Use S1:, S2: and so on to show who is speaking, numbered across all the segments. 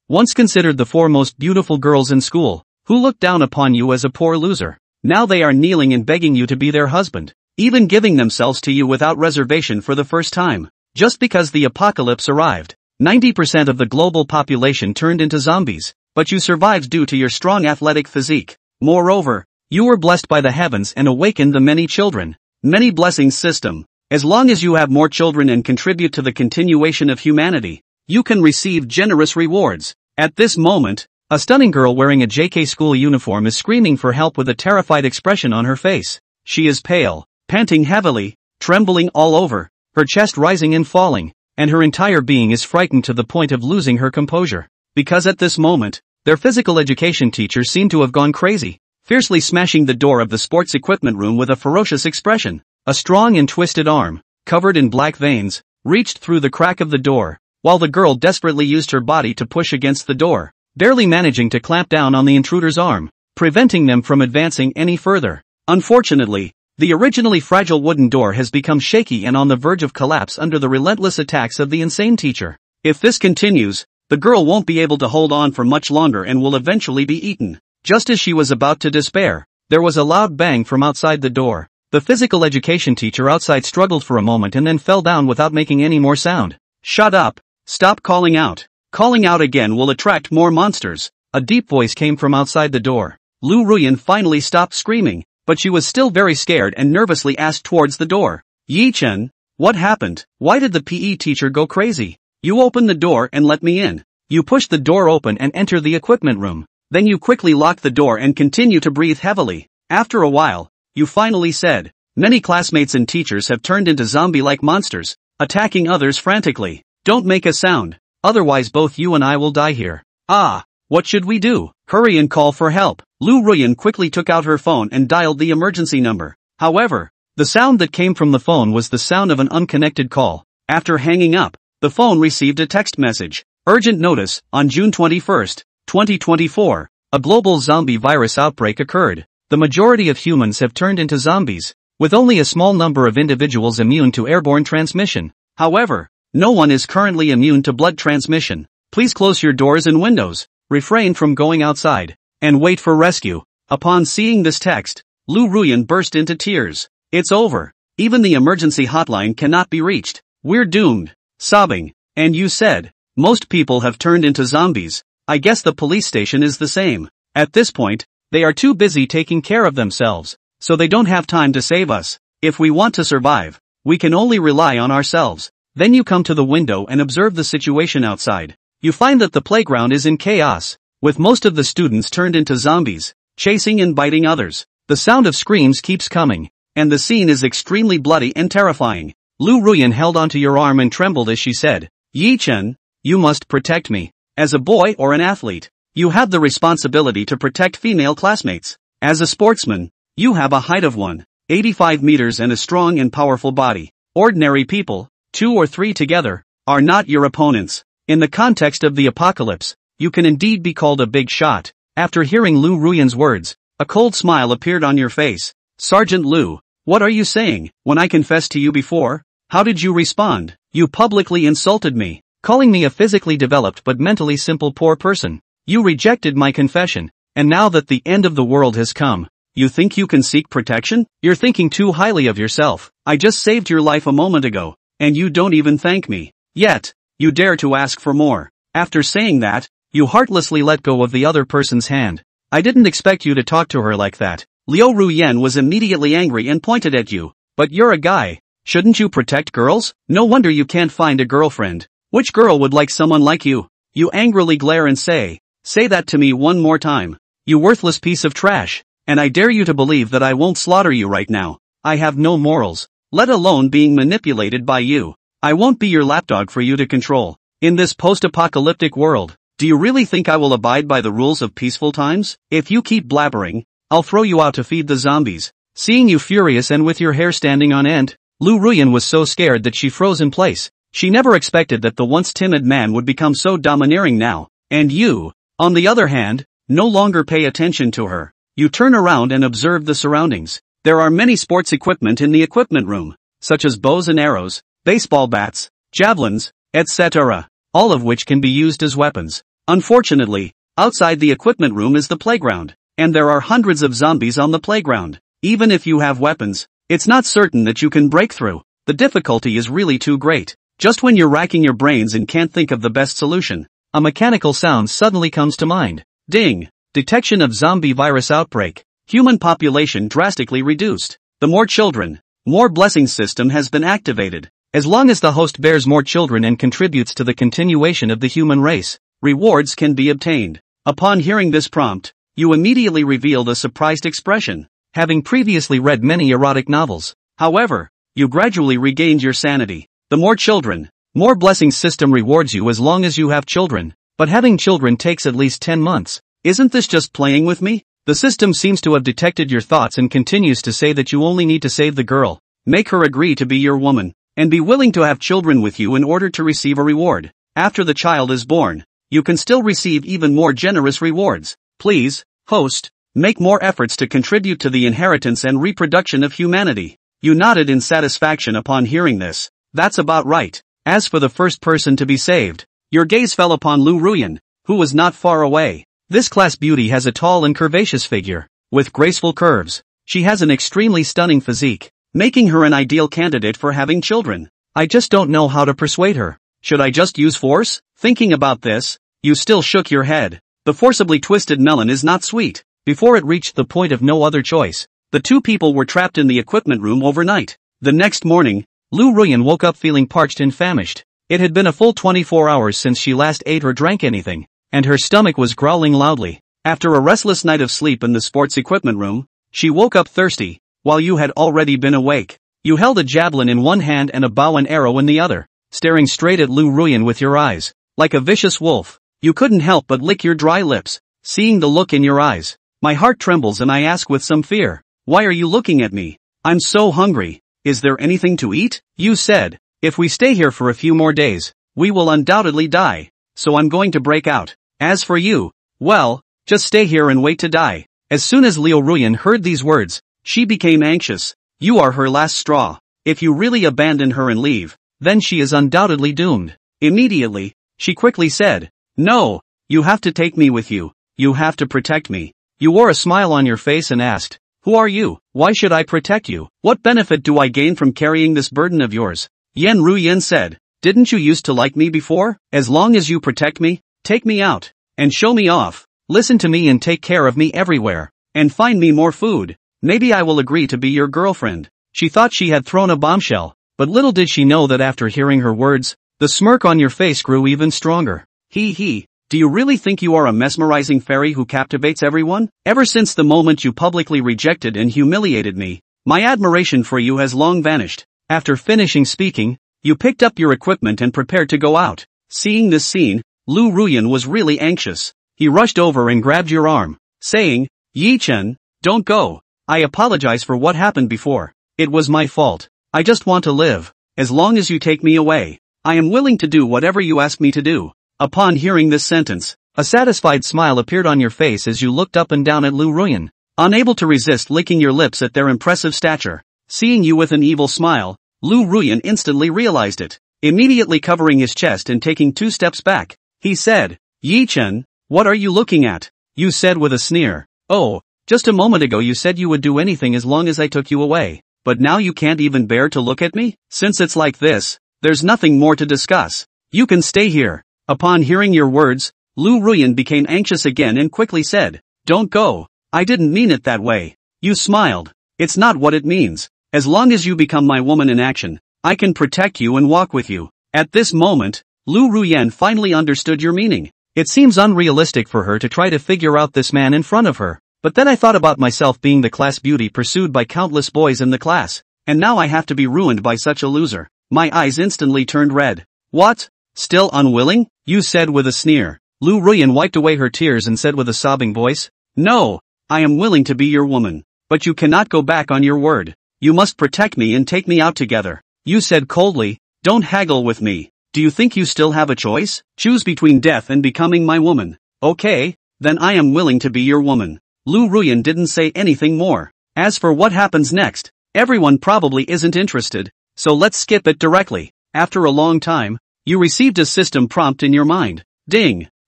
S1: once considered the four most beautiful girls in school, who looked down upon you as a poor loser. Now they are kneeling and begging you to be their husband, even giving themselves to you without reservation for the first time. Just because the apocalypse arrived, 90% of the global population turned into zombies, but you survived due to your strong athletic physique. Moreover, you were blessed by the heavens and awakened the many children. Many blessings system. As long as you have more children and contribute to the continuation of humanity, you can receive generous rewards. At this moment, a stunning girl wearing a JK school uniform is screaming for help with a terrified expression on her face. She is pale, panting heavily, trembling all over, her chest rising and falling, and her entire being is frightened to the point of losing her composure. Because at this moment, their physical education teacher seemed to have gone crazy, fiercely smashing the door of the sports equipment room with a ferocious expression. A strong and twisted arm, covered in black veins, reached through the crack of the door, while the girl desperately used her body to push against the door, barely managing to clamp down on the intruder's arm, preventing them from advancing any further. Unfortunately, the originally fragile wooden door has become shaky and on the verge of collapse under the relentless attacks of the insane teacher. If this continues, the girl won't be able to hold on for much longer and will eventually be eaten. Just as she was about to despair, there was a loud bang from outside the door. The physical education teacher outside struggled for a moment and then fell down without making any more sound. Shut up! Stop calling out! Calling out again will attract more monsters. A deep voice came from outside the door. Lu Ruyan finally stopped screaming, but she was still very scared and nervously asked towards the door. Yi Chen, what happened? Why did the PE teacher go crazy? You open the door and let me in. You push the door open and enter the equipment room. Then you quickly lock the door and continue to breathe heavily. After a while, you finally said, many classmates and teachers have turned into zombie-like monsters, attacking others frantically. Don't make a sound, otherwise both you and I will die here. Ah, what should we do? Hurry and call for help. Lu Ruyan quickly took out her phone and dialed the emergency number. However, the sound that came from the phone was the sound of an unconnected call. After hanging up, the phone received a text message. Urgent notice, on June 21, 2024, a global zombie virus outbreak occurred. The majority of humans have turned into zombies, with only a small number of individuals immune to airborne transmission. However, no one is currently immune to blood transmission. Please close your doors and windows, refrain from going outside, and wait for rescue. Upon seeing this text, Lu Ruyan burst into tears. It's over. Even the emergency hotline cannot be reached. We're doomed. Sobbing. And you said, most people have turned into zombies. I guess the police station is the same. At this point, they are too busy taking care of themselves, so they don't have time to save us. If we want to survive, we can only rely on ourselves. Then you come to the window and observe the situation outside. You find that the playground is in chaos, with most of the students turned into zombies, chasing and biting others. The sound of screams keeps coming, and the scene is extremely bloody and terrifying. Lu Ruyan held onto your arm and trembled as she said, Yi Chen, you must protect me. As a boy or an athlete, you have the responsibility to protect female classmates. As a sportsman, you have a height of 185 meters and a strong and powerful body. Ordinary people, 2 or 3 together, are not your opponents. In the context of the apocalypse, you can indeed be called a big shot. After hearing Lu Ruyan's words, a cold smile appeared on your face. Sergeant Lu, what are you saying? When I confessed to you before, how did you respond? You publicly insulted me, calling me a physically developed but mentally simple poor person. You rejected my confession, and now that the end of the world has come, you think you can seek protection? You're thinking too highly of yourself. I just saved your life a moment ago, and you don't even thank me. Yet, you dare to ask for more. After saying that, you heartlessly let go of the other person's hand. I didn't expect you to talk to her like that. Liu Ruyan was immediately angry and pointed at you. But you're a guy. Shouldn't you protect girls? No wonder you can't find a girlfriend. Which girl would like someone like you? You angrily glare and say that to me one more time. You worthless piece of trash. And I dare you to believe that I won't slaughter you right now. I have no morals, let alone being manipulated by you. I won't be your lapdog for you to control. In this post-apocalyptic world, do you really think I will abide by the rules of peaceful times? If you keep blabbering, I'll throw you out to feed the zombies. Seeing you furious and with your hair standing on end, Lu Ruyan was so scared that she froze in place. She never expected that the once timid man would become so domineering now. And you, on the other hand, no longer pay attention to her. You turn around and observe the surroundings. There are many sports equipment in the equipment room, such as bows and arrows, baseball bats, javelins, etc., all of which can be used as weapons. Unfortunately, outside the equipment room is the playground, and there are hundreds of zombies on the playground. Even if you have weapons, it's not certain that you can break through. The difficulty is really too great. Just when you're racking your brains and can't think of the best solution, a mechanical sound suddenly comes to mind. Ding! Detection of zombie virus outbreak. Human population drastically reduced. The more children, more blessings system has been activated. As long as the host bears more children and contributes to the continuation of the human race, rewards can be obtained. Upon hearing this prompt, you immediately revealed a surprised expression, having previously read many erotic novels. However, you gradually regained your sanity. The more children, more blessings system rewards you as long as you have children, but having children takes at least 10 months. Isn't this just playing with me? The system seems to have detected your thoughts and continues to say that you only need to save the girl, make her agree to be your woman, and be willing to have children with you in order to receive a reward. After the child is born, you can still receive even more generous rewards. Please, host, make more efforts to contribute to the inheritance and reproduction of humanity. You nodded in satisfaction upon hearing this. That's about right. As for the first person to be saved, your gaze fell upon Lu Ruyan, who was not far away. This class beauty has a tall and curvaceous figure, with graceful curves. She has an extremely stunning physique, making her an ideal candidate for having children. I just don't know how to persuade her. Should I just use force? Thinking about this, you still shook your head. The forcibly twisted melon is not sweet. Before it reached the point of no other choice, the two people were trapped in the equipment room overnight. The next morning, Lu Ruyan woke up feeling parched and famished. It had been a full 24 hours since she last ate or drank anything, and her stomach was growling loudly. After a restless night of sleep in the sports equipment room, she woke up thirsty, while you had already been awake. You held a javelin in one hand and a bow and arrow in the other, staring straight at Lu Ruyan with your eyes. Like a vicious wolf, you couldn't help but lick your dry lips, seeing the look in your eyes. My heart trembles and I ask with some fear, why are you looking at me? I'm so hungry. Is there anything to eat? You said, if we stay here for a few more days, we will undoubtedly die, so I'm going to break out. As for you, well, just stay here and wait to die. As soon as Liu Ruyan heard these words, she became anxious. You are her last straw. If you really abandon her and leave, then she is undoubtedly doomed. Immediately, she quickly said, no, you have to take me with you. You have to protect me. You wore a smile on your face and asked, who are you? Why should I protect you? What benefit do I gain from carrying this burden of yours? Yan Ruyan said, didn't you used to like me before? As long as you protect me, take me out, and show me off. Listen to me and take care of me everywhere, and find me more food. Maybe I will agree to be your girlfriend. She thought she had thrown a bombshell, but little did she know that after hearing her words, the smirk on your face grew even stronger. He. Do you really think you are a mesmerizing fairy who captivates everyone? Ever since the moment you publicly rejected and humiliated me, my admiration for you has long vanished. After finishing speaking, you picked up your equipment and prepared to go out. Seeing this scene, Lu Ruyan was really anxious. He rushed over and grabbed your arm, saying, Yi-chen, don't go. I apologize for what happened before. It was my fault. I just want to live. As long as you take me away, I am willing to do whatever you ask me to do. Upon hearing this sentence, a satisfied smile appeared on your face as you looked up and down at Lu Ruyan, unable to resist licking your lips at their impressive stature. Seeing you with an evil smile, Lu Ruyan instantly realized it. Immediately covering his chest and taking 2 steps back, he said, Yi-chen, what are you looking at? You said with a sneer, oh, just a moment ago you said you would do anything as long as I took you away, but now you can't even bear to look at me? Since it's like this, there's nothing more to discuss. You can stay here. Upon hearing your words, Lu Ruyan became anxious again and quickly said, don't go. I didn't mean it that way. You smiled. It's not what it means. As long as you become my woman in action, I can protect you and walk with you. At this moment, Lu Ruyan finally understood your meaning. It seems unrealistic for her to try to figure out this man in front of her. But then I thought about myself being the class beauty pursued by countless boys in the class, and now I have to be ruined by such a loser. My eyes instantly turned red. What? Still unwilling? You said with a sneer. Lu Ruyan wiped away her tears and said with a sobbing voice, no, I am willing to be your woman. But you cannot go back on your word. You must protect me and take me out together. You said coldly, don't haggle with me. Do you think you still have a choice? Choose between death and becoming my woman. Okay, then I am willing to be your woman. Lu Ruyan didn't say anything more. As for what happens next, everyone probably isn't interested, so let's skip it directly. After a long time, you received a system prompt in your mind. Ding!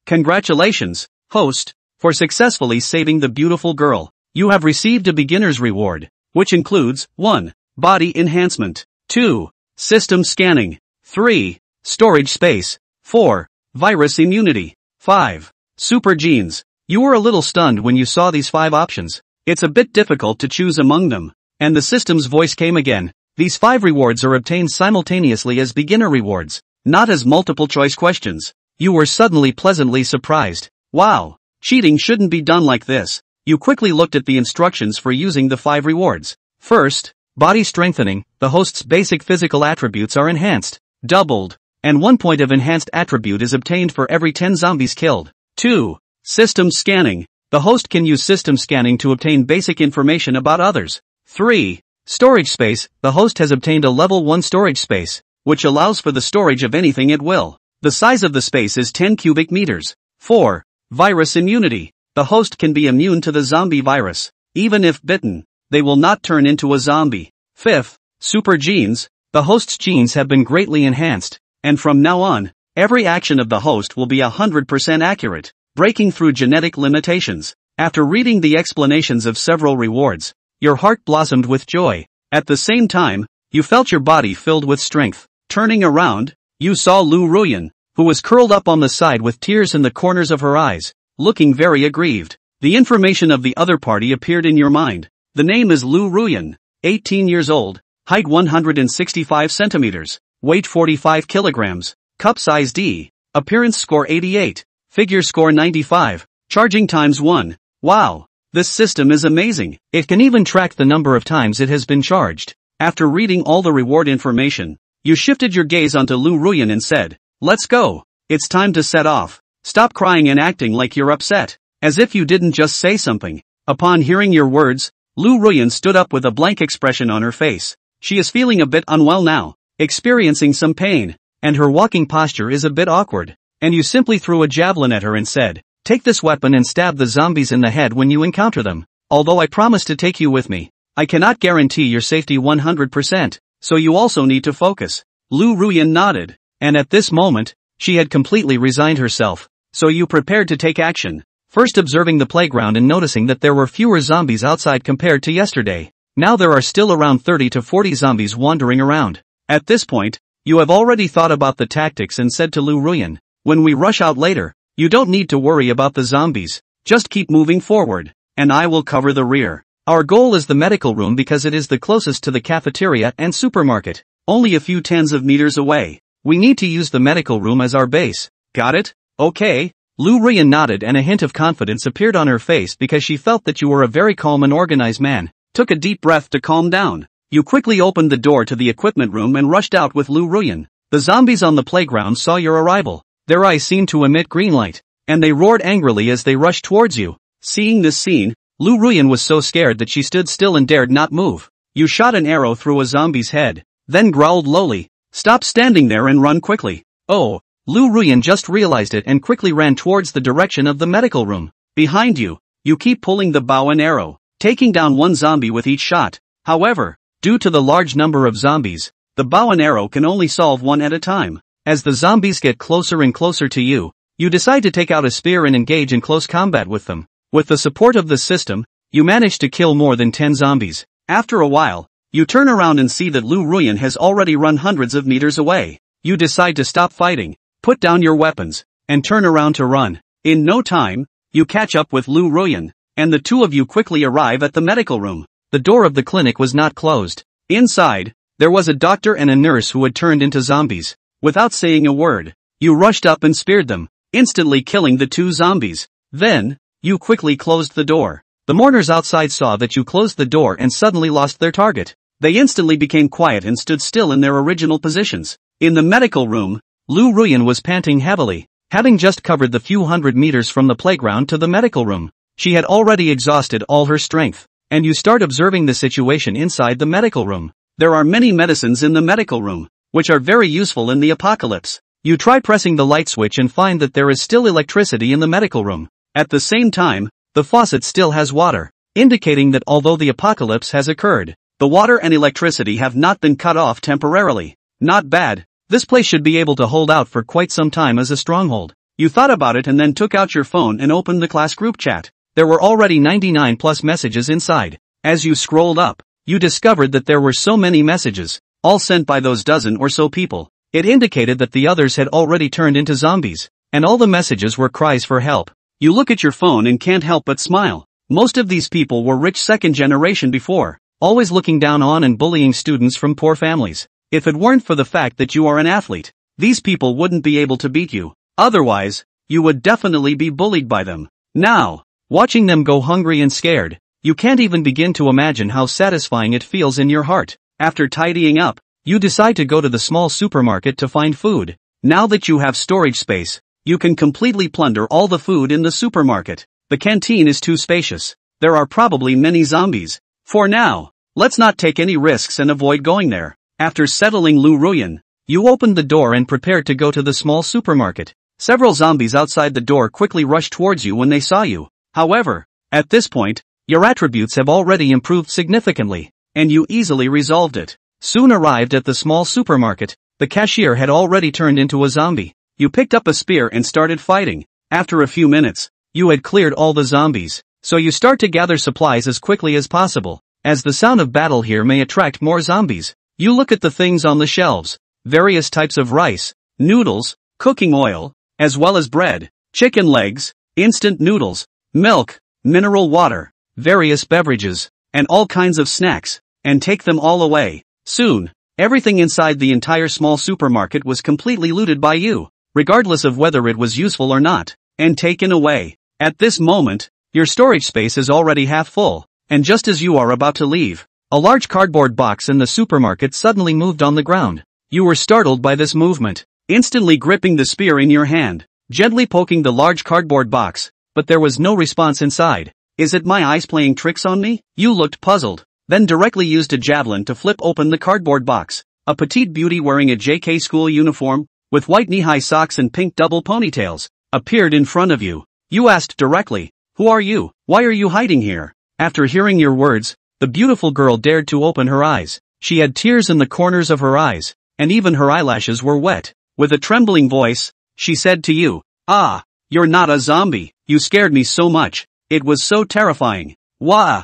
S1: Congratulations, host, for successfully saving the beautiful girl. You have received a beginner's reward, which includes 1. Body enhancement, 2. System scanning, 3. Storage space, 4. Virus immunity, 5. Super genes. You were a little stunned when you saw these 5 options. It's a bit difficult to choose among them. And the system's voice came again. These 5 rewards are obtained simultaneously as beginner rewards, not as multiple choice questions. You were suddenly pleasantly surprised. Wow, cheating shouldn't be done like this. You quickly looked at the instructions for using the 5 rewards. First, body strengthening. The host's basic physical attributes are enhanced, doubled, and 1 point of enhanced attribute is obtained for every 10 zombies killed. 2. System scanning. The host can use system scanning to obtain basic information about others. 3. Storage space. The host has obtained a level 1 storage space, which allows for the storage of anything at will. The size of the space is 10 cubic meters. 4. Virus immunity. The host can be immune to the zombie virus. Even if bitten, they will not turn into a zombie. 5th. Super genes. The host's genes have been greatly enhanced, and from now on, every action of the host will be 100% accurate, breaking through genetic limitations. After reading the explanations of several rewards, your heart blossomed with joy. At the same time, you felt your body filled with strength. Turning around, you saw Lu Ruyan, who was curled up on the side with tears in the corners of her eyes, looking very aggrieved. The information of the other party appeared in your mind. The name is Lu Ruyan, 18 years old, height 165 centimeters, weight 45 kilograms, cup size D, appearance score 88, figure score 95, charging times 1. Wow, this system is amazing. It can even track the number of times it has been charged. After reading all the reward information, you shifted your gaze onto Lu Ruyan and said, "Let's go. It's time to set off. Stop crying and acting like you're upset, as if you didn't just say something." Upon hearing your words, Lu Ruyan stood up with a blank expression on her face. She is feeling a bit unwell now, experiencing some pain, and her walking posture is a bit awkward. And you simply threw a javelin at her and said, "Take this weapon and stab the zombies in the head when you encounter them. Although I promise to take you with me, I cannot guarantee your safety 100%, so you also need to focus." Lu Ruyan nodded, and at this moment, she had completely resigned herself. So you prepared to take action, first observing the playground and noticing that there were fewer zombies outside compared to yesterday. Now there are still around 30 to 40 zombies wandering around. At this point, you have already thought about the tactics and said to Lu Ruyan, "When we rush out later, you don't need to worry about the zombies, just keep moving forward, and I will cover the rear. Our goal is the medical room because it is the closest to the cafeteria and supermarket, only a few tens of meters away. We need to use the medical room as our base. Got it? Okay." Lu Ruyan nodded and a hint of confidence appeared on her face because she felt that you were a very calm and organized man. Took a deep breath to calm down. You quickly opened the door to the equipment room and rushed out with Lu Ruyan. The zombies on the playground saw your arrival. Their eyes seemed to emit green light, and they roared angrily as they rushed towards you. Seeing this scene, Lu Ruyan was so scared that she stood still and dared not move. You shot an arrow through a zombie's head, then growled lowly, "Stop standing there and run quickly." Oh, Lu Ruyan just realized it and quickly ran towards the direction of the medical room. Behind you, you keep pulling the bow and arrow, taking down one zombie with each shot. However, due to the large number of zombies, the bow and arrow can only solve one at a time. As the zombies get closer and closer to you, you decide to take out a spear and engage in close combat with them. With the support of the system, you manage to kill more than 10 zombies. After a while, you turn around and see that Lu Ruyan has already run hundreds of meters away. You decide to stop fighting, put down your weapons, and turn around to run. In no time, you catch up with Lu Ruyan, and the two of you quickly arrive at the medical room. The door of the clinic was not closed. Inside, there was a doctor and a nurse who had turned into zombies. Without saying a word, you rushed up and speared them, instantly killing the 2 zombies. Then, you quickly closed the door. The mourners outside saw that you closed the door and suddenly lost their target. They instantly became quiet and stood still in their original positions. In the medical room, Lu Ruyan was panting heavily, having just covered the few hundred meters from the playground to the medical room. She had already exhausted all her strength, and you start observing the situation inside the medical room. There are many medicines in the medical room, which are very useful in the apocalypse. You try pressing the light switch and find that there is still electricity in the medical room. At the same time, the faucet still has water, indicating that although the apocalypse has occurred, the water and electricity have not been cut off temporarily. Not bad. This place should be able to hold out for quite some time as a stronghold. You thought about it and then took out your phone and opened the class group chat. There were already 99 plus messages inside. As you scrolled up, you discovered that there were so many messages, all sent by those dozen or so people. It indicated that the others had already turned into zombies, and all the messages were cries for help. You look at your phone and can't help but smile. Most of these people were rich second generation before, always looking down on and bullying students from poor families. If it weren't for the fact that you are an athlete, these people wouldn't be able to beat you. Otherwise, you would definitely be bullied by them. Now, watching them go hungry and scared, you can't even begin to imagine how satisfying it feels in your heart. After tidying up, you decide to go to the small supermarket to find food. Now that you have storage space, you can completely plunder all the food in the supermarket. The canteen is too spacious. There are probably many zombies. For now, let's not take any risks and avoid going there. After settling Lu Ruyan, you opened the door and prepared to go to the small supermarket. Several zombies outside the door quickly rushed towards you when they saw you. However, at this point, your attributes have already improved significantly, and you easily resolved it. Soon arrived at the small supermarket, the cashier had already turned into a zombie. You picked up a spear and started fighting. After a few minutes, you had cleared all the zombies, so you start to gather supplies as quickly as possible, as the sound of battle here may attract more zombies. You look at the things on the shelves, various types of rice, noodles, cooking oil, as well as bread, chicken legs, instant noodles, milk, mineral water, various beverages, and all kinds of snacks, and take them all away. Soon, everything inside the entire small supermarket was completely looted by you, regardless of whether it was useful or not, and taken away. At this moment, your storage space is already half full, and just as you are about to leave, a large cardboard box in the supermarket suddenly moved on the ground. You were startled by this movement, instantly gripping the spear in your hand, gently poking the large cardboard box, but there was no response inside. Is it my eyes playing tricks on me? You looked puzzled, then directly used a javelin to flip open the cardboard box. A petite beauty wearing a JK school uniform, with white knee-high socks and pink double ponytails, appeared in front of you. You asked directly, "Who are you? Why are you hiding here?" After hearing your words, the beautiful girl dared to open her eyes. She had tears in the corners of her eyes, and even her eyelashes were wet. With a trembling voice, she said to you, "Ah, you're not a zombie. You scared me so much. It was so terrifying. Wah."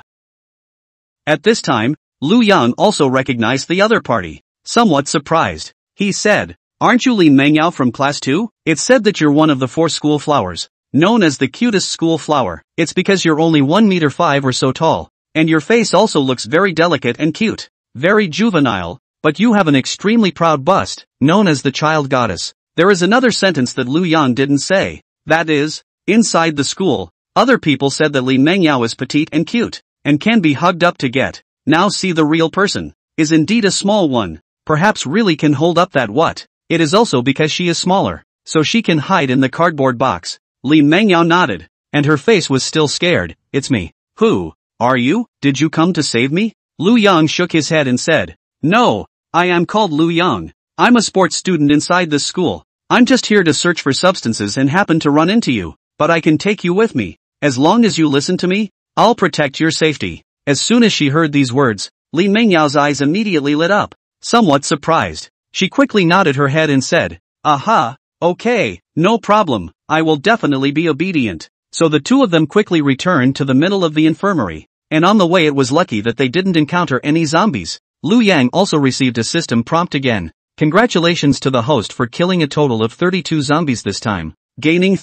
S1: At this time, Lu Yang also recognized the other party. Somewhat surprised, he said, "Aren't you Li Mengyao from class 2? It's said that you're one of the 4 school flowers, known as the cutest school flower. It's because you're only 1.5 meters or so tall, and your face also looks very delicate and cute, very juvenile, but you have an extremely proud bust, known as the child goddess." There is another sentence that Lu Yang didn't say. That is, inside the school, other people said that Li Mengyao is petite and cute, and can be hugged up to get. Now see the real person, is indeed a small one, perhaps really can hold up that what. It is also because she is smaller, so she can hide in the cardboard box. Li Mengyao nodded, and her face was still scared. "It's me." "Who are you? Did you come to save me?" Lu Yang shook his head and said, "No, I am called Lu Yang. I'm a sports student inside this school. I'm just here to search for substances and happen to run into you, but I can take you with me. As long as you listen to me, I'll protect your safety." As soon as she heard these words, Li Mengyao's eyes immediately lit up. Somewhat surprised, she quickly nodded her head and said, "Aha, okay, no problem, I will definitely be obedient." So the two of them quickly returned to the middle of the infirmary, and on the way it was lucky that they didn't encounter any zombies. Lu Yang also received a system prompt again. Congratulations to the host for killing a total of 32 zombies this time, gaining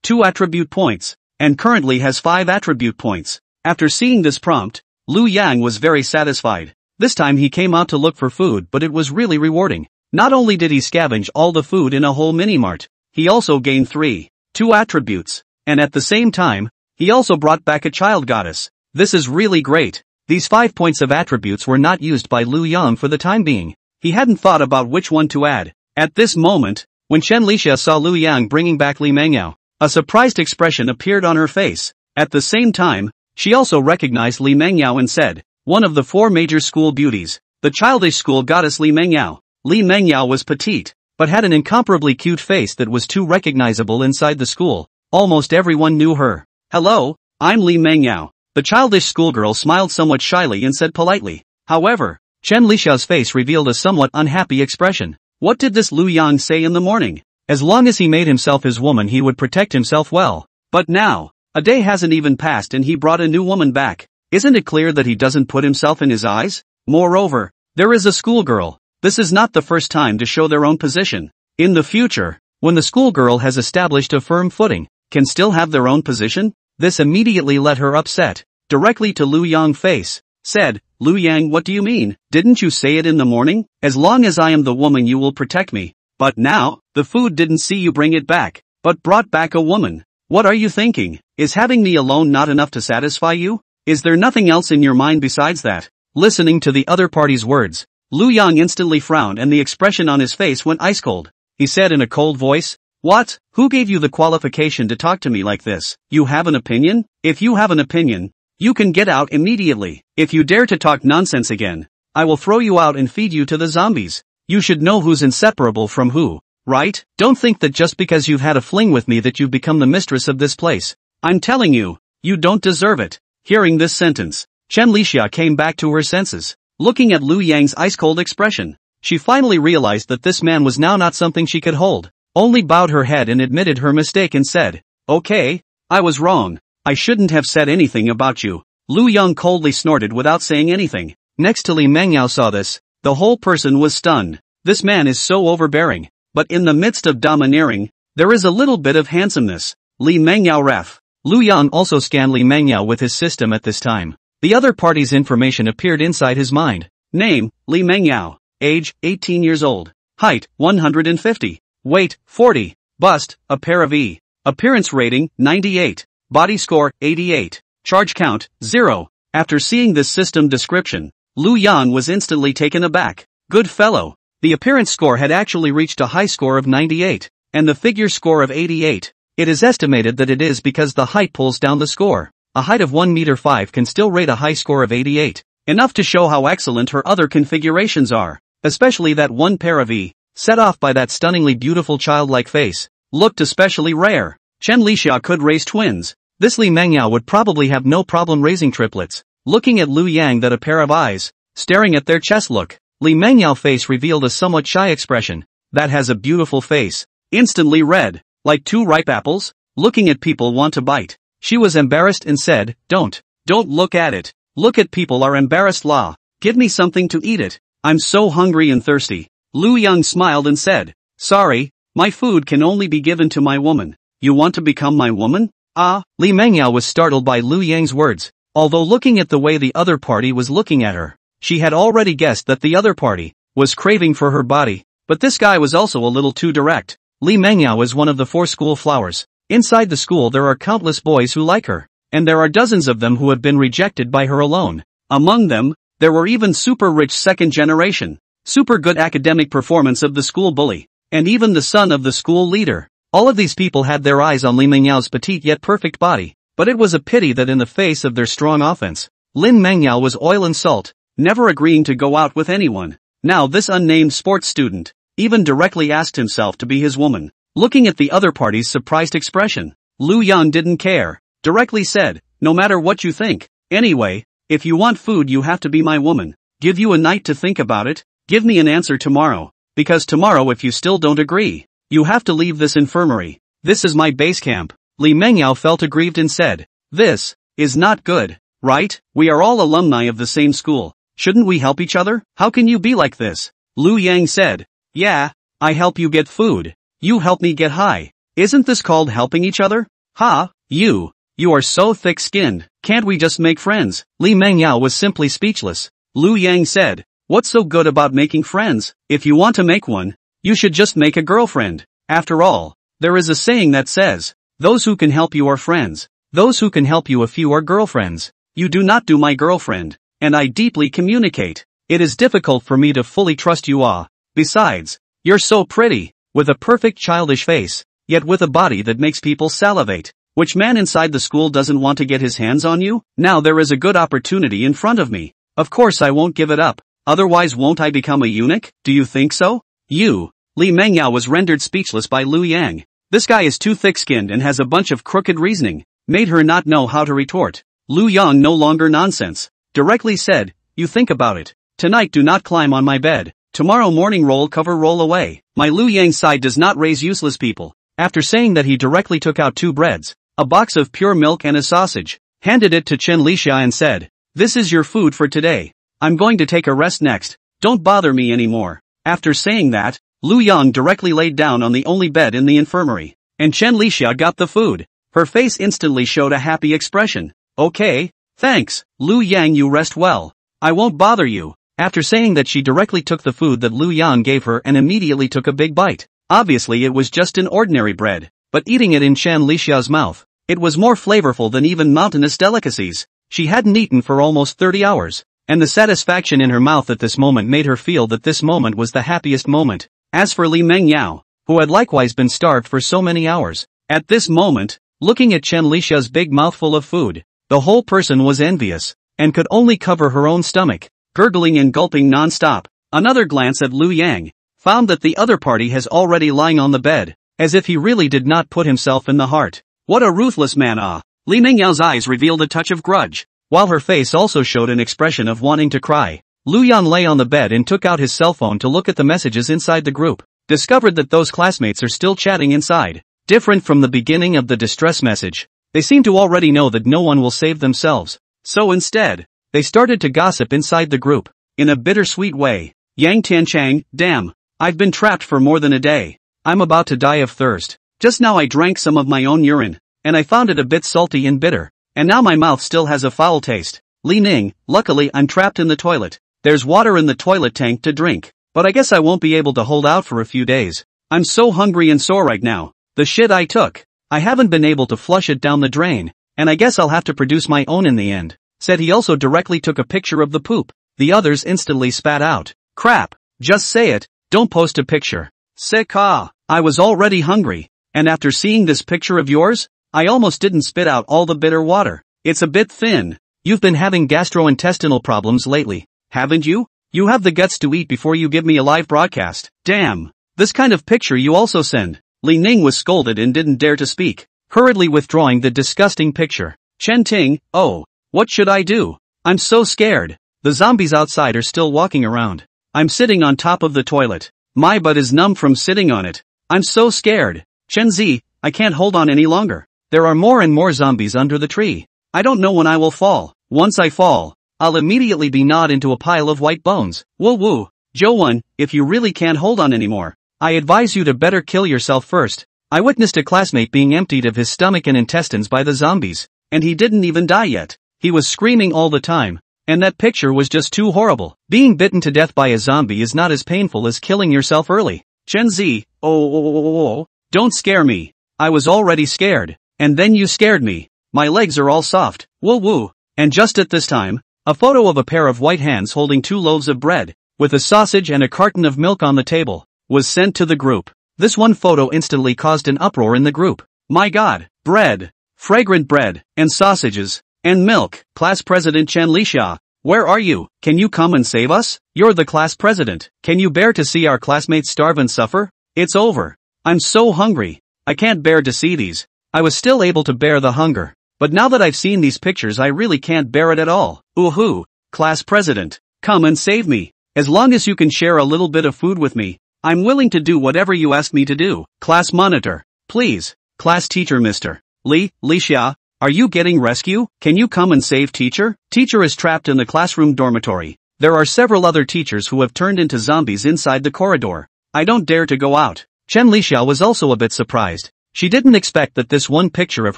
S1: 2 attribute points, and currently has 5 attribute points. After seeing this prompt, Lu Yang was very satisfied. This time he came out to look for food, but it was really rewarding. Not only did he scavenge all the food in a whole mini-mart, he also gained 2 attributes, and at the same time, he also brought back a child goddess. This is really great. These 5 points of attributes were not used by Lu Yang for the time being. He hadn't thought about which one to add. At this moment, when Chen Lixia saw Lu Yang bringing back Li Mengyao, a surprised expression appeared on her face. At the same time, she also recognized Li Mengyao and said, "One of the 4 major school beauties, the childish school goddess Li Mengyao." Li Mengyao was petite, but had an incomparably cute face that was too recognizable inside the school. Almost everyone knew her. "Hello, I'm Li Mengyao." The childish schoolgirl smiled somewhat shyly and said politely. However, Chen Lixiao's face revealed a somewhat unhappy expression. What did this Lu Yang say in the morning? As long as he made himself his woman he would protect himself well. But now, a day hasn't even passed and he brought a new woman back. Isn't it clear that he doesn't put himself in his eyes? Moreover, there is a schoolgirl. This is not the first time to show their own position. In the future, when the schoolgirl has established a firm footing, can still have their own position? This immediately let her upset. Directly to Liu Yang's face, said, Liu Yang, what do you mean? Didn't you say it in the morning? As long as I am the woman you will protect me. But now, the food didn't see you bring it back, but brought back a woman. What are you thinking? Is having me alone not enough to satisfy you? Is there nothing else in your mind besides that? Listening to the other party's words, Liu Yang instantly frowned and the expression on his face went ice cold. He said in a cold voice, What? Who gave you the qualification to talk to me like this? You have an opinion? If you have an opinion, you can get out immediately. If you dare to talk nonsense again, I will throw you out and feed you to the zombies. You should know who's inseparable from who, right? Don't think that just because you've had a fling with me that you've become the mistress of this place. I'm telling you, you don't deserve it. Hearing this sentence, Chen Lixia came back to her senses. Looking at Liu Yang's ice-cold expression, she finally realized that this man was now not something she could hold. Only bowed her head and admitted her mistake and said, Okay, I was wrong. I shouldn't have said anything about you. Liu Yang coldly snorted without saying anything. Next to Li Mengyao saw this, the whole person was stunned. This man is so overbearing, but in the midst of domineering, there is a little bit of handsomeness. Li Mengyao ref. Liu Yang also scanned Li Mengyao with his system at this time. The other party's information appeared inside his mind. Name, Li Mengyao. Age, 18 years old. Height, 150. Weight, 40. Bust, a pair of E. Appearance rating, 98. Body score, 88. Charge count, 0. After seeing this system description, Liu Yang was instantly taken aback. Good fellow. The appearance score had actually reached a high score of 98, and the figure score of 88. It is estimated that it is because the height pulls down the score. A height of 1 meter 5 can still rate a high score of 88. Enough to show how excellent her other configurations are. Especially that one pair of E, set off by that stunningly beautiful childlike face, looked especially rare. Chen Lixia could raise twins. This Li Mengyao would probably have no problem raising triplets. Looking at Liu Yang, that a pair of eyes, staring at their chest look, Li Mengyao face revealed a somewhat shy expression. That has a beautiful face. Instantly red, like 2 ripe apples, looking at people want to bite. She was embarrassed and said, Don't look at it. Look at people are embarrassed la. Give me something to eat it. I'm so hungry and thirsty. Liu Yang smiled and said, Sorry, my food can only be given to my woman. You want to become my woman? Ah, Li Mengyao was startled by Liu Yang's words. Although looking at the way the other party was looking at her, she had already guessed that the other party was craving for her body. But this guy was also a little too direct. Li Mengyao is one of the 4 school flowers. Inside the school there are countless boys who like her, and there are dozens of them who have been rejected by her alone. Among them, there were even super rich second generation, super good academic performance of the school bully, and even the son of the school leader. All of these people had their eyes on Li Mengyao petite yet perfect body. But it was a pity that in the face of their strong offense, Lin Mengyao was oil and salt, never agreeing to go out with anyone. Now this unnamed sports student even directly asked himself to be his woman. Looking at the other party's surprised expression, Liu Yang didn't care, directly said, No matter what you think. Anyway, if you want food you have to be my woman. Give you a night to think about it. Give me an answer tomorrow. Because tomorrow if you still don't agree, you have to leave this infirmary. This is my base camp. Li Mengyao felt aggrieved and said, This is not good, right? We are all alumni of the same school. Shouldn't we help each other? How can you be like this? Liu Yang said, Yeah, I help you get food. You help me get high. Isn't this called helping each other? Ha, you are so thick-skinned. Can't we just make friends? Li Mengyao was simply speechless. Liu Yang said, What's so good about making friends? If you want to make one, you should just make a girlfriend. After all, there is a saying that says, Those who can help you are friends. Those who can help you a few are girlfriends. You do not do my girlfriend, and I deeply communicate. It is difficult for me to fully trust you ah. Besides, you're so pretty, with a perfect childish face, yet with a body that makes people salivate. Which man inside the school doesn't want to get his hands on you? Now there is a good opportunity in front of me. Of course I won't give it up. Otherwise won't I become a eunuch? Do you think so? You. Li Mengyao was rendered speechless by Liu Yang. This guy is too thick-skinned and has a bunch of crooked reasoning, made her not know how to retort. Liu Yang no longer nonsense, directly said, You think about it. Tonight do not climb on my bed. Tomorrow morning roll cover roll away. My Lu Yang side does not raise useless people. After saying that, he directly took out 2 breads, a box of pure milk and a sausage, handed it to Chen Lixia and said, "This is your food for today. I'm going to take a rest next. Don't bother me anymore." After saying that, Lu Yang directly laid down on the only bed in the infirmary, and Chen Lixia got the food. Her face instantly showed a happy expression. "Okay, thanks, Lu Yang, you rest well. I won't bother you." After saying that, she directly took the food that Lu Yang gave her and immediately took a big bite. Obviously it was just an ordinary bread, but eating it in Chen Lixia's mouth, it was more flavorful than even mountainous delicacies. She hadn't eaten for almost 30 hours, and the satisfaction in her mouth at this moment made her feel that this moment was the happiest moment. As for Li Mengyao, who had likewise been starved for so many hours, at this moment, looking at Chen Lixia's big mouthful of food, the whole person was envious, and could only cover her own stomach, gurgling and gulping non-stop. Another glance at Lu Yang found that the other party has already lying on the bed, as if he really did not put himself in the heart. What a ruthless man! Li Mengyao's eyes revealed a touch of grudge, while her face also showed an expression of wanting to cry. Lu Yan lay on the bed and took out his cell phone to look at the messages inside the group, discovered that those classmates are still chatting inside. Different from the beginning of the distress message, they seem to already know that no one will save themselves. So instead, they started to gossip inside the group, in a bittersweet way. Yang Tianchang, damn, I've been trapped for more than a day. I'm about to die of thirst. Just now I drank some of my own urine, and I found it a bit salty and bitter, and now my mouth still has a foul taste. Li Ning, luckily I'm trapped in the toilet. There's water in the toilet tank to drink, but I guess I won't be able to hold out for a few days. I'm so hungry and sore right now. The shit I took, I haven't been able to flush it down the drain, and I guess I'll have to produce my own in the end. Said he also directly took a picture of the poop. The others instantly spat out. Crap, just say it, don't post a picture. Sick I was already hungry, and after seeing this picture of yours, I almost didn't spit out all the bitter water. It's a bit thin. You've been having gastrointestinal problems lately, haven't you? You have the guts to eat before you give me a live broadcast. Damn, this kind of picture you also send. Li Ning was scolded and didn't dare to speak, hurriedly withdrawing the disgusting picture. Chen Ting, oh, what should I do? I'm so scared. The zombies outside are still walking around. I'm sitting on top of the toilet. My butt is numb from sitting on it. I'm so scared. Chen Zi, I can't hold on any longer. There are more and more zombies under the tree. I don't know when I will fall. Once I fall, I'll immediately be gnawed into a pile of white bones. Woo woo. Zhou, if you really can't hold on anymore, I advise you to better kill yourself first. I witnessed a classmate being emptied of his stomach and intestines by the zombies, and he didn't even die yet. He was screaming all the time, and that picture was just too horrible. Being bitten to death by a zombie is not as painful as killing yourself early. Chen Zi, don't scare me. I was already scared, and then you scared me. My legs are all soft. Woo woo. And just at this time, a photo of a pair of white hands holding 2 loaves of bread, with a sausage and a carton of milk on the table, was sent to the group. This one photo instantly caused an uproar in the group. My god, bread, fragrant bread, and sausages, and milk. Class President Chen Lixia, where are you? Can you come and save us? You're the class president. Can you bear to see our classmates starve and suffer? It's over. I'm so hungry. I can't bear to see these. I was still able to bear the hunger, but now that I've seen these pictures I really can't bear it at all. Ooh, class president, come and save me. As long as you can share a little bit of food with me, I'm willing to do whatever you ask me to do. Class monitor, please. Class teacher Mr. Lixia, are you getting rescue? Can you come and save teacher? Teacher is trapped in the classroom dormitory. There are several other teachers who have turned into zombies inside the corridor. I don't dare to go out. Chen Lixia was also a bit surprised. She didn't expect that this one picture of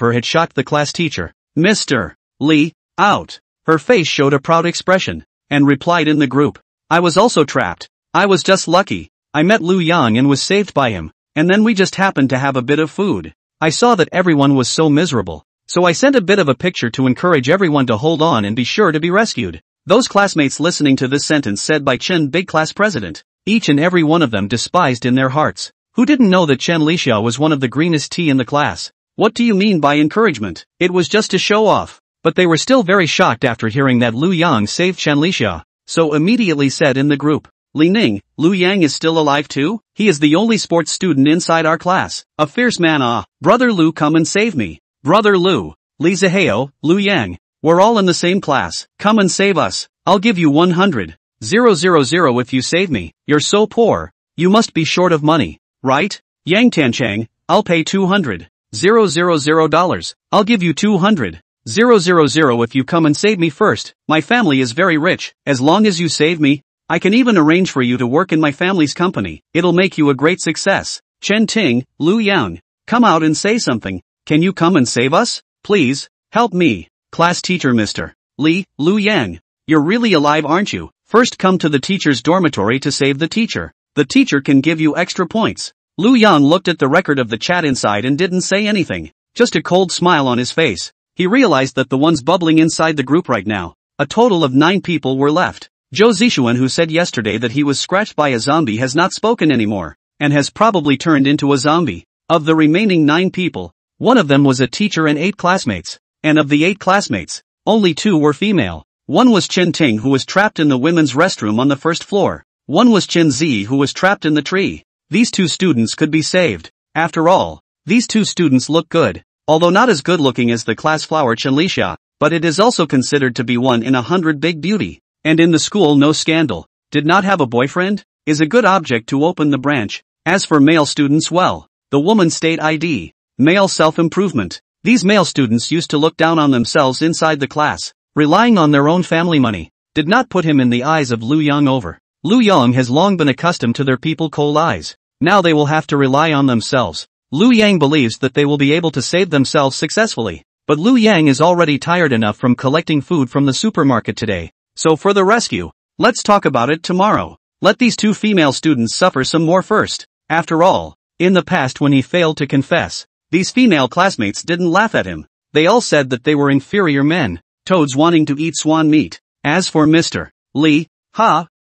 S1: her had shocked the class teacher. Mr. Li, out. Her face showed a proud expression, and replied in the group. I was also trapped. I was just lucky. I met Lu Yang and was saved by him, and then we just happened to have a bit of food. I saw that everyone was so miserable, so I sent a bit of a picture to encourage everyone to hold on and be sure to be rescued. Those classmates listening to this sentence said by Chen Big Class President, each and every one of them despised in their hearts. Who didn't know that Chen Lixia was one of the greenest tea in the class? What do you mean by encouragement? It was just to show off. But they were still very shocked after hearing that Lu Yang saved Chen Lixia, so immediately said in the group, Li Ning, Lu Yang is still alive too? He is the only sports student inside our class. A fierce man. Brother Lu, come and save me. Brother Lu, Li Zihao, Lu Yang, we're all in the same class. Come and save us. I'll give you 100. 000 if you save me. You're so poor. You must be short of money, right? Yang Tanchang, I'll pay $200,000. I'll give you 200,000 if you come and save me first. My family is very rich. As long as you save me, I can even arrange for you to work in my family's company. It'll make you a great success. Chen Ting, Lu Yang, come out and say something. Can you come and save us? Please, help me. Class teacher Mr. Lu Yang. You're really alive, aren't you? First come to the teacher's dormitory to save the teacher. The teacher can give you extra points. Lu Yang looked at the record of the chat inside and didn't say anything. Just a cold smile on his face. He realized that the ones bubbling inside the group right now, a total of 9 people were left. Zhou Zixuan, who said yesterday that he was scratched by a zombie, has not spoken anymore, and has probably turned into a zombie. Of the remaining 9 people, one of them was a teacher and 8 classmates. And of the 8 classmates, only 2 were female. One was Chen Ting, who was trapped in the women's restroom on the first floor. One was Chen Zi, who was trapped in the tree. These 2 students could be saved. After all, these 2 students look good. Although not as good looking as the class flower Chen Lixia, but it is also considered to be 1 in 100 big beauty. And in the school no scandal. Did not have a boyfriend? Is a good object to open the branch. As for male students, well, the woman state ID. Male self-improvement. These male students used to look down on themselves inside the class, relying on their own family money. Did not put him in the eyes of Lu Yang over. Lu Yang has long been accustomed to their people cold eyes. Now they will have to rely on themselves. Lu Yang believes that they will be able to save themselves successfully. But Lu Yang is already tired enough from collecting food from the supermarket today. So for the rescue, let's talk about it tomorrow. Let these 2 female students suffer some more first. After all, in the past when he failed to confess, these female classmates didn't laugh at him. They all said that they were inferior men, toads wanting to eat swan meat. As for Mr. Li,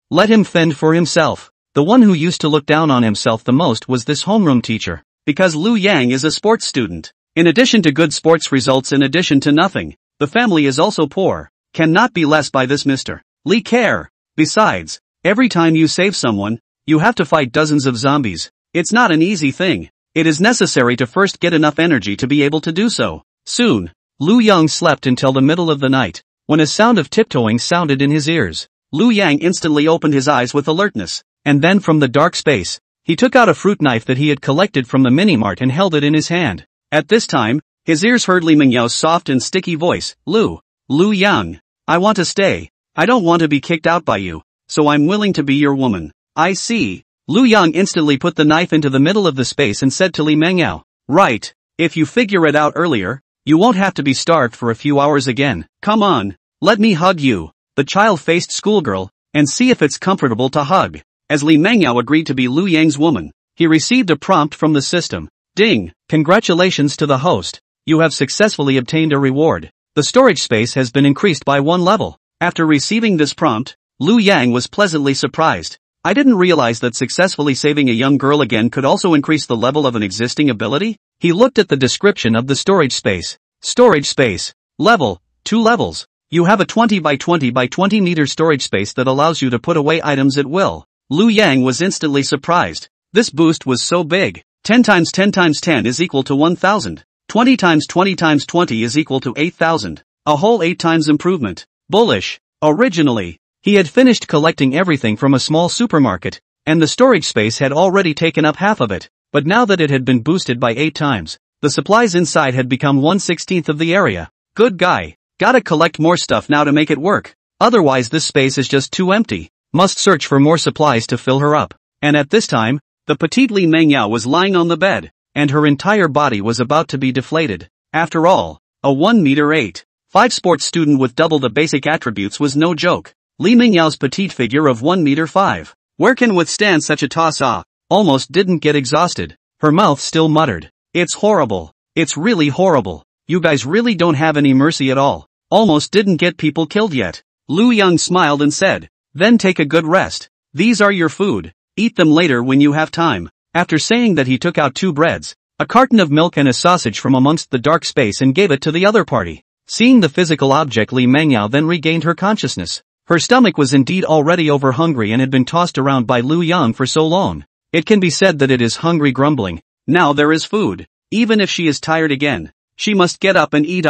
S1: let him fend for himself. The one who used to look down on himself the most was this homeroom teacher, because Lu Yang is a sports student. In addition to good sports results, in addition to nothing, the family is also poor. Cannot be less by this Mr. Li care. Besides, every time you save someone, you have to fight dozens of zombies. It's not an easy thing. It is necessary to first get enough energy to be able to do so. Soon, Lu Yang slept until the middle of the night, when a sound of tiptoeing sounded in his ears. Lu Yang instantly opened his eyes with alertness, and then from the dark space, he took out a fruit knife that he had collected from the mini-mart and held it in his hand. At this time, his ears heard Li Mingyao's soft and sticky voice. Lu Yang, I want to stay. I don't want to be kicked out by you, so I'm willing to be your woman. I see. Lu Yang instantly put the knife into the middle of the space and said to Li Mingyao, right, if you figure it out earlier, you won't have to be starved for a few hours again. Come on, let me hug you. The child-faced schoolgirl, and see if it's comfortable to hug. As Li Mingyao agreed to be Lu Yang's woman, he received a prompt from the system. Ding! Congratulations to the host. You have successfully obtained a reward. The storage space has been increased by 1 level. After receiving this prompt, Lu Yang was pleasantly surprised. I didn't realize that successfully saving a young girl again could also increase the level of an existing ability. He looked at the description of the storage space. Storage space. Level. 2 levels. You have a 20 by 20 by 20 meter storage space that allows you to put away items at will. Lu Yang was instantly surprised. This boost was so big. 10 times 10 times 10 is equal to 1000. 20 times 20 times 20 is equal to 8000. A whole 8 times improvement. Bullish. Originally, he had finished collecting everything from a small supermarket, and the storage space had already taken up half of it. But now that it had been boosted by 8 times, the supplies inside had become 1/16 of the area. Good guy. Gotta collect more stuff now to make it work. Otherwise this space is just too empty. Must search for more supplies to fill her up. And at this time, the petite Li Mingyao was lying on the bed, and her entire body was about to be deflated. After all, a 1 meter 8'5" sports student with double the basic attributes was no joke. Li Mingyao's petite figure of 1 meter 5. Where can withstand such a toss? Almost didn't get exhausted. Her mouth still muttered. It's horrible. It's really horrible. You guys really don't have any mercy at all. Almost didn't get people killed yet. Lu Yang smiled and said, then take a good rest. These are your food. Eat them later when you have time. After saying that, he took out 2 breads, a carton of milk and a sausage from amongst the dark space and gave it to the other party. Seeing the physical object, Li Mingyao then regained her consciousness. Her stomach was indeed already over hungry and had been tossed around by Lu Yang for so long. It can be said that it is hungry grumbling. Now there is food. Even if she is tired again, she must get up and eat.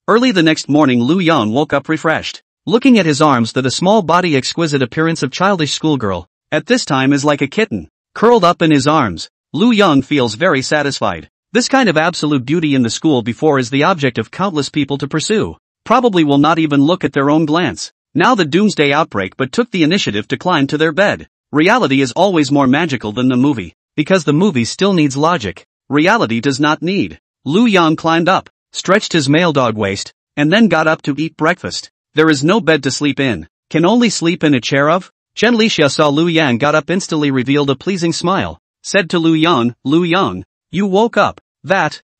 S1: Early the next morning, Lu Yang woke up refreshed. looking at his arms that a small body exquisite appearance of childish schoolgirl, at this time is like a kitten, curled up in his arms. Lu Yang feels very satisfied. This kind of absolute beauty in the school before is the object of countless people to pursue. Probably will not even look at their own glance. Now the doomsday outbreak but took the initiative to climb to their bed. Reality is always more magical than the movie, because the movie still needs logic. Reality does not need. Lu Yang climbed up, stretched his male dog waist, and then got up to eat breakfast. There is no bed to sleep in. Can only sleep in a chair of? Chen Lixia saw Lu Yang got up instantly revealed a pleasing smile, said to Lu Yang, you woke up.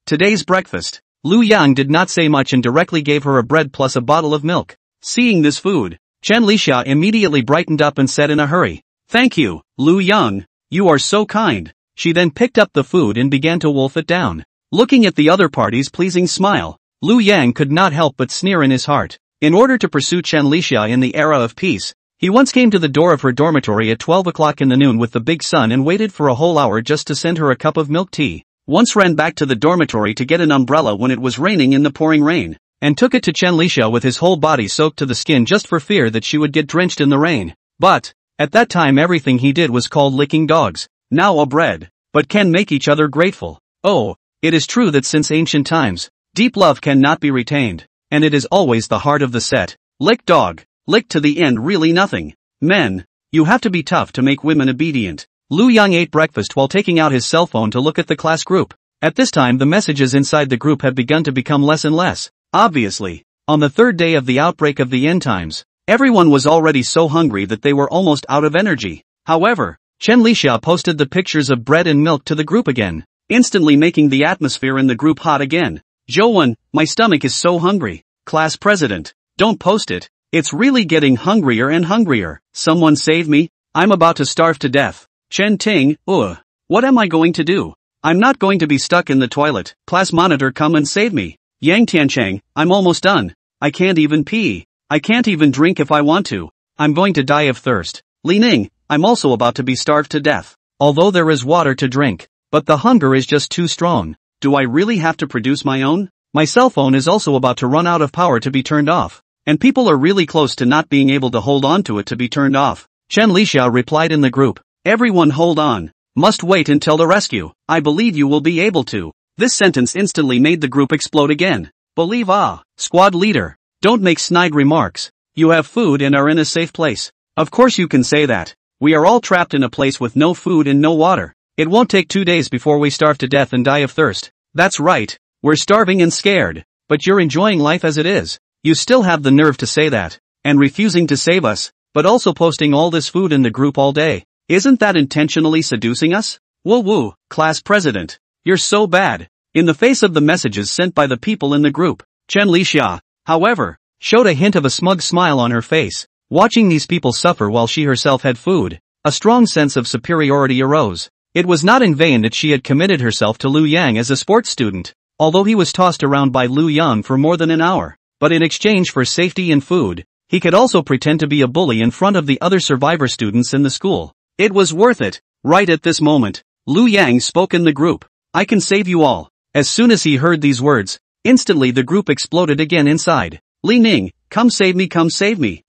S1: Today's breakfast. Lu Yang did not say much and directly gave her a bread plus a bottle of milk. Seeing this food, Chen Lixia immediately brightened up and said in a hurry, thank you, Lu Yang, you are so kind. She then picked up the food and began to wolf it down. Looking at the other party's pleasing smile, Lu Yang could not help but sneer in his heart. In order to pursue Chen Lixia in the era of peace, he once came to the door of her dormitory at 12 o'clock in the noon with the big sun and waited for a whole hour just to send her a cup of milk tea. Once ran back to the dormitory to get an umbrella when it was raining in the pouring rain, and took it to Chen Lixia with his whole body soaked to the skin just for fear that she would get drenched in the rain. But, at that time everything he did was called licking dogs. Now a bread, but can make each other grateful. Oh, it is true that since ancient times, deep love cannot be retained, and it is always the heart of the set. Lick dog, lick to the end really nothing. Men, you have to be tough to make women obedient. Lu Yang ate breakfast while taking out his cell phone to look at the class group. At this time the messages inside the group had begun to become less and less. Obviously, on the third day of the outbreak of the end times, everyone was already so hungry that they were almost out of energy. However, Chen Lixia posted the pictures of bread and milk to the group again, instantly making the atmosphere in the group hot again. Zhouwen, my stomach is so hungry. Class president, don't post it. It's really getting hungrier and hungrier. Someone save me. I'm about to starve to death. Chen Ting, what am I going to do? I'm not going to be stuck in the toilet. Class monitor, come and save me. Yang Tiancheng, I'm almost done. I can't even pee. I can't even drink if I want to. I'm going to die of thirst. Li Ning, I'm also about to be starved to death. Although there is water to drink, but the hunger is just too strong. Do I really have to produce my own? My cell phone is also about to run out of power to be turned off, and people are really close to not being able to hold on to it to be turned off. Chen Lixia replied in the group, everyone hold on. Must wait until the rescue. I believe you will be able to. This sentence instantly made the group explode again. Believe squad leader. Don't make snide remarks. You have food and are in a safe place. Of course you can say that. We are all trapped in a place with no food and no water. It won't take 2 days before we starve to death and die of thirst. That's right. We're starving and scared. But you're enjoying life as it is. You still have the nerve to say that. And refusing to save us. But also posting all this food in the group all day. Isn't that intentionally seducing us? Woo, class president. You're so bad. In the face of the messages sent by the people in the group, Chen Lixia, however, showed a hint of a smug smile on her face. Watching these people suffer while she herself had food, a strong sense of superiority arose. It was not in vain that she had committed herself to Lu Yang as a sports student, although he was tossed around by Lu Yang for more than an hour. But in exchange for safety and food, he could also pretend to be a bully in front of the other survivor students in the school. It was worth it. Right at this moment, Lu Yang spoke in the group. I can save you all. As soon as he heard these words, instantly the group exploded again inside. Li Ning, come save me.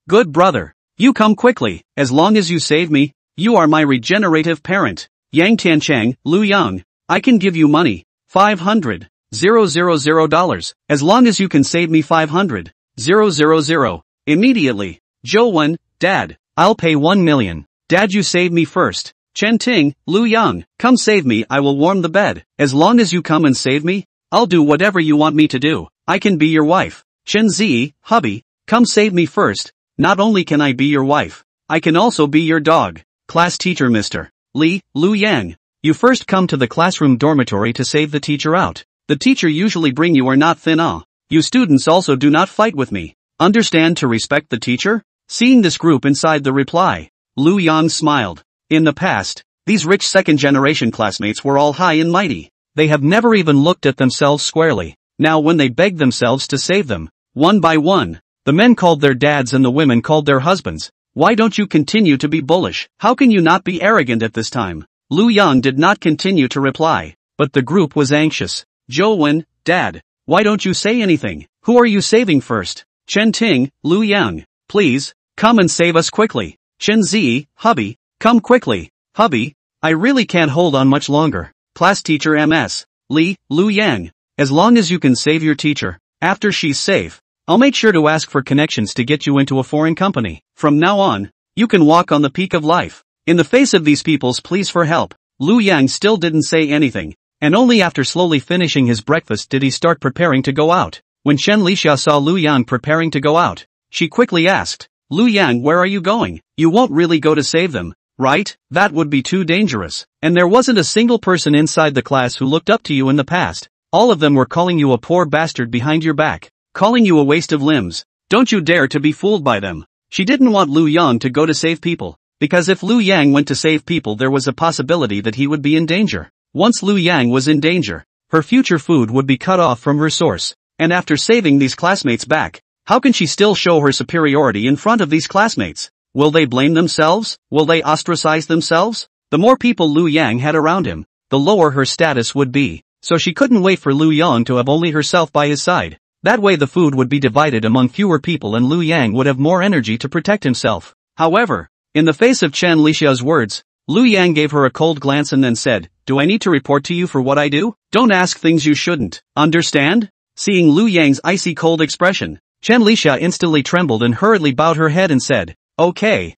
S1: Good brother. You come quickly. As long as you save me, you are my regenerative parent. Yang Tiancheng, Lu Yang, I can give you money. $500,000. As long as you can save me $500,000. Immediately. Zhouwen, Dad, I'll pay 1 million. Dad, you save me first. Chen Ting, Lu Yang, come save me, I will warm the bed. As long as you come and save me, I'll do whatever you want me to do. I can be your wife. Chen Zi, hubby, come save me first. Not only can I be your wife, I can also be your dog. Class teacher Mr. Lu Yang, you first come to the classroom dormitory to save the teacher out. The teacher usually bring you are not thin. You students also do not fight with me. Understand to respect the teacher? Seeing this group inside the reply, Lu Yang smiled. In the past, these rich second-generation classmates were all high and mighty. They have never even looked at themselves squarely. Now when they begged themselves to save them, one by one, the men called their dads and the women called their husbands. Why don't you continue to be bullish? How can you not be arrogant at this time? Lu Yang did not continue to reply, but the group was anxious. Zhouwen, Dad, why don't you say anything? Who are you saving first? Chen Ting, Lu Yang, Please, come and save us quickly. Chen Zi, hubby, come quickly. Hubby, I really can't hold on much longer. Class teacher MS. Lu Yang. As long as you can save your teacher, after she's safe, I'll make sure to ask for connections to get you into a foreign company. From now on, you can walk on the peak of life. In the face of these people's pleas for help, Lu Yang still didn't say anything, and only after slowly finishing his breakfast did he start preparing to go out. When Chen Lixia saw Lu Yang preparing to go out, she quickly asked, Lu Yang, where are you going? You won't really go to save them, right? That would be too dangerous. And there wasn't a single person inside the class who looked up to you in the past. All of them were calling you a poor bastard behind your back, calling you a waste of limbs. Don't you dare to be fooled by them. She didn't want Lu Yang to go to save people, because if Lu Yang went to save people there was a possibility that he would be in danger. Once Lu Yang was in danger, her future food would be cut off from her source, and after saving these classmates back, how can she still show her superiority in front of these classmates? Will they blame themselves? Will they ostracize themselves? The more people Lu Yang had around him, the lower her status would be, so she couldn't wait for Lu Yang to have only herself by his side. That way the food would be divided among fewer people and Lu Yang would have more energy to protect himself. However, in the face of Chen Lixia's words, Lu Yang gave her a cold glance and then said, Do I need to report to you for what I do? Don't ask things you shouldn't. Understand? Seeing Lu Yang's icy cold expression, Chen Lixia instantly trembled and hurriedly bowed her head and said, Okay,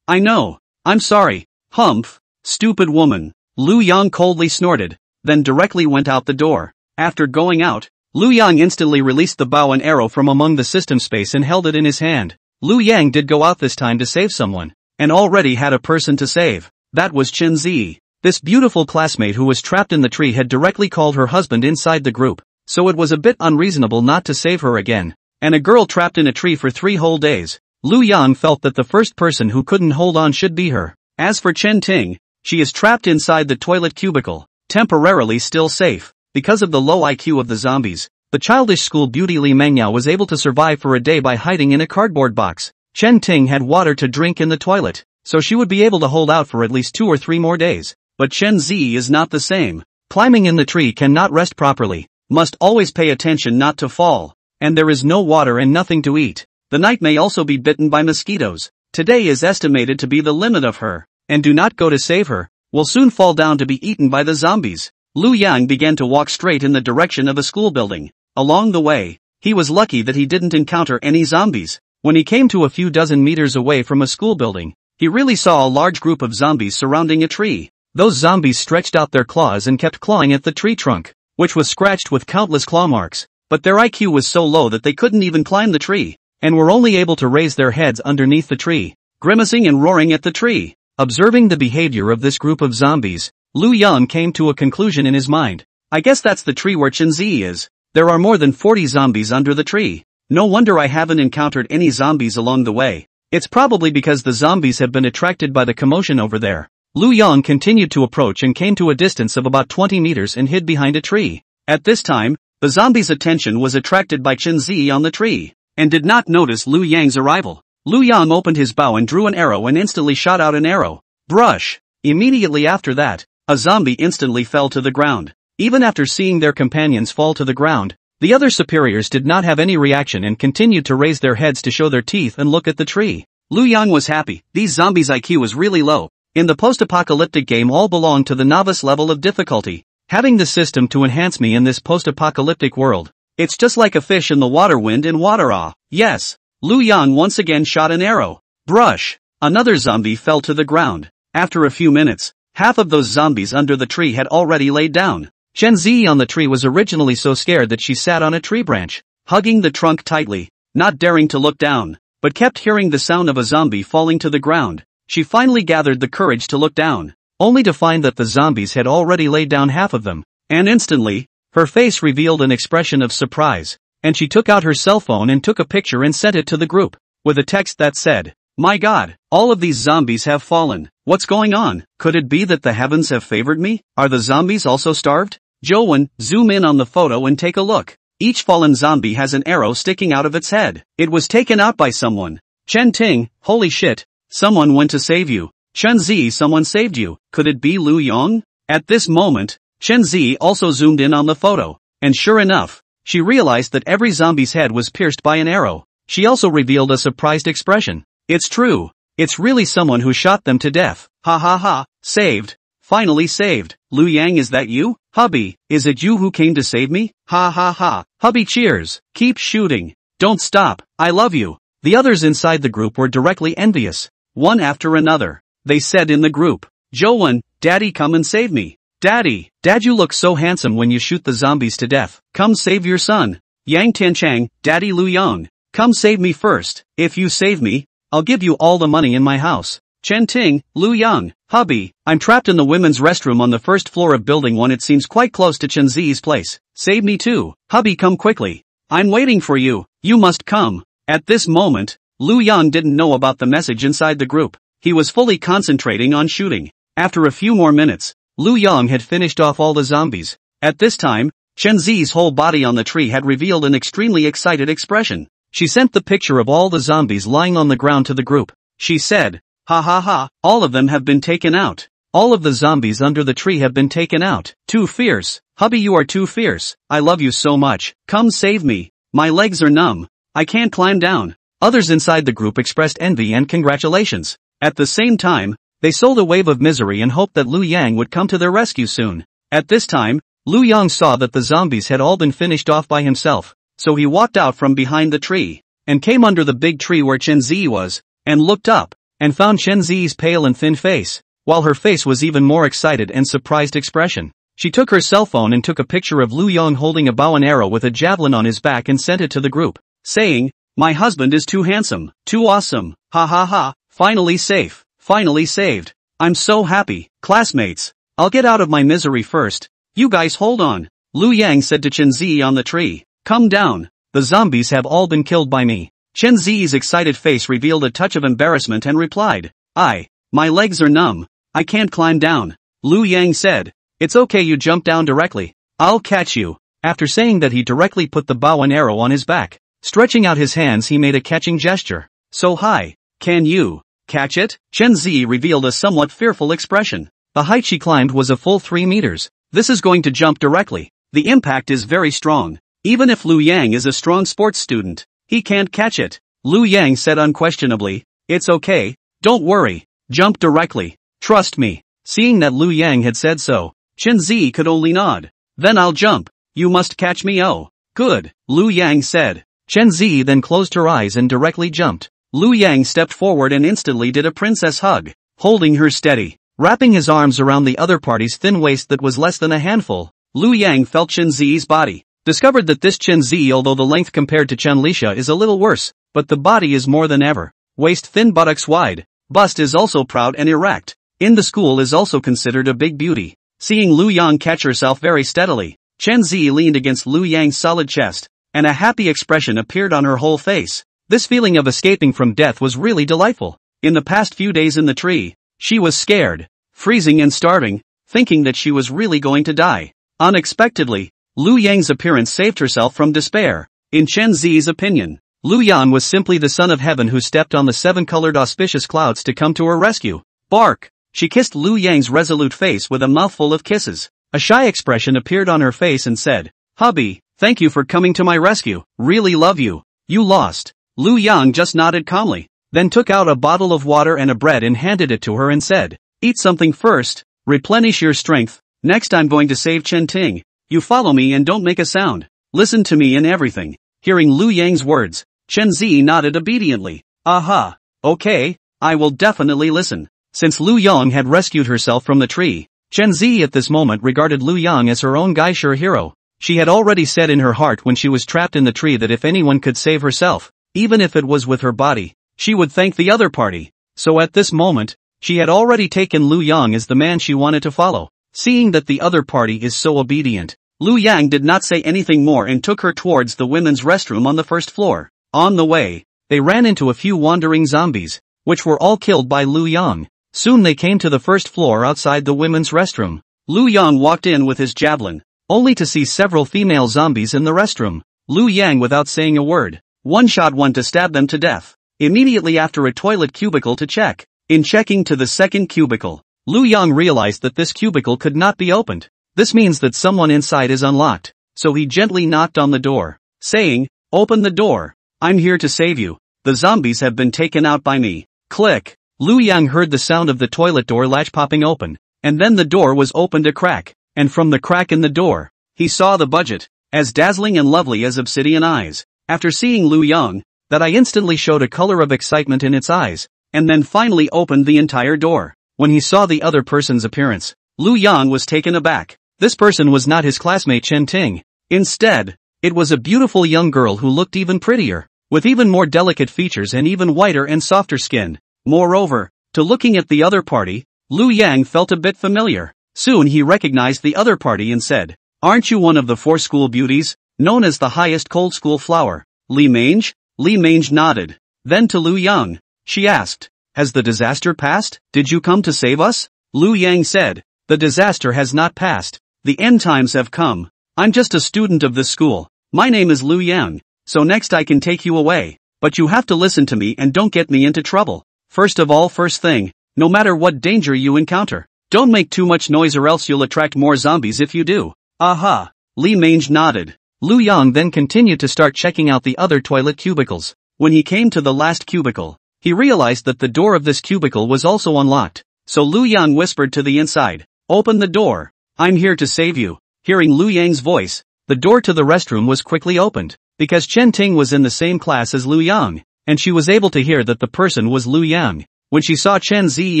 S1: I know. I'm sorry. Humph, stupid woman. Lu Yang coldly snorted, then directly went out the door. After going out, Lu Yang instantly released the bow and arrow from among the system space and held it in his hand. Lu Yang did go out this time to save someone, and already had a person to save. That was Chen Zi. This beautiful classmate who was trapped in the tree had directly called her husband inside the group, so it was a bit unreasonable not to save her again. And a girl trapped in a tree for 3 whole days. Lu Yang felt that the first person who couldn't hold on should be her. As for Chen Ting, she is trapped inside the toilet cubicle, temporarily still safe. Because of the low IQ of the zombies, the childish school beauty Li Mengyao was able to survive for a day by hiding in a cardboard box. Chen Ting had water to drink in the toilet, so she would be able to hold out for at least 2 or 3 more days. But Chen Zi is not the same. Climbing in the tree cannot rest properly, must always pay attention not to fall, and there is no water and nothing to eat. The night may also be bitten by mosquitoes. Today is estimated to be the limit of her, and do not go to save her, will soon fall down to be eaten by the zombies. Lu Yang began to walk straight in the direction of a school building. Along the way, he was lucky that he didn't encounter any zombies. When he came to a few dozen meters away from a school building, he really saw a large group of zombies surrounding a tree. Those zombies stretched out their claws and kept clawing at the tree trunk, which was scratched with countless claw marks, but their IQ was so low that they couldn't even climb the tree, and were only able to raise their heads underneath the tree, grimacing and roaring at the tree. Observing the behavior of this group of zombies, Lu Yang came to a conclusion in his mind. I guess that's the tree where Chen Zi is. There are more than 40 zombies under the tree. No wonder I haven't encountered any zombies along the way. It's probably because the zombies have been attracted by the commotion over there. Lu Yang continued to approach and came to a distance of about 20 meters and hid behind a tree. At this time, the zombies' attention was attracted by Chen Zi on the tree, and did not notice Lu Yang's arrival. Lu Yang opened his bow and drew an arrow and instantly shot out an arrow. Brush! Immediately after that, a zombie instantly fell to the ground. Even after seeing their companions fall to the ground, the other superiors did not have any reaction and continued to raise their heads to show their teeth and look at the tree. Lu Yang was happy. These zombies' IQ was really low. In the post-apocalyptic game all belong to the novice level of difficulty. Having the system to enhance me in this post-apocalyptic world. It's just like a fish in the water, wind and water. Yes. Lu Yang once again shot an arrow. Brush. Another zombie fell to the ground. After a few minutes, half of those zombies under the tree had already laid down. Chen Zi on the tree was originally so scared that she sat on a tree branch, hugging the trunk tightly, not daring to look down, but kept hearing the sound of a zombie falling to the ground. She finally gathered the courage to look down, only to find that the zombies had already laid down half of them, and instantly, her face revealed an expression of surprise, and she took out her cell phone and took a picture and sent it to the group, with a text that said, My God, all of these zombies have fallen. What's going on? Could it be that the heavens have favored me? Are the zombies also starved? Joan, zoom in on the photo and take a look. Each fallen zombie has an arrow sticking out of its head. It was taken out by someone. Chen Ting, holy shit. Someone went to save you. Chen Zi, someone saved you. Could it be Lu Yang? At this moment, Chen Zi also zoomed in on the photo, and sure enough, she realized that every zombie's head was pierced by an arrow. She also revealed a surprised expression. It's true. It's really someone who shot them to death. Ha ha ha, saved. Finally saved. Lu Yang, is that you? Hubby, is it you who came to save me? Ha ha ha. Hubby, cheers. Keep shooting. Don't stop. I love you. The others inside the group were directly envious. One after another. They said in the group, Joan, Daddy, come and save me. Daddy, Dad, you look so handsome when you shoot the zombies to death. Come save your son. Yang Tianchang, Daddy Lu Yang. Come save me first. If you save me, I'll give you all the money in my house. Chen Ting, Lu Yang, hubby, I'm trapped in the women's restroom on the first floor of building 1. It seems quite close to Chen Zi's place. Save me too. Hubby, come quickly. I'm waiting for you. You must come. At this moment, Lu Yang didn't know about the message inside the group. He was fully concentrating on shooting. After a few more minutes, Lu Yang had finished off all the zombies. At this time, Chen Zi's whole body on the tree had revealed an extremely excited expression. She sent the picture of all the zombies lying on the ground to the group. She said, ha ha ha, all of them have been taken out. All of the zombies under the tree have been taken out. Too fierce. Hubby, you are too fierce. I love you so much. Come save me. My legs are numb. I can't climb down. Others inside the group expressed envy and congratulations. At the same time, they sold a wave of misery and hoped that Lu Yang would come to their rescue soon. At this time, Lu Yang saw that the zombies had all been finished off by himself, so he walked out from behind the tree, and came under the big tree where Chen Zi was, and looked up, and found Chen Zi's pale and thin face, while her face was even more excited and surprised expression. She took her cell phone and took a picture of Lu Yang holding a bow and arrow with a javelin on his back and sent it to the group, saying, my husband is too handsome, too awesome, ha ha ha, finally safe. Finally saved. I'm so happy. Classmates, I'll get out of my misery first. You guys hold on. Lu Yang said to Chen Zi on the tree. Come down. The zombies have all been killed by me. Chen Zi's excited face revealed a touch of embarrassment and replied, my legs are numb. I can't climb down. Lu Yang said, it's okay, you jump down directly. I'll catch you. After saying that, he directly put the bow and arrow on his back. Stretching out his hands, he made a catching gesture. So high. Can you catch it? Chen Zi revealed a somewhat fearful expression. The height she climbed was a full 3 meters. This is going to jump directly. The impact is very strong. Even if Lu Yang is a strong sports student, he can't catch it. Lu Yang said unquestionably, it's okay, don't worry, jump directly, trust me. Seeing that Lu Yang had said so, Chen Zi could only nod. Then I'll jump. You must catch me. Oh, good, Lu Yang said. Chen Zi then closed her eyes and directly jumped. Lu Yang stepped forward and instantly did a princess hug, holding her steady, wrapping his arms around the other party's thin waist that was less than a handful. Lu Yang felt Chen Zi's body, discovered that this Chen Zi, although the length compared to Chen Lisha is a little worse, but the body is more than ever. Waist thin, buttocks wide, bust is also proud and erect. In the school is also considered a big beauty. Seeing Lu Yang catch herself very steadily, Chen Zi leaned against Lu Yang's solid chest, and a happy expression appeared on her whole face. This feeling of escaping from death was really delightful. In the past few days in the tree, she was scared, freezing and starving, thinking that she was really going to die. Unexpectedly, Lu Yang's appearance saved herself from despair. In Chen Zi's opinion, Lu Yang was simply the son of heaven who stepped on the 7-colored auspicious clouds to come to her rescue. Bark! She kissed Lu Yang's resolute face with a mouthful of kisses. A shy expression appeared on her face and said, hubby, thank you for coming to my rescue. Really love you. You lost. Lu Yang just nodded calmly, then took out a bottle of water and a bread and handed it to her and said, eat something first, replenish your strength. Next I'm going to save Chen Ting. You follow me and don't make a sound. Listen to me in everything. Hearing Lu Yang's words, Chen Zi nodded obediently. Aha. Okay, I will definitely listen. Since Lu Yang had rescued herself from the tree, Chen Zi at this moment regarded Lu Yang as her own Gaisher hero. She had already said in her heart when she was trapped in the tree that if anyone could save herself, even if it was with her body, she would thank the other party. So at this moment, she had already taken Lu Yang as the man she wanted to follow. Seeing that the other party is so obedient, Lu Yang did not say anything more and took her towards the women's restroom on the first floor. On the way, they ran into a few wandering zombies, which were all killed by Lu Yang. Soon they came to the first floor outside the women's restroom. Lu Yang walked in with his javelin, only to see several female zombies in the restroom. Lu Yang, without saying a word, one-shot one to stab them to death. Immediately after, a toilet cubicle to check. In checking to the second cubicle, Lu Yang realized that this cubicle could not be opened. This means that someone inside is unlocked, so he gently knocked on the door, saying, open the door. I'm here to save you. The zombies have been taken out by me. Click. Lu Yang heard the sound of the toilet door latch popping open, and then the door was opened a crack, and from the crack in the door, he saw the budget, as dazzling and lovely as obsidian eyes. After seeing Lu Yang, that eye instantly showed a color of excitement in its eyes, and then finally opened the entire door. When he saw the other person's appearance, Lu Yang was taken aback. This person was not his classmate Chen Ting. Instead, it was a beautiful young girl who looked even prettier, with even more delicate features and even whiter and softer skin. Moreover, to looking at the other party, Lu Yang felt a bit familiar. Soon he recognized the other party and said, "Aren't you one of the 4 school beauties, known as the highest cold school flower, Li Mange?" Li Mange nodded. Then to Lu Yang, she asked, "Has the disaster passed? Did you come to save us?" Lu Yang said, "The disaster has not passed. The end times have come. I'm just a student of this school. My name is Lu Yang, so next I can take you away. But you have to listen to me and don't get me into trouble. First of all, first thing, no matter what danger you encounter, don't make too much noise or else you'll attract more zombies if you do." Aha! Li Mange nodded. Lu Yang then continued to start checking out the other toilet cubicles. When he came to the last cubicle, he realized that the door of this cubicle was also unlocked. So Lu Yang whispered to the inside, "Open the door. I'm here to save you." Hearing Lu Yang's voice, the door to the restroom was quickly opened, because Chen Ting was in the same class as Lu Yang, and she was able to hear that the person was Lu Yang. When she saw Chen Zi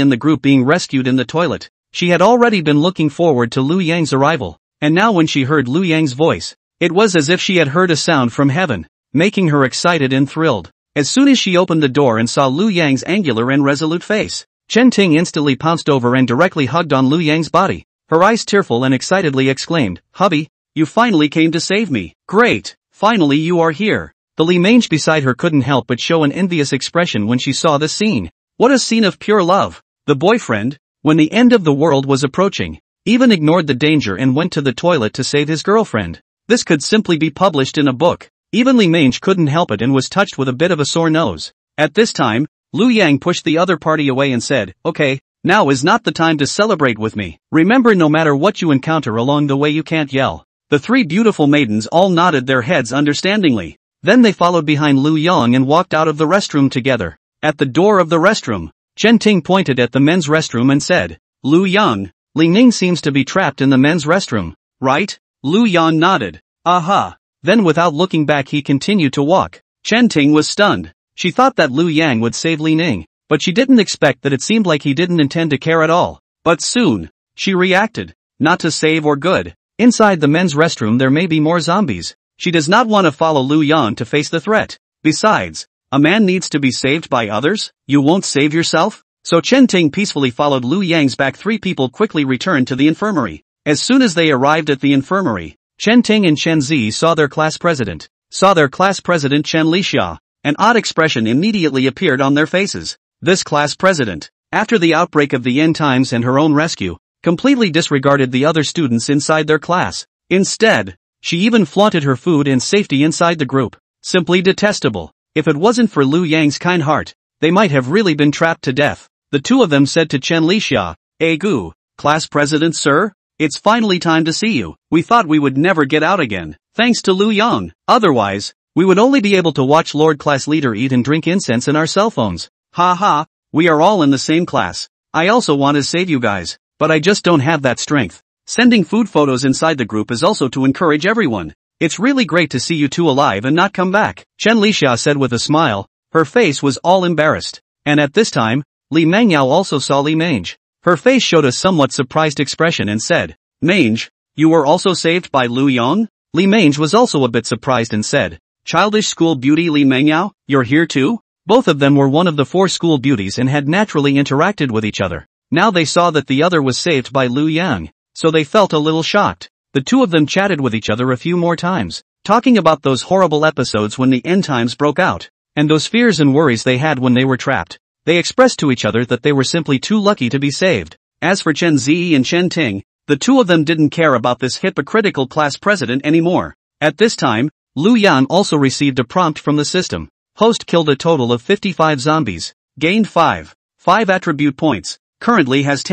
S1: and the group being rescued in the toilet, she had already been looking forward to Lu Yang's arrival, and now when she heard Lu Yang's voice, it was as if she had heard a sound from heaven, making her excited and thrilled. As soon as she opened the door and saw Lu Yang's angular and resolute face, Chen Ting instantly pounced over and directly hugged on Lu Yang's body. Her eyes tearful and excitedly exclaimed, "Hubby, you finally came to save me. Great, finally you are here." The Li Mange beside her couldn't help but show an envious expression when she saw this scene. What a scene of pure love. The boyfriend, when the end of the world was approaching, even ignored the danger and went to the toilet to save his girlfriend. This could simply be published in a book. Even Li Mange couldn't help it and was touched with a bit of a sore nose. At this time, Lu Yang pushed the other party away and said, "Okay, now is not the time to celebrate with me. Remember, no matter what you encounter along the way you can't yell." The 3 beautiful maidens all nodded their heads understandingly. Then they followed behind Lu Yang and walked out of the restroom together. At the door of the restroom, Chen Ting pointed at the men's restroom and said, "Lu Yang, Li Ning seems to be trapped in the men's restroom, right?" Lu Yang nodded. "Aha." Then without looking back he continued to walk. Chen Ting was stunned. She thought that Lu Yang would save Li Ning, but she didn't expect that it seemed like he didn't intend to care at all. But soon, she reacted. Not to save or good. Inside the men's restroom there may be more zombies. She does not want to follow Lu Yang to face the threat. Besides, a man needs to be saved by others. You won't save yourself? So Chen Ting peacefully followed Lu Yang's back. 3 people quickly returned to the infirmary. As soon as they arrived at the infirmary, Chen Ting and Chen Zi saw their class president. Chen Lixia. An odd expression immediately appeared on their faces. This class president, after the outbreak of the end times and her own rescue, completely disregarded the other students inside their class. Instead, she even flaunted her food and safety inside the group. Simply detestable. If it wasn't for Lu Yang's kind heart, they might have really been trapped to death. The 2 of them said to Chen Lixia, "Gu, class president sir, it's finally time to see you. We thought we would never get out again, thanks to Lu Yang. Otherwise, we would only be able to watch Lord Class Leader eat and drink incense in our cell phones. Ha ha, we are all in the same class. I also want to save you guys, but I just don't have that strength." Sending food photos inside the group is also to encourage everyone. "It's really great to see you 2 alive and not come back," Chen Lixia said with a smile. Her face was all embarrassed. And at this time, Li Mangyao also saw Li Mange. Her face showed a somewhat surprised expression and said, "Mange, you were also saved by Lu Yang?" Li Mange was also a bit surprised and said, "Childish school beauty Li Mangyao, you're here too?" Both of them were one of the 4 school beauties and had naturally interacted with each other. Now they saw that the other was saved by Lu Yang, so they felt a little shocked. The 2 of them chatted with each other a few more times, talking about those horrible episodes when the end times broke out, and those fears and worries they had when they were trapped. They expressed to each other that they were simply too lucky to be saved. As for Chen Zi and Chen Ting, the 2 of them didn't care about this hypocritical class president anymore. At this time, Lu Yang also received a prompt from the system. Host killed a total of 55 zombies. Gained 5 attribute points. Currently has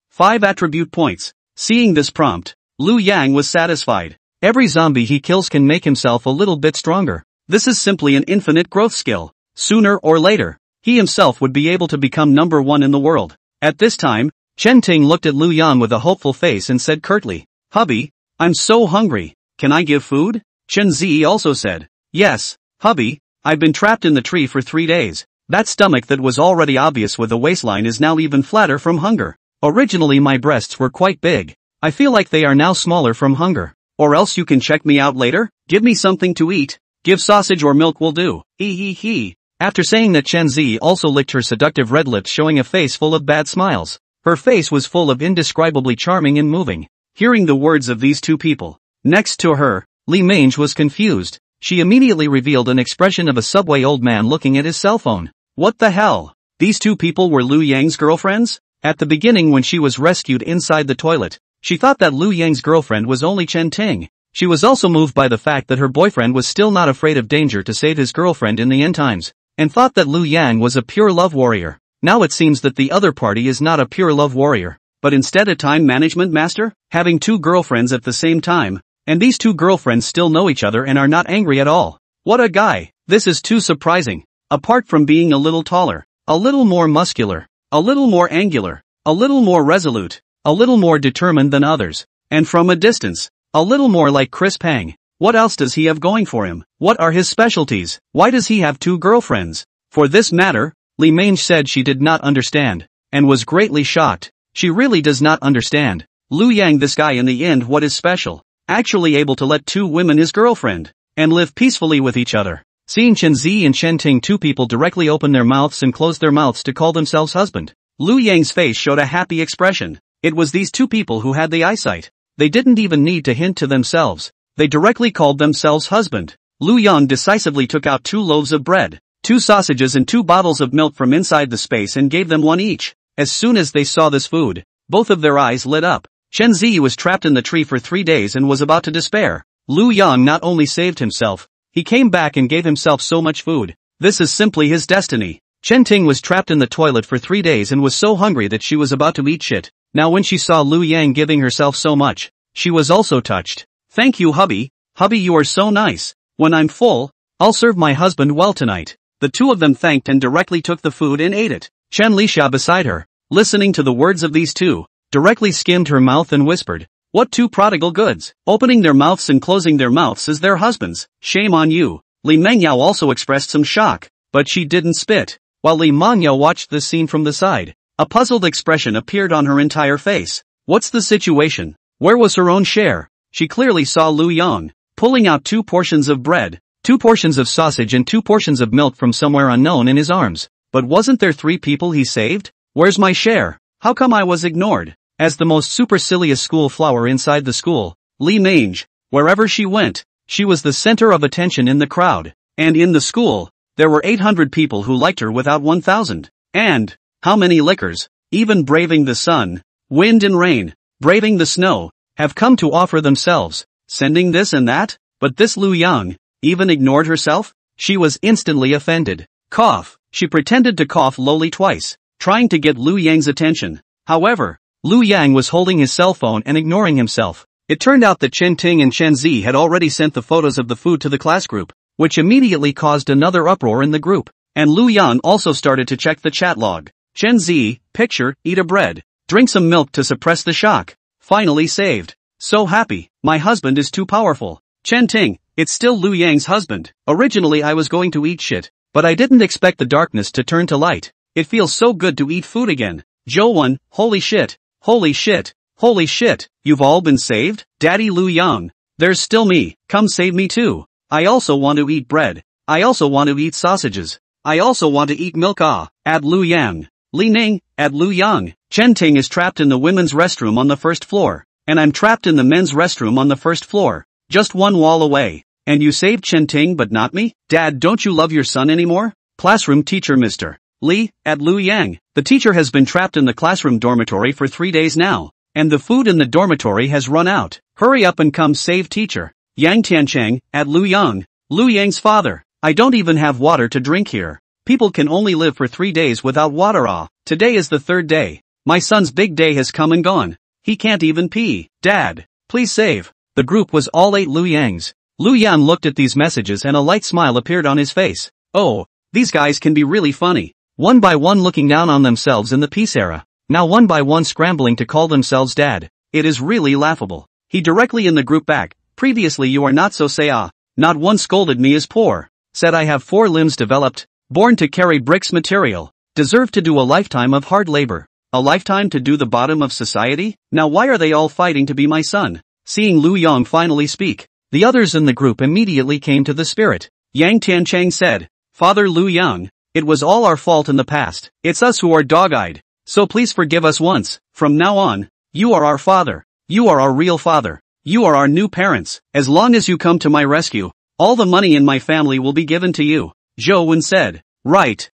S1: 5 attribute points. Seeing this prompt, Lu Yang was satisfied. Every zombie he kills can make himself a little bit stronger. This is simply an infinite growth skill. Sooner or later, he himself would be able to become number one in the world. At this time, Chen Ting looked at Lu Yang with a hopeful face and said curtly, "Hubby, I'm so hungry. Can I give food?" Chen Zi also said, "Yes, hubby, I've been trapped in the tree for 3 days. That stomach that was already obvious with a waistline is now even flatter from hunger. Originally my breasts were quite big. I feel like they are now smaller from hunger. Or else you can check me out later? Give me something to eat. Give sausage or milk will do. He. After saying that, Chen Zi also licked her seductive red lips, showing a face full of bad smiles. Her face was full of indescribably charming and moving. Hearing the words of these two people next to her, Li Mange was confused. She immediately revealed an expression of a subway old man looking at his cell phone. What the hell? These two people were Lu Yang's girlfriends? At the beginning, when she was rescued inside the toilet, she thought that Lu Yang's girlfriend was only Chen Ting. She was also moved by the fact that her boyfriend was still not afraid of danger to save his girlfriend in the end times, and thought that Lu Yang was a pure love warrior. Now it seems that the other party is not a pure love warrior, but instead a time management master, having two girlfriends at the same time, and these two girlfriends still know each other and are not angry at all. What a guy! This is too surprising. Apart from being a little taller, a little more muscular, a little more angular, a little more resolute, a little more determined than others, and from a distance, a little more like Chris Pang. What else does he have going for him? What are his specialties? Why does he have two girlfriends? For this matter, Li Mange said she did not understand, and was greatly shocked. She really does not understand. Lu Yang, this guy, in the end, what is special? Actually able to let two women his girlfriend, and live peacefully with each other. Seeing Chen Zi and Chen Ting, two people directly open their mouths and close their mouths to call themselves husband, Lu Yang's face showed a happy expression. It was these two people who had the eyesight. They didn't even need to hint to themselves. They directly called themselves husband. Lu Yang decisively took out 2 loaves of bread, 2 sausages and 2 bottles of milk from inside the space and gave them one each. As soon as they saw this food, both of their eyes lit up. Chen Zi was trapped in the tree for 3 days and was about to despair. Lu Yang not only saved himself, he came back and gave himself so much food. This is simply his destiny. Chen Ting was trapped in the toilet for 3 days and was so hungry that she was about to eat shit. Now when she saw Lu Yang giving herself so much, she was also touched. Thank you, hubby. Hubby, you are so nice. When I'm full, I'll serve my husband well tonight. The two of them thanked and directly took the food and ate it. Chen Lisha beside her, listening to the words of these two, directly skimmed her mouth and whispered, "What 2 prodigal goods, opening their mouths and closing their mouths as their husbands. Shame on you." Li Mengyao also expressed some shock, but she didn't spit. While Li Mengyao watched this scene from the side, a puzzled expression appeared on her entire face. What's the situation? Where was her own share? She clearly saw Lu Yang pulling out 2 portions of bread, 2 portions of sausage and 2 portions of milk from somewhere unknown in his arms. But wasn't there 3 people he saved? Where's my share? How come I was ignored? As the most supercilious school flower inside the school, Li Mange, wherever she went, she was the center of attention in the crowd. And in the school, there were 800 people who liked her without 1,000. And how many lickers, even braving the sun, wind and rain, braving the snow, have come to offer themselves, sending this and that? But this Lu Yang even ignored herself? She was instantly offended. Cough. She pretended to cough lowly twice, trying to get Lu Yang's attention. However, Lu Yang was holding his cell phone and ignoring himself. It turned out that Chen Ting and Chen Zi had already sent the photos of the food to the class group, which immediately caused another uproar in the group. And Lu Yang also started to check the chat log. Chen Zi, picture, eat a bread, drink some milk to suppress the shock. Finally saved. So happy. My husband is too powerful. Chen Ting, it's still Lu Yang's husband. Originally I was going to eat shit, but I didn't expect the darkness to turn to light. It feels so good to eat food again. Joe1, holy shit. Holy shit. Holy shit. You've all been saved? Daddy Lu Yang. There's still me. Come save me too. I also want to eat bread. I also want to eat sausages. I also want to eat milk. Add Lu Yang. Li Ning, add Lu Yang. Chen Ting is trapped in the women's restroom on the 1st floor. And I'm trapped in the men's restroom on the 1st floor. Just 1 wall away. And you saved Chen Ting but not me? Dad, don't you love your son anymore? Classroom teacher Mr. Li, add Lu Yang. The teacher has been trapped in the classroom dormitory for 3 days now. And the food in the dormitory has run out. Hurry up and come save teacher. Yang Tiancheng, add Lu Yang. Lu Yang's father. I don't even have water to drink here. People can only live for 3 days without water. Today is the 3rd day. My son's big day has come and gone. He can't even pee. Dad, please save. The group was all 8 Lu Yangs. Lu Yan looked at these messages and a light smile appeared on his face. Oh, these guys can be really funny. One by one looking down on themselves in the peace era. Now one by one scrambling to call themselves dad. It is really laughable. He directly in the group back. Previously you are not so say ah. Not one scolded me as poor. Said I have 4 limbs developed. Born to carry bricks material. Deserve to do a lifetime of hard labor. A lifetime to do the bottom of society? Now why are they all fighting to be my son? Seeing Lu Yang finally speak, the others in the group immediately came to the spirit. Yang Tiancheng said, Father Lu Yang, it was all our fault in the past. It's us who are dog-eyed. So please forgive us once. From now on, you are our father. You are our real father. You are our new parents. As long as you come to my rescue, all the money in my family will be given to you. Zhou Wen said, Right.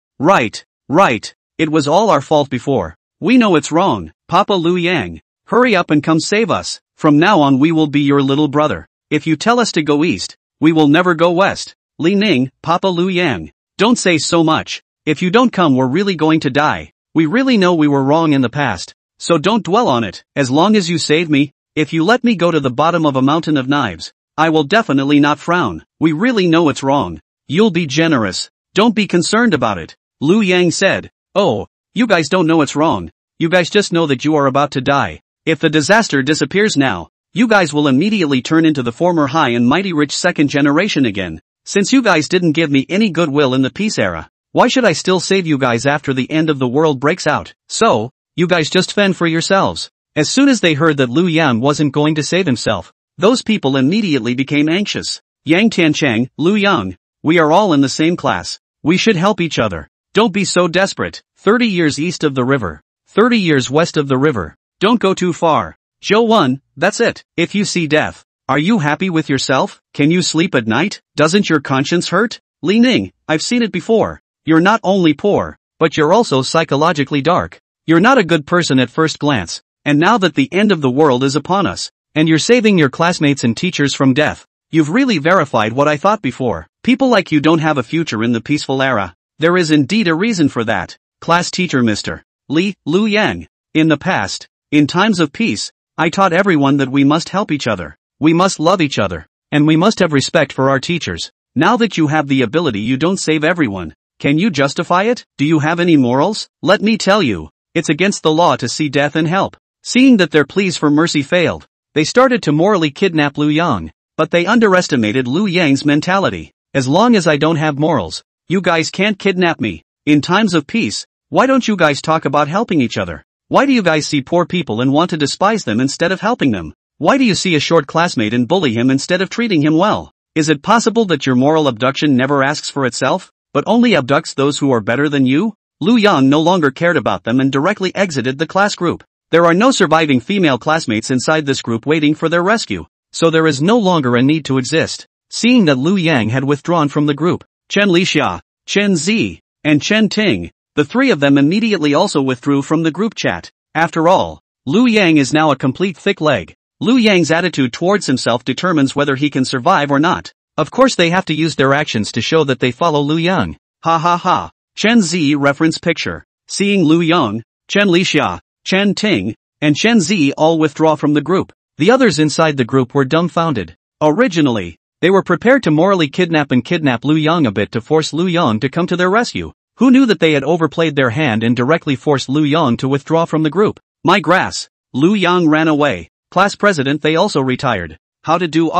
S1: It was all our fault before. We know it's wrong. Papa Lu Yang, hurry up and come save us. From now on we will be your little brother. If you tell us to go east, we will never go west. Li Ning, Papa Lu Yang, don't say so much. If you don't come we're really going to die. We really know we were wrong in the past. So don't dwell on it. As long as you save me, if you let me go to the bottom of a mountain of knives, I will definitely not frown. We really know it's wrong. You'll be generous. Don't be concerned about it. Lu Yang said, Oh, you guys don't know it's wrong. You guys just know that you are about to die. If the disaster disappears now, you guys will immediately turn into the former high and mighty rich second generation again. Since you guys didn't give me any goodwill in the peace era, why should I still save you guys after the end of the world breaks out? So, you guys just fend for yourselves. As soon as they heard that Lu Yan wasn't going to save himself, those people immediately became anxious. Yang Tiancheng, Lu Yang, we are all in the same class. We should help each other. Don't be so desperate. 30 years east of the river. 30 years west of the river. Don't go too far. Zhou Wen, that's it. If you see death, are you happy with yourself? Can you sleep at night? Doesn't your conscience hurt? Li Ning, I've seen it before. You're not only poor, but you're also psychologically dark. You're not a good person at first glance. And now that the end of the world is upon us, and you're saving your classmates and teachers from death, you've really verified what I thought before. People like you don't have a future in the peaceful era. There is indeed a reason for that. Class teacher Mr. Lu Yang. In the past, in times of peace, I taught everyone that we must help each other. We must love each other. And we must have respect for our teachers. Now that you have the ability you don't save everyone. Can you justify it? Do you have any morals? Let me tell you, it's against the law to see death and help. Seeing that their pleas for mercy failed, they started to morally kidnap Lu Yang. But they underestimated Lu Yang's mentality. As long as I don't have morals, you guys can't kidnap me. In times of peace, why don't you guys talk about helping each other? Why do you guys see poor people and want to despise them instead of helping them? Why do you see a short classmate and bully him instead of treating him well? Is it possible that your moral abduction never asks for itself, but only abducts those who are better than you? Lu Yang no longer cared about them and directly exited the class group. There are no surviving female classmates inside this group waiting for their rescue, so there is no longer a need to exist. Seeing that Lu Yang had withdrawn from the group, Chen Lixia, Chen Zi, and Chen Ting, the 3 of them immediately also withdrew from the group chat. After all, Lu Yang is now a complete thick leg. Lu Yang's attitude towards himself determines whether he can survive or not. Of course they have to use their actions to show that they follow Lu Yang. Ha ha ha. Chen Zi reference picture. Seeing Lu Yang, Chen Lixia, Chen Ting, and Chen Zi all withdraw from the group. The others inside the group were dumbfounded. Originally, they were prepared to morally kidnap Lu Yang a bit to force Lu Yang to come to their rescue. Who knew that they had overplayed their hand and directly forced Lu Yang to withdraw from the group? My grass. Lu Yang ran away. Class president they also retired. How to do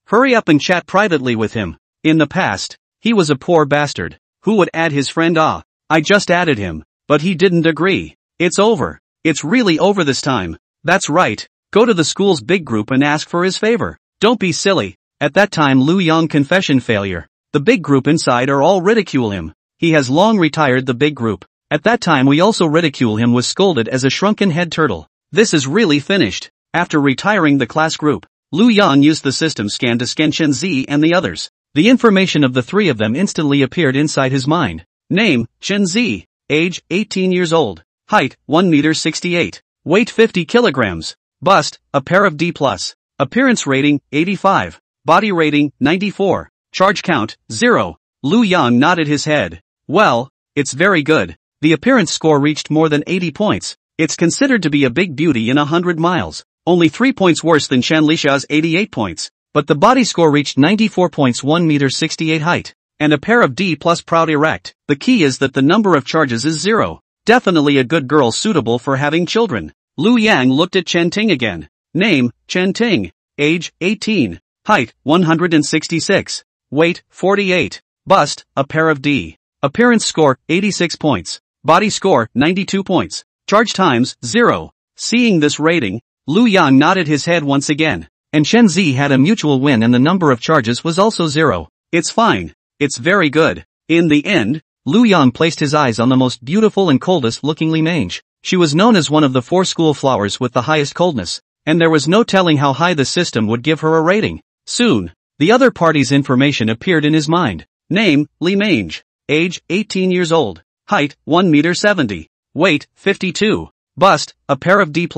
S1: hurry up and chat privately with him. In the past, he was a poor bastard. Who would add his friend I just added him, but he didn't agree. It's over. It's really over this time. That's right. Go to the school's big group and ask for his favor. Don't be silly. At that time Lu Yang confession failure. The big group inside are all ridicule him. He has long retired the big group. At that time we also ridicule him was scolded as a shrunken head turtle. This is really finished. After retiring the class group, Lu Yang used the system scan to scan Chen Zi and the others. The information of the 3 of them instantly appeared inside his mind. Name, Chen Zi. Age, 18 years old. Height, 1 meter 68. Weight 50 kilograms. Bust, a pair of D+. Appearance rating, 85. Body rating, 94. Charge count, 0. Lu Yang nodded his head. Well, it's very good. The appearance score reached more than 80 points. It's considered to be a big beauty in 100 miles. Only 3 points worse than Chen Lixia's 88 points. but the body score reached 94 points, 1 meter 68 height, and a pair of D plus proud erect. The key is that the number of charges is 0. Definitely a good girl suitable for having children. Lu Yang looked at Chen Ting again. Name, Chen Ting. Age, 18. Height, 166. Weight, 48. Bust, a pair of D. Appearance score, 86 points. Body score, 92 points. Charge times, 0. Seeing this rating, Lu Yang nodded his head once again. And Chen Zi had a mutual win and the number of charges was also 0. It's fine. It's very good. In the end, Lu Yang placed his eyes on the most beautiful and coldest looking Li Mange. She was known as one of the 4 school flowers with the highest coldness, and there was no telling how high the system would give her a rating. Soon, the other party's information appeared in his mind. Name, Li Mange. Age, 18 years old. Height, 1 meter 70. Weight, 52. Bust, a pair of D+.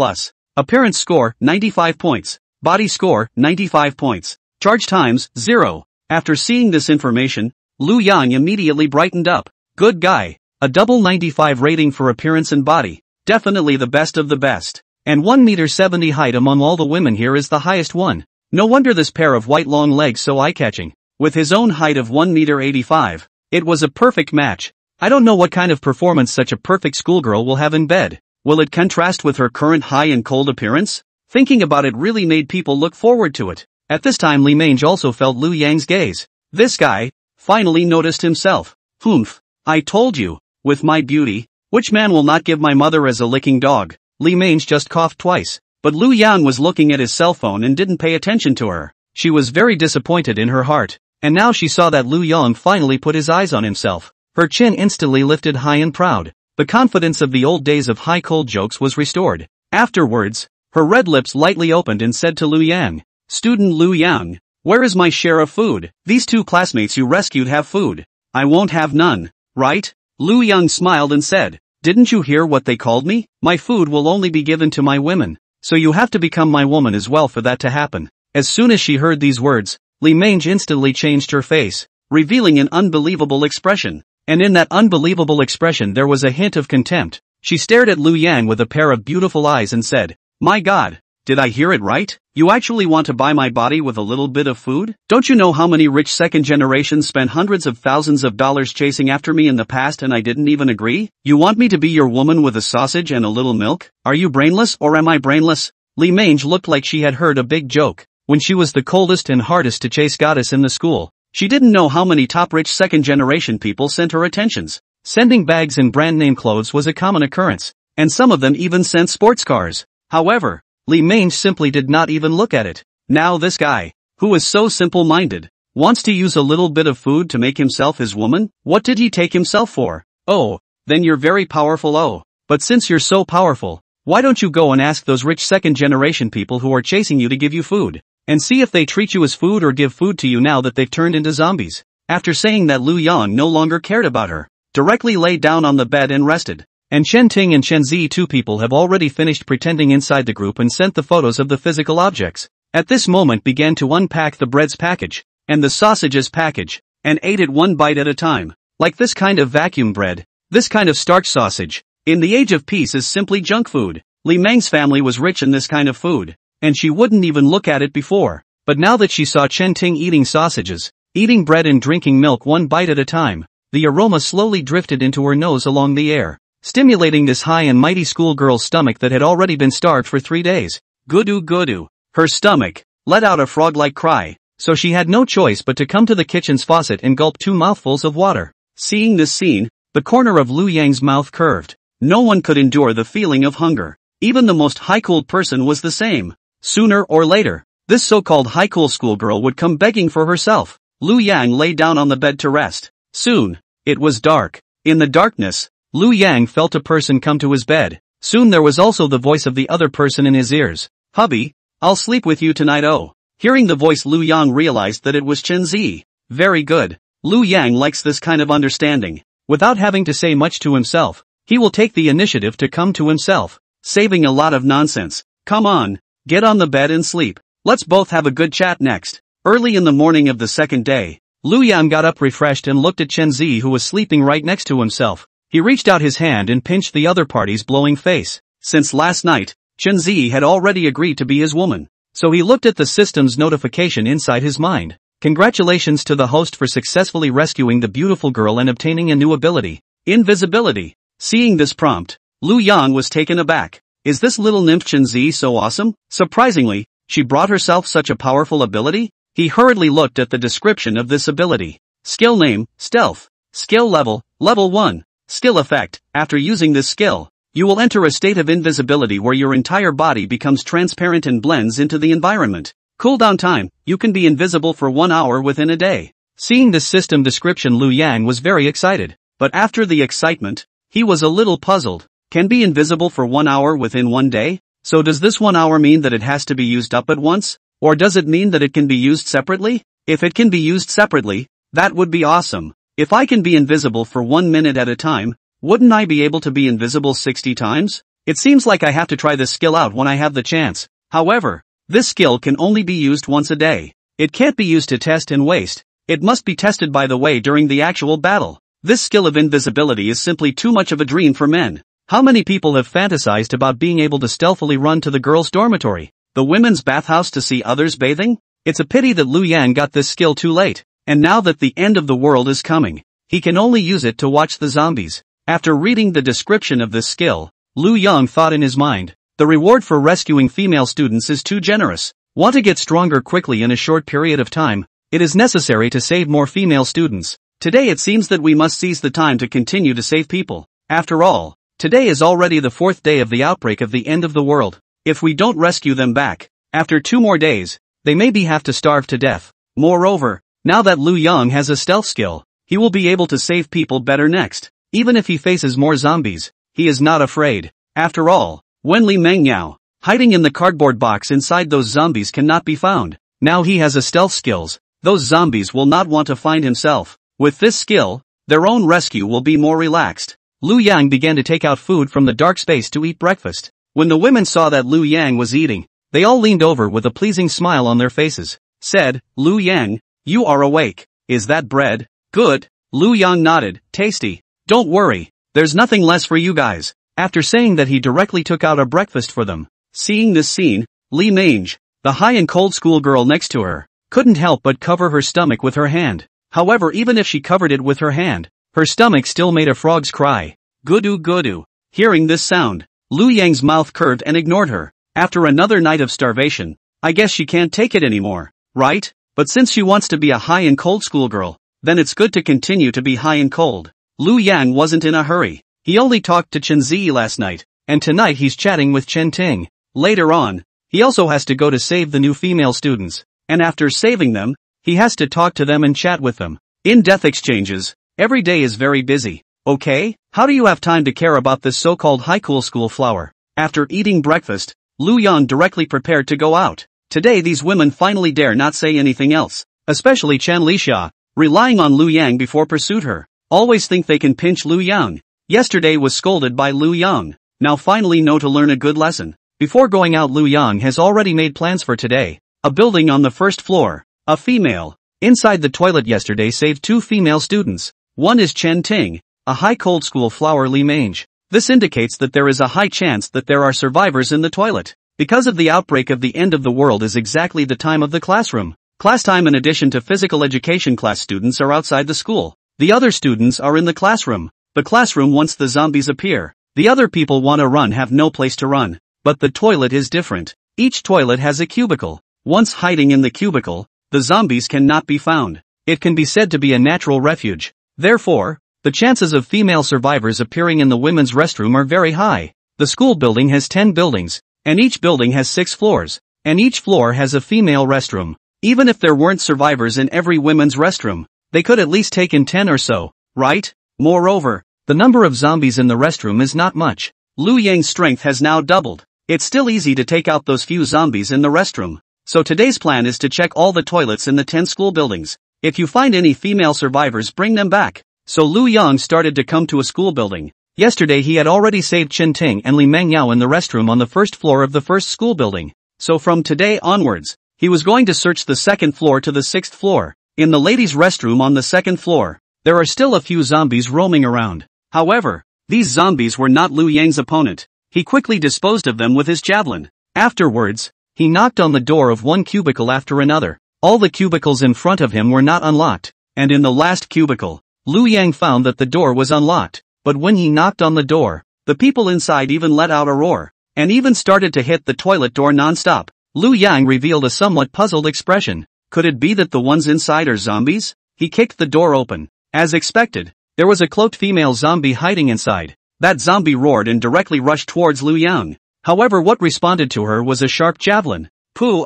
S1: Appearance score, 95 points. Body score, 95 points. Charge times, 0. After seeing this information, Lu Yang immediately brightened up. Good guy. A double 95 rating for appearance and body. Definitely the best of the best. And 1 meter 70 height among all the women here is the highest one. No wonder this pair of white long legs so eye-catching. With his own height of 1 meter 85. It was a perfect match. I don't know what kind of performance such a perfect schoolgirl will have in bed. Will it contrast with her current high and cold appearance? Thinking about it really made people look forward to it. At this time Li Mange also felt Lu Yang's gaze. This guy finally noticed himself. Humph. I told you. With my beauty, which man will not give my mother as a licking dog? Li Mange just coughed twice. But Lu Yang was looking at his cell phone and didn't pay attention to her. She was very disappointed in her heart. And now she saw that Lu Yang finally put his eyes on himself. Her chin instantly lifted high and proud. The confidence of the old days of high cold jokes was restored. Afterwards, her red lips lightly opened and said to Lu Yang, "Student Lu Yang, where is my share of food? These 2 classmates you rescued have food. I won't have none, right?" Lu Yang smiled and said, "Didn't you hear what they called me? My food will only be given to my women. So you have to become my woman as well for that to happen." As soon as she heard these words, Li Mange instantly changed her face, revealing an unbelievable expression. And in that unbelievable expression there was a hint of contempt. She stared at Lu Yang with a pair of beautiful eyes and said, "My God, did I hear it right? You actually want to buy my body with a little bit of food? Don't you know how many rich second generations spent hundreds of thousands of dollars chasing after me in the past and I didn't even agree? You want me to be your woman with a sausage and a little milk? Are you brainless or am I brainless?" Li Mange looked like she had heard a big joke. When she was the coldest and hardest to chase goddess in the school, she didn't know how many top rich second generation people sent her attentions. Sending bags and brand name clothes was a common occurrence, and some of them even sent sports cars. However, Li Mange simply did not even look at it. Now this guy, who is so simple-minded, wants to use a little bit of food to make himself his woman? What did he take himself for? Oh, then you're very powerful. Oh, but since you're so powerful, why don't you go and ask those rich second generation people who are chasing you to give you food? And see if they treat you as food or give food to you now that they've turned into zombies. After saying that, Lu Yang no longer cared about her, directly lay down on the bed and rested. And Chen Ting and Chen Zi, 2 people have already finished pretending inside the group and sent the photos of the physical objects. At this moment began to unpack the bread's package, and the sausages package, and ate it 1 bite at a time. Like this kind of vacuum bread, this kind of starch sausage, in the age of peace is simply junk food. Li Mange's family was rich in this kind of food, and she wouldn't even look at it before. But now that she saw Chen Ting eating sausages, eating bread and drinking milk 1 bite at a time, the aroma slowly drifted into her nose along the air, stimulating this high and mighty schoolgirl's stomach that had already been starved for 3 days. Gudu gudu. Her stomach let out a frog-like cry, so she had no choice but to come to the kitchen's faucet and gulp 2 mouthfuls of water. Seeing this scene, the corner of Lu Yang's mouth curved. No one could endure the feeling of hunger. Even the most high-cooled person was the same. Sooner or later, this so-called high-cool schoolgirl would come begging for herself. Lu Yang lay down on the bed to rest. Soon, it was dark. In the darkness, Lu Yang felt a person come to his bed. Soon there was also the voice of the other person in his ears. "Hubby, I'll sleep with you tonight." Oh. Hearing the voice, Lu Yang realized that it was Chen Zi. Very good. Lu Yang likes this kind of understanding. Without having to say much to himself, he will take the initiative to come to himself, saving a lot of nonsense. Come on. Get on the bed and sleep. Let's both have a good chat next. Early in the morning of the second day, Lu Yang got up refreshed and looked at Chen Zi, who was sleeping right next to himself. He reached out his hand and pinched the other party's glowing face. Since last night, Chen Zi had already agreed to be his woman. so he looked at the system's notification inside his mind. Congratulations to the host for successfully rescuing the beautiful girl and obtaining a new ability, invisibility. Seeing this prompt, Lu Yang was taken aback. Is this little nymph Chenzi so awesome? Surprisingly, she brought herself such a powerful ability? He hurriedly looked at the description of this ability. Skill name, Stealth. Skill level, Level 1. Skill effect, after using this skill, you will enter a state of invisibility where your entire body becomes transparent and blends into the environment. Cooldown time, you can be invisible for 1 hour within a day. Seeing this system description, Lu Yang was very excited. But after the excitement, he was a little puzzled. Can be invisible for 1 hour within 1 day? So does this 1 hour mean that it has to be used up at once? Or does it mean that it can be used separately? If it can be used separately, that would be awesome. If I can be invisible for 1 minute at a time, wouldn't I be able to be invisible 60 times? It seems like I have to try this skill out when I have the chance. However, this skill can only be used once a day. It can't be used to test and waste. It must be tested by the way during the actual battle. This skill of invisibility is simply too much of a dream for men. How many people have fantasized about being able to stealthily run to the girls' dormitory, the women's bathhouse to see others bathing? It's a pity that Lu Yang got this skill too late, and now that the end of the world is coming, he can only use it to watch the zombies. After reading the description of this skill, Lu Yang thought in his mind, the reward for rescuing female students is too generous. Want to get stronger quickly in a short period of time? It is necessary to save more female students. Today it seems that we must seize the time to continue to save people. After all, today is already the 4th day of the outbreak of the end of the world. If we don't rescue them back, after 2 more days, they maybe have to starve to death. Moreover, now that Lu Yang has a stealth skill, he will be able to save people better next. Even if he faces more zombies, he is not afraid. After all, when Li Mengyao, hiding in the cardboard box inside those zombies cannot be found, now he has a stealth skills, those zombies will not want to find himself. With this skill, their own rescue will be more relaxed. Lu Yang began to take out food from the dark space to eat breakfast. When the women saw that Lu Yang was eating, they all leaned over with a pleasing smile on their faces. Said, Lu Yang, you are awake. Is that bread? Good. Lu Yang nodded, tasty. Don't worry, there's nothing less for you guys. After saying that, he directly took out a breakfast for them. Seeing this scene, Li Mange, the high and cold schoolgirl next to her, couldn't help but cover her stomach with her hand. However, even if she covered it with her hand, her stomach still made a frog's cry. Gudu gudu. Hearing this sound, Lu Yang's mouth curved and ignored her. After another night of starvation, I guess she can't take it anymore, right? But since she wants to be a high and cold schoolgirl, then it's good to continue to be high and cold. Lu Yang wasn't in a hurry. He only talked to Chen Zi last night, and tonight he's chatting with Chen Ting. Later on, he also has to go to save the new female students, and after saving them, he has to talk to them and chat with them. In-depth exchanges, every day is very busy. Okay, how do you have time to care about this so-called high cool school flower? After eating breakfast, Lu Yang directly prepared to go out. Today these women finally dare not say anything else, especially Chen Lixia, relying on Lu Yang before pursued her. Always think they can pinch Lu Yang. Yesterday was scolded by Lu Yang, now finally know to learn a good lesson. Before going out, Lu Yang has already made plans for today. A building on the 1st floor, a female, inside the toilet yesterday saved 2 female students. One is Chen Ting, a high cold school flower Li Mange. This indicates that there is a high chance that there are survivors in the toilet. Because of the outbreak of the end of the world is exactly the time of the classroom. Class time in addition to physical education class students are outside the school. The other students are in the classroom. The classroom once the zombies appear. The other people want to run have no place to run. But the toilet is different. Each toilet has a cubicle. Once hiding in the cubicle, the zombies cannot be found. It can be said to be a natural refuge. Therefore, the chances of female survivors appearing in the women's restroom are very high. The school building has 10 buildings, and each building has 6 floors, and each floor has a female restroom. Even if there weren't survivors in every women's restroom, they could at least take in 10 or so, right? Moreover, the number of zombies in the restroom is not much. Lu Yang's strength has now doubled. It's still easy to take out those few zombies in the restroom. So today's plan is to check all the toilets in the 10 school buildings. If you find any female survivors, bring them back. So Lu Yang started to come to a school building. Yesterday he had already saved Chen Ting and Li Mengyao in the restroom on the 1st floor of the 1st school building. So from today onwards, he was going to search the 2nd floor to the 6th floor. In the ladies' restroom on the 2nd floor, there are still a few zombies roaming around. However, these zombies were not Lu Yang's opponent. He quickly disposed of them with his javelin. Afterwards, He knocked on the door of one cubicle after another. All the cubicles in front of him were not unlocked, and in the last cubicle, Liu Yang found that the door was unlocked. But when he knocked on the door, the people inside even let out a roar, and even started to hit the toilet door non-stop. Liu Yang revealed a somewhat puzzled expression. Could it be that the ones inside are zombies? He kicked the door open. As expected, there was a cloaked female zombie hiding inside. That zombie roared and directly rushed towards Liu Yang. However, what responded to her was a sharp javelin. Pooh!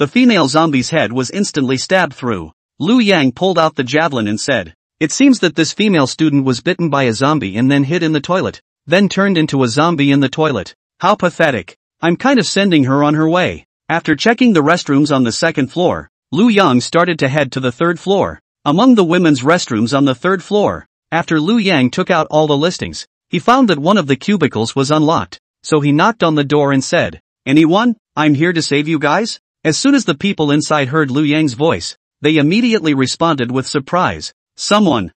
S1: The female zombie's head was instantly stabbed through. Liu Yang pulled out the javelin and said, "It seems that this female student was bitten by a zombie and then hid in the toilet, then turned into a zombie in the toilet. How pathetic. I'm kind of sending her on her way." After checking the restrooms on the second floor, Liu Yang started to head to the third floor. Among the women's restrooms on the third floor, after Liu Yang took out all the listings, he found that one of the cubicles was unlocked, so he knocked on the door and said, "Anyone? I'm here to save you guys." As soon as the people inside heard Liu Yang's voice, they immediately responded with surprise. Someone,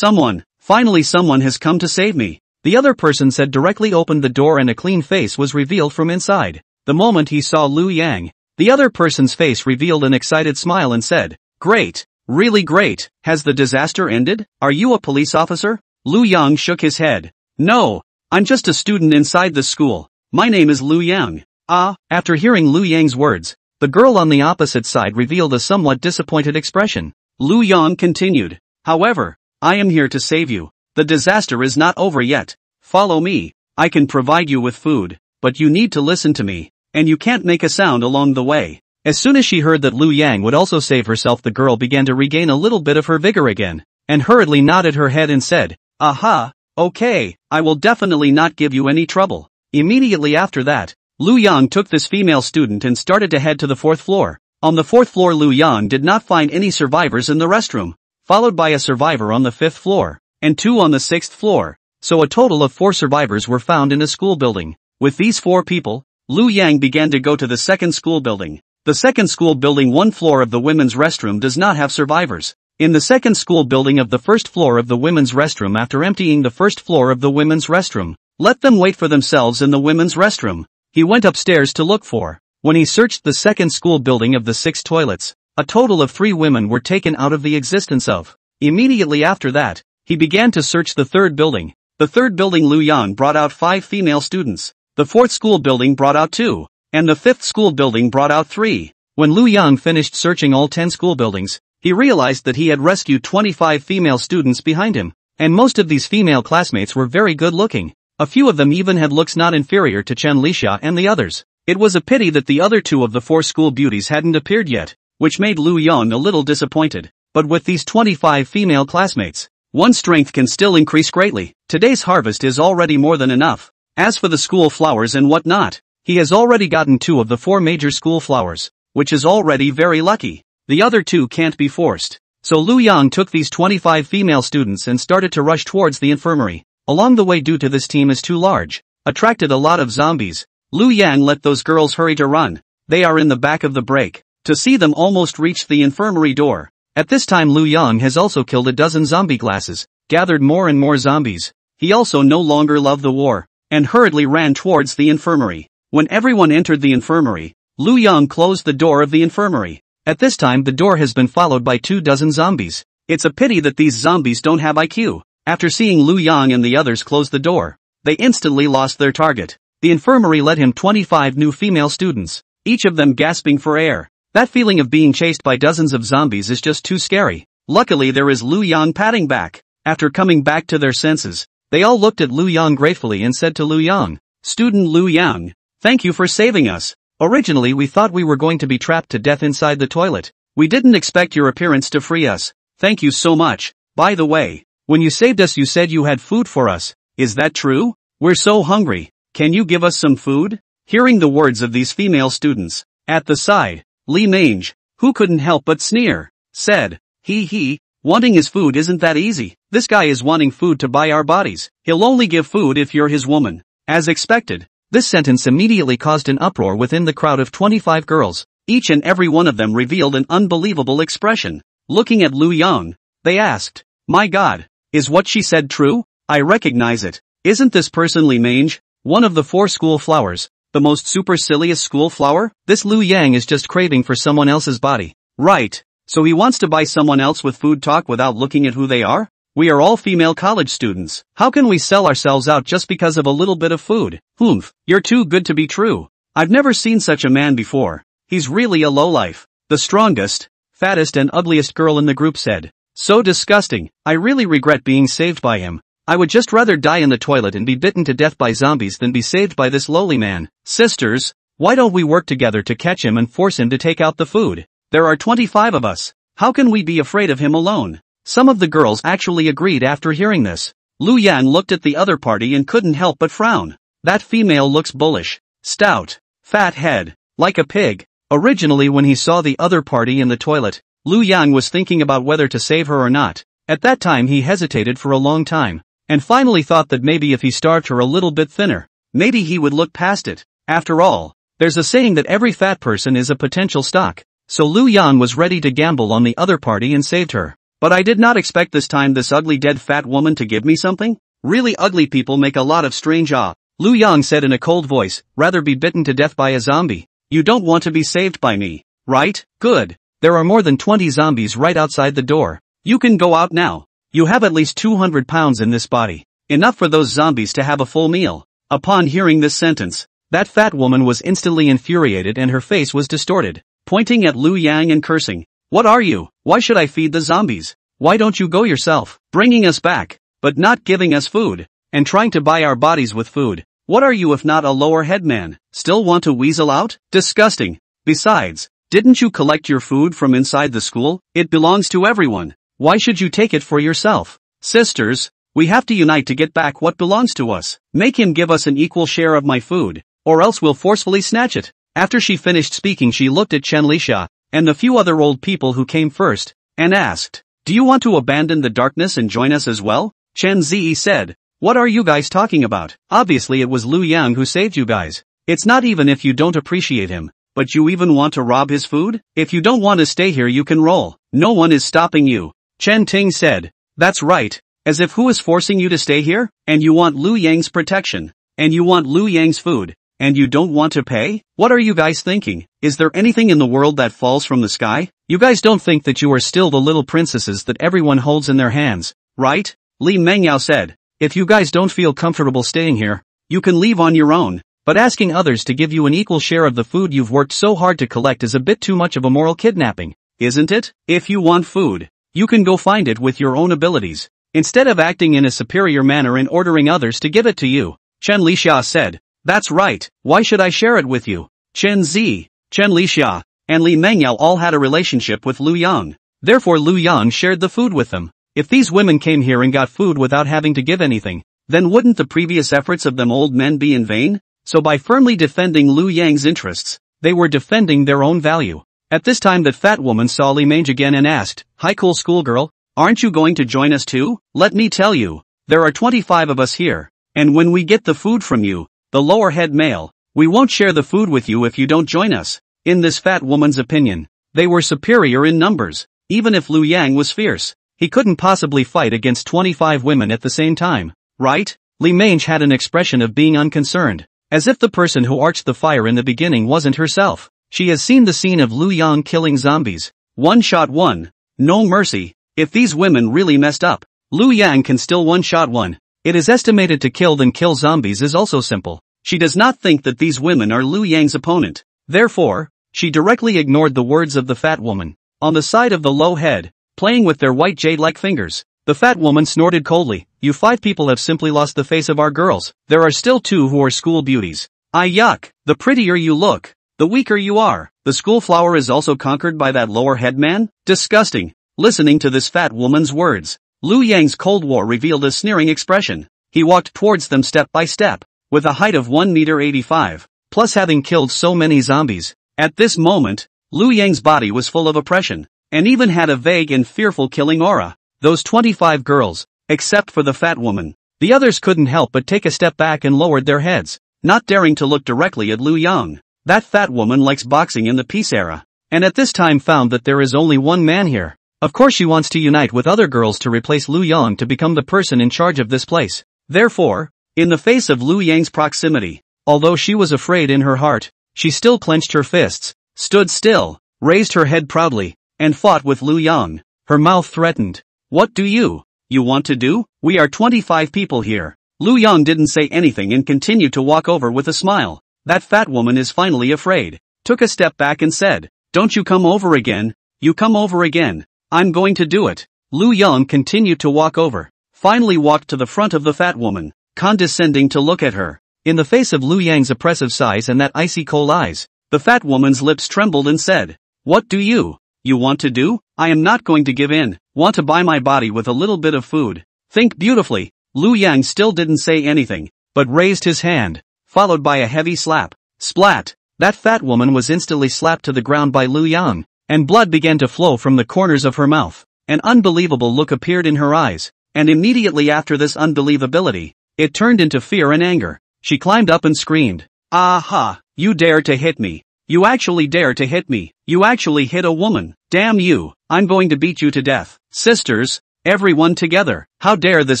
S1: finally someone has come to save me." The other person said directly opened the door and a clean face was revealed from inside. The moment he saw Liu Yang, the other person's face revealed an excited smile and said, "Great, really great, has the disaster ended? Are you a police officer?" Liu Yang shook his head. "No, I'm just a student inside the school. My name is Liu Yang." After hearing Liu Yang's words, the girl on the opposite side revealed a somewhat disappointed expression. Liu Yang continued, "However, I am here to save you. The disaster is not over yet. Follow me. I can provide you with food, but you need to listen to me, and you can't make a sound along the way." As soon as she heard that Liu Yang would also save herself, the girl began to regain a little bit of her vigor again, and hurriedly nodded her head and said, "Aha, okay, I will definitely not give you any trouble." Immediately after that, Liu Yang took this female student and started to head to the fourth floor. On the fourth floor, Liu Yang did not find any survivors in the restroom, followed by a survivor on the fifth floor, and 2 on the sixth floor, so a total of 4 survivors were found in a school building. With these 4 people, Liu Yang began to go to the second school building. The second school building, 1 floor of the women's restroom does not have survivors. In the second school building of the first floor of the women's restroom, after emptying the first floor of the women's restroom, let them wait for themselves in the women's restroom. He went upstairs to look for. When he searched the second school building of the 6 toilets, a total of 3 women were taken out of the existence of. Immediately after that, he began to search the third building. The third building, Liu Yang brought out 5 female students. The fourth school building brought out 2, and the fifth school building brought out 3. When Liu Yang finished searching all 10 school buildings, he realized that he had rescued 25 female students behind him, and most of these female classmates were very good looking. A few of them even had looks not inferior to Chen Lixia and the others. It was a pity that the other 2 of the 4 school beauties hadn't appeared yet, which made Liu Yang a little disappointed. But with these 25 female classmates, one's strength can still increase greatly. Today's harvest is already more than enough. As for the school flowers and whatnot, he has already gotten 2 of the 4 major school flowers, which is already very lucky. The other 2 can't be forced. So Liu Yang took these 25 female students and started to rush towards the infirmary. Along the way, due to this team is too large, attracted a lot of zombies, Liu Yang let those girls hurry to run. They are in the back of the break. To see them almost reach the infirmary door. At this time, Liu Yang has also killed a dozen zombie glasses, gathered more and more zombies. He also no longer loved the war, and hurriedly ran towards the infirmary. When everyone entered the infirmary, Liu Yang closed the door of the infirmary. At this time, the door has been followed by 24 zombies. It's a pity that these zombies don't have IQ. After seeing Liu Yang and the others close the door, they instantly lost their target. The infirmary let him 25 new female students, each of them gasping for air. That feeling of being chased by dozens of zombies is just too scary. Luckily, there is Liu Yang patting back. After coming back to their senses, they all looked at Liu Yang gratefully and said to Liu Yang, "Student Liu Yang, thank you for saving us. Originally, we thought we were going to be trapped to death inside the toilet. We didn't expect your appearance to free us. Thank you so much. By the way, when you saved us, you said you had food for us. Is that true? We're so hungry. Can you give us some food?" Hearing the words of these female students, at the side, Li Mange, who couldn't help but sneer, said, He, wanting his food isn't that easy. This guy is wanting food to buy our bodies. He'll only give food if you're his woman." As expected, this sentence immediately caused an uproar within the crowd of 25 girls. Each and every one of them revealed an unbelievable expression. Looking at Liu Yang, they asked, "My God, is what she said true? I recognize it. Isn't this person Li Mange, one of the 4 school flowers?" The most supercilious school flower? This Liu Yang is just craving for someone else's body. Right. So he wants to buy someone else with food talk without looking at who they are? We are all female college students. How can we sell ourselves out just because of a little bit of food? Humph, you're too good to be true. I've never seen such a man before. He's really a lowlife. The strongest, fattest and ugliest girl in the group said. So disgusting. I really regret being saved by him. I would just rather die in the toilet and be bitten to death by zombies than be saved by this lowly man. Sisters, why don't we work together to catch him and force him to take out the food? There are 25 of us. How can we be afraid of him alone? Some of the girls actually agreed after hearing this. Liu Yang looked at the other party and couldn't help but frown. That female looks bullish, stout, fat head, like a pig. Originally when he saw the other party in the toilet, Liu Yang was thinking about whether to save her or not. At that time he hesitated for a long time, and finally thought that maybe if he starved her a little bit thinner, maybe he would look past it. After all, there's a saying that every fat person is a potential stock. So Liu Yang was ready to gamble on the other party and saved her. But I did not expect this time this ugly dead fat woman to give me something. Really ugly people make a lot of strange Liu Yang said in a cold voice, rather be bitten to death by a zombie. You don't want to be saved by me, right? Good. There are more than 20 zombies right outside the door. You can go out now. You have at least 200 pounds in this body. Enough for those zombies to have a full meal. Upon hearing this sentence, that fat woman was instantly infuriated and her face was distorted, pointing at Liu Yang and cursing. What are you? Why should I feed the zombies? Why don't you go yourself? Bringing us back, but not giving us food, and trying to buy our bodies with food. What are you if not a lower head man? Still want to weasel out? Disgusting. Besides, didn't you collect your food from inside the school? It belongs to everyone. Why should you take it for yourself? Sisters, we have to unite to get back what belongs to us. Make him give us an equal share of my food, or else we'll forcefully snatch it. After she finished speaking she looked at Chen Lixia, and the few other old people who came first, and asked, do you want to abandon the darkness and join us as well? Chen Ziyi said, what are you guys talking about? Obviously it was Liu Yang who saved you guys. It's not even if you don't appreciate him, but you even want to rob his food? If you don't want to stay here you can roll. No one is stopping you. Chen Ting said, that's right, as if who is forcing you to stay here? And you want Liu Yang's protection, and you want Liu Yang's food, and you don't want to pay? What are you guys thinking? Is there anything in the world that falls from the sky? You guys don't think that you are still the little princesses that everyone holds in their hands, right? Li Mengyao said, if you guys don't feel comfortable staying here, you can leave on your own, but asking others to give you an equal share of the food you've worked so hard to collect is a bit too much of a moral kidnapping, isn't it? If you want food, you can go find it with your own abilities, instead of acting in a superior manner and ordering others to give it to you. Chen Lixia said, that's right, why should I share it with you? Chen Zi, Chen Lixia, and Li Mengyao all had a relationship with Liu Yang. Therefore Liu Yang shared the food with them. If these women came here and got food without having to give anything, then wouldn't the previous efforts of them old men be in vain? So by firmly defending Liu Yang's interests, they were defending their own value. At this time that fat woman saw Li Mange again and asked, hi cool schoolgirl, aren't you going to join us too? Let me tell you, there are 25 of us here, and when we get the food from you, the lower head male, we won't share the food with you if you don't join us. In this fat woman's opinion, they were superior in numbers. Even if Liu Yang was fierce, he couldn't possibly fight against 25 women at the same time, right? Li Mange had an expression of being unconcerned, as if the person who arched the fire in the beginning wasn't herself. She has seen the scene of Liu Yang killing zombies. One shot one. No mercy. If these women really messed up, Liu Yang can still one shot one. It is estimated to kill zombies is also simple. She does not think that these women are Liu Yang's opponent. Therefore, she directly ignored the words of the fat woman. On the side of the low head, playing with their white jade-like fingers, the fat woman snorted coldly, you 5 people have simply lost the face of our girls. There are still 2 who are school beauties. Yuck. The prettier you look, the weaker you are. The school flower is also conquered by that lower head man? Disgusting. Listening to this fat woman's words, Liu Yang's Cold War revealed a sneering expression. He walked towards them step by step, with a height of 1 meter 85, plus having killed so many zombies. At this moment, Liu Yang's body was full of oppression, and even had a vague and fearful killing aura. Those 25 girls, except for the fat woman, the others couldn't help but take a step back and lowered their heads, not daring to look directly at Liu Yang. That fat woman likes boxing in the peace era, and at this time found that there is only one man here. Of course she wants to unite with other girls to replace Liu Yang to become the person in charge of this place. Therefore, in the face of Liu Yang's proximity, Although she was afraid in her heart, she still clenched her fists, stood still, raised her head proudly, and fought with Lu Yang. Her mouth threatened. What do you want to do? We are 25 people here. Lu Yang didn't say anything and continued to walk over with a smile. That fat woman is finally afraid. Took a step back and said, don't you come over again. You come over again. I'm going to do it. Lu Yang continued to walk over. Finally walked to the front of the fat woman, condescending to look at her. In the face of Lu Yang's oppressive size and that icy cold eyes, the fat woman's lips trembled and said, what do you want to do? I am not going to give in. Want to buy my body with a little bit of food. Think beautifully. Lu Yang still didn't say anything, but raised his hand, followed by a heavy slap. Splat! That fat woman was instantly slapped to the ground by Lu Yang, and blood began to flow from the corners of her mouth. An unbelievable look appeared in her eyes, and immediately after this unbelievability, it turned into fear and anger. She climbed up and screamed, aha, you dare to hit me. You actually dare to hit me. You actually hit a woman. Damn you, I'm going to beat you to death. Sisters, everyone together. How dare this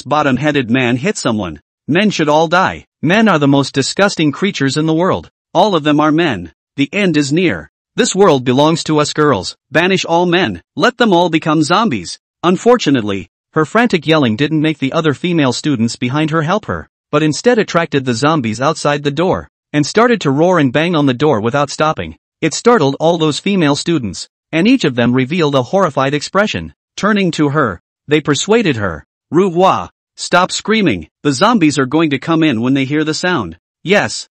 S1: bottom-headed man hit someone? Men should all die. Men are the most disgusting creatures in the world. All of them are men. The end is near. This world belongs to us girls. Banish all men. Let them all become zombies. Unfortunately, her frantic yelling didn't make the other female students behind her help her, but instead attracted the zombies outside the door, and started to roar and bang on the door without stopping. It startled all those female students, and each of them revealed a horrified expression. Turning to her, they persuaded her, Ruhua, stop screaming. The zombies are going to come in when they hear the sound. Yes,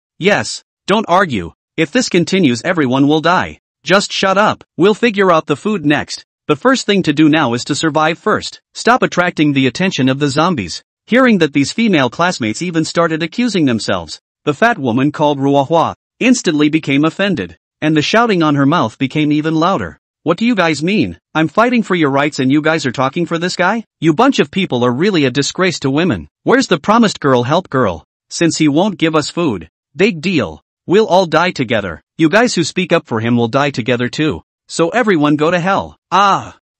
S1: don't argue. If this continues everyone will die. Just shut up. We'll figure out the food next. The first thing to do now is to survive first. Stop attracting the attention of the zombies. Hearing that these female classmates even started accusing themselves, the fat woman called Ruahua instantly became offended, and the shouting on her mouth became even louder. What do you guys mean? I'm fighting for your rights and you guys are talking for this guy? You bunch of people are really a disgrace to women. Where's the promised girl help girl? Since he won't give us food. Big deal. We'll all die together. You guys who speak up for him will die together too. So everyone go to hell.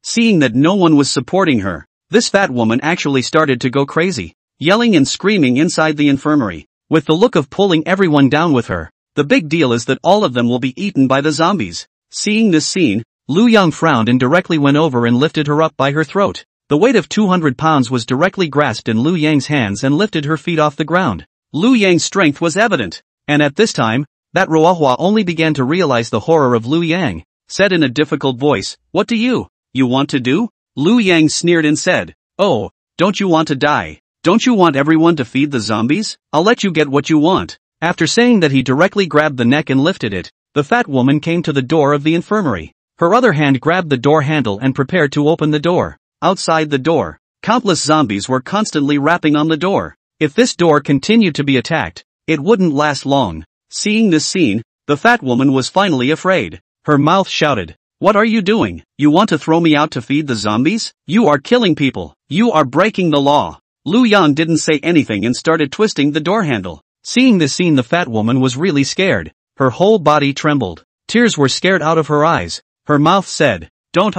S1: Seeing that no one was supporting her, this fat woman actually started to go crazy, yelling and screaming inside the infirmary, with the look of pulling everyone down with her. The big deal is that all of them will be eaten by the zombies. Seeing this scene, Lu Yang frowned and directly went over and lifted her up by her throat. The weight of 200 pounds was directly grasped in Lu Yang's hands and lifted her feet off the ground. Lu Yang's strength was evident, and at this time, that Ruahua only began to realize the horror of Lu Yang, said in a difficult voice, what do you want to do? Lu Yang sneered and said, oh, don't you want to die? Don't you want everyone to feed the zombies? I'll let you get what you want. After saying that he directly grabbed the neck and lifted it, the fat woman came to the door of the infirmary. Her other hand grabbed the door handle and prepared to open the door. Outside the door, countless zombies were constantly rapping on the door. If this door continued to be attacked, it wouldn't last long. Seeing this scene, the fat woman was finally afraid. Her mouth shouted, what are you doing? You want to throw me out to feed the zombies? You are killing people. You are breaking the law. Lu Yang didn't say anything and started twisting the door handle. Seeing this scene, the fat woman was really scared. Her whole body trembled. Tears were scared out of her eyes. Her mouth said, don't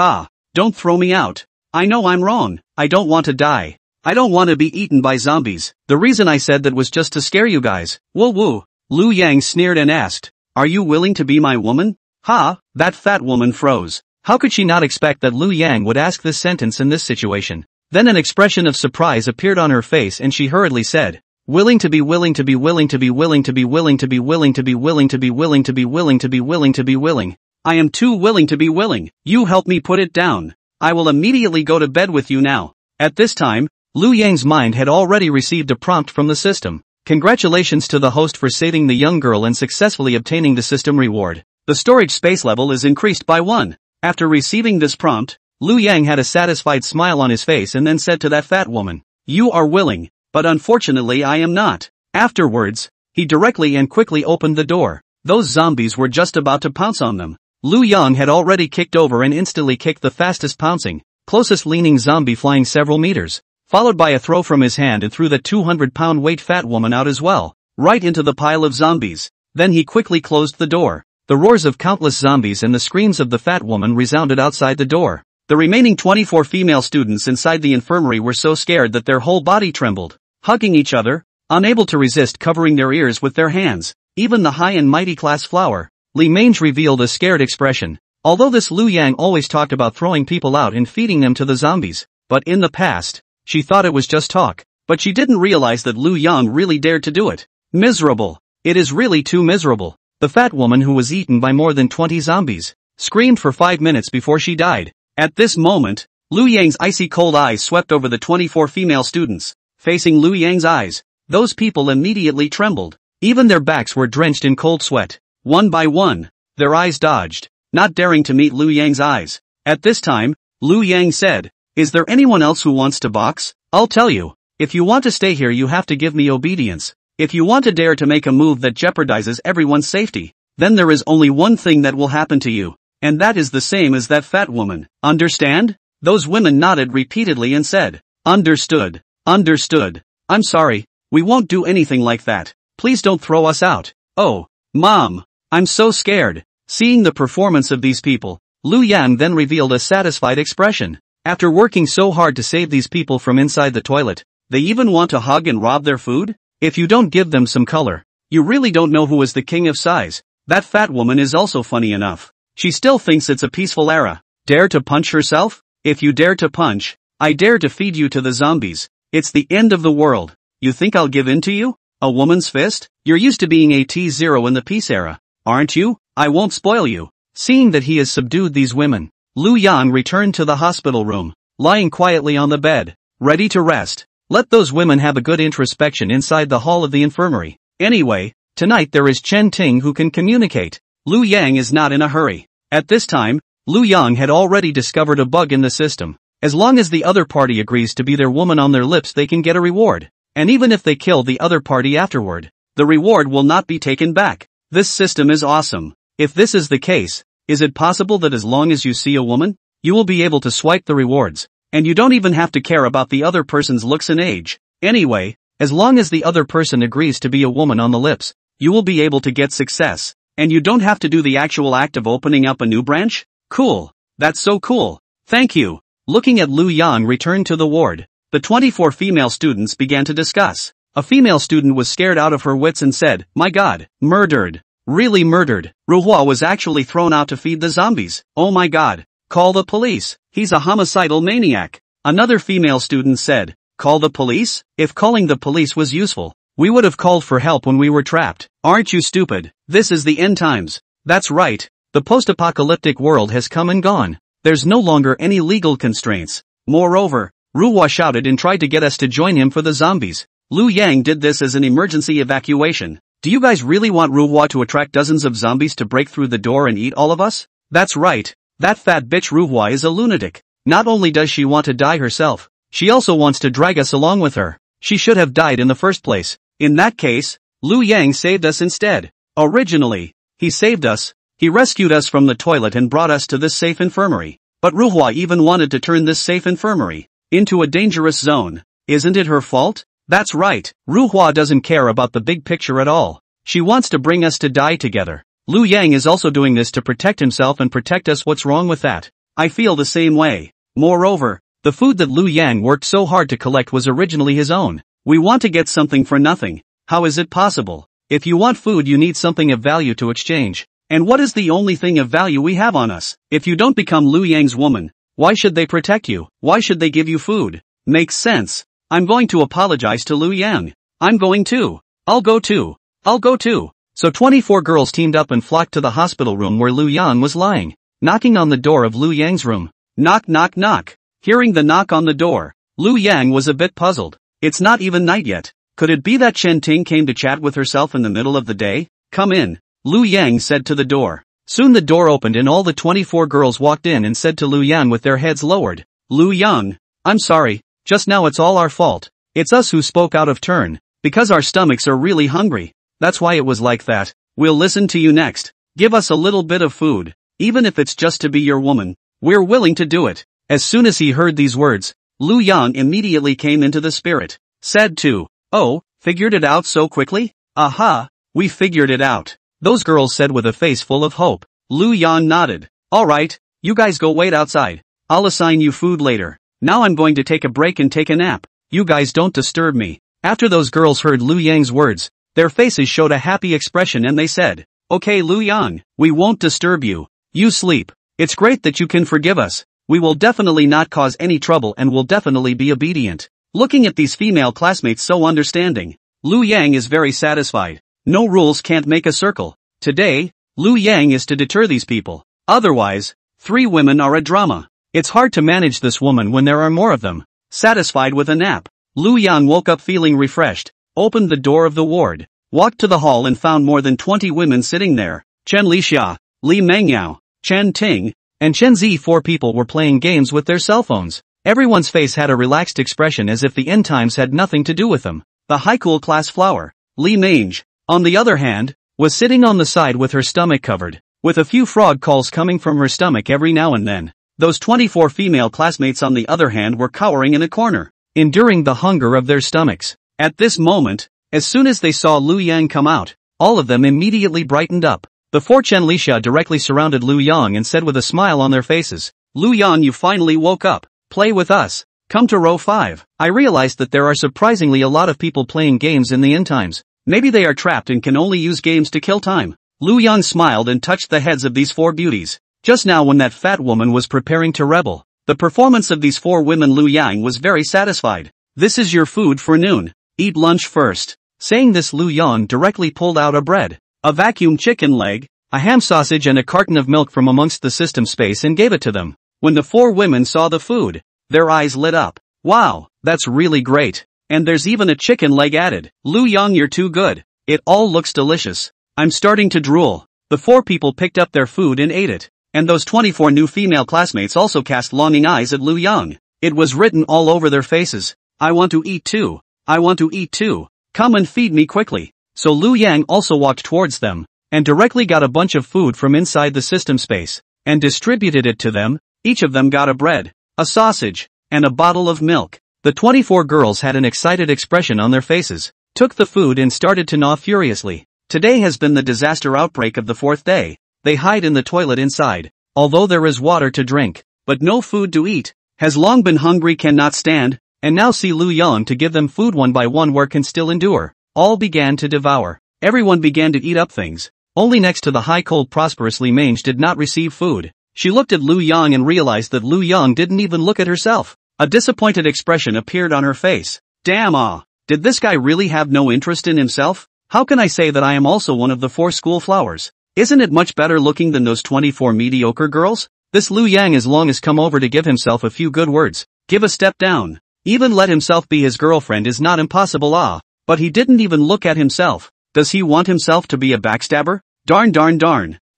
S1: throw me out. I know I'm wrong. I don't want to die. I don't want to be eaten by zombies. The reason I said that was just to scare you guys. Woo woo. Lu Yang sneered and asked, are you willing to be my woman? That fat woman froze. How could she not expect that Lu Yang would ask this sentence in this situation? Then an expression of surprise appeared on her face and she hurriedly said, willing to be willing to be willing to be willing to be willing to be willing to be willing to be willing to be willing to be willing to be willing. I am too willing to be willing. You help me put it down. I will immediately go to bed with you now. At this time, Lu Yang's mind had already received a prompt from the system. Congratulations to the host for saving the young girl and successfully obtaining the system reward. The storage space level is increased by 1. After receiving this prompt, Lu Yang had a satisfied smile on his face and then said to that fat woman, you are willing, but unfortunately I am not. Afterwards, he directly and quickly opened the door. Those zombies were just about to pounce on them. Lu Yang had already kicked over and instantly kicked the fastest pouncing, closest leaning zombie flying several meters, followed by a throw from his hand and threw the 200-pound weight fat woman out as well, right into the pile of zombies. Then he quickly closed the door. The roars of countless zombies and the screams of the fat woman resounded outside the door. The remaining 24 female students inside the infirmary were so scared that their whole body trembled, hugging each other, unable to resist covering their ears with their hands. even the high and mighty class flower. Li Mange revealed a scared expression. Although this Lu Yang always talked about throwing people out and feeding them to the zombies, but in the past, she thought it was just talk, but she didn't realize that Lu Yang really dared to do it. Miserable. It is really too miserable. The fat woman who was eaten by more than 20 zombies screamed for 5 minutes before she died. At this moment, Lu Yang's icy cold eyes swept over the 24 female students. Facing Lu Yang's eyes, those people immediately trembled. Even their backs were drenched in cold sweat. One by one, their eyes dodged, not daring to meet Lu Yang's eyes. At this time, Lu Yang said, "Is there anyone else who wants to box? I'll tell you. If you want to stay here, you have to give me obedience. If you want to dare to make a move that jeopardizes everyone's safety, then there is only one thing that will happen to you, and that is the same as that fat woman. Understand?" Those women nodded repeatedly and said, "Understood. Understood. I'm sorry, we won't do anything like that. Please don't throw us out." "Oh, Mom, I'm so scared." Seeing the performance of these people, Lu Yang then revealed a satisfied expression. After working so hard to save these people from inside the toilet, they even want to hug and rob their food? If you don't give them some color, you really don't know who is the king of size. That fat woman is also funny enough. She still thinks it's a peaceful era. Dare to punch herself? If you dare to punch, I dare to feed you to the zombies. It's the end of the world. You think I'll give in to you? A woman's fist? You're used to being a T0 in the peace era, aren't you? I won't spoil you. Seeing that he has subdued these women, Lu Yang returned to the hospital room, lying quietly on the bed, ready to rest. Let those women have a good introspection inside the hall of the infirmary. Anyway, tonight there is Chen Ting who can communicate. Lu Yang is not in a hurry. At this time, Lu Yang had already discovered a bug in the system. As long as the other party agrees to be their woman on their lips, they can get a reward. And even if they kill the other party afterward, the reward will not be taken back. This system is awesome. If this is the case, is it possible that as long as you see a woman, you will be able to swipe the rewards? And you don't even have to care about the other person's looks and age. Anyway, as long as the other person agrees to be a woman on the lips, you will be able to get success. And you don't have to do the actual act of opening up a new branch? Cool. That's so cool. Thank you. Looking at Lu Yang returned to the ward, the 24 female students began to discuss. A female student was scared out of her wits and said, "My God, murdered. Really murdered. Ruhua was actually thrown out to feed the zombies. Oh my God. Call the police. He's a homicidal maniac." Another female student said, "Call the police? If calling the police was useful, we would have called for help when we were trapped. Aren't you stupid? This is the end times." That's right. The post-apocalyptic world has come and gone. There's no longer any legal constraints. Moreover, Ruhua shouted and tried to get us to join him for the zombies. Lu Yang did this as an emergency evacuation. Do you guys really want Ruhua to attract dozens of zombies to break through the door and eat all of us? That's right. That fat bitch Ruhua is a lunatic. Not only does she want to die herself, she also wants to drag us along with her. She should have died in the first place. In that case, Lu Yang saved us instead. Originally, he saved us. He rescued us from the toilet and brought us to this safe infirmary. But Ruhua even wanted to turn this safe infirmary into a dangerous zone. Isn't it her fault? That's right. Ruhua doesn't care about the big picture at all. She wants to bring us to die together. Lu Yang is also doing this to protect himself and protect us. What's wrong with that? I feel the same way. Moreover, the food that Lu Yang worked so hard to collect was originally his own. We want to get something for nothing. How is it possible? If you want food, you need something of value to exchange. And what is the only thing of value we have on us? If you don't become Lu Yang's woman, why should they protect you? Why should they give you food? Makes sense. I'm going to apologize to Lu Yang. I'm going to. I'll go too. I'll go too. So 24 girls teamed up and flocked to the hospital room where Lu Yang was lying, knocking on the door of Lu Yang's room. Knock knock knock. Hearing the knock on the door, Lu Yang was a bit puzzled. It's not even night yet. Could it be that Chen Ting came to chat with herself in the middle of the day? Come in, Lu Yang said to the door. Soon the door opened and all the 24 girls walked in and said to Lu Yang with their heads lowered, "Lu Yang, I'm sorry, just now it's all our fault. It's us who spoke out of turn, because our stomachs are really hungry. That's why it was like that. We'll listen to you next. Give us a little bit of food, even if it's just to be your woman. We're willing to do it." As soon as he heard these words, Lu Yang immediately came into the spirit. Said to, "Oh, figured it out so quickly? Aha, we figured it out," those girls said with a face full of hope. Lu Yang nodded. "Alright, you guys go wait outside. I'll assign you food later. Now I'm going to take a break and take a nap. You guys don't disturb me." After those girls heard Lu Yang's words, Their faces showed a happy expression and they said, "Okay Lu Yang, we won't disturb you. You sleep. It's great that you can forgive us. We will definitely not cause any trouble and will definitely be obedient." Looking at these female classmates so understanding, Lu Yang is very satisfied. No rules can't make a circle. Today, Lu Yang is to deter these people. Otherwise, 3 women are a drama. It's hard to manage this woman when there are more of them. Satisfied with a nap, Lu Yang woke up feeling refreshed, opened the door of the ward, walked to the hall and found more than 20 women sitting there. Chen Lixia, Li Mengyao, Chen Ting, and Chen Zi. 4 people were playing games with their cell phones. Everyone's face had a relaxed expression as if the end times had nothing to do with them. The high cool class flower, Li Mange, on the other hand, was sitting on the side with her stomach covered, with a few frog calls coming from her stomach every now and then. Those 24 female classmates on the other hand were cowering in a corner, enduring the hunger of their stomachs. At this moment, as soon as they saw Lu Yang come out, all of them immediately brightened up. The 4 Chen Lixia directly surrounded Lu Yang and said with a smile on their faces, "Lu Yang, you finally woke up. Play with us. Come to row 5. I realized that there are surprisingly a lot of people playing games in the end times. Maybe they are trapped and can only use games to kill time." Lu Yang smiled and touched the heads of these 4 beauties. Just now when that fat woman was preparing to rebel, the performance of these 4 women, Lu Yang was very satisfied. "This is your food for noon. Eat lunch first." Saying this, Lu Yang directly pulled out a bread, a vacuum chicken leg, a ham sausage and a carton of milk from amongst the system space and gave it to them. When the 4 women saw the food, their eyes lit up. "Wow, that's really great. And there's even a chicken leg added. Lu Yang, you're too good. It all looks delicious. I'm starting to drool." The 4 people picked up their food and ate it. And those 24 new female classmates also cast longing eyes at Lu Yang. It was written all over their faces, "I want to eat too. I want to eat too. Come and feed me quickly." So Lu Yang also walked towards them, and directly got a bunch of food from inside the system space, and distributed it to them. Each of them got a bread, a sausage, and a bottle of milk. The 24 girls had an excited expression on their faces, took the food and started to gnaw furiously. Today has been the disaster outbreak of the 4th day. They hide in the toilet inside, although there is water to drink, but no food to eat. Has long been hungry, cannot stand, and now see Lu Yang to give them food one by one where can still endure. All began to devour. Everyone began to eat up things. Only next to the high cold prosperous Li Mange did not receive food. She looked at Lu Yang and realized that Lu Yang didn't even look at herself. A disappointed expression appeared on her face. Damn, did this guy really have no interest in himself? How can I say that I am also one of the 4 school flowers? Isn't it much better looking than those 24 mediocre girls? This Lu Yang as long as come over to give himself a few good words, give a step down, even let himself be his girlfriend is not impossible. But he didn't even look at himself. Does he want himself to be a backstabber? Darn.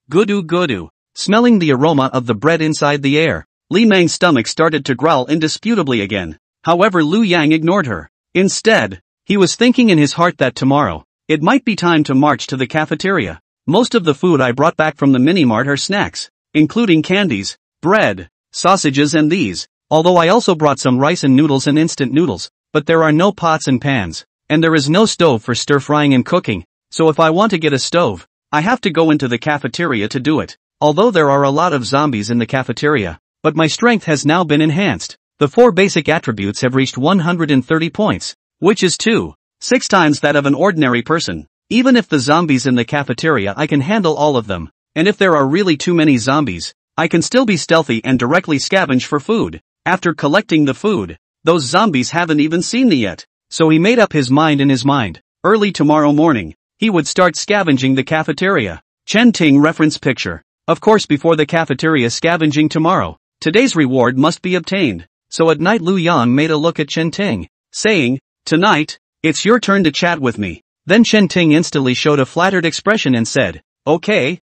S1: Gudu. Smelling the aroma of the bread inside the air, Li Mang's stomach started to growl indisputably again. However, Lu Yang ignored her. Instead, he was thinking in his heart that tomorrow, it might be time to march to the cafeteria. Most of the food I brought back from the mini-mart are snacks, including candies, bread, sausages and these, although I also brought some rice and noodles and instant noodles, but there are no pots and pans, and there is no stove for stir-frying and cooking, so if I want to get a stove, I have to go into the cafeteria to do it. Although there are a lot of zombies in the cafeteria, but my strength has now been enhanced. The 4 basic attributes have reached 130 points, which is 6 times that of an ordinary person. Even if the zombies in the cafeteria, I can handle all of them, and if there are really too many zombies, I can still be stealthy and directly scavenge for food. After collecting the food, those zombies haven't even seen me yet, so he made up his mind in his mind. Early tomorrow morning, he would start scavenging the cafeteria. Chen Ting reference picture. Of course, before the cafeteria scavenging tomorrow, today's reward must be obtained. So at night Lu Yang made a look at Chen Ting, saying, "Tonight, it's your turn to chat with me." Then Chen Ting instantly showed a flattered expression and said, Okay,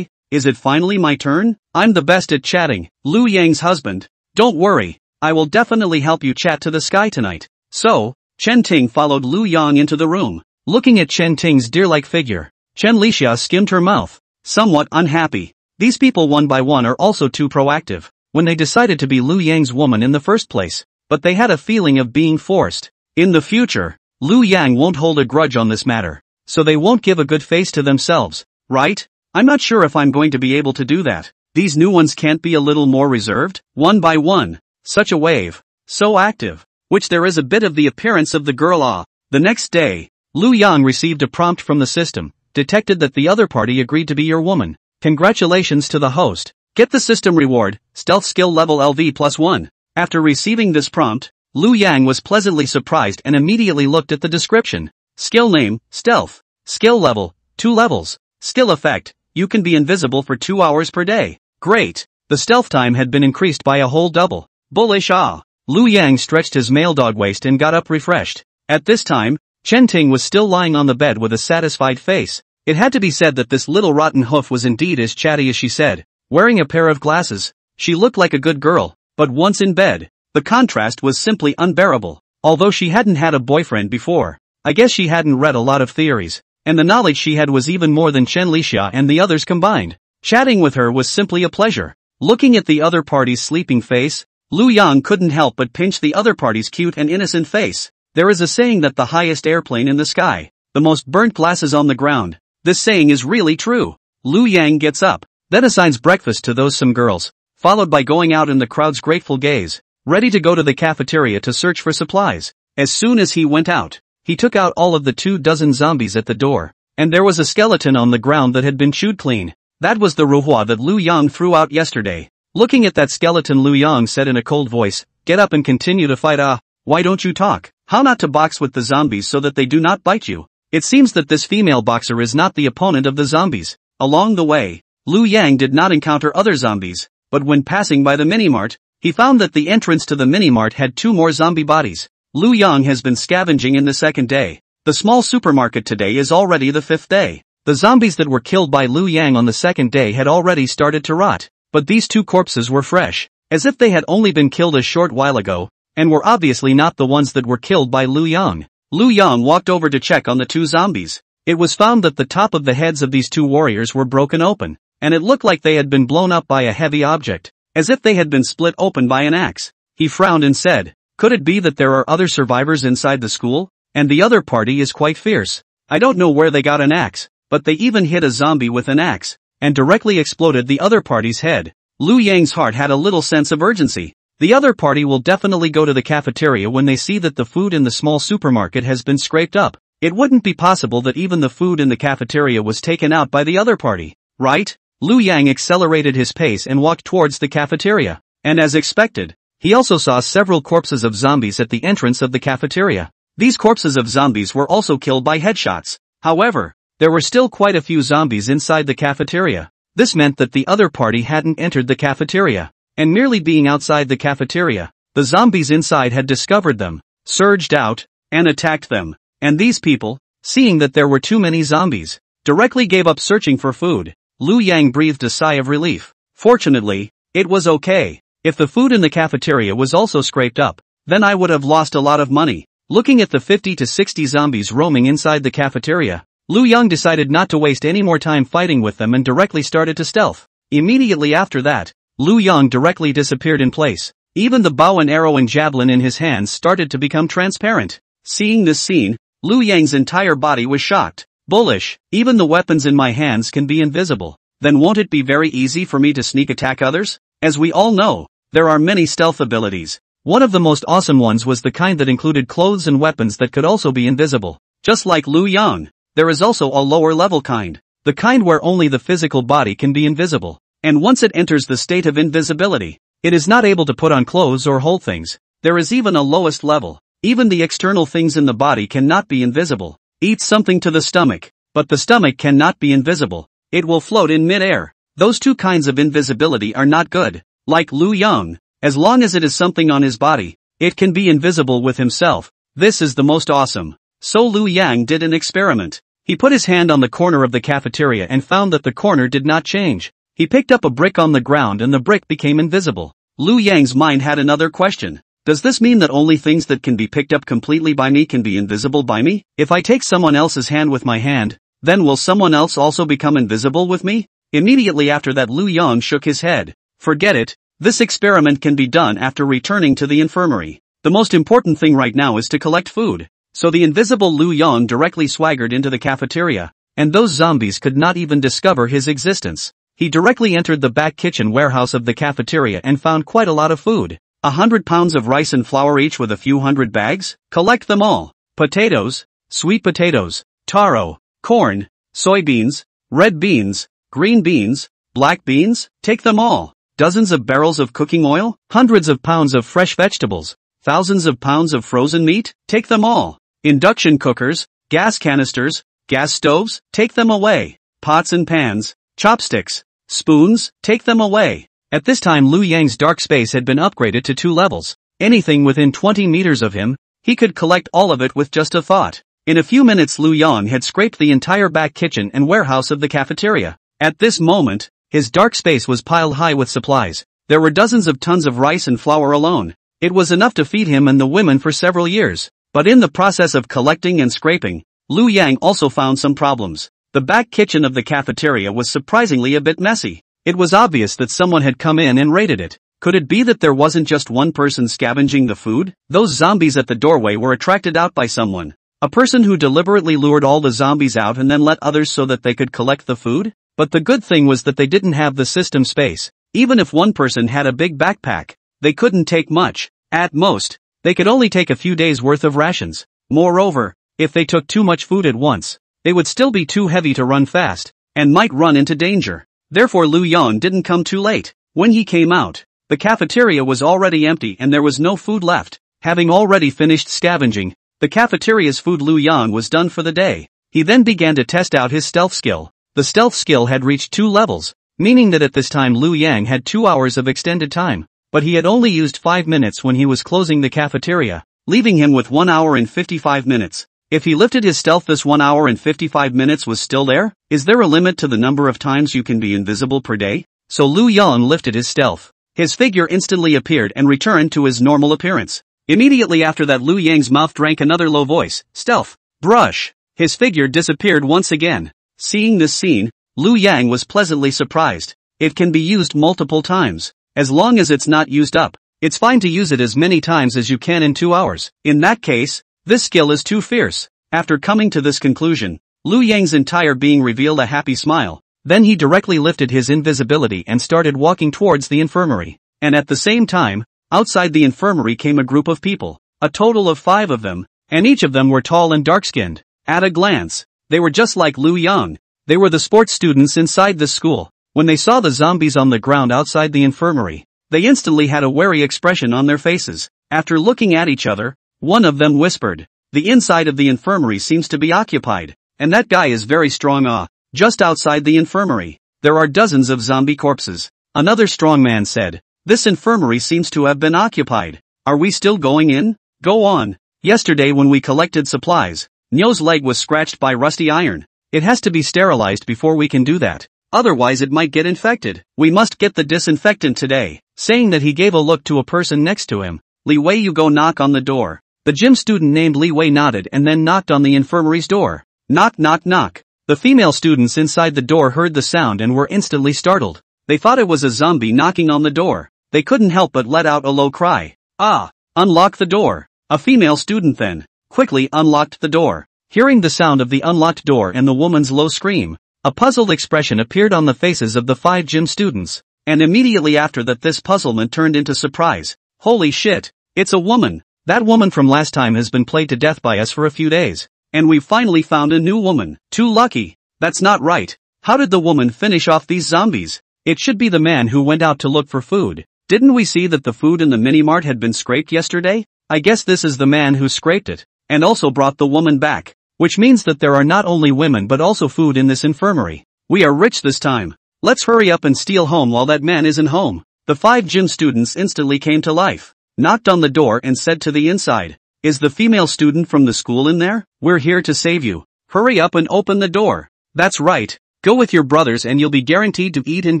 S1: is it finally my turn? I'm the best at chatting, Lu Yang's husband. Don't worry, I will definitely help you chat to the sky tonight. So, Chen Ting followed Lu Yang into the room. Looking at Chen Ting's deer-like figure, Chen Lixia skimmed her mouth, somewhat unhappy. These people one by one are also too proactive, when they decided to be Lu Yang's woman in the first place, but they had a feeling of being forced. In the future, Lu Yang won't hold a grudge on this matter, so they won't give a good face to themselves, right? I'm not sure if I'm going to be able to do that. These new ones can't be a little more reserved? One by one, such a wave, so active, which there is a bit of the appearance of the girl. The next day, Lu Yang received a prompt from the system, detected that the other party agreed to be your woman. Congratulations to the host. Get the system reward, stealth skill level LV +1. After receiving this prompt, Lu Yang was pleasantly surprised and immediately looked at the description. Skill name, stealth. Skill level, 2 levels. Skill effect, you can be invisible for 2 hours per day. Great. The stealth time had been increased by a whole double. Bullish ah. Lu Yang stretched his male dog waist and got up refreshed. At this time, Chen Ting was still lying on the bed with a satisfied face. It had to be said that this little rotten hoof was indeed as chatty as she said. Wearing a pair of glasses, she looked like a good girl, but once in bed, the contrast was simply unbearable. Although she hadn't had a boyfriend before, I guess she hadn't read a lot of theories, and the knowledge she had was even more than Chen Lixia and the others combined. Chatting with her was simply a pleasure. Looking at the other party's sleeping face, Lu Yang couldn't help but pinch the other party's cute and innocent face. There is a saying that the highest airplane in the sky, the most burnt glasses on the ground. This saying is really true. Lu Yang gets up, then assigns breakfast to those some girls, followed by going out in the crowd's grateful gaze, ready to go to the cafeteria to search for supplies. As soon as he went out, he took out all of the 24 zombies at the door, and there was a skeleton on the ground that had been chewed clean. That was the ruhua that Lu Yang threw out yesterday. Looking at that skeleton, Lu Yang said in a cold voice, "Get up and continue to fight. Why don't you talk? How not to box with the zombies so that they do not bite you?" It seems that this female boxer is not the opponent of the zombies. Along the way, Lu Yang did not encounter other zombies, but when passing by the minimart, he found that the entrance to the minimart had 2 more zombie bodies. Lu Yang has been scavenging in the 2nd day. The small supermarket today is already the 5th day. The zombies that were killed by Lu Yang on the 2nd day had already started to rot, but these 2 corpses were fresh, as if they had only been killed a short while ago, and were obviously not the ones that were killed by Lu Yang. Lu Yang walked over to check on the 2 zombies. It was found that the top of the heads of these 2 warriors were broken open, and it looked like they had been blown up by a heavy object, as if they had been split open by an axe. He frowned and said, "Could it be that there are other survivors inside the school? And the other party is quite fierce. I don't know where they got an axe, but they even hit a zombie with an axe, and directly exploded the other party's head." Lu Yang's heart had a little sense of urgency. The other party will definitely go to the cafeteria when they see that the food in the small supermarket has been scraped up. It wouldn't be possible that even the food in the cafeteria was taken out by the other party, right? Lu Yang accelerated his pace and walked towards the cafeteria, and as expected, he also saw several corpses of zombies at the entrance of the cafeteria. These corpses of zombies were also killed by headshots. However, there were still quite a few zombies inside the cafeteria. This meant that the other party hadn't entered the cafeteria, and merely being outside the cafeteria, the zombies inside had discovered them, surged out, and attacked them. And these people, seeing that there were too many zombies, directly gave up searching for food. Lu Yang breathed a sigh of relief. Fortunately, it was okay. If the food in the cafeteria was also scraped up, then I would have lost a lot of money. Looking at the 50 to 60 zombies roaming inside the cafeteria, Lu Yang decided not to waste any more time fighting with them and directly started to stealth. Immediately after that, Lu Yang directly disappeared in place. Even the bow and arrow and javelin in his hands started to become transparent. Seeing this scene, Lu Yang's entire body was shocked. Bullish, even the weapons in my hands can be invisible. Then won't it be very easy for me to sneak attack others? As we all know, there are many stealth abilities. One of the most awesome ones was the kind that included clothes and weapons that could also be invisible. Just like Lu Yang, there is also a lower level kind. The kind where only the physical body can be invisible. And once it enters the state of invisibility, it is not able to put on clothes or hold things. There is even a lowest level. Even the external things in the body cannot be invisible. Eat something to the stomach, but the stomach cannot be invisible. It will float in mid-air. Those 2 kinds of invisibility are not good. Like Lu Yang, as long as it is something on his body, it can be invisible with himself. This is the most awesome. So Lu Yang did an experiment. He put his hand on the corner of the cafeteria and found that the corner did not change. He picked up a brick on the ground and the brick became invisible. Lu Yang's mind had another question. Does this mean that only things that can be picked up completely by me can be invisible by me? If I take someone else's hand with my hand, then will someone else also become invisible with me? Immediately after that, Lu Yang shook his head. Forget it. This experiment can be done after returning to the infirmary. The most important thing right now is to collect food. So the invisible Lu Yang directly swaggered into the cafeteria, and those zombies could not even discover his existence. He directly entered the back kitchen warehouse of the cafeteria and found quite a lot of food. 100 pounds of rice and flour each with a few hundred bags? Collect them all. Potatoes, sweet potatoes, taro, corn, soybeans, red beans, green beans, black beans, take them all. Dozens of barrels of cooking oil, hundreds of pounds of fresh vegetables, thousands of pounds of frozen meat, take them all. Induction cookers, gas canisters, gas stoves, take them away. Pots and pans, chopsticks, spoons, take them away. At this time Liu Yang's dark space had been upgraded to 2 levels. Anything within 20 meters of him, he could collect all of it with just a thought. In a few minutes Liu Yang had scraped the entire back kitchen and warehouse of the cafeteria. At this moment, his dark space was piled high with supplies. There were dozens of tons of rice and flour alone. It was enough to feed him and the women for several years. But in the process of collecting and scraping, Liu Yang also found some problems. The back kitchen of the cafeteria was surprisingly a bit messy. It was obvious that someone had come in and raided it. Could it be that there wasn't just one person scavenging the food? Those zombies at the doorway were attracted out by someone. A person who deliberately lured all the zombies out and then let others so that they could collect the food? But the good thing was that they didn't have the system space. Even if one person had a big backpack, they couldn't take much. At most, they could only take a few days' worth of rations. Moreover, if they took too much food at once, they would still be too heavy to run fast, and might run into danger. Therefore Liu Yang didn't come too late. When he came out, the cafeteria was already empty and there was no food left. Having already finished scavenging the cafeteria's food, Liu Yang was done for the day. He then began to test out his stealth skill. The stealth skill had reached 2 levels, meaning that at this time Liu Yang had 2 hours of extended time. But he had only used 5 minutes when he was closing the cafeteria, leaving him with 1 hour and 55 minutes. If he lifted his stealth, this 1 hour and 55 minutes was still there? Is there a limit to the number of times you can be invisible per day? So Liu Yang lifted his stealth. His figure instantly appeared and returned to his normal appearance. Immediately after that Liu Yang's mouth drank another low voice, stealth, brush. His figure disappeared once again. Seeing this scene, Liu Yang was pleasantly surprised. It can be used multiple times. As long as it's not used up, it's fine to use it as many times as you can in 2 hours. In that case, this skill is too fierce. After coming to this conclusion, Liu Yang's entire being revealed a happy smile. Then he directly lifted his invisibility and started walking towards the infirmary. And at the same time, outside the infirmary came a group of people, a total of 5 of them, and each of them were tall and dark-skinned. At a glance, they were just like Liu Yang. They were the sports students inside this school. When they saw the zombies on the ground outside the infirmary, they instantly had a wary expression on their faces. After looking at each other, one of them whispered, "The inside of the infirmary seems to be occupied, and that guy is very strong. Just outside the infirmary, there are dozens of zombie corpses." Another strong man said, "This infirmary seems to have been occupied. Are we still going in? Go on. Yesterday when we collected supplies, Nyo's leg was scratched by rusty iron. It has to be sterilized before we can do that. Otherwise it might get infected. We must get the disinfectant today." Saying that, he gave a look to a person next to him. "Li Wei, you go knock on the door." The gym student named Li Wei nodded and then knocked on the infirmary's door. Knock, knock, knock. The female students inside the door heard the sound and were instantly startled. They thought it was a zombie knocking on the door. They couldn't help but let out a low cry. "Ah! Unlock the door." A female student then quickly unlocked the door. Hearing the sound of the unlocked door and the woman's low scream, a puzzled expression appeared on the faces of the 5 gym students. And immediately after that, this puzzlement turned into surprise. "Holy shit! It's a woman! That woman from last time has been played to death by us for a few days. And we've finally found a new woman. Too lucky. That's not right. How did the woman finish off these zombies? It should be the man who went out to look for food. Didn't we see that the food in the mini-mart had been scraped yesterday? I guess this is the man who scraped it, and also brought the woman back. Which means that there are not only women but also food in this infirmary. We are rich this time. Let's hurry up and steal home while that man isn't home." The 5 gym students instantly came to life, knocked on the door and said to the inside, "Is the female student from the school in there? We're here to save you. Hurry up and open the door." "That's right. Go with your brothers and you'll be guaranteed to eat and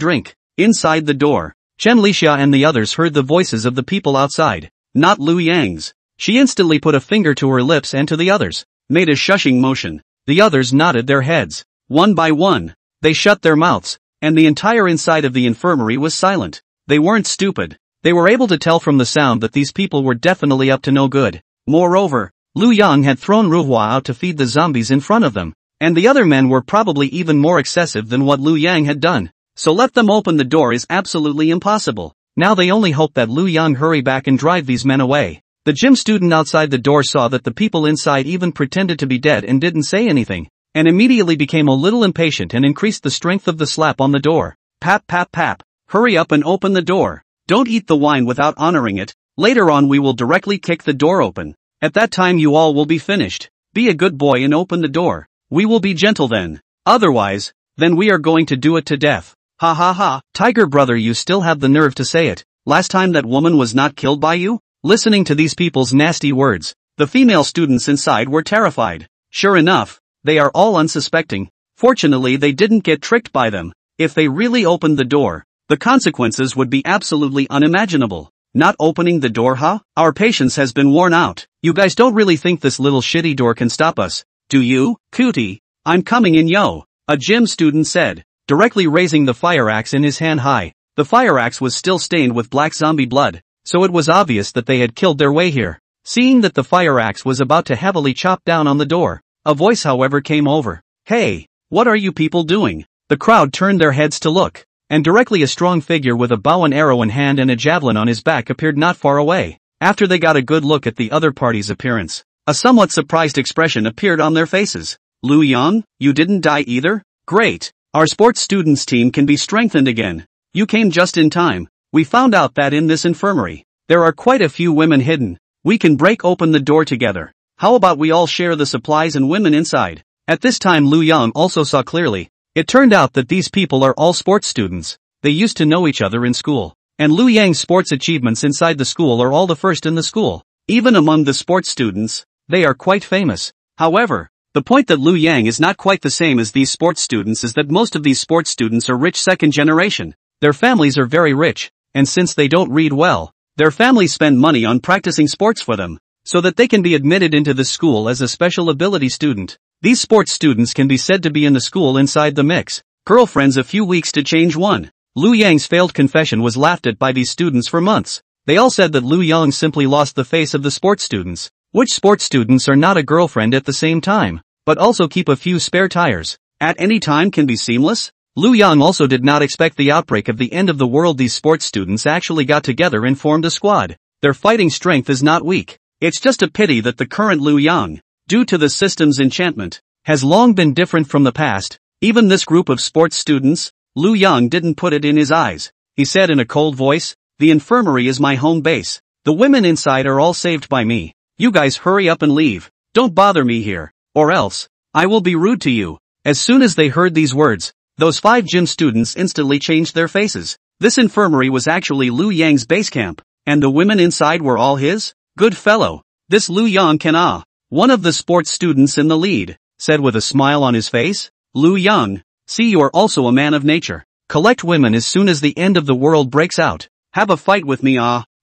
S1: drink." Inside the door, Chen Lixia and the others heard the voices of the people outside, not Liu Yang's. She instantly put a finger to her lips and to the others, made a shushing motion. The others nodded their heads. One by one, they shut their mouths, and the entire inside of the infirmary was silent. They weren't stupid. They were able to tell from the sound that these people were definitely up to no good. Moreover, Liu Yang had thrown Ruhua out to feed the zombies in front of them, and the other men were probably even more excessive than what Liu Yang had done. So let them open the door is absolutely impossible. Now they only hope that Liu Yang hurry back and drive these men away. The gym student outside the door saw that the people inside even pretended to be dead and didn't say anything, and immediately became a little impatient and increased the strength of the slap on the door. Pap pap pap. Hurry up and open the door. Don't eat the wine without honoring it. Later on we will directly kick the door open. At that time you all will be finished. Be a good boy and open the door. We will be gentle then. Otherwise, then we are going to do it to death. Ha ha ha. Tiger brother, you still have the nerve to say it. Last time that woman was not killed by you? Listening to these people's nasty words, the female students inside were terrified. Sure enough, they are all unsuspecting. Fortunately they didn't get tricked by them. If they really opened the door, the consequences would be absolutely unimaginable. Not opening the door, huh? Our patience has been worn out. You guys don't really think this little shitty door can stop us, do you? Cootie, I'm coming in, yo, a gym student said, directly raising the fire axe in his hand high. The fire axe was still stained with black zombie blood, so it was obvious that they had killed their way here. Seeing that the fire axe was about to heavily chop down on the door, a voice however came over. Hey, what are you people doing? The crowd turned their heads to look, and directly a strong figure with a bow and arrow in hand and a javelin on his back appeared not far away. After they got a good look at the other party's appearance, a somewhat surprised expression appeared on their faces. Lu Yang, you didn't die either? Great, our sports students team can be strengthened again. You came just in time. We found out that in this infirmary, there are quite a few women hidden. We can break open the door together. How about we all share the supplies and women inside? At this time Lu Yang also saw clearly. It turned out that these people are all sports students. They used to know each other in school. And Lu Yang's sports achievements inside the school are all the first in the school. Even among the sports students, they are quite famous. However, the point that Lu Yang is not quite the same as these sports students is that most of these sports students are rich second generation. Their families are very rich, and since they don't read well, their families spend money on practicing sports for them, so that they can be admitted into the school as a special ability student. These sports students can be said to be in the school inside the mix. Girlfriends a few weeks to change one. Lu Yang's failed confession was laughed at by these students for months. They all said that Lu Yang simply lost the face of the sports students. Which sports students are not a girlfriend at the same time, but also keep a few spare tires? At any time can be seamless? Lu Yang also did not expect the outbreak of the end of the world. These sports students actually got together and formed a squad. Their fighting strength is not weak. It's just a pity that the current Lu Yang, due to the system's enchantment, has long been different from the past. Even this group of sports students, Lu Yang didn't put it in his eyes. He said in a cold voice, the infirmary is my home base. The women inside are all saved by me. You guys hurry up and leave. Don't bother me here, or else, I will be rude to you. As soon as they heard these words, those 5 gym students instantly changed their faces. This infirmary was actually Lu Yang's base camp, and the women inside were all his? Good fellow. This Lu Yang can one of the sports students in the lead, said with a smile on his face. Lu Yang, see, you are also a man of nature. Collect women as soon as the end of the world breaks out. Have a fight with me,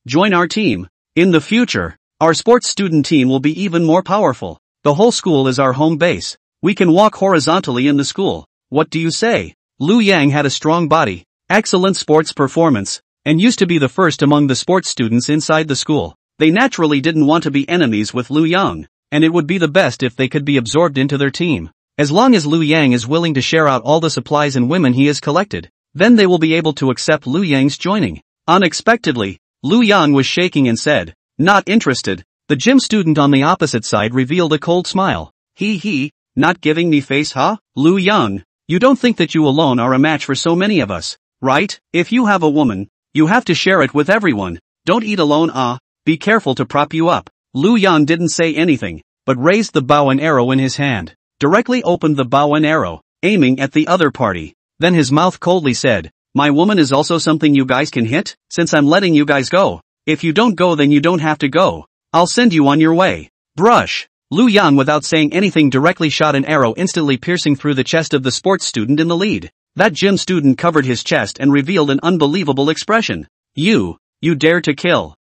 S1: join our team. In the future, our sports student team will be even more powerful. The whole school is our home base. We can walk horizontally in the school. What do you say? Lu Yang had a strong body, excellent sports performance, and used to be the first among the sports students inside the school. They naturally didn't want to be enemies with Lu Yang, and it would be the best if they could be absorbed into their team. As long as Lu Yang is willing to share out all the supplies and women he has collected, then they will be able to accept Lu Yang's joining. Unexpectedly, Lu Yang was shaking and said, not interested. The gym student on the opposite side revealed a cold smile. He, not giving me face, huh? Lu Yang, you don't think that you alone are a match for so many of us, right? If you have a woman, you have to share it with everyone. Don't eat alone, be careful to prop you up. Lu Yang didn't say anything, but raised the bow and arrow in his hand, directly opened the bow and arrow, aiming at the other party. Then his mouth coldly said, my woman is also something you guys can hit, since I'm letting you guys go. If you don't go, then you don't have to go. I'll send you on your way. Brush. Lu Yang, without saying anything, directly shot an arrow, instantly piercing through the chest of the sports student in the lead. That gym student covered his chest and revealed an unbelievable expression. You dare to kill.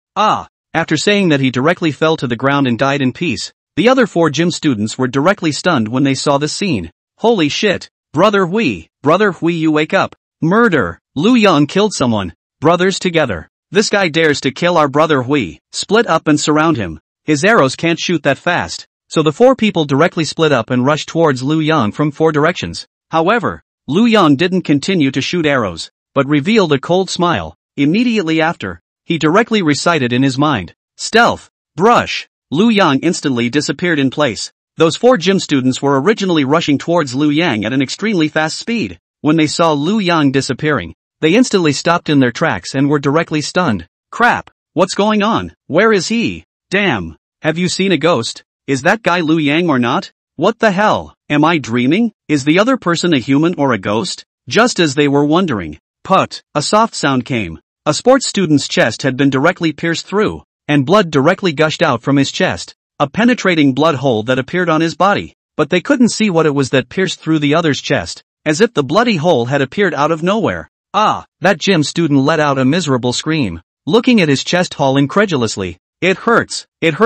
S1: After saying that, he directly fell to the ground and died in peace. The other 4 gym students were directly stunned when they saw this scene. Holy shit. Brother Hui, you wake up. Murder. Lu Yang killed someone. Brothers together. This guy dares to kill our brother Hui. Split up and surround him. His arrows can't shoot that fast. So the 4 people directly split up and rushed towards Lu Yang from 4 directions. However, Lu Yang didn't continue to shoot arrows, but revealed a cold smile. Immediately after, he directly recited in his mind, stealth. Brush. Lu Yang instantly disappeared in place. Those 4 gym students were originally rushing towards Lu Yang at an extremely fast speed. When they saw Lu Yang disappearing, they instantly stopped in their tracks and were directly stunned. Crap! What's going on? Where is he? Damn! Have you seen a ghost? Is that guy Lu Yang or not? What the hell? Am I dreaming? Is the other person a human or a ghost? Just as they were wondering, put, a soft sound came. A sports student's chest had been directly pierced through, and blood directly gushed out from his chest. A penetrating blood hole that appeared on his body, but they couldn't see what it was that pierced through the other's chest, as if the bloody hole had appeared out of nowhere. Ah! That gym student let out a miserable scream, looking at his chest hole incredulously. It hurts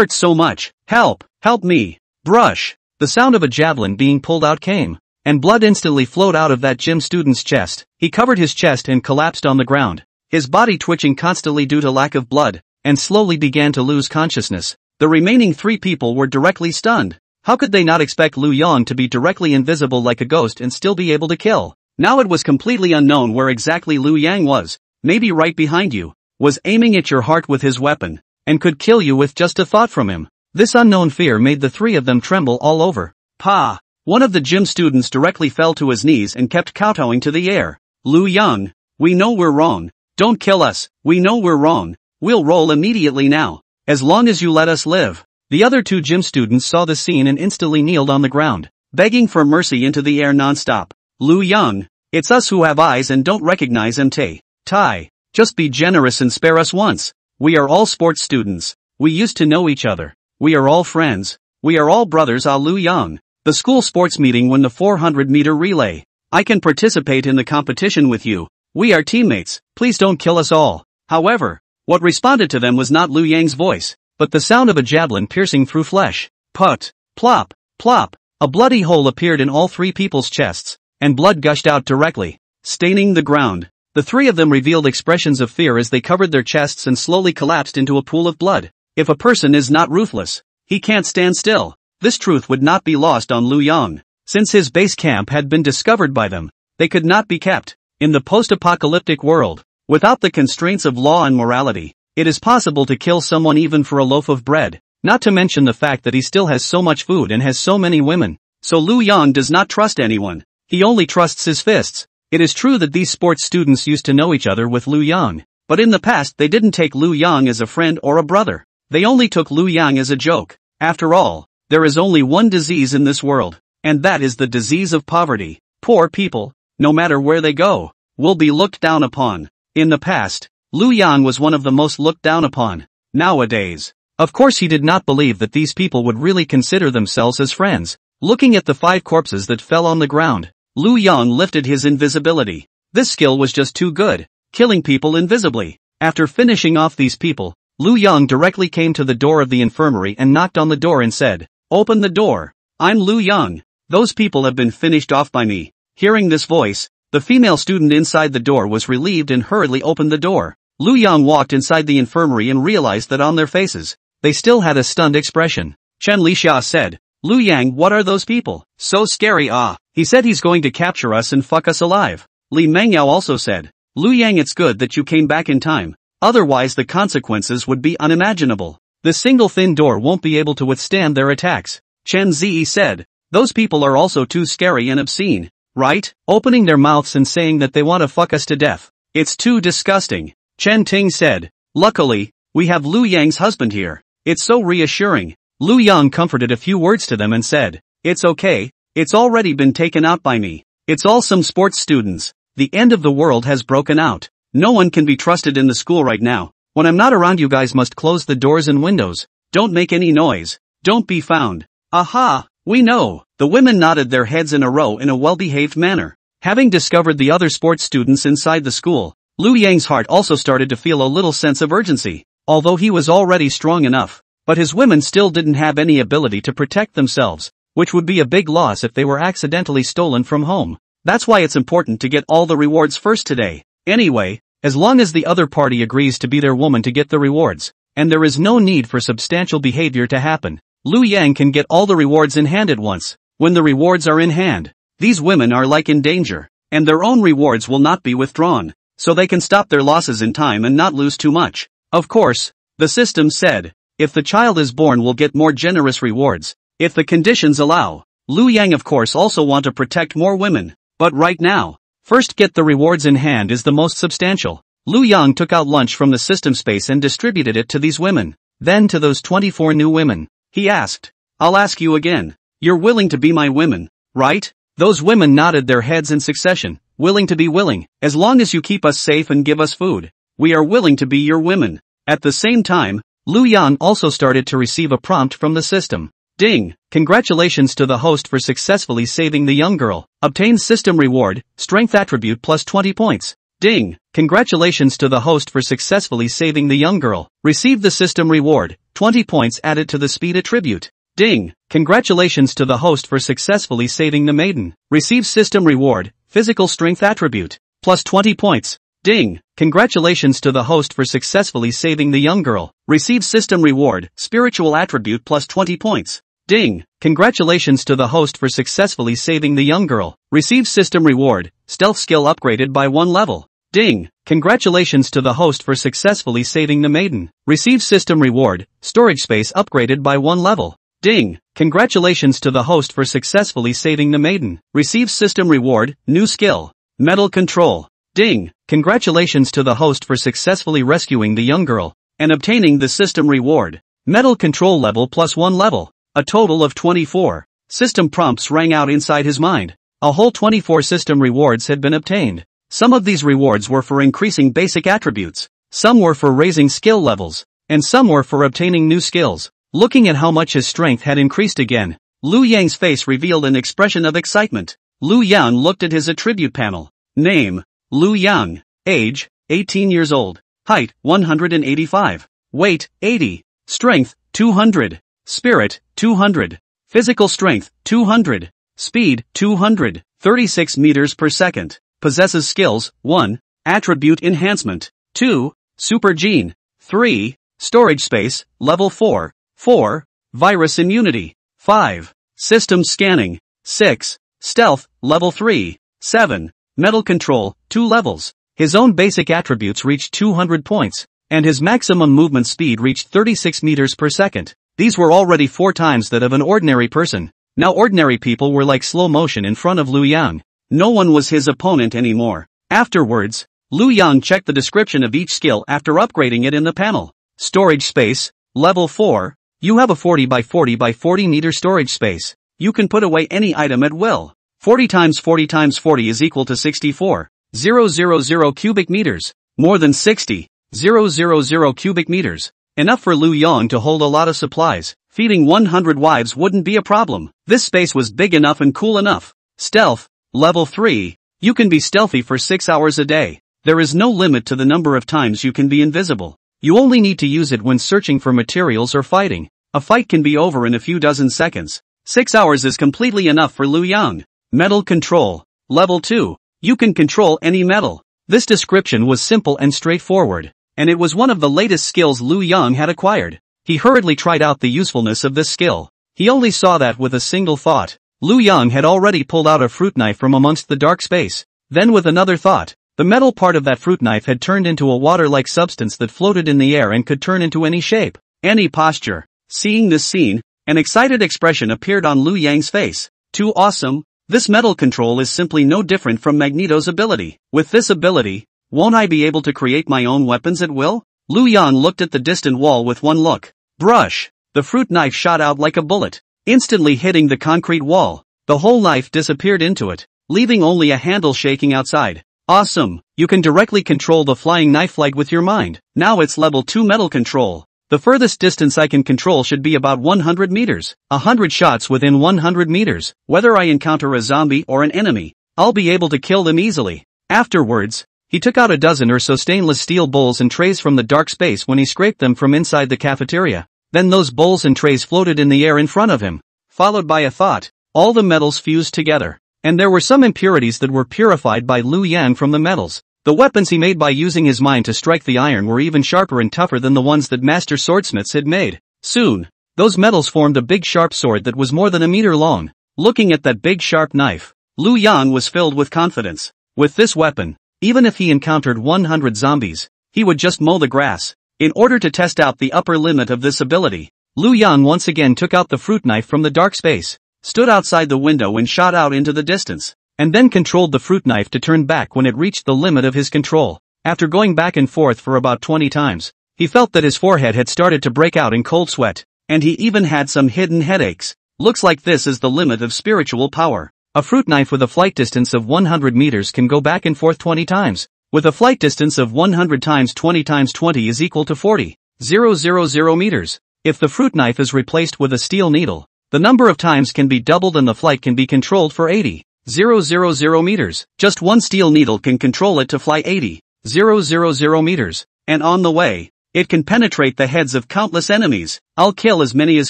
S1: so much. Help! Help me! Brush! The sound of a javelin being pulled out came, and blood instantly flowed out of that gym student's chest. He covered his chest and collapsed on the ground, his body twitching constantly due to lack of blood, and slowly began to lose consciousness. The remaining 3 people were directly stunned. How could they not expect Lu Yang to be directly invisible like a ghost and still be able to kill? Now it was completely unknown where exactly Lu Yang was, maybe right behind you, was aiming at your heart with his weapon, and could kill you with just a thought from him. This unknown fear made the 3 of them tremble all over. Pa! One of the gym students directly fell to his knees and kept kowtowing to the air. Lu Yang, we know we're wrong. Don't kill us, we know we're wrong. We'll roll immediately now, as long as you let us live. The other 2 gym students saw the scene and instantly kneeled on the ground, begging for mercy into the air non-stop. Lu Yang, it's us who have eyes and don't recognize MT. Tai, just be generous and spare us once. We are all sports students. We used to know each other. We are all friends. We are all brothers. Lu Yang. The school sports meeting won the 400-meter relay. I can participate in the competition with you. We are teammates. Please don't kill us all. However, what responded to them was not Lu Yang's voice, but the sound of a javelin piercing through flesh. Put, plop, plop. A bloody hole appeared in all 3 people's chests, and blood gushed out directly, staining the ground. The 3 of them revealed expressions of fear as they covered their chests and slowly collapsed into a pool of blood. If a person is not ruthless, he can't stand still. This truth would not be lost on Lu Yang. Since his base camp had been discovered by them, they could not be kept. In the post-apocalyptic world, without the constraints of law and morality, it is possible to kill someone even for a loaf of bread, not to mention the fact that he still has so much food and has so many women. So Lu Yang does not trust anyone. He only trusts his fists. It is true that these sports students used to know each other with Lu Yang, but in the past they didn't take Lu Yang as a friend or a brother. They only took Lu Yang as a joke. After all, there is only one disease in this world, and that is the disease of poverty. Poor people, no matter where they go, will be looked down upon. In the past, Lu Yang was one of the most looked down upon. Nowadays, of course he did not believe that these people would really consider themselves as friends. Looking at the 5 corpses that fell on the ground, Lu Yang lifted his invisibility. This skill was just too good, killing people invisibly. After finishing off these people, Lu Yang directly came to the door of the infirmary and knocked on the door and said, "Open the door. I'm Lu Yang. Those people have been finished off by me." Hearing this voice, the female student inside the door was relieved and hurriedly opened the door. Lu Yang walked inside the infirmary and realized that on their faces, they still had a stunned expression. Chen Lixia said, "Lu Yang, what are those people? So scary. He said he's going to capture us and fuck us alive." Li Mengyao also said, "Lu Yang, it's good that you came back in time. Otherwise the consequences would be unimaginable. The single thin door won't be able to withstand their attacks." Chen Ziyi said, "Those people are also too scary and obscene, right? Opening their mouths and saying that they want to fuck us to death. It's too disgusting." Chen Ting said, "Luckily, we have Lu Yang's husband here. It's so reassuring." Lu Yang comforted a few words to them and said, "It's okay, it's already been taken out by me. It's all some sports students. The end of the world has broken out. No one can be trusted in the school right now. When I'm not around, you guys must close the doors and windows. Don't make any noise. Don't be found." "Aha, we know." The women nodded their heads in a row in a well-behaved manner. Having discovered the other sports students inside the school, Lu Yang's heart also started to feel a little sense of urgency. Although he was already strong enough, but his women still didn't have any ability to protect themselves, which would be a big loss if they were accidentally stolen from home. That's why it's important to get all the rewards first today. Anyway, as long as the other party agrees to be their woman to get the rewards, and there is no need for substantial behavior to happen, Lu Yang can get all the rewards in hand at once. When the rewards are in hand, these women are like in danger, and their own rewards will not be withdrawn, so they can stop their losses in time and not lose too much. Of course, the system said, If the child is born, we'll get more generous rewards. If the conditions allow. Liu Yang of course also want to protect more women. But right now, first get the rewards in hand is the most substantial. Liu Yang took out lunch from the system space and distributed it to these women. Then to those 24 new women. He asked, I'll ask you again. You're willing to be my women, right? Those women nodded their heads in succession. Willing to be willing, as long as you keep us safe and give us food. We are willing to be your women. At the same time, Liu Yang also started to receive a prompt from the system. Ding! Congratulations to the host for successfully saving the young girl. Obtain system reward, strength attribute plus 20 points. Ding! Congratulations to the host for successfully saving the young girl. Receive the system reward, 20 points added to the speed attribute. Ding! Congratulations to the host for successfully saving the maiden. Receive system reward, physical strength attribute, plus 20 points. Ding! Congratulations to the host for successfully saving the young girl. Receive system reward, spiritual attribute plus 20 points. Ding! Congratulations to the host for successfully saving the young girl. Receive system reward, stealth skill upgraded by 1 level. Ding! Congratulations to the host for successfully saving the maiden. Receive system reward, storage space upgraded by 1 level. Ding! Congratulations to the host for successfully saving the maiden. Receive system reward, new skill. Metal control. Ding! Congratulations to the host for successfully rescuing the young girl and obtaining the system reward. Metal control level plus 1 level. A total of 24. System prompts rang out inside his mind. A whole 24 system rewards had been obtained. Some of these rewards were for increasing basic attributes. Some were for raising skill levels. And some were for obtaining new skills. Looking at how much his strength had increased again, Liu Yang's face revealed an expression of excitement. Liu Yang looked at his attribute panel. Name: Liu Yang. Age: 18 years old. Height: 185. Weight: 80. Strength: 200. Spirit: 200. Physical strength: 200. Speed: 200. 36 meters per second. Possesses skills: 1. Attribute enhancement. 2. Super gene. 3. Storage space, level 4. 4. Virus immunity. 5. System scanning. 6. Stealth, level 3. 7. Metal control, 2 levels. His own basic attributes reached 200 points, and his maximum movement speed reached 36 meters per second. These were already 4 times that of an ordinary person. Now ordinary people were like slow motion in front of Liu Yang. No one was his opponent anymore. Afterwards, Liu Yang checked the description of each skill after upgrading it in the panel. Storage space, level 4. You have a 40 by 40 by 40 meter storage space. You can put away any item at will. 40 times 40 times 40 is equal to 64,000 cubic meters. More than 60,000 cubic meters. Enough for Liu Yang to hold a lot of supplies. Feeding 100 wives wouldn't be a problem. This space was big enough and cool enough. Stealth, level 3. You can be stealthy for 6 hours a day. There is no limit to the number of times you can be invisible. You only need to use it when searching for materials or fighting. A fight can be over in a few dozen seconds. 6 hours is completely enough for Liu Yang. Metal control, level 2. You can control any metal. This description was simple and straightforward, and it was one of the latest skills Liu Yang had acquired. He hurriedly tried out the usefulness of this skill. He only saw that with a single thought. Liu Yang had already pulled out a fruit knife from amongst the dark space. Then with another thought, the metal part of that fruit knife had turned into a water-like substance that floated in the air and could turn into any shape, any posture. Seeing this scene, an excited expression appeared on Liu Yang's face. Too awesome! This metal control is simply no different from Magneto's ability. With this ability, won't I be able to create my own weapons at will? Liu Yang looked at the distant wall with one look. Brush! The fruit knife shot out like a bullet, instantly hitting the concrete wall. The whole knife disappeared into it, leaving only a handle shaking outside. Awesome! You can directly control the flying knife like with your mind. Now it's level 2 metal control. The furthest distance I can control should be about 100 meters. 100 shots within 100 meters. Whether I encounter a zombie or an enemy, I'll be able to kill them easily. Afterwards, he took out a dozen or so stainless steel bowls and trays from the dark space when he scraped them from inside the cafeteria. Then those bowls and trays floated in the air in front of him, followed by a thought. All the metals fused together, and there were some impurities that were purified by Liu Yang from the metals. The weapons he made by using his mind to strike the iron were even sharper and tougher than the ones that master swordsmiths had made. Soon, those metals formed a big sharp sword that was more than a meter long. Looking at that big sharp knife, Liu Yang was filled with confidence. With this weapon, even if he encountered 100 zombies, he would just mow the grass. In order to test out the upper limit of this ability, Lu Yang once again took out the fruit knife from the dark space, stood outside the window and shot out into the distance, and then controlled the fruit knife to turn back when it reached the limit of his control. After going back and forth for about 20 times, he felt that his forehead had started to break out in cold sweat, and he even had some hidden headaches. Looks like this is the limit of spiritual power. A fruit knife with a flight distance of 100 meters can go back and forth 20 times. With a flight distance of 100 times 20 times 20 is equal to 40,000 meters. If the fruit knife is replaced with a steel needle, the number of times can be doubled and the flight can be controlled for 80,000 meters. Just one steel needle can control it to fly 80,000 meters. And on the way, it can penetrate the heads of countless enemies. I'll kill as many as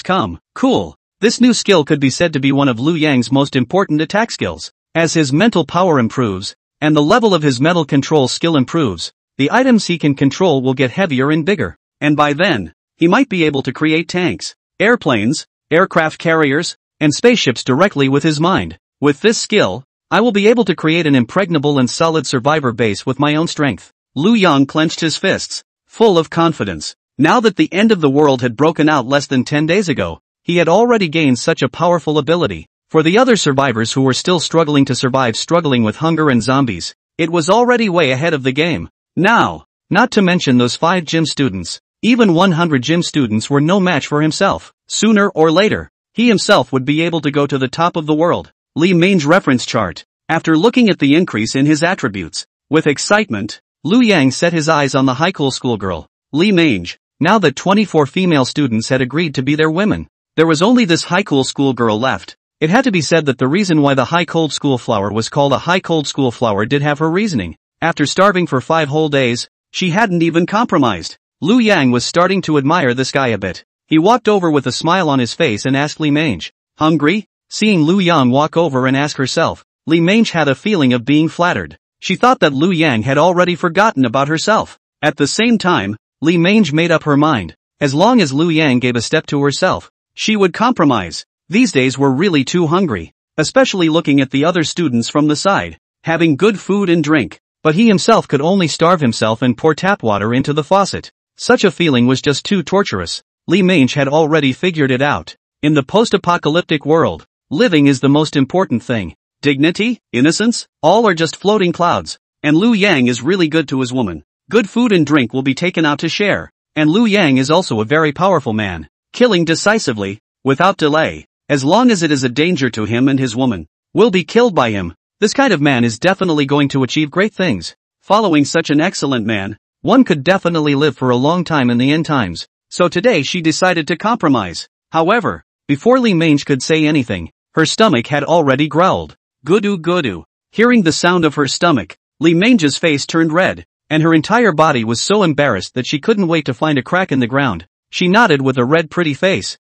S1: come. Cool. This new skill could be said to be one of Lu Yang's most important attack skills. As his mental power improves, and the level of his mental control skill improves, the items he can control will get heavier and bigger. And by then, he might be able to create tanks, airplanes, aircraft carriers, and spaceships directly with his mind. With this skill, I will be able to create an impregnable and solid survivor base with my own strength. Lu Yang clenched his fists, full of confidence. Now that the end of the world had broken out less than 10 days ago, he had already gained such a powerful ability. For the other survivors who were still struggling to survive, struggling with hunger and zombies, it was already way ahead of the game. Now, not to mention those 5 gym students, even 100 gym students were no match for himself. Sooner or later, he himself would be able to go to the top of the world. Li Ming's reference chart. After looking at the increase in his attributes, with excitement, Lu Yang set his eyes on the high school schoolgirl, Li Ming. Now that 24 female students had agreed to be their women, there was only this high school schoolgirl left. It had to be said that the reason why the high cold school flower was called a high cold school flower did have her reasoning. After starving for 5 whole days, she hadn't even compromised. Lu Yang was starting to admire this guy a bit. He walked over with a smile on his face and asked Li Ming, "Hungry?" Seeing Lu Yang walk over and ask herself, Li Ming had a feeling of being flattered. She thought that Lu Yang had already forgotten about herself. At the same time, Li Ming made up her mind. As long as Lu Yang gave a step to herself, she would compromise. These days were really too hungry, especially looking at the other students from the side, having good food and drink, but he himself could only starve himself and pour tap water into the faucet. Such a feeling was just too torturous. Li Ming had already figured it out. In the post-apocalyptic world, living is the most important thing. Dignity, innocence, all are just floating clouds. And Lu Yang is really good to his woman. Good food and drink will be taken out to share. And Lu Yang is also a very powerful man, killing decisively, without delay. As long as it is a danger to him and his woman, will be killed by him. This kind of man is definitely going to achieve great things. Following such an excellent man, one could definitely live for a long time in the end times. So today she decided to compromise. However, before Li Ming could say anything, her stomach had already growled. Gudu gudu. Hearing the sound of her stomach, Li Ming's face turned red, and her entire body was so embarrassed that she couldn't wait to find a crack in the ground. She nodded with a red pretty face.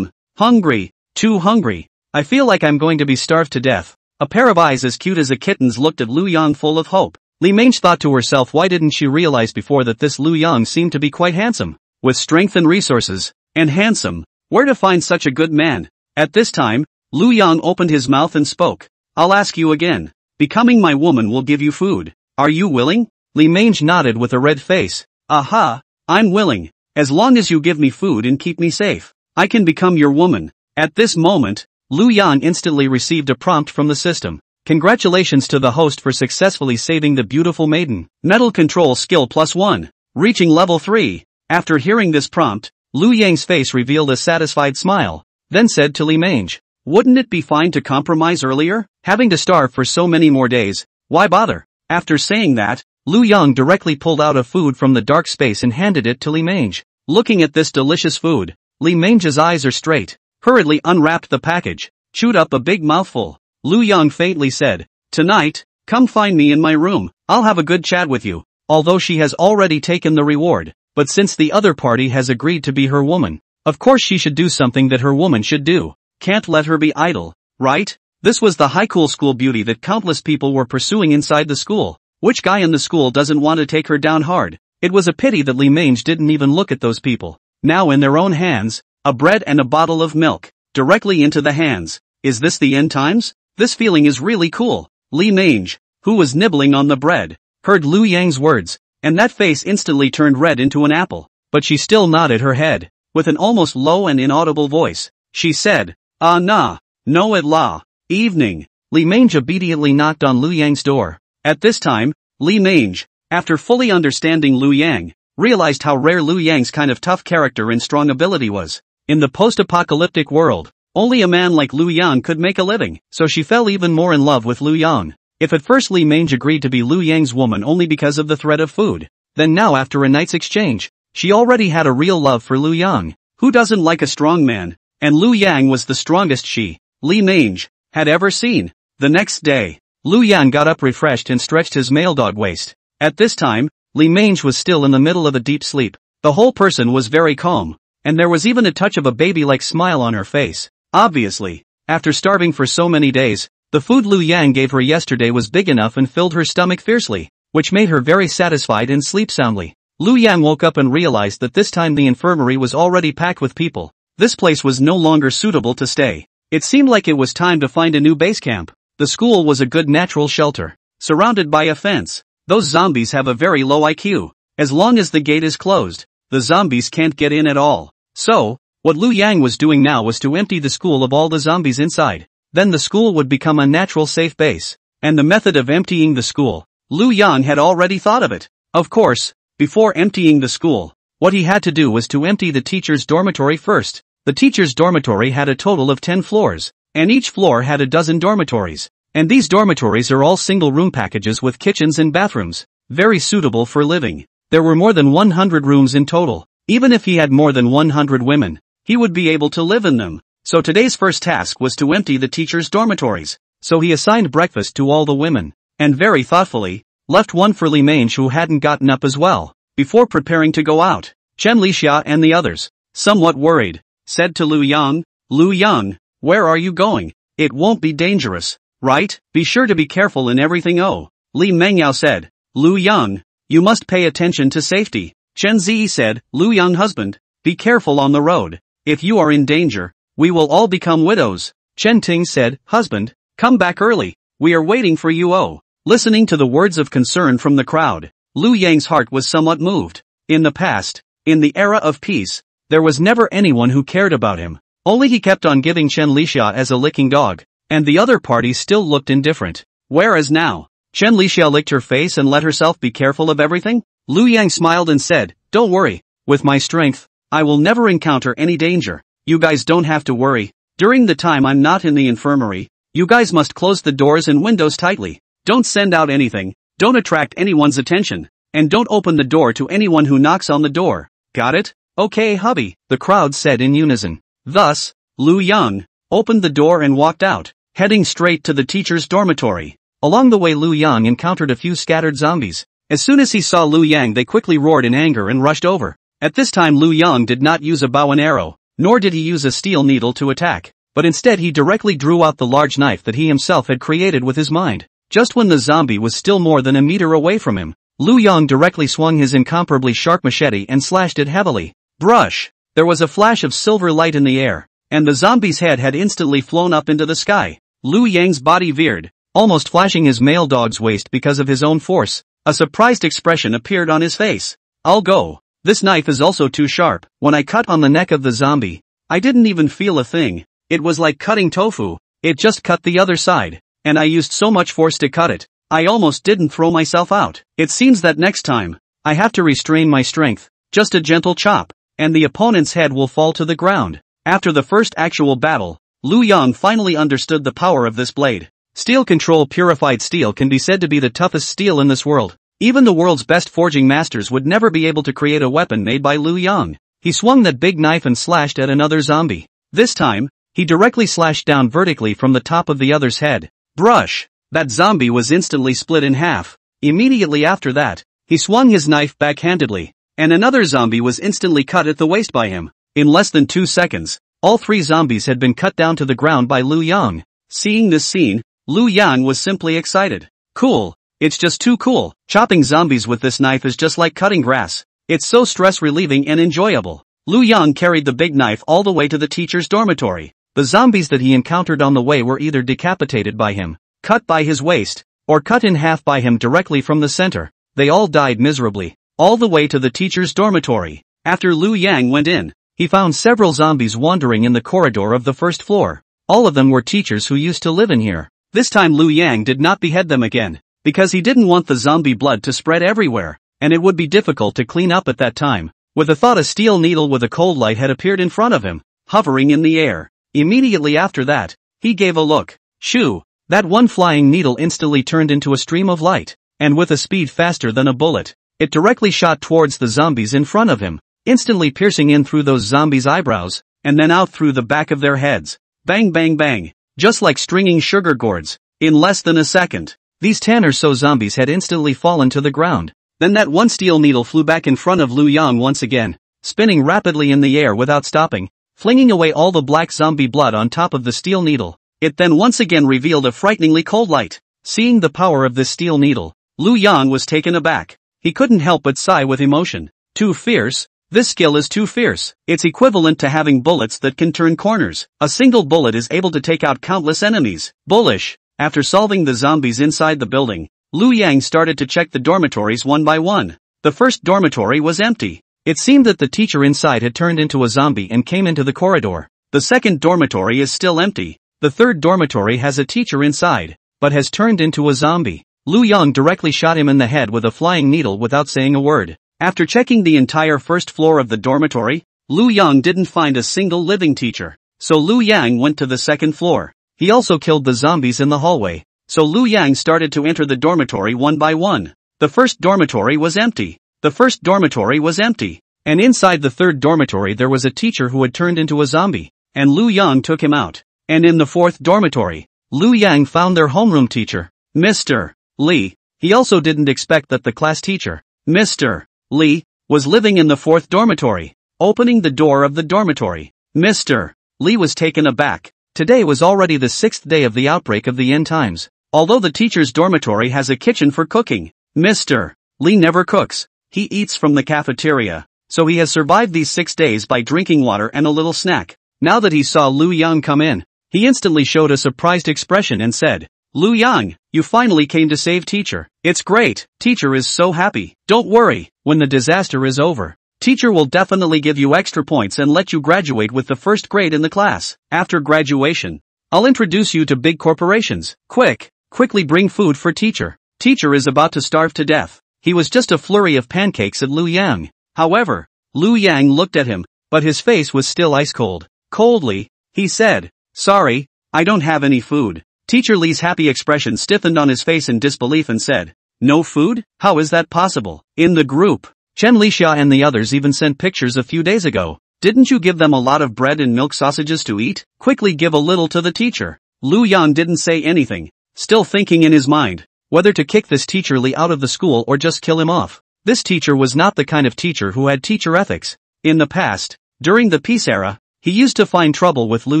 S1: Hungry. Too hungry. I feel like I'm going to be starved to death. A pair of eyes as cute as a kitten's looked at Lu Yang full of hope. Li Ming thought to herself, why didn't she realize before that this Lu Yang seemed to be quite handsome, with strength and resources, and handsome. Where to find such a good man? At this time, Lu Yang opened his mouth and spoke. I'll ask you again. Becoming my woman will give you food. Are you willing? Li Ming nodded with a red face. Aha, I'm willing. As long as you give me food and keep me safe, I can become your woman. At this moment, Lu Yang instantly received a prompt from the system. Congratulations to the host for successfully saving the beautiful maiden. Metal control skill +1. Reaching level 3. After hearing this prompt, Lu Yang's face revealed a satisfied smile, then said to Li Ming, wouldn't it be fine to compromise earlier? Having to starve for so many more days, why bother? After saying that, Lu Yang directly pulled out a food from the dark space and handed it to Li Ming. Looking at this delicious food, Li Ming's eyes are straight. Hurriedly unwrapped the package, chewed up a big mouthful. Lu Yang faintly said, tonight, come find me in my room, I'll have a good chat with you. Although she has already taken the reward, but since the other party has agreed to be her woman, of course she should do something that her woman should do. Can't let her be idle, right? This was the high school beauty that countless people were pursuing inside the school. Which guy in the school doesn't want to take her down hard? It was a pity that Li Ming didn't even look at those people. Now in their own hands, a bread and a bottle of milk, directly into the hands. Is this the end times? This feeling is really cool. Li Ming, who was nibbling on the bread, heard Lu Yang's words, and that face instantly turned red into an apple. but she still nodded her head. With an almost low and inaudible voice, she said, "Ah nah, no it la." Evening. Li Mange obediently knocked on Liu Yang's door. At this time, Li Mange, after fully understanding Liu Yang, realized how rare Liu Yang's kind of tough character and strong ability was. In the post-apocalyptic world, only a man like Liu Yang could make a living, so she fell even more in love with Liu Yang. If at first Li Mange agreed to be Liu Yang's woman only because of the threat of food, then now after a night's exchange, she already had a real love for Liu Yang. Who doesn't like a strong man? And Liu Yang was the strongest she, Li Mange, had ever seen. The next day, Liu Yang got up refreshed and stretched his male dog waist. At this time, Li Mange was still in the middle of a deep sleep. The whole person was very calm, and there was even a touch of a baby-like smile on her face. Obviously, after starving for so many days, the food Liu Yang gave her yesterday was big enough and filled her stomach fiercely, which made her very satisfied and sleep soundly. Liu Yang woke up and realized that this time the infirmary was already packed with people. This place was no longer suitable to stay. It seemed like it was time to find a new base camp. The school was a good natural shelter, surrounded by a fence. Those zombies have a very low IQ. As long as the gate is closed, the zombies can't get in at all. So, what Liu Yang was doing now was to empty the school of all the zombies inside. Then the school would become a natural safe base. And the method of emptying the school, Liu Yang had already thought of it. Of course, before emptying the school, what he had to do was to empty the teacher's dormitory first. The teacher's dormitory had a total of 10 floors, and each floor had a dozen dormitories. And these dormitories are all single-room packages with kitchens and bathrooms, very suitable for living. There were more than 100 rooms in total. Even if he had more than 100 women, he would be able to live in them. So today's first task was to empty the teacher's dormitories. So he assigned breakfast to all the women, and very thoughtfully, left one for Li Mange who hadn't gotten up as well. Before preparing to go out, Chen Lixia and the others, somewhat worried, said to Liu Yang, "Liu Yang, where are you going? It won't be dangerous, right? Be sure to be careful in everything." "Oh," Li Mengyao said. "Liu Yang, you must pay attention to safety." Chen Ziyi said, "Liu Yang husband, be careful on the road. If you are in danger, we will all become widows." Chen Ting said, "Husband, come back early. We are waiting for you." Oh. Listening to the words of concern from the crowd, Liu Yang's heart was somewhat moved. In the past, in the era of peace, there was never anyone who cared about him. Only he kept on giving Chen Lixia as a licking dog, and the other parties still looked indifferent. Whereas now, Chen Lixia licked her face and let herself be careful of everything. Liu Yang smiled and said, "Don't worry, with my strength, I will never encounter any danger. You guys don't have to worry. During the time I'm not in the infirmary, you guys must close the doors and windows tightly. Don't send out anything, don't attract anyone's attention, and don't open the door to anyone who knocks on the door. Got it?" "Okay, hubby," the crowd said in unison. Thus, Liu Yang opened the door and walked out, heading straight to the teacher's dormitory. Along the way Liu Yang encountered a few scattered zombies. As soon as he saw Liu Yang they quickly roared in anger and rushed over. At this time Liu Yang did not use a bow and arrow, nor did he use a steel needle to attack, but instead he directly drew out the large knife that he himself had created with his mind. Just when the zombie was still more than a meter away from him, Liu Yang directly swung his incomparably sharp machete and slashed it heavily. Brush! There was a flash of silver light in the air, and the zombie's head had instantly flown up into the sky. Liu Yang's body veered, almost flashing his male dog's waist because of his own force. A surprised expression appeared on his face. "I'll go. This knife is also too sharp." When I cut on the neck of the zombie, I didn't even feel a thing. It was like cutting tofu. It just cut the other side, and I used so much force to cut it, I almost didn't throw myself out. It seems that next time, I have to restrain my strength. Just a gentle chop, and the opponent's head will fall to the ground. After the first actual battle, Liu Yang finally understood the power of this blade. Steel Control purified steel can be said to be the toughest steel in this world. Even the world's best forging masters would never be able to create a weapon made by Liu Yang. He swung that big knife and slashed at another zombie. This time, he directly slashed down vertically from the top of the other's head. Brush! That zombie was instantly split in half. Immediately after that, he swung his knife backhandedly, and another zombie was instantly cut at the waist by him. In less than 2 seconds, all 3 zombies had been cut down to the ground by Liu Yang. Seeing this scene, Liu Yang was simply excited. Cool. It's just too cool. Chopping zombies with this knife is just like cutting grass. It's so stress-relieving and enjoyable. Liu Yang carried the big knife all the way to the teacher's dormitory. The zombies that he encountered on the way were either decapitated by him, cut by his waist, or cut in half by him directly from the center. They all died miserably. All the way to the teacher's dormitory, After Liu Yang went in, he found several zombies wandering in the corridor of the first floor. All of them were teachers who used to live in here. This time Liu Yang did not behead them again, because he didn't want the zombie blood to spread everywhere, and it would be difficult to clean up at that time. With a thought, a steel needle with a cold light had appeared in front of him, hovering in the air. Immediately after that, he gave a look. Shoo! That one flying needle instantly turned into a stream of light, and with a speed faster than a bullet, it directly shot towards the zombies in front of him, instantly piercing in through those zombies' eyebrows, and then out through the back of their heads. Bang bang bang, just like stringing sugar gourds. In less than a second, these 10 or so zombies had instantly fallen to the ground. Then that one steel needle flew back in front of Liu Yang once again, spinning rapidly in the air without stopping, flinging away all the black zombie blood on top of the steel needle. It then once again revealed a frighteningly cold light. Seeing the power of this steel needle, Liu Yang was taken aback. He couldn't help but sigh with emotion. Too fierce. This skill is too fierce. It's equivalent to having bullets that can turn corners. A single bullet is able to take out countless enemies. Bullish. After solving the zombies inside the building, Liu Yang started to check the dormitories one by one. The first dormitory was empty. It seemed that the teacher inside had turned into a zombie and came into the corridor. The second dormitory is still empty. The third dormitory has a teacher inside, but has turned into a zombie. Liu Yang directly shot him in the head with a flying needle without saying a word. After checking the entire first floor of the dormitory, Liu Yang didn't find a single living teacher. So Liu Yang went to the second floor. He also killed the zombies in the hallway. So Liu Yang started to enter the dormitory one by one. The first dormitory was empty. The first dormitory was empty. And inside the third dormitory there was a teacher who had turned into a zombie. And Liu Yang took him out. And in the fourth dormitory, Liu Yang found their homeroom teacher, Mr. Li. He also didn't expect that the class teacher, Mr. Li, was living in the fourth dormitory. Opening the door of the dormitory, Mr. Li was taken aback. Today was already the 6th day of the outbreak of the end times. Although the teacher's dormitory has a kitchen for cooking, Mr. Li never cooks. He eats from the cafeteria. So he has survived these 6 days by drinking water and a little snack. Now that he saw Liu Yang come in, he instantly showed a surprised expression and said, Liu Yang, you finally came to save teacher. It's great. Teacher is so happy. Don't worry, when the disaster is over, teacher will definitely give you extra points and let you graduate with the first grade in the class. After graduation, I'll introduce you to big corporations. Quickly bring food for teacher. Teacher is about to starve to death. He was just a flurry of pancakes at Liu Yang. However, Liu Yang looked at him, but his face was still ice cold. Coldly, he said, Sorry, I don't have any food. Teacher Li's happy expression stiffened on his face in disbelief and said, No food? How is that possible? In the group, Chen Lixia and the others even sent pictures a few days ago. Didn't you give them a lot of bread and milk sausages to eat? Quickly give a little to the teacher. Liu Yang didn't say anything, still thinking in his mind whether to kick this teacher Li out of the school or just kill him off. This teacher was not the kind of teacher who had teacher ethics. In the past, during the peace era, he used to find trouble with Liu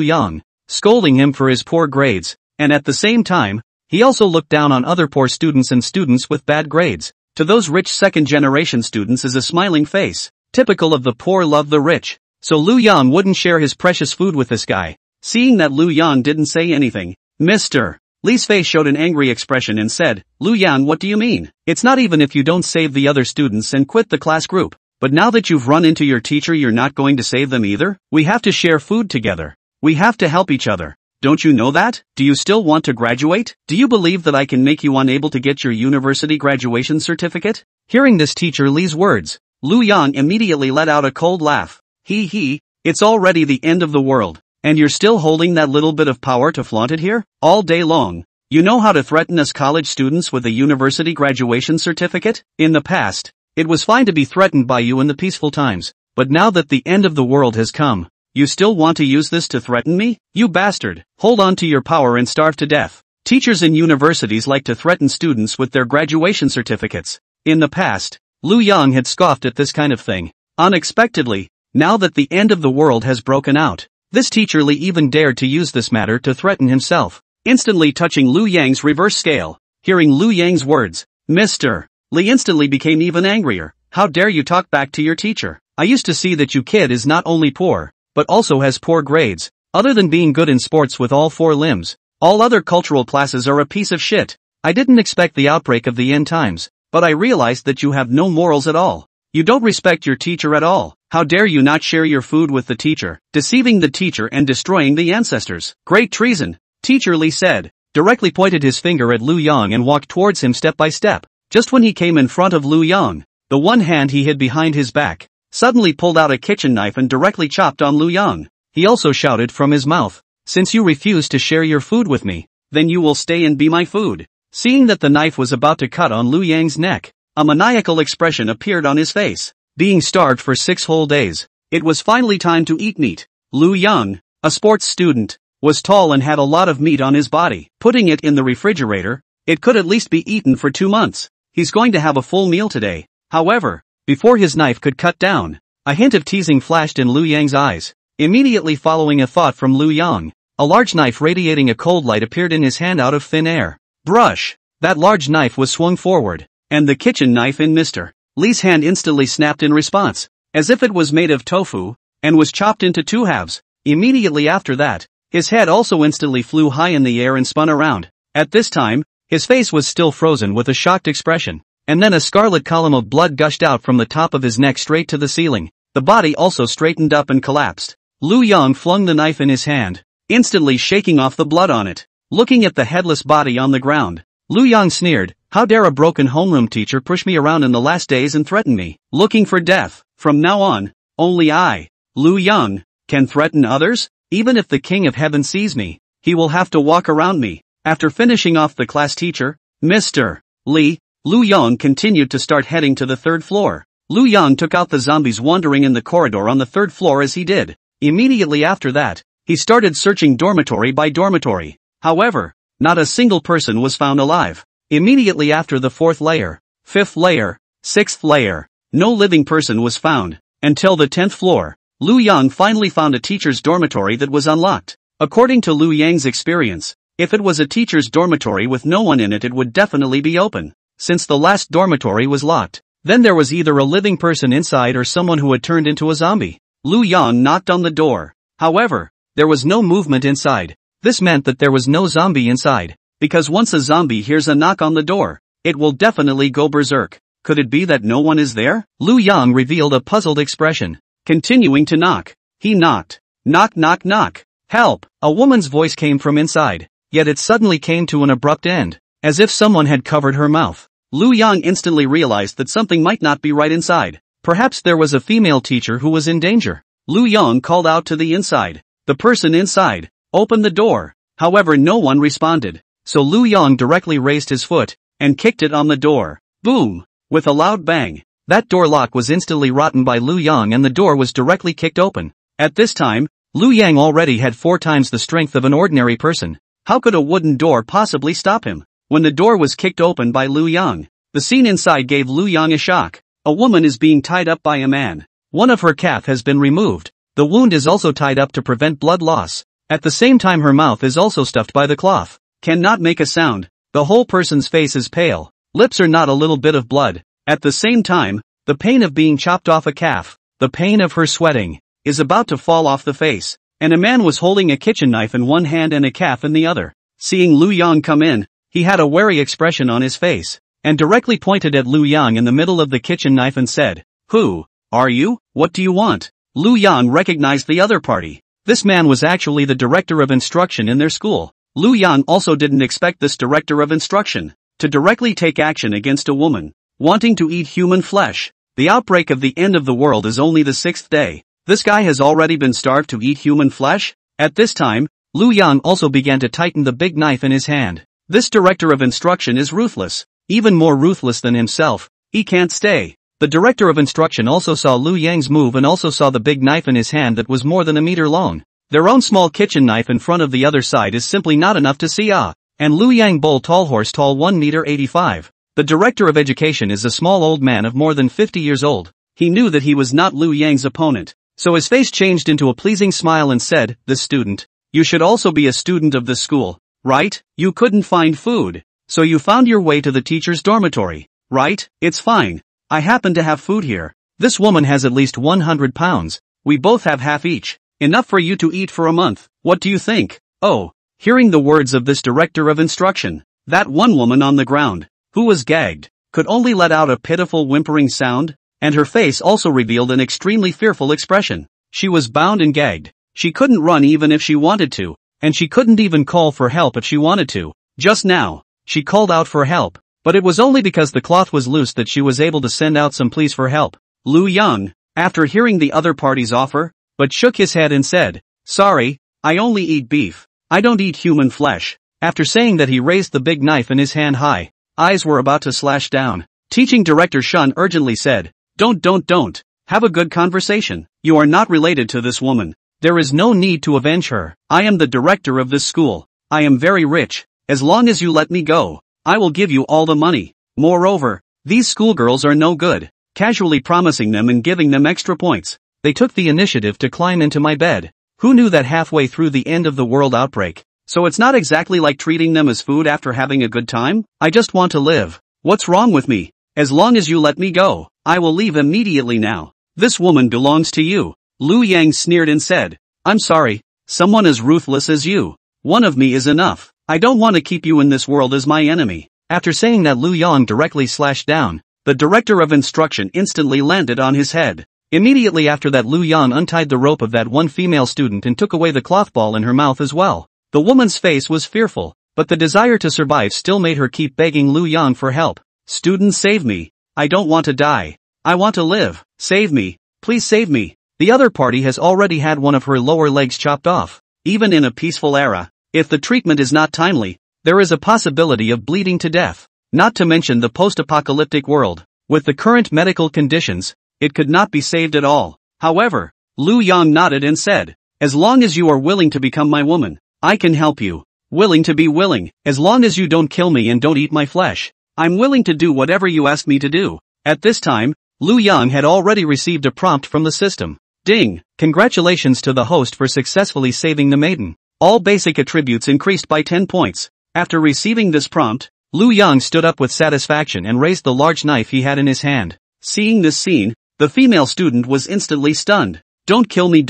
S1: Yang, scolding him for his poor grades, and at the same time, he also looked down on other poor students and students with bad grades. To those rich second-generation students is a smiling face, typical of the poor love the rich. So Liu Yang wouldn't share his precious food with this guy. Seeing that Liu Yang didn't say anything, Mr. Li's face showed an angry expression and said, Liu Yang, what do you mean? It's not even if you don't save the other students and quit the class group. But now that you've run into your teacher, you're not going to save them either? We have to share food together. We have to help each other. Don't you know that? Do you still want to graduate? Do you believe that I can make you unable to get your university graduation certificate? Hearing this teacher Li's words, Liu Yang immediately let out a cold laugh. It's already the end of the world, and you're still holding that little bit of power to flaunt it here? All day long. You know how to threaten us college students with a university graduation certificate? In the past, it was fine to be threatened by you in the peaceful times, but now that the end of the world has come, you still want to use this to threaten me? You bastard! Hold on to your power and starve to death. Teachers in universities like to threaten students with their graduation certificates. In the past, Liu Yang had scoffed at this kind of thing. Unexpectedly, now that the end of the world has broken out, this teacher Li even dared to use this matter to threaten himself, instantly touching Liu Yang's reverse scale. Hearing Liu Yang's words, Mr. Li instantly became even angrier. How dare you talk back to your teacher? I used to see that you kid is not only poor, but also has poor grades. Other than being good in sports with all 4 limbs, all other cultural classes are a piece of shit. I didn't expect the outbreak of the end times, but I realized that you have no morals at all. You don't respect your teacher at all. How dare you not share your food with the teacher, deceiving the teacher and destroying the ancestors. Great treason, Teacher Li said, directly pointed his finger at Lu Yang and walked towards him step by step. Just when he came in front of Lu Yang, the one hand he hid behind his back suddenly pulled out a kitchen knife and directly chopped on Lu Yang. He also shouted from his mouth, "Since you refuse to share your food with me, then you will stay and be my food." Seeing that the knife was about to cut on Lu Yang's neck, a maniacal expression appeared on his face. Being starved for 6 whole days, it was finally time to eat meat. Lu Yang, a sports student, was tall and had a lot of meat on his body. Putting it in the refrigerator, it could at least be eaten for 2 months. He's going to have a full meal today. However, before his knife could cut down, a hint of teasing flashed in Lu Yang's eyes. Immediately following a thought from Lu Yang, a large knife radiating a cold light appeared in his hand out of thin air. Brush! That large knife was swung forward, and the kitchen knife in Mr. Li's hand instantly snapped in response, as if it was made of tofu, and was chopped into 2 halves. Immediately after that, his head also instantly flew high in the air and spun around. At this time, his face was still frozen with a shocked expression, and then a scarlet column of blood gushed out from the top of his neck straight to the ceiling. The body also straightened up and collapsed. Lu Yang flung the knife in his hand, instantly shaking off the blood on it. Looking at the headless body on the ground, Lu Yang sneered, "How dare a broken homeroom teacher push me around in the last days and threaten me? Looking for death. From now on, only I, Lu Yang, can threaten others? Even if the King of Heaven sees me, he will have to walk around me." After finishing off the class teacher, Mr. Li, Lu Yang continued to start heading to the 3rd floor. Lu Yang took out the zombies wandering in the corridor on the 3rd floor as he did. Immediately after that, he started searching dormitory by dormitory. However, not a single person was found alive. Immediately after the 4th layer, 5th layer, 6th layer, no living person was found, until the 10th floor. Lu Yang finally found a teacher's dormitory that was unlocked. According to Lu Yang's experience, if it was a teacher's dormitory with no one in it, it would definitely be open. Since the last dormitory was locked, then there was either a living person inside or someone who had turned into a zombie. Lu Yang knocked on the door. However, there was no movement inside. This meant that there was no zombie inside, because once a zombie hears a knock on the door, it will definitely go berserk. Could it be that no one is there? Lu Yang revealed a puzzled expression. Continuing to knock, he knocked. Knock knock knock. Help! A woman's voice came from inside, yet it suddenly came to an abrupt end, as if someone had covered her mouth. Lu Yang instantly realized that something might not be right inside. Perhaps there was a female teacher who was in danger. Lu Yang called out to the inside. The person inside, "Open the door." However, no one responded. So Lu Yang directly raised his foot, and kicked it on the door. Boom! With a loud bang, that door lock was instantly rotten by Lu Yang and the door was directly kicked open. At this time, Lu Yang already had 4 times the strength of an ordinary person. How could a wooden door possibly stop him? When the door was kicked open by Lu Yang, the scene inside gave Lu Yang a shock. A woman is being tied up by a man. One of her calf has been removed. The wound is also tied up to prevent blood loss. At the same time her mouth is also stuffed by the cloth. Cannot make a sound. The whole person's face is pale. Lips are not a little bit of blood. At the same time, the pain of being chopped off a calf, the pain of her sweating, is about to fall off the face. And a man was holding a kitchen knife in one hand and a calf in the other. Seeing Lu Yang come in, he had a wary expression on his face, and directly pointed at Lu Yang in the middle of the kitchen knife and said, "Who are you? What do you want?" Lu Yang recognized the other party. This man was actually the director of instruction in their school. Lu Yang also didn't expect this director of instruction to directly take action against a woman wanting to eat human flesh. The outbreak of the end of the world is only the 6th day. This guy has already been starved to eat human flesh? At this time, Lu Yang also began to tighten the big knife in his hand. This director of instruction is ruthless, even more ruthless than himself. He can't stay. The director of instruction also saw Lu Yang's move and also saw the big knife in his hand that was more than a meter long. Their own small kitchen knife in front of the other side is simply not enough to see and Lu Yang bull tall horse tall 1 meter 85. The director of education is a small old man of more than 50 years old. He knew that he was not Lu Yang's opponent, so his face changed into a pleasing smile and said, "This student, you should also be a student of this school, right? You couldn't find food, so you found your way to the teacher's dormitory, right? It's fine. I happen to have food here. This woman has at least 100 pounds. We both have half each. Enough for you to eat for a month. What do you think?" Oh, hearing the words of this director of instruction, that one woman on the ground, who was gagged, could only let out a pitiful whimpering sound. and her face also revealed an extremely fearful expression. She was bound and gagged. She couldn't run even if she wanted to, and she couldn't even call for help if she wanted to. Just now, she called out for help, but it was only because the cloth was loose that she was able to send out some pleas for help. Lu Yang, after hearing the other party's offer, but shook his head and said, "Sorry, I only eat beef. I don't eat human flesh." After saying that, he raised the big knife in his hand high. Eyes were about to slash down. Teaching director Shun urgently said, Don't. Have a good conversation. You are not related to this woman. There is no need to avenge her. I am the director of this school. I am very rich. As long as you let me go, I will give you all the money. Moreover, these schoolgirls are no good," casually promising them and giving them extra points. They took the initiative to climb into my bed. Who knew that halfway through the end of the world outbreak? So it's not exactly like treating them as food after having a good time? I just want to live. What's wrong with me? As long as you let me go, I will leave immediately now. This woman belongs to you. Lu Yang sneered and said, "I'm sorry, someone as ruthless as you. One of me is enough. I don't want to keep you in this world as my enemy." After saying that, Lu Yang directly slashed down. The director of instruction instantly landed on his head. Immediately after that, Lu Yang untied the rope of that one female student and took away the cloth ball in her mouth as well. The woman's face was fearful, but the desire to survive still made her keep begging Lu Yang for help. "Student, save me. I don't want to die. I want to live. Save me. Please save me." The other party has already had one of her lower legs chopped off. Even in a peaceful era, if the treatment is not timely, there is a possibility of bleeding to death. Not to mention the post-apocalyptic world. With the current medical conditions, it could not be saved at all. However, Lu Yang nodded and said, "As long as you are willing to become my woman, I can help you." Willing to be willing, as long as you don't kill me and don't eat my flesh. I'm willing to do whatever you ask me to do. At this time, Lu Yang had already received a prompt from the system. Ding! Congratulations to the host for successfully saving the maiden. All basic attributes increased by 10 points. After receiving this prompt, Lu Yang stood up with satisfaction and raised the large knife he had in his hand. Seeing this scene, the female student was instantly stunned. Don't kill me,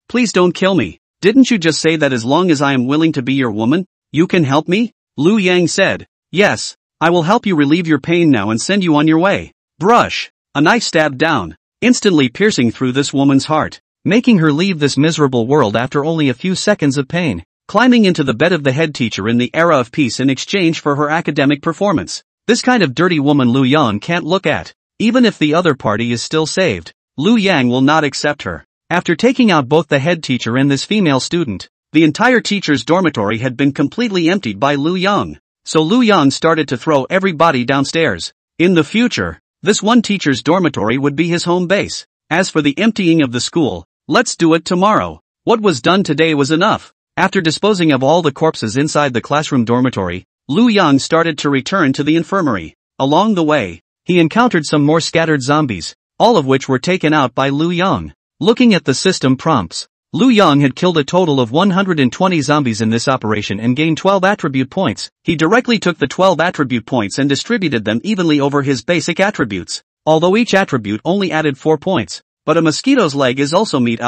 S1: please don't kill me. Didn't you just say that as long as I am willing to be your woman, you can help me? Lu Yang said, "Yes, I will help you relieve your pain now and send you on your way." Brush! A knife stabbed down, instantly piercing through this woman's heart, making her leave this miserable world after only a few seconds of pain. Climbing into the bed of the head teacher in the era of peace in exchange for her academic performance. This kind of dirty woman Lu Yang can't look at. Even if the other party is still saved, Lu Yang will not accept her. After taking out both the head teacher and this female student, the entire teacher's dormitory had been completely emptied by Lu Yang. So Lu Yang started to throw everybody downstairs. In the future, this one teacher's dormitory would be his home base. As for the emptying of the school, let's do it tomorrow. What was done today was enough. After disposing of all the corpses inside the classroom dormitory, Lu Yang started to return to the infirmary. Along the way, he encountered some more scattered zombies, all of which were taken out by Lu Yang. Looking at the system prompts, Lu Yang had killed a total of 120 zombies in this operation and gained 12 attribute points. He directly took the 12 attribute points and distributed them evenly over his basic attributes. Although each attribute only added 4 points, but a mosquito's leg is also meat.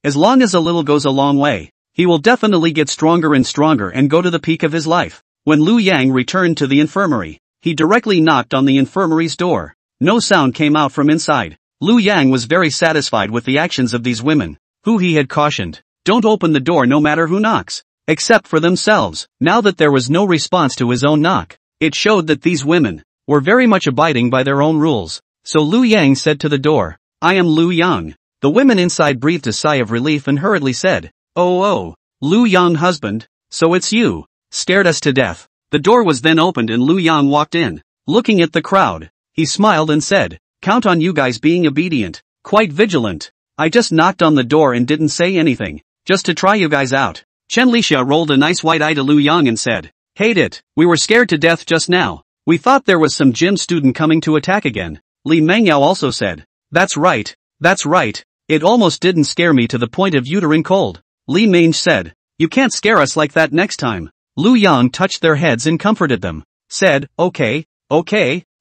S1: As long as a little goes a long way, he will definitely get stronger and stronger and go to the peak of his life. When Lu Yang returned to the infirmary, he directly knocked on the infirmary's door. No sound came out from inside. Lu Yang was very satisfied with the actions of these women, who he had cautioned, "Don't open the door no matter who knocks, except for themselves." Now that there was no response to his own knock, it showed that these women were very much abiding by their own rules. So Lu Yang said to the door, "I am Lu Yang." The women inside breathed a sigh of relief and hurriedly said, Oh, Lu Yang husband, so it's you. Scared us to death." The door was then opened and Lu Yang walked in. Looking at the crowd, he smiled and said, "Count on you guys being obedient, quite vigilant. I just knocked on the door and didn't say anything, just to try you guys out." Chen Lixia rolled a nice white eye to Lu Yang and said, "Hate it, we were scared to death just now. We thought there was some gym student coming to attack again." Li Mengyao also said, That's right. It almost didn't scare me to the point of uterine cold." Li Mange said, "You can't scare us like that next time." Lu Yang touched their heads and comforted them. Said, Okay,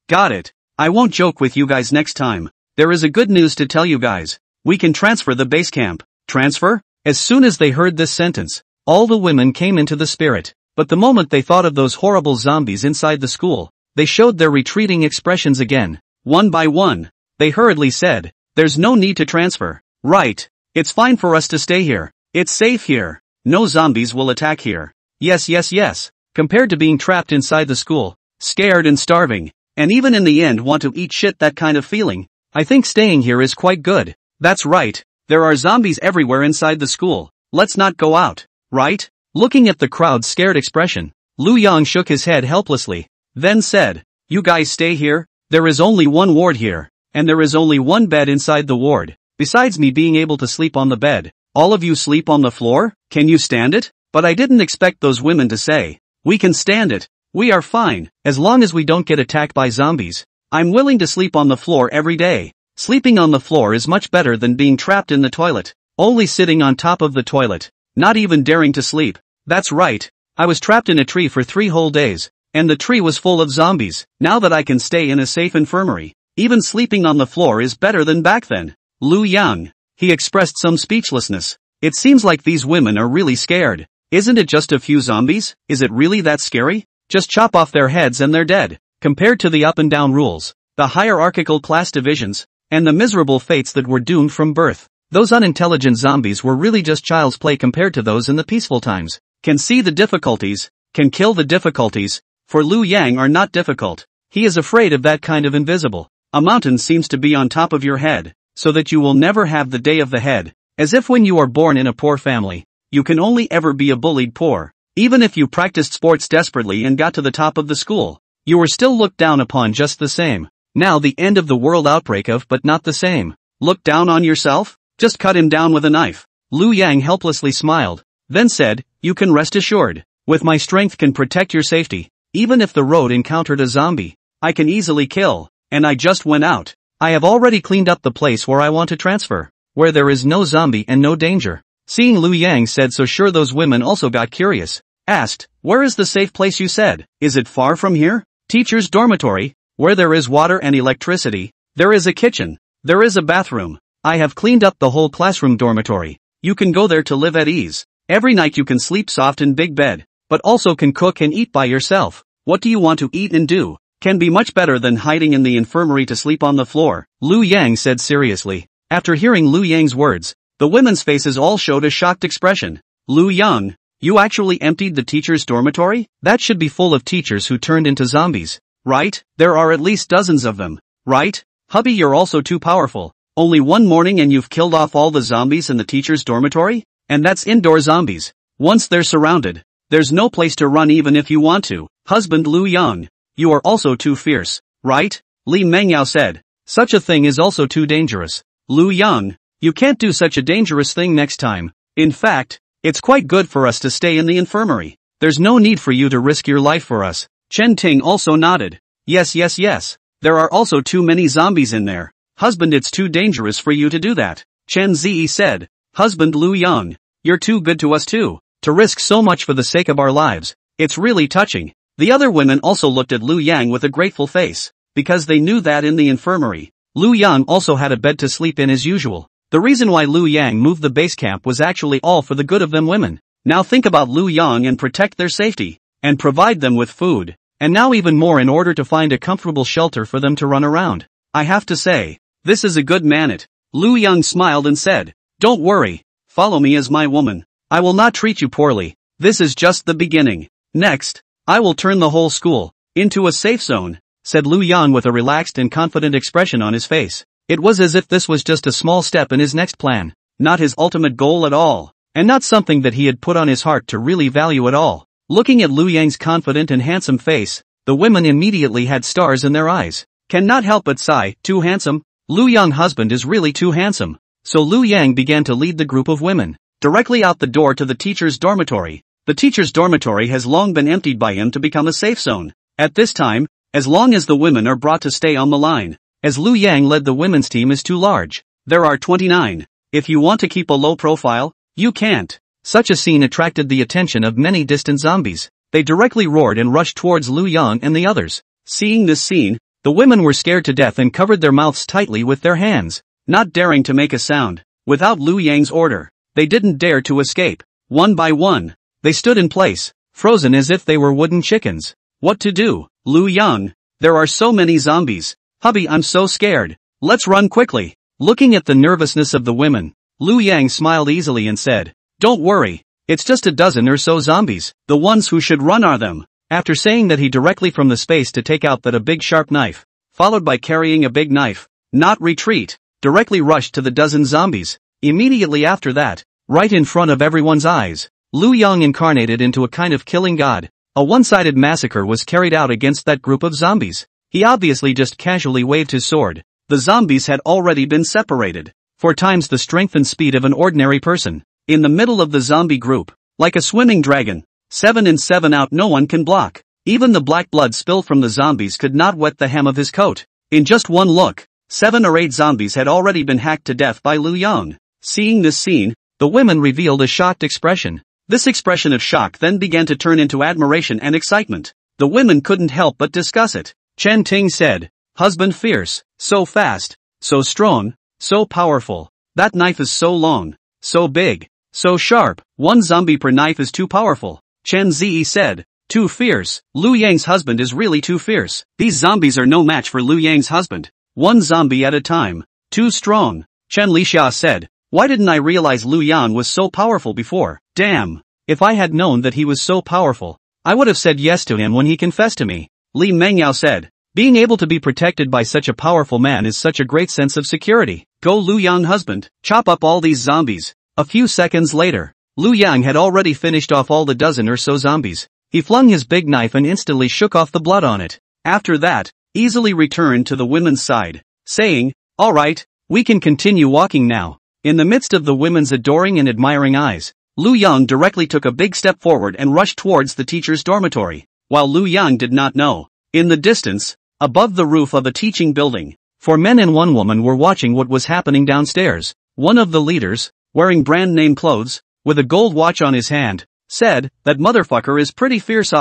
S1: got it. I won't joke with you guys next time. There is a good news to tell you guys. We can transfer the base camp. Transfer? As soon as they heard this sentence, all the women came into the spirit. But the moment they thought of those horrible zombies inside the school, they showed their retreating expressions again. One by one, They hurriedly said, "There's no need to transfer. Right. It's fine for us to stay here. It's safe here. No zombies will attack here." Yes, yes, yes. Compared to being trapped inside the school, scared and starving, and even in the end want to eat shit, that kind of feeling, I think staying here is quite good. That's right. There are zombies everywhere inside the school. Let's not go out, right? Looking at the crowd's scared expression, Lu Yang shook his head helplessly, then said, "You guys stay here. There is only one ward here, and there is only one bed inside the ward. Besides me being able to sleep on the bed, all of you sleep on the floor? Can you stand it?" But I didn't expect those women to say, "We can stand it. We are fine, as long as we don't get attacked by zombies. I'm willing to sleep on the floor every day." Sleeping on the floor is much better than being trapped in the toilet, only sitting on top of the toilet, not even daring to sleep. That's right. I was trapped in a tree for 3 whole days, and the tree was full of zombies. Now that I can stay in a safe infirmary, even sleeping on the floor is better than back then. Lu Yang. He expressed some speechlessness. It seems like these women are really scared. Isn't it just a few zombies? Is it really that scary? Just chop off their heads and they're dead. Compared to the up and down rules, the hierarchical class divisions, and the miserable fates that were doomed from birth, those unintelligent zombies were really just child's play compared to those in the peaceful times. Can see the difficulties, can kill the difficulties, for Lu Yang are not difficult. He is afraid of that kind of invisible. A mountain seems to be on top of your head, so that you will never have the day of the head, as if when you are born in a poor family, you can only ever be a bullied poor. Even if you practiced sports desperately and got to the top of the school, you were still looked down upon just the same. Now the end of the world outbreak of but not the same. Look down on yourself? Just cut him down with a knife. Lu Yang helplessly smiled, then said, "You can rest assured. With my strength can protect your safety. Even if the road encountered a zombie, I can easily kill, and I just went out. I have already cleaned up the place where I want to transfer, where there is no zombie and no danger." Seeing Lu Yang said so, sure those women also got curious. Asked, "Where is the safe place you said? Is it far from here?" "Teacher's dormitory, where there is water and electricity. There is a kitchen. There is a bathroom. I have cleaned up the whole classroom dormitory. You can go there to live at ease. Every night you can sleep soft in big bed, but also can cook and eat by yourself. What do you want to eat and do? Can be much better than hiding in the infirmary to sleep on the floor," Lu Yang said seriously. After hearing Lu Yang's words, the women's faces all showed a shocked expression. "Lu Yang, you actually emptied the teacher's dormitory? That should be full of teachers who turned into zombies, right? There are at least dozens of them, right? Hubby, you're also too powerful. Only one morning and you've killed off all the zombies in the teacher's dormitory? And that's indoor zombies. Once they're surrounded, there's no place to run even if you want to. Husband Lu Yang, you are also too fierce, right?" Li Mengyao said. "Such a thing is also too dangerous. Lu Yang, you can't do such a dangerous thing next time. In fact, it's quite good for us to stay in the infirmary. There's no need for you to risk your life for us." Chen Ting also nodded. Yes, yes, yes. There are also too many zombies in there. Husband, it's too dangerous for you to do that. Chen Ziyi said. Husband Lu Yang, you're too good to us too, to risk so much for the sake of our lives. It's really touching. The other women also looked at Lu Yang with a grateful face, because they knew that in the infirmary, Lu Yang also had a bed to sleep in as usual. The reason why Lu Yang moved the base camp was actually all for the good of them women. Now think about Lu Yang and protect their safety, and provide them with food, and now even more in order to find a comfortable shelter for them to run around. I have to say, this is a good man. Lu Yang smiled and said, "Don't worry, follow me as my woman. I will not treat you poorly. This is just the beginning. Next, I will turn the whole school into a safe zone," said Lu Yang with a relaxed and confident expression on his face. It was as if this was just a small step in his next plan, not his ultimate goal at all, and not something that he had put on his heart to really value at all. Looking at Lu Yang's confident and handsome face, the women immediately had stars in their eyes. Cannot help but sigh, too handsome? Lu Yang husband is really too handsome. So Lu Yang began to lead the group of women directly out the door to the teacher's dormitory. The teacher's dormitory has long been emptied by him to become a safe zone. At this time, as long as the women are brought to stay on the line, as Lu Yang led the women's team is too large. There are 29. If you want to keep a low profile, you can't. Such a scene attracted the attention of many distant zombies. They directly roared and rushed towards Lu Yang and the others. Seeing this scene, the women were scared to death and covered their mouths tightly with their hands, not daring to make a sound. Without Lu Yang's order, they didn't dare to escape. One by one, they stood in place, frozen as if they were wooden chickens. What to do? Lu Yang, there are so many zombies. Hubby, I'm so scared. Let's run quickly. Looking at the nervousness of the women, Liu Yang smiled easily and said, "Don't worry. It's just a dozen or so zombies. The ones who should run are them." After saying that, he directly from the space to take out a big sharp knife, followed by carrying a big knife, not retreat, directly rushed to the dozen zombies. Immediately after that, right in front of everyone's eyes, Liu Yang incarnated into a kind of killing god. A one-sided massacre was carried out against that group of zombies. He obviously just casually waved his sword. The zombies had already been separated 4 times the strength and speed of an ordinary person. In the middle of the zombie group, like a swimming dragon, 7 in 7 out, no one can block. Even the black blood spilled from the zombies could not wet the hem of his coat. In just one look, 7 or 8 zombies had already been hacked to death by Liu Yang. Seeing this scene, the women revealed a shocked expression. This expression of shock then began to turn into admiration and excitement. The women couldn't help but discuss it. Chen Ting said, "Husband fierce, so fast, so strong, so powerful. That knife is so long, so big, so sharp. 1 zombie per knife is too powerful." Chen Zi said, "Too fierce. Liu Yang's husband is really too fierce. These zombies are no match for Liu Yang's husband. 1 zombie at a time. Too strong." Chen Lixia said, "Why didn't I realize Liu Yang was so powerful before? Damn. If I had known that he was so powerful, I would have said yes to him when he confessed to me." Li Mengyao said, "Being able to be protected by such a powerful man is such a great sense of security. Go Liu Yang husband, chop up all these zombies." A few seconds later, Liu Yang had already finished off all the dozen or so zombies. He flung his big knife and instantly shook off the blood on it. After that, easily returned to the women's side, saying, "All right, we can continue walking now." In the midst of the women's adoring and admiring eyes, Liu Yang directly took a big step forward and rushed towards the teacher's dormitory. While Liu Yang did not know, in the distance, above the roof of a teaching building, 4 men and 1 woman were watching what was happening downstairs. One of the leaders, wearing brand name clothes, with a gold watch on his hand, said, "That motherfucker is pretty fierce.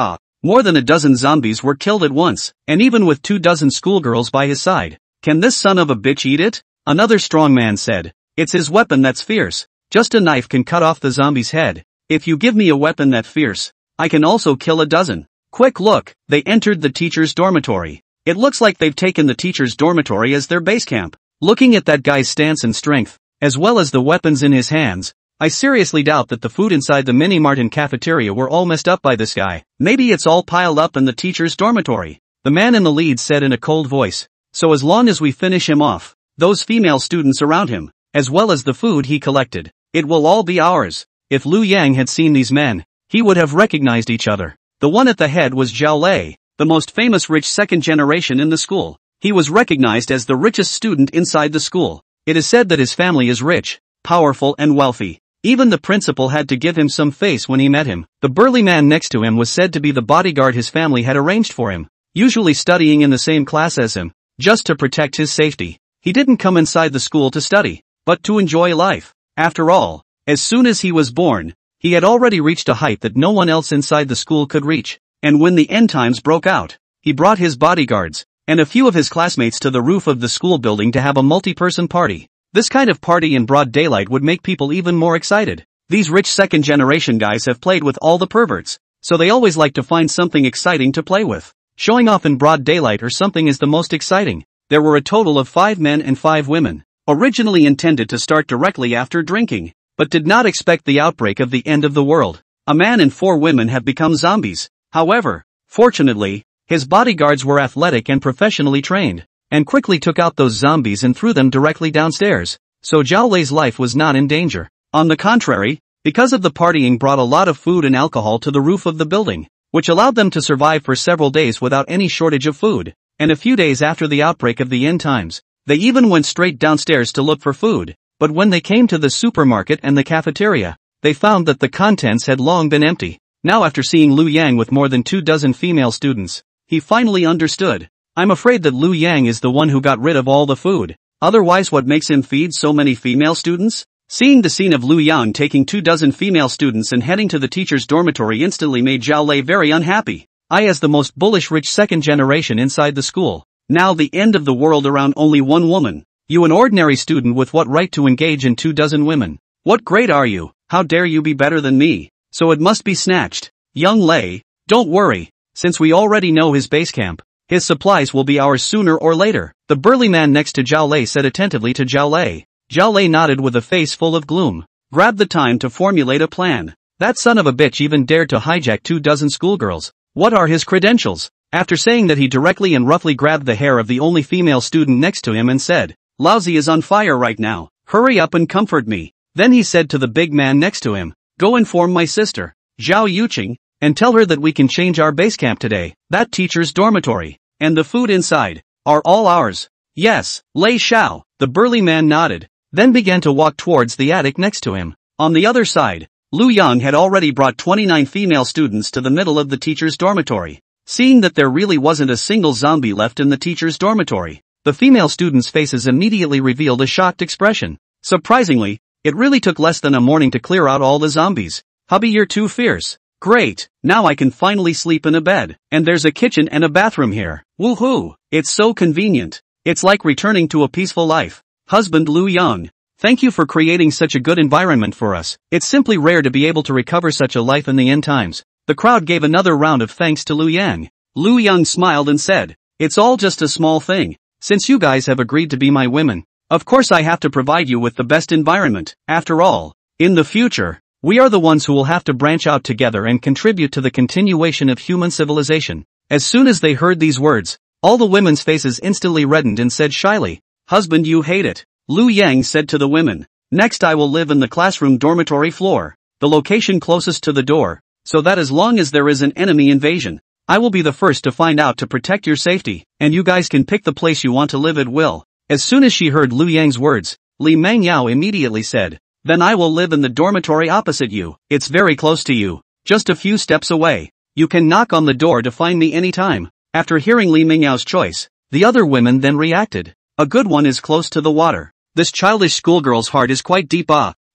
S1: More than a dozen zombies were killed at once, and even with 2 dozen schoolgirls by his side. Can this son of a bitch eat it?" Another strong man said, "It's his weapon that's fierce. Just a knife can cut off the zombie's head. If you give me a weapon that fierce, I can also kill a dozen." Quick look, they entered the teacher's dormitory. It looks like they've taken the teacher's dormitory as their base camp. Looking at that guy's stance and strength, as well as the weapons in his hands, I seriously doubt that the food inside the mini-mart and cafeteria were all messed up by this guy. Maybe it's all piled up in the teacher's dormitory. The man in the lead said in a cold voice, "So as long as we finish him off, those female students around him, as well as the food he collected, it will all be ours." If Liu Yang had seen these men, he would have recognized each other. The one at the head was Zhao Lei, the most famous rich second generation in the school. He was recognized as the richest student inside the school. It is said that his family is rich, powerful and wealthy. Even the principal had to give him some face when he met him. The burly man next to him was said to be the bodyguard his family had arranged for him, usually studying in the same class as him, just to protect his safety. He didn't come inside the school to study, but to enjoy life. After all, as soon as he was born, he had already reached a height that no one else inside the school could reach. And when the end times broke out, he brought his bodyguards and a few of his classmates to the roof of the school building to have a multi-person party. This kind of party in broad daylight would make people even more excited. These rich second-generation guys have played with all the perverts, so they always like to find something exciting to play with. Showing off in broad daylight or something is the most exciting. There were a total of 5 men and 5 women, originally intended to start directly after drinking, but did not expect the outbreak of the end of the world. A man and 4 women have become zombies. However, fortunately, his bodyguards were athletic and professionally trained, and quickly took out those zombies and threw them directly downstairs, so Zhao Lei's life was not in danger. On the contrary, because of the partying brought a lot of food and alcohol to the roof of the building, which allowed them to survive for several days without any shortage of food. And a few days after the outbreak of the end times, they even went straight downstairs to look for food, but when they came to the supermarket and the cafeteria, they found that the contents had long been empty. Now after seeing Liu Yang with more than 2 dozen female students, he finally understood. I'm afraid that Liu Yang is the one who got rid of all the food. Otherwise, what makes him feed so many female students? Seeing the scene of Liu Yang taking 2 dozen female students and heading to the teacher's dormitory instantly made Zhao Lei very unhappy. I as the most bullish rich second generation inside the school. Now the end of the world around only 1 woman. You an ordinary student with what right to engage in 2 dozen women? What grade are you? How dare you be better than me? So it must be snatched. Young Lei, don't worry, since we already know his base camp. His supplies will be ours sooner or later, the burly man next to Zhao Lei said attentively to Zhao Lei. Zhao Lei nodded with a face full of gloom. Grabbed the time to formulate a plan. That son of a bitch even dared to hijack 24 schoolgirls. What are his credentials? After saying that, he directly and roughly grabbed the hair of the only female student next to him and said, "Lousy is on fire right now. Hurry up and comfort me." Then he said to the big man next to him, "Go inform my sister, Zhao Yuqing, and tell her that we can change our base camp today. That teacher's dormitory, and the food inside, are all ours." "Yes, Lei Xiao," the burly man nodded, then began to walk towards the attic next to him. On the other side, Lu Yang had already brought 29 female students to the middle of the teacher's dormitory. Seeing that there really wasn't a single zombie left in the teacher's dormitory, the female students' faces immediately revealed a shocked expression. Surprisingly, it really took less than a morning to clear out all the zombies. "Hubby, you're too fierce. Great, now I can finally sleep in a bed, and there's a kitchen and a bathroom here. Woohoo, it's so convenient. It's like returning to a peaceful life. Husband Lu Yang, thank you for creating such a good environment for us. It's simply rare to be able to recover such a life in the end times." The crowd gave another round of thanks to Lu Yang. Lu Yang smiled and said, "It's all just a small thing. Since you guys have agreed to be my women, of course I have to provide you with the best environment. After all, in the future, we are the ones who will have to branch out together and contribute to the continuation of human civilization." As soon as they heard these words, all the women's faces instantly reddened and said shyly, "Husband, you hate it." Lu Yang said to the women, "Next I will live in the classroom dormitory floor, the location closest to the door, so that as long as there is an enemy invasion, I will be the first to find out to protect your safety, and you guys can pick the place you want to live at will." As soon as she heard Lu Yang's words, Li Mangyao immediately said, "Then I will live in the dormitory opposite you. It's very close to you, just a few steps away. You can knock on the door to find me anytime." After hearing Li Mingyao's choice, the other women then reacted. "A good one is close to the water. This childish schoolgirl's heart is quite deep."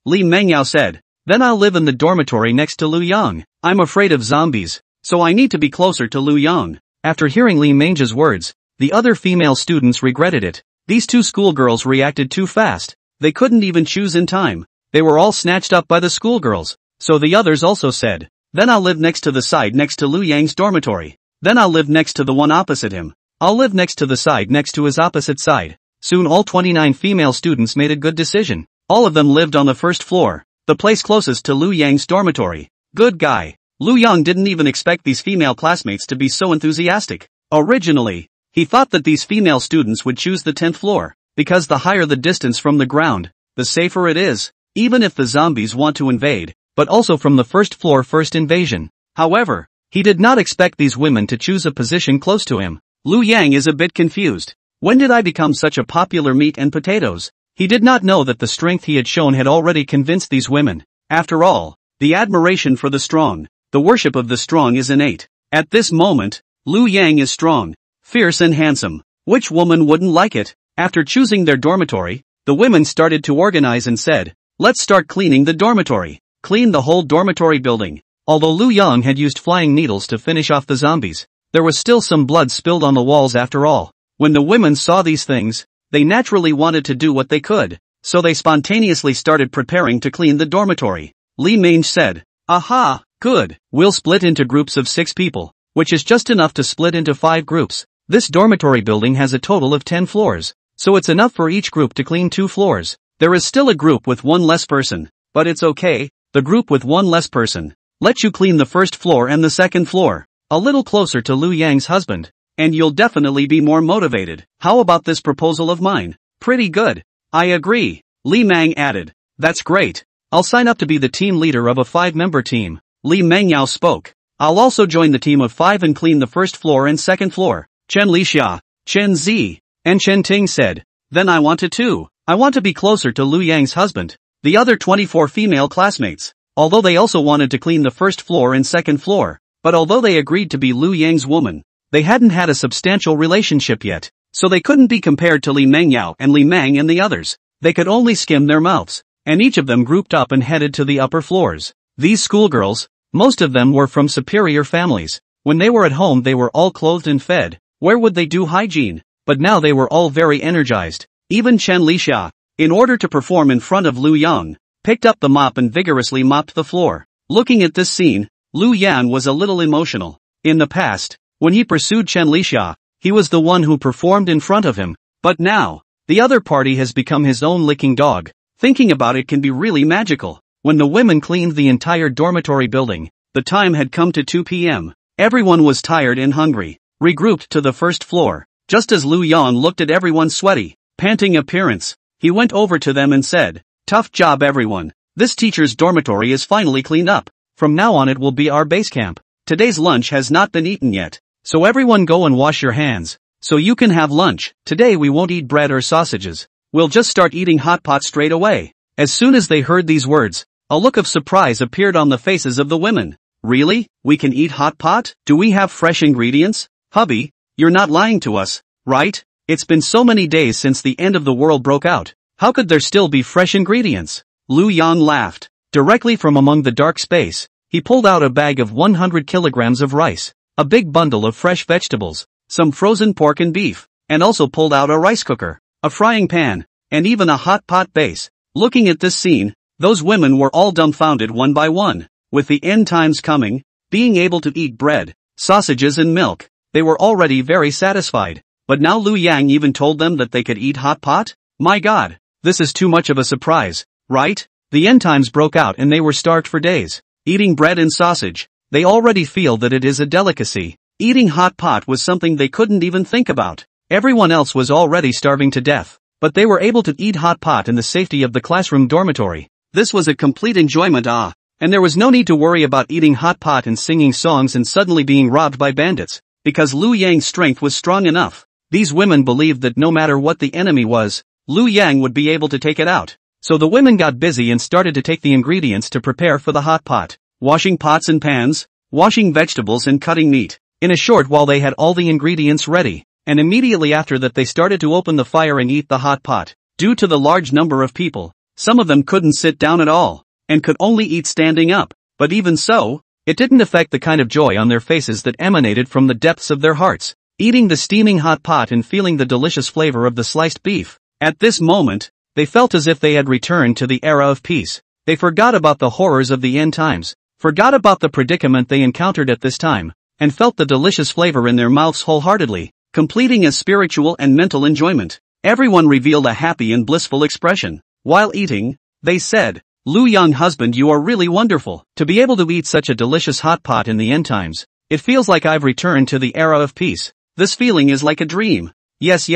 S1: Li Mangyao said, "Then I'll live in the dormitory next to Lu Yang. I'm afraid of zombies, so I need to be closer to Lu Yang." After hearing Li Mengjia's words, the other female students regretted it. These two schoolgirls reacted too fast. They couldn't even choose in time. They were all snatched up by the schoolgirls. So the others also said, "Then I'll live next to the side next to Lu Yang's dormitory. Then I'll live next to the one opposite him. I'll live next to the side next to his opposite side." Soon all 29 female students made a good decision. All of them lived on the first floor, the place closest to Lu Yang's dormitory. Good guy. Lu Yang didn't even expect these female classmates to be so enthusiastic. Originally, he thought that these female students would choose the 10th floor, because the higher the distance from the ground, the safer it is, even if the zombies want to invade, but also from the first floor first invasion. However, he did not expect these women to choose a position close to him. Lu Yang is a bit confused. When did I become such a popular meat and potatoes? He did not know that the strength he had shown had already convinced these women. After all, the admiration for the strong, the worship of the strong is innate. At this moment, Lu Yang is strong, fierce and handsome. Which woman wouldn't like it? After choosing their dormitory, the women started to organize and said, "Let's start cleaning the dormitory." Clean the whole dormitory building. Although Lu Yang had used flying needles to finish off the zombies, there was still some blood spilled on the walls after all. When the women saw these things, they naturally wanted to do what they could, so they spontaneously started preparing to clean the dormitory. Li Mange said, "Aha, good. We'll split into groups of 6 people, which is just enough to split into 5 groups. This dormitory building has a total of 10 floors, so it's enough for each group to clean 2 floors. There is still a group with 1 less person, but it's okay. The group with 1 less person, let you clean the first floor and the second floor, a little closer to Lu Yang's husband, and you'll definitely be more motivated. How about this proposal of mine? Pretty good. I agree." Li Mang added, "That's great. I'll sign up to be the team leader of a 5-member team." Li Mangyao spoke, "I'll also join the team of 5 and clean the first floor and second floor." Chen Lixia, Chen Zi, and Chen Ting said, "Then I want to too. I want to be closer to Lu Yang's husband." The other 24 female classmates, although they also wanted to clean the first floor and second floor, but although they agreed to be Lu Yang's woman, they hadn't had a substantial relationship yet, so they couldn't be compared to Li Mangyao and Li Mang and the others. They could only skim their mouths, and each of them grouped up and headed to the upper floors. These schoolgirls, most of them were from superior families. When they were at home they were all clothed and fed. Where would they do hygiene? But now they were all very energized. Even Chen Lixia, in order to perform in front of Lu Yang, picked up the mop and vigorously mopped the floor. Looking at this scene, Lu Yan was a little emotional. In the past, when he pursued Chen Lixia, He was the one who performed in front of him, but now, the other party has become his own licking dog. Thinking about it can be really magical. When the women cleaned the entire dormitory building, the time had come to 2 p.m. Everyone was tired and hungry, regrouped to the first floor. Just as Lu Yang looked at everyone's sweaty, panting appearance, he went over to them and said, "Tough job everyone. This teacher's dormitory is finally cleaned up. From now on it will be our base camp. Today's lunch has not been eaten yet, so everyone go and wash your hands, so you can have lunch. Today we won't eat bread or sausages. We'll just start eating hot pot straight away." As soon as they heard these words, a look of surprise appeared on the faces of the women. "Really? We can eat hot pot? Do we have fresh ingredients? Hubby, you're not lying to us, right? It's been so many days since the end of the world broke out. How could there still be fresh ingredients?" Lu Yang laughed. Directly from among the dark space, he pulled out a bag of 100 kilograms of rice, a big bundle of fresh vegetables, some frozen pork and beef, and also pulled out a rice cooker, a frying pan, and even a hot pot base. Looking at this scene, those women were all dumbfounded one by one. With the end times coming, being able to eat bread, sausages and milk, they were already very satisfied. But now Lu Yang even told them that they could eat hot pot? My god, this is too much of a surprise, right? The end times broke out and they were starved for days. Eating bread and sausage, they already feel that it is a delicacy. Eating hot pot was something they couldn't even think about. Everyone else was already starving to death, but they were able to eat hot pot in the safety of the classroom dormitory. This was a complete enjoyment, and there was no need to worry about eating hot pot and singing songs and suddenly being robbed by bandits, because Lu Yang's strength was strong enough. These women believed that no matter what the enemy was, Lu Yang would be able to take it out. So the women got busy and started to take the ingredients to prepare for the hot pot. Washing pots and pans, washing vegetables and cutting meat. In a short while they had all the ingredients ready, and immediately after that they started to open the fire and eat the hot pot. Due to the large number of people, some of them couldn't sit down at all, and could only eat standing up. But even so, it didn't affect the kind of joy on their faces that emanated from the depths of their hearts. Eating the steaming hot pot and feeling the delicious flavor of the sliced beef. At this moment, they felt as if they had returned to the era of peace. They forgot about the horrors of the end times, forgot about the predicament they encountered at this time, and felt the delicious flavor in their mouths wholeheartedly, completing a spiritual and mental enjoyment. Everyone revealed a happy and blissful expression. While eating, they said, "Lu Yang husband, you are really wonderful. To be able to eat such a delicious hot pot in the end times, it feels like I've returned to the era of peace. This feeling is like a dream. Yes.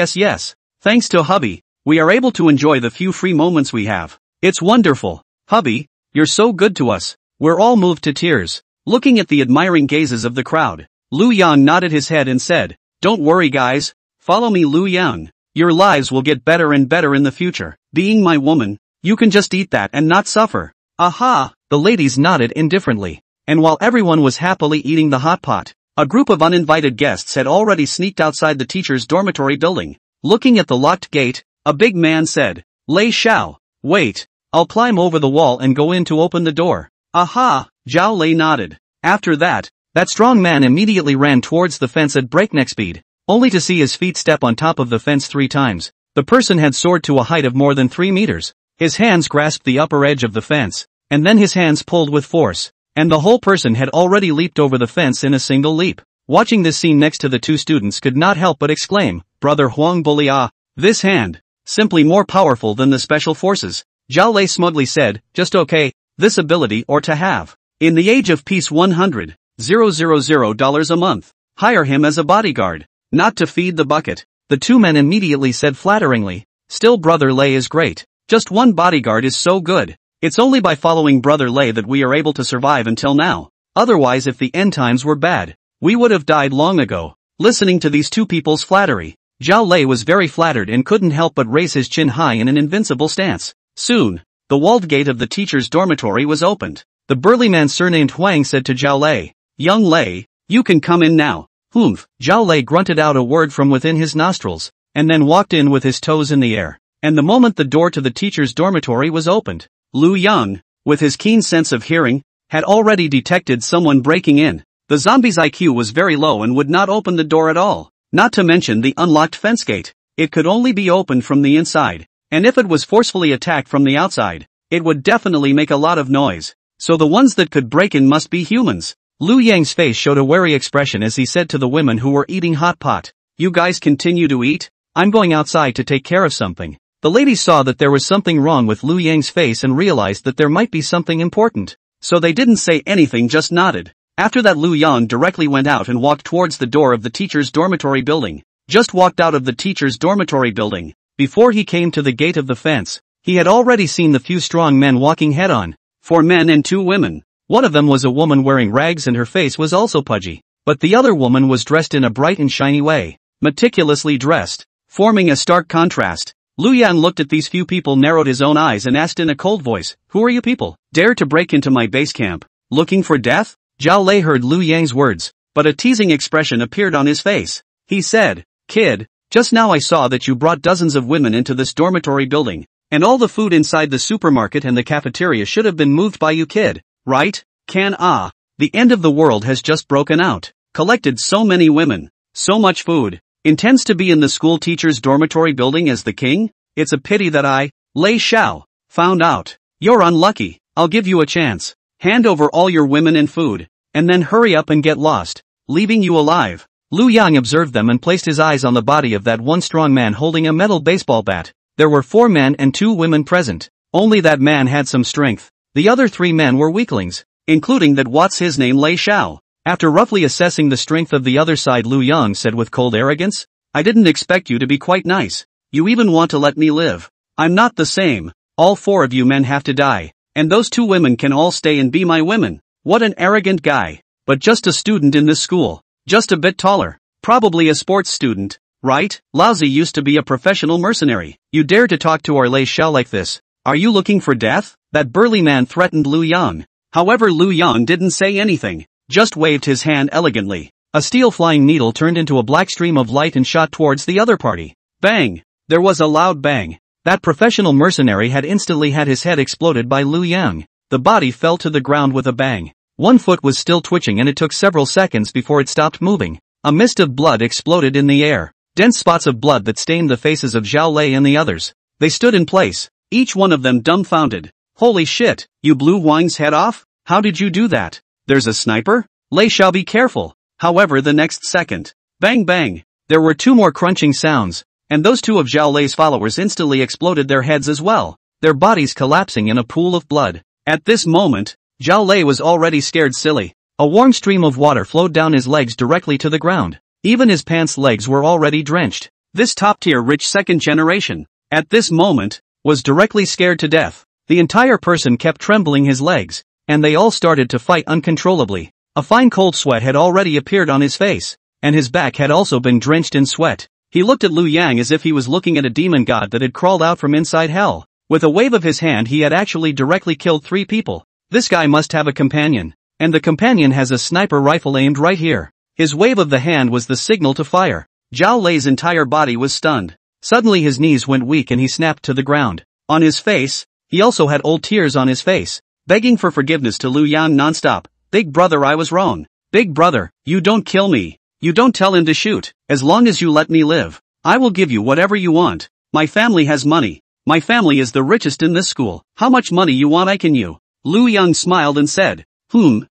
S1: Thanks to hubby, we are able to enjoy the few free moments we have. It's wonderful. Hubby, you're so good to us." We're all moved to tears. Looking at the admiring gazes of the crowd, Lu Yang nodded his head and said, "Don't worry guys, follow me Lu Yang. Your lives will get better and better in the future. Being my woman, you can just eat that and not suffer." Aha! The ladies nodded indifferently. And while everyone was happily eating the hot pot, a group of uninvited guests had already sneaked outside the teacher's dormitory building. Looking at the locked gate, a big man said, "Lei Xiao, wait, I'll climb over the wall and go in to open the door." Aha! Zhao Lei nodded. After that strong man immediately ran towards the fence at breakneck speed, only to see his feet step on top of the fence 3 times. The person had soared to a height of more than 3 meters. His hands grasped the upper edge of the fence, and then his hands pulled with force, and the whole person had already leaped over the fence in a single leap. Watching this scene next to the 2 students could not help but exclaim, "Brother Huang Bulia, this hand, simply more powerful than the special forces." Zhao Lei smugly said, "Just okay, this ability or to have. In the age of peace $100,000 a month. Hire him as a bodyguard, not to feed the bucket." The 2 men immediately said flatteringly, "Still Brother Lei is great. Just one bodyguard is so good. It's only by following Brother Lei that we are able to survive until now. Otherwise if the end times were bad, we would have died long ago." Listening to these 2 people's flattery, Zhao Lei was very flattered and couldn't help but raise his chin high in an invincible stance. Soon, the walled gate of the teacher's dormitory was opened. The burly man surnamed Huang said to Zhao Lei, "Young Lei, you can come in now." "Humph." Zhao Lei grunted out a word from within his nostrils, and then walked in with his toes in the air. And the moment the door to the teacher's dormitory was opened, Lu Yang, with his keen sense of hearing, had already detected someone breaking in. The zombie's IQ was very low and would not open the door at all, not to mention the unlocked fence gate. It could only be opened from the inside, and if it was forcefully attacked from the outside, it would definitely make a lot of noise. So the ones that could break in must be humans. Lu Yang's face showed a wary expression as he said to the women who were eating hot pot, You guys continue to eat? I'm going outside to take care of something. The ladies saw that there was something wrong with Lu Yang's face and realized that there might be something important. So they didn't say anything, just nodded. After that, Lu Yang directly went out and walked towards the door of the teacher's dormitory building. Just walked out of the teacher's dormitory building. Before he came to the gate of the fence, he had already seen the few strong men walking head-on. 4 men and 2 women. One of them was a woman wearing rags and her face was also pudgy. But the other woman was dressed in a bright and shiny way. Meticulously dressed. Forming a stark contrast. Lu Yang looked at these few people, narrowed his own eyes and asked in a cold voice, "Who are you people? Dare to break into my base camp? Looking for death?" Zhao Lei heard Lu Yang's words, but a teasing expression appeared on his face. He said, "Kid, just now I saw that you brought dozens of women into this dormitory building, and all the food inside the supermarket and the cafeteria should have been moved by you, kid, right? The end of the world has just broken out. Collected so many women, so much food. Intends to be in the school teacher's dormitory building as the king? It's a pity that I, Lei Xiao, found out. You're unlucky. I'll give you a chance. Hand over all your women and food, and then hurry up and get lost, leaving you alive." Lu Yang observed them and placed his eyes on the body of that one strong man holding a metal baseball bat. There were 4 men and 2 women present. Only that man had some strength. The other 3 men were weaklings, including that what's his name Lei Xiao. After roughly assessing the strength of the other side, Lu Yang said with cold arrogance, "I didn't expect you to be quite nice. You even want to let me live. I'm not the same. All 4 of you men have to die, and those 2 women can all stay and be my women." What an arrogant guy. But just a student in this school. Just a bit taller. Probably a sports student, right? Laozi used to be a professional mercenary. You dare to talk to our Lei Xiao like this? Are you looking for death? That burly man threatened Lu Yang. However, Lu Yang didn't say anything. Just waved his hand elegantly. A steel flying needle turned into a black stream of light and shot towards the other party. Bang! There was a loud bang. That professional mercenary had instantly had his head exploded by Lu Yang. The body fell to the ground with a bang. One foot was still twitching and it took several seconds before it stopped moving. A mist of blood exploded in the air. Dense spots of blood that stained the faces of Zhao Lei and the others. They stood in place, each one of them dumbfounded. "Holy shit, you blew Wang's head off? How did you do that? There's a sniper? Lei Xiao, be careful." However, the next second, bang bang, there were 2 more crunching sounds, and those 2 of Zhao Lei's followers instantly exploded their heads as well, their bodies collapsing in a pool of blood. At this moment, Zhao Lei was already scared silly. A warm stream of water flowed down his legs directly to the ground. Even his pants legs were already drenched. This top-tier rich second generation, at this moment, was directly scared to death. The entire person kept trembling his legs, and they all started to fight uncontrollably. A fine cold sweat had already appeared on his face, and his back had also been drenched in sweat. He looked at Lu Yang as if he was looking at a demon god that had crawled out from inside hell. With a wave of his hand, he had actually directly killed 3 people. This guy must have a companion, and the companion has a sniper rifle aimed right here. His wave of the hand was the signal to fire. Zhao Lei's entire body was stunned. Suddenly his knees went weak and he snapped to the ground. On his face, he also had old tears on his face, begging for forgiveness to Lu Yang non-stop. "Big brother, I was wrong. Big brother, you don't kill me. You don't tell him to shoot. As long as you let me live, I will give you whatever you want. My family has money. My family is the richest in this school. How much money you want I can you?" Lu Yang smiled and said,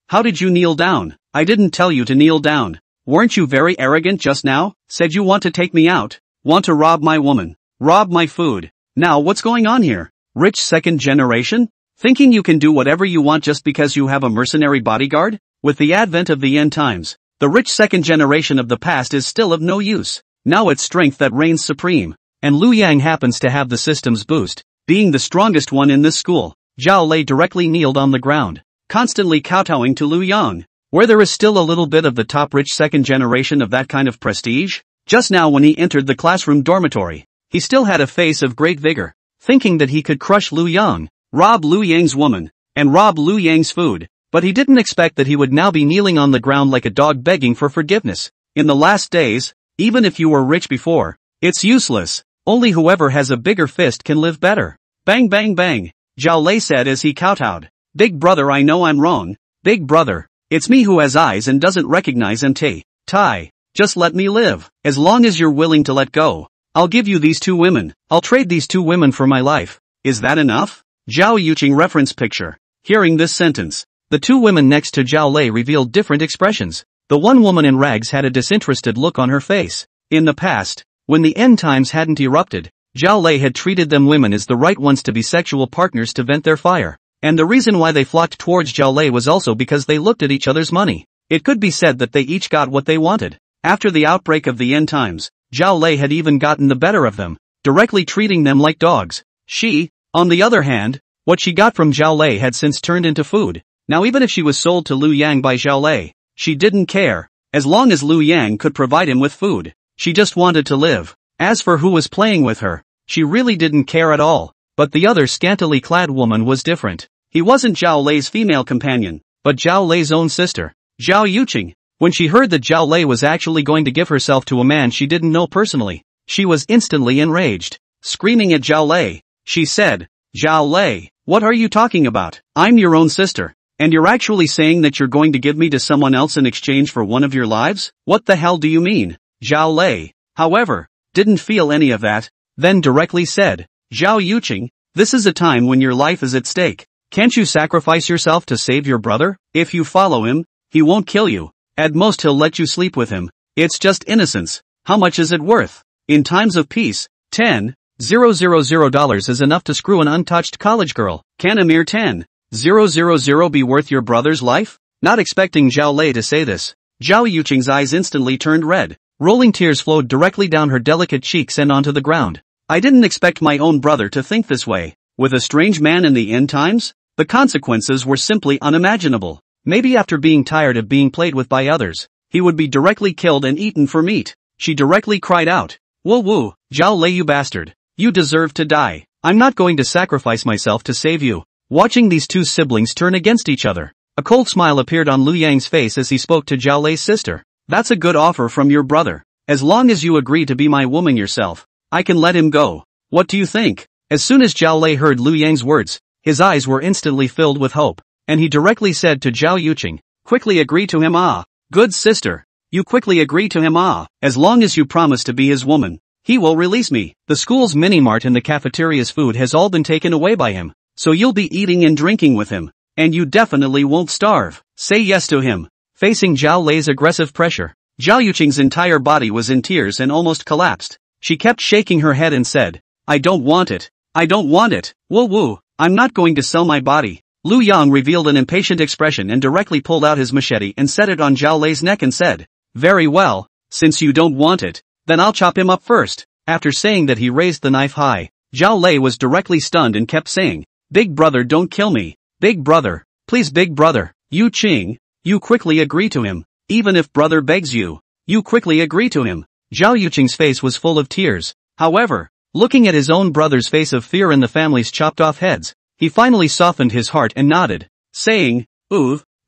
S1: How did you kneel down? I didn't tell you to kneel down. Weren't you very arrogant just now? Said you want to take me out? Want to rob my woman? Rob my food? Now what's going on here? Rich second generation? Thinking you can do whatever you want just because you have a mercenary bodyguard? With the advent of the end times, the rich second generation of the past is still of no use. Now it's strength that reigns supreme. And Lu Yang happens to have the system's boost, being the strongest one in this school. Zhao Lei directly kneeled on the ground, constantly kowtowing to Lu Yang. Where there is still a little bit of the top rich second generation of that kind of prestige. Just now when he entered the classroom dormitory, he still had a face of great vigor, thinking that he could crush Lu Yang, rob Lu Yang's woman, and rob Lu Yang's food. But he didn't expect that he would now be kneeling on the ground like a dog begging for forgiveness. In the last days, even if you were rich before, it's useless. Only whoever has a bigger fist can live better. Bang bang bang, Zhao Lei said as he kowtowed. Big brother, I know I'm wrong. Big brother, it's me who has eyes and doesn't recognize MT. Tai, just let me live. As long as you're willing to let go, I'll give you these 2 women. I'll trade these 2 women for my life. Is that enough? Zhao Yuqing reference picture. Hearing this sentence, the 2 women next to Zhao Lei revealed different expressions. The one woman in rags had a disinterested look on her face. In the past, when the end times hadn't erupted, Zhao Lei had treated them women as the right ones to be sexual partners to vent their fire. And the reason why they flocked towards Zhao Lei was also because they looked at each other's money. It could be said that they each got what they wanted. After the outbreak of the end times, Zhao Lei had even gotten the better of them, directly treating them like dogs. She, on the other hand, what she got from Zhao Lei had since turned into food. Now even if she was sold to Liu Yang by Zhao Lei, she didn't care, as long as Liu Yang could provide him with food. She just wanted to live. As for who was playing with her, she really didn't care at all. But the other scantily clad woman was different. He wasn't Zhao Lei's female companion, but Zhao Lei's own sister, Zhao Yuqing. When she heard that Zhao Lei was actually going to give herself to a man she didn't know personally, she was instantly enraged. Screaming at Zhao Lei, she said, "Zhao Lei, what are you talking about? I'm your own sister, and you're actually saying that you're going to give me to someone else in exchange for one of your lives? What the hell do you mean?" Zhao Lei, however, didn't feel any of that, then directly said, "Zhao Yuqing, this is a time when your life is at stake. Can't you sacrifice yourself to save your brother? If you follow him, he won't kill you. At most he'll let you sleep with him. It's just innocence. How much is it worth? In times of peace, $10,000 is enough to screw an untouched college girl. Can a mere $10,000 be worth your brother's life?" Not expecting Zhao Lei to say this, Zhao Yuqing's eyes instantly turned red. Rolling tears flowed directly down her delicate cheeks and onto the ground. "I didn't expect my own brother to think this way. With a strange man in the end times? The consequences were simply unimaginable. Maybe after being tired of being played with by others, he would be directly killed and eaten for meat." She directly cried out, "Woo woo, Zhao Lei, you bastard. You deserve to die. I'm not going to sacrifice myself to save you." Watching these two siblings turn against each other, a cold smile appeared on Liu Yang's face as he spoke to Zhao Lei's sister. "That's a good offer from your brother. As long as you agree to be my woman yourself, I can let him go. What do you think?" As soon as Zhao Lei heard Liu Yang's words, his eyes were instantly filled with hope, and he directly said to Zhao Yuqing, "Quickly agree to him, ah. Good sister. You quickly agree to him, ah. As long as you promise to be his woman, he will release me. The school's mini-mart and the cafeteria's food has all been taken away by him, so you'll be eating and drinking with him, and you definitely won't starve. Say yes to him." Facing Zhao Lei's aggressive pressure, Zhao Yuqing's entire body was in tears and almost collapsed. She kept shaking her head and said, "I don't want it. I don't want it. Woo woo, I'm not going to sell my body." Liu Yang revealed an impatient expression and directly pulled out his machete and set it on Zhao Lei's neck and said, "Very well, since you don't want it, then I'll chop him up first." After saying that, he raised the knife high. Zhao Lei was directly stunned and kept saying, "Big brother, don't kill me. Big brother, please, big brother." Yuqing, you quickly agree to him. Even if brother begs you, you quickly agree to him. Zhao Yuqing's face was full of tears. However, looking at his own brother's face of fear and the family's chopped off heads, he finally softened his heart and nodded, saying,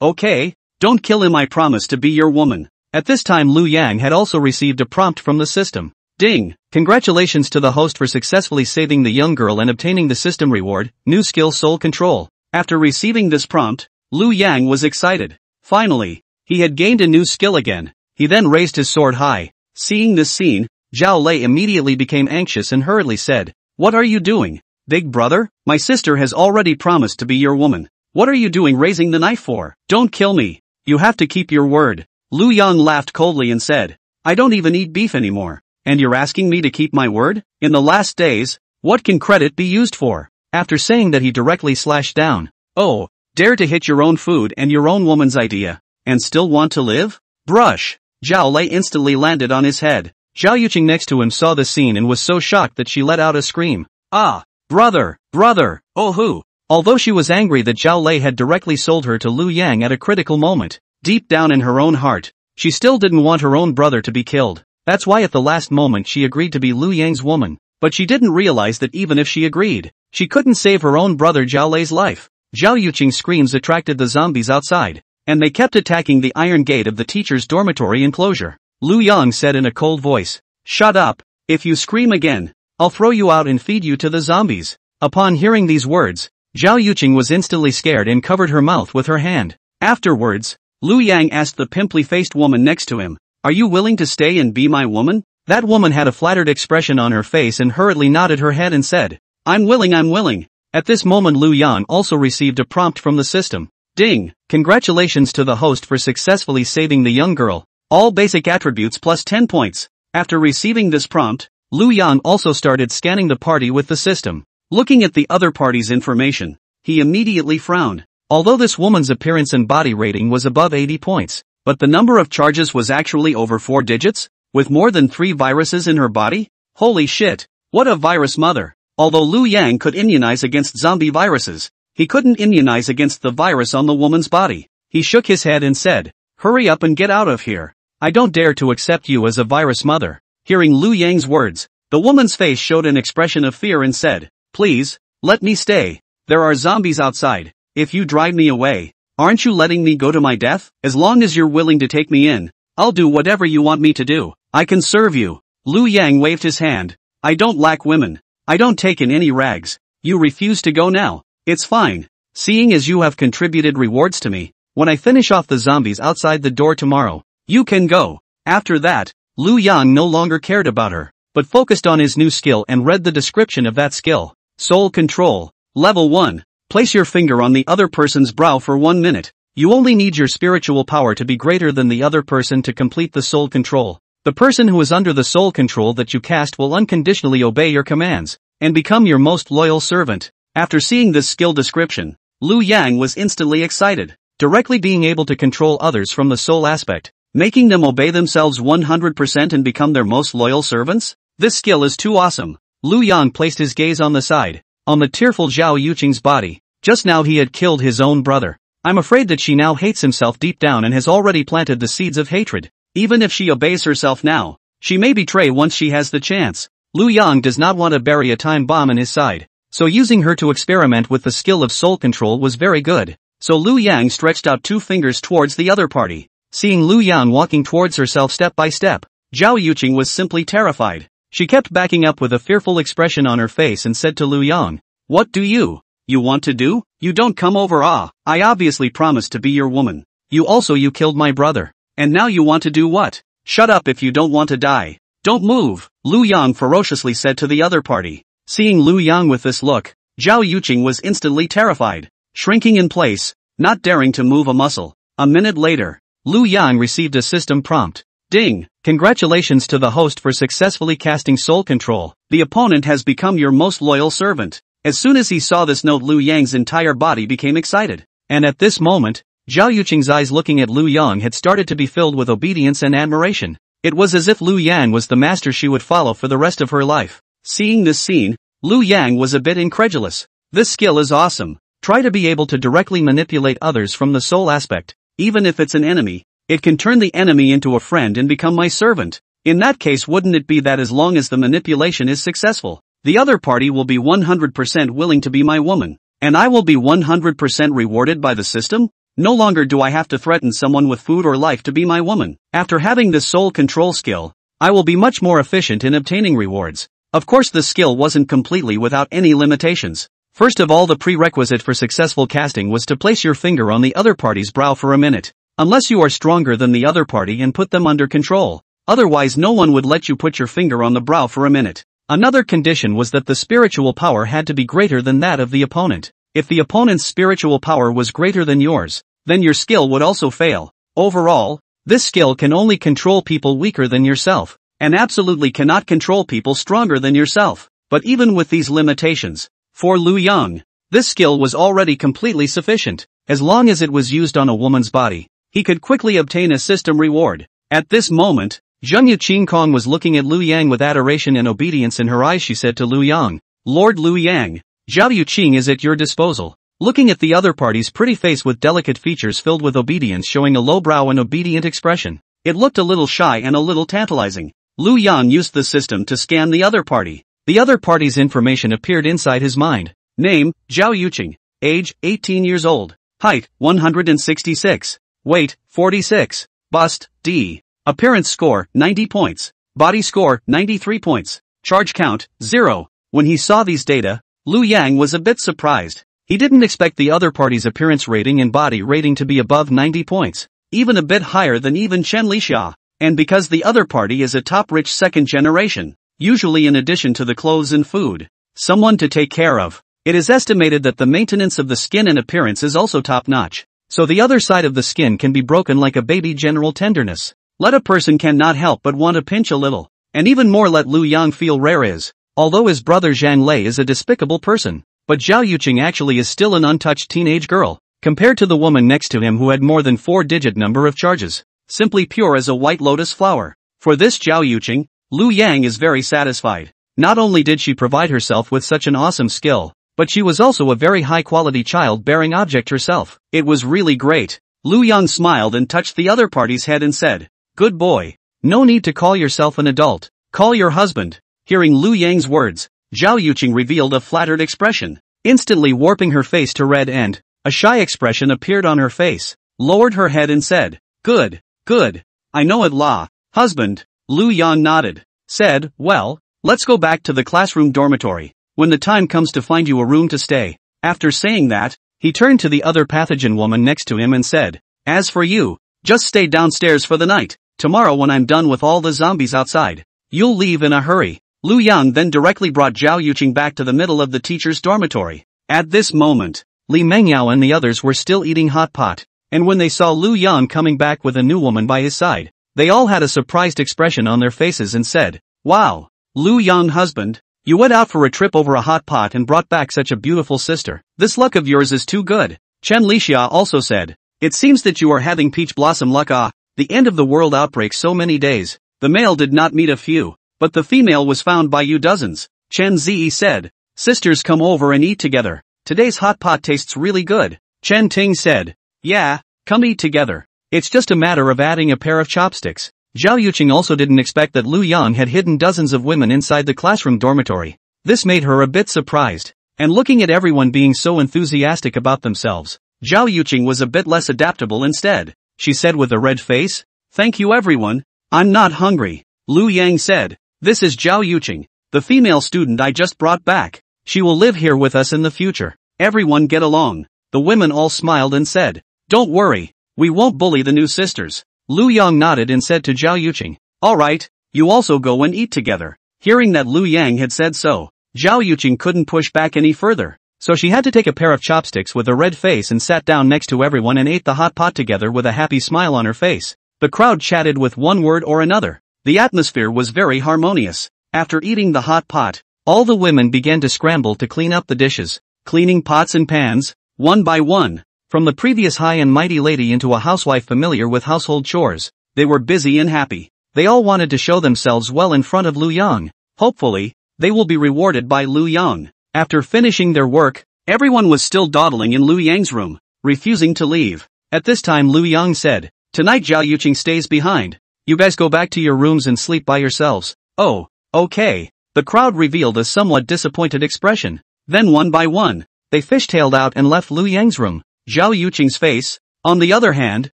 S1: Okay, don't kill him, I promise to be your woman." At this time Liu Yang had also received a prompt from the system. Ding! Congratulations to the host for successfully saving the young girl and obtaining the system reward, new skill Soul Control. After receiving this prompt, Liu Yang was excited. Finally, he had gained a new skill again. He then raised his sword high. Seeing this scene, Zhao Lei immediately became anxious and hurriedly said, "What are you doing? Big brother, my sister has already promised to be your woman. What are you doing raising the knife for? Don't kill me. You have to keep your word." Liu Yang laughed coldly and said, "I don't even eat beef anymore, and you're asking me to keep my word? In the last days, what can credit be used for?" After saying that, he directly slashed down. "Oh, dare to hit your own food and your own woman's idea, and still want to live? Brush!" Zhao Lei instantly landed on his head. Zhao Yuqing next to him saw the scene and was so shocked that she let out a scream. "Ah! Brother! Brother! Oh hoo!" Although she was angry that Zhao Lei had directly sold her to Liu Yang at a critical moment, deep down in her own heart, she still didn't want her own brother to be killed. That's why at the last moment she agreed to be Liu Yang's woman. But she didn't realize that even if she agreed, she couldn't save her own brother Zhao Lei's life. Zhao Yuqing's screams attracted the zombies outside, and they kept attacking the iron gate of the teacher's dormitory enclosure. Liu Yang said in a cold voice, "Shut up. If you scream again, I'll throw you out and feed you to the zombies." Upon hearing these words, Zhao Yuqing was instantly scared and covered her mouth with her hand. Afterwards, Liu Yang asked the pimply-faced woman next to him, "Are you willing to stay and be my woman?" That woman had a flattered expression on her face and hurriedly nodded her head and said, I'm willing." At this moment Liu Yang also received a prompt from the system. Ding! Congratulations to the host for successfully saving the young girl. All basic attributes plus 10 points. After receiving this prompt, Lu Yang also started scanning the party with the system. Looking at the other party's information, he immediately frowned. Although this woman's appearance and body rating was above 80 points, but the number of charges was actually over 4 digits, with more than 3 viruses in her body? Holy shit, what a virus mother! Although Lu Yang could immunize against zombie viruses, he couldn't immunize against the virus on the woman's body. He shook his head and said, "Hurry up and get out of here. I don't dare to accept you as a virus mother." Hearing Lu Yang's words, the woman's face showed an expression of fear and said, "Please, let me stay. There are zombies outside. If you drive me away, aren't you letting me go to my death? As long as you're willing to take me in, I'll do whatever you want me to do. I can serve you." Lu Yang waved his hand. "I don't lack women. I don't take in any rags. You refuse to go now. It's fine. Seeing as you have contributed rewards to me, when I finish off the zombies outside the door tomorrow, you can go." After that, Lu Yang no longer cared about her, but focused on his new skill and read the description of that skill. Soul Control. Level 1. Place your finger on the other person's brow for 1 minute. You only need your spiritual power to be greater than the other person to complete the soul control. The person who is under the soul control that you cast will unconditionally obey your commands, and become your most loyal servant. After seeing this skill description, Lu Yang was instantly excited, directly being able to control others from the soul aspect, making them obey themselves 100% and become their most loyal servants? This skill is too awesome. Lu Yang placed his gaze on the side, on the tearful Zhao Yuqing's body. Just now he had killed his own brother. I'm afraid that she now hates himself deep down and has already planted the seeds of hatred. Even if she obeys herself now, she may betray once she has the chance. Lu Yang does not want to bury a time bomb in his side, so using her to experiment with the skill of soul control was very good. So Lu Yang stretched out 2 fingers towards the other party. Seeing Lu Yang walking towards herself step by step, Zhao Yuqing was simply terrified. She kept backing up with a fearful expression on her face and said to Lu Yang, "What do you want to do? You don't come over. I obviously promised to be your woman. You killed my brother. And now you want to do what? Shut up if you don't want to die. Don't move," Lu Yang ferociously said to the other party. Seeing Lu Yang with this look, Zhao Yuqing was instantly terrified, shrinking in place, not daring to move a muscle. A minute later, Lu Yang received a system prompt. Ding! Congratulations to the host for successfully casting soul control. The opponent has become your most loyal servant. As soon as he saw this note, Lu Yang's entire body became excited. And at this moment, Zhao Yuqing's eyes looking at Lu Yang had started to be filled with obedience and admiration. It was as if Lu Yang was the master she would follow for the rest of her life. Seeing this scene, Lu Yang was a bit incredulous. This skill is awesome. Try to be able to directly manipulate others from the soul aspect. Even if it's an enemy, it can turn the enemy into a friend and become my servant. In that case, wouldn't it be that as long as the manipulation is successful, the other party will be 100% willing to be my woman, and I will be 100% rewarded by the system? No longer do I have to threaten someone with food or life to be my woman. After having this soul control skill, I will be much more efficient in obtaining rewards. Of course, the skill wasn't completely without any limitations. First of all, the prerequisite for successful casting was to place your finger on the other party's brow for a minute. Unless you are stronger than the other party and put them under control. Otherwise, no one would let you put your finger on the brow for a minute. Another condition was that the spiritual power had to be greater than that of the opponent. If the opponent's spiritual power was greater than yours, then your skill would also fail. Overall, this skill can only control people weaker than yourself, and absolutely cannot control people stronger than yourself. But even with these limitations, for Lu Yang, this skill was already completely sufficient. As long as it was used on a woman's body, he could quickly obtain a system reward. At this moment, Zheng Yuqing Kong was looking at Lu Yang with adoration and obedience in her eyes. She said to Lu Yang, "Lord Lu Yang, Zhao Yuqing is at your disposal." Looking at the other party's pretty face with delicate features filled with obedience showing a low brow and obedient expression, it looked a little shy and a little tantalizing. Lu Yang used the system to scan the other party. The other party's information appeared inside his mind. Name, Zhao Yuqing. Age, 18 years old. Height, 166. Weight, 46. Bust, D. Appearance score, 90 points. Body score, 93 points. Charge count, 0. When he saw these data, Lu Yang was a bit surprised. He didn't expect the other party's appearance rating and body rating to be above 90 points. Even a bit higher than even Chen Lixia. And because the other party is a top-rich second generation, usually in addition to the clothes and food, someone to take care of, it is estimated that the maintenance of the skin and appearance is also top-notch. So the other side of the skin can be broken like a baby. General tenderness. Let a person cannot help but want to pinch a little. and even more let Lu Yang feel rare is, although his brother Zhang Lei is a despicable person, but Zhao Yuqing actually is still an untouched teenage girl, compared to the woman next to him who had more than 4-digit number of charges, simply pure as a white lotus flower. For this Zhao Yuqing, Lu Yang is very satisfied. Not only did she provide herself with such an awesome skill, but she was also a very high-quality child-bearing object herself. It was really great. Lu Yang smiled and touched the other party's head and said, "Good boy. No need to call yourself an adult. Call your husband." Hearing Lu Yang's words, Zhao Yuqing revealed a flattered expression, instantly warping her face to red and a shy expression appeared on her face, lowered her head and said, "Good, good. I know it la, husband." Lu Yang nodded, said, "Well, let's go back to the classroom dormitory, when the time comes to find you a room to stay." After saying that, he turned to the other pathogen woman next to him and said, "As for you, just stay downstairs for the night. Tomorrow when I'm done with all the zombies outside, you'll leave in a hurry." Lu Yang then directly brought Zhao Yuqing back to the middle of the teacher's dormitory. At this moment, Li Mengyao and the others were still eating hot pot, and when they saw Lu Yang coming back with a new woman by his side, they all had a surprised expression on their faces and said, "Wow, Lu Yang husband, you went out for a trip over a hot pot and brought back such a beautiful sister. This luck of yours is too good." Chen Lixia also said, "It seems that you are having peach blossom luck. The end of the world outbreak so many days. The male did not meet a few, but the female was found by you dozens." Chen Zi said, "Sisters, come over and eat together. Today's hot pot tastes really good." Chen Ting said, "Yeah, come eat together. It's just a matter of adding a pair of chopsticks." Zhao Yuqing also didn't expect that Lu Yang had hidden dozens of women inside the classroom dormitory. This made her a bit surprised, and looking at everyone being so enthusiastic about themselves, Zhao Yuqing was a bit less adaptable instead. She said with a red face, "Thank you everyone, I'm not hungry." Lu Yang said, "This is Zhao Yuqing, the female student I just brought back. She will live here with us in the future. Everyone get along." The women all smiled and said, "Don't worry, we won't bully the new sisters." Lu Yang nodded and said to Zhao Yuqing, "Alright, you also go and eat together." Hearing that Lu Yang had said so, Zhao Yuqing couldn't push back any further, so she had to take a pair of chopsticks with a red face and sat down next to everyone and ate the hot pot together with a happy smile on her face. The crowd chatted with one word or another. The atmosphere was very harmonious. After eating the hot pot, all the women began to scramble to clean up the dishes, cleaning pots and pans, one by one. From the previous high and mighty lady into a housewife familiar with household chores, they were busy and happy. They all wanted to show themselves well in front of Lu Yang. Hopefully, they will be rewarded by Lu Yang. After finishing their work, everyone was still dawdling in Lu Yang's room, refusing to leave. At this time Lu Yang said, "Tonight Zhao Yuqing stays behind. You guys go back to your rooms and sleep by yourselves." "Oh, okay." The crowd revealed a somewhat disappointed expression. Then one by one, they fishtailed out and left Lu Yang's room. Zhao Yuqing's face, on the other hand,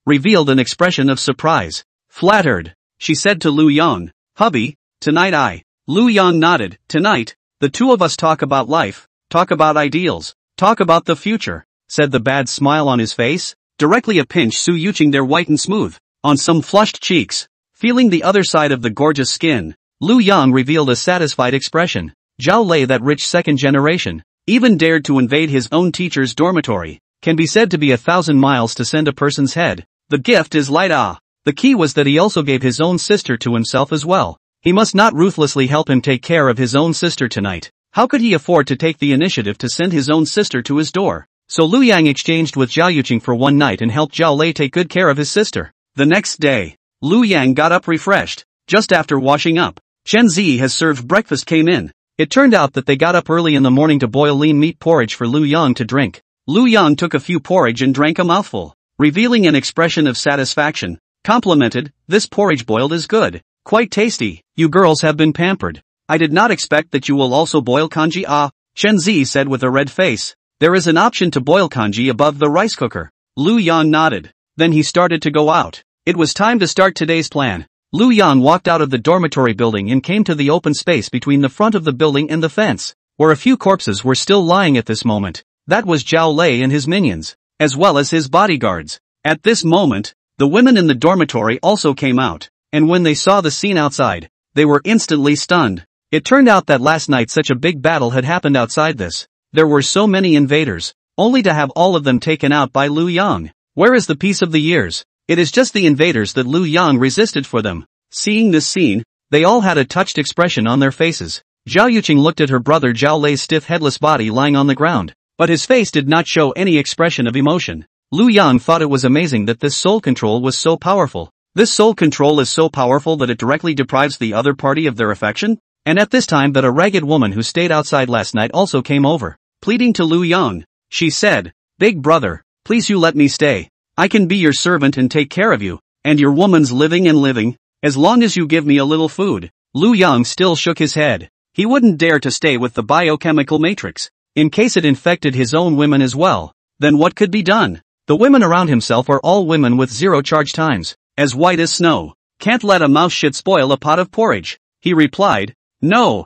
S1: revealed an expression of surprise. Flattered, she said to Lu Yang, "Hubby, tonight Lu Yang nodded. "Tonight, the two of us talk about life, talk about ideals, talk about the future," said the bad smile on his face, directly a pinch Su Yuqing there white and smooth, on some flushed cheeks. Feeling the other side of the gorgeous skin, Lu Yang revealed a satisfied expression. Zhao Lei, that rich second generation, even dared to invade his own teacher's dormitory, can be said to be 1,000 miles to send a person's head. The gift is light. The key was that he also gave his own sister to himself as well. He must not ruthlessly help him take care of his own sister tonight. How could he afford to take the initiative to send his own sister to his door? So Lu Yang exchanged with Zhao Yuqing for one night and helped Zhao Lei take good care of his sister. The next day, Lu Yang got up refreshed. Just after washing up, Chen Zi has served breakfast came in. It turned out that they got up early in the morning to boil lean meat porridge for Lu Yang to drink. Lu Yang took a few porridge and drank a mouthful, revealing an expression of satisfaction. Complimented, "This porridge boiled is good, quite tasty. You girls have been pampered. I did not expect that you will also boil kanji." Chen Zi said with a red face. "There is an option to boil kanji above the rice cooker." Lu Yang nodded. Then he started to go out. It was time to start today's plan. Lu Yang walked out of the dormitory building and came to the open space between the front of the building and the fence, where a few corpses were still lying at this moment. That was Zhao Lei and his minions, as well as his bodyguards. At this moment, the women in the dormitory also came out, and when they saw the scene outside, they were instantly stunned. It turned out that last night such a big battle had happened outside this. There were so many invaders, only to have all of them taken out by Lu Yang. Where is the peace of the years? It is just the invaders that Lu Yang resisted for them. Seeing this scene, They all had a touched expression on their faces. Zhao Yuqing looked at her brother Zhao Lei's stiff headless body lying on the ground, but his face did not show any expression of emotion. Lu Yang thought it was amazing that this soul control was so powerful. This soul control is so powerful that it directly deprives the other party of their affection? And at this time that a ragged woman who stayed outside last night also came over, pleading to Lu Yang. She said, "Big brother, please you let me stay. I can be your servant and take care of you, and your woman's living and living, as long as you give me a little food." Lu Yang still shook his head. He wouldn't dare to stay with the biochemical matrix, in case it infected his own women as well. Then what could be done? The women around himself are all women with zero charge times, as white as snow. Can't let a mouse shit spoil a pot of porridge. He replied, "No,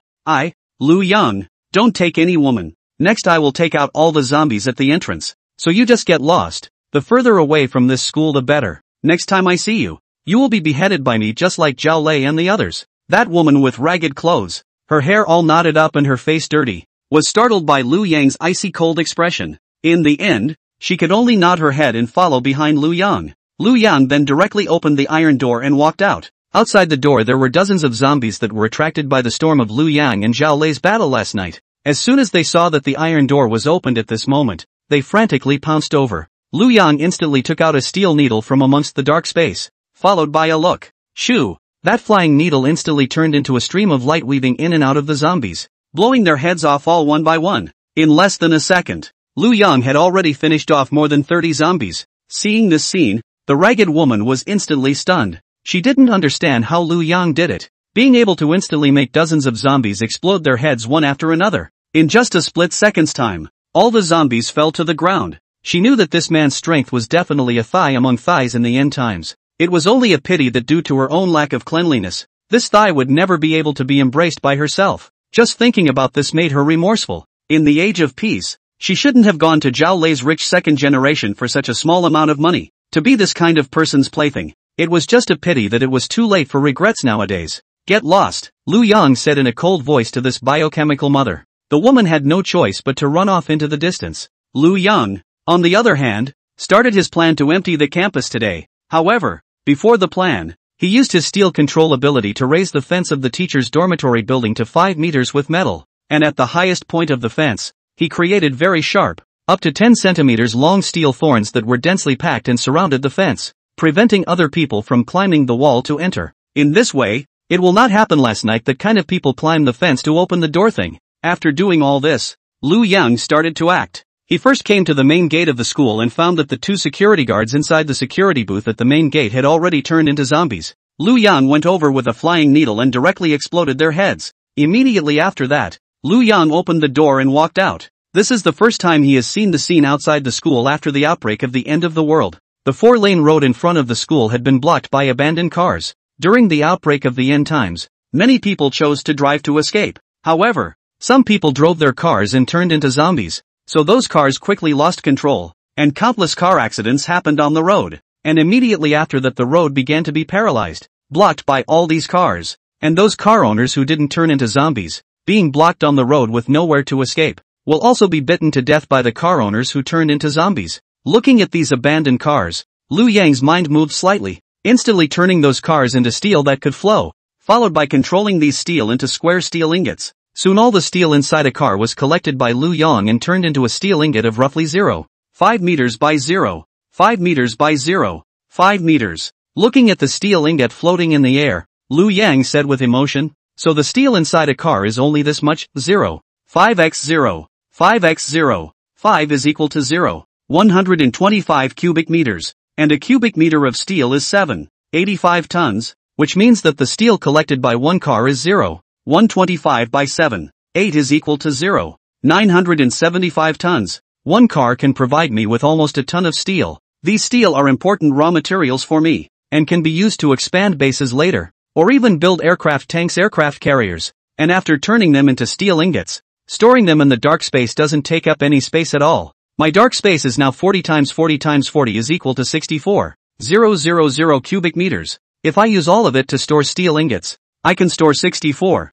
S1: Lu Yang, don't take any woman. Next I will take out all the zombies at the entrance, so you just get lost. The further away from this school the better. Next time I see you, you will be beheaded by me just like Zhao Lei and the others." That woman with ragged clothes, her hair all knotted up and her face dirty, was startled by Lu Yang's icy cold expression. In the end, she could only nod her head and follow behind Lu Yang. Lu Yang then directly opened the iron door and walked out. Outside the door there were dozens of zombies that were attracted by the storm of Lu Yang and Zhao Lei's battle last night. As soon as they saw that the iron door was opened at this moment, they frantically pounced over. Lu Yang instantly took out a steel needle from amongst the dark space, followed by a look. Shoo! That flying needle instantly turned into a stream of light weaving in and out of the zombies, blowing their heads off all one by one. In less than a second, Lu Yang had already finished off more than 30 zombies. Seeing this scene, the ragged woman was instantly stunned. She didn't understand how Lu Yang did it, being able to instantly make dozens of zombies explode their heads one after another. In just a split second's time, all the zombies fell to the ground. She knew that this man's strength was definitely a thigh among thighs in the end times. It was only a pity that due to her own lack of cleanliness, this thigh would never be able to be embraced by herself. Just thinking about this made her remorseful. In the age of peace, she shouldn't have gone to Zhao Lei's rich second generation for such a small amount of money, to be this kind of person's plaything. It was just a pity that it was too late for regrets nowadays. "Get lost," Lu Yang said in a cold voice to this biochemical mother. The woman had no choice but to run off into the distance. Lu Yang, on the other hand, started his plan to empty the campus today. However, before the plan, he used his steel control ability to raise the fence of the teacher's dormitory building to 5 meters with metal, and at the highest point of the fence, he created very sharp, up to 10 centimeters long steel thorns that were densely packed and surrounded the fence, preventing other people from climbing the wall to enter. In this way, it will not happen last night that kind of people climb the fence to open the door thing. After doing all this, Lu Yang started to act. He first came to the main gate of the school and found that the 2 security guards inside the security booth at the main gate had already turned into zombies. Lu Yang went over with a flying needle and directly exploded their heads. Immediately after that, Lu Yang opened the door and walked out. This is the first time he has seen the scene outside the school after the outbreak of the end of the world. The 4-lane road in front of the school had been blocked by abandoned cars. During the outbreak of the end times, many people chose to drive to escape. However, some people drove their cars and turned into zombies. So those cars quickly lost control, and countless car accidents happened on the road, and immediately after that the road began to be paralyzed, blocked by all these cars, and those car owners who didn't turn into zombies, being blocked on the road with nowhere to escape, will also be bitten to death by the car owners who turned into zombies. Looking at these abandoned cars, Lu Yang's mind moved slightly, instantly turning those cars into steel that could flow, followed by controlling these steel into square steel ingots. Soon all the steel inside a car was collected by Lu Yang and turned into a steel ingot of roughly 0.5 meters by 0.5 meters by 0.5 meters. Looking at the steel ingot floating in the air, Lu Yang said with emotion, "So the steel inside a car is only this much, 0.5 x 0.5 x 0.5 is equal to 0.125 cubic meters, and a cubic meter of steel is 7.85 tons, which means that the steel collected by one car is 0.125 by 7.8 is equal to 0.975 tons. One car can provide me with almost a ton of steel. These steel are important raw materials for me, and can be used to expand bases later, or even build aircraft tanks, aircraft carriers, and after turning them into steel ingots, storing them in the dark space doesn't take up any space at all. My dark space is now 40 times 40 times 40 is equal to 64,000 cubic meters. If I use all of it to store steel ingots, I can store 64,000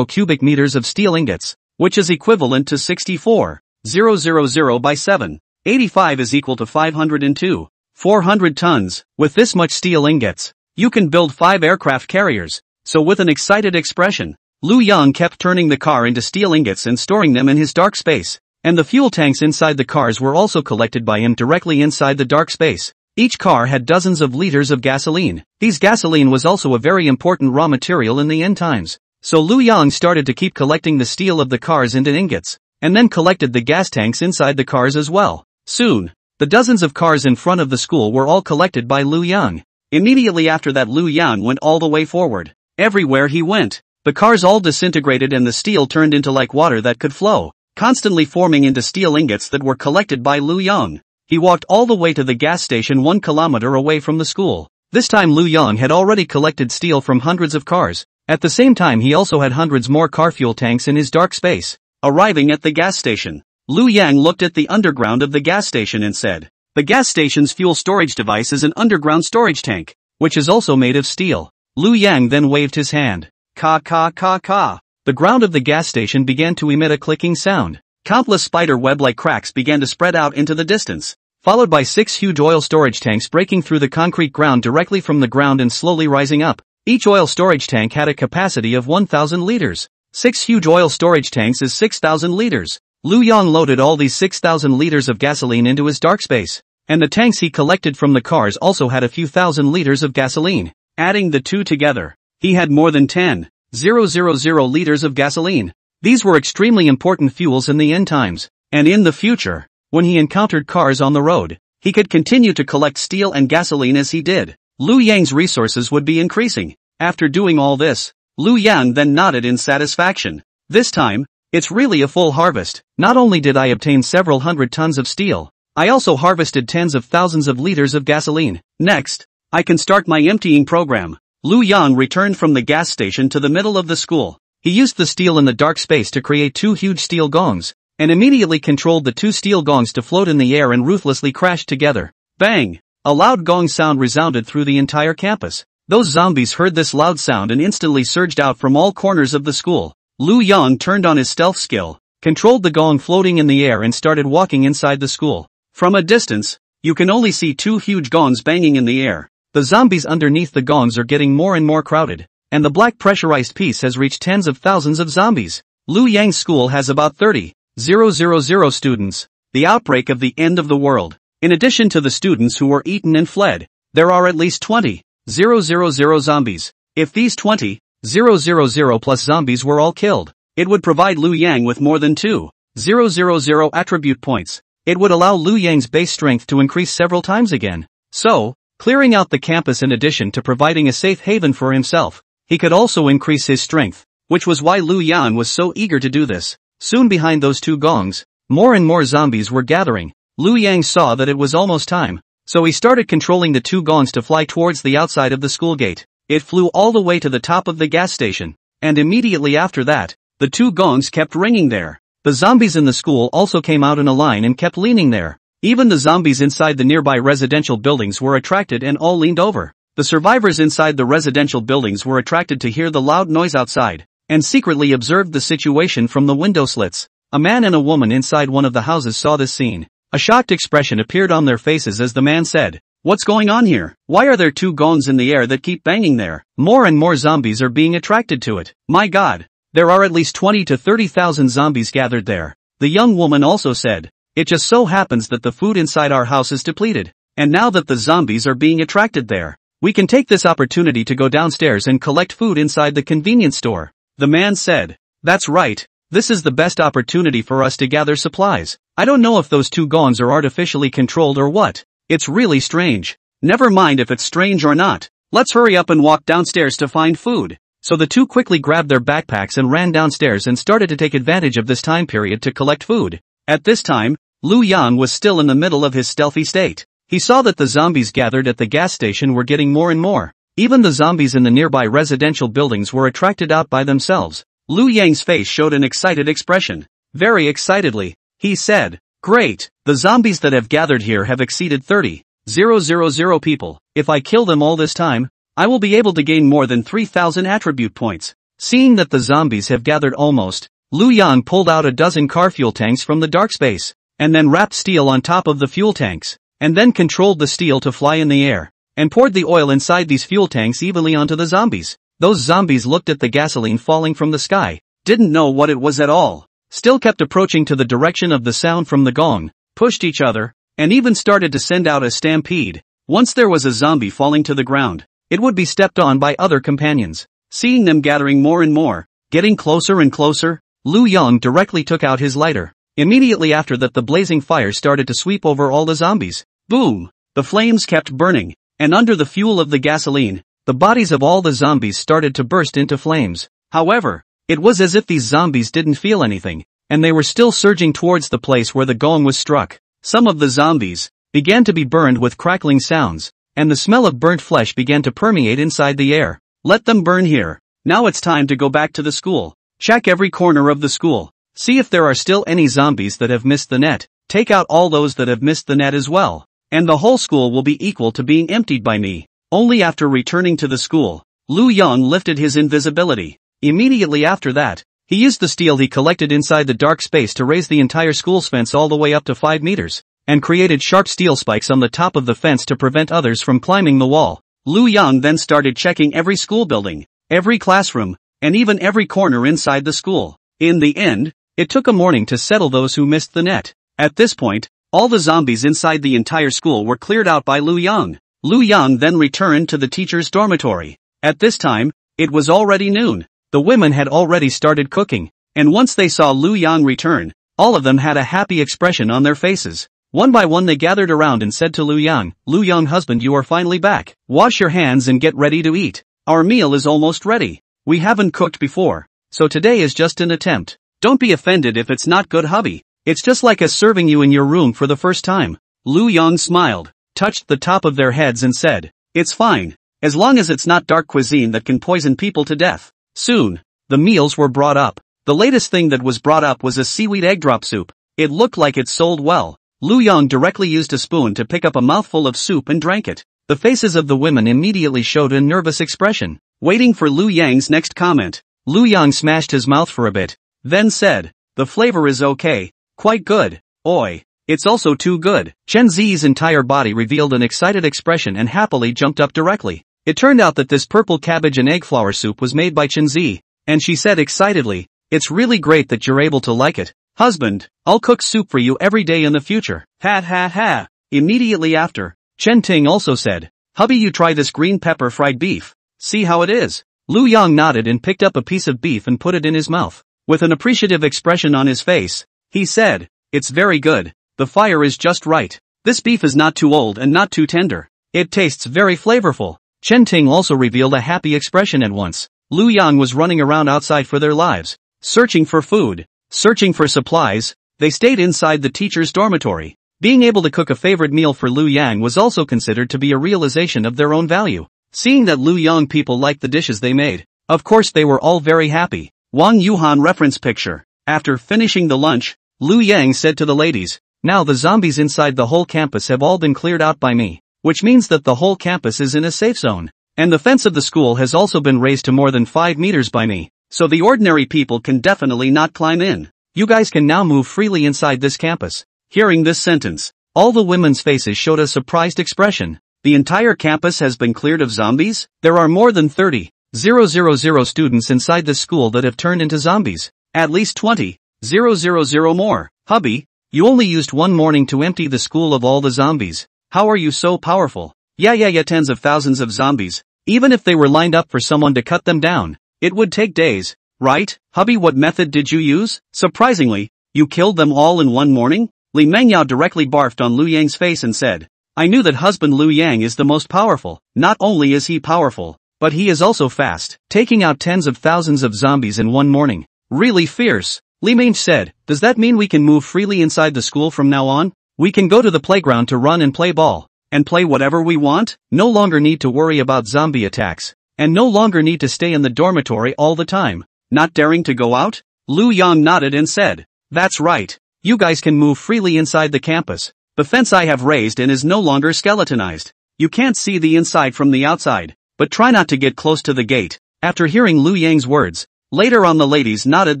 S1: cubic meters of steel ingots, which is equivalent to 64,000 by 7.85 is equal to 502,400 tons. With this much steel ingots, you can build 5 aircraft carriers. So with an excited expression, Lu Yang kept turning the car into steel ingots and storing them in his dark space. And the fuel tanks inside the cars were also collected by him directly inside the dark space. Each car had dozens of liters of gasoline. These gasoline was also a very important raw material in the end times. So Lu Yang started to keep collecting the steel of the cars into ingots, and then collected the gas tanks inside the cars as well. Soon, the dozens of cars in front of the school were all collected by Lu Yang. Immediately after that, Lu Yang went all the way forward. Everywhere he went, the cars all disintegrated and the steel turned into like water that could flow, constantly forming into steel ingots that were collected by Lu Yang. He walked all the way to the gas station 1 kilometer away from the school. This time Lu Yang had already collected steel from hundreds of cars. At the same time he also had hundreds more car fuel tanks in his dark space. Arriving at the gas station, Lu Yang looked at the underground of the gas station and said, "The gas station's fuel storage device is an underground storage tank, which is also made of steel." Lu Yang then waved his hand. Ka ka ka ka. The ground of the gas station began to emit a clicking sound. Countless spider web-like cracks began to spread out into the distance, followed by 6 huge oil storage tanks breaking through the concrete ground directly from the ground and slowly rising up. Each oil storage tank had a capacity of 1,000 liters. 6 huge oil storage tanks is 6,000 liters. Lu Yang loaded all these 6,000 liters of gasoline into his dark space, and the tanks he collected from the cars also had a few thousand liters of gasoline. Adding the two together, he had more than 10,000 liters of gasoline. These were extremely important fuels in the end times, and in the future, when he encountered cars on the road, he could continue to collect steel and gasoline as he did. Lu Yang's resources would be increasing. After doing all this, Lu Yang then nodded in satisfaction. This time, it's really a full harvest. Not only did I obtain several hundred tons of steel, I also harvested tens of thousands of liters of gasoline. Next, I can start my emptying program. Lu Yang returned from the gas station to the middle of the school. He used the steel in the dark space to create 2 huge steel gongs, and immediately controlled the 2 steel gongs to float in the air and ruthlessly crashed together. Bang! A loud gong sound resounded through the entire campus. Those zombies heard this loud sound and instantly surged out from all corners of the school. Lu Yang turned on his stealth skill, controlled the gong floating in the air and started walking inside the school. From a distance, you can only see 2 huge gongs banging in the air. The zombies underneath the gongs are getting more and more crowded, and the black pressurized piece has reached tens of thousands of zombies. Lu Yang's school has about 30,000 students. The outbreak of the end of the world. In addition to the students who were eaten and fled, there are at least 20,000 zombies. If these 20,000 plus zombies were all killed, it would provide Lu Yang with more than 2,000 attribute points. It would allow Lu Yang's base strength to increase several times again. So, clearing out the campus in addition to providing a safe haven for himself, he could also increase his strength, which was why Lu Yang was so eager to do this. Soon behind those 2 gongs, more and more zombies were gathering. Lu Yang saw that it was almost time, so he started controlling the 2 gongs to fly towards the outside of the school gate. It flew all the way to the top of the gas station, and immediately after that, the 2 gongs kept ringing there. The zombies in the school also came out in a line and kept leaning there. Even the zombies inside the nearby residential buildings were attracted and all leaned over. The survivors inside the residential buildings were attracted to hear the loud noise outside, and secretly observed the situation from the window slits. A man and a woman inside one of the houses saw this scene. A shocked expression appeared on their faces as the man said, "What's going on here? Why are there 2 gongs in the air that keep banging there? More and more zombies are being attracted to it. My God, there are at least 20 to 30,000 zombies gathered there." The young woman also said, "It just so happens that the food inside our house is depleted, and now that the zombies are being attracted there, we can take this opportunity to go downstairs and collect food inside the convenience store." The man said, "That's right. This is the best opportunity for us to gather supplies. I don't know if those 2 gongs are artificially controlled or what. It's really strange. Never mind if it's strange or not. Let's hurry up and walk downstairs to find food." So the 2 quickly grabbed their backpacks and ran downstairs and started to take advantage of this time period to collect food. At this time, Lu Yang was still in the middle of his stealthy state. He saw that the zombies gathered at the gas station were getting more and more. Even the zombies in the nearby residential buildings were attracted out by themselves. Lu Yang's face showed an excited expression. Very excitedly, he said, "Great, the zombies that have gathered here have exceeded 30,000 people. If I kill them all this time, I will be able to gain more than 3,000 attribute points." Seeing that the zombies have gathered almost, Lu Yang pulled out a dozen car fuel tanks from the dark space, and then wrapped steel on top of the fuel tanks, and then controlled the steel to fly in the air, and poured the oil inside these fuel tanks evenly onto the zombies. Those zombies looked at the gasoline falling from the sky, didn't know what it was at all, still kept approaching to the direction of the sound from the gong, pushed each other, and even started to send out a stampede. Once there was a zombie falling to the ground, it would be stepped on by other companions. Seeing them gathering more and more, getting closer and closer, Lu Yang directly took out his lighter. Immediately after that, the blazing fire started to sweep over all the zombies. Boom! The flames kept burning, and under the fuel of the gasoline, the bodies of all the zombies started to burst into flames. However, it was as if these zombies didn't feel anything, and they were still surging towards the place where the gong was struck. Some of the zombies began to be burned with crackling sounds, and the smell of burnt flesh began to permeate inside the air. Let them burn here. Now it's time to go back to the school. Check every corner of the school. See if there are still any zombies that have missed the net. Take out all those that have missed the net as well. And the whole school will be equal to being emptied by me. Only after returning to the school, Lu Yang lifted his invisibility. Immediately after that, he used the steel he collected inside the dark space to raise the entire school's fence all the way up to 5 meters, and created sharp steel spikes on the top of the fence to prevent others from climbing the wall. Lu Yang then started checking every school building, every classroom, and even every corner inside the school. In the end, it took a morning to settle those who missed the net. At this point, all the zombies inside the entire school were cleared out by Lu Yang. Lu Yang then returned to the teacher's dormitory. At this time, it was already noon. The women had already started cooking, and once they saw Lu Yang return, all of them had a happy expression on their faces. One by one they gathered around and said to Lu Yang, "Lu Yang husband, you are finally back. Wash your hands and get ready to eat. Our meal is almost ready. We haven't cooked before, so today is just an attempt. Don't be offended if it's not good, hubby. It's just like us serving you in your room for the first time." Lu Yang smiled, touched the top of their heads and said, "It's fine, as long as it's not dark cuisine that can poison people to death." Soon, the meals were brought up. The latest thing that was brought up was a seaweed egg drop soup. It looked like it sold well. Lu Yang directly used a spoon to pick up a mouthful of soup and drank it. The faces of the women immediately showed a nervous expression. Waiting for Lu Yang's next comment, Lu Yang smashed his mouth for a bit, then said, "The flavor is okay, quite good. Oi, it's also too good." Chen Zi's entire body revealed an excited expression and happily jumped up directly. It turned out that this purple cabbage and egg flour soup was made by Chen Zi, and she said excitedly, "It's really great that you're able to like it. Husband, I'll cook soup for you every day in the future." Ha ha ha. Immediately after, Chen Ting also said, "Hubby, you try this green pepper fried beef. See how it is." Lu Yang nodded and picked up a piece of beef and put it in his mouth. With an appreciative expression on his face, he said, "It's very good. The fire is just right. This beef is not too old and not too tender. It tastes very flavorful." Chen Ting also revealed a happy expression at once. Lu Yang was running around outside for their lives, searching for food, searching for supplies. They stayed inside the teacher's dormitory. Being able to cook a favorite meal for Lu Yang was also considered to be a realization of their own value. Seeing that Lu Yang people liked the dishes they made, of course they were all very happy. Wang Yuhan reference picture. After finishing the lunch, Lu Yang said to the ladies, "Now the zombies inside the whole campus have all been cleared out by me, which means that the whole campus is in a safe zone, and the fence of the school has also been raised to more than 5 meters by me, so the ordinary people can definitely not climb in. You guys can now move freely inside this campus." Hearing this sentence, all the women's faces showed a surprised expression. The entire campus has been cleared of zombies? There are more than 30,000 students inside this school that have turned into zombies. At least 20,000 more. Hubby, you only used one morning to empty the school of all the zombies. How are you so powerful? Yeah, tens of thousands of zombies. Even if they were lined up for someone to cut them down, it would take days, right? Hubby, what method did you use? Surprisingly, you killed them all in one morning? Li Mengyao directly barfed on Lu Yang's face and said, "I knew that husband Lu Yang is the most powerful. Not only is he powerful, but he is also fast, taking out tens of thousands of zombies in one morning. Really fierce." Li Meng said, "Does that mean we can move freely inside the school from now on? We can go to the playground to run and play ball, and play whatever we want? No longer need to worry about zombie attacks, and no longer need to stay in the dormitory all the time." Not daring to go out? Lu Yang nodded and said, "That's right. You guys can move freely inside the campus. The fence I have raised in is no longer skeletonized. You can't see the inside from the outside, but try not to get close to the gate." After hearing Lu Yang's words, later on the ladies nodded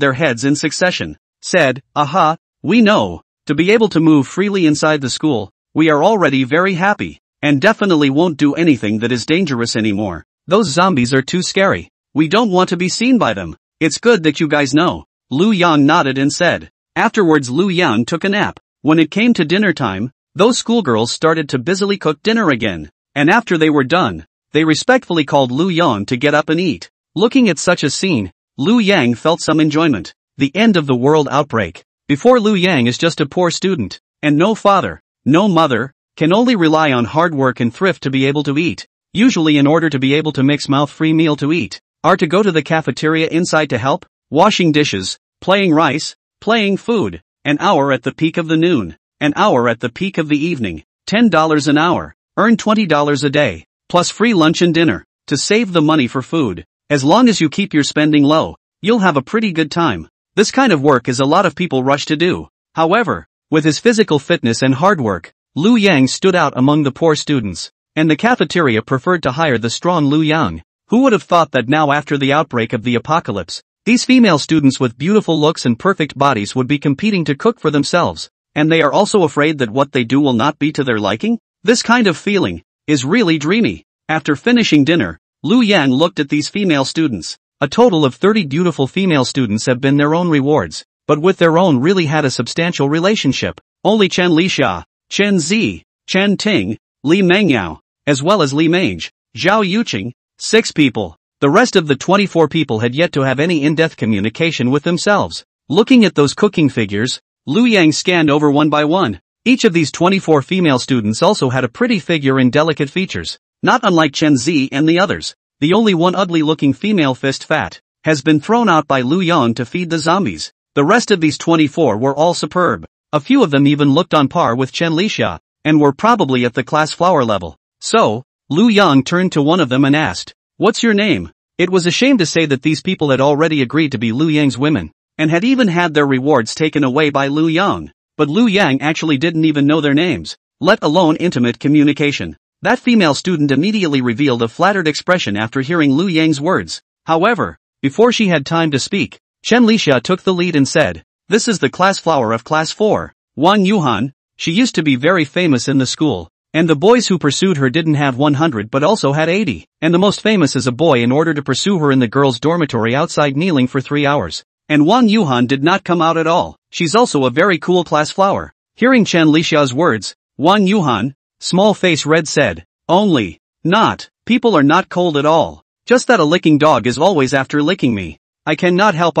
S1: their heads in succession, said, "Aha, we know. To be able to move freely inside the school, we are already very happy, and definitely won't do anything that is dangerous anymore. Those zombies are too scary. We don't want to be seen by them. It's good that you guys know. Lu Yang nodded and said. Afterwards Lu Yang took a nap. When it came to dinner time, those schoolgirls started to busily cook dinner again. And after they were done, they respectfully called Lu Yang to get up and eat. Looking at such a scene, Lu Yang felt some enjoyment. The end of the world outbreak. Before Lu Yang is just a poor student, and no father, no mother, can only rely on hard work and thrift to be able to eat. Usually in order to be able to mix mouth-free meal to eat, are to go to the cafeteria inside to help, washing dishes, playing rice, playing food, an hour at the peak of the noon, an hour at the peak of the evening, $10 an hour, earn $20 a day, plus free lunch and dinner, to save the money for food. As long as you keep your spending low, you'll have a pretty good time. This kind of work is a lot of people rush to do. However, with his physical fitness and hard work, Lu Yang stood out among the poor students, and the cafeteria preferred to hire the strong Lu Yang. Who would have thought that now after the outbreak of the apocalypse, these female students with beautiful looks and perfect bodies would be competing to cook for themselves, and they are also afraid that what they do will not be to their liking? This kind of feeling is really dreamy. After finishing dinner, Lu Yang looked at these female students. A total of 30 beautiful female students have been their own rewards, but with their own really had a substantial relationship. Only Chen Lixia, Chen Zi, Chen Ting, Li Mengyao, as well as Li Mange, Zhao Yuqing, 6 people. The rest of the 24 people had yet to have any in-depth communication with themselves. Looking at those cooking figures, Lu Yang scanned over one by one. Each of these 24 female students also had a pretty figure and delicate features, not unlike Chen Zi and the others. The only one ugly-looking female fist fat has been thrown out by Lu Yang to feed the zombies. The rest of these 24 were all superb. A few of them even looked on par with Chen Lixia, and were probably at the class flower level. So, Lu Yang turned to one of them and asked, "What's your name?" It was a shame to say that these people had already agreed to be Lu Yang's women, and had even had their rewards taken away by Lu Yang. But Lu Yang actually didn't even know their names, let alone intimate communication. That female student immediately revealed a flattered expression after hearing Lu Yang's words. However, before she had time to speak, Chen Lixia took the lead and said, "This is the class flower of class 4, Wang Yuhan. She used to be very famous in the school, and the boys who pursued her didn't have 100 but also had 80, and the most famous is a boy in order to pursue her in the girls' dormitory outside kneeling for 3 hours. And Wang Yuhan did not come out at all. She's also a very cool class flower." Hearing Chen Lixia's words, Wang Yuhan, small face red said, "Only, not, people are not cold at all. Just that a licking dog is always after licking me. I cannot help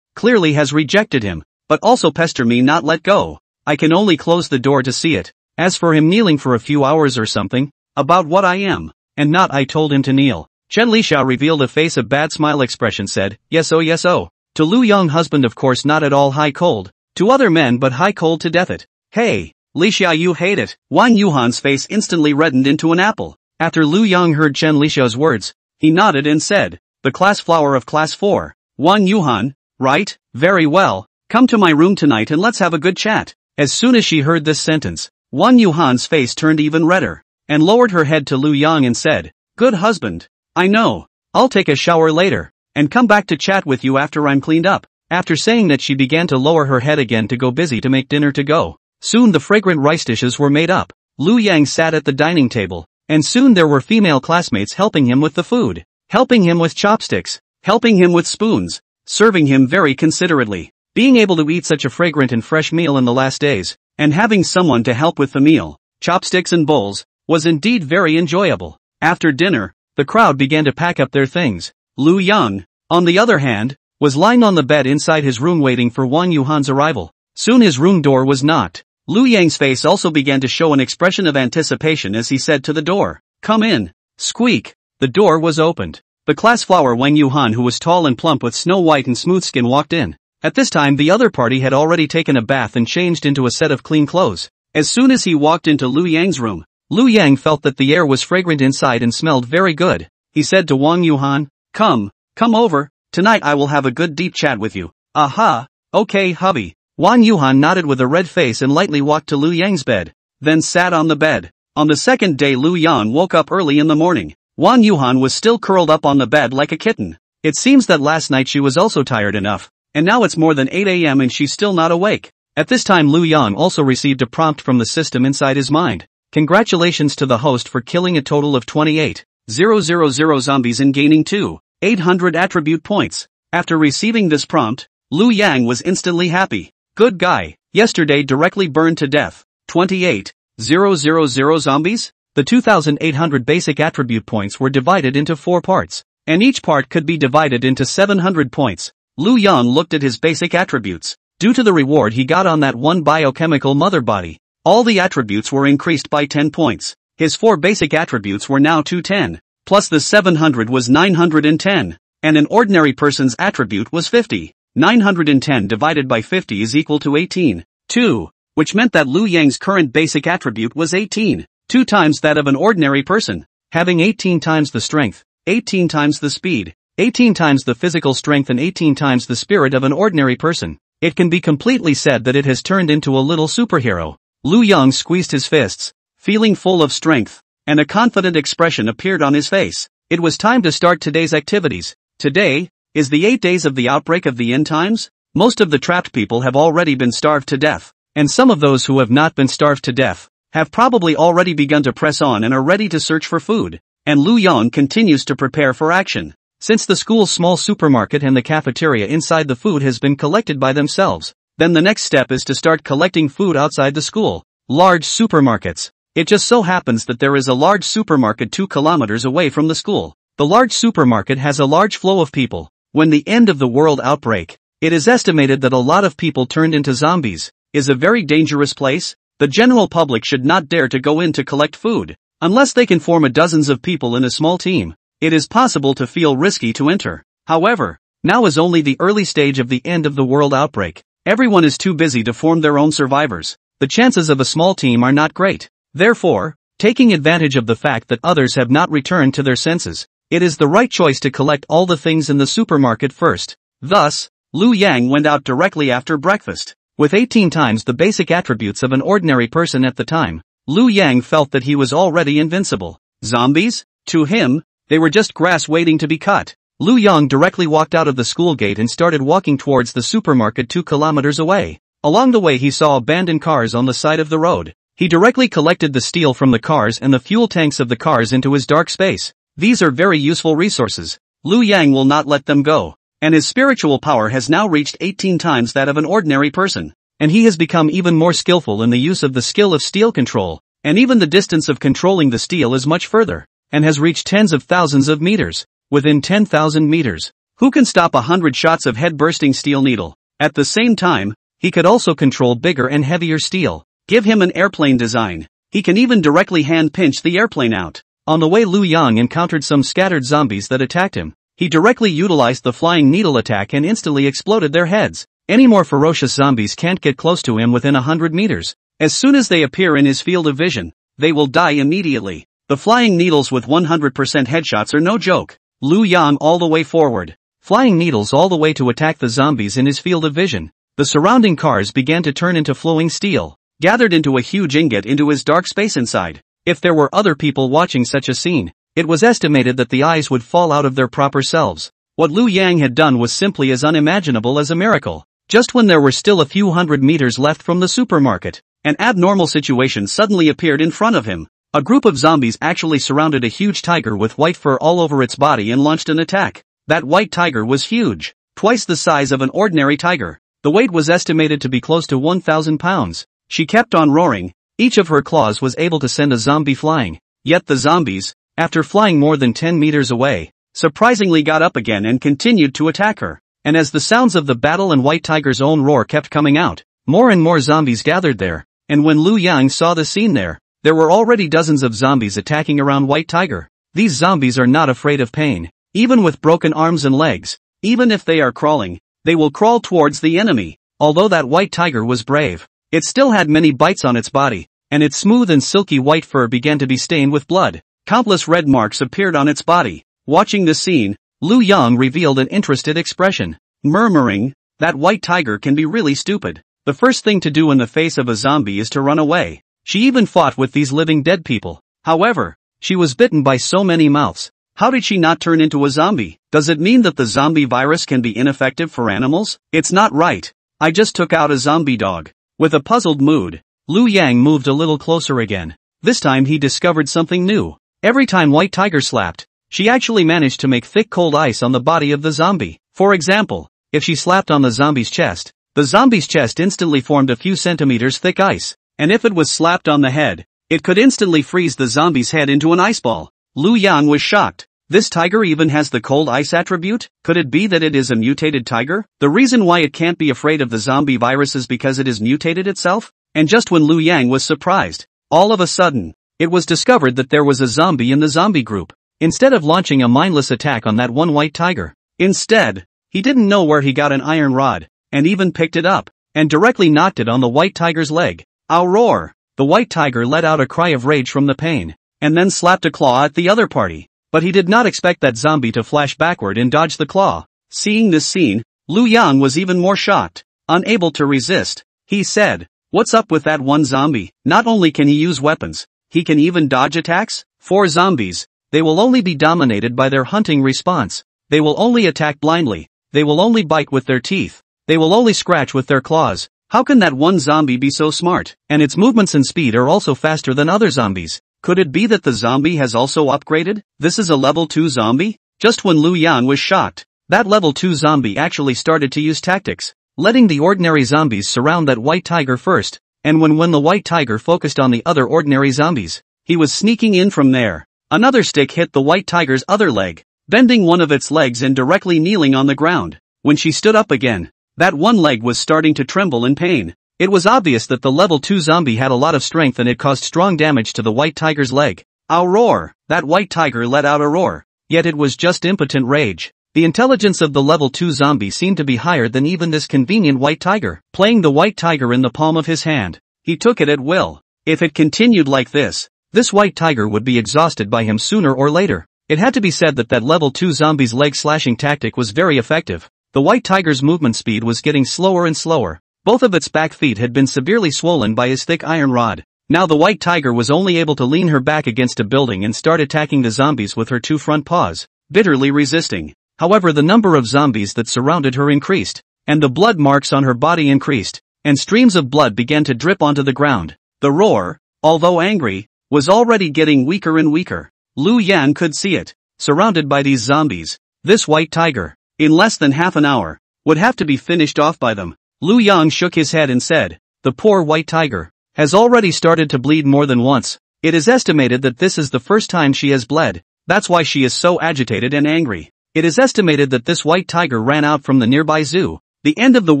S1: clearly has rejected him, but also pester me not let go. I can only close the door to see it. As for him kneeling for a few hours or something, about what I am, and not I told him to kneel." Chen Lixia revealed a face of bad smile expression said, yes oh. To Lu Yang husband of course not at all high cold, to other men but high cold to death it. "Hey, Lixia you hate it." Wang Yuhan's face instantly reddened into an apple. After Lu Yang heard Chen Lixia's words, he nodded and said, "The class flower of class 4, Wang Yuhan, right? Very well, come to my room tonight and let's have a good chat." As soon as she heard this sentence, Wang Yuhan's face turned even redder, and lowered her head to Lu Yang and said, "Good husband, I know, I'll take a shower later, and come back to chat with you after I'm cleaned up." After saying that she began to lower her head again to go busy to make dinner to go. Soon the fragrant rice dishes were made up. Lu Yang sat at the dining table, and soon there were female classmates helping him with the food, helping him with chopsticks, helping him with spoons, serving him very considerately. Being able to eat such a fragrant and fresh meal in the last days, and having someone to help with the meal, chopsticks and bowls, was indeed very enjoyable. After dinner, the crowd began to pack up their things. Lu Yang, on the other hand, was lying on the bed inside his room waiting for Wang Yuhan's arrival. Soon his room door was knocked. Lu Yang's face also began to show an expression of anticipation as he said to the door, "Come in." Squeak. The door was opened. The class flower Wang Yuhan, who was tall and plump with snow white and smooth skin, walked in. At this time the other party had already taken a bath and changed into a set of clean clothes. As soon as he walked into Lu Yang's room, Lu Yang felt that the air was fragrant inside and smelled very good. He said to Wang Yuhan, Come over, tonight I will have a good deep chat with you." "Aha, okay hubby." Wang Yuhan nodded with a red face and lightly walked to Lu Yang's bed, then sat on the bed. On the second day Lu Yang woke up early in the morning. Wang Yuhan was still curled up on the bed like a kitten. It seems that last night she was also tired enough, and now it's more than 8 a.m. and she's still not awake. At this time Lu Yang also received a prompt from the system inside his mind. Congratulations to the host for killing a total of 28,000 zombies and gaining 2 800 attribute points. After receiving this prompt, Liu Yang was instantly happy. Good guy. Yesterday directly burned to death. 28,000 zombies? The 2,800 basic attribute points were divided into 4 parts, and each part could be divided into 700 points. Liu Yang looked at his basic attributes. Due to the reward he got on that one biochemical mother body, all the attributes were increased by 10 points. His 4 basic attributes were now 210, plus the 700 was 910, and an ordinary person's attribute was 50. 910 divided by 50 is equal to 18, 2, which meant that Liu Yang's current basic attribute was 18, 2 times that of an ordinary person, having 18 times the strength, 18 times the speed, 18 times the physical strength and 18 times the spirit of an ordinary person. It can be completely said that it has turned into a little superhero. Liu Yang squeezed his fists, feeling full of strength, and a confident expression appeared on his face. It was time to start today's activities. Today is the 8 days of the outbreak of the end times. Most of the trapped people have already been starved to death, and some of those who have not been starved to death have probably already begun to press on and are ready to search for food. And Liu Yang continues to prepare for action. Since the school's small supermarket and the cafeteria inside the food has been collected by themselves, then the next step is to start collecting food outside the school. Large supermarkets. It just so happens that there is a large supermarket 2 kilometers away from the school. The large supermarket has a large flow of people. When the end of the world outbreak, it is estimated that a lot of people turned into zombies, is a very dangerous place. The general public should not dare to go in to collect food, unless they can form dozens of people in a small team. It is possible to feel risky to enter. However, now is only the early stage of the end of the world outbreak. Everyone is too busy to form their own survivors. The chances of a small team are not great. Therefore, taking advantage of the fact that others have not returned to their senses, it is the right choice to collect all the things in the supermarket first. Thus, Liu Yang went out directly after breakfast. With 18 times the basic attributes of an ordinary person at the time, Liu Yang felt that he was already invincible. Zombies? To him, they were just grass waiting to be cut. Liu Yang directly walked out of the school gate and started walking towards the supermarket 2 kilometers away. Along the way he saw abandoned cars on the side of the road. He directly collected the steel from the cars and the fuel tanks of the cars into his dark space. These are very useful resources. Liu Yang will not let them go. And his spiritual power has now reached 18 times that of an ordinary person. And he has become even more skillful in the use of the skill of steel control. And even the distance of controlling the steel is much further, and has reached tens of thousands of meters. Within 10,000 meters, who can stop 100 shots of head-bursting steel needle? At the same time, he could also control bigger and heavier steel. Give him an airplane design. He can even directly hand-pinch the airplane out. On the way Liu Yang encountered some scattered zombies that attacked him. He directly utilized the flying needle attack and instantly exploded their heads. Any more ferocious zombies can't get close to him within 100 meters. As soon as they appear in his field of vision, they will die immediately. The flying needles with 100% headshots are no joke. Liu Yang all the way forward. Flying needles all the way to attack the zombies in his field of vision. The surrounding cars began to turn into flowing steel, gathered into a huge ingot into his dark space inside. If there were other people watching such a scene, it was estimated that the eyes would fall out of their proper selves. What Liu Yang had done was simply as unimaginable as a miracle. Just when there were still a few hundred meters left from the supermarket, an abnormal situation suddenly appeared in front of him. A group of zombies actually surrounded a huge tiger with white fur all over its body and launched an attack. That white tiger was huge, twice the size of an ordinary tiger. The weight was estimated to be close to 1,000 pounds. She kept on roaring. Each of her claws was able to send a zombie flying. Yet the zombies, after flying more than 10 meters away, surprisingly got up again and continued to attack her. And as the sounds of the battle and White Tiger's own roar kept coming out, more and more zombies gathered there. And when Liu Yang saw the scene there were already dozens of zombies attacking around White Tiger. These zombies are not afraid of pain, even with broken arms and legs. Even if they are crawling, they will crawl towards the enemy. Although that White Tiger was brave, it still had many bites on its body, and its smooth and silky white fur began to be stained with blood. Countless red marks appeared on its body. Watching the scene, Liu Yang revealed an interested expression, murmuring, "That White Tiger can be really stupid. The first thing to do in the face of a zombie is to run away." She even fought with these living dead people. However, she was bitten by so many mouths. How did she not turn into a zombie? Does it mean that the zombie virus can be ineffective for animals? It's not right. I just took out a zombie dog. With a puzzled mood, Liu Yang moved a little closer again. This time he discovered something new. Every time White Tiger slapped, she actually managed to make thick cold ice on the body of the zombie. For example, if she slapped on the zombie's chest, the zombie's chest instantly formed a few centimeters thick ice, and if it was slapped on the head, it could instantly freeze the zombie's head into an ice ball. Lu Yang was shocked. This tiger even has the cold ice attribute? Could it be that it is a mutated tiger? The reason why it can't be afraid of the zombie virus is because it is mutated itself? And just when Lu Yang was surprised, all of a sudden, it was discovered that there was a zombie in the zombie group. Instead of launching a mindless attack on that one white tiger, instead, he didn't know where he got an iron rod, and even picked it up, and directly knocked it on the white tiger's leg. Ow roar! The white tiger let out a cry of rage from the pain, and then slapped a claw at the other party. But he did not expect that zombie to flash backward and dodge the claw. Seeing this scene, Lu Yang was even more shocked. Unable to resist, he said, "What's up with that one zombie? Not only can he use weapons, he can even dodge attacks? For zombies, they will only be dominated by their hunting response. They will only attack blindly. They will only bite with their teeth. They will only scratch with their claws. How can that one zombie be so smart? And its movements and speed are also faster than other zombies. Could it be that the zombie has also upgraded? This is a level 2 zombie?" Just when Lu Yang was shocked, that level 2 zombie actually started to use tactics, letting the ordinary zombies surround that white tiger first, and when the white tiger focused on the other ordinary zombies, he was sneaking in from there. Another stick hit the white tiger's other leg, bending one of its legs and directly kneeling on the ground. When she stood up again, that one leg was starting to tremble in pain. It was obvious that the level 2 zombie had a lot of strength and it caused strong damage to the white tiger's leg. Ow roar! That white tiger let out a roar. Yet it was just impotent rage. The intelligence of the level 2 zombie seemed to be higher than even this convenient white tiger. Playing the white tiger in the palm of his hand, he took it at will. If it continued like this white tiger would be exhausted by him sooner or later. It had to be said that level 2 zombie's leg slashing tactic was very effective. The white tiger's movement speed was getting slower and slower. Both of its back feet had been severely swollen by his thick iron rod. Now the white tiger was only able to lean her back against a building and start attacking the zombies with her 2 front paws, bitterly resisting. However, the number of zombies that surrounded her increased, and the blood marks on her body increased, and streams of blood began to drip onto the ground. The roar, although angry, was already getting weaker and weaker. Lu Yan could see it. Surrounded by these zombies, this white tiger, in less than half an hour, would have to be finished off by them. Lu Yang shook his head and said, "The poor white tiger has already started to bleed more than once. It is estimated that this is the first time she has bled. That's why she is so agitated and angry. It is estimated that this white tiger ran out from the nearby zoo. The end of the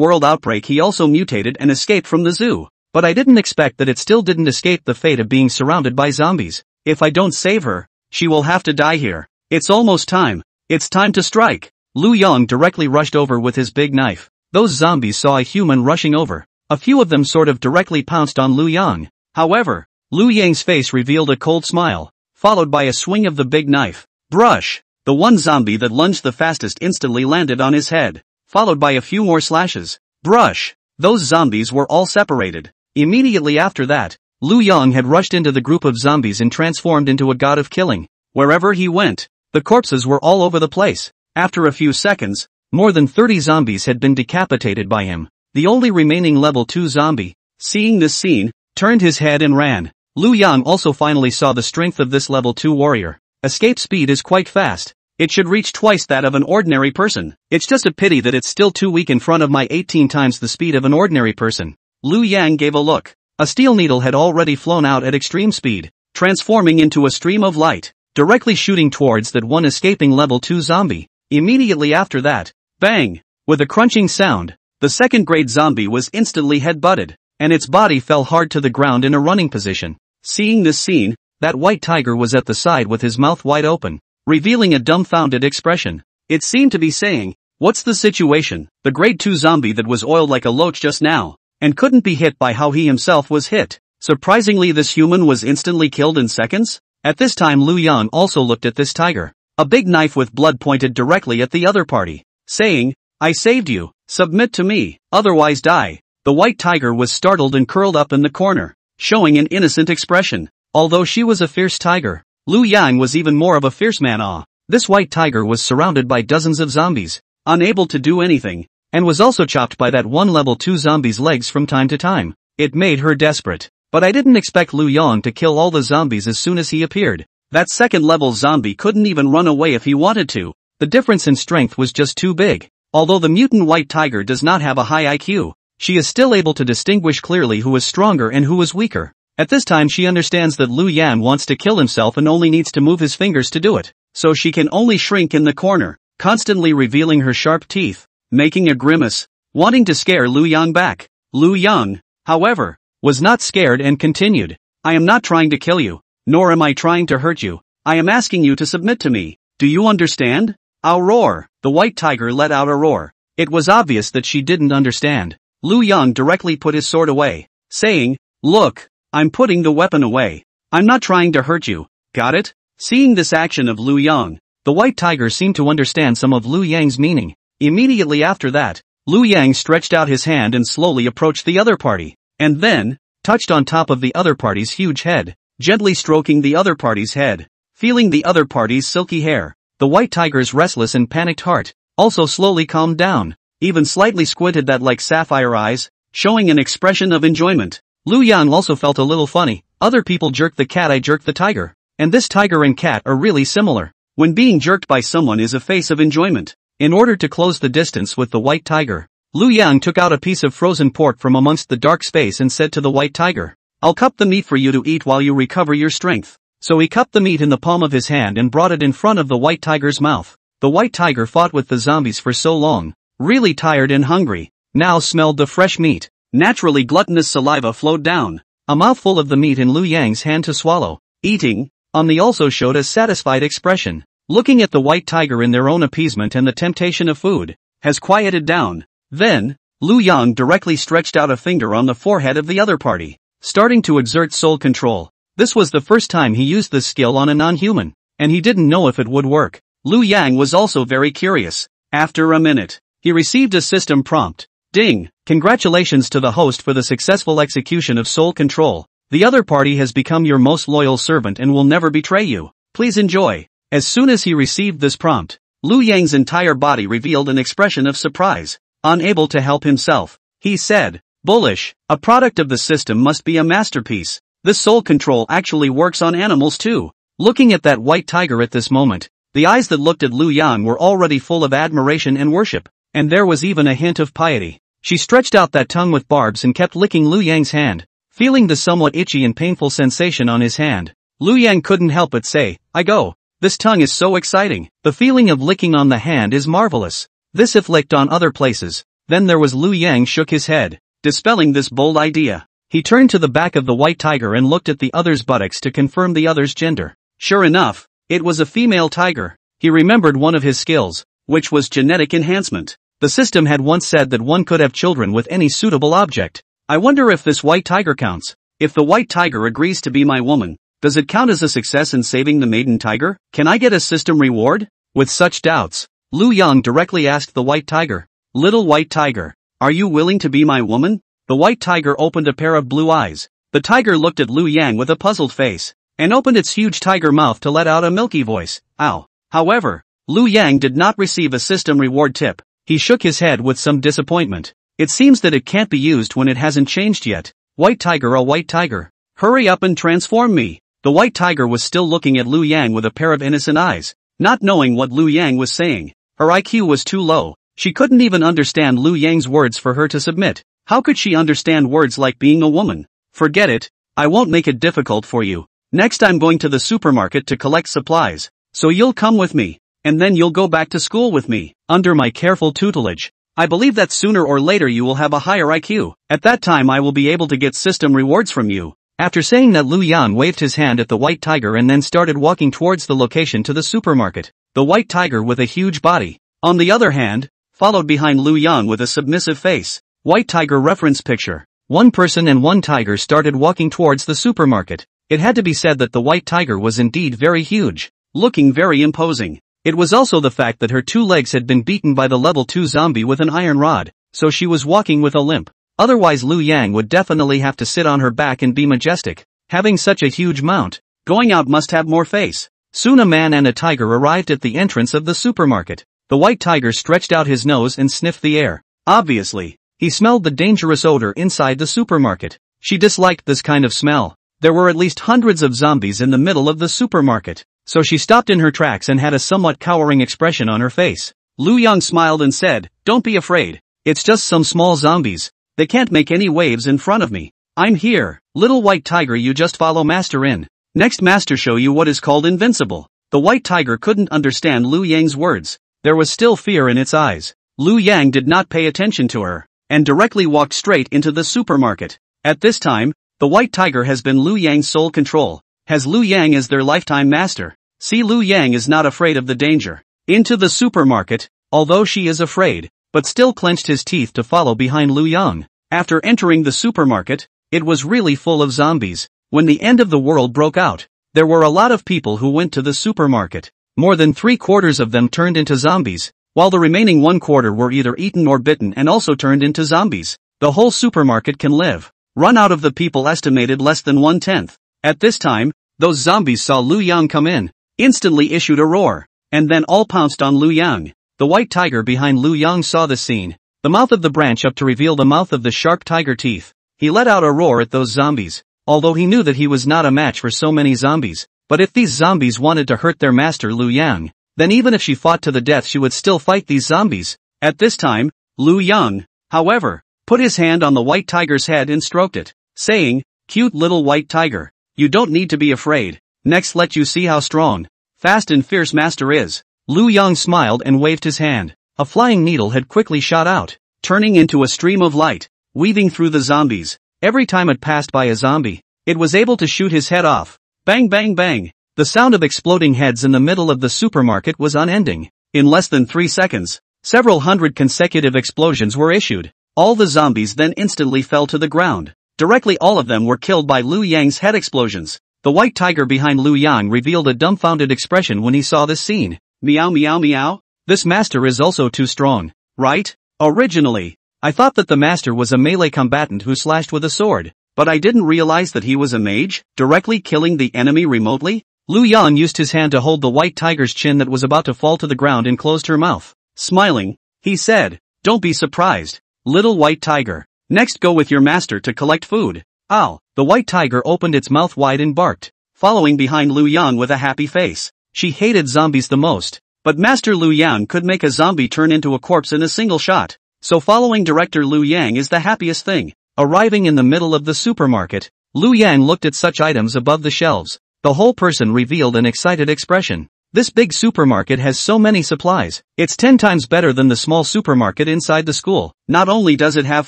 S1: world outbreak he also mutated and escaped from the zoo. But I didn't expect that it still didn't escape the fate of being surrounded by zombies. If I don't save her, she will have to die here. It's almost time. It's time to strike." Lu Yang directly rushed over with his big knife. Those zombies saw a human rushing over. A few of them sort of directly pounced on Lu Yang. However, Lu Yang's face revealed a cold smile, followed by a swing of the big knife. Brush! The one zombie that lunged the fastest instantly landed on his head, followed by a few more slashes. Brush! Those zombies were all separated. Immediately after that, Lu Yang had rushed into the group of zombies and transformed into a god of killing. Wherever he went, the corpses were all over the place. After a few seconds, more than 30 zombies had been decapitated by him. The only remaining level 2 zombie, seeing this scene, turned his head and ran. Lu Yang also finally saw the strength of this level 2 warrior. Escape speed is quite fast. It should reach twice that of an ordinary person. It's just a pity that it's still too weak in front of my 18 times the speed of an ordinary person. Lu Yang gave a look. A steel needle had already flown out at extreme speed, transforming into a stream of light, directly shooting towards that one escaping level 2 zombie. Immediately after that, bang! With a crunching sound, the second-grade zombie was instantly head-butted, and its body fell hard to the ground in a running position. Seeing this scene, that white tiger was at the side with his mouth wide open, revealing a dumbfounded expression. It seemed to be saying, "What's the situation?" The grade 2 zombie that was oiled like a loach just now, and couldn't be hit by how he himself was hit. Surprisingly, this human was instantly killed in seconds. At this time, Lu Yang also looked at this tiger. A big knife with blood pointed directly at the other party, saying, "I saved you. Submit to me, otherwise die." The white tiger was startled and curled up in the corner, showing an innocent expression. Although she was a fierce tiger, Lu Yang was even more of a fierce man. This white tiger was surrounded by dozens of zombies, unable to do anything, and was also chopped by that one level 2 zombie's legs from time to time. It made her desperate. But I didn't expect Lu Yang to kill all the zombies as soon as he appeared. That second-level zombie couldn't even run away if he wanted to. The difference in strength was just too big. Although the mutant white tiger does not have a high IQ, she is still able to distinguish clearly who is stronger and who is weaker. At this time she understands that Lu Yan wants to kill himself and only needs to move his fingers to do it, so she can only shrink in the corner, constantly revealing her sharp teeth, making a grimace, wanting to scare Lu Yang back. Lu Yang, however, was not scared and continued, "I am not trying to kill you, nor am I trying to hurt you. I am asking you to submit to me. Do you understand?" "I'll roar." The white tiger let out a roar. It was obvious that she didn't understand. Lu Yang directly put his sword away, saying, "Look, I'm putting the weapon away. I'm not trying to hurt you. Got it?" Seeing this action of Lu Yang, the white tiger seemed to understand some of Lu Yang's meaning. Immediately after that, Lu Yang stretched out his hand and slowly approached the other party, and then touched on top of the other party's huge head, gently stroking the other party's head, feeling the other party's silky hair. The white tiger's restless and panicked heart also slowly calmed down, even slightly squinted that like sapphire eyes, showing an expression of enjoyment. Lu Yang also felt a little funny. Other people jerk the cat, I jerk the tiger. And this tiger and cat are really similar. When being jerked by someone is a face of enjoyment. In order to close the distance with the white tiger, Lu Yang took out a piece of frozen pork from amongst the dark space and said to the white tiger, "I'll cup the meat for you to eat while you recover your strength." So he cupped the meat in the palm of his hand and brought it in front of the white tiger's mouth. The white tiger fought with the zombies for so long, really tired and hungry, now smelled the fresh meat. Naturally gluttonous saliva flowed down, a mouthful of the meat in Lu Yang's hand to swallow. Eating, on the also showed a satisfied expression. Looking at the white tiger in their own appeasement and the temptation of food, has quieted down. Then, Lu Yang directly stretched out a finger on the forehead of the other party, starting to exert soul control. This was the first time he used this skill on a non-human, and he didn't know if it would work. Lu Yang was also very curious. After a minute, he received a system prompt. Ding! Congratulations to the host for the successful execution of soul control. The other party has become your most loyal servant and will never betray you. Please enjoy. As soon as he received this prompt, Lu Yang's entire body revealed an expression of surprise. Unable to help himself, he said, "Bullish, a product of the system must be a masterpiece. This soul control actually works on animals too." Looking at that white tiger at this moment, the eyes that looked at Lu Yang were already full of admiration and worship, and there was even a hint of piety. She stretched out that tongue with barbs and kept licking Lu Yang's hand, feeling the somewhat itchy and painful sensation on his hand. Lu Yang couldn't help but say, "I go. This tongue is so exciting. The feeling of licking on the hand is marvelous. This if licked on other places." Then there was Lu Yang shook his head, dispelling this bold idea. He turned to the back of the white tiger and looked at the other's buttocks to confirm the other's gender. Sure enough, it was a female tiger. He remembered one of his skills, which was genetic enhancement. The system had once said that one could have children with any suitable object. I wonder if this white tiger counts. If the white tiger agrees to be my woman, does it count as a success in saving the maiden tiger? Can I get a system reward? With such doubts, Lu Yang directly asked the white tiger, "Little white tiger, are you willing to be my woman?" The white tiger opened a pair of blue eyes. The tiger looked at Lu Yang with a puzzled face, and opened its huge tiger mouth to let out a milky voice, "Ow." However, Lu Yang did not receive a system reward tip. He shook his head with some disappointment. It seems that it can't be used when it hasn't changed yet. White tiger, a white tiger. Hurry up and transform me. The white tiger was still looking at Lu Yang with a pair of innocent eyes, not knowing what Lu Yang was saying. Her IQ was too low. She couldn't even understand Lu Yang's words for her to submit. How could she understand words like being a woman? Forget it. I won't make it difficult for you. Next I'm going to the supermarket to collect supplies. So you'll come with me. And then you'll go back to school with me, under my careful tutelage. I believe that sooner or later you will have a higher IQ. At that time I will be able to get system rewards from you. After saying that, Lu Yang waved his hand at the white tiger and then started walking towards the location to the supermarket. The white tiger with a huge body, on the other hand, followed behind Lu Yang with a submissive face. White tiger reference picture. One person and one tiger started walking towards the supermarket. It had to be said that the white tiger was indeed very huge, looking very imposing. It was also the fact that her two legs had been beaten by the level 2 zombie with an iron rod, so she was walking with a limp. Otherwise Lu Yang would definitely have to sit on her back and be majestic. Having such a huge mount, going out must have more face. Soon a man and a tiger arrived at the entrance of the supermarket. The white tiger stretched out his nose and sniffed the air. Obviously, he smelled the dangerous odor inside the supermarket. She disliked this kind of smell. There were at least hundreds of zombies in the middle of the supermarket, so she stopped in her tracks and had a somewhat cowering expression on her face. Lu Yang smiled and said, "Don't be afraid. It's just some small zombies. They can't make any waves in front of me. I'm here, little white tiger, you just follow master in. Next master show you what is called invincible." The white tiger couldn't understand Lu Yang's words. There was still fear in its eyes. Lu Yang did not pay attention to her, and directly walked straight into the supermarket. At this time, the white tiger has been Lu Yang's sole control, has Lu Yang as their lifetime master. See, Lu Yang is not afraid of the danger. Into the supermarket, although she is afraid, but still clenched his teeth to follow behind Lu Yang. After entering the supermarket, it was really full of zombies. When the end of the world broke out, there were a lot of people who went to the supermarket. More than 3/4 of them turned into zombies, while the remaining 1/4 were either eaten or bitten and also turned into zombies. The whole supermarket can live. Run out of the people estimated less than 1/10. At this time, those zombies saw Lu Yang come in, instantly issued a roar, and then all pounced on Lu Yang. The white tiger behind Lu Yang saw the scene, the mouth of the branch up to reveal the mouth of the sharp tiger teeth. He let out a roar at those zombies, although he knew that he was not a match for so many zombies. But if these zombies wanted to hurt their master Lu Yang, then even if she fought to the death she would still fight these zombies. At this time, Lu Yang, however, put his hand on the white tiger's head and stroked it, saying, "Cute little white tiger, you don't need to be afraid. Next let you see how strong, fast and fierce master is." Lu Yang smiled and waved his hand. A flying needle had quickly shot out, turning into a stream of light, weaving through the zombies. Every time it passed by a zombie, it was able to shoot his head off. Bang bang bang! The sound of exploding heads in the middle of the supermarket was unending. In less than 3 seconds, several hundred consecutive explosions were issued. All the zombies then instantly fell to the ground. Directly all of them were killed by Lu Yang's head explosions. The white tiger behind Lu Yang revealed a dumbfounded expression when he saw this scene. Meow meow meow? This master is also too strong, right? Originally, I thought that the master was a melee combatant who slashed with a sword, but I didn't realize that he was a mage, directly killing the enemy remotely? Lu Yang used his hand to hold the white tiger's chin that was about to fall to the ground and closed her mouth. Smiling, he said, "Don't be surprised, little white tiger. Next go with your master to collect food." Ow! The white tiger opened its mouth wide and barked, following behind Lu Yang with a happy face. She hated zombies the most, but Master Lu Yang could make a zombie turn into a corpse in a single shot, so following Director Lu Yang is the happiest thing. Arriving in the middle of the supermarket, Lu Yang looked at such items above the shelves. The whole person revealed an excited expression. This big supermarket has so many supplies. It's 10 times better than the small supermarket inside the school. Not only does it have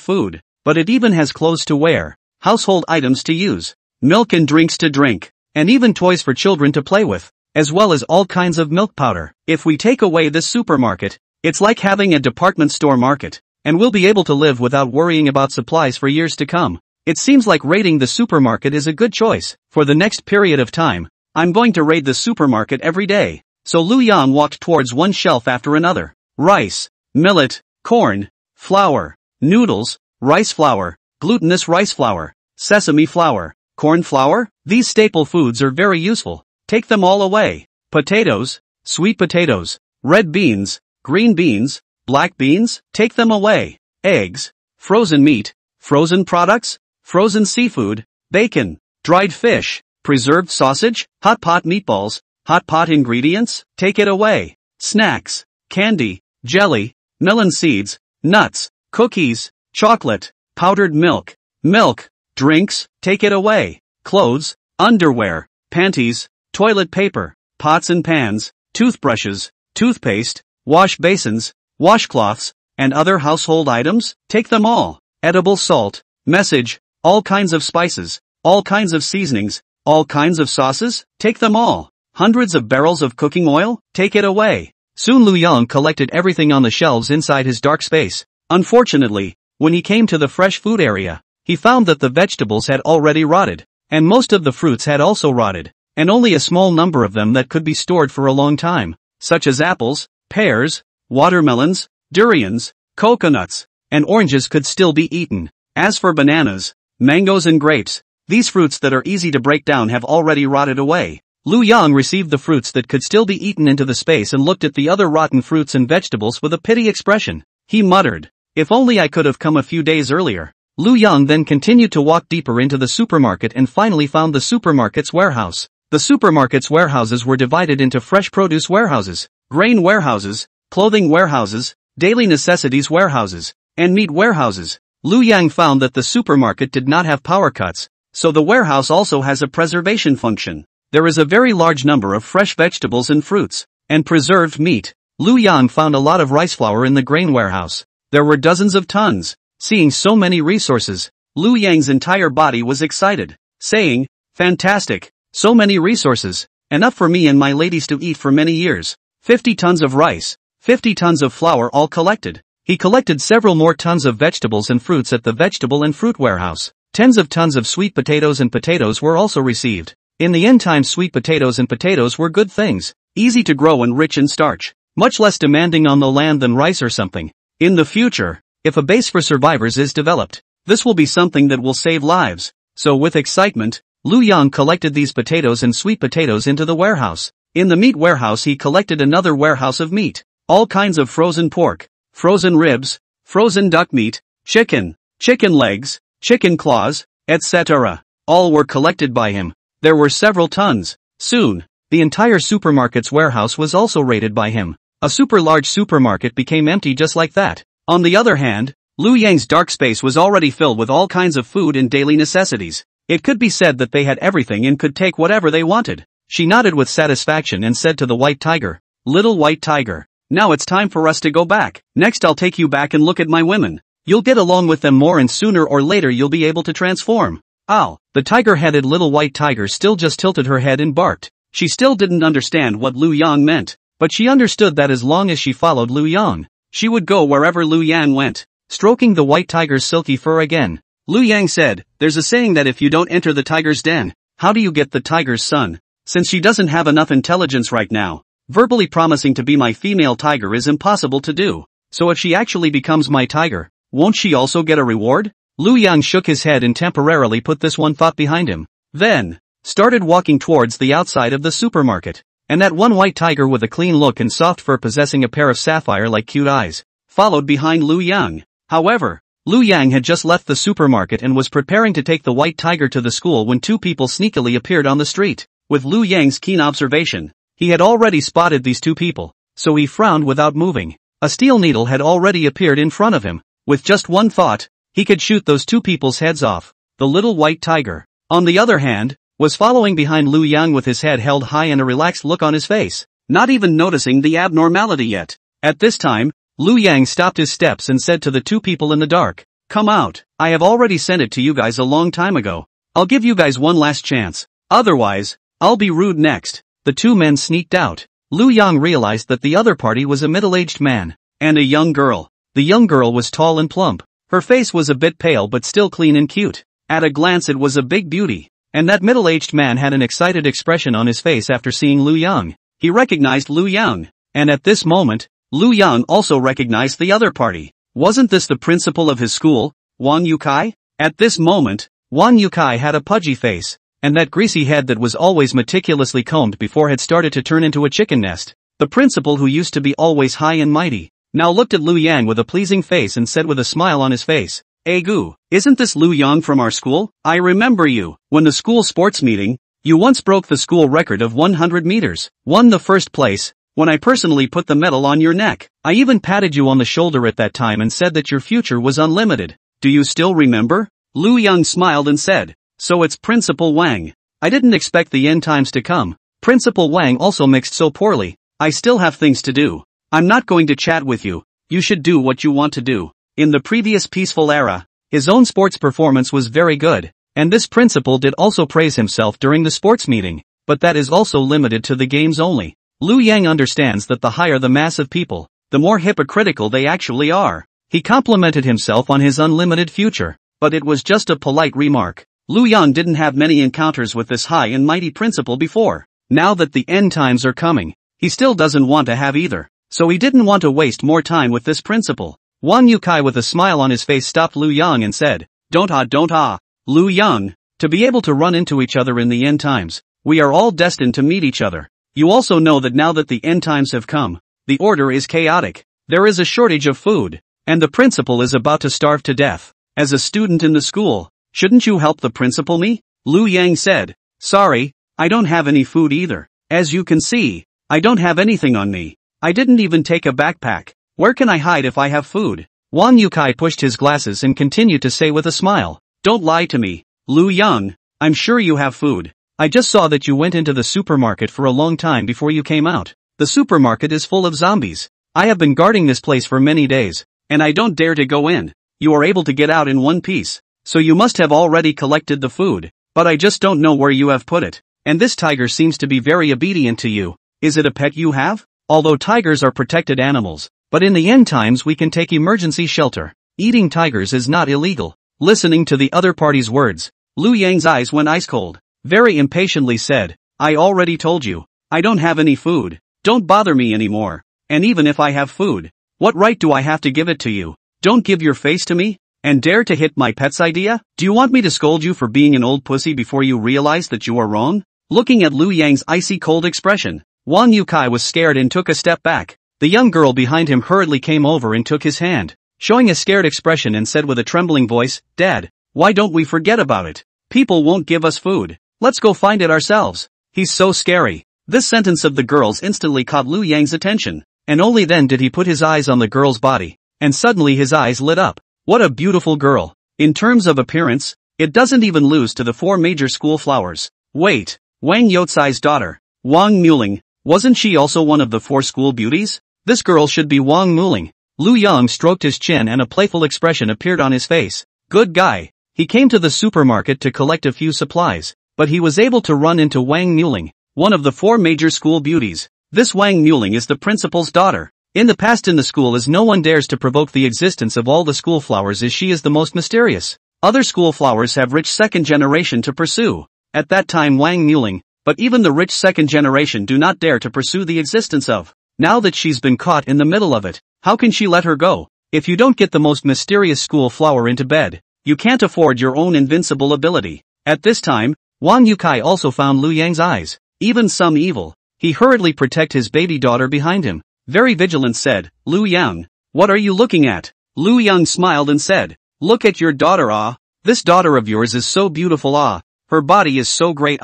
S1: food, but it even has clothes to wear, household items to use, milk and drinks to drink, and even toys for children to play with, as well as all kinds of milk powder. If we take away this supermarket, it's like having a department store market, and we'll be able to live without worrying about supplies for years to come. It seems like raiding the supermarket is a good choice. For the next period of time, I'm going to raid the supermarket every day. So Lu Yang walked towards one shelf after another. Rice, millet, corn, flour, noodles, rice flour, glutinous rice flour, sesame flour, corn flour. These staple foods are very useful. Take them all away. Potatoes, sweet potatoes, red beans, green beans, black beans, take them away. Eggs, frozen meat, frozen products, frozen seafood, bacon, dried fish, preserved sausage, hot pot meatballs, hot pot ingredients, take it away. Snacks, candy, jelly, melon seeds, nuts, cookies, chocolate, powdered milk, drinks, take it away. Clothes, underwear, panties, toilet paper, pots and pans, toothbrushes, toothpaste, wash basins, washcloths, and other household items, take them all. Edible salt, message, all kinds of spices, all kinds of seasonings, all kinds of sauces, take them all. Hundreds of barrels of cooking oil, take it away. Soon Lu Yang collected everything on the shelves inside his dark space. Unfortunately, when he came to the fresh food area, he found that the vegetables had already rotted, and most of the fruits had also rotted, and only a small number of them that could be stored for a long time, such as apples, pears, watermelons, durians, coconuts, and oranges could still be eaten. As for bananas, mangoes and grapes, these fruits that are easy to break down have already rotted away. Lu Yang received the fruits that could still be eaten into the space and looked at the other rotten fruits and vegetables with a pity expression. He muttered, "If only I could have come a few days earlier." Lu Yang then continued to walk deeper into the supermarket and finally found the supermarket's warehouse. The supermarket's warehouses were divided into fresh produce warehouses, grain warehouses, clothing warehouses, daily necessities warehouses, and meat warehouses. Lu Yang found that the supermarket did not have power cuts, so the warehouse also has a preservation function. There is a very large number of fresh vegetables and fruits, and preserved meat. Lu Yang found a lot of rice flour in the grain warehouse. There were dozens of tons. Seeing so many resources, Lu Yang's entire body was excited, saying, "Fantastic, so many resources, enough for me and my ladies to eat for many years. 50 tons of rice, 50 tons of flour all collected." He collected several more tons of vegetables and fruits at the vegetable and fruit warehouse. Tens of tons of sweet potatoes and potatoes were also received. In the end time, sweet potatoes and potatoes were good things, easy to grow and rich in starch, much less demanding on the land than rice or something. In the future, if a base for survivors is developed, this will be something that will save lives. So with excitement, Lu Yang collected these potatoes and sweet potatoes into the warehouse. In the meat warehouse he collected another warehouse of meat. All kinds of frozen pork, frozen ribs, frozen duck meat, chicken legs, chicken claws, etc. All were collected by him. There were several tons. Soon, the entire supermarket's warehouse was also raided by him. A super large supermarket became empty just like that. On the other hand, Lu Yang's dark space was already filled with all kinds of food and daily necessities. It could be said that they had everything and could take whatever they wanted. She nodded with satisfaction and said to the white tiger, "Little white tiger, now it's time for us to go back. Next I'll take you back and look at my women. You'll get along with them more and sooner or later you'll be able to transform." Ow! The tiger-headed little white tiger still just tilted her head and barked. She still didn't understand what Lu Yang meant, but she understood that as long as she followed Lu Yang, she would go wherever Lu Yang went. Stroking the white tiger's silky fur again, Lu Yang said, "There's a saying that if you don't enter the tiger's den, how do you get the tiger's son? Since she doesn't have enough intelligence right now, verbally promising to be my female tiger is impossible to do. So if she actually becomes my tiger, won't she also get a reward?" Lu Yang shook his head and temporarily put this one thought behind him. Then, started walking towards the outside of the supermarket. And that one white tiger with a clean look and soft fur possessing a pair of sapphire-like cute eyes, followed behind Lu Yang. However, Lu Yang had just left the supermarket and was preparing to take the white tiger to the school when two people sneakily appeared on the street. With Lu Yang's keen observation, he had already spotted these two people, so he frowned without moving. A steel needle had already appeared in front of him. With just one thought, he could shoot those two people's heads off. The little white tiger, on the other hand, was following behind Lu Yang with his head held high and a relaxed look on his face, not even noticing the abnormality yet. At this time, Lu Yang stopped his steps and said to the two people in the dark, "Come out, I have already sent it to you guys a long time ago. I'll give you guys one last chance. Otherwise, I'll be rude next." The two men sneaked out. Lu Yang realized that the other party was a middle-aged man and a young girl. The young girl was tall and plump. Her face was a bit pale but still clean and cute. At a glance it was a big beauty. And that middle-aged man had an excited expression on his face after seeing Lu Yang. He recognized Lu Yang. And at this moment, Lu Yang also recognized the other party. Wasn't this the principal of his school, Wang Yukai? At this moment, Wang Yukai had a pudgy face, and that greasy head that was always meticulously combed before had started to turn into a chicken nest. The principal who used to be always high and mighty, now looked at Lu Yang with a pleasing face and said with a smile on his face, "Egu, isn't this Lu Yang from our school? I remember you. When the school sports meeting, you once broke the school record of 100 meters, won the first place, when I personally put the medal on your neck. I even patted you on the shoulder at that time and said that your future was unlimited. Do you still remember?" Lu Yang smiled and said, "So it's Principal Wang. I didn't expect the end times to come." Principal Wang also mixed so poorly. "I still have things to do. I'm not going to chat with you. You should do what you want to do." In the previous peaceful era, his own sports performance was very good, and this principal did also praise himself during the sports meeting, but that is also limited to the games only. Lu Yang understands that the higher the mass of people, the more hypocritical they actually are. He complimented himself on his unlimited future, but it was just a polite remark. Lu Yang didn't have many encounters with this high and mighty principal before. Now that the end times are coming, he still doesn't want to have either, so he didn't want to waste more time with this principal. Wang Yukai with a smile on his face stopped Lu Yang and said, don't ah, Lu Yang, to be able to run into each other in the end times, we are all destined to meet each other. You also know that now that the end times have come, the order is chaotic. There is a shortage of food, and the principal is about to starve to death. as a student in the school, shouldn't you help the principal me? Lu Yang said. Sorry, I don't have any food either. As you can see, I don't have anything on me. I didn't even take a backpack. Where can I hide if I have food? Wang Yukai pushed his glasses and continued to say with a smile. Don't lie to me, Lu Yang. I'm sure you have food. I just saw that you went into the supermarket for a long time before you came out. The supermarket is full of zombies. I have been guarding this place for many days, and I don't dare to go in. You are able to get out in one piece, so you must have already collected the food, but I just don't know where you have put it. And this tiger seems to be very obedient to you. Is it a pet you have? Although tigers are protected animals, but in the end times we can take emergency shelter. Eating tigers is not illegal. Listening to the other party's words, Lu Yang's eyes went ice cold. Very impatiently said, I already told you, I don't have any food. Don't bother me anymore. And even if I have food, what right do I have to give it to you? Don't give your face to me, and dare to hit my pet's idea? Do you want me to scold you for being an old pussy before you realize that you are wrong? Looking at Lu Yang's icy cold expression, Wang Yukai was scared and took a step back. The young girl behind him hurriedly came over and took his hand, showing a scared expression and said with a trembling voice, Dad, why don't we forget about it? People won't give us food. Let's go find it ourselves. He's so scary. This sentence of the girl's instantly caught Lu Yang's attention, and only then did he put his eyes on the girl's body, and suddenly his eyes lit up. What a beautiful girl. In terms of appearance, it doesn't even lose to the four major school flowers. Wait, Wang Youcai's daughter, Wang Muling, wasn't she also one of the four school beauties? This girl should be Wang Muling. Lu Yang stroked his chin and a playful expression appeared on his face. Good guy. He came to the supermarket to collect a few supplies, but he was able to run into Wang Muling, one of the four major school beauties. This Wang Muling is the principal's daughter. In the past in the school as no one dares to provoke the existence of all the school flowers as she is the most mysterious. Other school flowers have rich second generation to pursue. At that time Wang Muling, but even the rich second generation do not dare to pursue the existence of. Now that she's been caught in the middle of it, how can she let her go? If you don't get the most mysterious school flower into bed, you can't afford your own invincible ability. At this time, Wang Yukai also found Lu Yang's eyes, even some evil. He hurriedly protect his baby daughter behind him. Very vigilant said, Lu Yang, what are you looking at? Lu Yang smiled and said, look at your daughter this daughter of yours is so beautiful her body is so great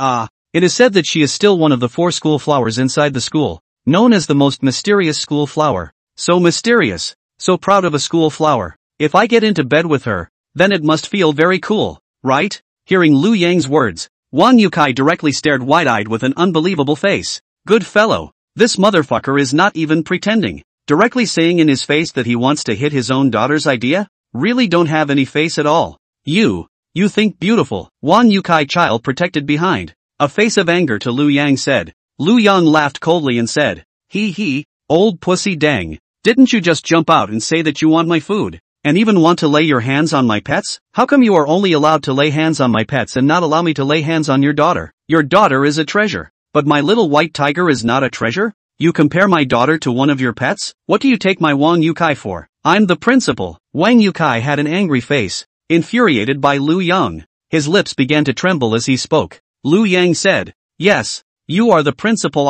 S1: It is said that she is still one of the four school flowers inside the school, known as the most mysterious school flower. So mysterious, so proud of a school flower. If I get into bed with her, then it must feel very cool, right? Hearing Lu Yang's words, Wang Yukai directly stared wide-eyed with an unbelievable face. Good fellow, this motherfucker is not even pretending, directly saying in his face that he wants to hit his own daughter's idea? Really don't have any face at all. You think beautiful, Wang Yukai child protected behind. A face of anger to Lu Yang said. Lu Yang laughed coldly and said, he, old pussy dang, didn't you just jump out and say that you want my food, and even want to lay your hands on my pets? How come you are only allowed to lay hands on my pets and not allow me to lay hands on your daughter? Your daughter is a treasure, but my little white tiger is not a treasure? You compare my daughter to one of your pets? What do you take my Wang Yukai for? I'm the principal. Wang Yukai had an angry face, infuriated by Lu Yang. His lips began to tremble as he spoke. Lu Yang said, yes, you are the principal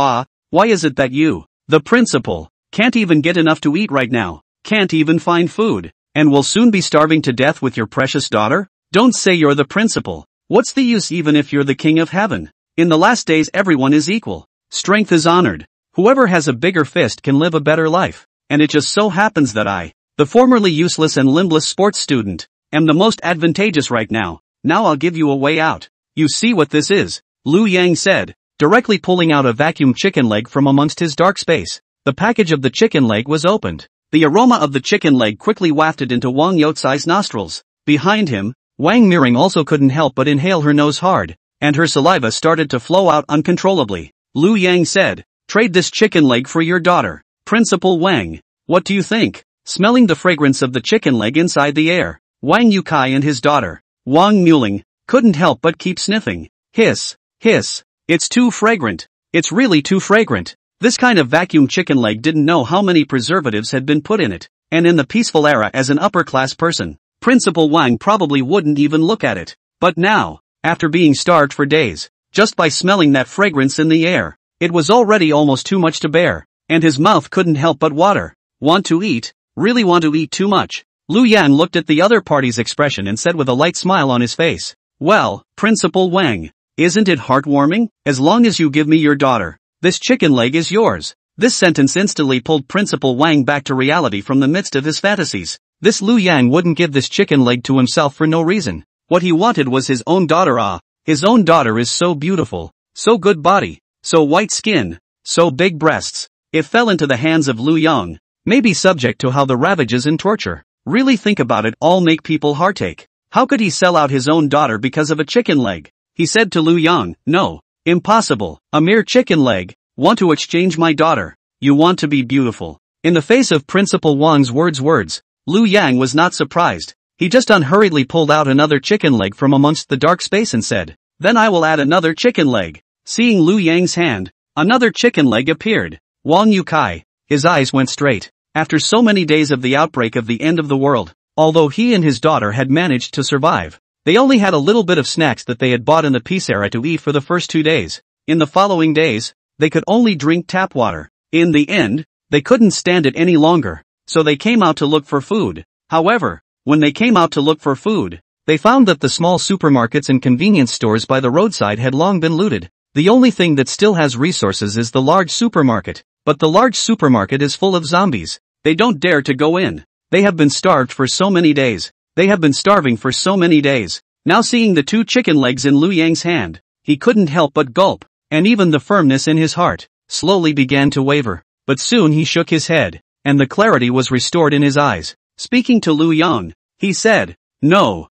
S1: why is it that you, the principal, can't even get enough to eat right now, can't even find food, and will soon be starving to death with your precious daughter? Don't say you're the principal. What's the use even if you're the king of heaven? In the last days everyone is equal. Strength is honored. Whoever has a bigger fist can live a better life, and it just so happens that I, the formerly useless and limbless sports student, am the most advantageous right now. Now I'll give you a way out. You see what this is? Lu Yang said, directly pulling out a vacuum chicken leg from amongst his dark space. The package of the chicken leg was opened. The aroma of the chicken leg quickly wafted into Wang Youcai's nostrils. Behind him, Wang Miring also couldn't help but inhale her nose hard, and her saliva started to flow out uncontrollably. Lu Yang said, trade this chicken leg for your daughter, Principal Wang. What do you think? Smelling the fragrance of the chicken leg inside the air, Wang Yukai and his daughter, Wang Muling, couldn't help but keep sniffing. Hiss, hiss, it's too fragrant. It's really too fragrant. This kind of vacuum chicken leg didn't know how many preservatives had been put in it, and in the peaceful era as an upper-class person, Principal Wang probably wouldn't even look at it. But now, after being starved for days, just by smelling that fragrance in the air, it was already almost too much to bear, and his mouth couldn't help but water. Want to eat? Really want to eat too much? Lu Yang looked at the other party's expression and said with a light smile on his face, "Well, Principal Wang, isn't it heartwarming? As long as you give me your daughter, this chicken leg is yours." This sentence instantly pulled Principal Wang back to reality from the midst of his fantasies. This Lu Yang wouldn't give this chicken leg to himself for no reason. What he wanted was his own daughter. His own daughter is so beautiful, so good body, so white skin, so big breasts. It fell into the hands of Lu Yang, maybe subject to how the ravages and torture. Really think about it, all make people heartache. How could he sell out his own daughter because of a chicken leg? He said to Lu Yang, "No, impossible, a mere chicken leg. Want to exchange my daughter? You want to be beautiful." In the face of Principal Wang's words, Lu Yang was not surprised. He just unhurriedly pulled out another chicken leg from amongst the dark space and said, "Then I will add another chicken leg." Seeing Lu Yang's hand, another chicken leg appeared. Wang Yukai, his eyes went straight. After so many days of the outbreak of the end of the world, although he and his daughter had managed to survive, they only had a little bit of snacks that they had bought in the peace era to eat for the first 2 days. In the following days, they could only drink tap water. In the end, they couldn't stand it any longer, so they came out to look for food. However, when they came out to look for food, they found that the small supermarkets and convenience stores by the roadside had long been looted. The only thing that still has resources is the large supermarket, but the large supermarket is full of zombies. They don't dare to go in. They have been starved for so many days. They have been starving for so many days. Now seeing the 2 chicken legs in Lu Yang's hand, he couldn't help but gulp, and even the firmness in his heart slowly began to waver. But soon he shook his head, and the clarity was restored in his eyes. Speaking to Lu Yang, he said, "No,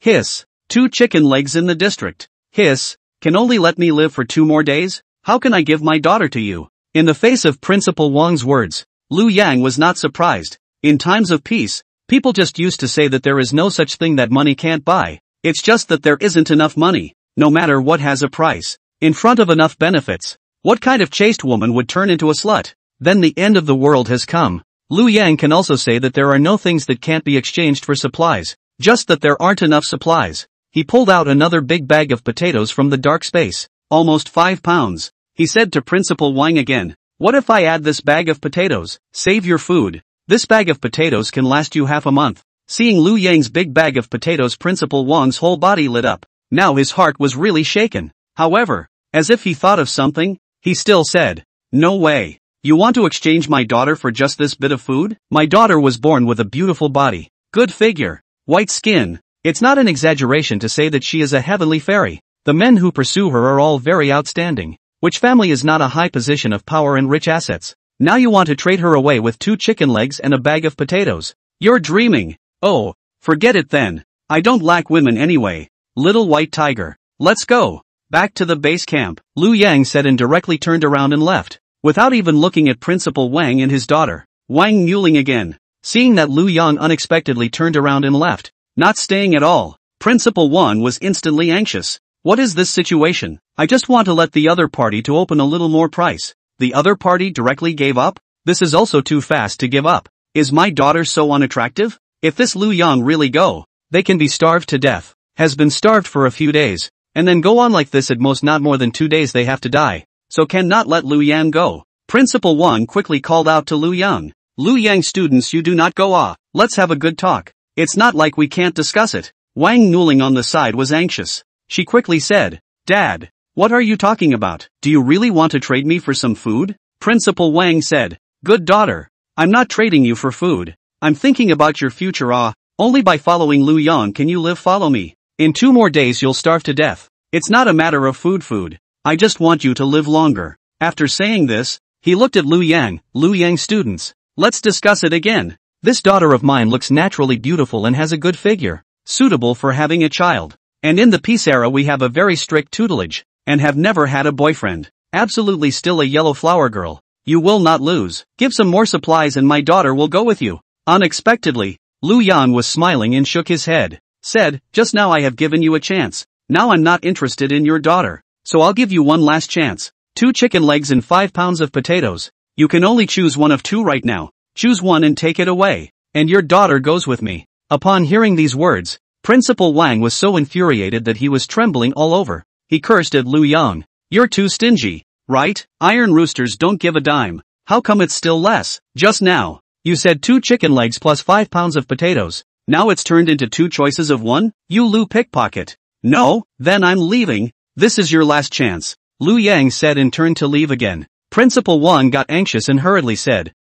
S1: hiss. 2 chicken legs in the district. Hiss, can only let me live for 2 more days? How can I give my daughter to you?" In the face of Principal Wang's words, Lu Yang was not surprised. In times of peace, people just used to say that there is no such thing that money can't buy. It's just that there isn't enough money, no matter what has a price. In front of enough benefits, what kind of chaste woman would turn into a slut? Then the end of the world has come. Lu Yang can also say that there are no things that can't be exchanged for supplies, just that there aren't enough supplies. He pulled out another big bag of potatoes from the dark space, almost 5 pounds. He said to Principal Wang again, "What if I add this bag of potatoes? Save your food. This bag of potatoes can last you half a month." Seeing Lu Yang's big bag of potatoes, Principal Wang's whole body lit up. Now his heart was really shaken. However, as if he thought of something, he still said, "No way. You want to exchange my daughter for just this bit of food? My daughter was born with a beautiful body, good figure, white skin. It's not an exaggeration to say that she is a heavenly fairy. The men who pursue her are all very outstanding. Which family is not a high position of power and rich assets? Now you want to trade her away with 2 chicken legs and a bag of potatoes? You're dreaming. Oh, forget it then. I don't lack women anyway. Little white tiger. Let's go back to the base camp," Lu Yang said, and directly turned around and left, without even looking at Principal Wang and his daughter. Wang mewling again. Seeing that Lu Yang unexpectedly turned around and left, not staying at all, Principal Wang was instantly anxious. What is this situation? I just want to let the other party to open a little more price. The other party directly gave up? This is also too fast to give up. Is my daughter so unattractive? If this Lu Yang really go, they can be starved to death. Has been starved for a few days, and then go on like this, at most not more than 2 days they have to die. So cannot let Lu Yang go. Principal Wang quickly called out to Lu Yang. "Lu Yang, students, you do not go. Let's have a good talk. It's not like we can't discuss it." Wang Nuling on the side was anxious. She quickly said, "Dad, what are you talking about? Do you really want to trade me for some food?" Principal Wang said, "Good daughter, I'm not trading you for food. I'm thinking about your future. Only by following Lu Yang can you live. Follow me. In 2 more days you'll starve to death. It's not a matter of food. I just want you to live longer." After saying this, he looked at Lu Yang. "Lu Yang, students, let's discuss it again. This daughter of mine looks naturally beautiful and has a good figure, suitable for having a child. And in the peace era we have a very strict tutelage, and have never had a boyfriend. Absolutely still a yellow flower girl. You will not lose. Give some more supplies and my daughter will go with you." Unexpectedly, Lu Yang was smiling and shook his head. Said, "Just now I have given you a chance. Now I'm not interested in your daughter. So I'll give you one last chance. 2 chicken legs and 5 pounds of potatoes. You can only choose one of 2 right now. Choose one and take it away. And your daughter goes with me." Upon hearing these words, Principal Wang was so infuriated that he was trembling all over. He cursed at Lu Yang. "You're too stingy, right? Iron roosters don't give a dime. How come it's still less? Just now, You said 2 chicken legs plus 5 pounds of potatoes. Now it's turned into 2 choices of 1? You Lu pickpocket. No, then I'm leaving. This is your last chance. Lu Yang said and turned to leave again. Principal Wang got anxious and hurriedly said,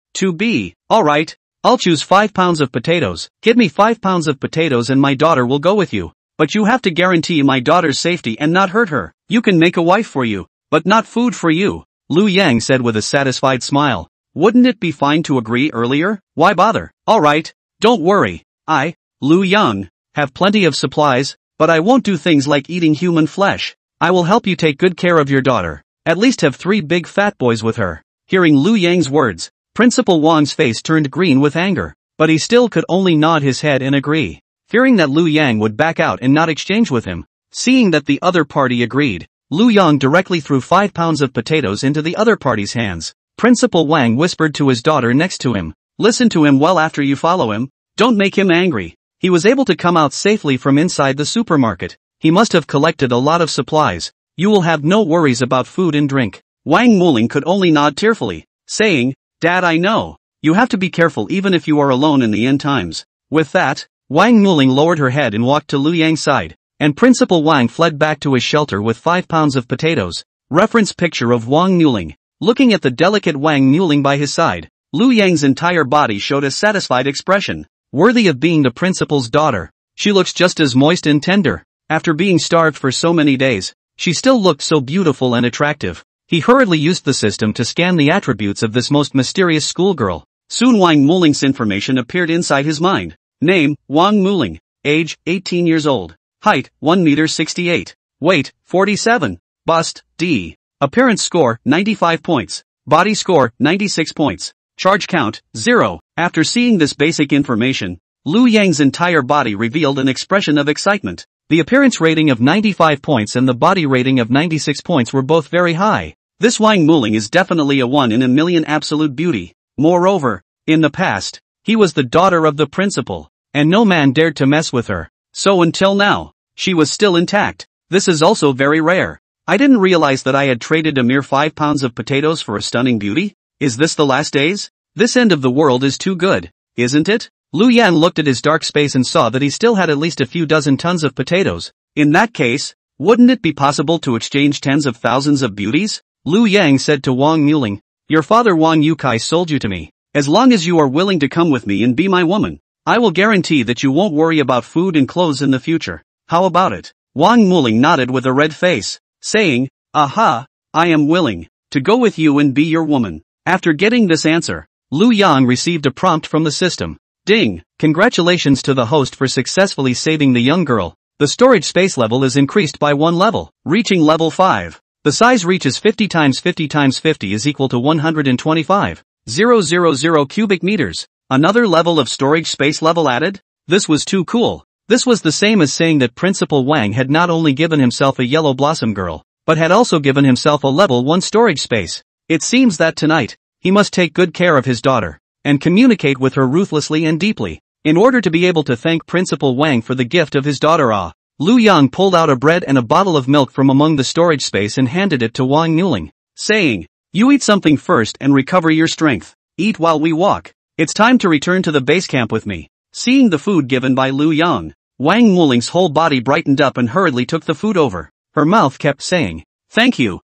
S1: alright, I'll choose 5 pounds of potatoes. Give me 5 pounds of potatoes and my daughter will go with you. But you have to guarantee my daughter's safety and not hurt her. You can make a wife for you, but not food for you. Lu Yang said with a satisfied smile. Wouldn't it be fine to agree earlier? Why bother? Alright, don't worry. I, Lu Yang, have plenty of supplies, but I won't do things like eating human flesh. I will help you take good care of your daughter. At least have 3 big fat boys with her. Hearing Lu Yang's words, Principal Wang's face turned green with anger, but he still could only nod his head and agree. Fearing that Lu Yang would back out and not exchange with him, seeing that the other party agreed, Lu Yang directly threw 5 pounds of potatoes into the other party's hands. Principal Wang whispered to his daughter next to him, listen to him well after you follow him, don't make him angry. He was able to come out safely from inside the supermarket. He must have collected a lot of supplies. You will have no worries about food and drink. Wang Muling could only nod tearfully, saying, Dad, I know. You have to be careful even if you are alone in the end times. With that, Wang Muling lowered her head and walked to Lu Yang's side, and Principal Wang fled back to his shelter with 5 pounds of potatoes. Reference picture of Wang Muling. Looking at the delicate Wang Muling by his side, Lu Yang's entire body showed a satisfied expression, worthy of being the principal's daughter. She looks just as moist and tender. After being starved for so many days, she still looked so beautiful and attractive. He hurriedly used the system to scan the attributes of this most mysterious schoolgirl. Soon Wang Muling's information appeared inside his mind. Name, Wang Muling. Age, 18 years old. Height, 1 meter 68. Weight, 47. Bust, D. Appearance score, 95 points. Body score, 96 points. Charge count, 0. After seeing this basic information, Lu Yang's entire body revealed an expression of excitement. The appearance rating of 95 points and the body rating of 96 points were both very high. This Wang Muling is definitely a 1 in a million absolute beauty. Moreover, in the past, he was the daughter of the principal, and no man dared to mess with her. So until now, she was still intact. This is also very rare. I didn't realize that I had traded a mere 5 pounds of potatoes for a stunning beauty. Is this the last days? This end of the world is too good, isn't it? Lu Yan looked at his dark space and saw that he still had at least a few dozen tons of potatoes. In that case, wouldn't it be possible to exchange tens of thousands of beauties? Lu Yang said to Wang Muling, your father Wang Yukai sold you to me. As long as you are willing to come with me and be my woman, I will guarantee that you won't worry about food and clothes in the future. How about it? Wang Muling nodded with a red face, saying, aha, I am willing to go with you and be your woman. After getting this answer, Lu Yang received a prompt from the system. Ding! Congratulations to the host for successfully saving the young girl. The storage space level is increased by 1 level, reaching level 5. The size reaches 50 times 50 times 50 is equal to 125,000 cubic meters. Another level of storage space level added? This was too cool. This was the same as saying that Principal Wang had not only given himself a yellow blossom girl, but had also given himself a level 1 storage space. It seems that tonight, he must take good care of his daughter, and communicate with her ruthlessly and deeply, in order to be able to thank Principal Wang for the gift of his daughter. Lu Yang pulled out a bread and a bottle of milk from among the storage space and handed it to Wang Muling, saying, you eat something first and recover your strength. Eat while we walk. It's time to return to the base camp with me. Seeing the food given by Lu Yang, Wang Muling's whole body brightened up and hurriedly took the food over. Her mouth kept saying, thank you,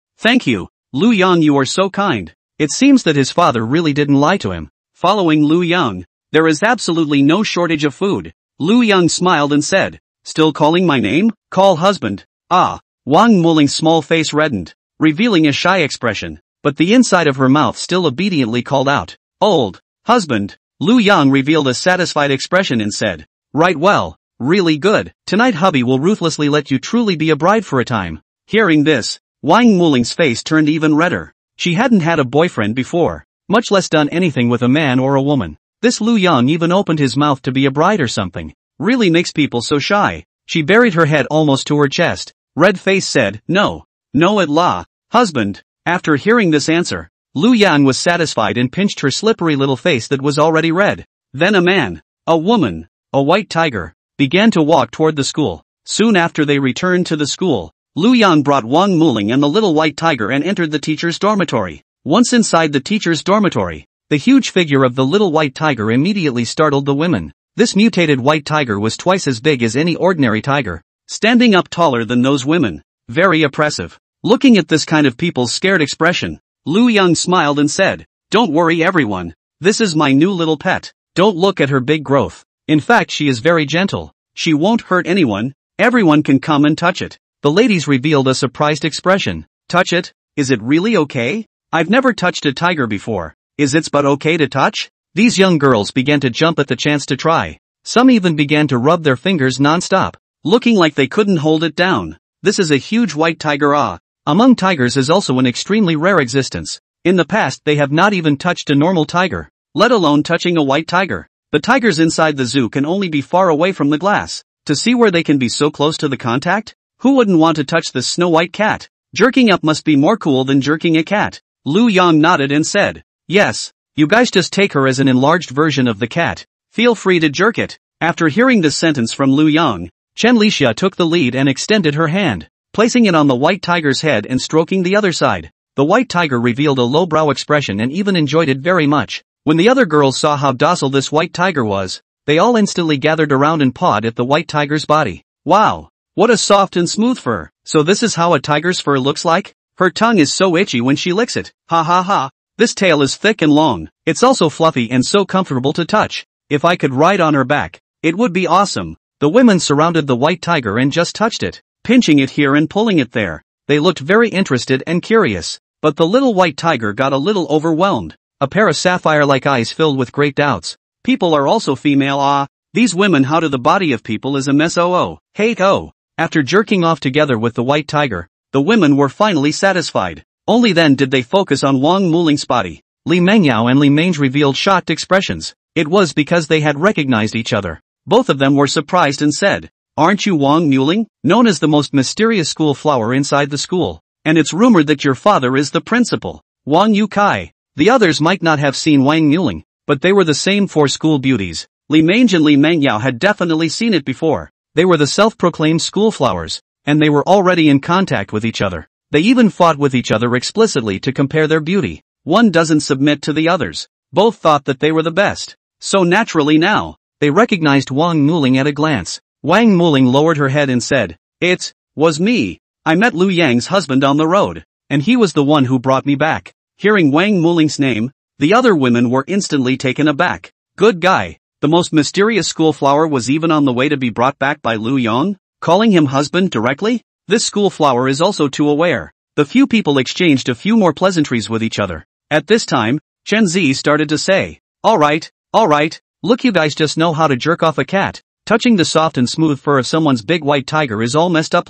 S1: Lu Yang, you are so kind. It seems that his father really didn't lie to him. Following Lu Yang, there is absolutely no shortage of food. Lu Yang smiled and said, still calling my name? Call husband. Wang Muling's small face reddened, revealing a shy expression, but the inside of her mouth still obediently called out, old husband. Lu Yang revealed a satisfied expression and said, right, well, really good. Tonight hubby will ruthlessly let you truly be a bride for a time. Hearing this, Wang Muling's face turned even redder. She hadn't had a boyfriend before, much less done anything with a man or a woman. This Lu Yang even opened his mouth to be a bride or something. Really makes people so shy. She buried her head almost to her chest. Red face said, no at la, husband. After hearing this answer, Lu Yang was satisfied and pinched her slippery little face that was already red. Then a man, a woman, a white tiger, began to walk toward the school. Soon after they returned to the school, Lu Yang brought Wang Muling and the little white tiger and entered the teacher's dormitory. Once inside the teacher's dormitory, The huge figure of the little white tiger immediately startled the women. This mutated white tiger was twice as big as any ordinary tiger, standing up taller than those women. Very oppressive. Looking at this kind of people's scared expression, Lu Yang smiled and said, "Don't worry everyone. This is my new little pet. Don't look at her big growth. In fact, she is very gentle. She won't hurt anyone. Everyone can come and touch it." The ladies revealed a surprised expression. "Touch it? Is it really okay? I've never touched a tiger before. Is it but okay to touch?" These young girls began to jump at the chance to try. Some even began to rub their fingers non-stop, looking like they couldn't hold it down. This is a huge white tiger. Among tigers is also an extremely rare existence. In the past they have not even touched a normal tiger, let alone touching a white tiger. The tigers inside the zoo can only be far away from the glass. To see where they can be so close to the contact? Who wouldn't want to touch this snow-white cat? Jerking up must be more cool than jerking a cat. Lu Yang nodded and said, "Yes, you guys just take her as an enlarged version of the cat. Feel free to jerk it." After hearing this sentence from Lu Yang, Chen Lixia took the lead and extended her hand, placing it on the white tiger's head and stroking the other side. The white tiger revealed a lowbrow expression and even enjoyed it very much. When the other girls saw how docile this white tiger was, they all instantly gathered around and pawed at the white tiger's body. Wow! What a soft and smooth fur. So this is how a tiger's fur looks like? Her tongue is so itchy when she licks it. Ha ha ha. This tail is thick and long. It's also fluffy and so comfortable to touch. If I could ride on her back, it would be awesome. The women surrounded the white tiger and just touched it, pinching it here and pulling it there. They looked very interested and curious. But the little white tiger got a little overwhelmed. A pair of sapphire-like eyes filled with great doubts. People are also female. These women, how do the body of people is a mess. Hey oh. After jerking off together with the white tiger, the women were finally satisfied. Only then did they focus on Wang Muling's body. Li Mengyao and Li Mange revealed shocked expressions. It was because they had recognized each other. Both of them were surprised and said, "Aren't you Wang Muling, known as the most mysterious school flower inside the school? And it's rumored that your father is the principal, Wang Yukai." The others might not have seen Wang Muling, but they were the same four school beauties. Li Mange and Li Mengyao had definitely seen it before. They were the self-proclaimed school flowers, and they were already in contact with each other. They even fought with each other explicitly to compare their beauty. One doesn't submit to the others. Both thought that they were the best. So naturally now, they recognized Wang Muling at a glance. Wang Muling lowered her head and said, "It was me. I met Lu Yang's husband on the road, and he was the one who brought me back." Hearing Wang Muling's name, the other women were instantly taken aback. Good guy. The most mysterious school flower was even on the way to be brought back by Lu Yang, calling him husband directly? This school flower is also too aware. The few people exchanged a few more pleasantries with each other. At this time, Chen Zi started to say, Alright, look, you guys just know how to jerk off a cat. Touching the soft and smooth fur of someone's big white tiger is all messed up.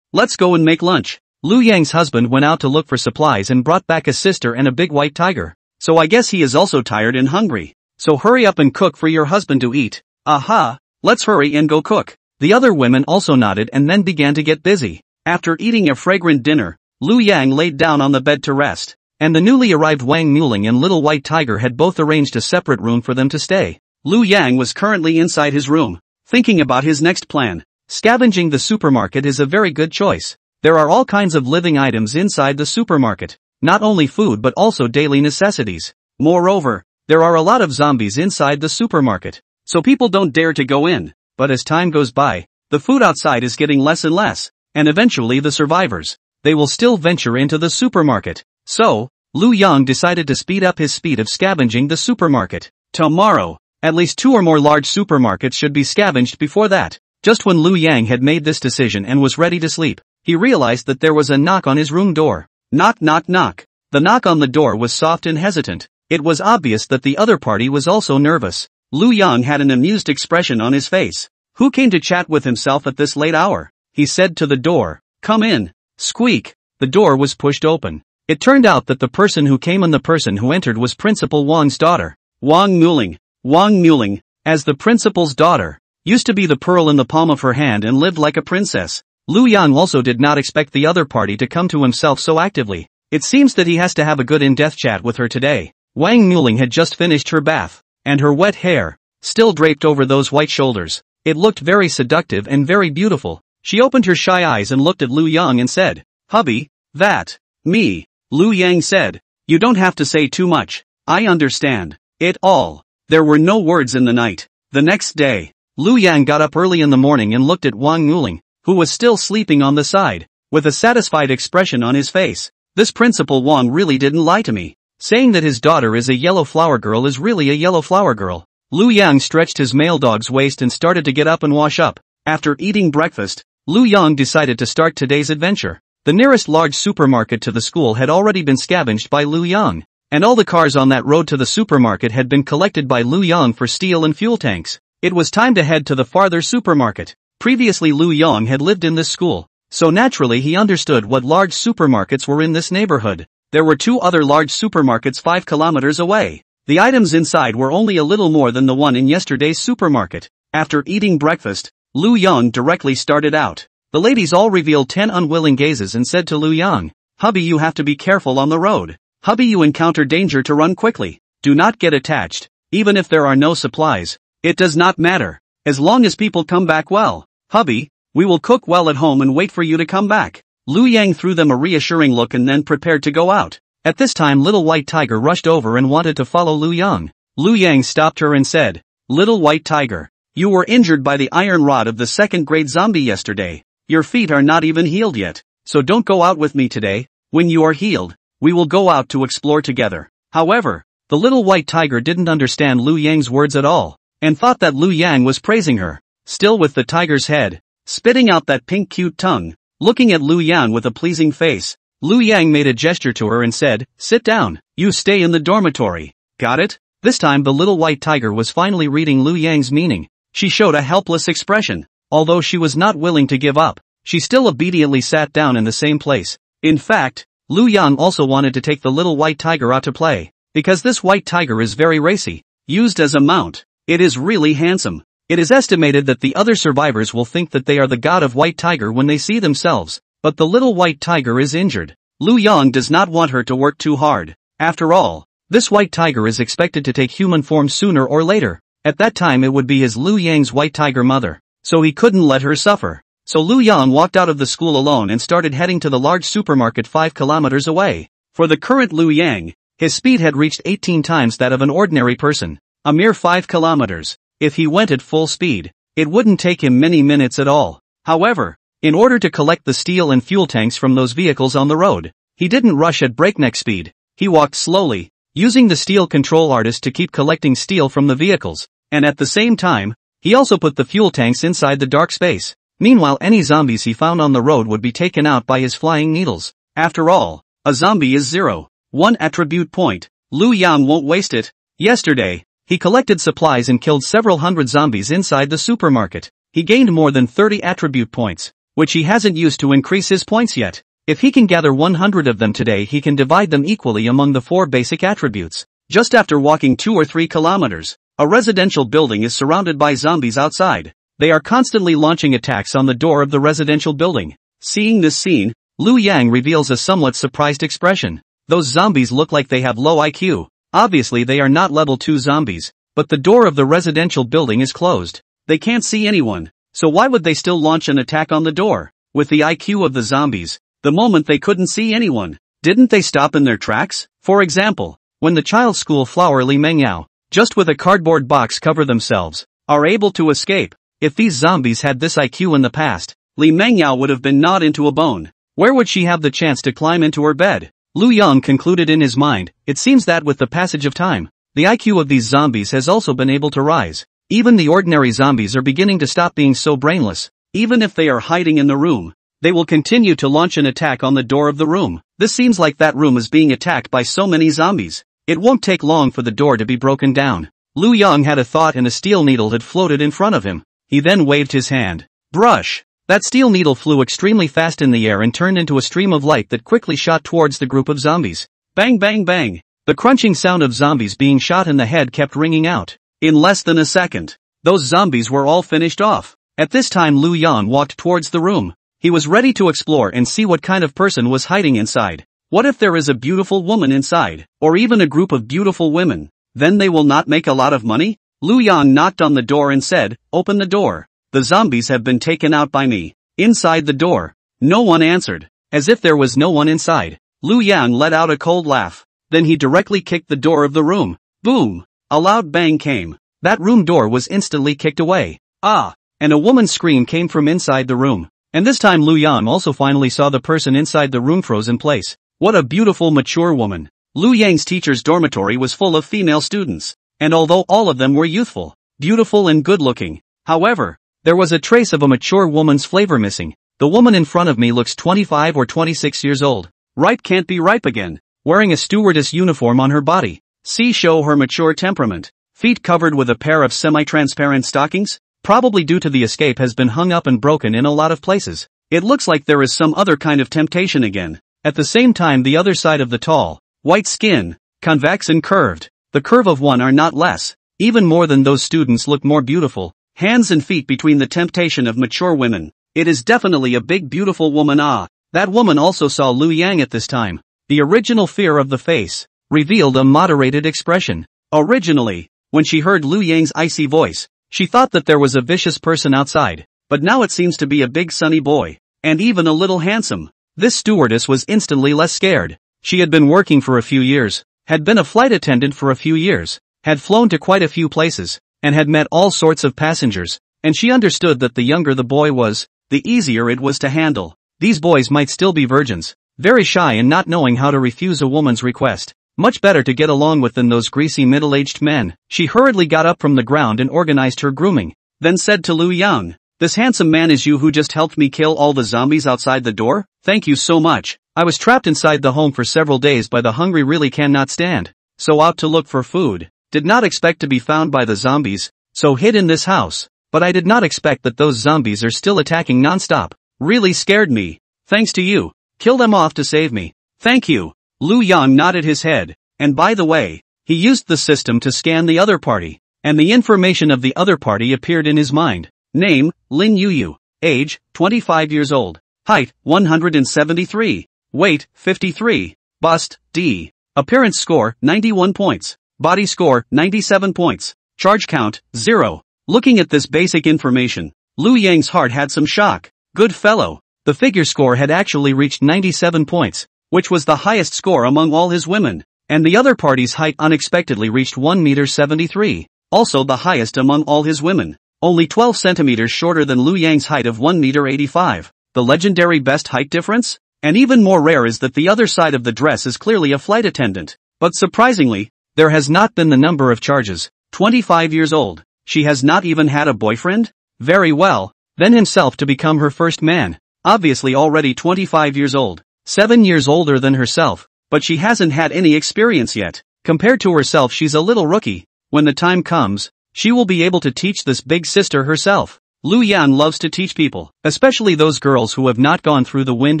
S1: Let's go and make lunch." Lu Yang's husband went out to look for supplies and brought back a sister and a big white tiger. So I guess he is also tired and hungry. So hurry up and cook for your husband to eat. Aha, let's hurry and go cook. The other women also nodded and then began to get busy. After eating a fragrant dinner, Lu Yang laid down on the bed to rest, and the newly arrived Wang Muling and Little White Tiger had both arranged a separate room for them to stay. Lu Yang was currently inside his room, thinking about his next plan. Scavenging the supermarket is a very good choice. There are all kinds of living items inside the supermarket, not only food but also daily necessities. Moreover, there are a lot of zombies inside the supermarket, so people don't dare to go in. But as time goes by, the food outside is getting less and less, and eventually the survivors, they will still venture into the supermarket. So, Lu Yang decided to speed up his speed of scavenging the supermarket. Tomorrow, at least 2 or more large supermarkets should be scavenged before that. Just when Lu Yang had made this decision and was ready to sleep, he realized that there was a knock on his room door. Knock knock knock. The knock on the door was soft and hesitant. It was obvious that the other party was also nervous. Lu Yang had an amused expression on his face. Who came to chat with himself at this late hour? He said to the door, "Come in." Squeak. The door was pushed open. It turned out that the person who came and the person who entered was Principal Wang's daughter. Wang Muling. Wang Muling, as the principal's daughter, used to be the pearl in the palm of her hand and lived like a princess. Lu Yang also did not expect the other party to come to himself so actively. It seems that he has to have a good in-depth chat with her today. Wang Muling had just finished her bath, and her wet hair, still draped over those white shoulders. It looked very seductive and very beautiful. She opened her shy eyes and looked at Lu Yang and said, "Hubby, that, me." Lu Yang said, "You don't have to say too much. I understand it all. There were no words in the night. The next day, Lu Yang got up early in the morning and looked at Wang Nguling, who was still sleeping on the side, with a satisfied expression on his face. This Principal Wang really didn't lie to me. Saying that his daughter is a yellow flower girl is really a yellow flower girl. Lu Yang stretched his male dog's waist and started to get up and wash up. After eating breakfast, Lu Yang decided to start today's adventure. The nearest large supermarket to the school had already been scavenged by Lu Yang, and all the cars on that road to the supermarket had been collected by Lu Yang for steel and fuel tanks. It was time to head to the farther supermarket. Previously Lu Yang had lived in this school, so naturally he understood what large supermarkets were in this neighborhood. There were 2 other large supermarkets 5 kilometers away. The items inside were only a little more than the one in yesterday's supermarket. After eating breakfast, Lu Yang directly started out. The ladies all revealed 10 unwilling gazes and said to Lu Yang, "Hubby, you have to be careful on the road. Hubby, you encounter danger to run quickly. Do not get attached. Even if there are no supplies, it does not matter. As long as people come back well. Hubby, we will cook well at home and wait for you to come back." Lu Yang threw them a reassuring look and then prepared to go out. At this time Little White Tiger rushed over and wanted to follow Lu Yang. Lu Yang stopped her and said, "Little White Tiger, you were injured by the iron rod of the 2nd grade zombie yesterday. Your feet are not even healed yet, so don't go out with me today. When you are healed, we will go out to explore together." However, the Little White Tiger didn't understand Lu Yang's words at all, and thought that Lu Yang was praising her. Still with the tiger's head, spitting out that pink cute tongue, looking at Lu Yang with a pleasing face, Lu Yang made a gesture to her and said, "Sit down, you stay in the dormitory. Got it?" This time the Little White Tiger was finally reading Lu Yang's meaning. She showed a helpless expression. Although she was not willing to give up, she still obediently sat down in the same place. In fact, Lu Yang also wanted to take the Little White Tiger out to play, because this white tiger is very racy. Used as a mount, it is really handsome. It is estimated that the other survivors will think that they are the god of White Tiger when they see themselves, but the Little White Tiger is injured. Lu Yang does not want her to work too hard. After all, this White Tiger is expected to take human form sooner or later. At that time it would be his Lu Yang's White Tiger mother, so he couldn't let her suffer. So Lu Yang walked out of the school alone and started heading to the large supermarket 5 kilometers away. For the current Lu Yang, his speed had reached 18 times that of an ordinary person. A mere 5 kilometers. If he went at full speed, it wouldn't take him many minutes at all. However, in order to collect the steel and fuel tanks from those vehicles on the road, he didn't rush at breakneck speed. He walked slowly, using the steel control artist to keep collecting steel from the vehicles, and at the same time, he also put the fuel tanks inside the dark space. Meanwhile, any zombies he found on the road would be taken out by his flying needles. After all, a zombie is 0.1 attribute point. Lu Yang won't waste it. Yesterday, he collected supplies and killed several hundred zombies inside the supermarket. He gained more than 30 attribute points, which he hasn't used to increase his points yet. If he can gather 100 of them today, he can divide them equally among the 4 basic attributes. Just after walking 2 or 3 kilometers, a residential building is surrounded by zombies outside. They are constantly launching attacks on the door of the residential building. Seeing this scene, Lu Yang reveals a somewhat surprised expression. Those zombies look like they have low IQ. Obviously they are not level 2 zombies, but the door of the residential building is closed. They can't see anyone, so why would they still launch an attack on the door? With the IQ of the zombies, the moment they couldn't see anyone, didn't they stop in their tracks? For example, when the child's school flower Li Mengyao, just with a cardboard box cover themselves, are able to escape. If these zombies had this IQ in the past, Li Mengyao would have been gnawed into a bone. Where would she have the chance to climb into her bed? Lu Yang concluded in his mind, it seems that with the passage of time, the IQ of these zombies has also been able to rise. Even the ordinary zombies are beginning to stop being so brainless. Even if they are hiding in the room, they will continue to launch an attack on the door of the room. This seems like that room is being attacked by so many zombies. It won't take long for the door to be broken down. Lu Yang had a thought and a steel needle had floated in front of him. He then waved his hand. Brush! That steel needle flew extremely fast in the air and turned into a stream of light that quickly shot towards the group of zombies. Bang bang bang! The crunching sound of zombies being shot in the head kept ringing out. In less than a second, those zombies were all finished off. At this time Lu Yang walked towards the room. He was ready to explore and see what kind of person was hiding inside. What if there is a beautiful woman inside, or even a group of beautiful women? Then they will not make a lot of money? Lu Yang knocked on the door and said, "Open the door. The zombies have been taken out by me." Inside the door, no one answered. As if there was no one inside, Lu Yang let out a cold laugh. Then he directly kicked the door of the room. Boom! A loud bang came. That room door was instantly kicked away. Ah! And a woman's scream came from inside the room. And this time Lu Yang also finally saw the person inside the room froze in place. What a beautiful mature woman. Lu Yang's teacher's dormitory was full of female students. And although all of them were youthful, beautiful and good-looking, however, there was a trace of a mature woman's flavor missing. The woman in front of me looks 25 or 26 years old. Ripe can't be ripe again. Wearing a stewardess uniform on her body. See, show her mature temperament. Feet covered with a pair of semi-transparent stockings, probably due to the escape has been hung up and broken in a lot of places. It looks like there is some other kind of temptation again. At the same time, the other side of the tall, white skin, convex and curved. The curve of one are not less. Even more than those students look more beautiful. Hands and feet between the temptation of mature women. It is definitely a big beautiful woman. Ah, that woman also saw Lu Yang at this time. The original fear of the face revealed a moderated expression. Originally, when she heard Lu Yang's icy voice, she thought that there was a vicious person outside, but now it seems to be a big sunny boy, and even a little handsome. This stewardess was instantly less scared. She had been working for a few years, had been a flight attendant for a few years, had flown to quite a few places, and had met all sorts of passengers, and she understood that the younger the boy was, the easier it was to handle. These boys might still be virgins, very shy and not knowing how to refuse a woman's request. Much better to get along with than those greasy middle-aged men. She hurriedly got up from the ground and organized her grooming, then said to Lu Yang, "This handsome man is you who just helped me kill all the zombies outside the door? Thank you so much. I was trapped inside the home for several days by the hungry, really cannot stand. So out to look for food. Did not expect to be found by the zombies, so hid in this house. But I did not expect that those zombies are still attacking non-stop. Really scared me. Thanks to you. Kill them off to save me. Thank you." Lu Yang nodded his head, and by the way, he used the system to scan the other party, and the information of the other party appeared in his mind. Name, Lin Yuyu. Age, 25 years old. Height, 173. Weight, 53. Bust, D. Appearance score, 91 points. Body score, 97 points. Charge count, 0. Looking at this basic information, Lu Yang's heart had some shock. Good fellow. The figure score had actually reached 97 points. Which was the highest score among all his women, and the other party's height unexpectedly reached 1.73 m, also the highest among all his women, only 12 centimeters shorter than Lu Yang's height of 1.85 m, the legendary best height difference? And even more rare is that the other side of the dress is clearly a flight attendant, but surprisingly, there has not been the number of charges. 25 years old, she has not even had a boyfriend? Very well, then himself to become her first man, obviously already 25 years old. 7 years older than herself, but she hasn't had any experience yet. Compared to herself, she's a little rookie. When the time comes, she will be able to teach this big sister herself. Lu Yan loves to teach people, especially those girls who have not gone through the wind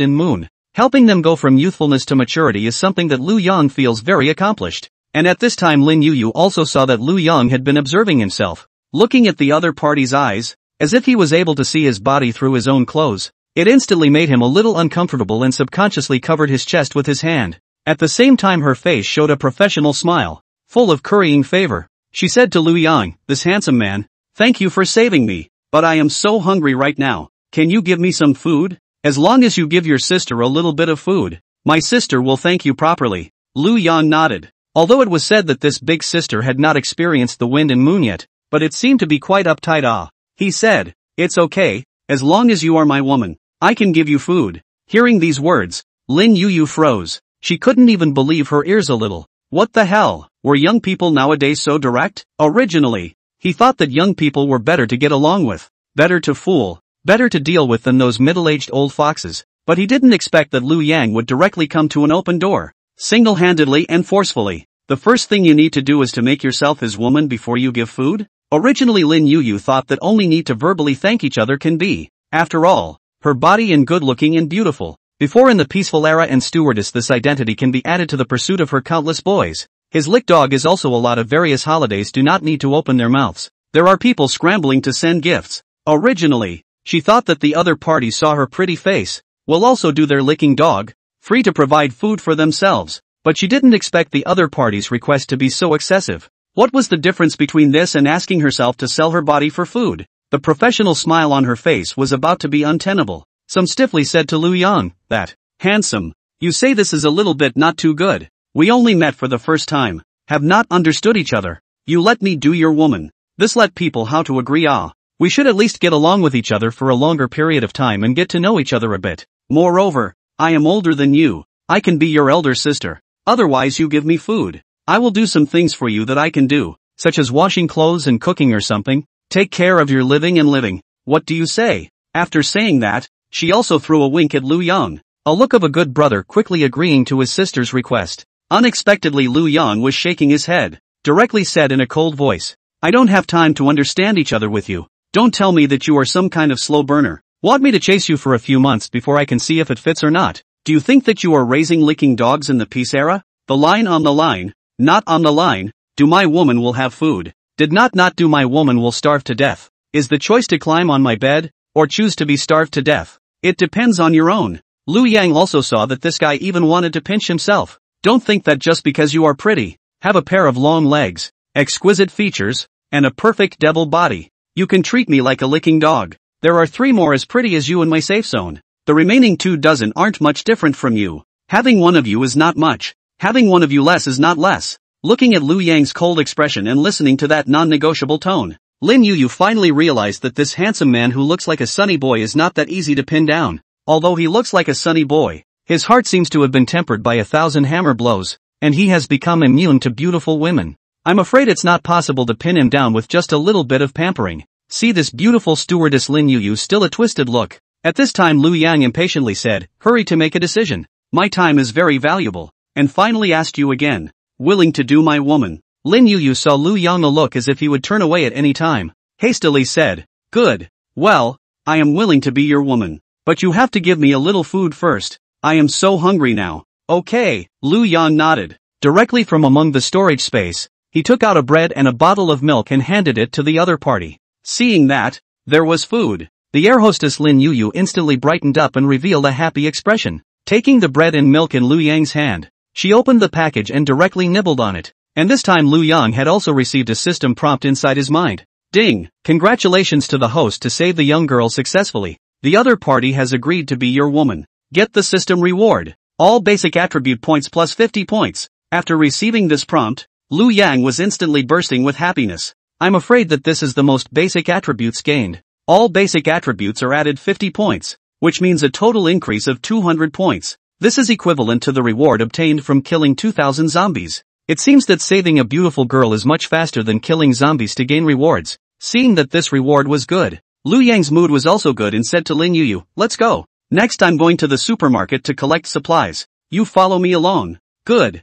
S1: and moon. Helping them go from youthfulness to maturity is something that Lu Yang feels very accomplished. And at this time Lin Yuyu also saw that Lu Yang had been observing himself, looking at the other party's eyes, as if he was able to see his body through his own clothes. It instantly made him a little uncomfortable and subconsciously covered his chest with his hand. At the same time her face showed a professional smile, full of currying favor. She said to Lu Yang, "This handsome man, thank you for saving me, but I am so hungry right now. Can you give me some food? As long as you give your sister a little bit of food, my sister will thank you properly." Lu Yang nodded. Although it was said that this big sister had not experienced the wind and moon yet, but it seemed to be quite uptight. He said, "It's okay, as long as you are my woman. I can give you food." Hearing these words, Lin Yuyu froze. She couldn't even believe her ears a little. What the hell, were young people nowadays so direct? Originally, he thought that young people were better to get along with, better to fool, better to deal with than those middle-aged old foxes, but he didn't expect that Lu Yang would directly come to an open door, single-handedly and forcefully. The first thing you need to do is to make yourself his woman before you give food? Originally Lin Yuyu thought that only need to verbally thank each other can be, after all, her body and good-looking and beautiful. Before in the peaceful era and stewardess this identity can be added to the pursuit of her countless boys. His lick dog is also a lot of various holidays do not need to open their mouths. There are people scrambling to send gifts. Originally, she thought that the other party saw her pretty face, will also do their licking dog, free to provide food for themselves, but she didn't expect the other party's request to be so excessive. What was the difference between this and asking herself to sell her body for food? The professional smile on her face was about to be untenable. Some stiffly said to Lu Yang, "That, handsome, you say this is a little bit not too good. We only met for the first time. Have not understood each other. You let me do your woman. This let people how to agree. We should at least get along with each other for a longer period of time and get to know each other a bit. Moreover, I am older than you. I can be your elder sister. Otherwise you give me food. I will do some things for you that I can do, such as washing clothes and cooking or something. Take care of your living and living. What do you say? After saying that, she also threw a wink at Lu Yang, a look of a good brother quickly agreeing to his sister's request. Unexpectedly Lu Yang was shaking his head, directly said in a cold voice, I don't have time to understand each other with you. Don't tell me that you are some kind of slow burner. Want me to chase you for a few months before I can see if it fits or not? Do you think that you are raising licking dogs in the peace era? The line on the line, not on the line. Do my woman will have food. Did not do my woman will starve to death. Is the choice to climb on my bed, or choose to be starved to death? It depends on your own. Lu Yang also saw that this guy even wanted to pinch himself. Don't think that just because you are pretty, have a pair of long legs, exquisite features, and a perfect devil body, you can treat me like a licking dog. There are 3 more as pretty as you in my safe zone. The remaining 2 dozen aren't much different from you. Having one of you is not much. Having one of you less is not less. Looking at Lu Yang's cold expression and listening to that non-negotiable tone, Lin Yu finally realized that this handsome man who looks like a sunny boy is not that easy to pin down. Although he looks like a sunny boy, his heart seems to have been tempered by 1,000 hammer blows, and he has become immune to beautiful women. I'm afraid it's not possible to pin him down with just a little bit of pampering. See this beautiful stewardess Lin Yu still a twisted look. At this time Lu Yang impatiently said, hurry to make a decision. My time is very valuable. And finally asked you again, willing to do my woman. Lin Yu saw Lu Yang a look as if he would turn away at any time. Hastily said, good. Well, I am willing to be your woman. But you have to give me a little food first. I am so hungry now. Okay, Lu Yang nodded. Directly from among the storage space, he took out a bread and a bottle of milk and handed it to the other party. Seeing that, there was food. The air hostess Lin Yu instantly brightened up and revealed a happy expression. Taking the bread and milk in Lu Yang's hand, she opened the package and directly nibbled on it. And this time Lu Yang had also received a system prompt inside his mind. Ding! Congratulations to the host to save the young girl successfully. The other party has agreed to be your woman. Get the system reward. All basic attribute points plus 50 points. After receiving this prompt, Lu Yang was instantly bursting with happiness. I'm afraid that this is the most basic attributes gained. All basic attributes are added 50 points, which means a total increase of 200 points. This is equivalent to the reward obtained from killing 2,000 zombies. It seems that saving a beautiful girl is much faster than killing zombies to gain rewards. Seeing that this reward was good, Lu Yang's mood was also good and said to Lin Yu, let's go. Next I'm going to the supermarket to collect supplies. You follow me along. Good.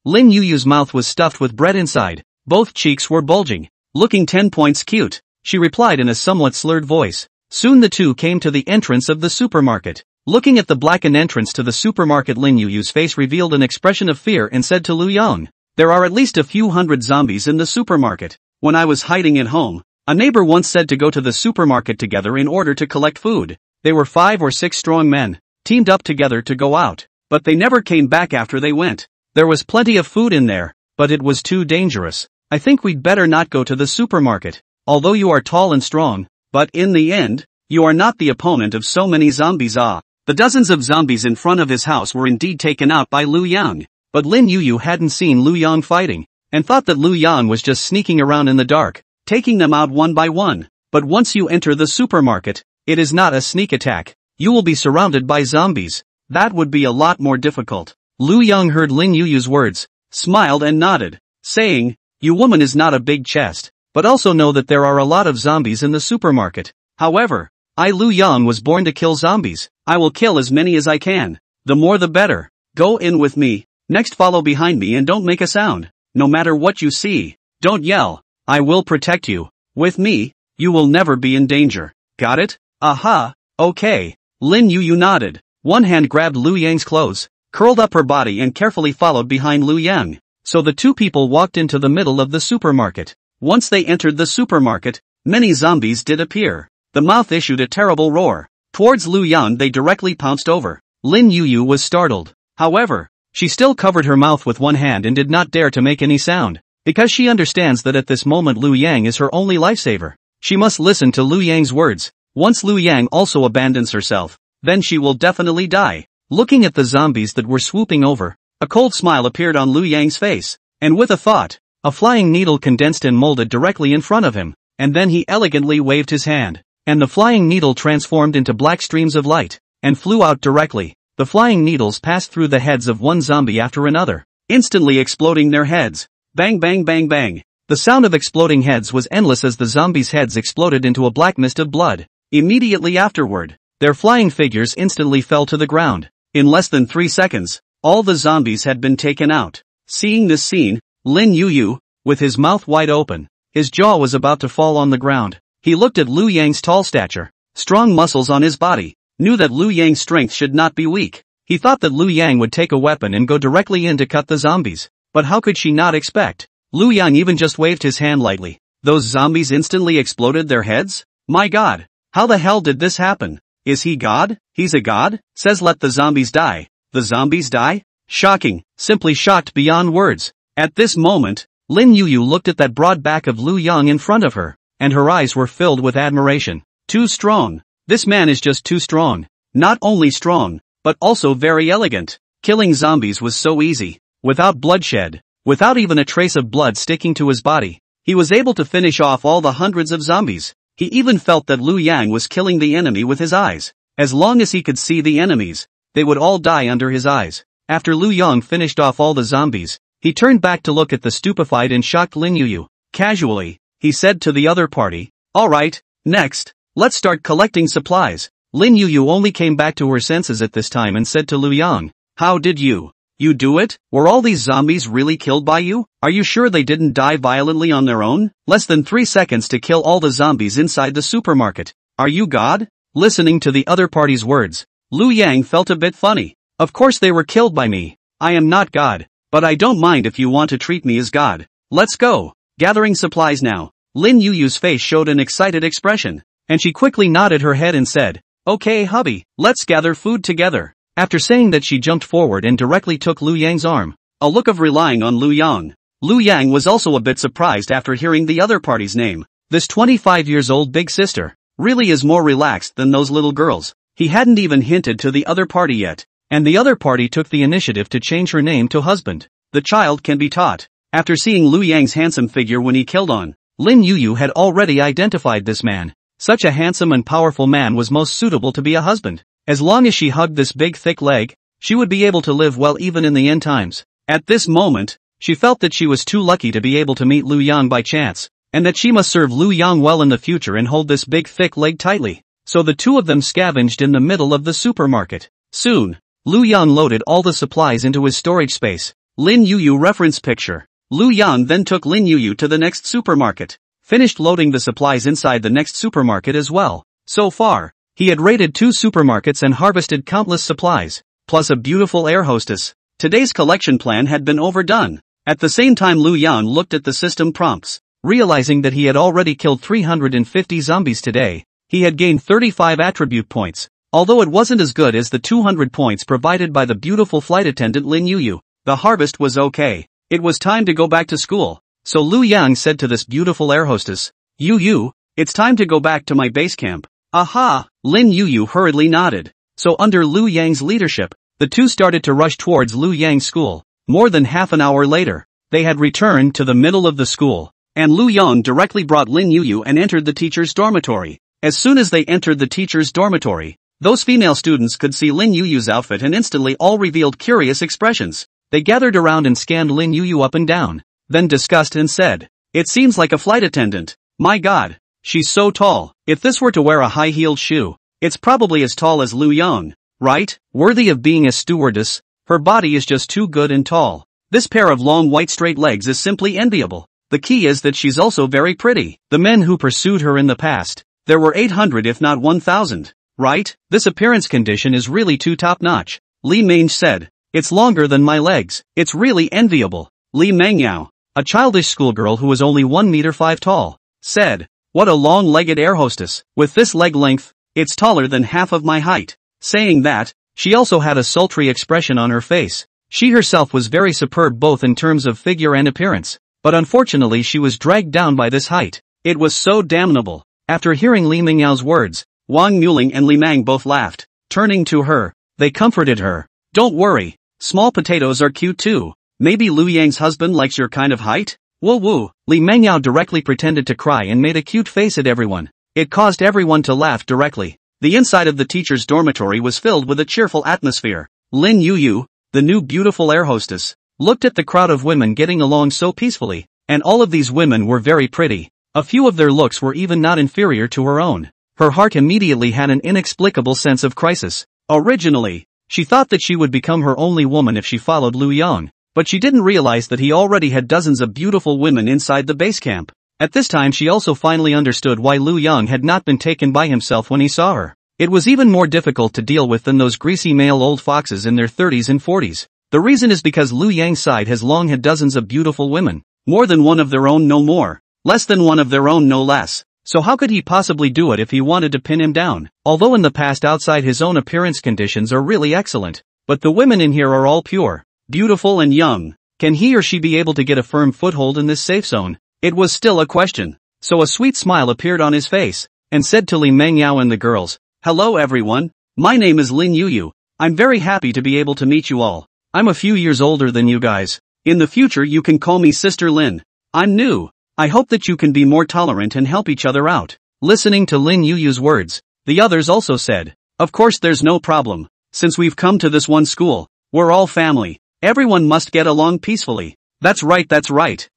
S1: Lin Yu's mouth was stuffed with bread inside. Both cheeks were bulging. Looking 10 points cute, she replied in a somewhat slurred voice. Soon the two came to the entrance of the supermarket. Looking at the blackened entrance to the supermarket, Lin Yu's face revealed an expression of fear and said to Lu Yang, there are at least a few hundred zombies in the supermarket. When I was hiding at home, a neighbor once said to go to the supermarket together in order to collect food. They were 5 or 6 strong men, teamed up together to go out, but they never came back after they went. There was plenty of food in there, but it was too dangerous. I think we'd better not go to the supermarket. Although you are tall and strong, but in the end, you are not the opponent of so many zombies. The dozens of zombies in front of his house were indeed taken out by Lu Yang, but Lin Yu hadn't seen Lu Yang fighting, and thought that Lu Yang was just sneaking around in the dark, taking them out one by one. But once you enter the supermarket, it is not a sneak attack. You will be surrounded by zombies. That would be a lot more difficult. Lu Yang heard Lin Yu's words, smiled and nodded, saying, you woman is not a big chest, but also know that there are a lot of zombies in the supermarket. However, I Lu Yang was born to kill zombies. I will kill as many as I can. The more the better. Go in with me. Next follow behind me and don't make a sound. No matter what you see, don't yell. I will protect you. With me, you will never be in danger. Got it? Aha, okay. Lin Yu nodded. One hand grabbed Lu Yang's clothes, curled up her body and carefully followed behind Lu Yang. So the two people walked into the middle of the supermarket. Once they entered the supermarket, many zombies did appear. The mouth issued a terrible roar. Towards Lu Yang they directly pounced over. Lin Yu was startled. However, she still covered her mouth with one hand and did not dare to make any sound, because she understands that at this moment Lu Yang is her only lifesaver. She must listen to Lu Yang's words. Once Lu Yang also abandons herself, then she will definitely die. Looking at the zombies that were swooping over, A cold smile appeared on Liu Yang's face, and with a thought, a flying needle condensed and molded directly in front of him, and then he elegantly waved his hand, and the flying needle transformed into black streams of light, and flew out directly. The flying needles passed through the heads of one zombie after another, instantly exploding their heads. Bang bang bang bang. The sound of exploding heads was endless as the zombies' heads exploded into a black mist of blood. Immediately afterward, their flying figures instantly fell to the ground. In less than 3 seconds, all the zombies had been taken out. Seeing this scene, Lin Yuyu, with his mouth wide open, his jaw was about to fall on the ground. He looked at Liu Yang's tall stature, strong muscles on his body, knew that Liu Yang's strength should not be weak. He thought that Liu Yang would take a weapon and go directly in to cut the zombies, but how could she not expect? Liu Yang even just waved his hand lightly. Those zombies instantly exploded their heads? My god! How the hell did this happen? Is he God? He's a god? Says let the zombies die. The zombies die? Shocking, simply shocked beyond words. At this moment, Lin Yuyu looked at that broad back of Liu Yang in front of her, and her eyes were filled with admiration. Too strong. This man is just too strong. Not only strong, but also very elegant. Killing zombies was so easy. Without bloodshed, without even a trace of blood sticking to his body, he was able to finish off all the hundreds of zombies. He even felt that Liu Yang was killing the enemy with his eyes. As long as he could see the enemies, they would all die under his eyes. After Liu Yang finished off all the zombies, he turned back to look at the stupefied and shocked Lin Yuyu. Casually, he said to the other party, "Alright, next, let's start collecting supplies." Lin Yuyu only came back to her senses at this time and said to Liu Yang, "How did you do it? Were all these zombies really killed by you? Are you sure they didn't die violently on their own? Less than 3 seconds to kill all the zombies inside the supermarket. Are you God?" Listening to the other party's words, Liu Yang felt a bit funny. Of course they were killed by me. I am not God, but I don't mind if you want to treat me as God. Let's go. Gathering supplies now. Lin Yuyu's face showed an excited expression, and she quickly nodded her head and said, "Okay hubby, let's gather food together." After saying that, she jumped forward and directly took Liu Yang's arm, a look of relying on Liu Yang. Liu Yang was also a bit surprised after hearing the other party's name. This 25 years old big sister really is more relaxed than those little girls. He hadn't even hinted to the other party yet, and the other party took the initiative to change her name to husband. The child can be taught. After seeing Liu Yang's handsome figure when he killed on, Lin Yuyu had already identified this man. Such a handsome and powerful man was most suitable to be a husband. As long as she hugged this big thick leg, she would be able to live well even in the end times. At this moment, she felt that she was too lucky to be able to meet Liu Yang by chance, and that she must serve Liu Yang well in the future and hold this big thick leg tightly. So the two of them scavenged in the middle of the supermarket. Soon, Liu Yang loaded all the supplies into his storage space. Lin Yuyu reference picture. Liu Yang then took Lin Yuyu to the next supermarket, finished loading the supplies inside the next supermarket as well. So far, he had raided 2 supermarkets and harvested countless supplies, plus a beautiful air hostess. Today's collection plan had been overdone. At the same time, Liu Yang looked at the system prompts, realizing that he had already killed 350 zombies today. He had gained 35 attribute points, although it wasn't as good as the 200 points provided by the beautiful flight attendant Lin Yuyu. The harvest was okay. It was time to go back to school. So Liu Yang said to this beautiful air hostess, "Yuyu, it's time to go back to my base camp." Aha! Lin Yuyu hurriedly nodded. So under Liu Yang's leadership, the two started to rush towards Liu Yang's school. More than half an hour later, they had returned to the middle of the school, and Liu Yang directly brought Lin Yuyu and entered the teacher's dormitory. As soon as they entered the teacher's dormitory, those female students could see Lin Yuyu's outfit and instantly all revealed curious expressions. They gathered around and scanned Lin Yuyu up and down, then discussed and said, "It seems like a flight attendant. My god, she's so tall. If this were to wear a high-heeled shoe, it's probably as tall as Liu Yang, right? Worthy of being a stewardess. Her body is just too good and tall. This pair of long white straight legs is simply enviable. The key is that she's also very pretty." The men who pursued her in the past, there were 800 if not 1,000, right? This appearance condition is really too top-notch. Li Mange said, "It's longer than my legs. It's really enviable." Li Mengyao, a childish schoolgirl who was only 1 meter 5 tall, said, "What a long-legged air hostess. With this leg length, it's taller than half of my height." Saying that, she also had a sultry expression on her face. She herself was very superb both in terms of figure and appearance, but unfortunately she was dragged down by this height. It was so damnable. After hearing Li Mingyao's words, Wang Muling and Li Mang both laughed. Turning to her, they comforted her. "Don't worry, Small potatoes are cute too. Maybe Liu Yang's husband likes your kind of height? Woo woo. Li Mengyao directly pretended to cry and made a cute face at everyone. It caused everyone to laugh directly. The inside of the teacher's dormitory was filled with a cheerful atmosphere. Lin Yuyu, the new beautiful air hostess, looked at the crowd of women getting along so peacefully, and all of these women were very pretty. A few of their looks were even not inferior to her own. Her heart immediately had an inexplicable sense of crisis. Originally, she thought that she would become her only woman if she followed Liu Yang, but she didn't realize that he already had dozens of beautiful women inside the base camp. At this time she also finally understood why Liu Yang had not been taken by himself when he saw her. It was even more difficult to deal with than those greasy male old foxes in their 30s and 40s. The reason is because Liu Yang's side has long had dozens of beautiful women. More than one of their own, no more. Less than one of their own, no less. So how could he possibly do it if he wanted to pin him down? Although in the past outside his own appearance conditions are really excellent. But the women in here are all pure, beautiful and young. Can he or she be able to get a firm foothold in this safe zone? It was still a question. So a sweet smile appeared on his face, and said to Li Mengyao and the girls, "Hello everyone, my name is Lin Yuyu. I'm very happy to be able to meet you all. I'm a few years older than you guys. In the future you can call me Sister Lin. I'm new. I hope that you can be more tolerant and help each other out." Listening to Lin Yuyu's words, the others also said, "Of course there's no problem. Since we've come to this one school, we're all family. Everyone must get along peacefully." That's right,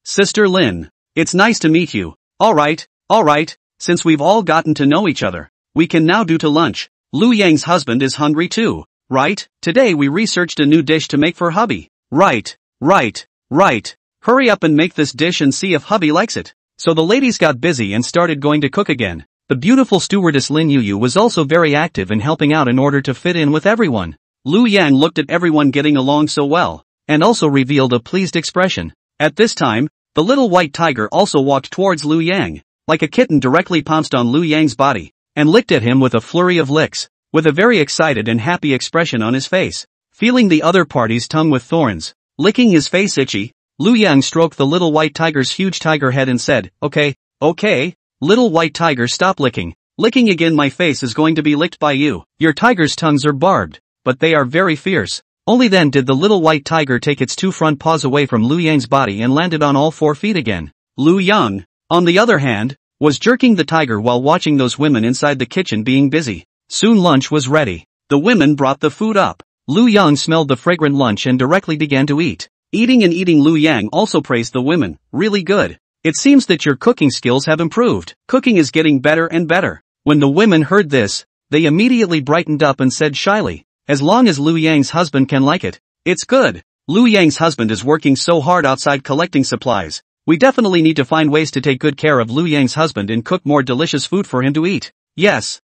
S1: Sister Lin. It's nice to meet you. Alright, since we've all gotten to know each other, we can now do to lunch. Liu Yang's husband is hungry too, right? Today we researched a new dish to make for hubby. Right. Hurry up and make this dish and see if hubby likes it. So the ladies got busy and started going to cook again. The beautiful stewardess Lin Yuyu was also very active in helping out in order to fit in with everyone. Liu Yang looked at everyone getting along so well, and also revealed a pleased expression. At this time, the little white tiger also walked towards Liu Yang, like a kitten directly pounced on Liu Yang's body, and licked at him with a flurry of licks, with a very excited and happy expression on his face. Feeling the other party's tongue with thorns, licking his face itchy, Liu Yang stroked the little white tiger's huge tiger head and said, Okay, little white tiger, stop licking. Licking again, my face is going to be licked by you. Your tiger's tongues are barbed, but they are very fierce. Only then did the little white tiger take its two front paws away from Liu Yang's body and landed on all 4 feet again. Liu Yang, on the other hand, was jerking the tiger while watching those women inside the kitchen being busy. Soon lunch was ready. The women brought the food up. Liu Yang smelled the fragrant lunch and directly began to eat. Eating, Liu Yang also praised the women. Really good. It seems that your cooking skills have improved. Cooking is getting better and better. When the women heard this, they immediately brightened up and said shyly, as long as Liu Yang's husband can like it, it's good. Liu Yang's husband is working so hard outside collecting supplies. We definitely need to find ways to take good care of Liu Yang's husband and cook more delicious food for him to eat. Yes.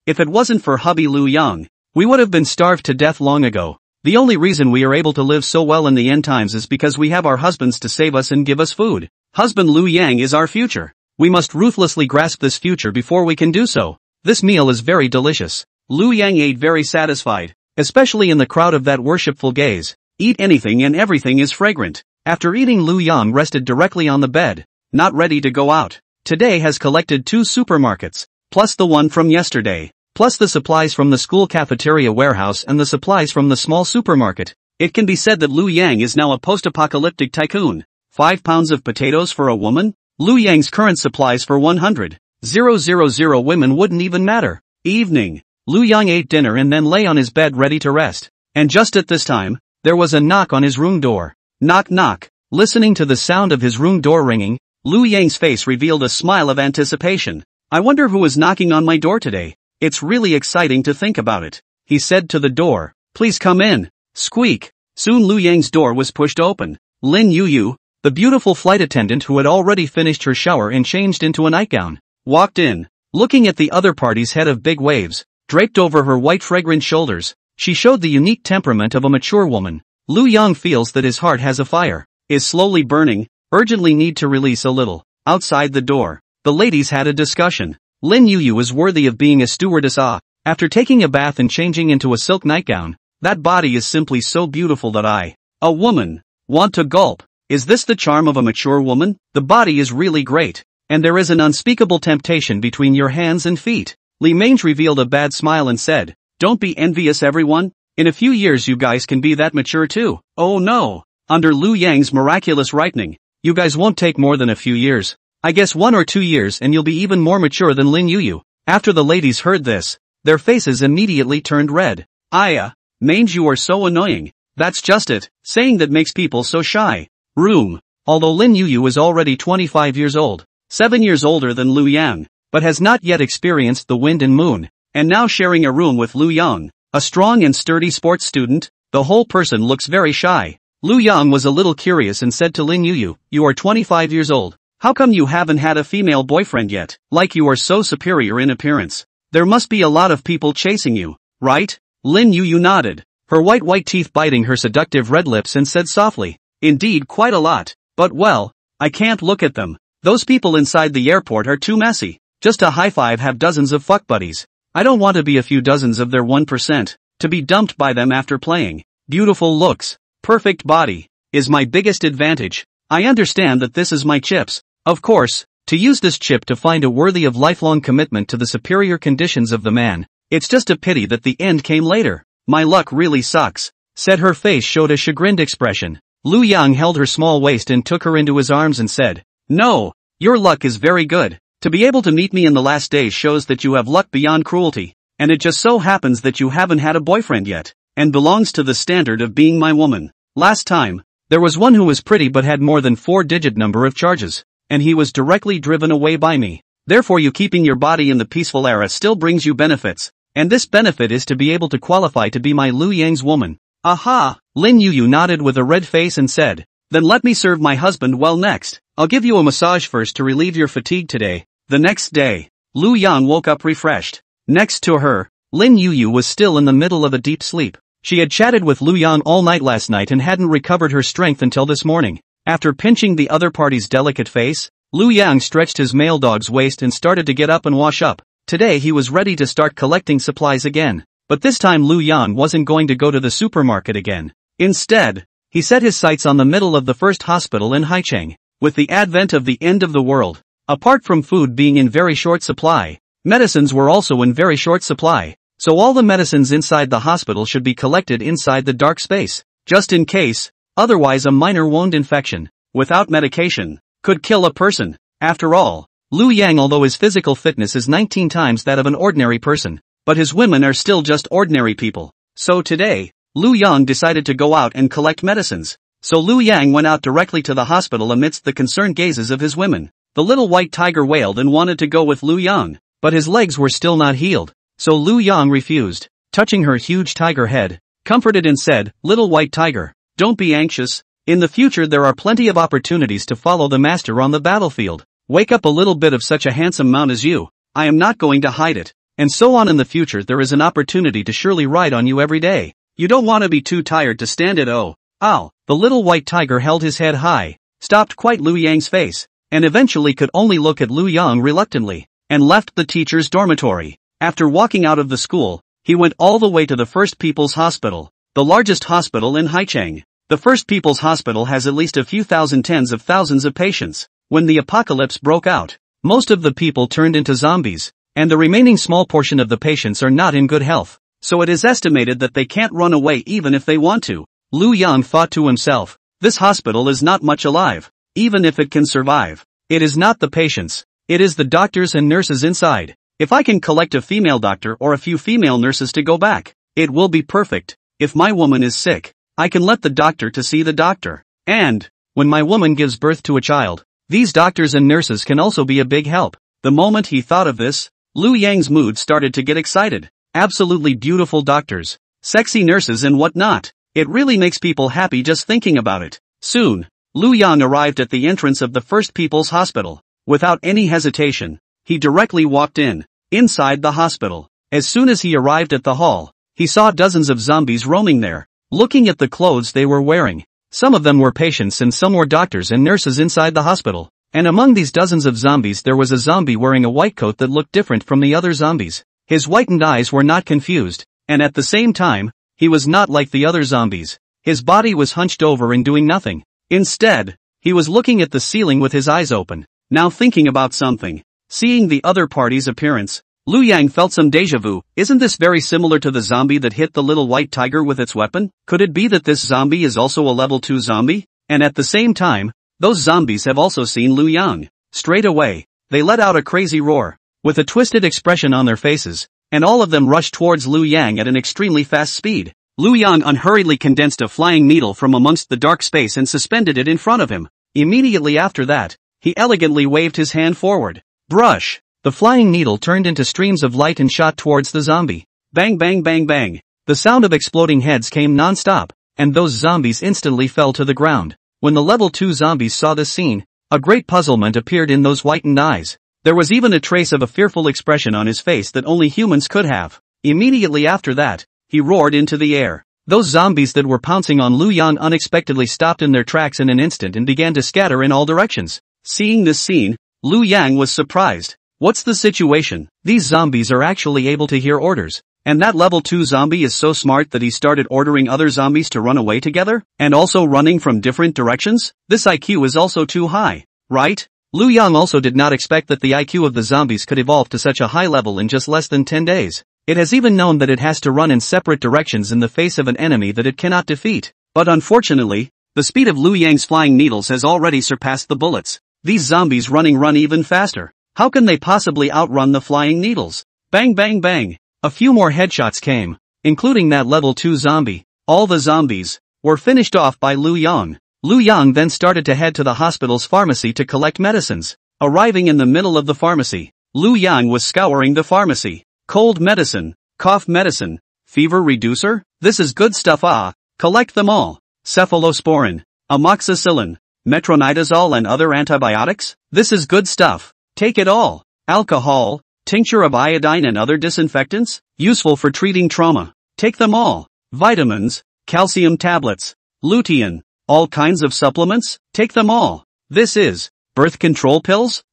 S1: If it wasn't for hubby Liu Yang, we would have been starved to death long ago. The only reason we are able to live so well in the end times is because we have our husbands to save us and give us food. Husband Liu Yang is our future. We must ruthlessly grasp this future before we can do so. This meal is very delicious. Liu Yang ate very satisfied, especially in the crowd of that worshipful gaze. Eat anything and everything is fragrant. After eating, Liu Yang rested directly on the bed, not ready to go out. Today has collected 2 supermarkets, plus the one from yesterday, plus the supplies from the school cafeteria warehouse and the supplies from the small supermarket. It can be said that Liu Yang is now a post-apocalyptic tycoon. 5 pounds of potatoes for a woman? Liu Yang's current supplies for 100,000 women wouldn't even matter. Evening. Liu Yang ate dinner and then lay on his bed ready to rest. And just at this time, there was a knock on his room door. Knock knock. Listening to the sound of his room door ringing, Liu Yang's face revealed a smile of anticipation. I wonder who is knocking on my door today. It's really exciting to think about it. He said to the door, Please come in. Squeak. Soon Liu Yang's door was pushed open. Lin Yuyu, the beautiful flight attendant who had already finished her shower and changed into a nightgown, walked in. Looking at the other party's head of big waves, draped over her white fragrant shoulders, she showed the unique temperament of a mature woman. Liu Yang feels that his heart has a fire, is slowly burning, urgently need to release a little. Outside the door, the ladies had a discussion. Lin Yuyu is worthy of being a stewardess. After taking a bath and changing into a silk nightgown, that body is simply so beautiful that a woman, want to gulp. Is this the charm of a mature woman? The body is really great, and there is an unspeakable temptation between your hands and feet. Li Mange revealed a bad smile and said, Don't be envious everyone. In a few years you guys can be that mature too. Oh no. Under Liu Yang's miraculous ripening, you guys won't take more than a few years. I guess 1 or 2 years and you'll be even more mature than Lin Yuyu. After the ladies heard this, their faces immediately turned red. Mange, you are so annoying. That's just it, saying that makes people so shy. Room. Although Lin Yuyu is already 25 years old, 7 years older than Liu Yang, but has not yet experienced the wind and moon, and now sharing a room with Liu Yang, a strong and sturdy sports student, the whole person looks very shy. Liu Yang was a little curious and said to Lin Yuyu, you are 25 years old. How come you haven't had a female boyfriend yet? Like you are so superior in appearance. There must be a lot of people chasing you, right? Lin Yuyu nodded, her white teeth biting her seductive red lips, and said softly, indeed quite a lot, but well, I can't look at them. Those people inside the airport are too messy. Just a high five have dozens of fuck buddies. I don't want to be a few dozens of their 1%, to be dumped by them after playing. Beautiful looks, perfect body, is my biggest advantage. I understand that this is my chips. Of course, to use this chip to find a worthy of lifelong commitment to the superior conditions of the man. It's just a pity that the end came later. My luck really sucks, said. Her face showed a chagrined expression. Liu Yang held her small waist and took her into his arms and said, no, your luck is very good. To be able to meet me in the last days shows that you have luck beyond cruelty, and it just so happens that you haven't had a boyfriend yet, and belongs to the standard of being my woman. Last time, there was one who was pretty but had more than 4-digit number of charges, and he was directly driven away by me. Therefore you keeping your body in the peaceful era still brings you benefits, and this benefit is to be able to qualify to be my Liu Yang's woman. Aha! Lin Yuyu nodded with a red face and said, then let me serve my husband well next. I'll give you a massage first to relieve your fatigue today. The next day, Liu Yang woke up refreshed. Next to her, Lin Yuyu was still in the middle of a deep sleep. She had chatted with Liu Yang all night last night and hadn't recovered her strength until this morning. After pinching the other party's delicate face, Liu Yang stretched his male dog's waist and started to get up and wash up. Today he was ready to start collecting supplies again. But this time Liu Yang wasn't going to go to the supermarket again. Instead, he set his sights on the middle of the first hospital in Haicheng. With the advent of the end of the world, apart from food being in very short supply, medicines were also in very short supply. So all the medicines inside the hospital should be collected inside the dark space, just in case. Otherwise a minor wound infection, without medication, could kill a person. After all, Liu Yang, although his physical fitness is 19 times that of an ordinary person, but his women are still just ordinary people. So today, Liu Yang decided to go out and collect medicines. So Liu Yang went out directly to the hospital amidst the concerned gazes of his women. The little white tiger wailed and wanted to go with Liu Yang, but his legs were still not healed. So Liu Yang refused, touching her huge tiger head, comforted and said, little white tiger, don't be anxious. In the future there are plenty of opportunities to follow the master on the battlefield. Wake up a little bit of such a handsome mount as you. I am not going to hide it. And so on. In the future there is an opportunity to surely ride on you every day. You don't want to be too tired to stand it. Oh. Ow. The little white tiger held his head high, stopped quite Liu Yang's face, and eventually could only look at Liu Yang reluctantly, and left the teacher's dormitory. After walking out of the school, he went all the way to the First People's Hospital, the largest hospital in Haicheng. The First People's Hospital has at least a few thousand, tens of thousands of patients. When the apocalypse broke out, most of the people turned into zombies, and the remaining small portion of the patients are not in good health, so it is estimated that they can't run away even if they want to. Liu Yang thought to himself, this hospital is not much alive, even if it can survive. It is not the patients, it is the doctors and nurses inside. If I can collect a female doctor or a few female nurses to go back, it will be perfect. If my woman is sick, I can let the doctor to see the doctor. And, when my woman gives birth to a child, these doctors and nurses can also be a big help. The moment he thought of this, Liu Yang's mood started to get excited. Absolutely beautiful doctors, sexy nurses and whatnot. It really makes people happy just thinking about it. Soon, Liu Yang arrived at the entrance of the First People's Hospital. Without any hesitation, he directly walked in. Inside the hospital, as soon as he arrived at the hall, he saw dozens of zombies roaming there. Looking at the clothes they were wearing, some of them were patients and some were doctors and nurses inside the hospital. And among these dozens of zombies there was a zombie wearing a white coat that looked different from the other zombies. His whitened eyes were not confused, and at the same time, he was not like the other zombies. His body was hunched over and doing nothing. Instead, he was looking at the ceiling with his eyes open, now thinking about something. Seeing the other party's appearance, Liu Yang felt some deja vu. Isn't this very similar to the zombie that hit the little white tiger with its weapon? Could it be that this zombie is also a level 2 zombie? And at the same time, those zombies have also seen Liu Yang. Straight away, they let out a crazy roar, with a twisted expression on their faces, and all of them rushed towards Liu Yang at an extremely fast speed. Liu Yang unhurriedly condensed a flying needle from amongst the dark space and suspended it in front of him. Immediately after that, he elegantly waved his hand forward. Brush! The flying needle turned into streams of light and shot towards the zombie. Bang bang bang bang! The sound of exploding heads came non-stop, and those zombies instantly fell to the ground. When the level 2 zombies saw this scene, a great puzzlement appeared in those whitened eyes. There was even a trace of a fearful expression on his face that only humans could have. Immediately after that, he roared into the air. Those zombies that were pouncing on Liu Yang unexpectedly stopped in their tracks in an instant and began to scatter in all directions. Seeing this scene, Liu Yang was surprised. What's the situation? These zombies are actually able to hear orders. And that level 2 zombie is so smart that he started ordering other zombies to run away together, and also running from different directions? This IQ is also too high, right? Liu Yang also did not expect that the IQ of the zombies could evolve to such a high level in just less than 10 days. It has even known that it has to run in separate directions in the face of an enemy that it cannot defeat. But unfortunately, the speed of Liu Yang's flying needles has already surpassed the bullets. These zombies run even faster. How can they possibly outrun the flying needles? Bang bang bang! A few more headshots came, including that level 2 zombie. All the zombies were finished off by Liu Yang. Liu Yang then started to head to the hospital's pharmacy to collect medicines. Arriving in the middle of the pharmacy, Liu Yang was scouring the pharmacy. Cold medicine, cough medicine, fever reducer? This is good stuff. Collect them all. Cephalosporin, amoxicillin, metronidazole and other antibiotics? This is good stuff. Take it all. Alcohol, tincture of iodine and other disinfectants? Useful for treating trauma. Take them all. Vitamins, calcium tablets, lutein, all kinds of supplements? Take them all. This is birth control pills?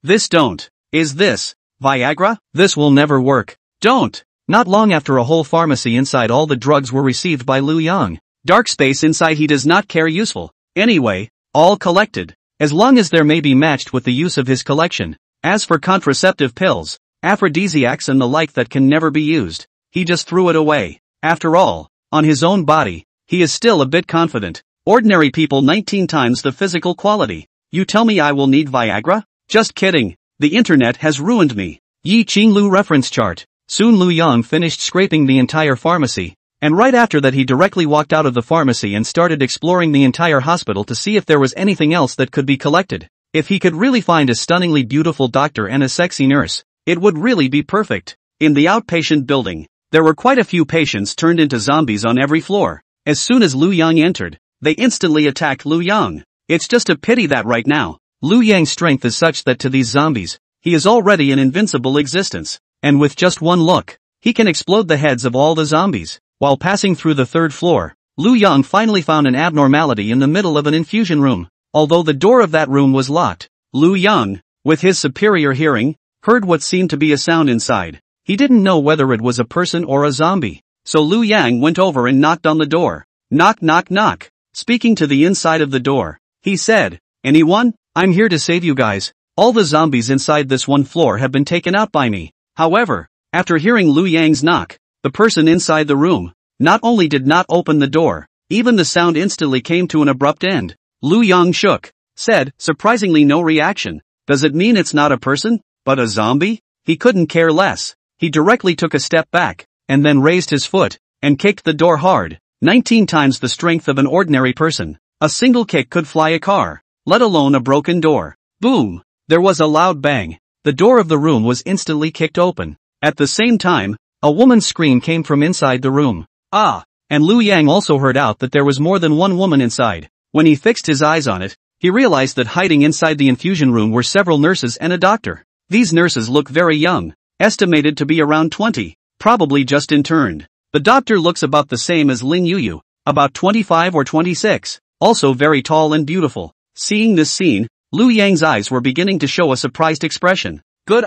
S1: This don't. Is this Viagra? This will never work. Don't. Not long after, a whole pharmacy inside all the drugs were received by Liu Yang. Dark space inside he does not care, useful. Anyway, all collected. As long as there may be matched with the use of his collection. As for contraceptive pills, aphrodisiacs and the like that can never be used, he just threw it away. After all, on his own body, he is still a bit confident. Ordinary people 19 times the physical quality. You tell me I will need Viagra? Just kidding. The internet has ruined me. Yi Qinglu reference chart. Soon Liu Yang finished scraping the entire pharmacy, and right after that he directly walked out of the pharmacy and started exploring the entire hospital to see if there was anything else that could be collected. If he could really find a stunningly beautiful doctor and a sexy nurse, it would really be perfect. In the outpatient building, there were quite a few patients turned into zombies on every floor. As soon as Liu Yang entered, they instantly attacked Liu Yang. It's just a pity that right now, Liu Yang's strength is such that to these zombies, he is already an invincible existence, and with just one look, he can explode the heads of all the zombies. While passing through the 3rd floor, Liu Yang finally found an abnormality in the middle of an infusion room. Although the door of that room was locked, Liu Yang, with his superior hearing, heard what seemed to be a sound inside. He didn't know whether it was a person or a zombie, so Liu Yang went over and knocked on the door. Knock knock knock. Speaking to the inside of the door, he said, "Anyone? I'm here to save you guys. All the zombies inside this one floor have been taken out by me." However, after hearing Liu Yang's knock, the person inside the room not only did not open the door, even the sound instantly came to an abrupt end. Liu Yang shook, said, surprisingly no reaction. Does it mean it's not a person, but a zombie? He couldn't care less. He directly took a step back, and then raised his foot, and kicked the door hard. 19 times the strength of an ordinary person. A single kick could fly a car, let alone a broken door. Boom! There was a loud bang. The door of the room was instantly kicked open. At the same time, a woman's scream came from inside the room. And Liu Yang also heard out that there was more than one woman inside. When he fixed his eyes on it, he realized that hiding inside the infusion room were several nurses and a doctor. These nurses look very young, estimated to be around 20, probably just interned. The doctor looks about the same as Lin Yuyu, about 25 or 26, also very tall and beautiful. Seeing this scene, Liu Yang's eyes were beginning to show a surprised expression. Good,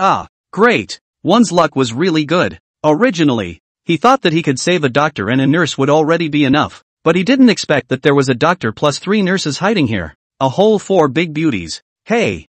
S1: great. One's luck was really good. Originally, he thought that he could save a doctor and a nurse would already be enough, but he didn't expect that there was a doctor plus 3 nurses hiding here. A whole 4 big beauties. Hey,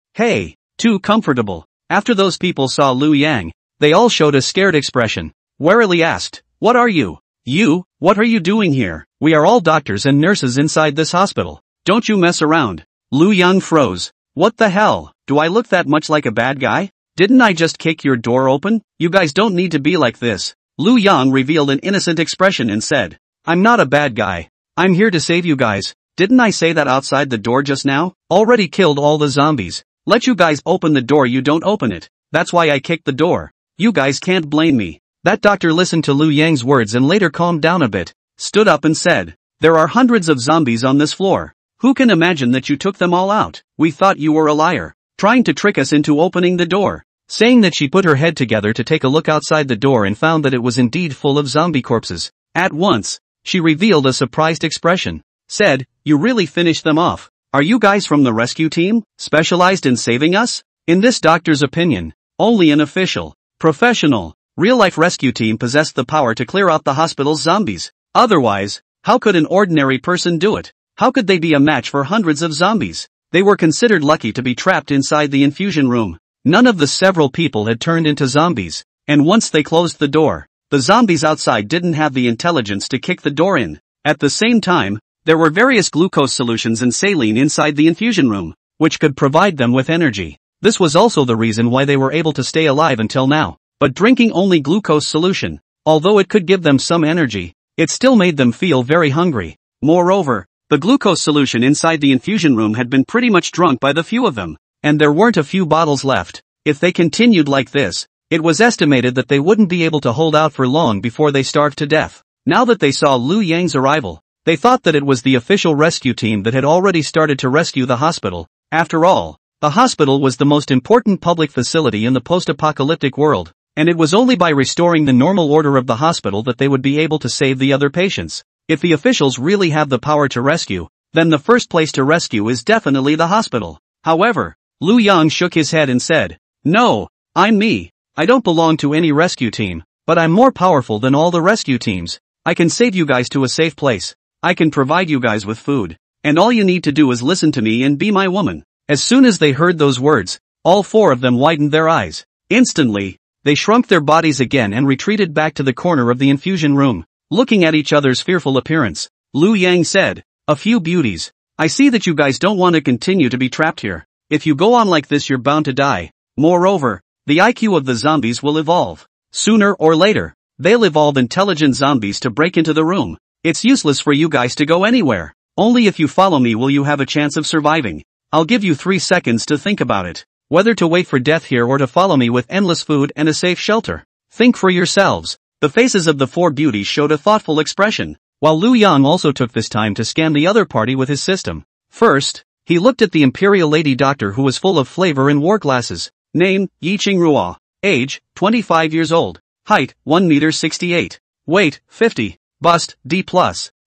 S1: too comfortable. After those people saw Liu Yang, They all showed a scared expression. Warily asked, "What are you? You, what are you doing here? We are all doctors and nurses inside this hospital. Don't you mess around." Lu Yang froze. "What the hell, do I look that much like a bad guy? Didn't I just kick your door open? You guys don't need to be like this." Lu Yang revealed an innocent expression and said, "I'm not a bad guy. I'm here to save you guys. Didn't I say that outside the door just now? Already killed all the zombies. Let you guys open the door, you don't open it. That's why I kicked the door. You guys can't blame me." That doctor listened to Lu Yang's words and later calmed down a bit, stood up and said, "There are hundreds of zombies on this floor. Who can imagine that you took them all out? We thought you were a liar, trying to trick us into opening the door." Saying that, she put her head together to take a look outside the door and found that it was indeed full of zombie corpses. At once, she revealed a surprised expression. Said, "You really finished them off. Are you guys from the rescue team, specialized in saving us?" In this doctor's opinion, only an official, professional, real-life rescue team possessed the power to clear out the hospital's zombies. Otherwise, how could an ordinary person do it? How could they be a match for hundreds of zombies? They were considered lucky to be trapped inside the infusion room. None of the several people had turned into zombies, and once they closed the door, the zombies outside didn't have the intelligence to kick the door in. At the same time, there were various glucose solutions and saline inside the infusion room, which could provide them with energy. This was also the reason why they were able to stay alive until now. But drinking only glucose solution, although it could give them some energy, it still made them feel very hungry. Moreover, the glucose solution inside the infusion room had been pretty much drunk by the few of them, and there weren't a few bottles left. If they continued like this, it was estimated that they wouldn't be able to hold out for long before they starved to death. Now that they saw Lu Yang's arrival, they thought that it was the official rescue team that had already started to rescue the hospital. After all, the hospital was the most important public facility in the post-apocalyptic world, and it was only by restoring the normal order of the hospital that they would be able to save the other patients. If the officials really have the power to rescue, then the first place to rescue is definitely the hospital. However, Lu Yang shook his head and said, "No, I'm me. I don't belong to any rescue team, but I'm more powerful than all the rescue teams. I can save you guys to a safe place. I can provide you guys with food, and all you need to do is listen to me and be my woman." As soon as they heard those words, all four of them widened their eyes. Instantly, they shrunk their bodies again and retreated back to the corner of the infusion room. Looking at each other's fearful appearance, Lu Yang said, "A few beauties. I see that you guys don't want to continue to be trapped here. If you go on like this, you're bound to die. Moreover, the IQ of the zombies will evolve. Sooner or later, they'll evolve intelligent zombies to break into the room. It's useless for you guys to go anywhere. Only if you follow me will you have a chance of surviving. I'll give you 3 seconds to think about it. Whether to wait for death here or to follow me with endless food and a safe shelter. Think for yourselves." The faces of the four beauties showed a thoughtful expression, while Lu Yang also took this time to scan the other party with his system. First, he looked at the imperial lady doctor who was full of flavor and wore glasses. Name, Yi Qingrua. Age, 25 years old. Height, 1 meter 68. Weight, 50. Bust, D+.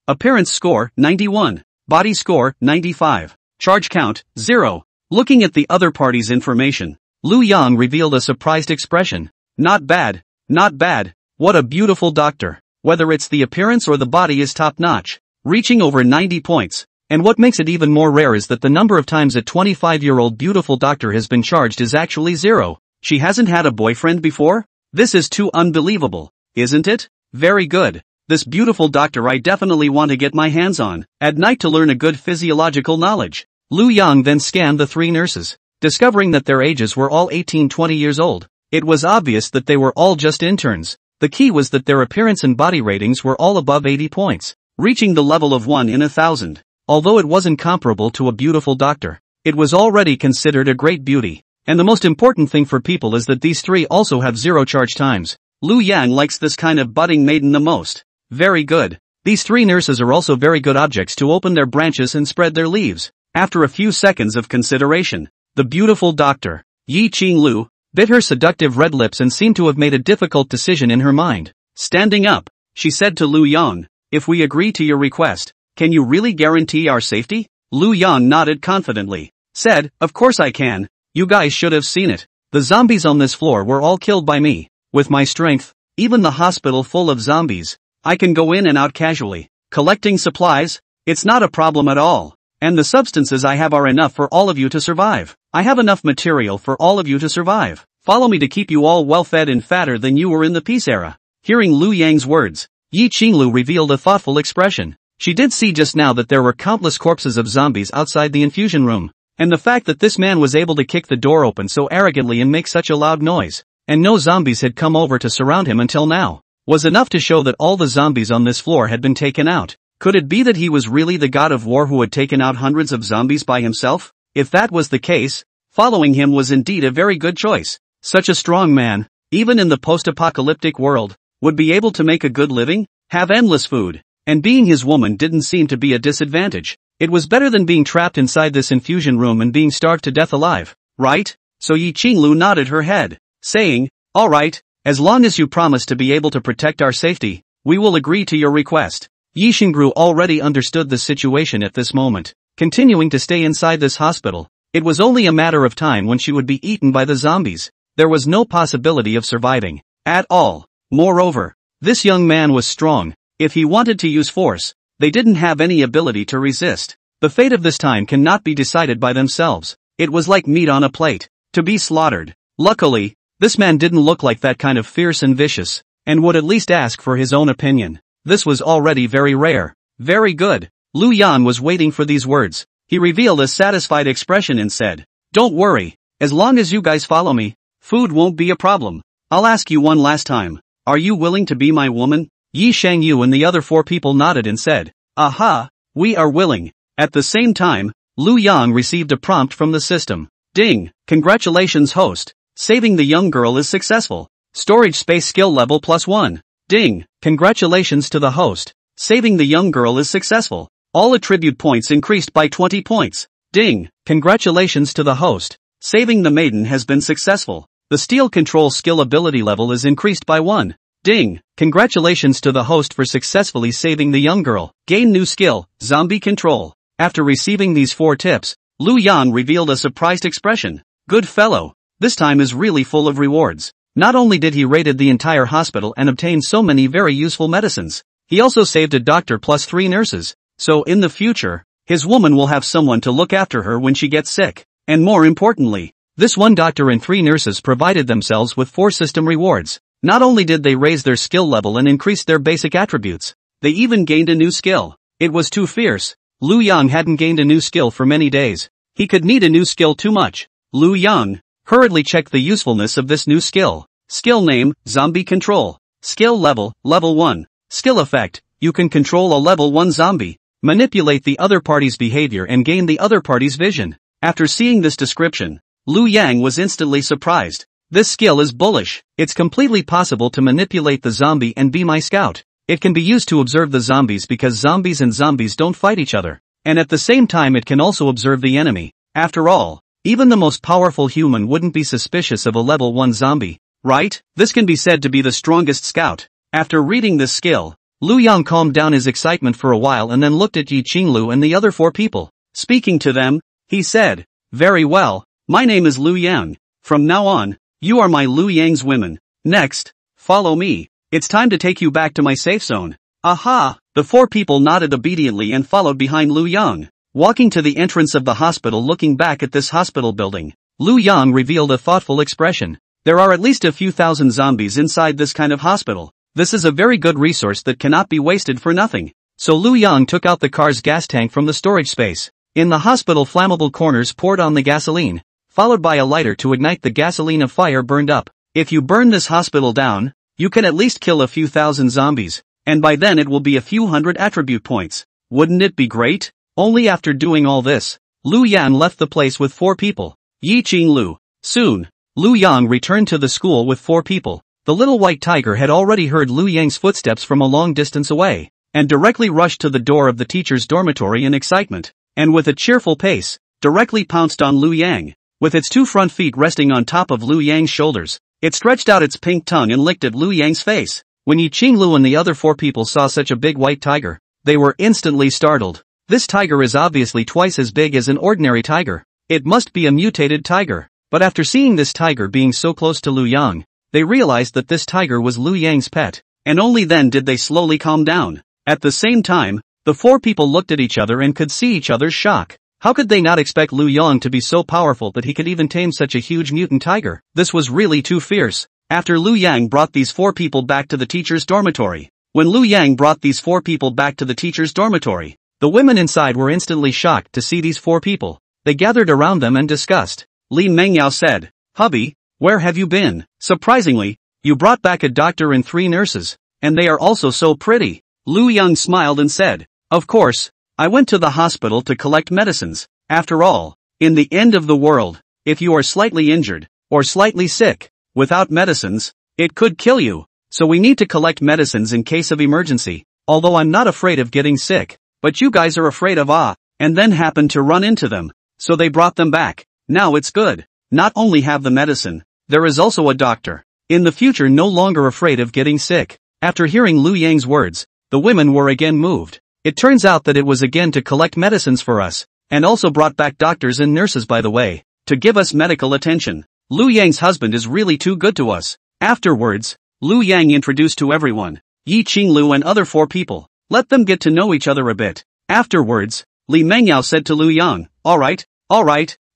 S1: Appearance score, 91. Body score, 95. Charge count, 0. Looking at the other party's information, Lu Yang revealed a surprised expression. "Not bad, not bad. What a beautiful doctor. Whether it's the appearance or the body is top-notch. Reaching over 90 points. And what makes it even more rare is that the number of times a 25-year-old beautiful doctor has been charged is actually 0. She hasn't had a boyfriend before? This is too unbelievable, isn't it? Very good. This beautiful doctor I definitely want to get my hands on at night to learn a good physiological knowledge." Lu Yang then scanned the 3 nurses, discovering that their ages were all 18-20 years old. It was obvious that they were all just interns. The key was that their appearance and body ratings were all above 80 points, reaching the level of 1 in 1,000. Although it wasn't comparable to a beautiful doctor, it was already considered a great beauty. And the most important thing for people is that these 3 also have 0 charge times. Lu Yang likes this kind of budding maiden the most. Very good. These 3 nurses are also very good objects to open their branches and spread their leaves. After a few seconds of consideration, the beautiful doctor, Yi Qinglu, bit her seductive red lips and seemed to have made a difficult decision in her mind. Standing up, she said to Lu Yang, "If we agree to your request, can you really guarantee our safety?" Lu Yang nodded confidently. Said, "Of course I can. You guys should have seen it. The zombies on this floor were all killed by me. With my strength, even the hospital full of zombies, I can go in and out casually. Collecting supplies, it's not a problem at all. And the substances I have are enough for all of you to survive. I have enough material for all of you to survive. Follow me to keep you all well-fed and fatter than you were in the peace era. Hearing Liu Yang's words, Yi Qinglu revealed a thoughtful expression. She did see just now that there were countless corpses of zombies outside the infusion room, and the fact that this man was able to kick the door open so arrogantly and make such a loud noise, and no zombies had come over to surround him until now, was enough to show that all the zombies on this floor had been taken out. Could it be that he was really the god of war who had taken out hundreds of zombies by himself? If that was the case, following him was indeed a very good choice. Such a strong man, even in the post-apocalyptic world, would be able to make a good living, have endless food, and being his woman didn't seem to be a disadvantage. It was better than being trapped inside this infusion room and being starved to death alive, right? So Yi Qinglu nodded her head, saying, "All right, as long as you promise to be able to protect our safety, we will agree to your request." Yi Xingru already understood the situation at this moment. Continuing to stay inside this hospital, it was only a matter of time when she would be eaten by the zombies. There was no possibility of surviving at all. Moreover, this young man was strong. If he wanted to use force, they didn't have any ability to resist. The fate of this time cannot be decided by themselves. It was like meat on a plate, to be slaughtered. Luckily, this man didn't look like that kind of fierce and vicious, and would at least ask for his own opinion. This was already very rare. Very good. Lu Yan was waiting for these words. He revealed a satisfied expression and said, "Don't worry, as long as you guys follow me, food won't be a problem. I'll ask you one last time. Are you willing to be my woman?" Yi Shangyu and the other 4 people nodded and said, "Aha, we are willing." At the same time, Lu Yang received a prompt from the system. Ding, congratulations host. Saving the young girl is successful. Storage space skill level +1. Ding, congratulations to the host. Saving the young girl is successful. All attribute points increased by 20 points. Ding, congratulations to the host. Saving the maiden has been successful. The steel control skill ability level is increased by 1. Ding, congratulations to the host for successfully saving the young girl. Gain new skill, zombie control. After receiving these 4 tips, Lu Yan revealed a surprised expression. Good fellow, this time is really full of rewards. Not only did he raided the entire hospital and obtained so many very useful medicines, he also saved a doctor plus 3 nurses. So in the future, his woman will have someone to look after her when she gets sick. And more importantly, this one doctor and 3 nurses provided themselves with 4 system rewards. Not only did they raise their skill level and increase their basic attributes, they even gained a new skill. It was too fierce. Lu Yang hadn't gained a new skill for many days. He could need a new skill too much. Lu Yang hurriedly checked the usefulness of this new skill. Skill name, Zombie Control. Skill level, level 1. Skill effect, you can control a level 1 zombie, manipulate the other party's behavior and gain the other party's vision. After seeing this description, Lu Yang was instantly surprised. This skill is bullish. It's completely possible to manipulate the zombie and be my scout. It can be used to observe the zombies because zombies and zombies don't fight each other. And at the same time it can also observe the enemy. After all, even the most powerful human wouldn't be suspicious of a level 1 zombie, right? This can be said to be the strongest scout. After reading this skill, Lu Yang calmed down his excitement for a while and then looked at Yi Qinglu and the other 4 people. Speaking to them, he said, "Very well, my name is Lu Yang. From now on, you are my Lu Yang's women. Next, follow me. It's time to take you back to my safe zone." Aha! The 4 people nodded obediently and followed behind Lu Yang. Walking to the entrance of the hospital looking back at this hospital building, Lu Yang revealed a thoughtful expression. There are at least a few thousand zombies inside this kind of hospital. This is a very good resource that cannot be wasted for nothing. So Lu Yang took out the car's gas tank from the storage space. In the hospital flammable corners poured on the gasoline, followed by a lighter to ignite the gasoline. A fire burned up. If you burn this hospital down, you can at least kill a few thousand zombies, and by then it will be a few hundred attribute points. Wouldn't it be great? Only after doing all this, Lu Yan left the place with 4 people. Yi Qinglu. Soon, Lu Yang returned to the school with 4 people. The little white tiger had already heard Lu Yang's footsteps from a long distance away, and directly rushed to the door of the teacher's dormitory in excitement, and with a cheerful pace, directly pounced on Lu Yang. With its 2 front feet resting on top of Lu Yang's shoulders, it stretched out its pink tongue and licked at Lu Yang's face. When Yi Qinglu and the other 4 people saw such a big white tiger, they were instantly startled. This tiger is obviously twice as big as an ordinary tiger. It must be a mutated tiger. But after seeing this tiger being so close to Lu Yang, they realized that this tiger was Lu Yang's pet, and only then did they slowly calm down. At the same time, the 4 people looked at each other and could see each other's shock. How could they not expect Lu Yang to be so powerful that he could even tame such a huge mutant tiger? This was really too fierce. After Lu Yang brought these 4 people back to the teacher's dormitory. When Lu Yang brought these 4 people back to the teacher's dormitory, the women inside were instantly shocked to see these 4 people. They gathered around them and discussed. Li Mengyao said, "Hubby, where have you been? Surprisingly, you brought back a doctor and 3 nurses, and they are also so pretty." Lu Yang smiled and said, "Of course, I went to the hospital to collect medicines. After all, in the end of the world, if you are slightly injured, or slightly sick, without medicines, it could kill you. So we need to collect medicines in case of emergency. Although I'm not afraid of getting sick, but you guys are afraid of and then happened to run into them. So they brought them back. Now it's good. Not only have the medicine, there is also a doctor. In the future no longer afraid of getting sick." After hearing Lu Yang's words, the women were again moved. It turns out that it was again to collect medicines for us, and also brought back doctors and nurses by the way, to give us medical attention. Lu Yang's husband is really too good to us. Afterwards, Lu Yang introduced to everyone, Yi Qinglu and other 4 people. Let them get to know each other a bit. Afterwards, Li Mengyao said to Lu Yang, Alright,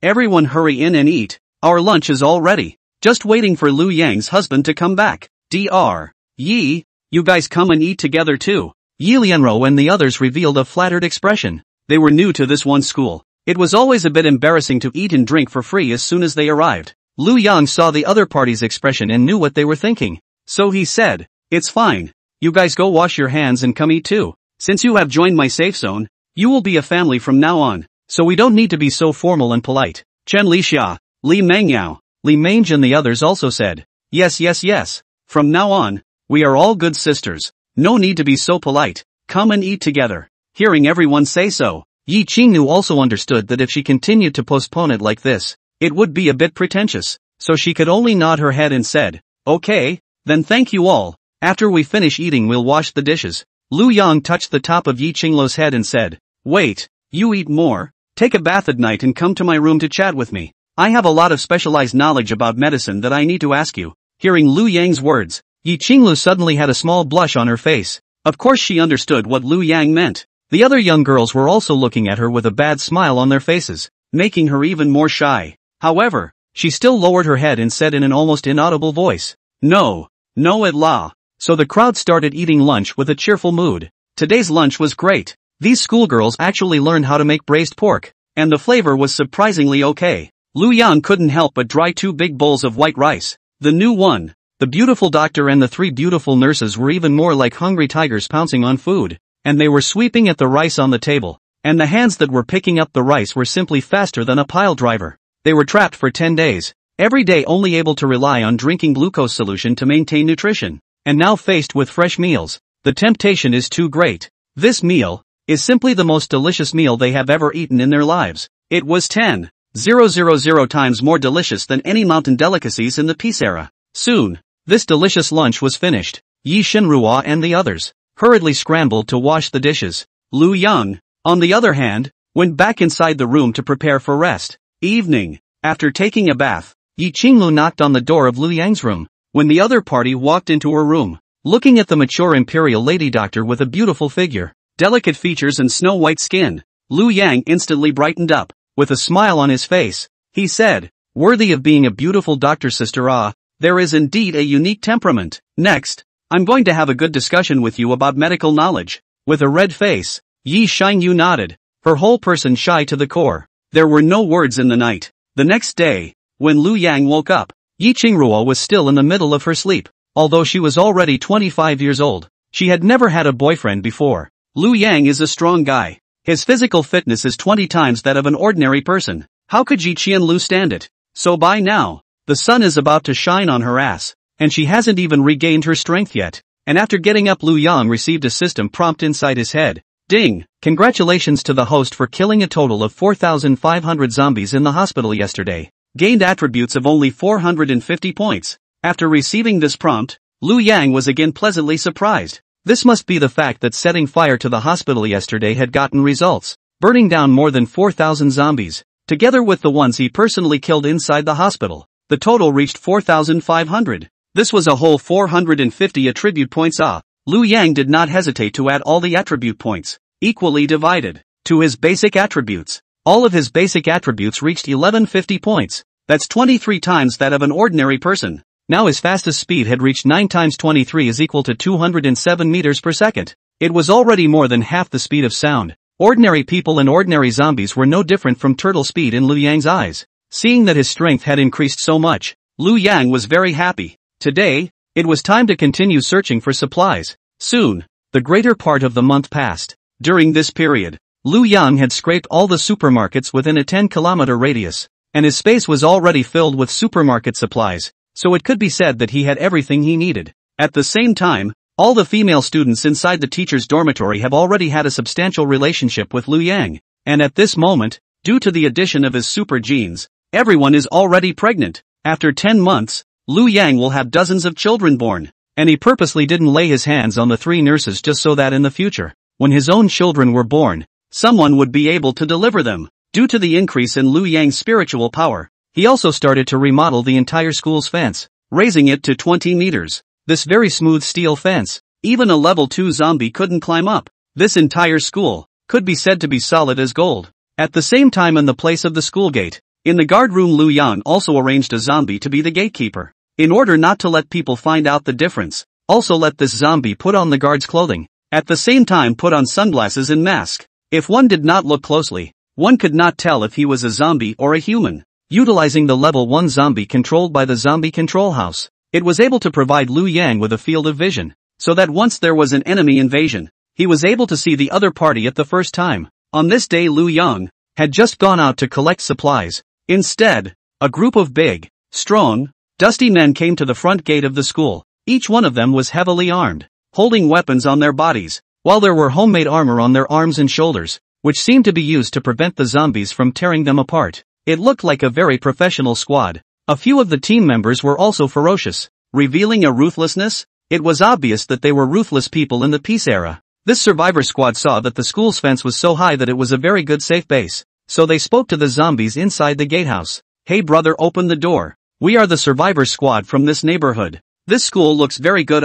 S1: everyone hurry in and eat. Our lunch is all ready. Just waiting for Lu Yang's husband to come back. Dr. Yi, you guys come and eat together too." Yi Lianro and the others revealed a flattered expression. They were new to this one school. It was always a bit embarrassing to eat and drink for free as soon as they arrived. Lu Yang saw the other party's expression and knew what they were thinking. So he said, "It's fine. You guys go wash your hands and come eat too. Since you have joined my safe zone, you will be a family from now on, so we don't need to be so formal and polite." Chen Lixia, Li Mengyao, Li Mange and the others also said, Yes. From now on, we are all good sisters. No need to be so polite. Come and eat together." Hearing everyone say so, Yi Qingnu also understood that if she continued to postpone it like this, it would be a bit pretentious, so she could only nod her head and said, "Okay, then thank you all. After we finish eating we'll wash the dishes." Lu Yang touched the top of Yi Qinglu's head and said, "Wait, you eat more? Take a bath at night and come to my room to chat with me. I have a lot of specialized knowledge about medicine that I need to ask you." Hearing Lu Yang's words, Yi Qinglu suddenly had a small blush on her face. Of course she understood what Lu Yang meant. The other young girls were also looking at her with a bad smile on their faces, making her even more shy. However, she still lowered her head and said in an almost inaudible voice, No at la." So the crowd started eating lunch with a cheerful mood. Today's lunch was great. These schoolgirls actually learned how to make braised pork, and the flavor was surprisingly okay. Lu Yang couldn't help but dry 2 big bowls of white rice. The new one, the beautiful doctor and the 3 beautiful nurses were even more like hungry tigers pouncing on food, and they were sweeping at the rice on the table, and the hands that were picking up the rice were simply faster than a pile driver. They were trapped for 10 days, every day only able to rely on drinking glucose solution to maintain nutrition, and now faced with fresh meals, the temptation is too great. This meal is simply the most delicious meal they have ever eaten in their lives. It was 10,000 times more delicious than any mountain delicacies in the peace era. Soon, this delicious lunch was finished. Yi Shenrua and the others hurriedly scrambled to wash the dishes. Lu Yang, on the other hand, went back inside the room to prepare for rest. Evening. After taking a bath, Yi Qinglu knocked on the door of Lu Yang's room. When the other party walked into her room, looking at the mature imperial lady doctor with a beautiful figure, delicate features and snow-white skin, Lu Yang instantly brightened up. With a smile on his face, he said, "Worthy of being a beautiful doctor sister, there is indeed a unique temperament. Next, I'm going to have a good discussion with you about medical knowledge." With a red face, Yi Shangyu nodded, her whole person shy to the core. There were no words in the night. The next day, when Lu Yang woke up, Yi Qingruo was still in the middle of her sleep. Although she was already 25 years old, she had never had a boyfriend before. Lu Yang is a strong guy. His physical fitness is 20 times that of an ordinary person. How could Yi Qianlu stand it? So by now, the sun is about to shine on her ass, and she hasn't even regained her strength yet. And after getting up, Lu Yang received a system prompt inside his head. Ding! Congratulations to the host for killing a total of 4,500 zombies in the hospital yesterday. Gained attributes of only 450 points. After receiving this prompt, Lu Yang was again pleasantly surprised. This must be the fact that setting fire to the hospital yesterday had gotten results, burning down more than 4,000 zombies, together with the ones he personally killed inside the hospital. The total reached 4,500. This was a whole 450 attribute points. Lu Yang did not hesitate to add all the attribute points, equally divided, to his basic attributes. All of his basic attributes reached 1150 points. That's 23 times that of an ordinary person. Now his fastest speed had reached 9 times 23 is equal to 207 meters per second. It was already more than half the speed of sound. Ordinary people and ordinary zombies were no different from turtle speed in Liu Yang's eyes. Seeing that his strength had increased so much, Liu Yang was very happy. Today, it was time to continue searching for supplies. Soon, the greater part of the month passed. During this period, Liu Yang had scraped all the supermarkets within a 10-kilometer radius, and his space was already filled with supermarket supplies, so it could be said that he had everything he needed. At the same time, all the female students inside the teacher's dormitory have already had a substantial relationship with Liu Yang, and at this moment, due to the addition of his super genes, everyone is already pregnant. After 10 months, Liu Yang will have dozens of children born, and he purposely didn't lay his hands on the 3 nurses just so that in the future, when his own children were born, someone would be able to deliver them. Due to the increase in Liu Yang's spiritual power, he also started to remodel the entire school's fence, raising it to 20 meters. This very smooth steel fence, even a level 2 zombie couldn't climb up. This entire school could be said to be solid as gold. At the same time, in the place of the school gate, in the guard room, Liu Yang also arranged a zombie to be the gatekeeper. In order not to let people find out the difference, also let this zombie put on the guard's clothing. At the same time, put on sunglasses and mask. If one did not look closely, one could not tell if he was a zombie or a human. Utilizing the level 1 zombie controlled by the zombie control house, it was able to provide Liu Yang with a field of vision, so that once there was an enemy invasion, he was able to see the other party at the first time. On this day, Liu Yang had just gone out to collect supplies. Instead, a group of big, strong, dusty men came to the front gate of the school. Each one of them was heavily armed, holding weapons on their bodies, while there were homemade armor on their arms and shoulders, which seemed to be used to prevent the zombies from tearing them apart. It looked like a very professional squad. A few of the team members were also ferocious, revealing a ruthlessness. It was obvious that they were ruthless people in the peace era. This survivor squad saw that the school's fence was so high that it was a very good safe base, so they spoke to the zombies inside the gatehouse. "Hey brother, open the door. We are the survivor squad from this neighborhood. This school looks very good.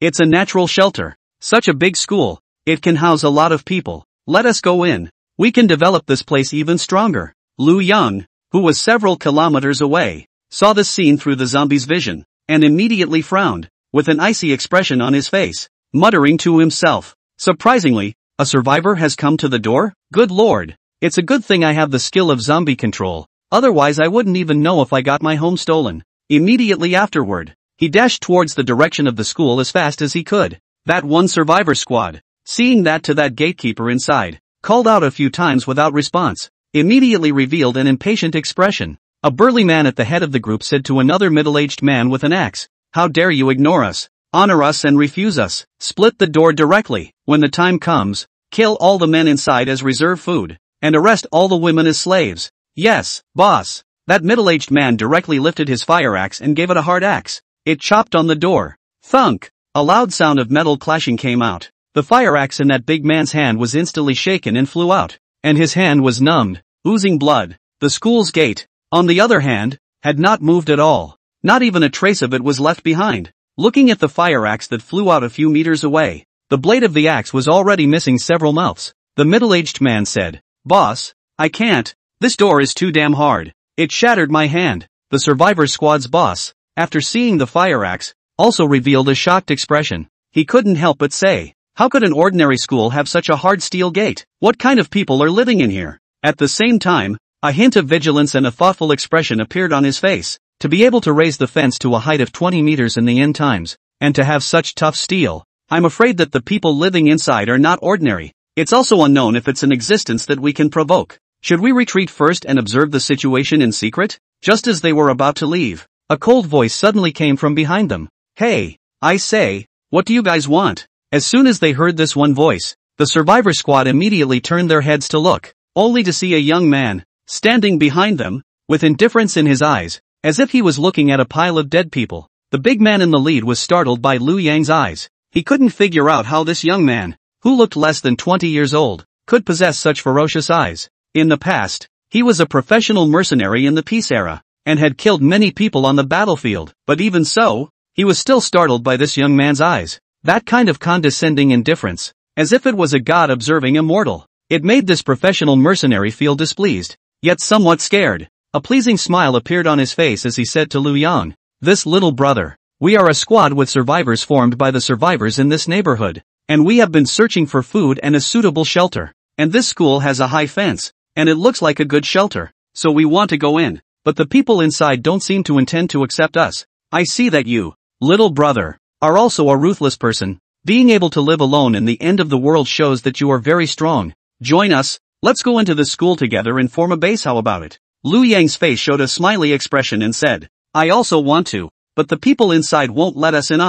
S1: It's a natural shelter. Such a big school. It can house a lot of people. Let us go in. We can develop this place even stronger." Liu Yang, who was several kilometers away, saw this scene through the zombie's vision, and immediately frowned, with an icy expression on his face, muttering to himself, "Surprisingly, a survivor has come to the door? Good lord, it's a good thing I have the skill of zombie control, otherwise I wouldn't even know if I got my home stolen." Immediately afterward, he dashed towards the direction of the school as fast as he could. That one survivor squad, seeing that gatekeeper inside, called out a few times without response, immediately revealed an impatient expression. A burly man at the head of the group said to another middle-aged man with an axe, "How dare you ignore us, honor us and refuse us? Split the door directly. When the time comes, kill all the men inside as reserve food, and arrest all the women as slaves." "Yes, boss." That middle-aged man directly lifted his fire axe and gave it a hard axe. It chopped on the door. Thunk! A loud sound of metal clashing came out. The fire axe in that big man's hand was instantly shaken and flew out, and his hand was numbed, oozing blood. The school's gate, on the other hand, had not moved at all. Not even a trace of it was left behind. Looking at the fire axe that flew out a few meters away, the blade of the axe was already missing several mouths. The middle-aged man said, "Boss, I can't. This door is too damn hard. It shattered my hand." The survivor squad's boss, after seeing the fire axe, also revealed a shocked expression. He couldn't help but say, "How could an ordinary school have such a hard steel gate? What kind of people are living in here?" At the same time, a hint of vigilance and a thoughtful expression appeared on his face. To be able to raise the fence to a height of 20 meters in the end times, and to have such tough steel, I'm afraid that the people living inside are not ordinary. It's also unknown if it's an existence that we can provoke. Should we retreat first and observe the situation in secret? Just as they were about to leave, a cold voice suddenly came from behind them. "Hey, I say, what do you guys want?" As soon as they heard this one voice, the survivor squad immediately turned their heads to look, only to see a young man, standing behind them, with indifference in his eyes, as if he was looking at a pile of dead people. The big man in the lead was startled by Liu Yang's eyes. He couldn't figure out how this young man, who looked less than 20 years old, could possess such ferocious eyes. In the past, he was a professional mercenary in the peace era, and had killed many people on the battlefield, but even so, he was still startled by this young man's eyes. That kind of condescending indifference, as if it was a god observing a mortal. It made this professional mercenary feel displeased, yet somewhat scared. A pleasing smile appeared on his face as he said to Lu Yang, "This little brother. We are a squad with survivors formed by the survivors in this neighborhood, and we have been searching for food and a suitable shelter. And this school has a high fence, and it looks like a good shelter, so we want to go in, but the people inside don't seem to intend to accept us. I see that you, little brother, are also a ruthless person. Being able to live alone in the end of the world shows that you are very strong. Join us, let's go into the school together and form a base, how about it?" Lu Yang's face showed a smiley expression and said, "I also want to, but the people inside won't let us in."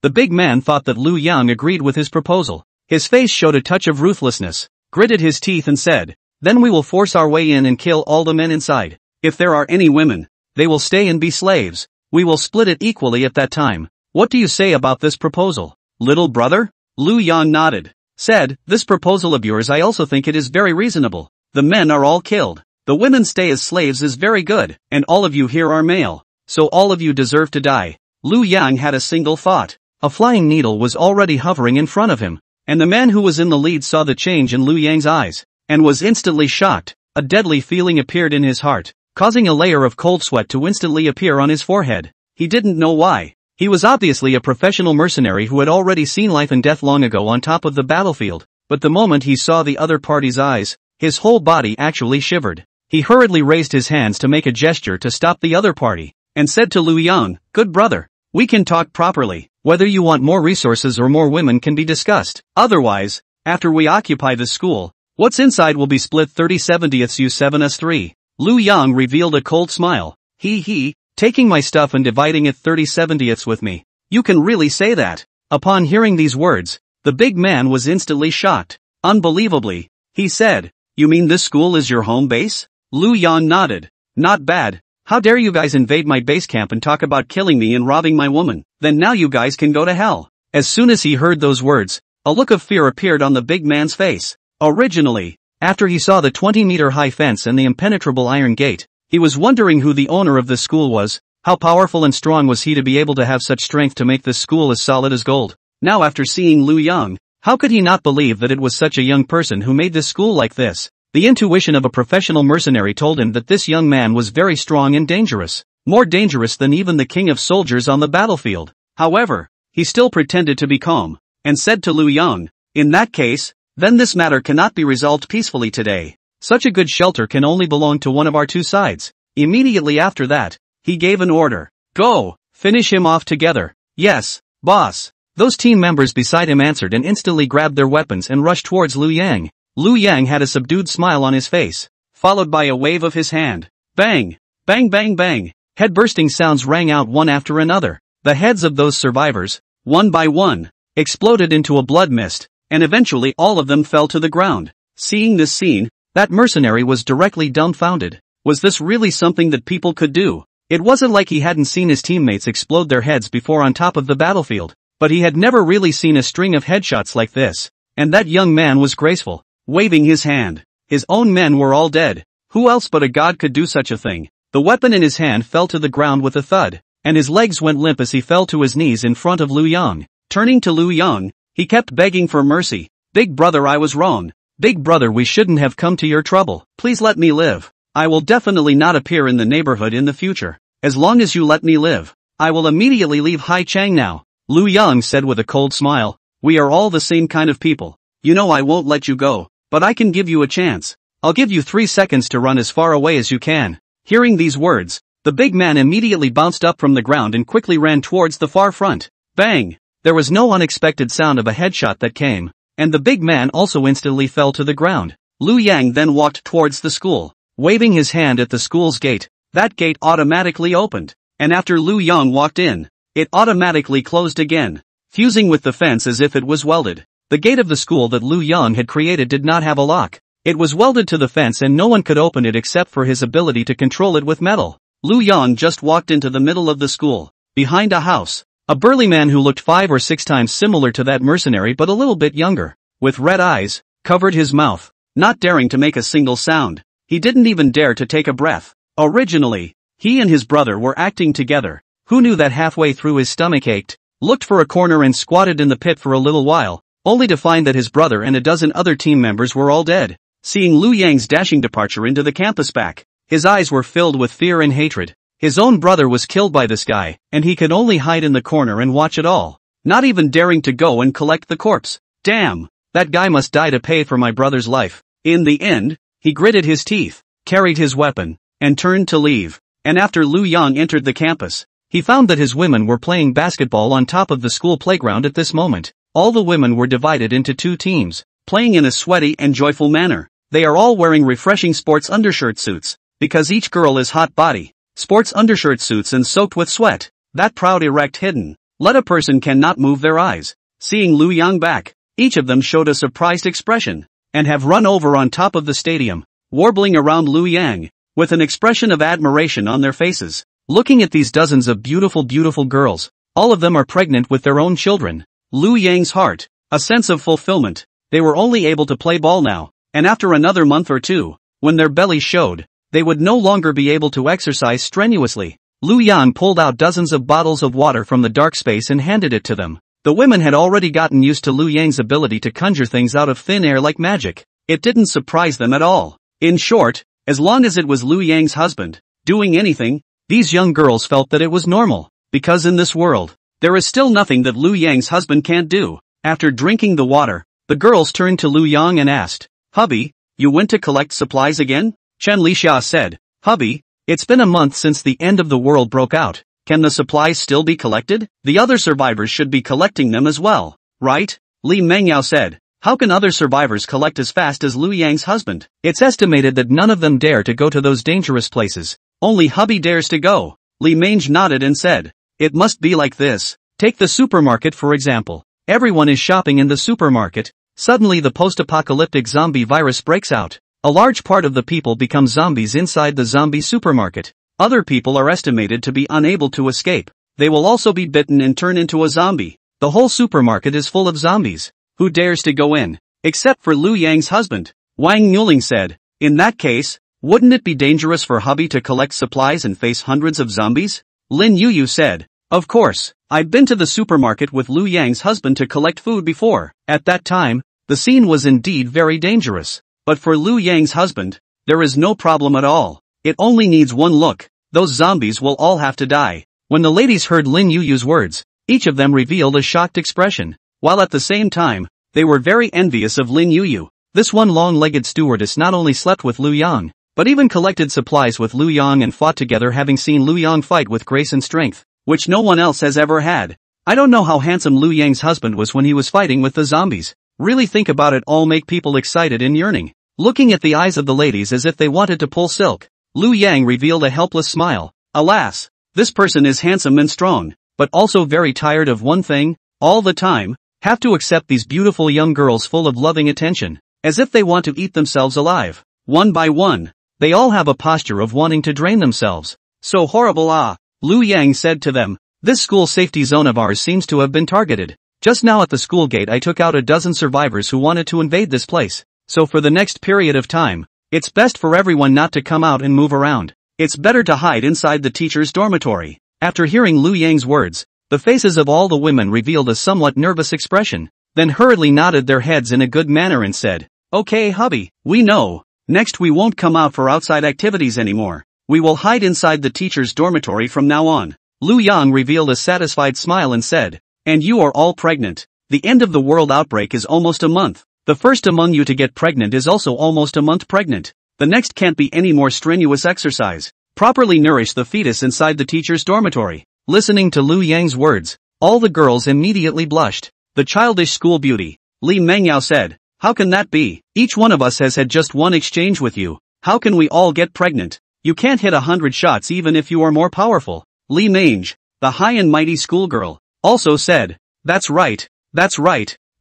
S1: The big man thought that Lu Yang agreed with his proposal. His face showed a touch of ruthlessness, gritted his teeth and said, "Then we will force our way in and kill all the men inside. If there are any women, they will stay and be slaves. We will split it equally at that time. What do you say about this proposal, little brother?" Lu Yang nodded, said, "This proposal of yours, I also think it is very reasonable. The men are all killed. The women stay as slaves is very good, and all of you here are male, so all of you deserve to die." Lu Yang had a single thought. A flying needle was already hovering in front of him, and the man who was in the lead saw the change in Lu Yang's eyes, and was instantly shocked. A deadly feeling appeared in his heart, causing a layer of cold sweat to instantly appear on his forehead. He didn't know why. He was obviously a professional mercenary who had already seen life and death long ago on top of the battlefield, but the moment he saw the other party's eyes, his whole body actually shivered. He hurriedly raised his hands to make a gesture to stop the other party, and said to Lu Yang, "Good brother, we can talk properly. Whether you want more resources or more women can be discussed. Otherwise, after we occupy the school, what's inside will be split 30/70ths you 7s3. Lu Yang revealed a cold smile. He, taking my stuff and dividing it 30/70ths with me. You can really say that?" Upon hearing these words, the big man was instantly shocked. Unbelievably, he said, "You mean this school is your home base?" Lu Yang nodded. "Not bad. How dare you guys invade my base camp and talk about killing me and robbing my woman? Then now you guys can go to hell." As soon as he heard those words, a look of fear appeared on the big man's face. Originally, after he saw the 20-meter high fence and the impenetrable iron gate, he was wondering who the owner of this school was. How powerful and strong was he to be able to have such strength to make this school as solid as gold? Now after seeing Lu Yang, how could he not believe that it was such a young person who made this school like this? The intuition of a professional mercenary told him that this young man was very strong and dangerous, more dangerous than even the king of soldiers on the battlefield. However, he still pretended to be calm, and said to Lu Yang, "In that case, then this matter cannot be resolved peacefully today. Such a good shelter can only belong to one of our two sides." Immediately after that, he gave an order. "Go, finish him off together." "Yes, boss." Those team members beside him answered and instantly grabbed their weapons and rushed towards Lu Yang. Lu Yang had a subdued smile on his face, followed by a wave of his hand. Bang! Bang bang bang! Head-bursting sounds rang out one after another. The heads of those survivors, one by one, exploded into a blood mist, and eventually all of them fell to the ground. Seeing this scene, that mercenary was directly dumbfounded. Was this really something that people could do? It wasn't like he hadn't seen his teammates explode their heads before on top of the battlefield, but he had never really seen a string of headshots like this. And that young man was graceful, waving his hand. His own men were all dead. Who else but a god could do such a thing? The weapon in his hand fell to the ground with a thud, and his legs went limp as he fell to his knees in front of Lu Yang. Turning to Lu Yang, he kept begging for mercy. "Big brother, I was wrong. Big brother, we shouldn't have come to your trouble. Please let me live. I will definitely not appear in the neighborhood in the future. As long as you let me live, I will immediately leave Haichang now." Lu Yang said with a cold smile, "We are all the same kind of people. You know I won't let you go, but I can give you a chance. I'll give you 3 seconds to run as far away as you can." Hearing these words, the big man immediately bounced up from the ground and quickly ran towards the far front. Bang! There was no unexpected sound of a headshot that came, and the big man also instantly fell to the ground. Lu Yang then walked towards the school, waving his hand at the school's gate. That gate automatically opened, and after Lu Yang walked in, it automatically closed again, fusing with the fence as if it was welded. The gate of the school that Lu Yang had created did not have a lock. It was welded to the fence and no one could open it except for his ability to control it with metal. Lu Yang just walked into the middle of the school, behind a house. A burly man who looked 5 or 6 times similar to that mercenary but a little bit younger, with red eyes, covered his mouth, not daring to make a single sound. He didn't even dare to take a breath. Originally, he and his brother were acting together. Who knew that halfway through his stomach ached, looked for a corner and squatted in the pit for a little while, only to find that his brother and a dozen other team members were all dead. seeing Lu Yang's dashing departure into the campus back. His eyes were filled with fear and hatred. His own brother was killed by this guy, and he could only hide in the corner and watch it all, not even daring to go and collect the corpse. Damn, that guy must die to pay for my brother's life. In the end, he gritted his teeth, carried his weapon, and turned to leave. And after Lu Yang entered the campus, he found that his women were playing basketball on top of the school playground at this moment. All the women were divided into two teams, playing in a sweaty and joyful manner. They are all wearing refreshing sports undershirt suits, because each girl is hot body. Sports undershirt suits and soaked with sweat, that proud erect hidden, let a person cannot move their eyes. Seeing Lu Yang back, each of them showed a surprised expression, and have run over on top of the stadium, warbling around Lu Yang, with an expression of admiration on their faces. Looking at these dozens of beautiful girls, all of them are pregnant with their own children. Lu Yang's heart, a sense of fulfillment. They were only able to play ball now, and after another month or two, when their bellies showed, they would no longer be able to exercise strenuously. Lu Yang pulled out dozens of bottles of water from the dark space and handed it to them. The women had already gotten used to Lu Yang's ability to conjure things out of thin air like magic. It didn't surprise them at all. In short, as long as it was Lu Yang's husband doing anything, these young girls felt that it was normal, because in this world, there is still nothing that Lu Yang's husband can't do. After drinking the water, the girls turned to Lu Yang and asked, "Hubby, you went to collect supplies again?" Chen Lixia said, "Hubby, it's been a month since the end of the world broke out. Can the supplies still be collected? The other survivors should be collecting them as well, right?" Li Mengyao said, "How can other survivors collect as fast as Lu Yang's husband? It's estimated that none of them dare to go to those dangerous places. Only hubby dares to go." Li Mange nodded and said, "It must be like this. Take the supermarket for example. Everyone is shopping in the supermarket. Suddenly the post-apocalyptic zombie virus breaks out. A large part of the people become zombies inside the zombie supermarket. Other people are estimated to be unable to escape. They will also be bitten and turn into a zombie. The whole supermarket is full of zombies. Who dares to go in? Except for Lu Yang's husband." Wang Yuling said, "In that case, wouldn't it be dangerous for hubby to collect supplies and face hundreds of zombies?" Lin Yuyu said, "Of course, I've been to the supermarket with Lu Yang's husband to collect food before. At that time, the scene was indeed very dangerous. But for Lu Yang's husband, there is no problem at all. It only needs one look. Those zombies will all have to die." When the ladies heard Lin Yuyu's words, each of them revealed a shocked expression, while at the same time, they were very envious of Lin Yuyu. This one long-legged stewardess not only slept with Lu Yang, but even collected supplies with Lu Yang and fought together, having seen Lu Yang fight with grace and strength, which no one else has ever had. I don't know how handsome Lu Yang's husband was when he was fighting with the zombies. Really think about it, all make people excited and yearning, looking at the eyes of the ladies as if they wanted to pull silk. Lu Yang revealed a helpless smile. Alas, this person is handsome and strong, but also very tired of one thing, all the time, have to accept these beautiful young girls full of loving attention, as if they want to eat themselves alive. One by one, they all have a posture of wanting to drain themselves. So horrible. Lu Yang said to them, "This school safety zone of ours seems to have been targeted. Just now at the school gate I took out a dozen survivors who wanted to invade this place. So for the next period of time, it's best for everyone not to come out and move around. It's better to hide inside the teacher's dormitory." After hearing Lu Yang's words, the faces of all the women revealed a somewhat nervous expression, then hurriedly nodded their heads in a good manner and said, "Okay hubby, we know. Next we won't come out for outside activities anymore. We will hide inside the teacher's dormitory from now on." Lu Yang revealed a satisfied smile and said, "And you are all pregnant. The end of the world outbreak is almost a month. The first among you to get pregnant is also almost a month pregnant. The next can't be any more strenuous exercise. Properly nourish the fetus inside the teacher's dormitory." Listening to Lu Yang's words, all the girls immediately blushed. The childish school beauty, Li Mengyao said, "How can that be? Each one of us has had just one exchange with you. How can we all get pregnant? You can't hit 100 shots even if you are more powerful." Li Mange, the high and mighty schoolgirl, also said, That's right.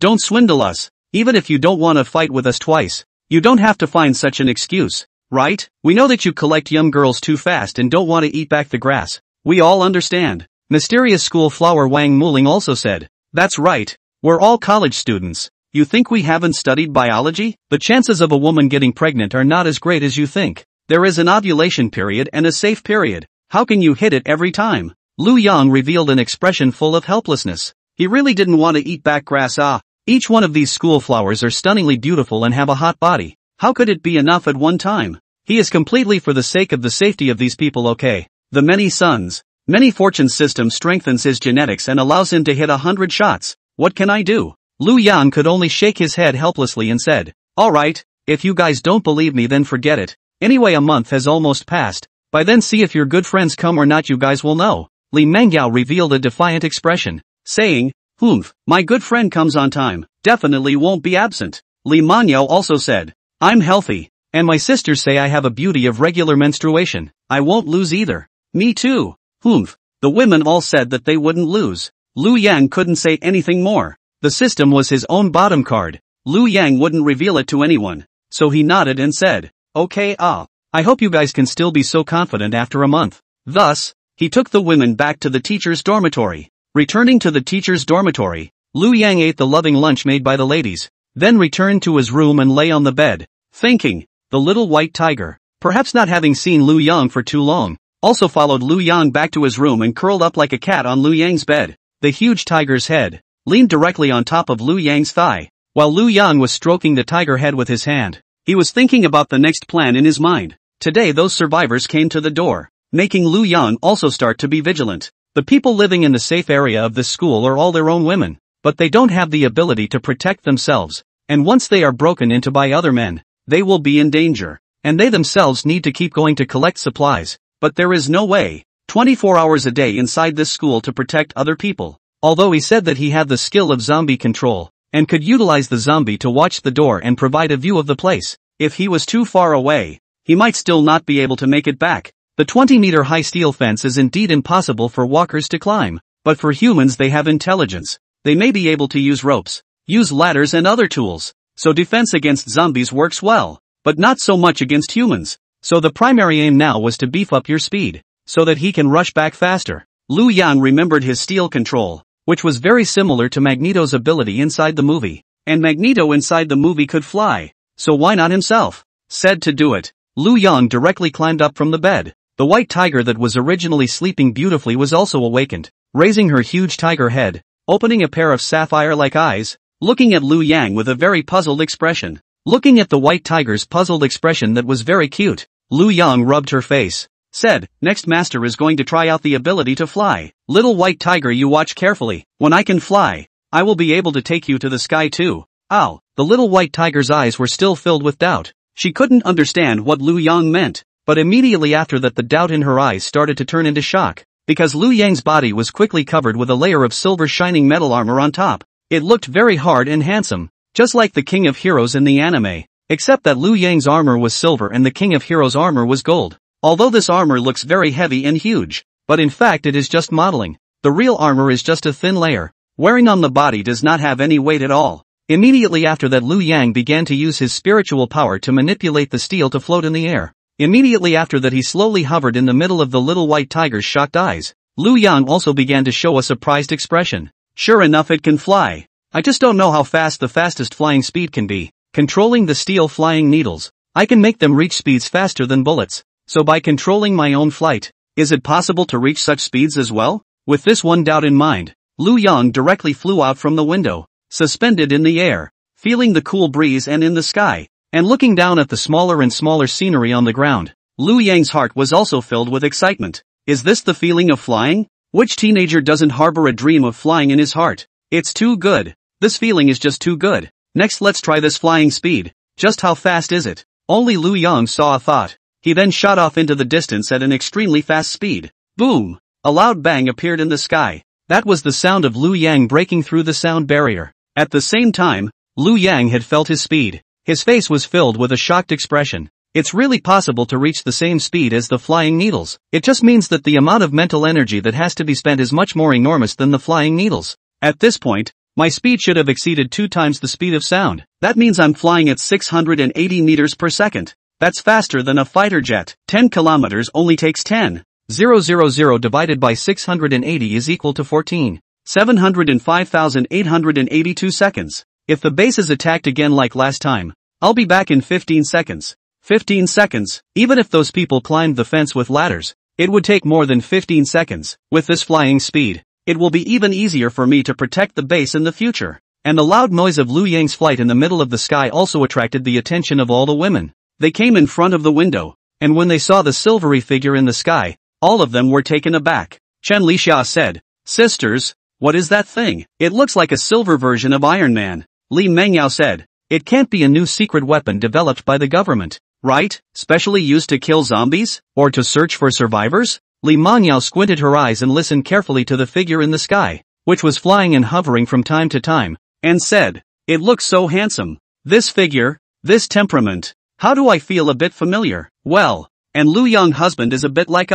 S1: Don't swindle us. Even if you don't want to fight with us twice, you don't have to find such an excuse, right? We know that you collect young girls too fast and don't want to eat back the grass. We all understand." Mysterious school flower Wang Muling also said, "That's right. We're all college students. You think we haven't studied biology? The chances of a woman getting pregnant are not as great as you think. There is an ovulation period and a safe period. How can you hit it every time?" Lu Yang revealed an expression full of helplessness. He really didn't want to eat back grass. Each one of these school flowers are stunningly beautiful and have a hot body. How could it be enough at one time? He is completely for the sake of the safety of these people, okay? The many sons, many fortunes system strengthens his genetics and allows him to hit 100 shots. What can I do? Lu Yang could only shake his head helplessly and said, alright, if you guys don't believe me then forget it. Anyway, a month has almost passed. By then see if your good friends come or not, you guys will know. Li Menggao revealed a defiant expression, saying, my good friend comes on time, definitely won't be absent. Li Manhwa also said, I'm healthy, and my sisters say I have a beauty of regular menstruation, I won't lose either. Me too. The women all said that they wouldn't lose. Lu Yang couldn't say anything more. The system was his own bottom card. Lu Yang wouldn't reveal it to anyone, so he nodded and said, okay, I hope you guys can still be so confident after a month. Thus, he took the women back to the teacher's dormitory. Returning to the teacher's dormitory, Lu Yang ate the loving lunch made by the ladies, then returned to his room and lay on the bed, thinking, the little white tiger, perhaps not having seen Lu Yang for too long, also followed Lu Yang back to his room and curled up like a cat on Lu Yang's bed. The huge tiger's head leaned directly on top of Lu Yang's thigh, while Lu Yang was stroking the tiger head with his hand. He was thinking about the next plan in his mind. Today those survivors came to the door, making Lu Yang also start to be vigilant. The people living in the safe area of this school are all their own women, but they don't have the ability to protect themselves, and once they are broken into by other men, they will be in danger, and they themselves need to keep going to collect supplies, but there is no way, 24 hours a day inside this school to protect other people. Although he said that he had the skill of zombie control, and could utilize the zombie to watch the door and provide a view of the place, if he was too far away, he might still not be able to make it back. The 20-meter high steel fence is indeed impossible for walkers to climb, but for humans they have intelligence. They may be able to use ropes, use ladders and other tools, so defense against zombies works well, but not so much against humans. So the primary aim now was to beef up your speed, so that he can rush back faster. Lu Yang remembered his steel control, which was very similar to Magneto's ability inside the movie, and Magneto inside the movie could fly, so why not himself? Said to do it, Lu Yang directly climbed up from the bed. The white tiger that was originally sleeping beautifully was also awakened, raising her huge tiger head, opening a pair of sapphire-like eyes, looking at Lu Yang with a very puzzled expression. Looking at the white tiger's puzzled expression that was very cute, Lu Yang rubbed her face, said, next master is going to try out the ability to fly. Little white tiger, you watch carefully. When I can fly, I will be able to take you to the sky too. Ow! The little white tiger's eyes were still filled with doubt. She couldn't understand what Lu Yang meant. But immediately after that the doubt in her eyes started to turn into shock, because Lu Yang's body was quickly covered with a layer of silver shining metal armor on top. It looked very hard and handsome, just like the King of Heroes in the anime, except that Lu Yang's armor was silver and the King of Heroes' armor was gold. Although this armor looks very heavy and huge, but in fact it is just modeling. The real armor is just a thin layer, wearing on the body does not have any weight at all. Immediately after that Lu Yang began to use his spiritual power to manipulate the steel to float in the air. Immediately after that he slowly hovered in the middle of the little white tiger's shocked eyes. Lu Yang also began to show a surprised expression. Sure enough, it can fly. I just don't know how fast the fastest flying speed can be. Controlling the steel flying needles, I can make them reach speeds faster than bullets. So by controlling my own flight, is it possible to reach such speeds as well? With this one doubt in mind, Lu Yang directly flew out from the window, suspended in the air, feeling the cool breeze and in the sky, and looking down at the smaller and smaller scenery on the ground. Lu Yang's heart was also filled with excitement. Is this the feeling of flying? Which teenager doesn't harbor a dream of flying in his heart? It's too good. This feeling is just too good. Next let's try this flying speed. Just how fast is it? Only Lu Yang saw a thought. He then shot off into the distance at an extremely fast speed. Boom! A loud bang appeared in the sky. That was the sound of Lu Yang breaking through the sound barrier. At the same time, Lu Yang had felt his speed. His face was filled with a shocked expression. It's really possible to reach the same speed as the flying needles. It just means that the amount of mental energy that has to be spent is much more enormous than the flying needles. At this point, my speed should have exceeded 2 times the speed of sound. That means I'm flying at 680 meters per second. That's faster than a fighter jet. 10 kilometers only takes 10,000 divided by 680 is equal to 14,705,882 seconds. If the base is attacked again like last time, I'll be back in 15 seconds. 15 seconds. Even if those people climbed the fence with ladders, it would take more than 15 seconds. With this flying speed, it will be even easier for me to protect the base in the future. And the loud noise of Liu Yang's flight in the middle of the sky also attracted the attention of all the women. They came in front of the window, and when they saw the silvery figure in the sky, all of them were taken aback. Chen Lixia said, "Sisters, what is that thing? It looks like a silver version of Iron Man." Li Mengyao said, "It can't be a new secret weapon developed by the government, right? Specially used to kill zombies? Or to search for survivors?" Li Mengyao squinted her eyes and listened carefully to the figure in the sky, which was flying and hovering from time to time, and said, "It looks so handsome. This figure, this temperament. How do I feel a bit familiar? Well, and Liu Yang's husband is a bit like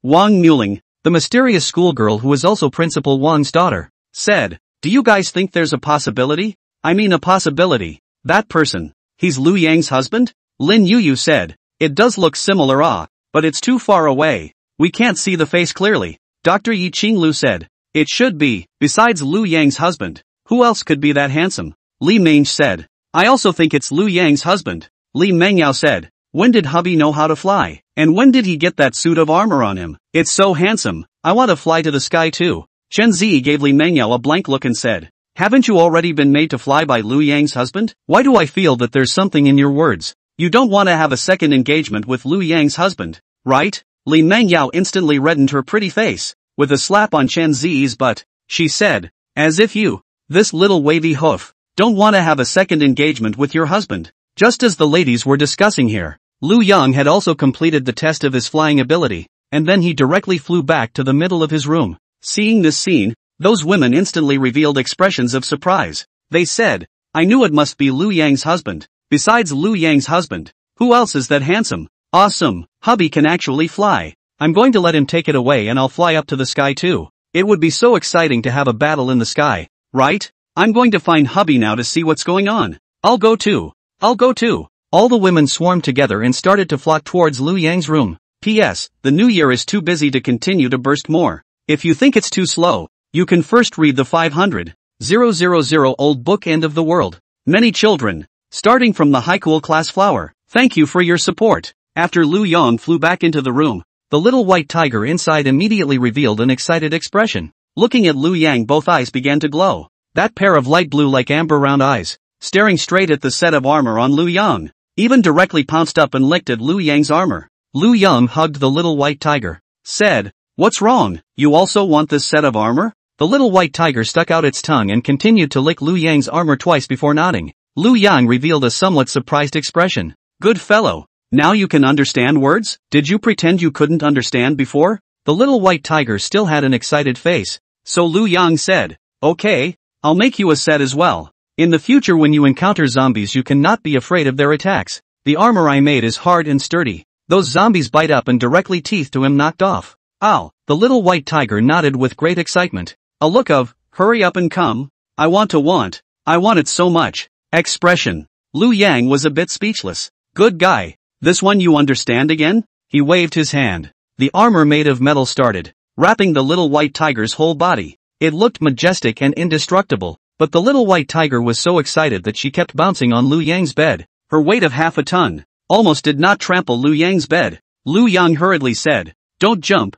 S1: Wang Muling." The mysterious schoolgirl who was also Principal Wang's daughter, said, "Do you guys think there's a possibility? I mean a possibility. That person, he's Liu Yang's husband?" Lin Yuyu said, "It does look similar but it's too far away. We can't see the face clearly." Dr. Yi Qinglu said, "It should be, besides Liu Yang's husband, who else could be that handsome?" Li Menge said, "I also think it's Liu Yang's husband." Li Mengyao said, "When did hubby know how to fly? And when did he get that suit of armor on him? It's so handsome, I want to fly to the sky too." Chen Zi gave Li Mengyao a blank look and said, "Haven't you already been made to fly by Liu Yang's husband? Why do I feel that there's something in your words? You don't want to have a second engagement with Liu Yang's husband, right?" Li Mengyao instantly reddened her pretty face. With a slap on Chen Zi's butt, she said, "As if you, this little wavy hoof, don't want to have a second engagement with your husband." Just as the ladies were discussing here, Liu Yang had also completed the test of his flying ability, and then he directly flew back to the middle of his room. Seeing this scene, those women instantly revealed expressions of surprise. They said, "I knew it must be Liu Yang's husband. Besides Liu Yang's husband, who else is that handsome? Awesome, hubby can actually fly. I'm going to let him take it away and I'll fly up to the sky too. It would be so exciting to have a battle in the sky, right? I'm going to find hubby now to see what's going on. I'll go too. I'll go too." All the women swarmed together and started to flock towards Liu Yang's room. P.S. The new year is too busy to continue to burst more. If you think it's too slow, you can first read the 500,000 old book End of the World. Many children, starting from the high school class flower. Thank you for your support. After Liu Yang flew back into the room, the little white tiger inside immediately revealed an excited expression. Looking at Liu Yang, both eyes began to glow. That pair of light blue like amber round eyes, staring straight at the set of armor on Liu Yang, even directly pounced up and licked at Liu Yang's armor. Liu Yang hugged the little white tiger, said, "What's wrong? You also want this set of armor?" The little white tiger stuck out its tongue and continued to lick Liu Yang's armor twice before nodding. Liu Yang revealed a somewhat surprised expression. "Good fellow. Now you can understand words? Did you pretend you couldn't understand before?" The little white tiger still had an excited face. So Liu Yang said, "Okay, I'll make you a set as well. In the future when you encounter zombies you cannot be afraid of their attacks. The armor I made is hard and sturdy. Those zombies bite up and directly teeth to him knocked off." "Ow!" The little white tiger nodded with great excitement. A look of, "Hurry up and come. I want it so much," expression. Liu Yang was a bit speechless. "Good guy. This one you understand again?" He waved his hand. The armor made of metal started wrapping the little white tiger's whole body. It looked majestic and indestructible. But the little white tiger was so excited that she kept bouncing on Liu Yang's bed. Her weight of half a ton almost did not trample Liu Yang's bed. Liu Yang hurriedly said, don't jump.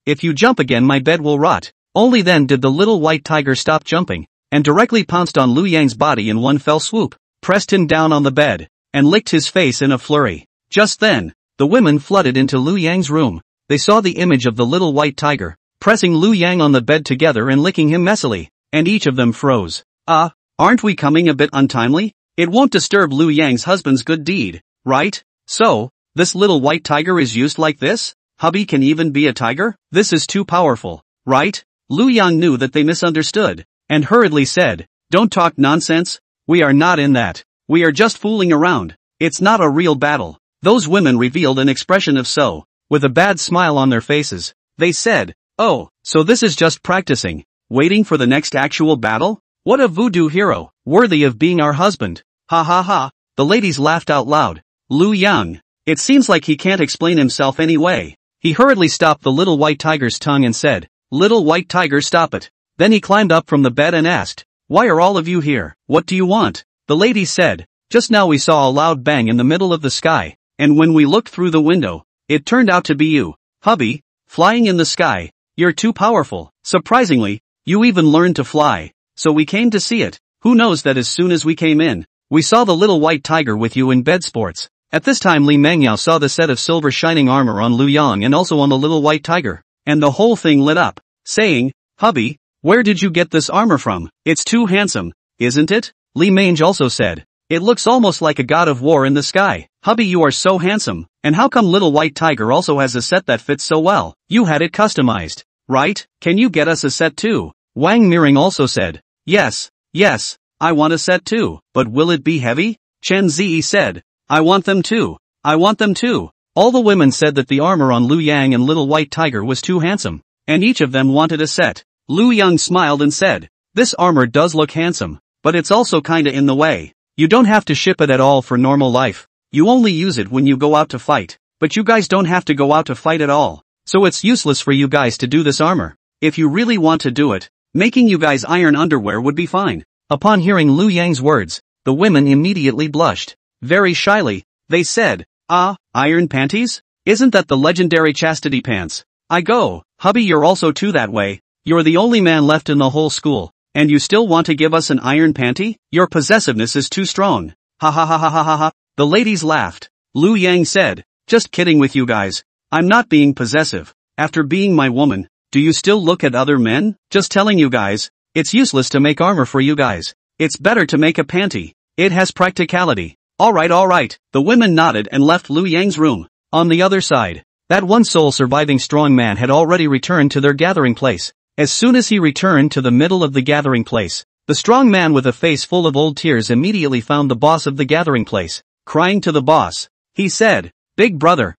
S1: If you jump again my bed will rot." Only then did the little white tiger stop jumping, and directly pounced on Liu Yang's body in one fell swoop, pressed him down on the bed, and licked his face in a flurry. Just then, the women flooded into Liu Yang's room. They saw the image of the little white tiger, pressing Liu Yang on the bed together and licking him messily. And each of them froze. Aren't we coming a bit untimely? It won't disturb Liu Yang's husband's good deed, right? So, this little white tiger is used like this? Hubby can even be a tiger? This is too powerful, right? Liu Yang knew that they misunderstood, and hurriedly said, "Don't talk nonsense. We are not in that. We are just fooling around. It's not a real battle." Those women revealed an expression of so, with a bad smile on their faces. They said, "Oh, so this is just practicing. Waiting for the next actual battle? What a voodoo hero, worthy of being our husband. Ha ha ha." The ladies laughed out loud. Liu Yang, it seems like he can't explain himself anyway. He hurriedly stopped the little white tiger's tongue and said, "Little white tiger, stop it." Then he climbed up from the bed and asked, "Why are all of you here? What do you want?" The lady said, "Just now we saw a loud bang in the middle of the sky, and when we looked through the window, it turned out to be you, hubby, flying in the sky. You're too powerful. Surprisingly, you even learned to fly." so we came to see it. Who knows that as soon as we came in, we saw the little white tiger with you in bed sports. At this time Li Mangyao saw the set of silver shining armor on Lu Yang and also on the little white tiger, and the whole thing lit up, saying, "Hubby, where did you get this armor from? It's too handsome, isn't it?" Li Mange also said, "It looks almost like a god of war in the sky. Hubby, you are so handsome, and how come little white tiger also has a set that fits so well? You had it customized, right? Can you get us a set too?" Wang Miring also said, Yes, I want a set too, but will it be heavy?" Chen Ziyi said, I want them too. All the women said that the armor on Lu Yang and little white tiger was too handsome, and each of them wanted a set. Lu Yang smiled and said, "This armor does look handsome, but it's also kinda in the way. You don't have to ship it at all for normal life. You only use it when you go out to fight, but you guys don't have to go out to fight at all, so it's useless for you guys to do this armor. If you really want to do it, making you guys iron underwear would be fine." Upon hearing Lu Yang's words, the women immediately blushed. Very shyly, they said, "Iron panties? Isn't that the legendary chastity pants? I go, hubby, you're also too that way. You're the only man left in the whole school, and you still want to give us an iron panty? Your possessiveness is too strong. Ha ha ha ha ha ha ha." The ladies laughed. Lu Yang said, "Just kidding with you guys. I'm not being possessive. After being my woman, do you still look at other men? Just telling you guys, it's useless to make armor for you guys. It's better to make a panty. It has practicality." Alright, the women nodded and left Lu Yang's room. On the other side, that one sole surviving strong man had already returned to their gathering place. As soon as he returned to the middle of the gathering place, the strong man with a face full of old tears immediately found the boss of the gathering place. Crying to the boss, he said, big brother,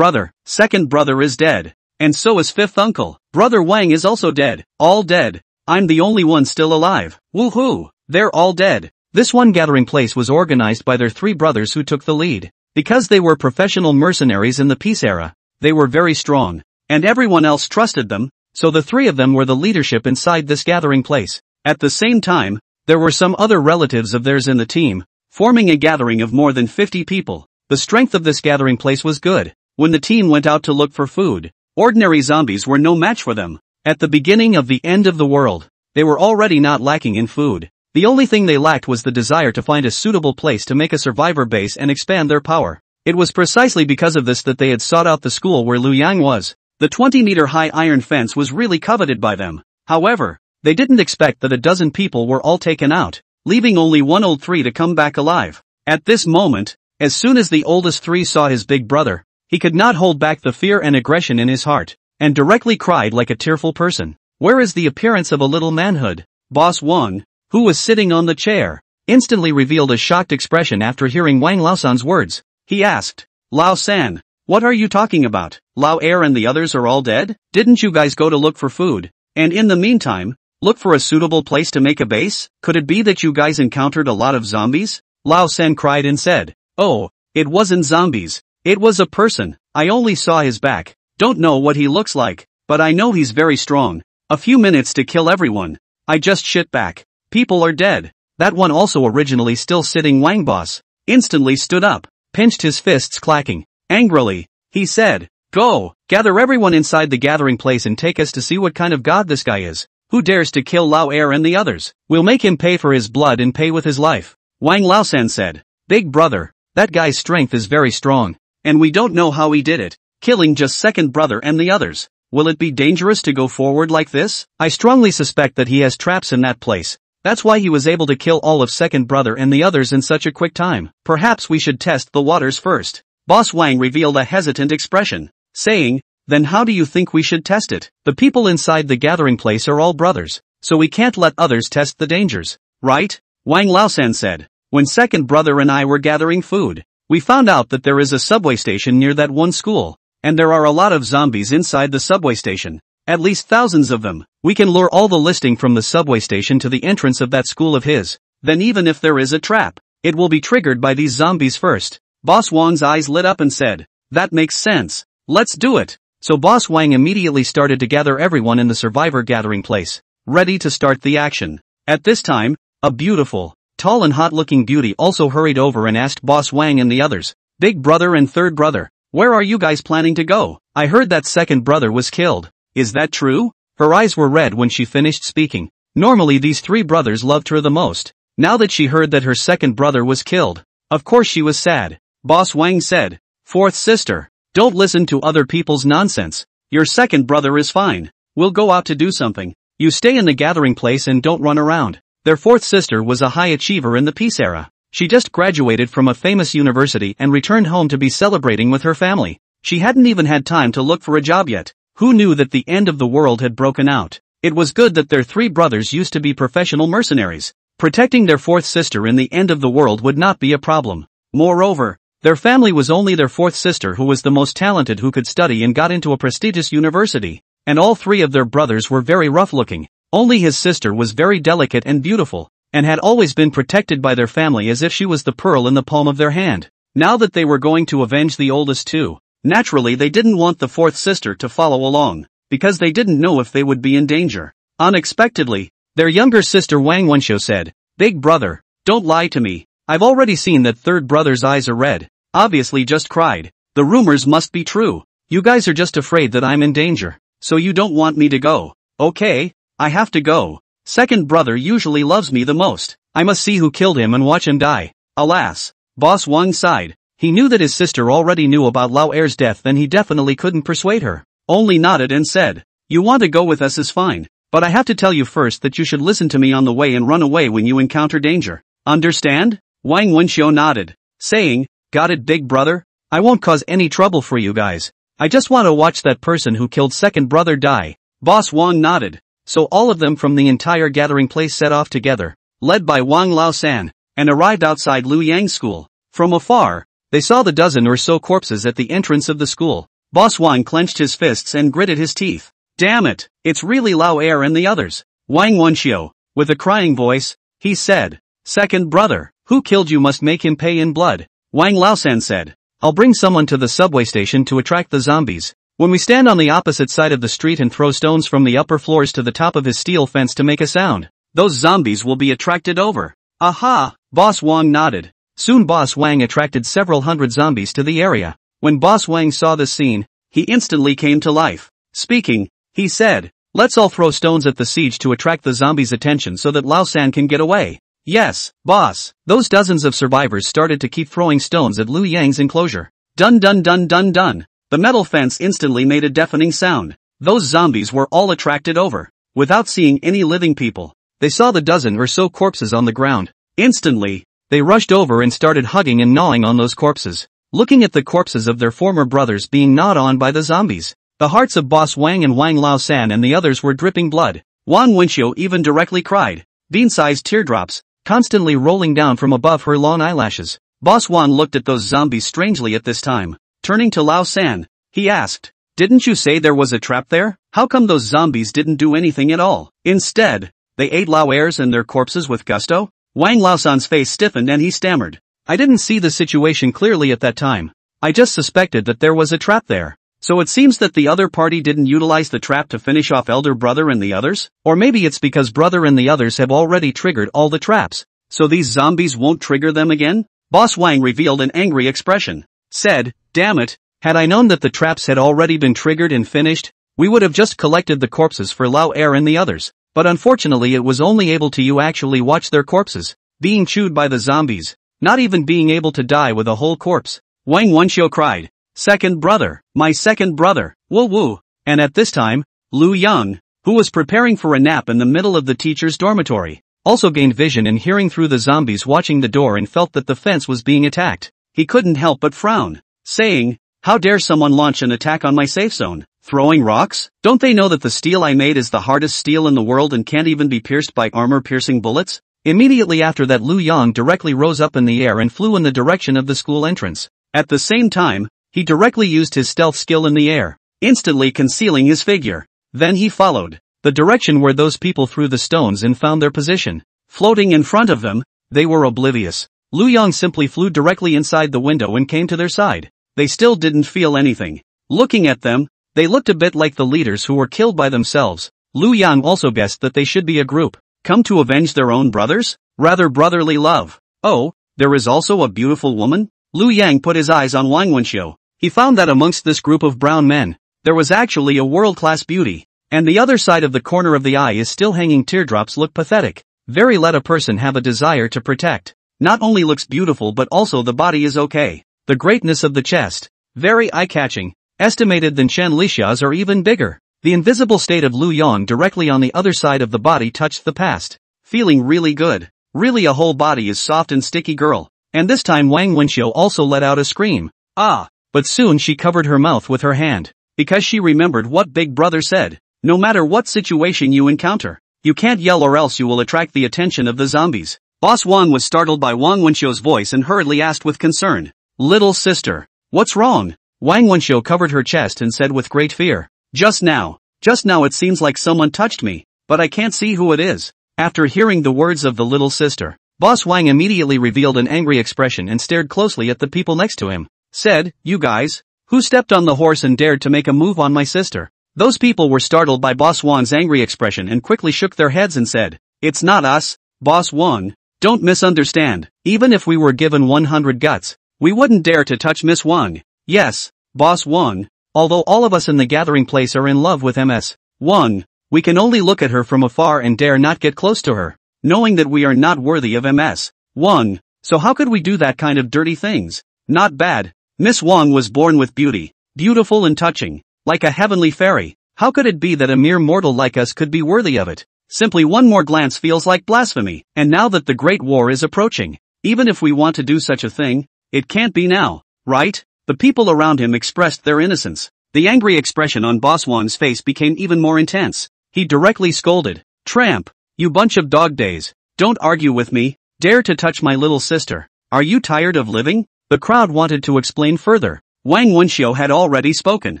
S1: second brother is dead. And so is fifth uncle. Brother Wang is also dead. All dead. I'm the only one still alive. Woohoo! They're all dead." This one gathering place was organized by their three brothers who took the lead. Because they were professional mercenaries in the peace era, they were very strong, and everyone else trusted them, so the three of them were the leadership inside this gathering place. At the same time, there were some other relatives of theirs in the team, forming a gathering of more than 50 people. The strength of this gathering place was good. When the team went out to look for food, ordinary zombies were no match for them. At the beginning of the end of the world, they were already not lacking in food. The only thing they lacked was the desire to find a suitable place to make a survivor base and expand their power. It was precisely because of this that they had sought out the school where Lu Yang was. The 20-meter-high iron fence was really coveted by them. However, they didn't expect that a dozen people were all taken out, leaving only one old three to come back alive. At this moment, as soon as the oldest three saw his big brother, he could not hold back the fear and aggression in his heart, and directly cried like a tearful person. Where is the appearance of a little manhood? Boss Wang, who was sitting on the chair, instantly revealed a shocked expression after hearing Wang Laosan's words. He asked, "Lao-san, what are you talking about? Lao Er and the others are all dead? Didn't you guys go to look for food, and in the meantime, look for a suitable place to make a base? Could it be that you guys encountered a lot of zombies?" Lao-san cried and said, "Oh, it wasn't zombies. It was a person. I only saw his back. Don't know what he looks like, but I know he's very strong. A few minutes to kill everyone. I just shit back. People are dead." That one also originally still sitting Wang boss, instantly stood up, pinched his fists clacking. Angrily, he said, "Go, gather everyone inside the gathering place and take us to see what kind of god this guy is. Who dares to kill Lao Er and the others? We'll make him pay for his blood and pay with his life." Wang Laosan said, "Big brother, that guy's strength is very strong, and we don't know how he did it, killing just second brother and the others. Will it be dangerous to go forward like this? I strongly suspect that he has traps in that place. That's why he was able to kill all of second brother and the others in such a quick time. Perhaps we should test the waters first." Boss Wang revealed a hesitant expression, saying, "Then how do you think we should test it? The people inside the gathering place are all brothers, so we can't let others test the dangers, right?" Wang Laosan said, "When second brother and I were gathering food, we found out that there is a subway station near that one school, and there are a lot of zombies inside the subway station. At least thousands of them. We can lure all the listing from the subway station to the entrance of that school of his. Then even if there is a trap, it will be triggered by these zombies first." Boss Wang's eyes lit up and said, "That makes sense. Let's do it." So Boss Wang immediately started to gather everyone in the survivor gathering place, ready to start the action. At this time, a beautiful, tall and hot-looking beauty also hurried over and asked Boss Wang and the others, "Big brother and third brother, where are you guys planning to go? I heard that second brother was killed. Is that true?" Her eyes were red when she finished speaking. Normally these three brothers loved her the most. Now that she heard that her second brother was killed, of course she was sad. Boss Wang said, "Fourth sister, don't listen to other people's nonsense. Your second brother is fine. We'll go out to do something. You stay in the gathering place and don't run around." Their fourth sister was a high achiever in the peace era. She just graduated from a famous university and returned home to be celebrating with her family. She hadn't even had time to look for a job yet. Who knew that the end of the world had broken out? It was good that their three brothers used to be professional mercenaries. Protecting their fourth sister in the end of the world would not be a problem. Moreover, their family was only their fourth sister who was the most talented who could study and got into a prestigious university. And all three of their brothers were very rough-looking. Only his sister was very delicate and beautiful, and had always been protected by their family as if she was the pearl in the palm of their hand. Now that they were going to avenge the oldest two, naturally they didn't want the fourth sister to follow along, because they didn't know if they would be in danger. Unexpectedly, their younger sister Wang Wenxiu said, "Big brother, don't lie to me. I've already seen that third brother's eyes are red. Obviously just cried. The rumors must be true. You guys are just afraid that I'm in danger. So you don't want me to go. Okay, I have to go. Second brother usually loves me the most. I must see who killed him and watch him die." Alas, Boss Wang sighed. He knew that his sister already knew about Lao Er's death and he definitely couldn't persuade her. Only nodded and said, "You want to go with us is fine. But I have to tell you first that you should listen to me on the way and run away when you encounter danger. Understand?" Wang Wenxiu nodded, saying, "Got it, big brother. I won't cause any trouble for you guys. I just want to watch that person who killed second brother die." Boss Wang nodded. So all of them from the entire gathering place set off together, led by Wang Laosan, and arrived outside Liu Yang's school. From afar, they saw the dozen or so corpses at the entrance of the school. Boss Wang clenched his fists and gritted his teeth. "Damn it, it's really Lao Er and the others." Wang Wenxiu, with a crying voice, he said, "Second brother, who killed you must make him pay in blood." Wang Laosan said, "I'll bring someone to the subway station to attract the zombies. When we stand on the opposite side of the street and throw stones from the upper floors to the top of his steel fence to make a sound, those zombies will be attracted over." "Aha!" Boss Wang nodded. Soon Boss Wang attracted several hundred zombies to the area. When Boss Wang saw this scene, he instantly came to life. Speaking, he said, "Let's all throw stones at the siege to attract the zombies' attention so that Lao San can get away." "Yes, boss." Those dozens of survivors started to keep throwing stones at Liu Yang's enclosure. Dun dun dun dun dun. The metal fence instantly made a deafening sound. Those zombies were all attracted over. Without seeing any living people, they saw the dozen or so corpses on the ground. Instantly, they rushed over and started hugging and gnawing on those corpses, looking at the corpses of their former brothers being gnawed on by the zombies. The hearts of Boss Wang and Wang Laosan and the others were dripping blood. Wang Wenxiu even directly cried, bean-sized teardrops, constantly rolling down from above her long eyelashes. Boss Wang looked at those zombies strangely at this time. Turning to Lao San, he asked, "Didn't you say there was a trap there? How come those zombies didn't do anything at all? Instead, they ate Lao Er's and their corpses with gusto?" Wang Laosan's face stiffened and he stammered, "I didn't see the situation clearly at that time. I just suspected that there was a trap there. So it seems that the other party didn't utilize the trap to finish off elder brother and the others? Or maybe it's because brother and the others have already triggered all the traps. So these zombies won't trigger them again?" Boss Wang revealed an angry expression. Said, "Damn it, had I known that the traps had already been triggered and finished, we would have just collected the corpses for Lao Er and the others. But unfortunately it was only able to you actually watch their corpses being chewed by the zombies, not even being able to die with a whole corpse." Wang Wenxiu cried, "Second brother, my second brother, woo woo." And at this time, Liu Yang, who was preparing for a nap in the middle of the teacher's dormitory, also gained vision and hearing through the zombies watching the door and felt that the fence was being attacked. He couldn't help but frown, saying, "How dare someone launch an attack on my safe zone? Throwing rocks? Don't they know that the steel I made is the hardest steel in the world and can't even be pierced by armor-piercing bullets?" Immediately after that, Liu Yang directly rose up in the air and flew in the direction of the school entrance. At the same time, he directly used his stealth skill in the air, instantly concealing his figure. Then he followed the direction where those people threw the stones and found their position. Floating in front of them, they were oblivious. Liu Yang simply flew directly inside the window and came to their side. They still didn't feel anything. Looking at them, they looked a bit like the leaders who were killed by themselves. Liu Yang also guessed that they should be a group, come to avenge their own brothers? Rather brotherly love. Oh, there is also a beautiful woman? Liu Yang put his eyes on Wang Wenxiu. He found that amongst this group of brown men, there was actually a world-class beauty. And the other side of the corner of the eye is still hanging. Teardrops look pathetic. Very let a person have a desire to protect. Not only looks beautiful but also the body is okay. The greatness of the chest. Very eye-catching. Estimated than Shan Lisha's or even bigger. The invisible state of Lu Yang directly on the other side of the body touched the past. Feeling really good. Really a whole body is soft and sticky girl. And this time Wang Wenxiu also let out a scream. Ah! But soon she covered her mouth with her hand. Because she remembered what Big Brother said. No matter what situation you encounter, you can't yell or else you will attract the attention of the zombies. Boss Wang was startled by Wang Wenxiu's voice and hurriedly asked with concern. Little sister. What's wrong? Wang Wenxiu covered her chest and said with great fear. Just now it seems like someone touched me, but I can't see who it is. After hearing the words of the little sister, Boss Wang immediately revealed an angry expression and stared closely at the people next to him. Said, you guys, who stepped on the horse and dared to make a move on my sister? Those people were startled by Boss Wang's angry expression and quickly shook their heads and said, it's not us, Boss Wang. Don't misunderstand. Even if we were given 100 guts, we wouldn't dare to touch Miss Wang. Yes, Boss Wang. Although all of us in the gathering place are in love with Ms. Wang, we can only look at her from afar and dare not get close to her, knowing that we are not worthy of Ms. Wang. So how could we do that kind of dirty things? Not bad. Miss Wang was born with beauty, beautiful and touching, like a heavenly fairy. How could it be that a mere mortal like us could be worthy of it? Simply one more glance feels like blasphemy. And now that the Great War is approaching, even if we want to do such a thing, it can't be now, right? The people around him expressed their innocence. The angry expression on Boss Wang's face became even more intense. He directly scolded, tramp, you bunch of dog days, don't argue with me, dare to touch my little sister. Are you tired of living? The crowd wanted to explain further. Wang Wenxiu had already spoken.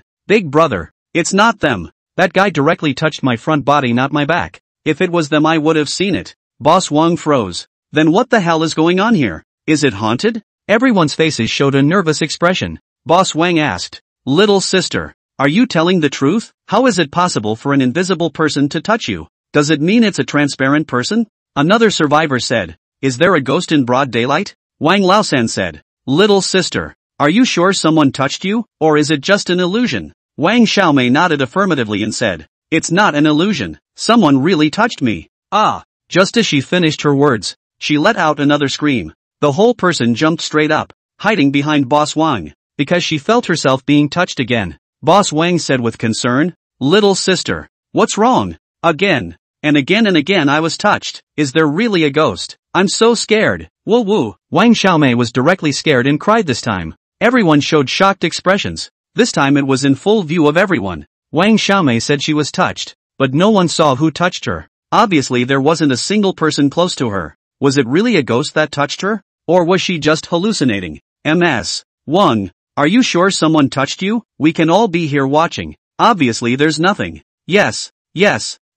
S1: Big brother, it's not them. That guy directly touched my front body, not my back. If it was them I would have seen it. Boss Wang froze. Then what the hell is going on here? Is it haunted? Everyone's faces showed a nervous expression. Boss Wang asked, little sister, are you telling the truth? How is it possible for an invisible person to touch you? Does it mean it's a transparent person? Another survivor said, is there a ghost in broad daylight? Wang Laosan said, little sister, are you sure someone touched you, or is it just an illusion? Wang Xiaomei nodded affirmatively and said, it's not an illusion, someone really touched me. Ah! Just as she finished her words, she let out another scream. The whole person jumped straight up, hiding behind Boss Wang, because she felt herself being touched again. Boss Wang said with concern, little sister, what's wrong? Again and again I was touched. Is there really a ghost? I'm so scared. Woo woo. Wang Xiaomei was directly scared and cried this time. Everyone showed shocked expressions. This time it was in full view of everyone. Wang Xiaomei said she was touched, but no one saw who touched her. Obviously there wasn't a single person close to her. Was it really a ghost that touched her? Or was she just hallucinating? Ms. Wang, are you sure someone touched you? We can all be here watching. Obviously there's nothing. Yes,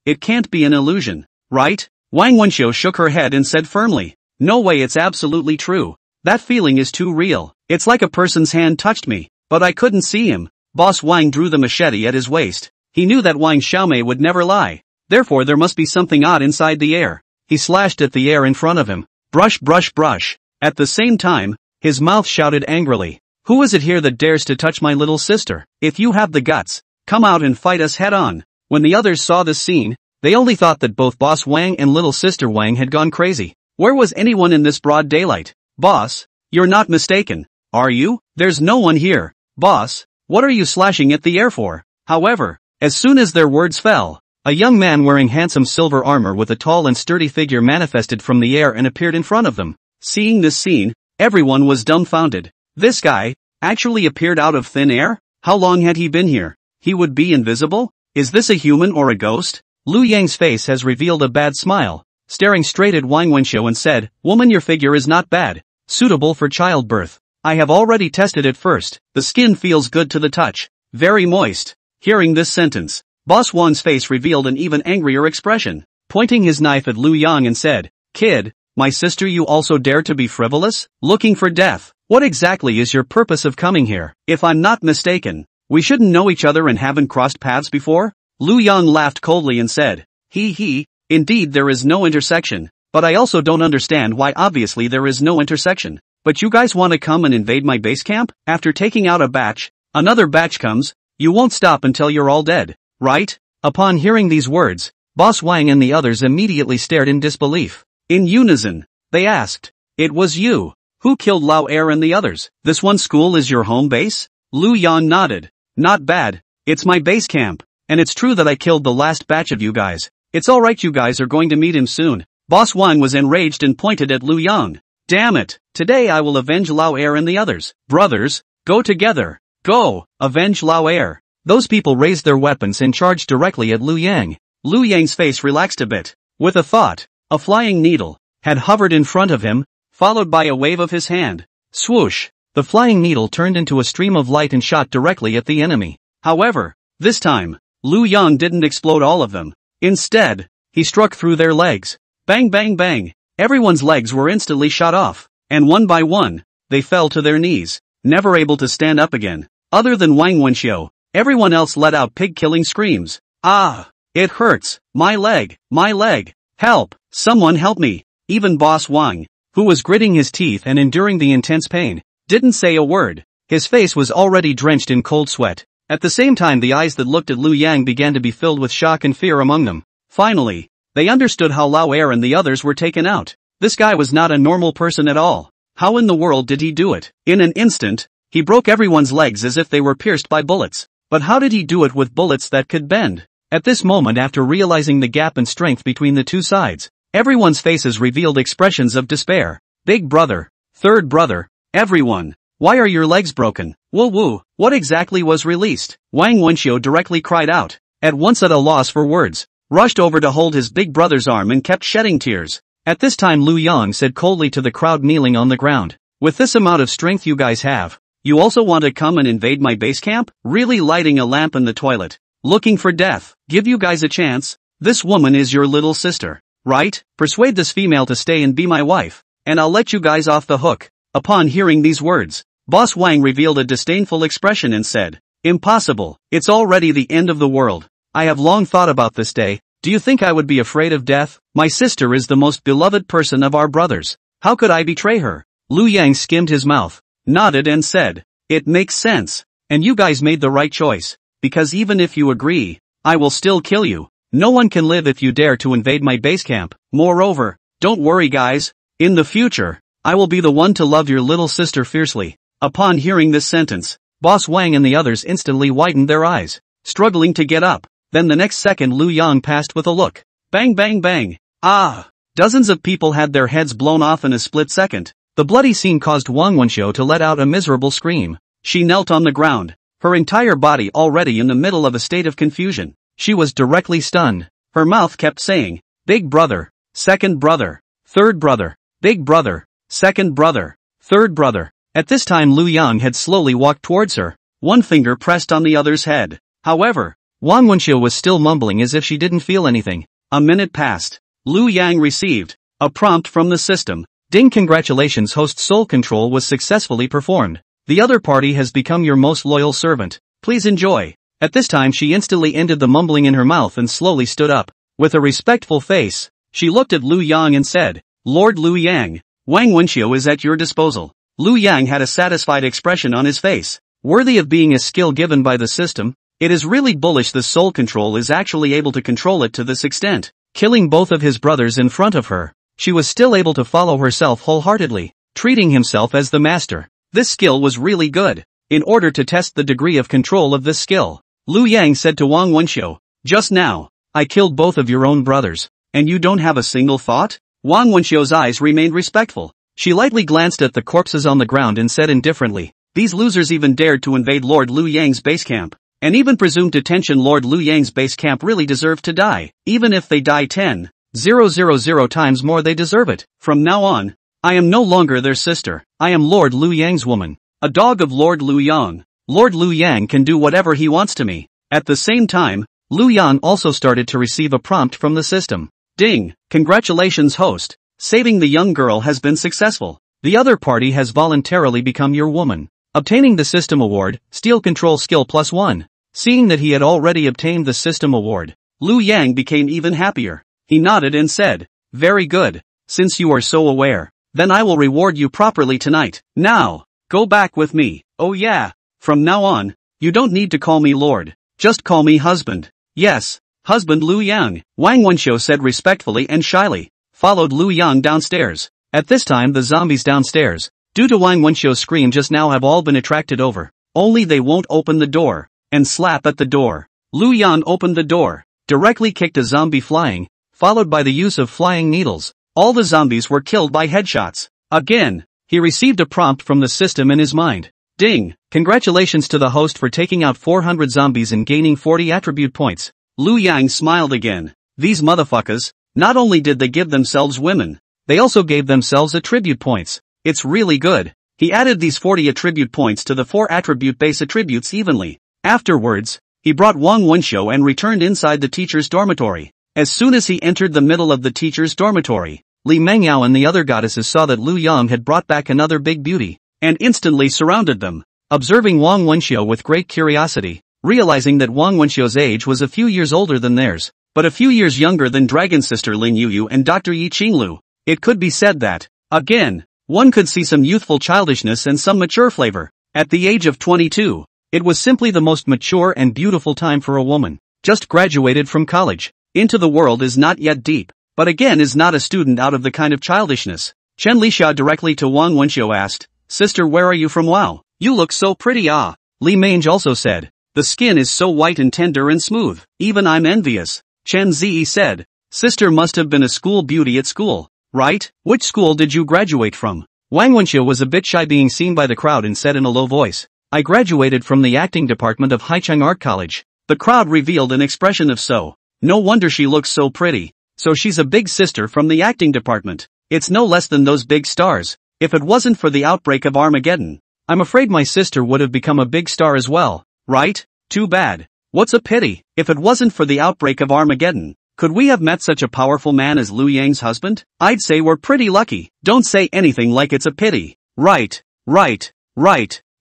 S1: it can't be an illusion, right? Wang Wenxiu shook her head and said firmly, no way, it's absolutely true. That feeling is too real. It's like a person's hand touched me, but I couldn't see him. Boss Wang drew the machete at his waist. He knew that Wang Xiaomei would never lie. Therefore there must be something odd inside the air. He slashed at the air in front of him. Brush, brush, brush. At the same time, his mouth shouted angrily, who is it here that dares to touch my little sister? If you have the guts, come out and fight us head on. When the others saw this scene, they only thought that both Boss Wang and little sister Wang had gone crazy. Where was anyone in this broad daylight? Boss, you're not mistaken, are you? There's no one here. Boss, what are you slashing at the air for? However, as soon as their words fell, a young man wearing handsome silver armor with a tall and sturdy figure manifested from the air and appeared in front of them. Seeing this scene, everyone was dumbfounded. This guy actually appeared out of thin air? How long had he been here? He would be invisible? Is this a human or a ghost? Lu Yang's face has revealed a bad smile, staring straight at Wang Wenxiu and said, woman, your figure is not bad. Suitable for childbirth. I have already tested it first. The skin feels good to the touch. Very moist. Hearing this sentence, Boss Wang's face revealed an even angrier expression, pointing his knife at Lu Yang and said, kid, my sister, you also dare to be frivolous? Looking for death? What exactly is your purpose of coming here? If I'm not mistaken, we shouldn't know each other and haven't crossed paths before? Lu Yang laughed coldly and said, indeed there is no intersection, but I also don't understand why obviously there is no intersection. But you guys want to come and invade my base camp? After taking out a batch, another batch comes, you won't stop until you're all dead, right? Upon hearing these words, Boss Wang and the others immediately stared in disbelief. In unison, they asked, "It was you. Who killed Lao Er and the others? This one school is your home base?" Lu Yan nodded. "Not bad. It's my base camp. And it's true that I killed the last batch of you guys. It's alright, you guys are going to meet him soon." Boss Wang was enraged and pointed at Lu Yang. "Damn it, today I will avenge Lao Er and the others. Brothers, go together. Go, avenge Lao Er." Those people raised their weapons and charged directly at Lu Yang. Lu Yang's face relaxed a bit. With a thought, a flying needle had hovered in front of him, followed by a wave of his hand. Swoosh! The flying needle turned into a stream of light and shot directly at the enemy. However, this time, Lu Yang didn't explode all of them. Instead, he struck through their legs. Bang bang bang! Everyone's legs were instantly shot off, and one by one, they fell to their knees, never able to stand up again. Other than Wang Wenxiu, everyone else let out pig-killing screams. "Ah! It hurts! My leg! My leg! Help! Someone help me!" Even Boss Wang, who was gritting his teeth and enduring the intense pain, didn't say a word. His face was already drenched in cold sweat. At the same time, the eyes that looked at Lu Yang began to be filled with shock and fear among them. Finally, they understood how Lao Er and the others were taken out. This guy was not a normal person at all. How in the world did he do it? In an instant, he broke everyone's legs as if they were pierced by bullets. But how did he do it with bullets that could bend? At this moment, after realizing the gap in strength between the two sides, everyone's faces revealed expressions of despair. Big brother, third brother, everyone, why are your legs broken? Woo woo, what exactly was released? Wang Wenxiu directly cried out, at once at a loss for words, rushed over to hold his big brother's arm and kept shedding tears. At this time, Lu Yang said coldly to the crowd kneeling on the ground, "With this amount of strength you guys have, you also want to come and invade my base camp? Really lighting a lamp in the toilet? Looking for death? Give you guys a chance? This woman is your little sister, right? Persuade this female to stay and be my wife, and I'll let you guys off the hook." Upon hearing these words, Boss Wang revealed a disdainful expression and said, "Impossible, it's already the end of the world. I have long thought about this day. Do you think I would be afraid of death? My sister is the most beloved person of our brothers. How could I betray her?" Lu Yang skimmed his mouth, nodded and said, "It makes sense. And you guys made the right choice. Because even if you agree, I will still kill you. No one can live if you dare to invade my base camp. Moreover, don't worry guys, in the future, I will be the one to love your little sister fiercely." Upon hearing this sentence, Boss Wang and the others instantly widened their eyes, struggling to get up. Then the next second Lu Yang passed with a look. Bang bang bang! Ah! Dozens of people had their heads blown off in a split second. The bloody scene caused Wang Wenxiu to let out a miserable scream. She knelt on the ground, her entire body already in the middle of a state of confusion. She was directly stunned. Her mouth kept saying, "Big brother, second brother, third brother, big brother, second brother, third brother." At this time Lu Yang had slowly walked towards her, one finger pressed on the other's head. However, Wang Wenxiu was still mumbling as if she didn't feel anything. A minute passed. Lu Yang received a prompt from the system. "Ding, congratulations host, soul control was successfully performed. The other party has become your most loyal servant. Please enjoy." At this time she instantly ended the mumbling in her mouth and slowly stood up. With a respectful face, she looked at Lu Yang and said, "Lord Lu Yang, Wang Wenxiu is at your disposal." Lu Yang had a satisfied expression on his face, worthy of being a skill given by the system. It is really bullish the soul control is actually able to control it to this extent. Killing both of his brothers in front of her, she was still able to follow herself wholeheartedly, treating himself as the master. This skill was really good. In order to test the degree of control of this skill, Lu Yang said to Wang Wenxiu, "Just now, I killed both of your own brothers, and you don't have a single thought?" Wang Wenxiu's eyes remained respectful. She lightly glanced at the corpses on the ground and said indifferently, "These losers even dared to invade Lord Lu Yang's base camp, and even presumed to tension Lord Lu Yang's base camp really deserve to die. Even if they die 10,000 times more they deserve it. From now on, I am no longer their sister. I am Lord Lu Yang's woman. A dog of Lord Lu Yang. Lord Lu Yang can do whatever he wants to me." At the same time, Lu Yang also started to receive a prompt from the system. "Ding, congratulations host. Saving the young girl has been successful. The other party has voluntarily become your woman. Obtaining the system award, Steel Control Skill +1. Seeing that he had already obtained the system award, Lu Yang became even happier. He nodded and said, "Very good. Since you are so aware, then I will reward you properly tonight. Now, go back with me. Oh yeah, from now on, you don't need to call me Lord. Just call me husband. Yes, Husband Lu Yang, Wang Wenxiu said respectfully and shyly, followed Lu Yang downstairs. At this time the zombies downstairs, due to Wang Wenxiu's scream just now, have all been attracted over. Only they won't open the door, and slap at the door. Lu Yang opened the door, directly kicked a zombie flying, followed by the use of flying needles. All the zombies were killed by headshots. Again, he received a prompt from the system in his mind. Ding! Congratulations to the host for taking out 400 zombies and gaining 40 attribute points. Lu Yang smiled again. These motherfuckers, not only did they give themselves women, they also gave themselves attribute points. It's really good. He added these 40 attribute points to the 4 attribute base attributes evenly. Afterwards, he brought Wang Wenxiu and returned inside the teacher's dormitory. As soon as he entered the middle of the teacher's dormitory, Li Mengyao and the other goddesses saw that Lu Yang had brought back another big beauty, and instantly surrounded them. Observing Wang Wenxiu with great curiosity, realizing that Wang Wenxiu's age was a few years older than theirs, but a few years younger than Dragon Sister Lin Yuyu and Dr. Yi Qinglu, it could be said that, again, one could see some youthful childishness and some mature flavor. At the age of 22, it was simply the most mature and beautiful time for a woman. Just graduated from college, into the world is not yet deep, but again is not a student out of the kind of childishness. Chen Lixia directly to Wang Wenxiu asked, "Sister, where are you from? Wow, you look so pretty." Ah. Li Mange also said, "The skin is so white and tender and smooth, even I'm envious." Chen Ziyi said, "Sister must have been a school beauty at school, right? Which school did you graduate from?" Wang Wenxiu was a bit shy being seen by the crowd and said in a low voice, "I graduated from the acting department of Haicheng Art College." The crowd revealed an expression of so. No wonder she looks so pretty. So she's a big sister from the acting department. It's no less than those big stars. If it wasn't for the outbreak of Armageddon, I'm afraid my sister would have become a big star as well, right? Too bad. What's a pity? If it wasn't for the outbreak of Armageddon, could we have met such a powerful man as Lu Yang's husband? I'd say we're pretty lucky. Don't say anything like it's a pity. Right.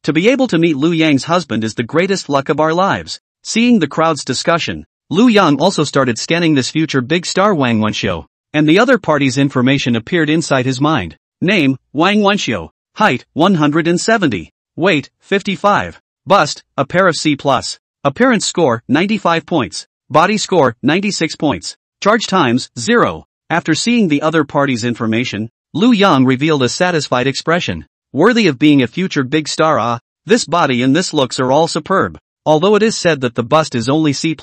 S1: To be able to meet Lu Yang's husband is the greatest luck of our lives. Seeing the crowd's discussion, Lu Yang also started scanning this future big star Wang Wenxiu, and the other party's information appeared inside his mind. Name, Wang Wenxiu. Height, 170. Weight, 55. Bust, a pair of C+. Appearance score, 95 points. Body score, 96 points. Charge times, 0. After seeing the other party's information, Lu Yang revealed a satisfied expression. Worthy of being a future big star. Ah, this body and this looks are all superb. Although it is said that the bust is only C+.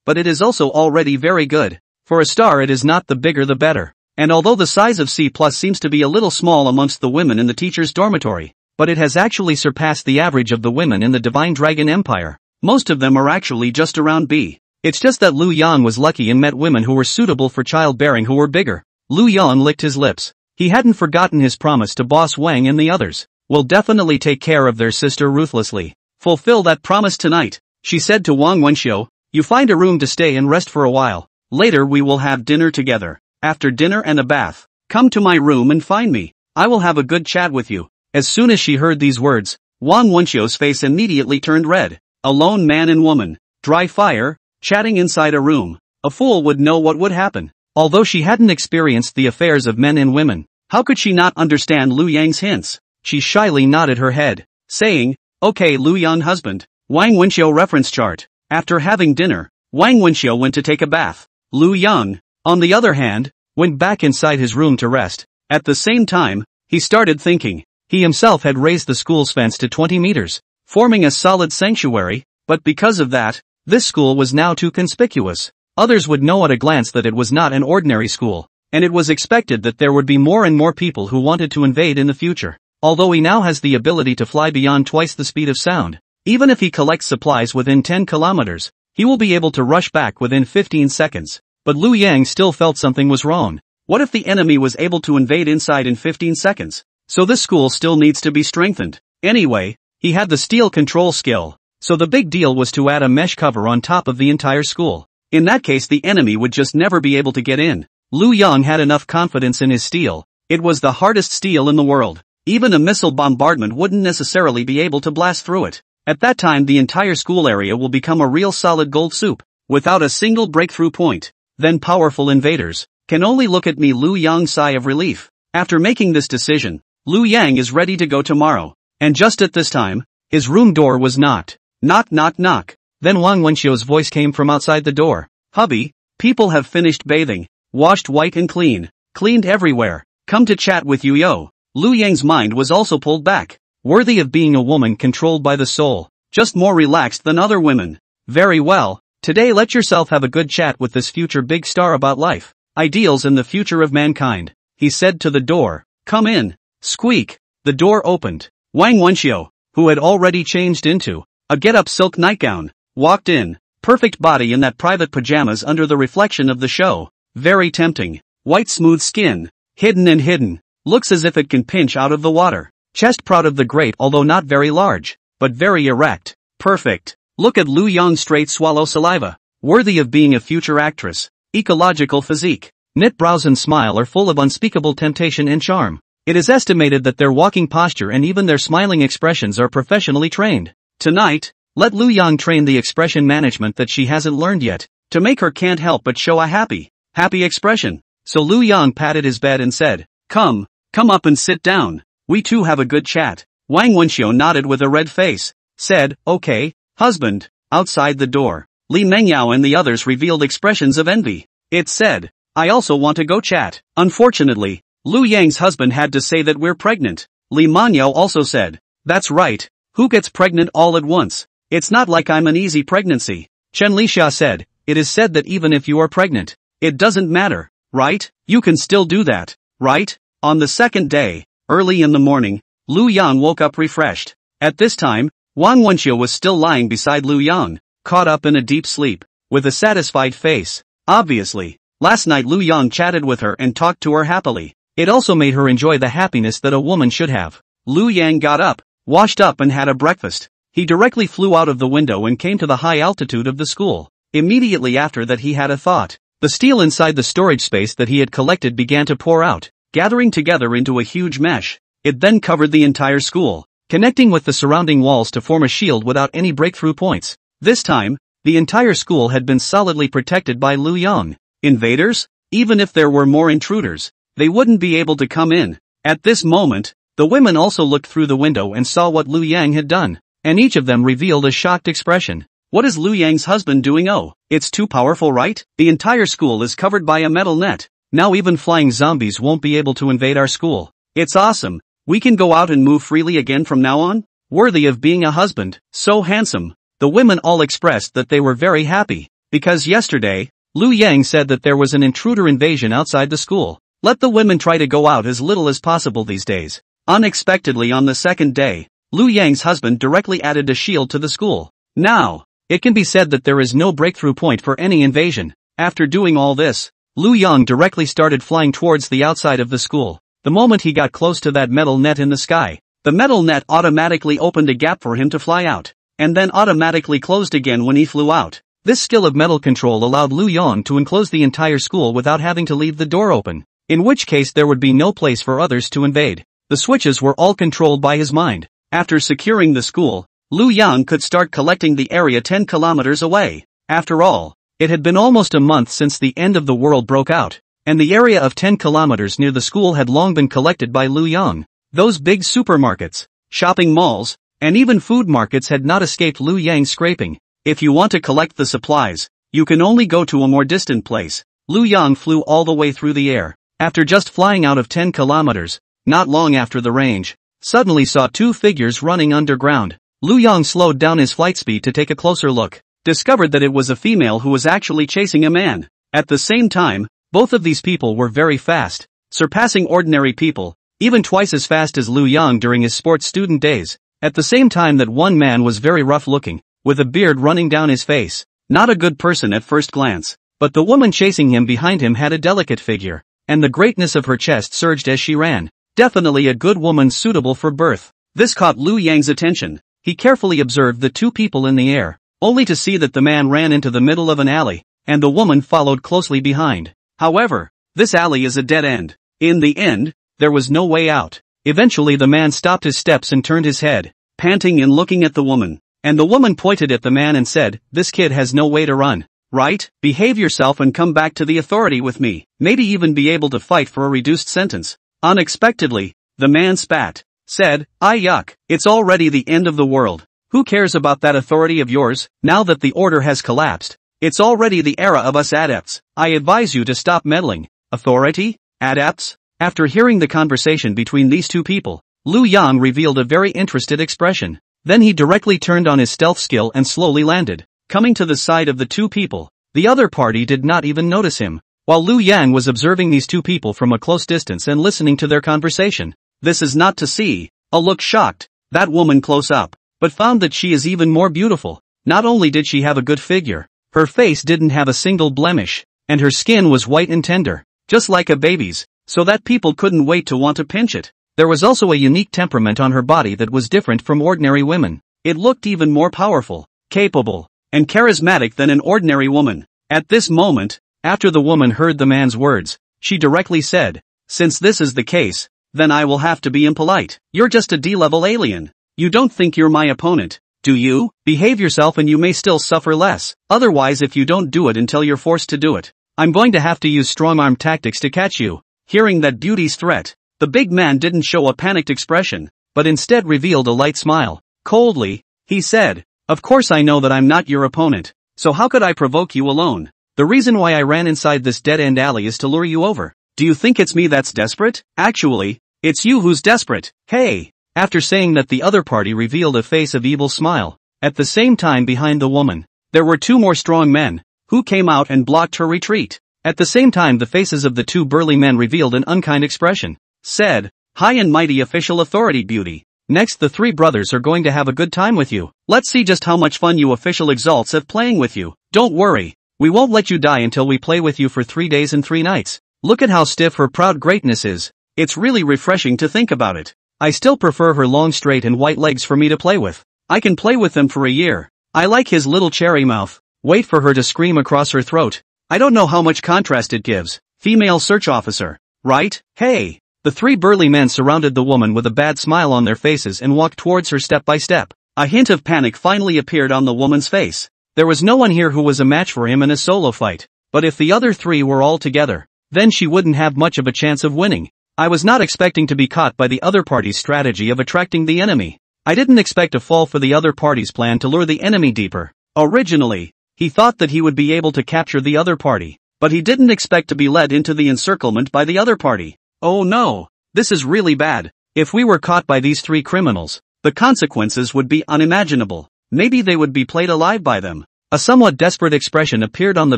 S1: But it is also already very good. For a star it is not the bigger the better. And although the size of C+ seems to be a little small amongst the women in the teacher's dormitory, but it has actually surpassed the average of the women in the Divine Dragon Empire. Most of them are actually just around B. It's just that Lu Yang was lucky and met women who were suitable for childbearing who were bigger. Lu Yang licked his lips. He hadn't forgotten his promise to boss Wang and the others. Will definitely take care of their sister ruthlessly. Fulfill that promise tonight, she said to Wang Wenxiu. You find a room to stay and rest for a while. Later we will have dinner together. After dinner and a bath, come to my room and find me. I will have a good chat with you. As soon as she heard these words, Wang Wenxiu's face immediately turned red. Alone man and woman, dry fire, chatting inside a room. A fool would know what would happen. Although she hadn't experienced the affairs of men and women, how could she not understand Lu Yang's hints? She shyly nodded her head, saying, "Okay, Lu Yang husband." Wang Wenxiu reference chart. After having dinner, Wang Wenxiu went to take a bath. Lu Yang, on the other hand, went back inside his room to rest. At the same time, he started thinking. He himself had raised the school's fence to 20 meters, forming a solid sanctuary, but because of that, this school was now too conspicuous. Others would know at a glance that it was not an ordinary school, and it was expected that there would be more and more people who wanted to invade in the future. Although he now has the ability to fly beyond twice the speed of sound, even if he collects supplies within 10 kilometers, he will be able to rush back within 15 seconds. But Lu Yang still felt something was wrong. What if the enemy was able to invade inside in 15 seconds? So this school still needs to be strengthened. Anyway, he had the steel control skill, so the big deal was to add a mesh cover on top of the entire school. In that case the enemy would just never be able to get in. Lu Yang had enough confidence in his steel. It was the hardest steel in the world. Even a missile bombardment wouldn't necessarily be able to blast through it. At that time the entire school area will become a real solid gold soup, without a single breakthrough point. Then powerful invaders can only look at me. Lu Yang sigh of relief. After making this decision, Lu Yang is ready to go tomorrow. And just at this time, his room door was knocked. Knock knock knock. Then Wang Wenxiu's voice came from outside the door. Hubby, people have finished bathing, washed white and cleaned everywhere. Come to chat with you yo. Lu Yang's mind was also pulled back. Worthy of being a woman controlled by the soul, just more relaxed than other women. Very well, today let yourself have a good chat with this future big star about life, ideals and the future of mankind. He said to the door. Come in. Squeak. The door opened. Wang Wenxiu, who had already changed into a get-up silk nightgown, walked in. Perfect body in that private pajamas under the reflection of the show. Very tempting. White smooth skin. Hidden. Looks as if it can pinch out of the water. Chest proud of the great although not very large, but very erect. Perfect. Look at Lu Yang straight swallow saliva. Worthy of being a future actress. Ecological physique. Knit brows and smile are full of unspeakable temptation and charm. It is estimated that their walking posture and even their smiling expressions are professionally trained. Tonight, let Lu Yang train the expression management that she hasn't learned yet, to make her can't help but show a happy expression. So Lu Yang patted his bed and said, Come up and sit down. We two have a good chat. Wang Wenxiu nodded with a red face, said, Okay, husband. Outside the door, Li Mengyao and the others revealed expressions of envy. It said, I also want to go chat. Unfortunately, Lu Yang's husband had to say that we're pregnant. Li Mengyao also said, That's right, who gets pregnant all at once? It's not like I'm an easy pregnancy. Chen Lixia said, It is said that even if you are pregnant, it doesn't matter, right? You can still do that, right? On the second day, early in the morning, Lu Yang woke up refreshed. At this time, Wang Wenxiu was still lying beside Lu Yang, caught up in a deep sleep, with a satisfied face. Obviously, last night Lu Yang chatted with her and talked to her happily. It also made her enjoy the happiness that a woman should have. Lu Yang got up, washed up and had a breakfast. He directly flew out of the window and came to the high altitude of the school. Immediately after that he had a thought. The steel inside the storage space that he had collected began to pour out, gathering together into a huge mesh. It then covered the entire school, connecting with the surrounding walls to form a shield without any breakthrough points. This time, the entire school had been solidly protected by Lu Yang. Invaders? Even if there were more intruders, they wouldn't be able to come in. At this moment, the women also looked through the window and saw what Lu Yang had done, and each of them revealed a shocked expression. What is Lu Yang's husband doing? Oh, it's too powerful, right? The entire school is covered by a metal net. Now even flying zombies won't be able to invade our school. It's awesome. We can go out and move freely again from now on? Worthy of being a husband. So handsome. The women all expressed that they were very happy, because yesterday, Lu Yang said that there was an intruder invasion outside the school. Let the women try to go out as little as possible these days. Unexpectedly on the second day, Lu Yang's husband directly added a shield to the school. Now, it can be said that there is no breakthrough point for any invasion. After doing all this, Lu Yang directly started flying towards the outside of the school. The moment he got close to that metal net in the sky, the metal net automatically opened a gap for him to fly out, and then automatically closed again when he flew out. This skill of metal control allowed Lu Yang to enclose the entire school without having to leave the door open, in which case there would be no place for others to invade. The switches were all controlled by his mind. After securing the school, Lu Yang could start collecting the area 10 kilometers away. After all, it had been almost a month since the end of the world broke out, and the area of 10 kilometers near the school had long been collected by Lu Yang. Those big supermarkets, shopping malls, and even food markets had not escaped Lu Yang's scraping. If you want to collect the supplies, you can only go to a more distant place. Lu Yang flew all the way through the air. After just flying out of 10 kilometers, not long after the range, suddenly saw two figures running underground. Lu Yang slowed down his flight speed to take a closer look, discovered that it was a female who was actually chasing a man. At the same time, both of these people were very fast, surpassing ordinary people, even twice as fast as Lu Yang during his sports student days. At the same time that one man was very rough looking, with a beard running down his face. Not a good person at first glance, but the woman chasing him behind him had a delicate figure, and the greatness of her chest surged as she ran. Definitely a good woman suitable for birth. This caught Lu Yang's attention. He carefully observed the two people in the air, only to see that the man ran into the middle of an alley, and the woman followed closely behind. However, this alley is a dead end. In the end, there was no way out. Eventually the man stopped his steps and turned his head, panting and looking at the woman. And the woman pointed at the man and said, "This kid has no way to run, right? Behave yourself and come back to the authority with me. Maybe even be able to fight for a reduced sentence." Unexpectedly, the man spat, said, "I yuck, it's already the end of the world. Who cares about that authority of yours?" Now that the order has collapsed, It's already the era of us adepts. I advise you to stop meddling. Authority? Adepts? After hearing the conversation between these two people, Liu Yang revealed a very interested expression. Then he directly turned on his stealth skill and slowly landed, coming to the side of the two people. The other party did not even notice him, while Liu Yang was observing these two people from a close distance and listening to their conversation. This is not to see. A look shocked that woman close up, but found that she is even more beautiful. Not only did she have a good figure, her face didn't have a single blemish, and her skin was white and tender, just like a baby's, so that people couldn't wait to want to pinch it. There was also a unique temperament on her body that was different from ordinary women. It looked even more powerful, capable, and charismatic than an ordinary woman. At this moment, after the woman heard the man's words, she directly said, "Since this is the case, then I will have to be impolite. You're just a D-level alien. You don't think you're my opponent, do you? Behave yourself and you may still suffer less. Otherwise, if you don't do it until you're forced to do it, I'm going to have to use strong-arm tactics to catch you." Hearing that beauty's threat, the big man didn't show a panicked expression, but instead revealed a light smile. Coldly, he said, "Of course I know that I'm not your opponent, so how could I provoke you alone? The reason why I ran inside this dead-end alley is to lure you over. Do you think it's me that's desperate? Actually, it's you who's desperate. Hey!" After saying that, the other party revealed a face of evil smile. At the same time, behind the woman, there were two more strong men, who came out and blocked her retreat. At the same time, the faces of the two burly men revealed an unkind expression. Said, "High and mighty official authority beauty. Next, the three brothers are going to have a good time with you. Let's see just how much fun you official exalts have playing with you. Don't worry, we won't let you die until we play with you for 3 days and 3 nights. Look at how stiff her proud greatness is. It's really refreshing to think about it. I still prefer her long straight and white legs for me to play with. I can play with them for a year. I like his little cherry mouth." Wait for her to scream across her throat. I don't know how much contrast it gives. Female search officer, right? Hey! The three burly men surrounded the woman with a bad smile on their faces and walked towards her step by step. A hint of panic finally appeared on the woman's face. There was no one here who was a match for him in a solo fight, but if the other three were all together, then she wouldn't have much of a chance of winning. I was not expecting to be caught by the other party's strategy of attracting the enemy. I didn't expect to fall for the other party's plan to lure the enemy deeper. Originally, he thought that he would be able to capture the other party, but he didn't expect to be led into the encirclement by the other party. Oh no, this is really bad. If we were caught by these three criminals, the consequences would be unimaginable. Maybe they would be played alive by them. A somewhat desperate expression appeared on the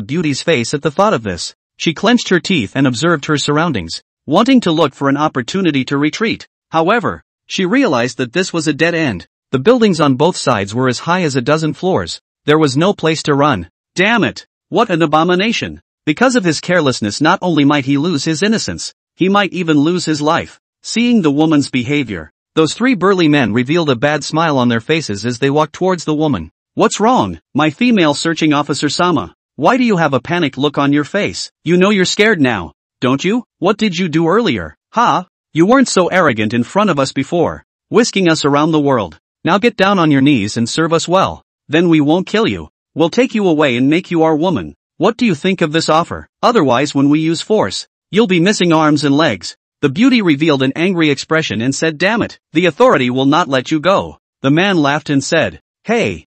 S1: beauty's face at the thought of this. She clenched her teeth and observed her surroundings, wanting to look for an opportunity to retreat. However, she realized that this was a dead end. The buildings on both sides were as high as a dozen floors. There was no place to run. Damn it! What an abomination! Because of his carelessness, not only might he lose his innocence, he might even lose his life. Seeing the woman's behavior, those three burly men revealed a bad smile on their faces as they walked towards the woman. "What's wrong, my female searching officer Sama? Why do you have a panicked look on your face? You know you're scared now, don't you? What did you do earlier? Ha? You weren't so arrogant in front of us before, whisking us around the world. Now get down on your knees and serve us well. Then we won't kill you. We'll take you away and make you our woman. What do you think of this offer? Otherwise, when we use force, you'll be missing arms and legs." The beauty revealed an angry expression and said, "Damn it, the authority will not let you go." The man laughed and said, Hey,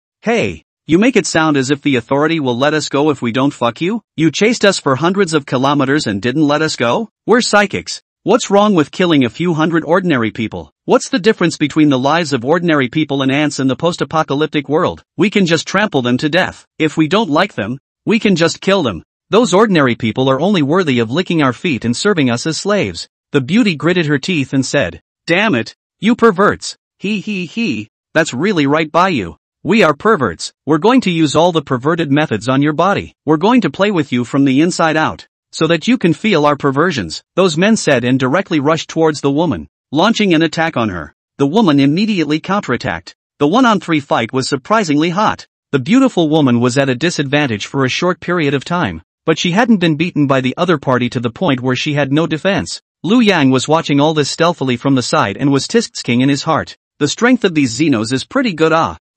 S1: you make it sound as if the authority will let us go if we don't fuck you? You chased us for hundreds of kilometers and didn't let us go? We're psychics. What's wrong with killing a few hundred ordinary people? What's the difference between the lives of ordinary people and ants in the post-apocalyptic world? We can just trample them to death. If we don't like them, we can just kill them. Those ordinary people are only worthy of licking our feet and serving us as slaves. The beauty gritted her teeth and said, "Damn it, you perverts. He, that's really right by you. We are perverts. We're going to use all the perverted methods on your body. We're going to play with you from the inside out, so that you can feel our perversions," those men said, and directly rushed towards the woman, launching an attack on her. The woman immediately counterattacked. The 1-on-3 fight was surprisingly hot. The beautiful woman was at a disadvantage for a short period of time, but she hadn't been beaten by the other party to the point where she had no defense. Liu Yang was watching all this stealthily from the side and was tisking in his heart. The strength of these Xenos is pretty good,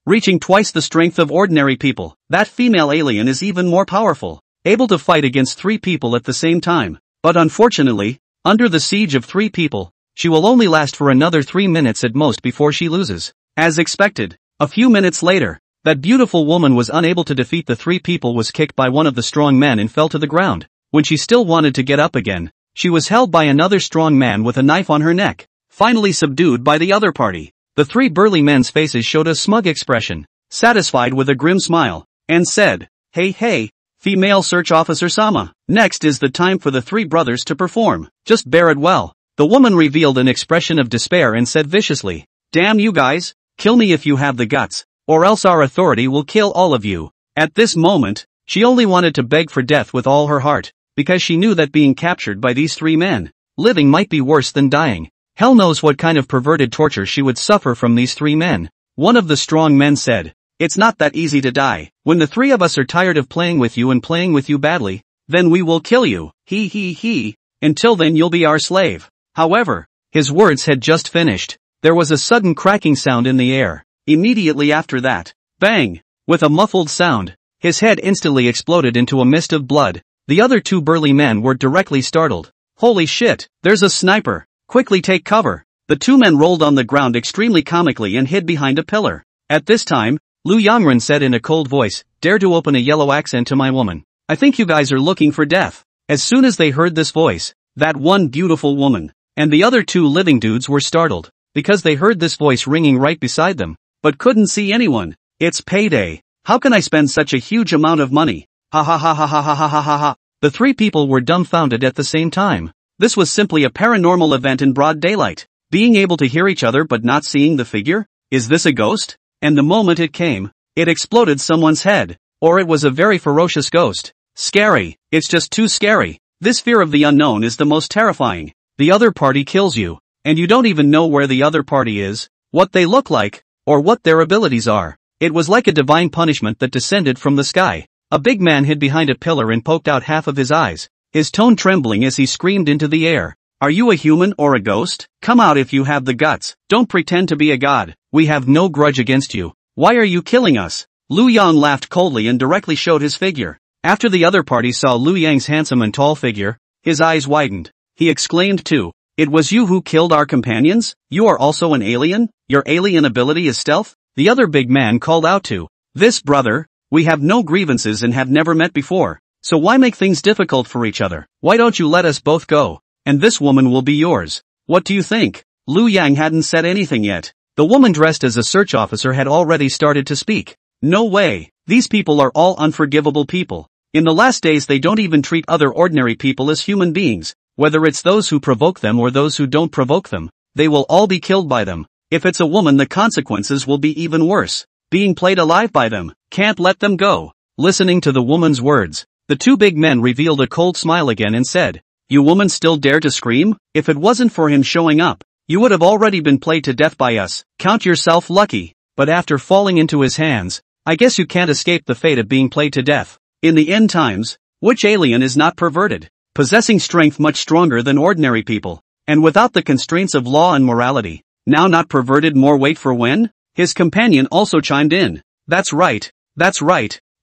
S1: reaching twice the strength of ordinary people. That female alien is even more powerful, able to fight against 3 people at the same time. But unfortunately, under the siege of 3 people, she will only last for another 3 minutes at most before she loses. As expected, a few minutes later, That beautiful woman was unable to defeat the three people, was kicked by one of the strong men and fell to the ground. When she still wanted to get up again, she was held by another strong man with a knife on her neck, finally subdued by the other party. The three burly men's faces showed a smug expression, satisfied with a grim smile, and said, "Hey hey, female search officer Sama, next is the time for the three brothers to perform, just bear it well." The woman revealed an expression of despair and said viciously, "Damn you guys, kill me if you have the guts, or else our authority will kill all of you." At this moment, she only wanted to beg for death with all her heart, because she knew that being captured by these three men, living might be worse than dying. Hell knows what kind of perverted torture she would suffer from these three men. One of the strong men said, "It's not that easy to die. When the three of us are tired of playing with you and playing with you badly, then we will kill you. He. Until then you'll be our slave." However, his words had just finished. There was a sudden cracking sound in the air. Immediately after that, bang! With a muffled sound, his head instantly exploded into a mist of blood. The other two burly men were directly startled. "Holy shit, there's a sniper! Quickly take cover!" The two men rolled on the ground extremely comically and hid behind a pillar. At this time, Lu Yangren said in a cold voice, "Dare to open a yellow accent to my woman. I think you guys are looking for death." As soon as they heard this voice, that one beautiful woman, and the other two living dudes were startled, because they heard this voice ringing right beside them, but couldn't see anyone. "It's payday. How can I spend such a huge amount of money? Ha ha ha ha ha ha ha ha ha ha." The three people were dumbfounded at the same time. This was simply a paranormal event in broad daylight. Being able to hear each other but not seeing the figure? Is this a ghost? And the moment it came, it exploded someone's head. Or it was a very ferocious ghost. Scary. It's just too scary. This fear of the unknown is the most terrifying. The other party kills you, and you don't even know where the other party is, what they look like, or what their abilities are. It was like a divine punishment that descended from the sky. A big man hid behind a pillar and poked out half of his eyes, his tone trembling as he screamed into the air. "Are you a human or a ghost? Come out if you have the guts. Don't pretend to be a god. We have no grudge against you. Why are you killing us?" Lu Yang laughed coldly and directly showed his figure. After the other party saw Lu Yang's handsome and tall figure, his eyes widened. He exclaimed too, "It was you who killed our companions? You are also an alien? Your alien ability is stealth?" The other big man called out to this brother, "We have no grievances and have never met before, so why make things difficult for each other? Why don't you let us both go, and this woman will be yours. What do you think?" Lu Yang hadn't said anything yet. The woman dressed as a search officer had already started to speak. "No way, these people are all unforgivable people. In the last days they don't even treat other ordinary people as human beings. Whether it's those who provoke them or those who don't provoke them, they will all be killed by them. If it's a woman, the consequences will be even worse. Being played alive by them. Can't let them go." Listening to the woman's words, the two big men revealed a cold smile again and said, "You woman still dare to scream? If it wasn't for him showing up, you would have already been played to death by us. Count yourself lucky. But after falling into his hands, I guess you can't escape the fate of being played to death. In the end times, which alien is not perverted, possessing strength much stronger than ordinary people, and without the constraints of law and morality? Now not perverted, more wait for when?" His companion also chimed in. That's right.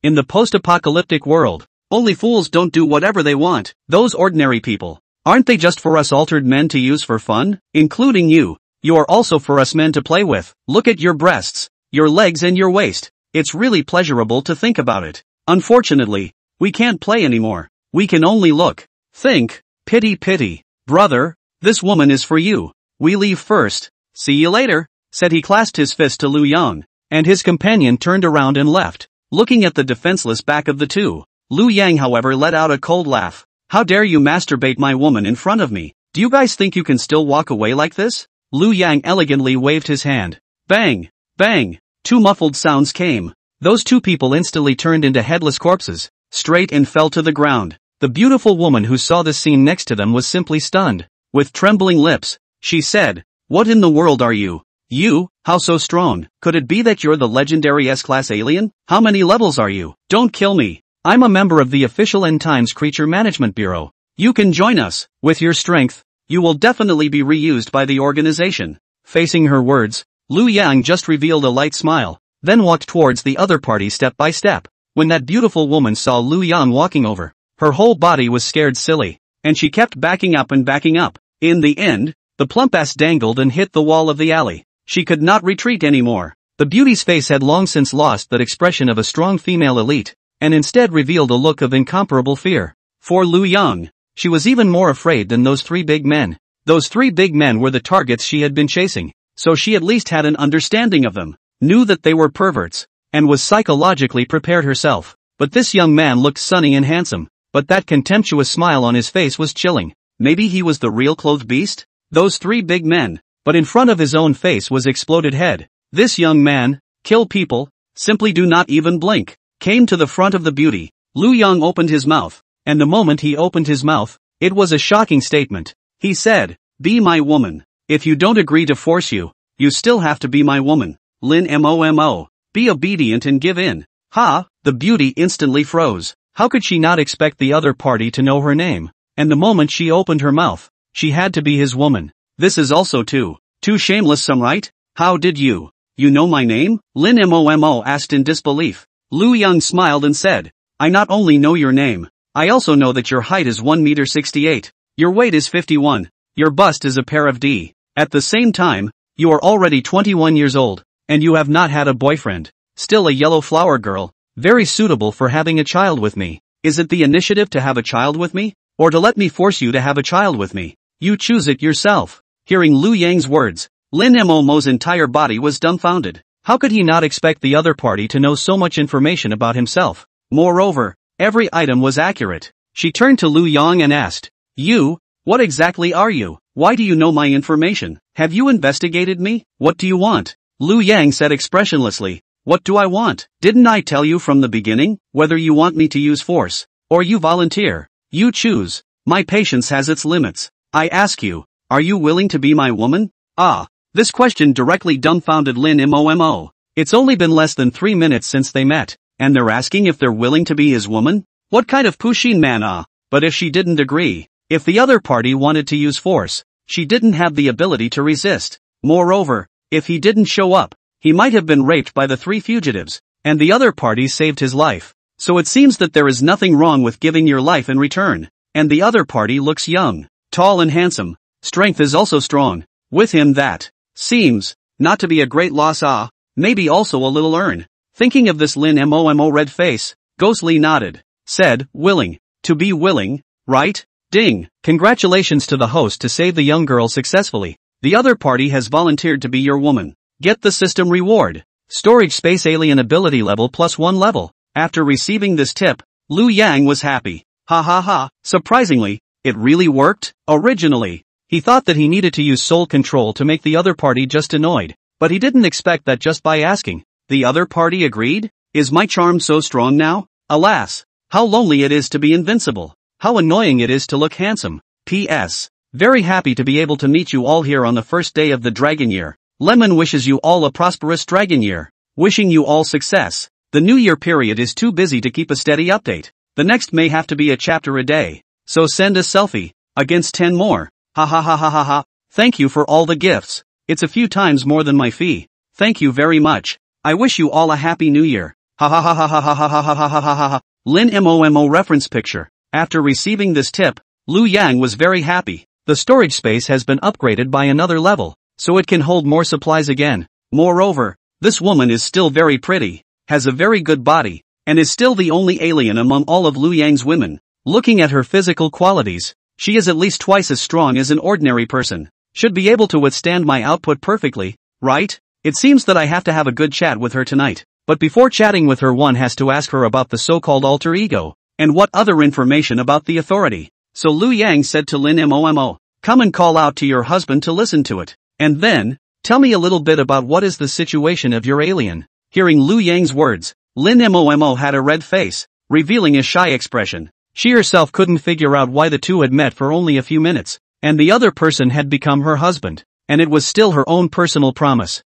S1: In the post-apocalyptic world, only fools don't do whatever they want. Those ordinary people, aren't they just for us altered men to use for fun? Including you. You are also for us men to play with. Look at your breasts, your legs and your waist. It's really pleasurable to think about it. Unfortunately, we can't play anymore. We can only look. Think. Pity. Brother, this woman is for you. We leave first. See you later," said he. Clasped his fist to Lu Yang, and his companion turned around and left. Looking at the defenseless back of the two, Lu Yang however let out a cold laugh. "How dare you masturbate my woman in front of me? Do you guys think you can still walk away like this?" Lu Yang elegantly waved his hand. Bang! Bang! Two muffled sounds came. Those two people instantly turned into headless corpses, straight and fell to the ground. The beautiful woman who saw this scene next to them was simply stunned. With trembling lips, she said, "What in the world are you? You, how so strong? Could it be that you're the legendary S-class alien? How many levels are you? Don't kill me. I'm a member of the official End Times Creature Management Bureau. You can join us. With your strength, you will definitely be reused by the organization." Facing her words, Lu Yang just revealed a light smile, then walked towards the other party step by step. When that beautiful woman saw Lu Yang walking over, her whole body was scared silly, and she kept backing up and backing up. In the end, the plump ass dangled and hit the wall of the alley. She could not retreat anymore. The beauty's face had long since lost that expression of a strong female elite, and instead revealed a look of incomparable fear. For Lu Yang, she was even more afraid than those three big men. Those three big men were the targets she had been chasing, so she at least had an understanding of them, knew that they were perverts, and was psychologically prepared herself. But this young man looked sunny and handsome, but that contemptuous smile on his face was chilling. Maybe he was the real clothed beast? Those three big men, but in front of his own face was exploded head. This young man, kill people, simply do not even blink, came to the front of the beauty. Lu Yang opened his mouth, and the moment he opened his mouth, it was a shocking statement. He said, "Be my woman. If you don't agree to force you, you still have to be my woman. Lin Momo. Be obedient and give in." Ha! The beauty instantly froze. How could she not expect the other party to know her name? And the moment she opened her mouth, she had to be his woman. This is also too shameless, some right? How did you know my name? Lin Momo asked in disbelief. Lu Yang smiled and said, "I not only know your name, I also know that your height is 1.68 meters. Your weight is 51. Your bust is a pair of D. At the same time, you are already 21 years old, and you have not had a boyfriend. Still a yellow flower girl, very suitable for having a child with me. Is it the initiative to have a child with me, or to let me force you to have a child with me? You choose it yourself." Hearing Lu Yang's words, Lin Momo's entire body was dumbfounded. How could he not expect the other party to know so much information about himself? Moreover, every item was accurate. She turned to Lu Yang and asked, "You, what exactly are you? Why do you know my information? Have you investigated me? What do you want?" Lu Yang said expressionlessly, "What do I want? Didn't I tell you from the beginning? Whether you want me to use force, or you volunteer, you choose. My patience has its limits. I ask you, are you willing to be my woman?" Ah! This question directly dumbfounded Lin Momo. It's only been less than 3 minutes since they met, and they're asking if they're willing to be his woman? What kind of Pushin man ah? But if she didn't agree, if the other party wanted to use force, she didn't have the ability to resist. Moreover, if he didn't show up, he might have been raped by the three fugitives, and the other party saved his life. So it seems that there is nothing wrong with giving your life in return. And the other party looks young, tall and handsome. Strength is also strong. With him that seems not to be a great loss ah, maybe also a little earn. Thinking of this, Lin Momo red face, ghostly nodded, said, "Willing. To be willing, right? Ding. Congratulations to the host to save the young girl successfully. The other party has volunteered to be your woman. Get the system reward. Storage space alien ability level +1 level." After receiving this tip, Lu Yang was happy. Ha ha ha, surprisingly, it really worked. Originally, he thought that he needed to use soul control to make the other party just annoyed, but he didn't expect that just by asking. The other party agreed? Is my charm so strong now? Alas, how lonely it is to be invincible. How annoying it is to look handsome. P.S. Very happy to be able to meet you all here on the first day of the Dragon Year. Lemon wishes you all a prosperous Dragon Year. Wishing you all success. The New Year period is too busy to keep a steady update. The next may have to be a chapter a day. So send a selfie. Against 10 more. Ha ha ha ha ha ha. Thank you for all the gifts. It's a few times more than my fee. Thank you very much. I wish you all a happy new year. Ha ha ha ha ha ha ha ha ha ha ha ha. Lin Momo reference picture. After receiving this tip, Lu Yang was very happy. The storage space has been upgraded by another level, so it can hold more supplies again. Moreover, this woman is still very pretty, has a very good body, and is still the only alien among all of Lu Yang's women. Looking at her physical qualities, she is at least twice as strong as an ordinary person. Should be able to withstand my output perfectly, right? It seems that I have to have a good chat with her tonight. But before chatting with her, one has to ask her about the so-called alter ego, and what other information about the authority. So Lu Yang said to Lin Momo, "Come and call out to your husband to listen to it. And then, tell me a little bit about what is the situation of your alien." Hearing Lu Yang's words, Lin Momo had a red face, revealing a shy expression. She herself couldn't figure out why the two had met for only a few minutes, and the other person had become her husband, and it was still her own personal promise.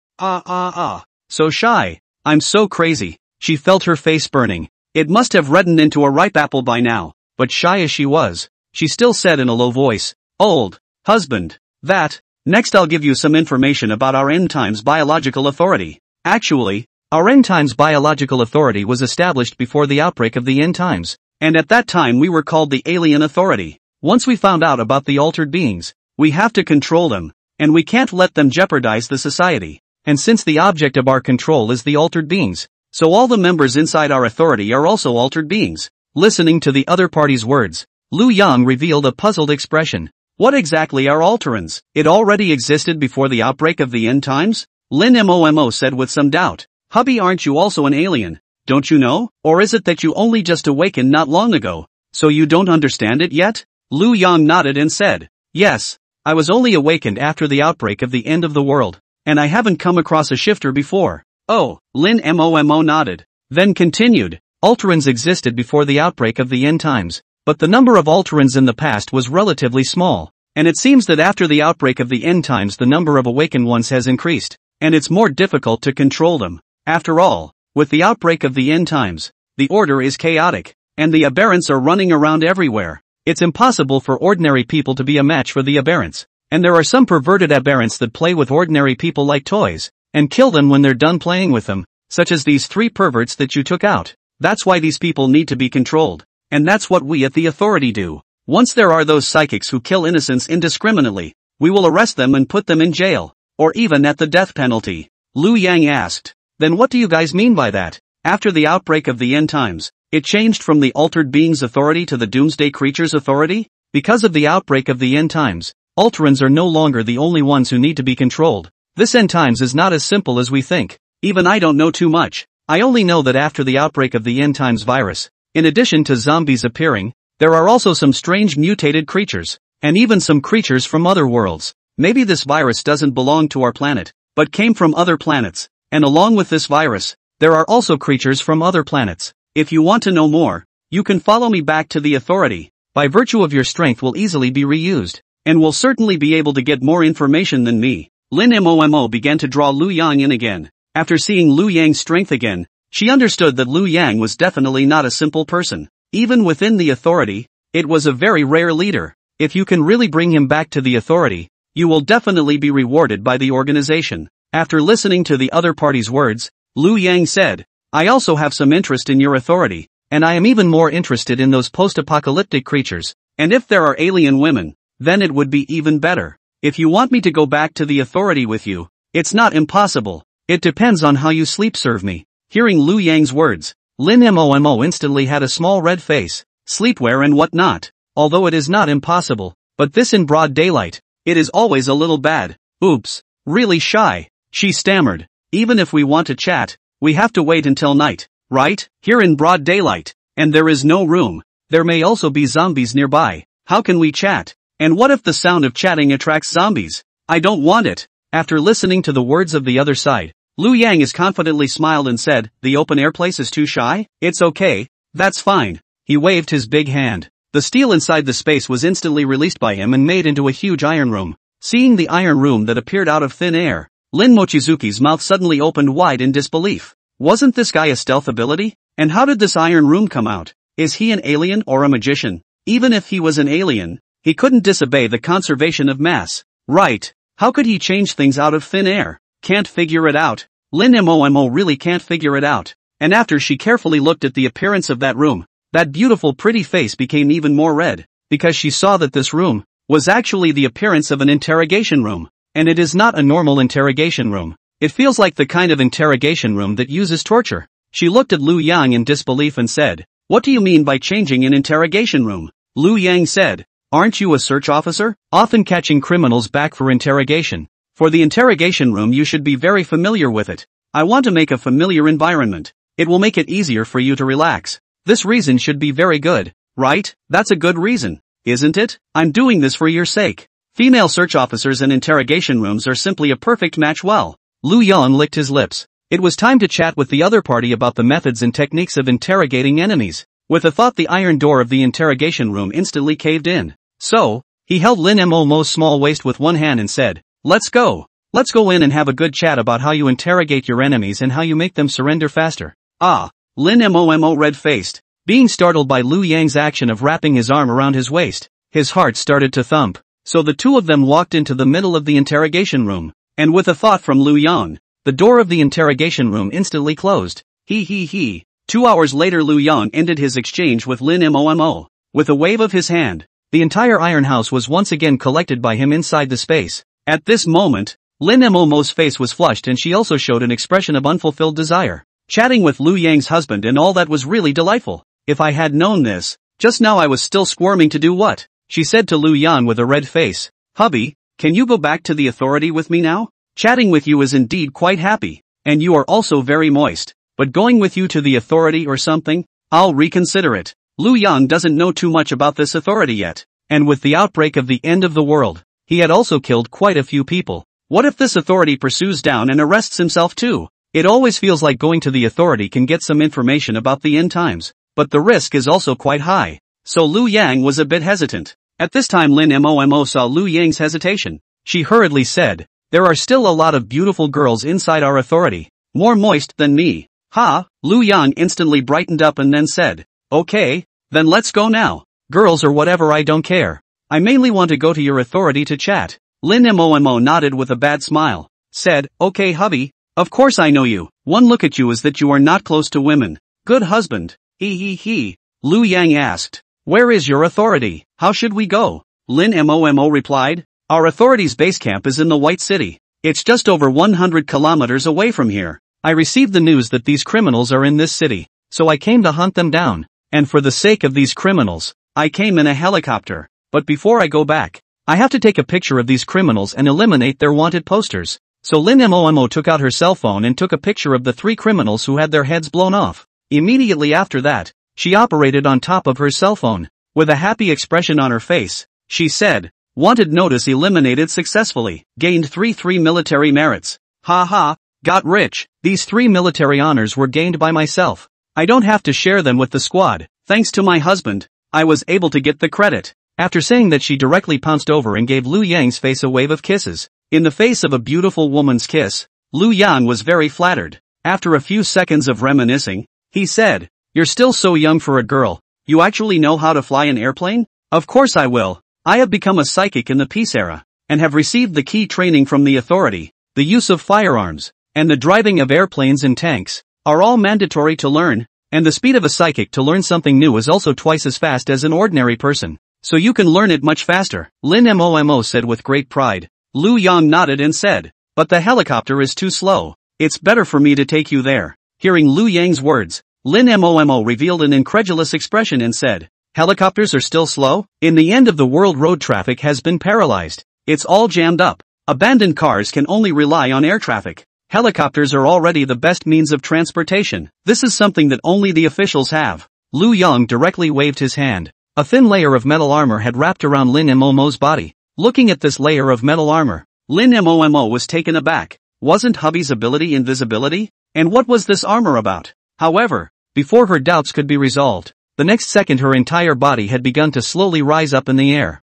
S1: So shy. I'm so crazy. She felt her face burning. It must have reddened into a ripe apple by now, but shy as she was, she still said in a low voice, "Old husband, that, next I'll give you some information about our end times biological authority." Actually, our end times biological authority was established before the outbreak of the end times, and at that time we were called the Alien Authority. Once we found out about the altered beings, we have to control them, and we can't let them jeopardize the society. and since the object of our control is the altered beings, so all the members inside our authority are also altered beings. Listening to the other party's words, Lu Yang revealed a puzzled expression. What exactly are alterans? It already existed before the outbreak of the end times? Lin Momo said with some doubt. Hubby, aren't you also an alien? Don't you know? Or is it that you only just awakened not long ago, so you don't understand it yet? Lu Yang nodded and said, yes, I was only awakened after the outbreak of the end of the world, and I haven't come across a shifter before. Oh, Lin Momo nodded. Then continued, alterans existed before the outbreak of the end times, but the number of alterans in the past was relatively small, and it seems that after the outbreak of the end times the number of awakened ones has increased, and it's more difficult to control them. After all, with the outbreak of the end times, the order is chaotic, and the aberrants are running around everywhere. It's impossible for ordinary people to be a match for the aberrants, and there are some perverted aberrants that play with ordinary people like toys, and kill them when they're done playing with them, such as these 3 perverts that you took out. That's why these people need to be controlled, and that's what we at the authority do. Once there are those psychics who kill innocents indiscriminately, we will arrest them and put them in jail, or even at the death penalty. Lu Yang asked, then what do you guys mean by that? After the outbreak of the end times, it changed from the altered beings authority to the doomsday creatures authority? Because of the outbreak of the end times, alterans are no longer the only ones who need to be controlled. This end times is not as simple as we think. Even I don't know too much. I only know that after the outbreak of the end times virus, in addition to zombies appearing, there are also some strange mutated creatures, and even some creatures from other worlds. Maybe this virus doesn't belong to our planet, but came from other planets, and along with this virus, there are also creatures from other planets. If you want to know more, you can follow me back to the authority. By virtue of your strength will easily be reused, and will certainly be able to get more information than me. Lin Momo began to draw Lu Yang in again. After seeing Lu Yang's strength again, she understood that Lu Yang was definitely not a simple person. Even within the authority, it was a very rare leader. If you can really bring him back to the authority, you will definitely be rewarded by the organization. After listening to the other party's words, Lu Yang said, I also have some interest in your authority, and I am even more interested in those post-apocalyptic creatures, and if there are alien women, then it would be even better. If you want me to go back to the authority with you, it's not impossible. It depends on how you sleep serve me. Hearing Lu Yang's words, Lin Momo instantly had a small red face, sleepwear and whatnot. Although it is not impossible, but this in broad daylight, it is always a little bad. Oops, really shy, she stammered. Even if we want to chat, we have to wait until night, right? Here in broad daylight, and there is no room. There may also be zombies nearby. How can we chat? And what if the sound of chatting attracts zombies? I don't want it. After listening to the words of the other side, Lu Yang is confidently smiled and said, the open air place is too shy? It's okay, that's fine. He waved his big hand. The steel inside the space was instantly released by him and made into a huge iron room. Seeing the iron room that appeared out of thin air, Lin Mochizuki's mouth suddenly opened wide in disbelief. Wasn't this guy a stealth ability? And how did this iron room come out? Is he an alien or a magician? Even if he was an alien, he couldn't disobey the conservation of mass. Right. How could he change things out of thin air? Can't figure it out. Lin Momo really can't figure it out. And after she carefully looked at the appearance of that room, that beautiful pretty face became even more red, because she saw that this room was actually the appearance of an interrogation room. And it is not a normal interrogation room. It feels like the kind of interrogation room that uses torture. She looked at Lu Yang in disbelief and said, what do you mean by changing an interrogation room? Lu Yang said, aren't you a search officer? Often catching criminals back for interrogation. For the interrogation room you should be very familiar with it. I want to make a familiar environment. It will make it easier for you to relax. This reason should be very good, right? That's a good reason, isn't it? I'm doing this for your sake. Female search officers and interrogation rooms are simply a perfect match. Well, Lu Yang licked his lips. It was time to chat with the other party about the methods and techniques of interrogating enemies. With a thought, the iron door of the interrogation room instantly caved in. So, he held Lin Momo's small waist with one hand and said, let's go. Let's go in and have a good chat about how you interrogate your enemies and how you make them surrender faster. Ah. Lin Momo red-faced, being startled by Lu Yang's action of wrapping his arm around his waist. His heart started to thump. So the two of them walked into the middle of the interrogation room, and with a thought from Lu Yang, the door of the interrogation room instantly closed. 2 hours later, Lu Yang ended his exchange with Lin Momo. With a wave of his hand, the entire iron house was once again collected by him inside the space. At this moment, Lin Momo's face was flushed and she also showed an expression of unfulfilled desire. Chatting with Lu Yang's husband and all that was really delightful. If I had known this, just now I was still squirming to do what? She said to Lu Yang with a red face. Hubby, can you go back to the authority with me now? Chatting with you is indeed quite happy, and you are also very moist. But going with you to the authority or something? I'll reconsider it. Lu Yang doesn't know too much about this authority yet, and with the outbreak of the end of the world, he had also killed quite a few people. What if this authority pursues down and arrests himself too? It always feels like going to the authority can get some information about the end times, but the risk is also quite high. So Lu Yang was a bit hesitant. At this time Lin Momo saw Lu Yang's hesitation. She hurriedly said, there are still a lot of beautiful girls inside our authority, more moist than me. Ha! Lu Yang instantly brightened up and then said, okay, then let's go now. Girls or whatever, I don't care. I mainly want to go to your authority to chat. Lin Momo nodded with a bad smile. Said, okay hubby, of course I know you. One look at you is that you are not close to women. Good husband. He. Lu Yang asked, where is your authority? How should we go? Lin Momo replied, our authority's base camp is in the White City. It's just over 100 kilometers away from here. I received the news that these criminals are in this city, so I came to hunt them down. And for the sake of these criminals, I came in a helicopter. But before I go back, I have to take a picture of these criminals and eliminate their wanted posters. So Lin Momo took out her cell phone and took a picture of the 3 criminals who had their heads blown off. Immediately after that, she operated on top of her cell phone. With a happy expression on her face, she said, wanted notice eliminated successfully, gained 3 military merits. Ha, got rich. These 3 military honors were gained by myself. I don't have to share them with the squad. Thanks to my husband, I was able to get the credit. After saying that, she directly pounced over and gave Lu Yang's face a wave of kisses. In the face of a beautiful woman's kiss, Lu Yang was very flattered. After a few seconds of reminiscing, he said, you're still so young for a girl. You actually know how to fly an airplane? Of course I will. I have become a psychic in the peace era, and have received the key training from the authority. The use of firearms, and the driving of airplanes and tanks, are all mandatory to learn, and the speed of a psychic to learn something new is also twice as fast as an ordinary person. So you can learn it much faster, Lin Momo said with great pride. Lu Yang nodded and said, but the helicopter is too slow. It's better for me to take you there. Hearing Lu Yang's words, Lin Momo revealed an incredulous expression and said, helicopters are still slow? In the end of the world, road traffic has been paralyzed. It's all jammed up. Abandoned cars can only rely on air traffic. Helicopters are already the best means of transportation. This is something that only the officials have. Lu Yang directly waved his hand. A thin layer of metal armor had wrapped around Lin Momo's body. Looking at this layer of metal armor, Lin Momo was taken aback. Wasn't hubby's ability invisibility? And what was this armor about? However, before her doubts could be resolved, the next second her entire body had begun to slowly rise up in the air.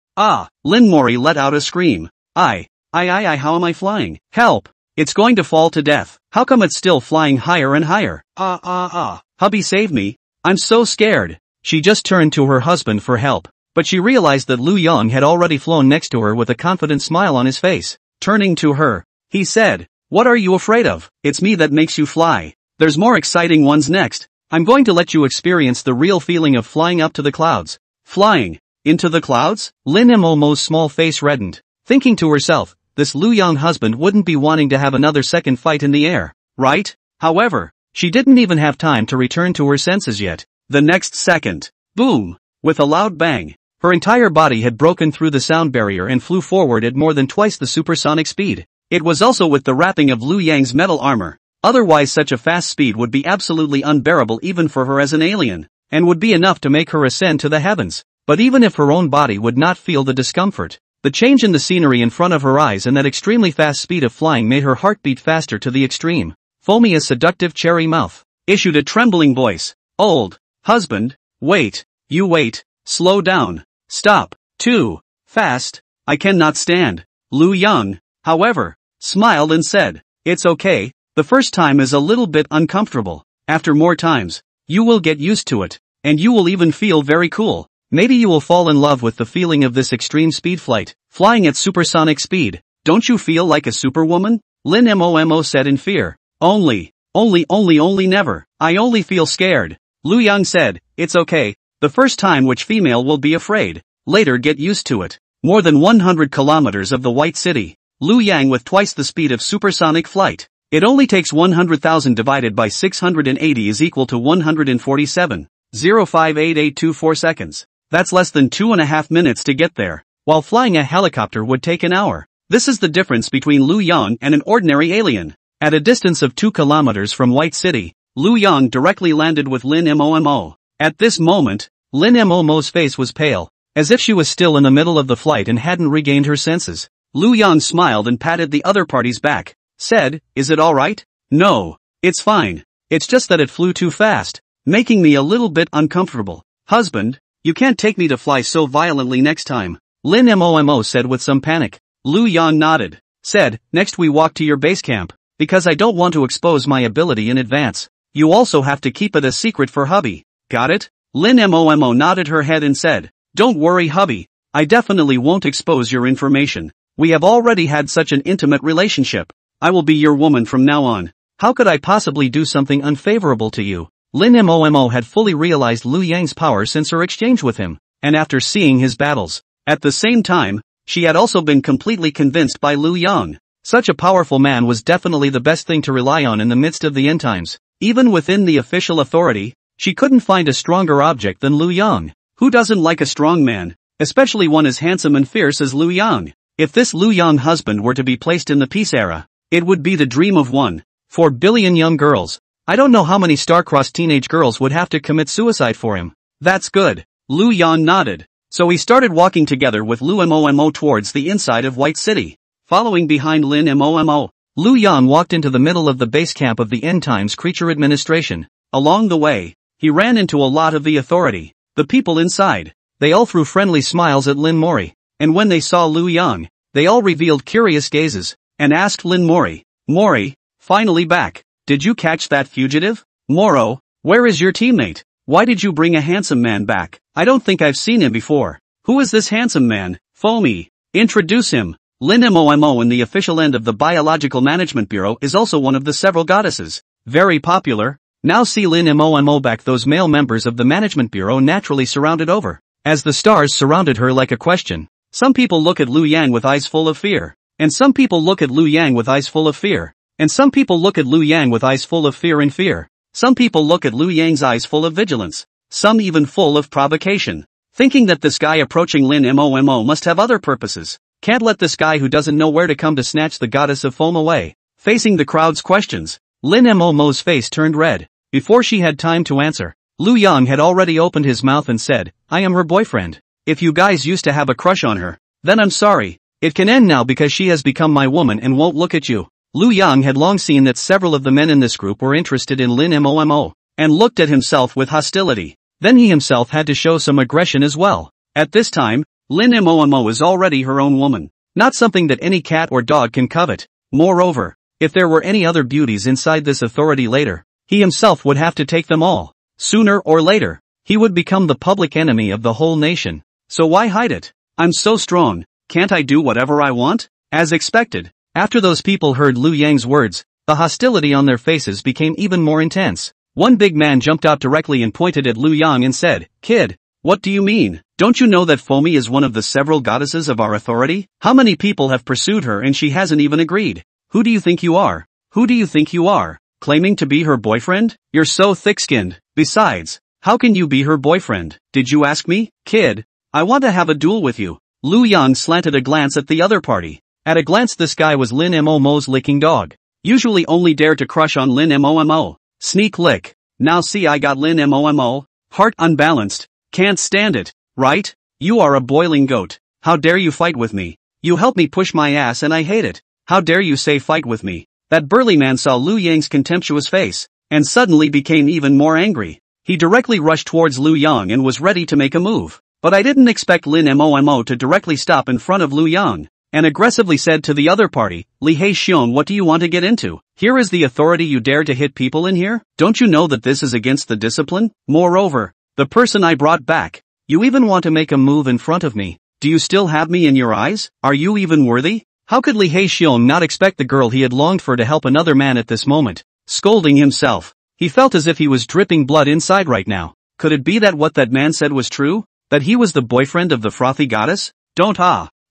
S1: Lin Mori let out a scream. I, how am I flying? Help! It's going to fall to death. How come it's still flying higher and higher? Hubby save me. I'm so scared. She just turned to her husband for help, but she realized that Lu Yang had already flown next to her with a confident smile on his face. Turning to her, he said, what are you afraid of? It's me that makes you fly. There's more exciting ones next. I'm going to let you experience the real feeling of flying up to the clouds. Flying? Into the clouds? Lin Momo's small face reddened, thinking to herself, this Lu Yang husband wouldn't be wanting to have another second fight in the air, right? However, she didn't even have time to return to her senses yet. The next second, boom! With a loud bang, her entire body had broken through the sound barrier and flew forward at more than twice the supersonic speed. It was also with the wrapping of Lu Yang's metal armor. Otherwise such a fast speed would be absolutely unbearable even for her as an alien, and would be enough to make her ascend to the heavens. But even if her own body would not feel the discomfort, the change in the scenery in front of her eyes and that extremely fast speed of flying made her heart beat faster to the extreme. Foamy as seductive cherry mouth, issued a trembling voice. Old husband, wait, you wait, slow down, stop, too fast, I cannot stand. Lu Yang, however, smiled and said, it's okay, the first time is a little bit uncomfortable. After more times, you will get used to it, and you will even feel very cool. Maybe you will fall in love with the feeling of this extreme speed flight, flying at supersonic speed. Don't you feel like a superwoman? Lin Momo said in fear. Only never. I only feel scared. Lu Yang said, it's okay, the first time which female will be afraid, later get used to it. More than 100 kilometers of the White City. Liu Yang with twice the speed of supersonic flight. It only takes 100,000 divided by 680 is equal to 147.058824 seconds. That's less than 2.5 minutes to get there, while flying a helicopter would take an hour. This is the difference between Liu Yang and an ordinary alien. At a distance of 2 kilometers from White City, Liu Yang directly landed with Lin Momo. At this moment, Lin Momo's face was pale, as if she was still in the middle of the flight and hadn't regained her senses. Liu Yang smiled and patted the other party's back, said, "Is it alright?" "No, it's fine. It's just that it flew too fast, making me a little bit uncomfortable." "Husband, you can't take me to fly so violently next time," Lin Momo said with some panic. Liu Yang nodded, said, "Next we walk to your base camp, because I don't want to expose my ability in advance. You also have to keep it a secret for hubby. Got it?" Lin Momo nodded her head and said, "Don't worry hubby, I definitely won't expose your information. We have already had such an intimate relationship. I will be your woman from now on. How could I possibly do something unfavorable to you?" Lin Momo had fully realized Liu Yang's power since her exchange with him, and after seeing his battles. At the same time, she had also been completely convinced by Liu Yang. Such a powerful man was definitely the best thing to rely on in the midst of the end times. Even within the official authority, she couldn't find a stronger object than Liu Yang. Who doesn't like a strong man, especially one as handsome and fierce as Liu Yang? If this Liu Yang husband were to be placed in the peace era, it would be the dream of 1.4 billion young girls. I don't know how many star-crossed teenage girls would have to commit suicide for him. That's good. Liu Yang nodded. So he started walking together with Liu Momo towards the inside of White City. Following behind Lin Momo, Liu Yang walked into the middle of the base camp of the End Times Creature Administration. Along the way, he ran into a lot of the authority. The people inside, they all threw friendly smiles at Lin Mori, and when they saw Liu Yang, they all revealed curious gazes, and asked Lin Mori, "Mori, finally back. Did you catch that fugitive? Moro, where is your teammate? Why did you bring a handsome man back? I don't think I've seen him before. Who is this handsome man? Foamy. Introduce him." Lin Momo in the official end of the Biological Management Bureau is also one of the several goddesses. Very popular. Now see Lin Momo back. Those male members of the Management Bureau naturally surrounded over, as the stars surrounded her like a question. Some people look at Liu Yang with eyes full of fear, and some people look at Liu Yang with eyes full of fear, and some people look at Liu Yang with eyes full of fear and fear. Some people look at Liu Yang's eyes full of vigilance, some even full of provocation, thinking that this guy approaching Lin Momo must have other purposes. Can't let this guy who doesn't know where to come to snatch the goddess of foam away. Facing the crowd's questions, Lin Momo's face turned red. Before she had time to answer, Liu Yang had already opened his mouth and said, "I am her boyfriend. If you guys used to have a crush on her, then I'm sorry. It can end now because she has become my woman and won't look at you." Liu Yang had long seen that several of the men in this group were interested in Lin Momo, and looked at himself with hostility. Then he himself had to show some aggression as well. At this time, Lin Momo is already her own woman, not something that any cat or dog can covet. Moreover, if there were any other beauties inside this authority later, he himself would have to take them all. Sooner or later, he would become the public enemy of the whole nation. So why hide it? "I'm so strong, can't I do whatever I want?" As expected, after those people heard Liu Yang's words, the hostility on their faces became even more intense. One big man jumped out directly and pointed at Liu Yang and said, "Kid, what do you mean? Don't you know that Foamy is one of the several goddesses of our authority? How many people have pursued her and she hasn't even agreed? Who do you think you are? Who do you think you are? Claiming to be her boyfriend? You're so thick-skinned. Besides, how can you be her boyfriend? Did you ask me? Kid, I want to have a duel with you." Liu Yang slanted a glance at the other party. At a glance this guy was Lin Momo's licking dog. Usually only dare to crush on Lin Momo. Sneak lick. Now see I got Lin Momo. Heart unbalanced. Can't stand it. Right? You are a boiling goat. How dare you fight with me? You help me push my ass and I hate it. How dare you say fight with me? That burly man saw Liu Yang's contemptuous face, and suddenly became even more angry. He directly rushed towards Liu Yang and was ready to make a move. But I didn't expect Lin Momo to directly stop in front of Liu Yang, and aggressively said to the other party, "Li Hei-xiong, what do you want to get into? Here is the authority, you dare to hit people in here? Don't you know that this is against the discipline? Moreover, the person I brought back, you even want to make a move in front of me? Do you still have me in your eyes? Are you even worthy?" How could Li Hei-xiong not expect the girl he had longed for to help another man at this moment? Scolding himself, he felt as if he was dripping blood inside right now. Could it be that what that man said was true? That he was the boyfriend of the frothy goddess? Don't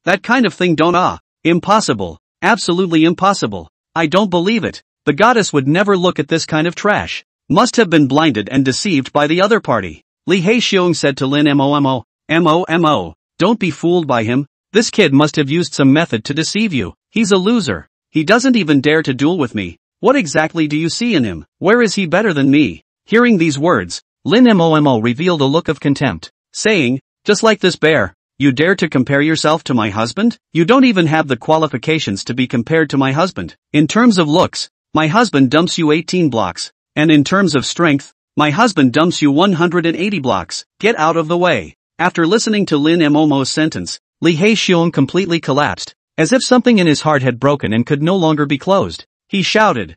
S1: that kind of thing, don't Impossible. Absolutely impossible. I don't believe it. The goddess would never look at this kind of trash. Must have been blinded and deceived by the other party. Lee Hae-seong said to Lin Momo, don't be fooled by him. This kid must have used some method to deceive you. He's a loser. He doesn't even dare to duel with me. What exactly do you see in him? Where is he better than me? Hearing these words, Lin Momo revealed a look of contempt, saying, just like this bear, you dare to compare yourself to my husband? You don't even have the qualifications to be compared to my husband. In terms of looks, my husband dumps you 18 blocks. And in terms of strength, my husband dumps you 180 blocks. Get out of the way. After listening to Lin Momo's sentence, Lee Hae-seong completely collapsed, as if something in his heart had broken and could no longer be closed. He shouted,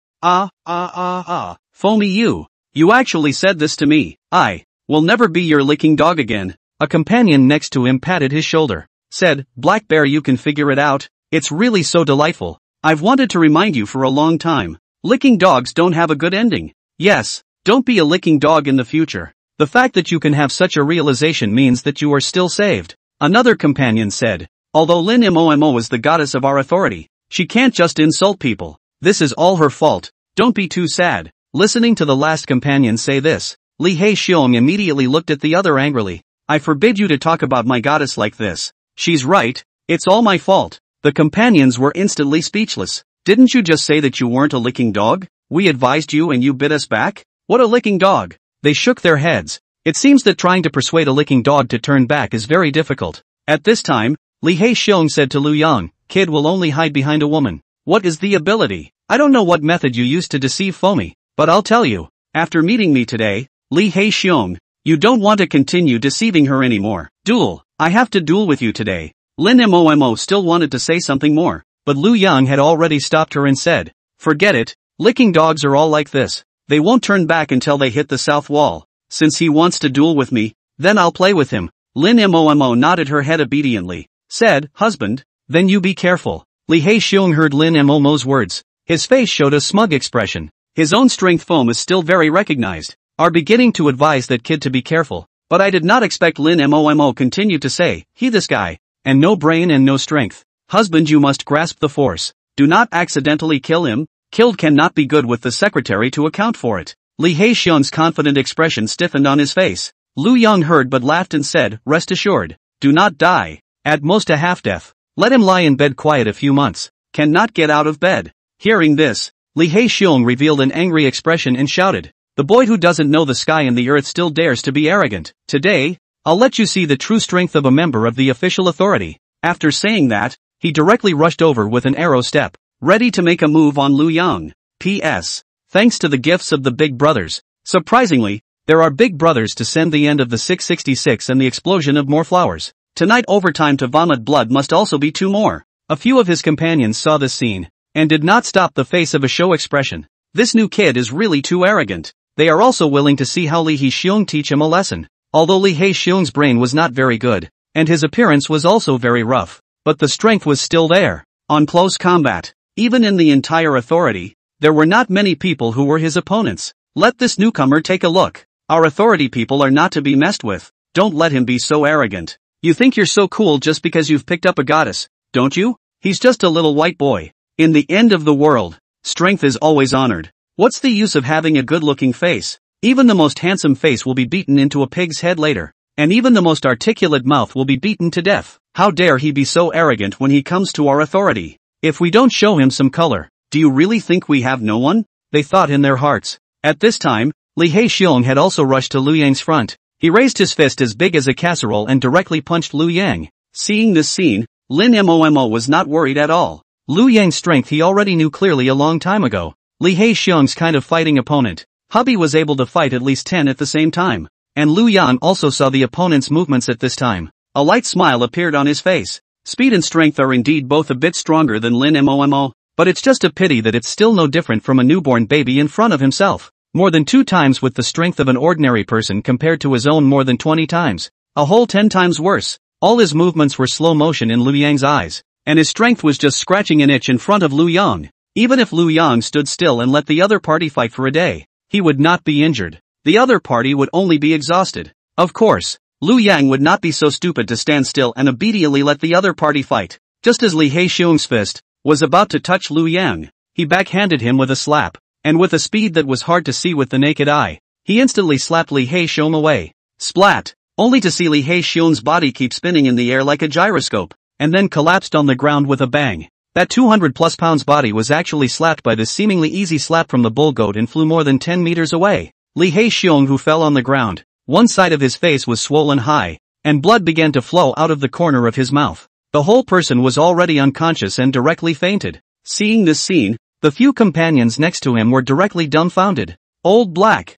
S1: Foamy you actually said this to me. I will never be your licking dog again. A companion next to him patted his shoulder, said, Black Bear, you can figure it out. It's really so delightful. I've wanted to remind you for a long time. Licking dogs don't have a good ending. Yes, don't be a licking dog in the future. The fact that you can have such a realization means that you are still saved. Another companion said, although Lin Momo is the goddess of our authority, she can't just insult people. This is all her fault. Don't be too sad. Listening to the last companion say this, Lee Hae-seong immediately looked at the other angrily. I forbid you to talk about my goddess like this. She's right. It's all my fault. The companions were instantly speechless. Didn't you just say that you weren't a licking dog? We advised you and you bit us back? What a licking dog. They shook their heads. It seems that trying to persuade a licking dog to turn back is very difficult. At this time, Lee Hae-seong said to Lu Yang, kid will only hide behind a woman. What is the ability? I don't know what method you used to deceive Foamy, but I'll tell you, after meeting me today, Lee Hae-seong, you don't want to continue deceiving her anymore. Duel. I have to duel with you today. Lin Momo still wanted to say something more, but Lu Yang had already stopped her and said, forget it, licking dogs are all like this. They won't turn back until they hit the south wall. Since he wants to duel with me, then I'll play with him. Lin Momo nodded her head obediently, said, husband, then you be careful. Lee Hae-seong heard Lin Momo's words. His face showed a smug expression. His own strength foam is still very recognized. Are beginning to advise that kid to be careful. But I did not expect Lin Momo continued to say, he this guy, and no brain and no strength. Husband, you must grasp the force. Do not accidentally kill him. Killed cannot be good with the secretary to account for it. Lee Hae-seong's confident expression stiffened on his face. Lu Yang heard but laughed and said, rest assured. Do not die. At most a half-death. Let him lie in bed quiet a few months. Cannot get out of bed. Hearing this, Lee Hae-seong revealed an angry expression and shouted, the boy who doesn't know the sky and the earth still dares to be arrogant. Today, I'll let you see the true strength of a member of the official authority. After saying that, he directly rushed over with an arrow step, ready to make a move on Lu Yang. P.S. Thanks to the gifts of the Big Brothers. Surprisingly, there are Big Brothers to send the end of the 666 and the explosion of more flowers. Tonight overtime to vomit blood must also be 2 more. A few of his companions saw this scene, and did not stop the face of a show expression. This new kid is really too arrogant. They are also willing to see how Lee Hae-seong teach him a lesson. Although Lee Hae-seong's brain was not very good, and his appearance was also very rough, but the strength was still there. On close combat, even in the entire authority, there were not many people who were his opponents. Let this newcomer take a look. Our authority people are not to be messed with. Don't let him be so arrogant. You think you're so cool just because you've picked up a goddess, don't you? He's just a little white boy. In the end of the world, strength is always honored. What's the use of having a good-looking face? Even the most handsome face will be beaten into a pig's head later. And even the most articulate mouth will be beaten to death. How dare he be so arrogant when he comes to our authority? If we don't show him some color, do you really think we have no one? They thought in their hearts. At this time, Lee Hae-seong had also rushed to Lu Yang's front. He raised his fist as big as a casserole and directly punched Lu Yang. Seeing this scene, Lin Momo was not worried at all. Lu Yang's strength he already knew clearly a long time ago. Lee Hae-seong's kind of fighting opponent. Hubby was able to fight at least 10 at the same time. And Lu Yang also saw the opponent's movements at this time. A light smile appeared on his face. Speed and strength are indeed both a bit stronger than Lin Momo, but it's just a pity that it's still no different from a newborn baby in front of himself. More than 2 times with the strength of an ordinary person compared to his own more than 20 times. A whole 10 times worse. All his movements were slow motion in Lu Yang's eyes, and his strength was just scratching an itch in front of Lu Yang. Even if Lu Yang stood still and let the other party fight for a day, he would not be injured. The other party would only be exhausted. Of course, Lu Yang would not be so stupid to stand still and obediently let the other party fight. Just as Lee Hae-seong's fist was about to touch Liu Yang. He backhanded him with a slap, and with a speed that was hard to see with the naked eye, he instantly slapped Li Haixiong away. Splat! Only to see Li Haixiong's body keep spinning in the air like a gyroscope, and then collapsed on the ground with a bang. That 200+ pounds body was actually slapped by this seemingly easy slap from the bull goat and flew more than 10 meters away. Li Haixiong, who fell on the ground, one side of his face was swollen high, and blood began to flow out of the corner of his mouth. The whole person was already unconscious and directly fainted. Seeing this scene, the few companions next to him were directly dumbfounded. Old Black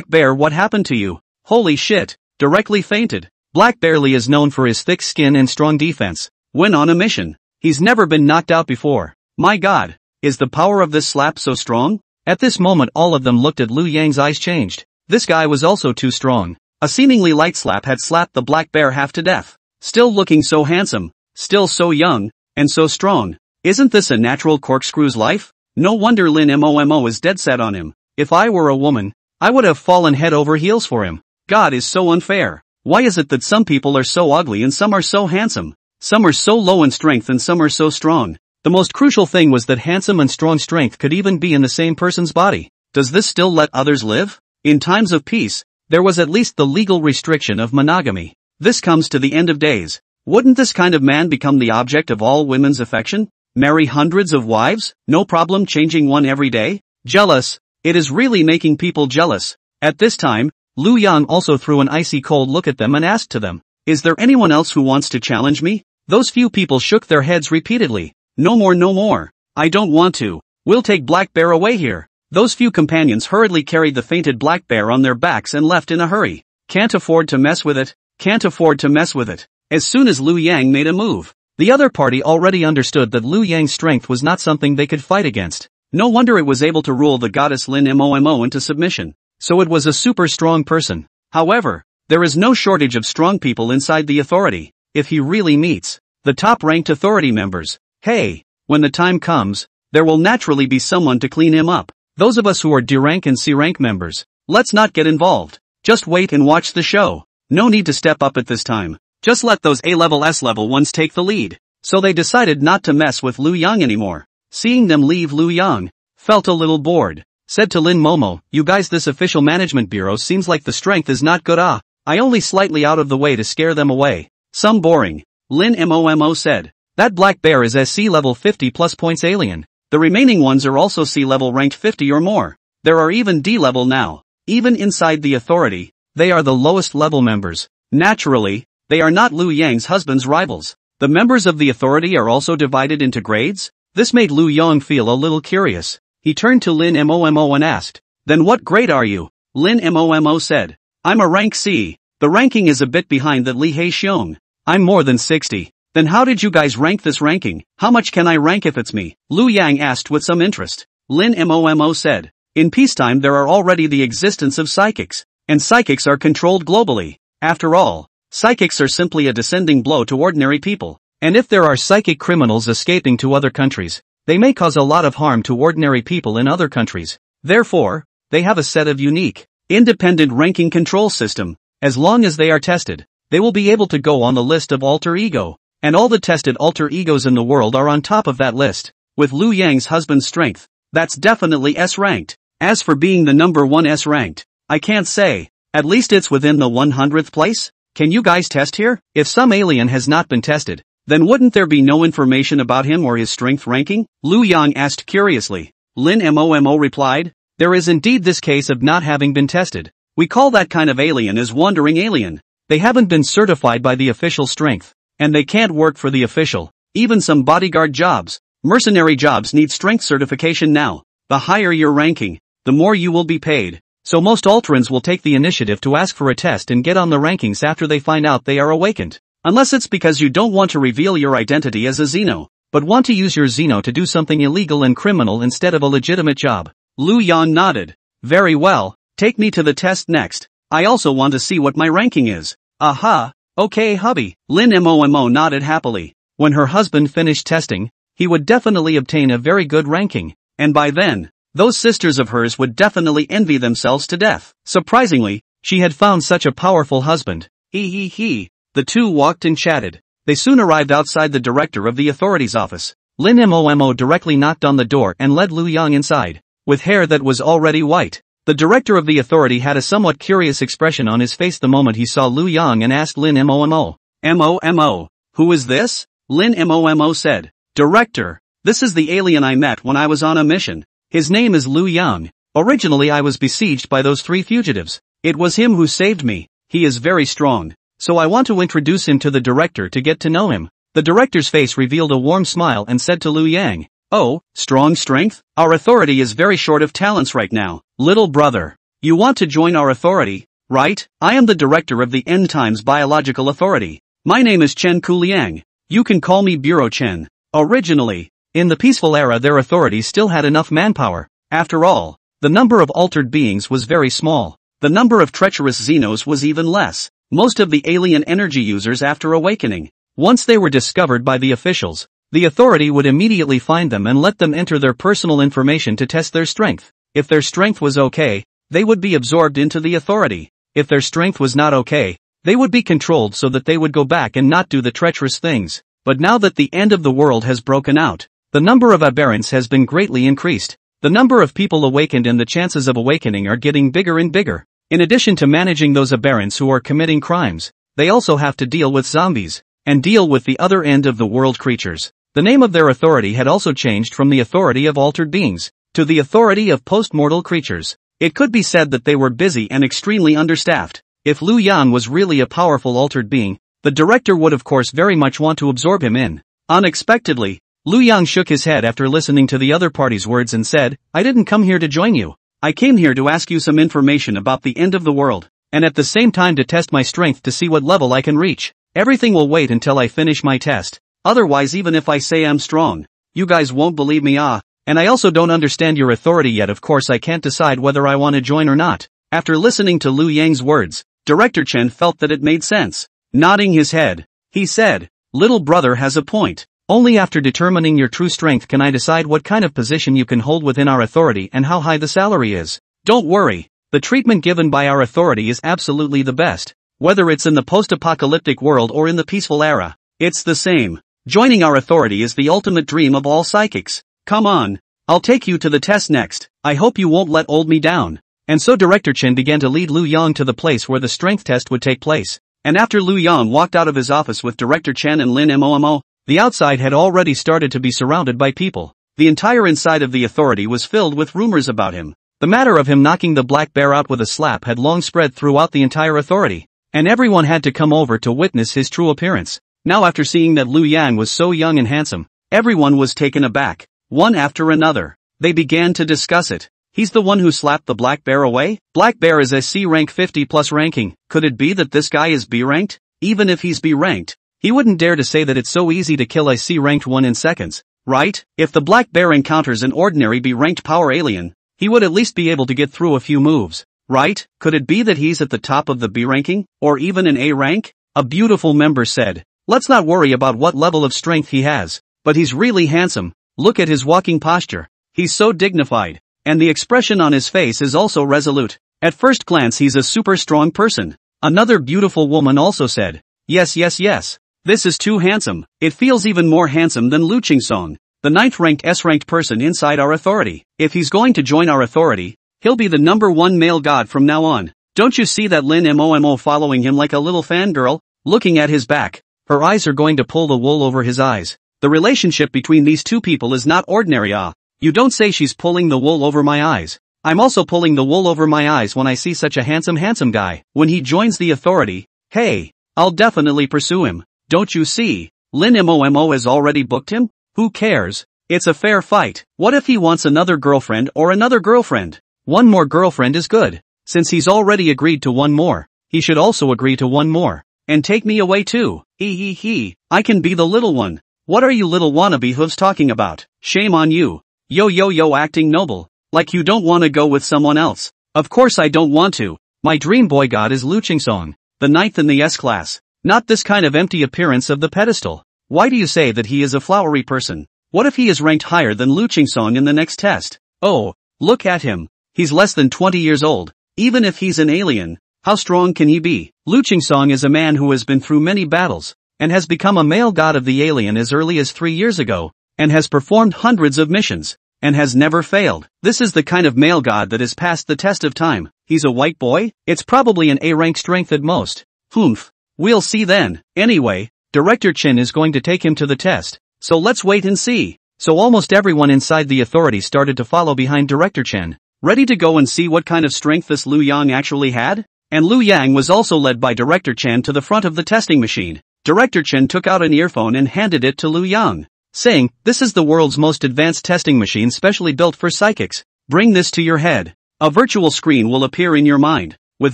S1: Bear, what happened to you? Holy shit! Directly fainted. Black Bear Li is known for his thick skin and strong defense. When on a mission, he's never been knocked out before. My god, is the power of this slap so strong? At this moment all of them looked at Liu Yang's eyes changed. This guy was also too strong. A seemingly light slap had slapped the Black Bear half to death. Still looking so handsome, still so young, and so strong. Isn't this a natural corkscrew's life? No wonder Lin Momo is dead set on him. If I were a woman, I would have fallen head over heels for him. God is so unfair. Why is it that some people are so ugly and some are so handsome? Some are so low in strength and some are so strong. The most crucial thing was that handsome and strong strength could even be in the same person's body. Does this still let others live? In times of peace, there was at least the legal restriction of monogamy. This comes to the end of days. Wouldn't this kind of man become the object of all women's affection? Marry hundreds of wives? No problem changing one every day? Jealous. It is really making people jealous. At this time, Liu Yang also threw an icy cold look at them and asked to them, "Is there anyone else who wants to challenge me?" Those few people shook their heads repeatedly. No more, no more. I don't want to. We'll take Black Bear away here. Those few companions hurriedly carried the fainted Black Bear on their backs and left in a hurry. Can't afford to mess with it. Can't afford to mess with it. As soon as Liu Yang made a move, the other party already understood that Liu Yang's strength was not something they could fight against. No wonder it was able to rule the goddess Lin Momo into submission. So it was a super strong person. However, there is no shortage of strong people inside the authority. If he really meets the top-ranked authority members, hey, when the time comes, there will naturally be someone to clean him up. Those of us who are D-rank and C-rank members, let's not get involved. Just wait and watch the show. No need to step up at this time. Just let those A-level S-level ones take the lead. So they decided not to mess with Liu Yang anymore. Seeing them leave, Liu Yang felt a little bored. Said to Lin Momo, "You guys, this official management bureau seems like the strength is not good. I only slightly out of the way to scare them away. Some boring." Lin Momo said, "That Black Bear is SC level 50 plus points alien. The remaining ones are also C level ranked 50 or more. There are even D level now. Even inside the authority, they are the lowest level members. Naturally, they are not Liu Yang's husband's rivals. The members of the authority are also divided into grades." This made Liu Yang feel a little curious. He turned to Lin Momo and asked, "Then what grade are you?" Lin Momo said, "I'm a rank C. The ranking is a bit behind that Li Haixiong. I'm more than 60. Then how did you guys rank this ranking? How much can I rank if it's me?" Liu Yang asked with some interest. Lin Momo said, "In peacetime there are already the existence of psychics, and psychics are controlled globally. After all, psychics are simply a descending blow to ordinary people. And if there are psychic criminals escaping to other countries, they may cause a lot of harm to ordinary people in other countries. Therefore, they have a set of unique, independent ranking control system. As long as they are tested, they will be able to go on the list of alter ego. And all the tested alter egos in the world are on top of that list. With Liu Yang's husband's strength, that's definitely S-ranked. As for being the number 1 S-ranked, I can't say. At least it's within the 100th place. Can you guys test here? If some alien has not been tested, then wouldn't there be no information about him or his strength ranking?" Liu Yang asked curiously. Lin Momo replied, "There is indeed this case of not having been tested. We call that kind of alien as wandering alien. They haven't been certified by the official strength, and they can't work for the official. Even some bodyguard jobs, mercenary jobs need strength certification now. The higher your ranking, the more you will be paid. So most Alterans will take the initiative to ask for a test and get on the rankings after they find out they are awakened. Unless it's because you don't want to reveal your identity as a Xeno, but want to use your Xeno to do something illegal and criminal instead of a legitimate job." Liu Yang nodded. "Very well, take me to the test next. I also want to see what my ranking is." "Aha, okay hubby." Lin Momo nodded happily. When her husband finished testing, he would definitely obtain a very good ranking, and by then, those sisters of hers would definitely envy themselves to death. Surprisingly, she had found such a powerful husband. He. The two walked and chatted. They soon arrived outside the director of the authority's office. Lin Momo directly knocked on the door and led Lu Yang inside. With hair that was already white, the director of the authority had a somewhat curious expression on his face the moment he saw Lu Yang and asked Lin Momo. Momo, who is this? Lin Momo said. Director, this is the alien I met when I was on a mission. His name is Lu Yang. Originally I was besieged by those 3 fugitives. It was him who saved me. He is very strong. So I want to introduce him to the director to get to know him. The director's face revealed a warm smile and said to Lu Yang, oh, strong strength? Our authority is very short of talents right now. Little brother, you want to join our authority, right? I am the director of the End Times Biological Authority. My name is Chen Kuliang. You can call me Bureau Chen. Originally, in the peaceful era their authority still had enough manpower. After all, the number of altered beings was very small. The number of treacherous Xenos was even less. Most of the alien energy users after awakening, once they were discovered by the officials, the authority would immediately find them and let them enter their personal information to test their strength. If their strength was okay, they would be absorbed into the authority. If their strength was not okay, they would be controlled so that they would go back and not do the treacherous things. But now that the end of the world has broken out, the number of aberrants has been greatly increased. The number of people awakened and the chances of awakening are getting bigger and bigger. In addition to managing those aberrants who are committing crimes, they also have to deal with zombies, and deal with the other end of the world creatures. The name of their authority had also changed from the authority of altered beings, to the authority of post-mortal creatures. It could be said that they were busy and extremely understaffed. If Lu Yang was really a powerful altered being, the director would of course very much want to absorb him in. Unexpectedly, Lu Yang shook his head after listening to the other party's words and said, I didn't come here to join you. I came here to ask you some information about the end of the world, and at the same time to test my strength to see what level I can reach. Everything will wait until I finish my test. Otherwise even if I say I'm strong, you guys won't believe me and I also don't understand your authority yet. Of course I can't decide whether I want to join or not. After listening to Lu Yang's words, Director Chen felt that it made sense. Nodding his head, he said, little brother has a point. Only after determining your true strength can I decide what kind of position you can hold within our authority and how high the salary is. Don't worry, the treatment given by our authority is absolutely the best. Whether it's in the post-apocalyptic world or in the peaceful era, it's the same. Joining our authority is the ultimate dream of all psychics. Come on, I'll take you to the test next. I hope you won't let old me down. And so Director Chen began to lead Lu Yang to the place where the strength test would take place. And after Lu Yang walked out of his office with Director Chen and Lin Momo, the outside had already started to be surrounded by people. The entire inside of the authority was filled with rumors about him. The matter of him knocking the black bear out with a slap had long spread throughout the entire authority, and everyone had to come over to witness his true appearance. Now after seeing that Lu Yang was so young and handsome, everyone was taken aback. One after another, they began to discuss it. He's the one who slapped the black bear away? Black bear is a C rank 50 plus ranking. Could it be that this guy is B ranked? Even if he's B ranked, he wouldn't dare to say that it's so easy to kill a C-ranked one in seconds, right? If the black bear encounters an ordinary B-ranked power alien, he would at least be able to get through a few moves, right? Could it be that he's at the top of the B ranking, or even an A rank? A beautiful member said, let's not worry about what level of strength he has, but he's really handsome. Look at his walking posture. He's so dignified, and the expression on his face is also resolute. At first glance he's a super strong person. Another beautiful woman also said, yes. This is too handsome. It feels even more handsome than Lu Qingsong, the 9th ranked S-ranked person inside our authority. If he's going to join our authority, he'll be the #1 male god from now on. Don't you see that Lin Momo following him like a little fangirl, looking at his back? Her eyes are going to pull the wool over his eyes. The relationship between these two people is not ordinary. You don't say she's pulling the wool over my eyes. I'm also pulling the wool over my eyes when I see such a handsome guy. When he joins the authority, hey, I'll definitely pursue him. Don't you see? Lin Momo has already booked him? Who cares? It's a fair fight. What if he wants another girlfriend or another girlfriend? One more girlfriend is good. Since he's already agreed to one more, he should also agree to one more. And take me away too. I can be the little one. What are you little wannabe hooves talking about? Shame on you. Yo acting noble. Like you don't want to go with someone else. Of course I don't want to. My dream boy god is Lu Qingsong, the 9th in the S-class. Not this kind of empty appearance of the pedestal. Why do you say that he is a flowery person? What if he is ranked higher than Lu Qingsong in the next test? Oh, look at him. He's less than 20 years old. Even if he's an alien, how strong can he be? Lu Qingsong is a man who has been through many battles, and has become a male god of the alien as early as 3 years ago. and has performed hundreds of missions, and has never failed. This is the kind of male god that has passed the test of time. He's a white boy? It's probably an A-rank strength at most. Humph. We'll see then. Anyway, Director Chin is going to take him to the test, so let's wait and see. So almost everyone inside the authority started to follow behind Director Chen, ready to go and see what kind of strength this Liu Yang actually had? And Liu Yang was also led by Director Chen to the front of the testing machine. Director Chen took out an earphone and handed it to Liu Yang, saying, "This is the world's most advanced testing machine specially built for psychics. Bring this to your head. A virtual screen will appear in your mind, with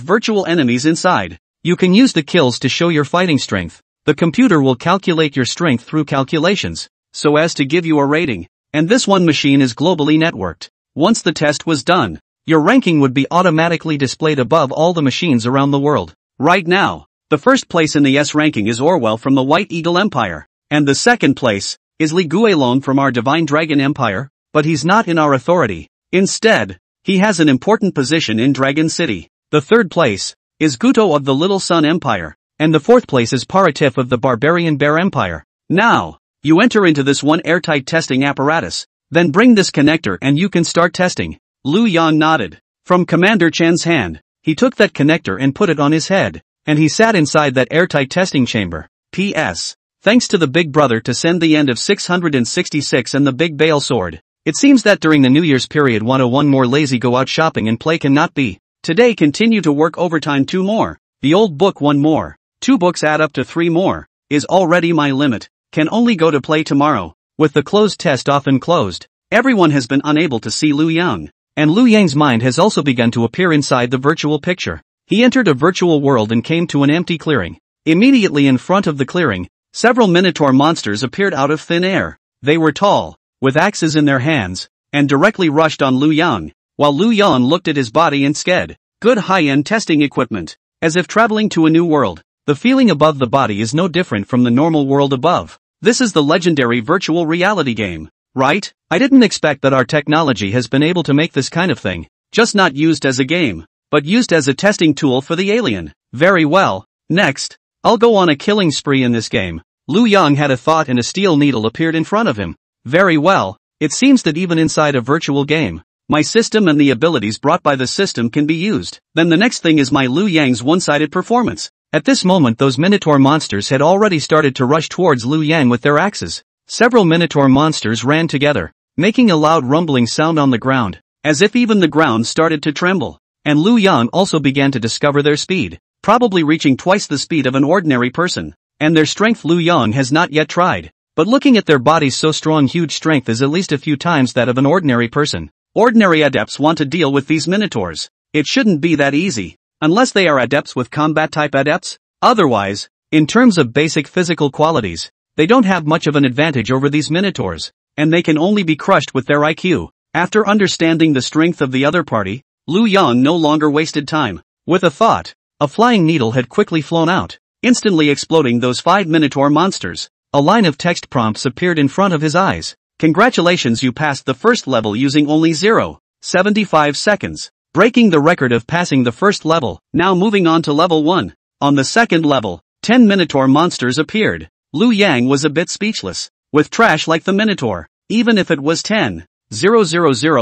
S1: virtual enemies inside. You can use the kills to show your fighting strength. The computer will calculate your strength through calculations, so as to give you a rating. And this one machine is globally networked. Once the test was done, your ranking would be automatically displayed above all the machines around the world. Right now, the first place in the S ranking is Orwell from the White Eagle Empire, and the second place is Li Guilong from our Divine Dragon Empire, but he's not in our authority. Instead, he has an important position in Dragon City. The third place is Guto of the Little Sun Empire, and the fourth place is Paratif of the Barbarian Bear Empire. Now, you enter into this one airtight testing apparatus, then bring this connector and you can start testing." Liu Yang nodded. From Commander Chen's hand, he took that connector and put it on his head, and he sat inside that airtight testing chamber. P.S. Thanks to the Big Brother to send the end of 666 and the Big Bale Sword. It seems that during the New Year's period 101 more lazy go out shopping and play cannot be. Today continue to work overtime 2 more. The old book 1 more. 2 books add up to 3 more. Is already my limit. Can only go to play tomorrow. With the closed test often closed, everyone has been unable to see Liu Yang. And Liu Yang's mind has also begun to appear inside the virtual picture. He entered a virtual world and came to an empty clearing. Immediately in front of the clearing, several minotaur monsters appeared out of thin air. They were tall, with axes in their hands, and directly rushed on Liu Yang, while Liu Yang looked at his body and sked. Good high-end testing equipment, as if traveling to a new world. The feeling above the body is no different from the normal world above. This is the legendary virtual reality game, right? I didn't expect that our technology has been able to make this kind of thing, just not used as a game, but used as a testing tool for the alien. Very well, next, I'll go on a killing spree in this game. Liu Yang had a thought and a steel needle appeared in front of him. Very well, it seems that even inside a virtual game, my system and the abilities brought by the system can be used. Then the next thing is my Liu Yang's one-sided performance. At this moment those minotaur monsters had already started to rush towards Liu Yang with their axes. Several minotaur monsters ran together, making a loud rumbling sound on the ground, as if even the ground started to tremble. And Liu Yang also began to discover their speed, probably reaching twice the speed of an ordinary person. And their strength Liu Yang has not yet tried. But looking at their bodies so strong, huge strength is at least a few times that of an ordinary person. Ordinary adepts want to deal with these minotaurs. It shouldn't be that easy, unless they are adepts with combat type adepts. Otherwise, in terms of basic physical qualities, they don't have much of an advantage over these minotaurs, and they can only be crushed with their IQ. After understanding the strength of the other party, Liu Yang no longer wasted time. With a thought, a flying needle had quickly flown out, instantly exploding those 5 minotaur monsters. A line of text prompts appeared in front of his eyes. Congratulations, you passed the first level using only 0.75 seconds, breaking the record of passing the first level. Now moving on to level 1. On the second level, 10 minotaur monsters appeared. Liu Yang was a bit speechless. With trash like the minotaur, even if it was 10,000,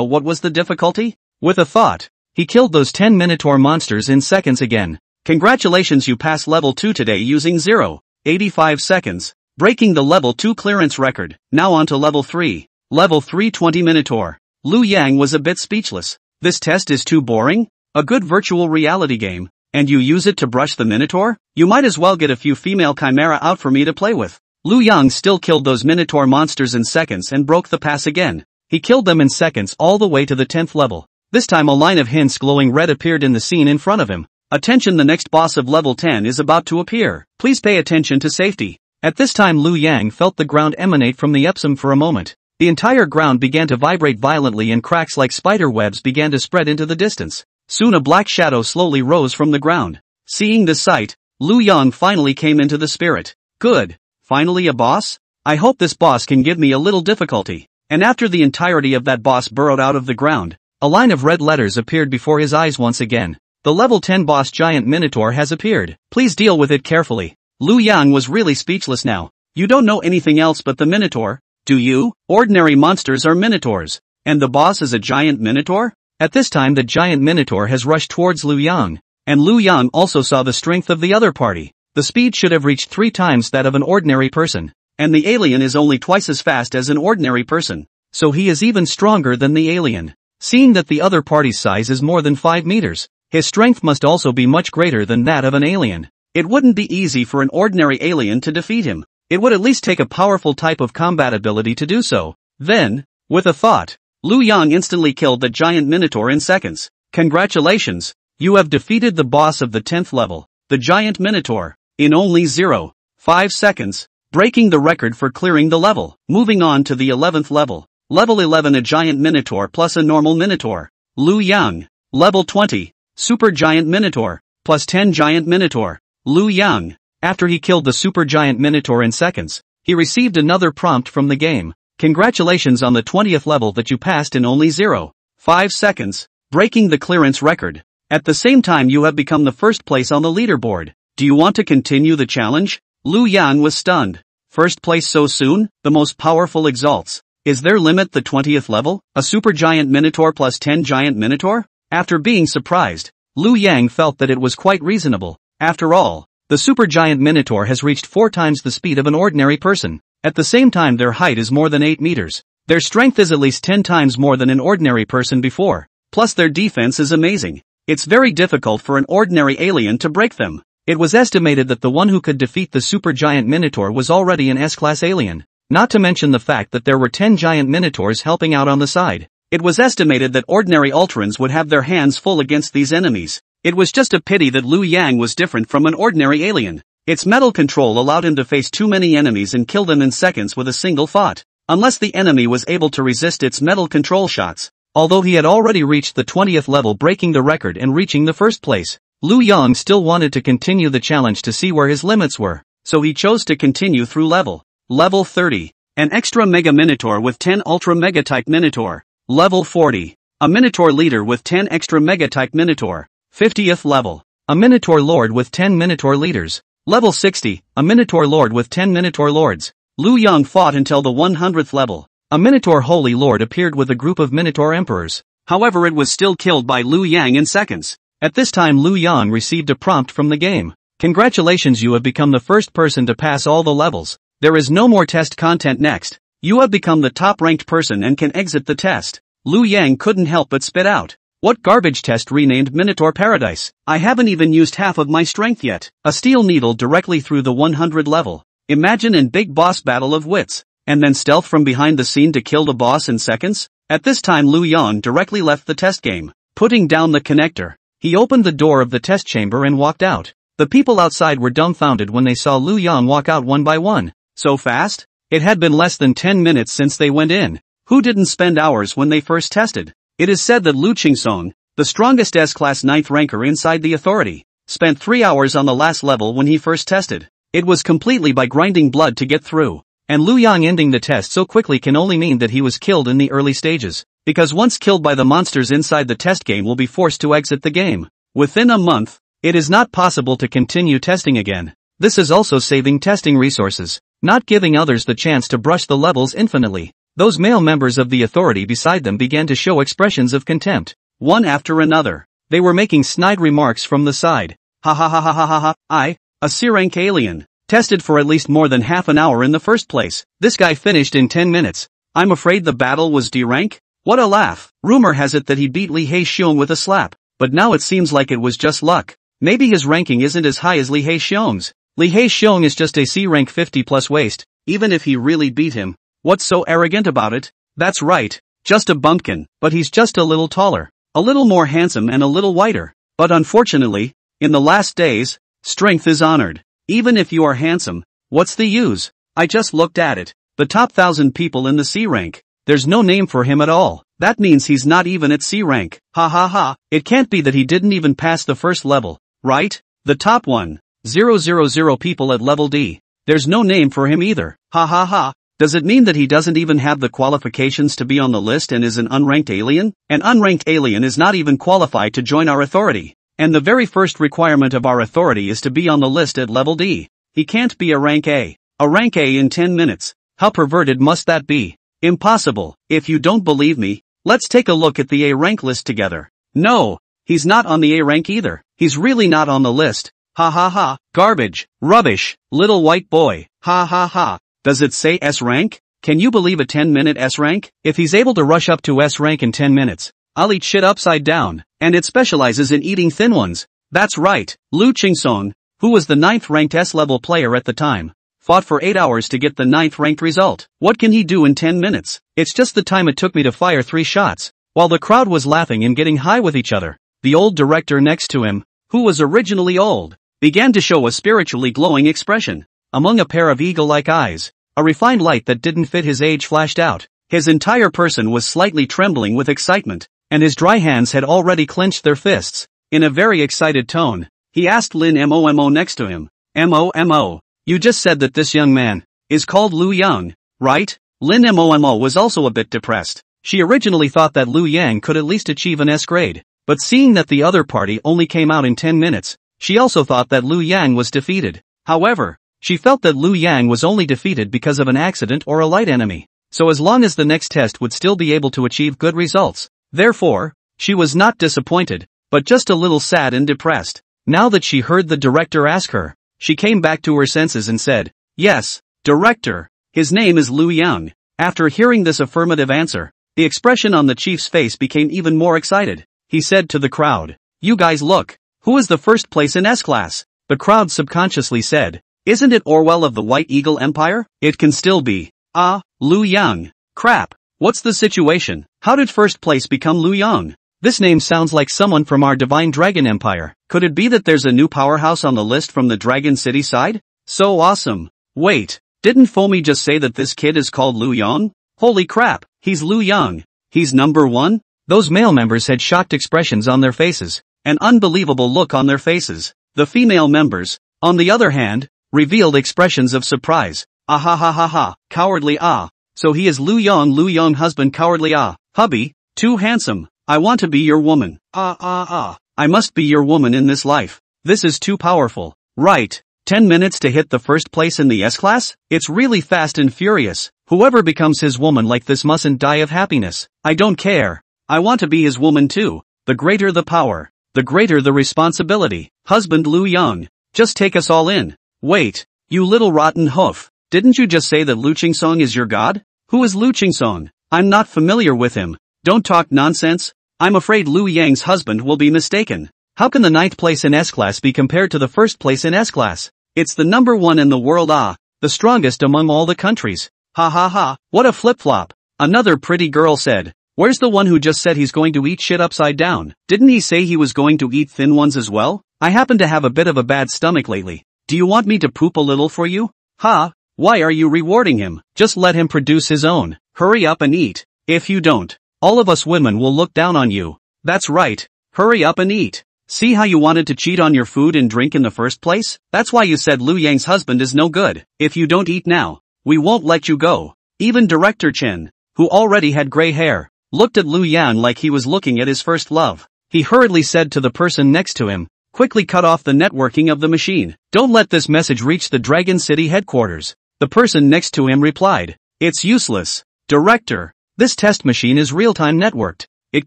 S1: what was the difficulty? With a thought, he killed those 10 minotaur monsters in seconds again. Congratulations, you passed level 2 today using 0.85 seconds, breaking the level 2 clearance record. Now on to level 3. Level 3, 20 minotaur. Liu Yang was a bit speechless. This test is too boring? A good virtual reality game, and you use it to brush the minotaur? You might as well get a few female chimera out for me to play with. Liu Yang still killed those minotaur monsters in seconds and broke the pass again. He killed them in seconds all the way to the 10th level. This time a line of hints glowing red appeared in the scene in front of him. Attention, the next boss of level 10 is about to appear. Please pay attention to safety. At this time Liu Yang felt the ground emanate from the Epsom for a moment. The entire ground began to vibrate violently and cracks like spider webs began to spread into the distance. Soon a black shadow slowly rose from the ground. Seeing this sight, Liu Yang finally came into the spirit. Good. Finally a boss? I hope this boss can give me a little difficulty. And after the entirety of that boss burrowed out of the ground, a line of red letters appeared before his eyes once again. The level 10 boss giant minotaur has appeared. Please deal with it carefully. Liu Yang was really speechless now. You don't know anything else but the minotaur? Do you? Ordinary monsters are minotaurs. And the boss is a giant minotaur? At this time the giant minotaur has rushed towards Liu Yang. And Liu Yang also saw the strength of the other party. The speed should have reached 3 times that of an ordinary person. And the alien is only twice as fast as an ordinary person. So he is even stronger than the alien. Seeing that the other party's size is more than 5 meters, his strength must also be much greater than that of an alien. It wouldn't be easy for an ordinary alien to defeat him. It would at least take a powerful type of combat ability to do so. Then, with a thought, Liu Yang instantly killed the giant minotaur in seconds. Congratulations! You have defeated the boss of the 10th level, the giant minotaur, in only 0.5 seconds, breaking the record for clearing the level. Moving on to the 11th level. Level 11, a giant minotaur plus a normal minotaur. Liu Yang. Level 20, super giant minotaur, plus 10 giant minotaur. Liu Yang. After he killed the super giant minotaur in seconds, he received another prompt from the game. Congratulations on the 20th level that you passed in only 0.5 seconds, breaking the clearance record. At the same time you have become the first place on the leaderboard. Do you want to continue the challenge? Liu Yang was stunned. First place so soon? The most powerful exalts. Is there limit the 20th level? A super giant minotaur plus 10 giant minotaur? After being surprised, Liu Yang felt that it was quite reasonable. After all, the super giant minotaur has reached 4 times the speed of an ordinary person. At the same time their height is more than 8 meters. Their strength is at least 10 times more than an ordinary person before. Plus their defense is amazing. It's very difficult for an ordinary alien to break them. It was estimated that the one who could defeat the super giant minotaur was already an S-class alien. Not to mention the fact that there were 10 giant minotaurs helping out on the side. It was estimated that ordinary Ultrans would have their hands full against these enemies. It was just a pity that Liu Yang was different from an ordinary alien. Its metal control allowed him to face too many enemies and kill them in seconds with a single thought, unless the enemy was able to resist its metal control shots. Although he had already reached the 20th level, breaking the record and reaching the first place, Liu Yang still wanted to continue the challenge to see where his limits were, so he chose to continue through level 30, an extra mega minotaur with 10 ultra mega type minotaur. Level 40, a minotaur leader with 10 extra mega type minotaur. 50th level, a minotaur lord with 10 minotaur leaders. Level 60, a minotaur lord with 10 minotaur lords. Liu Yang fought until the 100th level. A minotaur holy lord appeared with a group of minotaur emperors. However, it was still killed by Liu Yang in seconds. At this time Liu Yang received a prompt from the game. Congratulations, you have become the first person to pass all the levels. There is no more test content next. You have become the top ranked person and can exit the test. Liu Yang couldn't help but spit out. What garbage test renamed Minotaur Paradise? I haven't even used half of my strength yet. A steel needle directly through the 100 level. Imagine in big boss battle of wits. And then stealth from behind the scene to kill the boss in seconds? At this time Liu Yang directly left the test game. Putting down the connector, he opened the door of the test chamber and walked out. The people outside were dumbfounded when they saw Liu Yang walk out one by one. So fast? It had been less than 10 minutes since they went in. Who didn't spend hours when they first tested? It is said that Lu Qingsong, the strongest S-class 9th ranker inside the authority, spent 3 hours on the last level when he first tested. It was completely by grinding blood to get through. And Liu Yang ending the test so quickly can only mean that he was killed in the early stages. Because once killed by the monsters inside the test game will be forced to exit the game. Within a month, it is not possible to continue testing again. This is also saving testing resources, not giving others the chance to brush the levels infinitely. Those male members of the authority beside them began to show expressions of contempt, one after another. They were making snide remarks from the side. Ha ha ha ha ha ha ha, a C-rank alien, tested for at least more than half an hour in the first place. This guy finished in 10 minutes. I'm afraid the battle was D-rank? What a laugh. Rumor has it that he beat Li Haixiong with a slap, but now it seems like it was just luck. Maybe his ranking isn't as high as Li Haixiong's. Li Haixiong is just a C-rank 50 plus waste, even if he really beat him. What's so arrogant about it? That's right, just a bumpkin, but he's just a little taller, a little more handsome and a little whiter. But unfortunately, in the last days, strength is honored. Even if you are handsome, what's the use? I just looked at it. The top 1,000 people in the C rank. There's no name for him at all. That means he's not even at C rank. Ha ha ha. It can't be that he didn't even pass the first level, right? The top 1,000 people at level D. There's no name for him either. Ha ha ha. Does it mean that he doesn't even have the qualifications to be on the list and is an unranked alien? An unranked alien is not even qualified to join our authority. And the very first requirement of our authority is to be on the list at level D. He can't be a rank A. A rank A in 10 minutes. How perverted must that be? Impossible. If you don't believe me, let's take a look at the A rank list together. No, he's not on the A rank either. He's really not on the list. Ha ha ha. Garbage. Rubbish. Little white boy. Ha ha ha. Does it say S rank? Can you believe a 10-minute S rank? If he's able to rush up to S rank in 10 minutes, I'll eat shit upside down. And it specializes in eating thin ones. That's right. Lu Qingsong, who was the 9th ranked S-level player at the time, fought for 8 hours to get the 9th ranked result. What can he do in 10 minutes? It's just the time it took me to fire 3 shots. While the crowd was laughing and getting high with each other, the old director next to him, who was originally old, began to show a spiritually glowing expression. Among a pair of eagle-like eyes, a refined light that didn't fit his age flashed out. His entire person was slightly trembling with excitement, and his dry hands had already clenched their fists. In a very excited tone, he asked Lin Momo next to him, Mo, you just said that this young man is called Lu Yang, right? Lin Momo was also a bit depressed. She originally thought that Lu Yang could at least achieve an S grade, but seeing that the other party only came out in 10 minutes, she also thought that Lu Yang was defeated. However, she felt that Lu Yang was only defeated because of an accident or a light enemy. So as long as the next test would still be able to achieve good results. Therefore, she was not disappointed, but just a little sad and depressed. Now that she heard the director ask her, she came back to her senses and said, "Yes, director, his name is Lu Yang." After hearing this affirmative answer, the expression on the chief's face became even more excited. He said to the crowd, "You guys look, who is the first place in S class?" The crowd subconsciously said, "Isn't it Orwell of the White Eagle Empire? It can still be. Ah, Lu Yang. Crap, what's the situation? How did first place become Lu Yang? This name sounds like someone from our Divine Dragon Empire. Could it be that there's a new powerhouse on the list from the Dragon City side? So awesome. Wait, didn't Fomi just say that this kid is called Lu Yang? Holy crap, he's Lu Yang. He's number 1? Those male members had shocked expressions on their faces, an unbelievable look on their faces. The female members, on the other hand, revealed expressions of surprise. Ah ha ha ha ha, cowardly ah. So he is Lu Yang husband cowardly ah. Hubby, too handsome. I want to be your woman. I must be your woman in this life. This is too powerful. Right. 10 minutes to hit the first place in the S class? It's really fast and furious. Whoever becomes his woman like this mustn't die of happiness. I don't care. I want to be his woman too. The greater the power, the greater the responsibility. Husband Lu Yang, just take us all in. Wait, you little rotten hoof. Didn't you just say that Lu Qingsong is your god? Who is Lu Qingsong? I'm not familiar with him. Don't talk nonsense. I'm afraid Lu Yang's husband will be mistaken. How can the 9th place in S class be compared to the first place in S class? It's the number 1 in the world the strongest among all the countries. Ha ha ha, what a flip-flop. Another pretty girl said, "Where's the one who just said he's going to eat shit upside down? Didn't he say he was going to eat thin ones as well? I happen to have a bit of a bad stomach lately. Do you want me to poop a little for you?" Ha, why are you rewarding him? Just let him produce his own. Hurry up and eat. If you don't, all of us women will look down on you. That's right. Hurry up and eat. See how you wanted to cheat on your food and drink in the first place? That's why you said Lu Yang's husband is no good. If you don't eat now, we won't let you go. Even Director Chen, who already had gray hair, looked at Lu Yang like he was looking at his first love. He hurriedly said to the person next to him, "Quickly cut off the networking of the machine. Don't let this message reach the Dragon City headquarters." The person next to him replied, "It's useless. Director, this test machine is real-time networked. It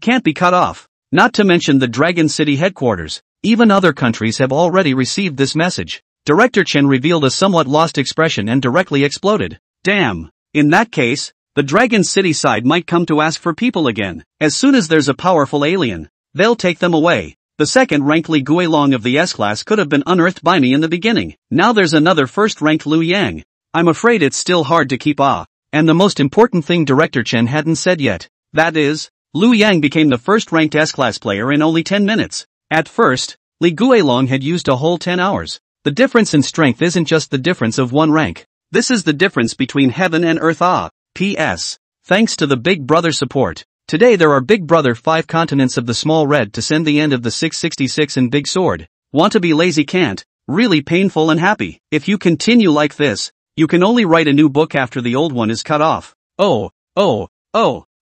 S1: can't be cut off. Not to mention the Dragon City headquarters. Even other countries have already received this message." Director Chen revealed a somewhat lost expression and directly exploded. Damn. In that case, the Dragon City side might come to ask for people again. As soon as there's a powerful alien, they'll take them away. The second-ranked Li Guilong of the S-class could have been unearthed by me in the beginning. Now there's another first-ranked Lu Yang. I'm afraid it's still hard to keep And the most important thing Director Chen hadn't said yet. That is, Lu Yang became the first-ranked S-class player in only 10 minutes. At first, Li Guilong had used a whole 10 hours. The difference in strength isn't just the difference of one rank. This is the difference between heaven and earth. P.S. Thanks to the Big Brother support. Today there are Big Brother 5 continents of the small red to send the end of the 666 and Big Sword. Want to be lazy can't. Really painful and happy. If you continue like this, you can only write a new book after the old one is cut off. Oh.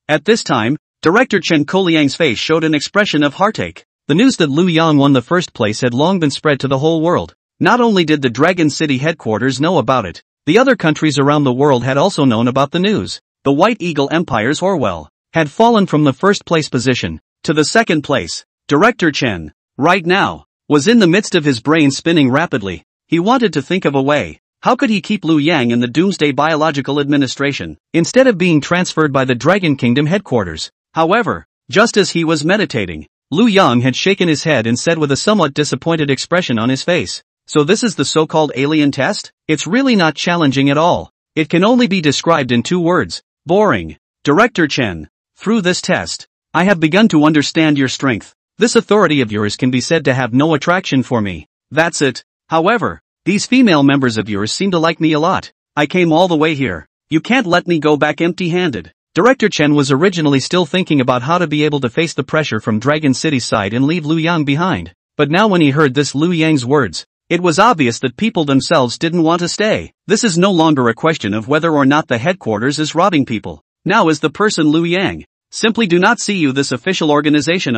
S1: At this time, Director Chen Koliang's face showed an expression of heartache. The news that Lu Yang won the first place had long been spread to the whole world. Not only did the Dragon City headquarters know about it, The other countries around the world had also known about the news. The White Eagle Empire's Orwell had fallen from the first place position to the second place. Director Chen, right now, was in the midst of his brain spinning rapidly. He wanted to think of a way. How could he keep Liu Yang in the Doomsday Biological Administration, instead of being transferred by the Dragon Kingdom headquarters? However, just as he was meditating, Liu Yang had shaken his head and said with a somewhat disappointed expression on his face, "So this is the so-called alien test? It's really not challenging at all. It can only be described in 2 words. Boring. Director Chen, through this test, I have begun to understand your strength. This authority of yours can be said to have no attraction for me. That's it. However, these female members of yours seem to like me a lot. I came all the way here. You can't let me go back empty-handed." Director Chen was originally still thinking about how to be able to face the pressure from Dragon City's side and leave Liu Yang behind. But now when he heard this Liu Yang's words, it was obvious that people themselves didn't want to stay. This is no longer a question of whether or not the headquarters is robbing people. Now is the person Liu Yang. Simply do not see you this official organization.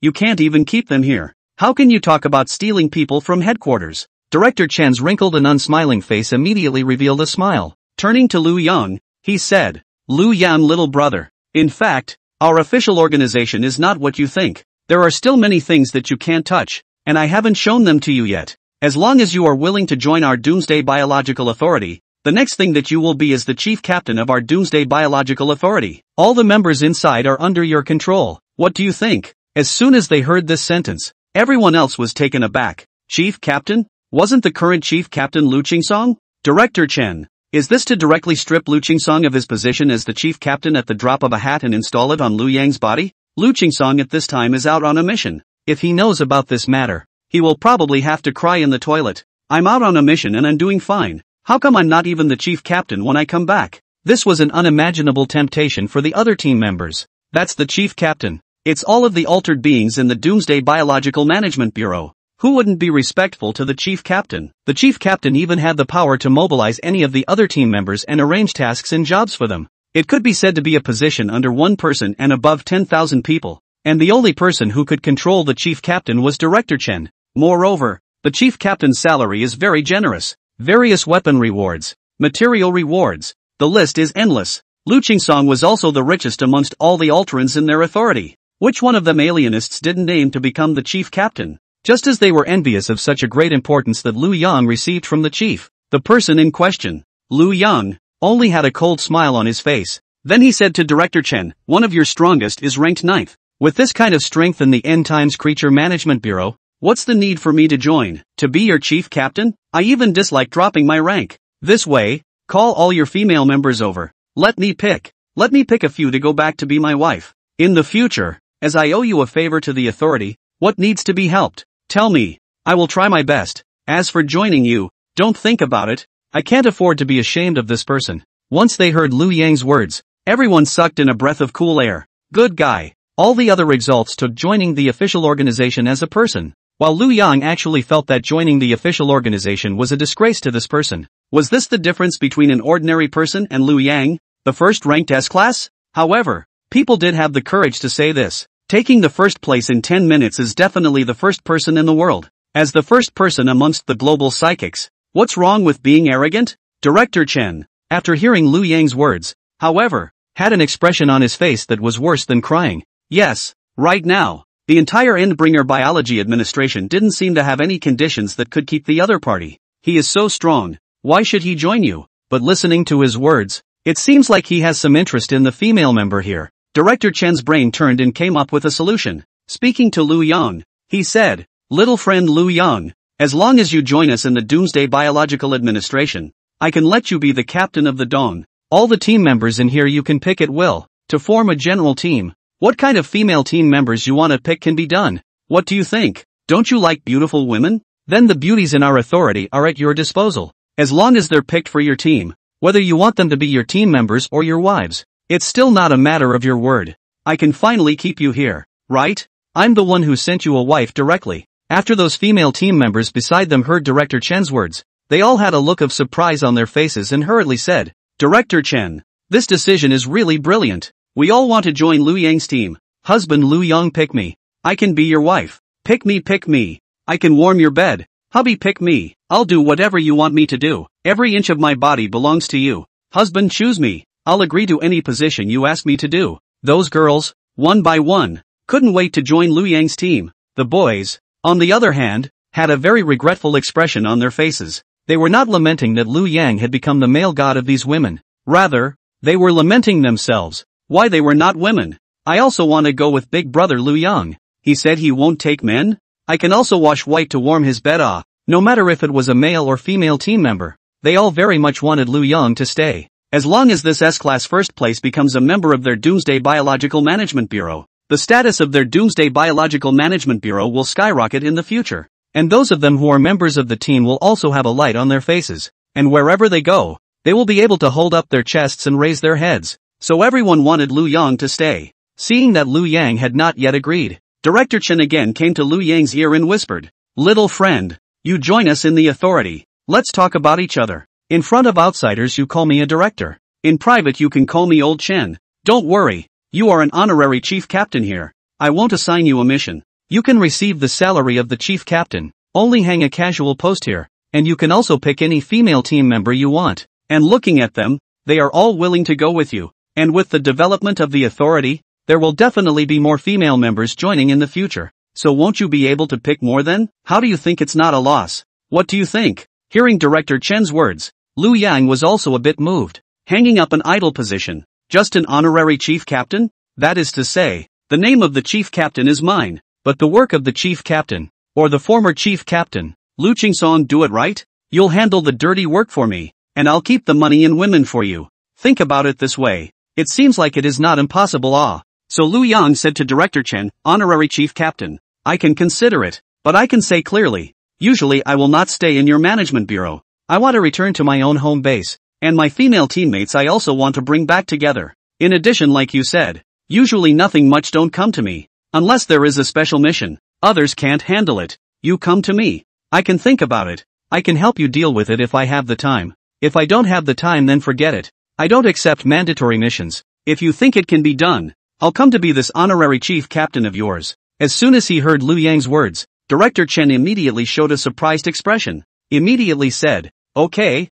S1: You can't even keep them here. How can you talk about stealing people from headquarters? Director Chen's wrinkled and unsmiling face immediately revealed a smile. Turning to Liu Yang, he said, "Liu Yang, little brother. In fact, our official organization is not what you think. There are still many things that you can't touch, and I haven't shown them to you yet. As long as you are willing to join our Doomsday Biological Authority, the next thing that you will be is the chief captain of our Doomsday Biological Authority. All the members inside are under your control. What do you think?" As soon as they heard this sentence, everyone else was taken aback. Chief captain? Wasn't the current chief captain Lu Qingsong? Director Chen, is this to directly strip Lu Qingsong of his position as the chief captain at the drop of a hat and install it on Liu Yang's body? Lu Qingsong at this time is out on a mission. If he knows about this matter, he will probably have to cry in the toilet. "I'm out on a mission and I'm doing fine. How come I'm not even the chief captain when I come back?" This was an unimaginable temptation for the other team members. That's the chief captain. It's all of the altered beings in the Doomsday Biological Management Bureau. Who wouldn't be respectful to the chief captain? The chief captain even had the power to mobilize any of the other team members and arrange tasks and jobs for them. It could be said to be a position under one person and above 10,000 people. And the only person who could control the chief captain was Director Chen. Moreover, the chief captain's salary is very generous. Various weapon rewards, material rewards. The list is endless. Lu Qingsong was also the richest amongst all the Alterans in their authority. Which one of them alienists didn't aim to become the chief captain? Just as they were envious of such a great importance that Liu Yang received from the chief, the person in question, Liu Yang, only had a cold smile on his face. Then he said to Director Chen, "One of your strongest is ranked 9th. With this kind of strength in the End Times Creature Management Bureau, what's the need for me to join? To be your chief captain? I even dislike dropping my rank. This way, call all your female members over. Let me pick a few to go back to be my wife. In the future, as I owe you a favor to the authority, what needs to be helped? Tell me. I will try my best. As for joining you, don't think about it. I can't afford to be ashamed of this person." Once they heard Liu Yang's words, everyone sucked in a breath of cool air. Good guy. All the other exalts took joining the official organization as a person, while Liu Yang actually felt that joining the official organization was a disgrace to this person. Was this the difference between an ordinary person and Liu Yang, the first ranked S-class? However, people did have the courage to say this. Taking the first place in 10 minutes is definitely the first person in the world. As the first person amongst the global psychics, what's wrong with being arrogant? Director Chen, after hearing Liu Yang's words, however, had an expression on his face that was worse than crying. Yes, right now, the entire Endbringer Biology Administration didn't seem to have any conditions that could keep the other party. He is so strong. Why should he join you? But listening to his words, it seems like he has some interest in the female member here. Director Chen's brain turned and came up with a solution. Speaking to Liu Yang, he said, "Little friend Liu Yang, as long as you join us in the Doomsday Biological Administration, I can let you be the captain of the Dawn. All the team members in here you can pick at will, to form a general team. What kind of female team members you want to pick can be done. What do you think? Don't you like beautiful women? Then the beauties in our authority are at your disposal. As long as they're picked for your team, whether you want them to be your team members or your wives. It's still not a matter of your word. I can finally keep you here, right? I'm the one who sent you a wife directly." After those female team members beside them heard Director Chen's words, they all had a look of surprise on their faces and hurriedly said, "Director Chen, this decision is really brilliant. We all want to join Liu Yang's team. Husband Liu Yang, pick me. I can be your wife. Pick me, pick me. I can warm your bed. Hubby, pick me. I'll do whatever you want me to do. Every inch of my body belongs to you. Husband, choose me. I'll agree to any position you ask me to do. Those girls, one by one, couldn't wait to join Liu Yang's team. The boys, on the other hand, had a very regretful expression on their faces. They were not lamenting that Liu Yang had become the male god of these women. Rather, they were lamenting themselves. Why they were not women. I also want to go with big brother Liu Yang. He said he won't take men? I can also wash white to warm his bed. No matter if it was a male or female team member. They all very much wanted Liu Yang to stay. As long as this S-Class first place becomes a member of their Doomsday Biological Management Bureau, the status of their Doomsday Biological Management Bureau will skyrocket in the future. And those of them who are members of the team will also have a light on their faces. And wherever they go, they will be able to hold up their chests and raise their heads. So everyone wanted Liu Yang to stay. Seeing that Liu Yang had not yet agreed, Director Chen again came to Liu Yang's ear and whispered, "Little friend, you join us in the authority. Let's talk about each other. In front of outsiders you call me a director. In private you can call me Old Chen. Don't worry, you are an honorary chief captain here. I won't assign you a mission. You can receive the salary of the chief captain, only hang a casual post here, and you can also pick any female team member you want." And looking at them, they are all willing to go with you. And with the development of the authority, there will definitely be more female members joining in the future. So won't you be able to pick more then? How do you think it's not a loss? What do you think? Hearing Director Chen's words, Liu Yang was also a bit moved. Hanging up an idle position. Just an honorary chief captain? That is to say, the name of the chief captain is mine, but the work of the chief captain, or the former chief captain, Lu Qingsong, do it right? You'll handle the dirty work for me, and I'll keep the money and women for you. Think about it this way. It seems like it is not impossible. So Liu Yang said to Director Chen, honorary chief captain, I can consider it, but I can say clearly, usually I will not stay in your management bureau. I want to return to my own home base, and my female teammates I also want to bring back together. In addition, like you said, usually nothing much don't come to me, unless there is a special mission. Others can't handle it. You come to me. I can think about it. I can help you deal with it if I have the time. If I don't have the time, then forget it. I don't accept mandatory missions. If you think it can be done, I'll come to be this honorary chief captain of yours. As soon as he heard Liu Yang's words, Director Chen immediately showed a surprised expression. Immediately said, okay,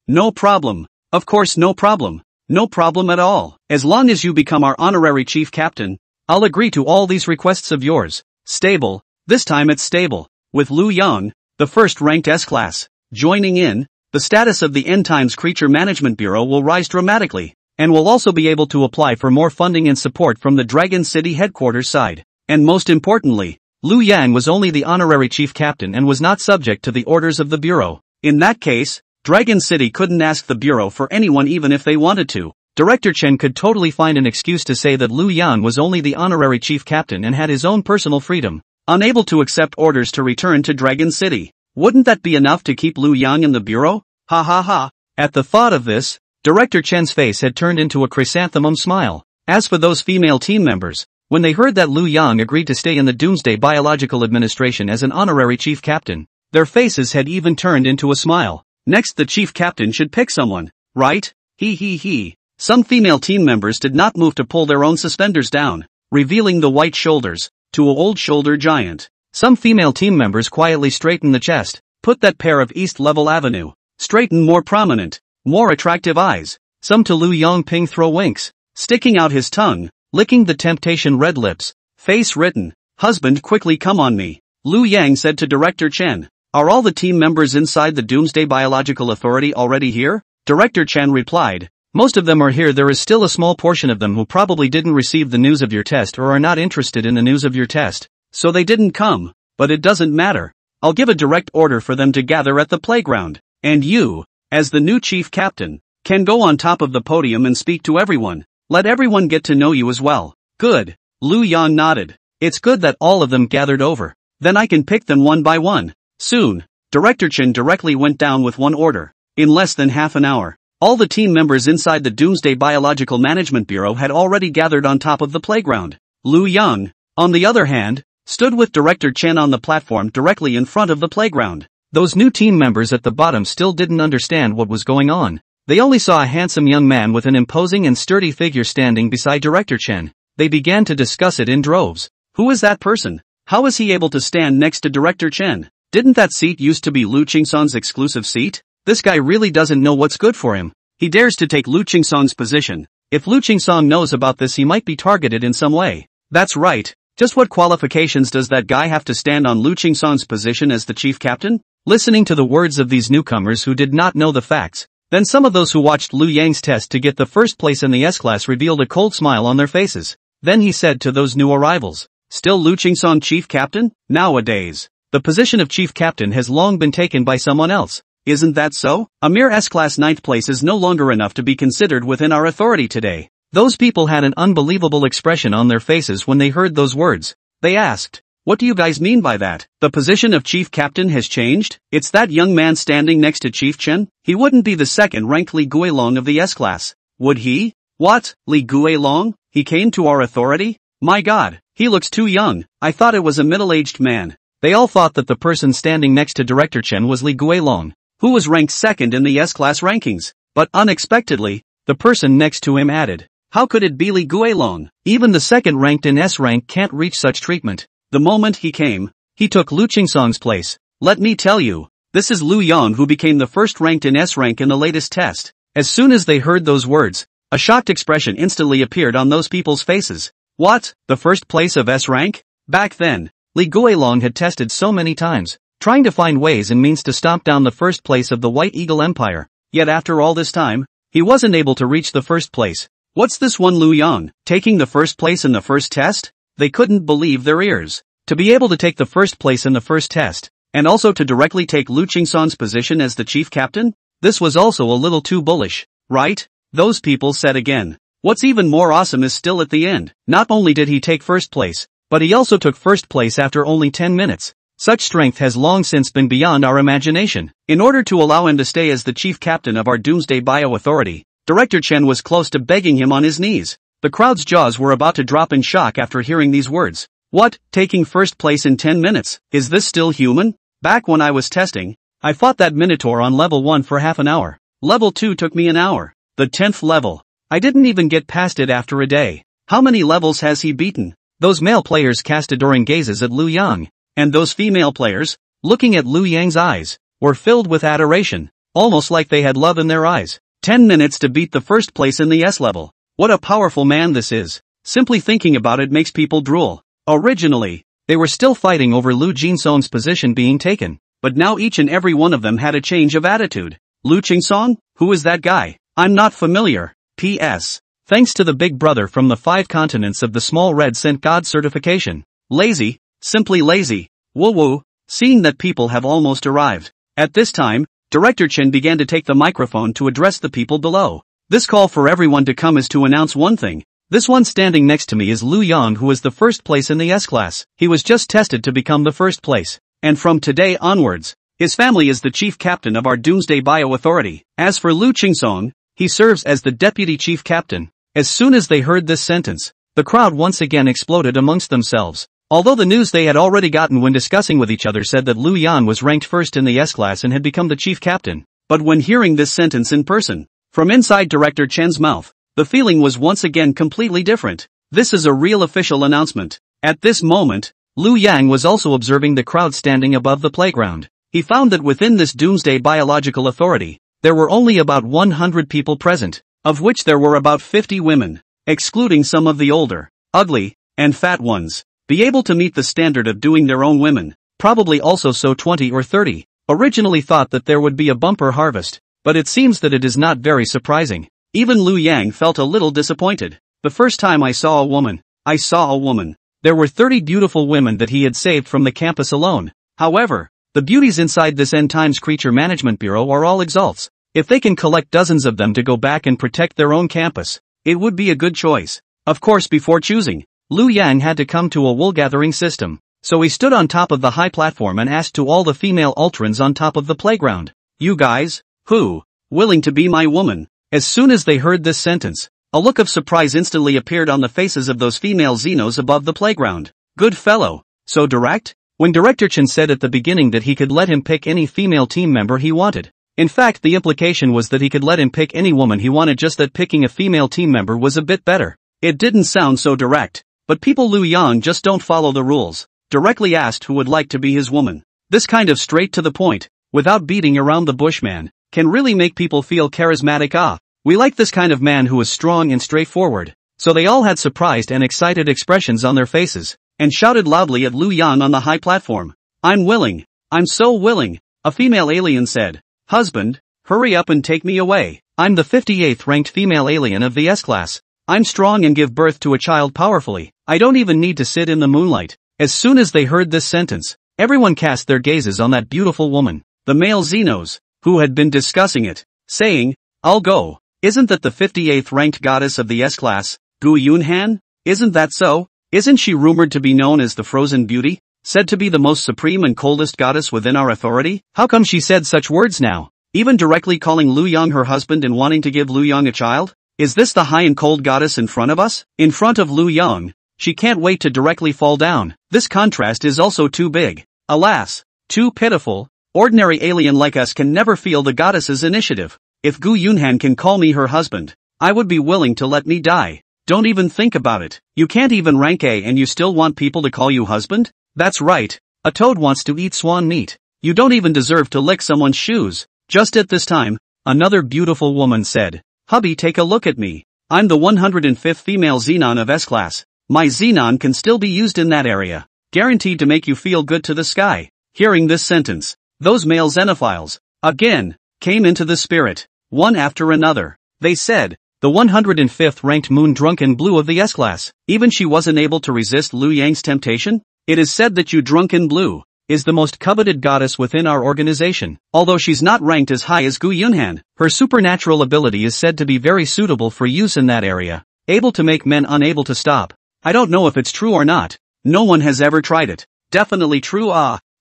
S1: no problem. Of course, no problem. No problem at all. As long as you become our honorary chief captain, I'll agree to all these requests of yours. Stable. This time it's stable. With Liu Yang, the first ranked S-Class, joining in, the status of the End Times Creature Management Bureau will rise dramatically, and will also be able to apply for more funding and support from the Dragon City headquarters side. And most importantly, Liu Yang was only the honorary chief captain and was not subject to the orders of the bureau. In that case, Dragon City couldn't ask the bureau for anyone even if they wanted to. Director Chen could totally find an excuse to say that Liu Yang was only the honorary chief captain and had his own personal freedom, unable to accept orders to return to Dragon City. Wouldn't that be enough to keep Liu Yang in the bureau? Ha ha ha. At the thought of this, Director Chen's face had turned into a chrysanthemum smile. As for those female team members, when they heard that Liu Yang agreed to stay in the Doomsday Biological Administration as an honorary chief captain, their faces had even turned into a smile. Next, the chief captain should pick someone, right? He. Some female team members did not move to pull their own suspenders down, revealing the white shoulders, to a old shoulder giant. Some female team members quietly straightened the chest, put that pair of East Level Avenue, straighten more prominent, more attractive eyes. Some to Liu Yangping throw winks, sticking out his tongue, licking the temptation red lips, face written, husband quickly come on me. Liu Yang said to Director Chen, are all the team members inside the Doomsday Biological Authority already here? Director Chen replied, most of them are here. There is still a small portion of them who probably didn't receive the news of your test or are not interested in the news of your test. So they didn't come, but it doesn't matter. I'll give a direct order for them to gather at the playground. And you, as the new chief captain, can go on top of the podium and speak to everyone. Let everyone get to know you as well. Good. Liu Yang nodded. It's good that all of them gathered over. Then I can pick them one by one. Soon, Director Chen directly went down with one order. In less than half an hour, all the team members inside the Doomsday Biological Management Bureau had already gathered on top of the playground. Liu Yang, on the other hand, stood with Director Chen on the platform directly in front of the playground. Those new team members at the bottom still didn't understand what was going on. They only saw a handsome young man with an imposing and sturdy figure standing beside Director Chen. They began to discuss it in droves. Who is that person? How is he able to stand next to Director Chen? Didn't that seat used to be Lu Chingsong's exclusive seat? This guy really doesn't know what's good for him. He dares to take Lu Chingsong's position. If Lu Chingsong knows about this, he might be targeted in some way. That's right. Just what qualifications does that guy have to stand on Lu Chingsong's position as the chief captain? Listening to the words of these newcomers who did not know the facts, then some of those who watched Lu Yang's test to get the first place in the S-class revealed a cold smile on their faces. Then he said to those new arrivals, "Still Lu Chingsong chief captain? Nowadays, the position of chief captain has long been taken by someone else. Isn't that so? A mere S-class 9th place is no longer enough to be considered within our authority today." Those people had an unbelievable expression on their faces when they heard those words. They asked, "What do you guys mean by that? The position of chief captain has changed? It's that young man standing next to Chief Chen? He wouldn't be the second-ranked Li Guilong of the S-class, would he? What? Li Guilong? He came to our authority? My God, he looks too young. I thought it was a middle-aged man." They all thought that the person standing next to Director Chen was Li Guilong, who was ranked second in the S-class rankings. But unexpectedly, the person next to him added, "How could it be Li Guilong? Even the second ranked in S rank can't reach such treatment." The moment he came, he took Lu Chingsong's place. Let me tell you, this is Lu Yang who became the first ranked in S rank in the latest test. As soon as they heard those words, a shocked expression instantly appeared on those people's faces. What? The first place of S rank? Back then, Li Guilong had tested so many times, trying to find ways and means to stomp down the first place of the White Eagle Empire. Yet after all this time, he wasn't able to reach the first place. What's this one Lu Yang, taking the first place in the first test? They couldn't believe their ears. To be able to take the first place in the first test, and also to directly take Lu Chingsong's position as the chief captain? This was also a little too bullish, right? Those people said again. What's even more awesome is still at the end. Not only did he take first place, but he also took first place after only 10 minutes. Such strength has long since been beyond our imagination. In order to allow him to stay as the chief captain of our Doomsday Bio Authority, Director Chen was close to begging him on his knees. The crowd's jaws were about to drop in shock after hearing these words. What? Taking first place in 10 minutes? Is this still human? Back when I was testing, I fought that Minotaur on level 1 for half an hour. Level 2 took me an hour. The 10th level. I didn't even get past it after a day. How many levels has he beaten? Those male players cast adoring gazes at Lu Yang, and those female players, looking at Lu Yang's eyes, were filled with adoration, almost like they had love in their eyes. 10 minutes to beat the first place in the S level. What a powerful man this is. Simply thinking about it makes people drool. Originally, they were still fighting over Lu Chingsong's position being taken, but now each and every one of them had a change of attitude. Lu Chingsong? Who is that guy? I'm not familiar. P.S. Thanks to the big brother from the 5 continents of the small red sent God certification. Lazy, simply lazy. Woo woo. Seeing that people have almost arrived. At this time, Director Chen began to take the microphone to address the people below. This call for everyone to come is to announce one thing. This one standing next to me is Lu Yang, who is the first place in the S-class. He was just tested to become the first place. And from today onwards, his family is the chief captain of our Doomsday Bio Authority. As for Lu Chingsong, he serves as the deputy chief captain. As soon as they heard this sentence, the crowd once again exploded amongst themselves. Although the news they had already gotten when discussing with each other said that Lu Yan was ranked first in the S-class and had become the chief captain. But when hearing this sentence in person, from inside Director Chen's mouth, the feeling was once again completely different. This is a real official announcement. At this moment, Lu Yang was also observing the crowd standing above the playground. He found that within this Doomsday Biological Authority, there were only about 100 people present, of which there were about 50 women, excluding some of the older, ugly, and fat ones. Be able to meet the standard of doing their own women, probably also so 20 or 30, originally thought that there would be a bumper harvest, but it seems that it is not very surprising. Even Lu Yang felt a little disappointed. The first time I saw a woman, there were 30 beautiful women that he had saved from the campus alone. However, the beauties inside this End Times Creature Management Bureau are all exalts. If they can collect dozens of them to go back and protect their own campus, it would be a good choice. Of course, before choosing, Lu Yang had to come to a wool-gathering system. So he stood on top of the high platform and asked to all the female Ultrans on top of the playground, "You guys, who, willing to be my woman?" As soon as they heard this sentence, a look of surprise instantly appeared on the faces of those female Xenos above the playground. Good fellow, so direct? When Director Chen said at the beginning that he could let him pick any female team member he wanted. In fact, the implication was that he could let him pick any woman he wanted, just that picking a female team member was a bit better. It didn't sound so direct, but people Lu Yang just don't follow the rules. Directly asked who would like to be his woman. This kind of straight to the point, without beating around the bush man, can really make people feel charismatic. We like this kind of man who is strong and straightforward. So they all had surprised and excited expressions on their faces, and shouted loudly at Lu Yang on the high platform. I'm willing. I'm so willing. A female alien said. Husband, hurry up and take me away. I'm the 58th ranked female alien of the S-class. I'm strong and give birth to a child powerfully. I don't even need to sit in the moonlight. As soon as they heard this sentence, everyone cast their gazes on that beautiful woman, the male Xenos, who had been discussing it, saying, I'll go. Isn't that the 58th ranked goddess of the S-class, Gu Yunhan? Isn't that so? Isn't she rumored to be known as the Frozen Beauty? Said to be the most supreme and coldest goddess within our authority? How come she said such words now? Even directly calling Lu Yang her husband and wanting to give Lu Yang a child? Is this the high and cold goddess in front of us? In front of Lu Yang, she can't wait to directly fall down. This contrast is also too big. Alas, too pitiful. Ordinary alien like us can never feel the goddess's initiative. If Gu Yunhan can call me her husband, I would be willing to let me die. Don't even think about it. You can't even rank A and you still want people to call you husband? That's right. A toad wants to eat swan meat. You don't even deserve to lick someone's shoes. Just at this time, another beautiful woman said, Hubby, take a look at me. I'm the 105th female Xenon of S-class. My Xenon can still be used in that area. Guaranteed to make you feel good to the sky. Hearing this sentence, those male xenophiles, again, came into the spirit, one after another. They said, the 105th ranked moon drunken blue of the S-class, even she wasn't able to resist Lu Yang's temptation? It is said that you drunken blue is the most coveted goddess within our organization. Although she's not ranked as high as Gu Yunhan, her supernatural ability is said to be very suitable for use in that area, able to make men unable to stop. I don't know if it's true or not. No one has ever tried it. Definitely true.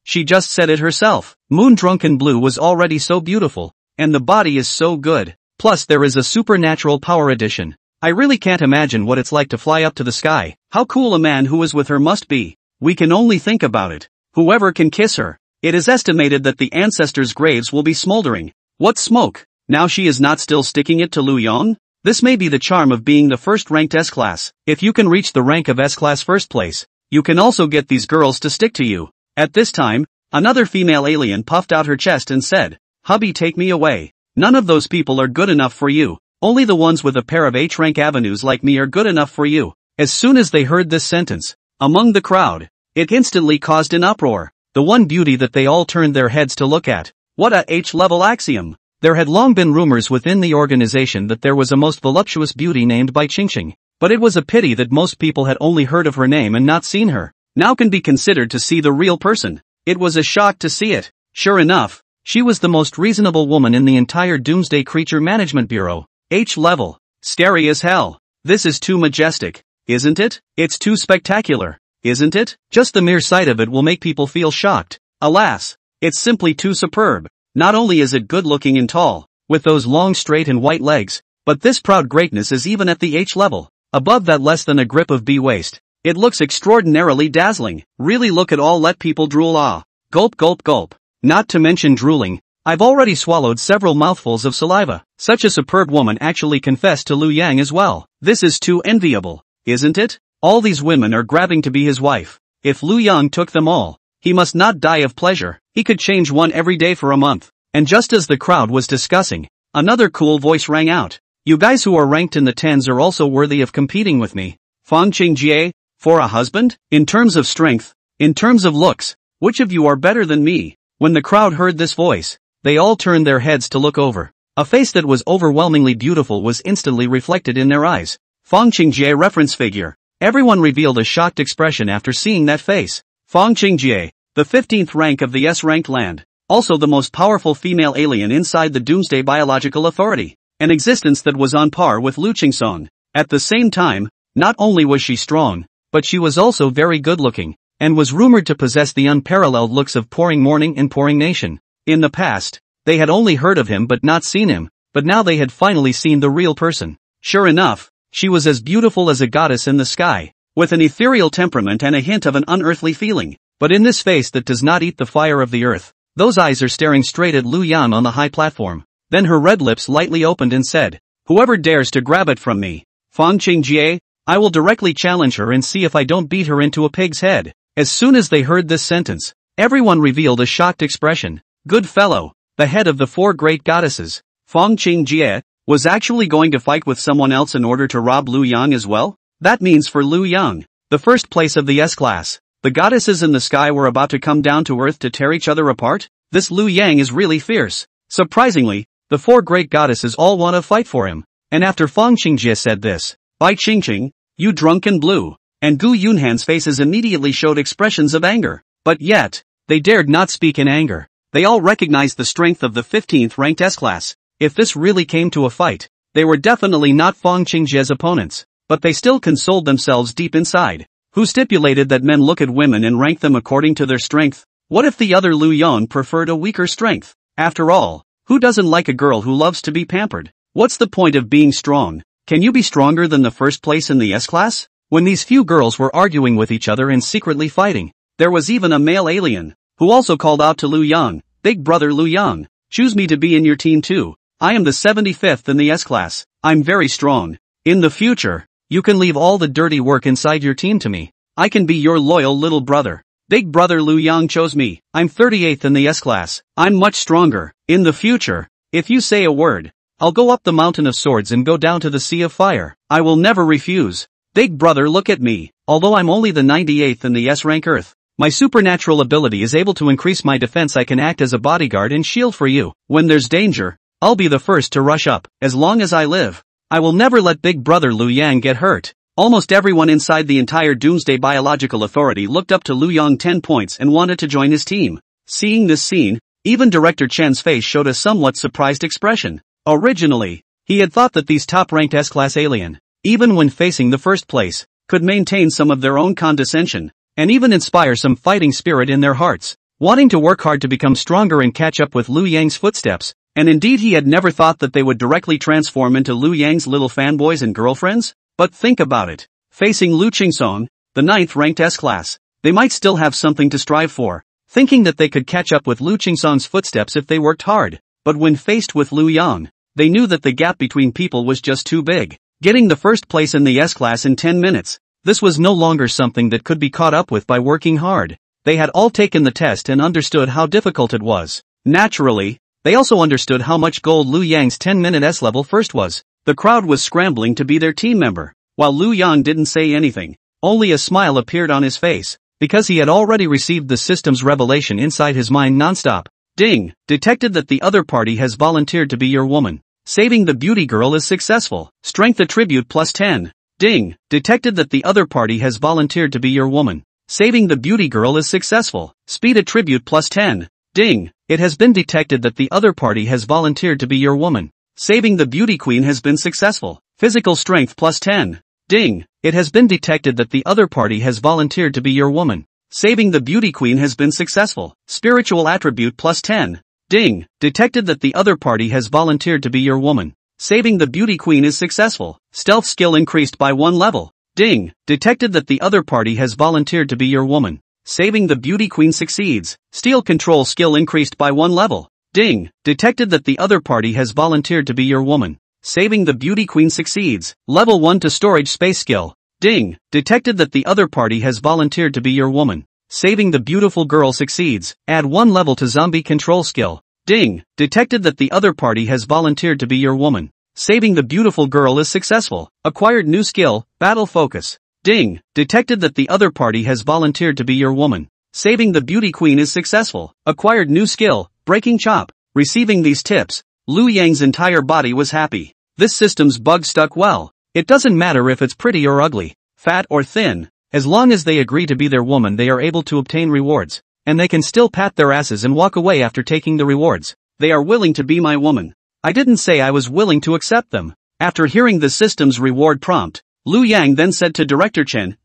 S1: She just said it herself. Moon drunken blue was already so beautiful, and the body is so good. Plus there is a supernatural power addition. I really can't imagine what it's like to fly up to the sky. How cool a man who is with her must be. We can only think about it. Whoever can kiss her. It is estimated that the ancestors' graves will be smoldering. What smoke? Now she is not still sticking it to Lu Yang? This may be the charm of being the first ranked S-class. If you can reach the rank of S-class first place, you can also get these girls to stick to you. At this time, another female alien puffed out her chest and said, Hubby, take me away. None of those people are good enough for you. Only the ones with a pair of H-rank avenues like me are good enough for you. As soon as they heard this sentence, among the crowd, it instantly caused an uproar. The one beauty that they all turned their heads to look at. What a H-level axiom. There had long been rumors within the organization that there was a most voluptuous beauty named by Qingqing, but it was a pity that most people had only heard of her name and not seen her. Now can be considered to see the real person. It was a shock to see it. Sure enough, she was the most reasonable woman in the entire Doomsday Creature Management Bureau. H-level. Scary as hell. This is too majestic, isn't it? It's too spectacular, isn't it? Just the mere sight of it will make people feel shocked. Alas, it's simply too superb. Not only is it good-looking and tall, with those long straight and white legs, but this proud greatness is even at the H level. Above that less than a grip of B waist. It looks extraordinarily dazzling. Really look at all, let people drool. Gulp gulp gulp. Not to mention drooling, I've already swallowed several mouthfuls of saliva. Such a superb woman actually confessed to Lu Yang as well. This is too enviable, isn't it? All these women are grabbing to be his wife. If Lu Yang took them all, he must not die of pleasure. He could change one every day for a month. And just as the crowd was discussing, another cool voice rang out. You guys who are ranked in the tens are also worthy of competing with me. Fang Qingjie, for a husband? In terms of strength, in terms of looks, which of you are better than me? When the crowd heard this voice, they all turned their heads to look over. A face that was overwhelmingly beautiful was instantly reflected in their eyes. Fang Qingjie reference figure. Everyone revealed a shocked expression after seeing that face. Fang Qingjie, the 15th rank of the S-ranked land, also the most powerful female alien inside the Doomsday Biological Authority, an existence that was on par with Lu Qingsong. At the same time, not only was she strong, but she was also very good-looking, and was rumored to possess the unparalleled looks of Pouring Morning and Pouring Nation. In the past, they had only heard of him but not seen him, but now they had finally seen the real person. Sure enough, she was as beautiful as a goddess in the sky, with an ethereal temperament and a hint of an unearthly feeling. But in this face that does not eat the fire of the earth, those eyes are staring straight at Lu Yang on the high platform. Then her red lips lightly opened and said, Whoever dares to grab it from me, Fang Qingjie, I will directly challenge her and see if I don't beat her into a pig's head. As soon as they heard this sentence, Everyone revealed a shocked expression. Good fellow, the head of the 4 great goddesses, Feng Qingjie, was actually going to fight with someone else in order to rob Lu Yang as well? That means for Lu Yang, the first place of the S-class, the goddesses in the sky were about to come down to earth to tear each other apart? This Lu Yang is really fierce. Surprisingly, the 4 great goddesses all want to fight for him. And after Feng Qingjie said this, "Bai Qingqing, you drunken blue," and Gu Yunhan's faces immediately showed expressions of anger. But yet, they dared not speak in anger. They all recognized the strength of the 15th ranked S-class. If this really came to a fight, they were definitely not Feng Qingjie's opponents. But they still consoled themselves deep inside. Who stipulated that men look at women and rank them according to their strength? What if the other Lu Yang preferred a weaker strength? After all, who doesn't like a girl who loves to be pampered? What's the point of being strong? Can you be stronger than the first place in the S-class? When these few girls were arguing with each other and secretly fighting, there was even a male alien, who also called out to Lu Yang, "Big brother Lu Yang, choose me to be in your team too. I am the 75th in the S-class. I'm very strong. In the future, you can leave all the dirty work inside your team to me. I can be your loyal little brother. Big brother Lu Yang chose me. I'm 38th in the S-class. I'm much stronger. In the future, if you say a word, I'll go up the mountain of swords and go down to the sea of fire. I will never refuse. Big brother, look at me. Although I'm only the 98th in the S-rank Earth, my supernatural ability is able to increase my defense. I can act as a bodyguard and shield for you. When there's danger, I'll be the first to rush up. As long as I live, I will never let big brother Lu Yang get hurt." Almost everyone inside the entire Doomsday Biological Authority looked up to Lu Yang 10 points and wanted to join his team. Seeing this scene, even Director Chen's face showed a somewhat surprised expression. Originally, he had thought that these top-ranked S-class alien, even when facing the first place, could maintain some of their own condescension, and even inspire some fighting spirit in their hearts, wanting to work hard to become stronger and catch up with Lu Yang's footsteps. And indeed he had never thought that they would directly transform into Lu Yang's little fanboys and girlfriends. But think about it. Facing Lu Qingsong, the 9th ranked S-class, they might still have something to strive for, thinking that they could catch up with Lu Qingsong's footsteps if they worked hard. But when faced with Lu Yang, they knew that the gap between people was just too big. Getting the first place in the S-class in 10 minutes, this was no longer something that could be caught up with by working hard. They had all taken the test and understood how difficult it was. Naturally, they also understood how much gold Lu Yang's 10-minute S-level first was. The crowd was scrambling to be their team member, while Lu Yang didn't say anything. Only a smile appeared on his face, because he had already received the system's revelation inside his mind nonstop. Ding! Detected that the other party has volunteered to be your woman. Saving the beauty girl is successful. Strength attribute plus 10. Ding! Detected that the other party has volunteered to be your woman. Saving the beauty girl is successful. Speed attribute plus 10. Ding! It has been detected that the other party has volunteered to be your woman. Saving the beauty queen has been successful. Physical strength plus 10. Ding! It has been detected that the other party has volunteered to be your woman. Saving the beauty queen has been successful. Spiritual attribute plus 10. Ding! Detected that the other party has volunteered to be your woman. Saving the beauty queen is successful. Stealth skill increased by 1 level. Ding! Detected that the other party has volunteered to be your woman. Saving the beauty queen succeeds. Steel control skill increased by 1 level. Ding! Detected that the other party has volunteered to be your woman. Saving the beauty queen succeeds. Level 1 to storage space skill. Ding! Detected that the other party has volunteered to be your woman. Saving the beautiful girl succeeds. Add 1 level to zombie control skill. Ding! Detected that the other party has volunteered to be your woman. Saving the beautiful girl is successful. Acquired new skill, battle focus. Ding! Detected that the other party has volunteered to be your woman. Saving the beauty queen is successful. Acquired new skill, breaking chop. Receiving these tips, Lu Yang's entire body was happy. This system's bug stuck well. It doesn't matter if it's pretty or ugly, fat or thin, as long as they agree to be their woman they are able to obtain rewards, and they can still pat their asses and walk away after taking the rewards. They are willing to be my woman. I didn't say I was willing to accept them. After hearing the system's reward prompt, Lu Yang then said to Director Chen,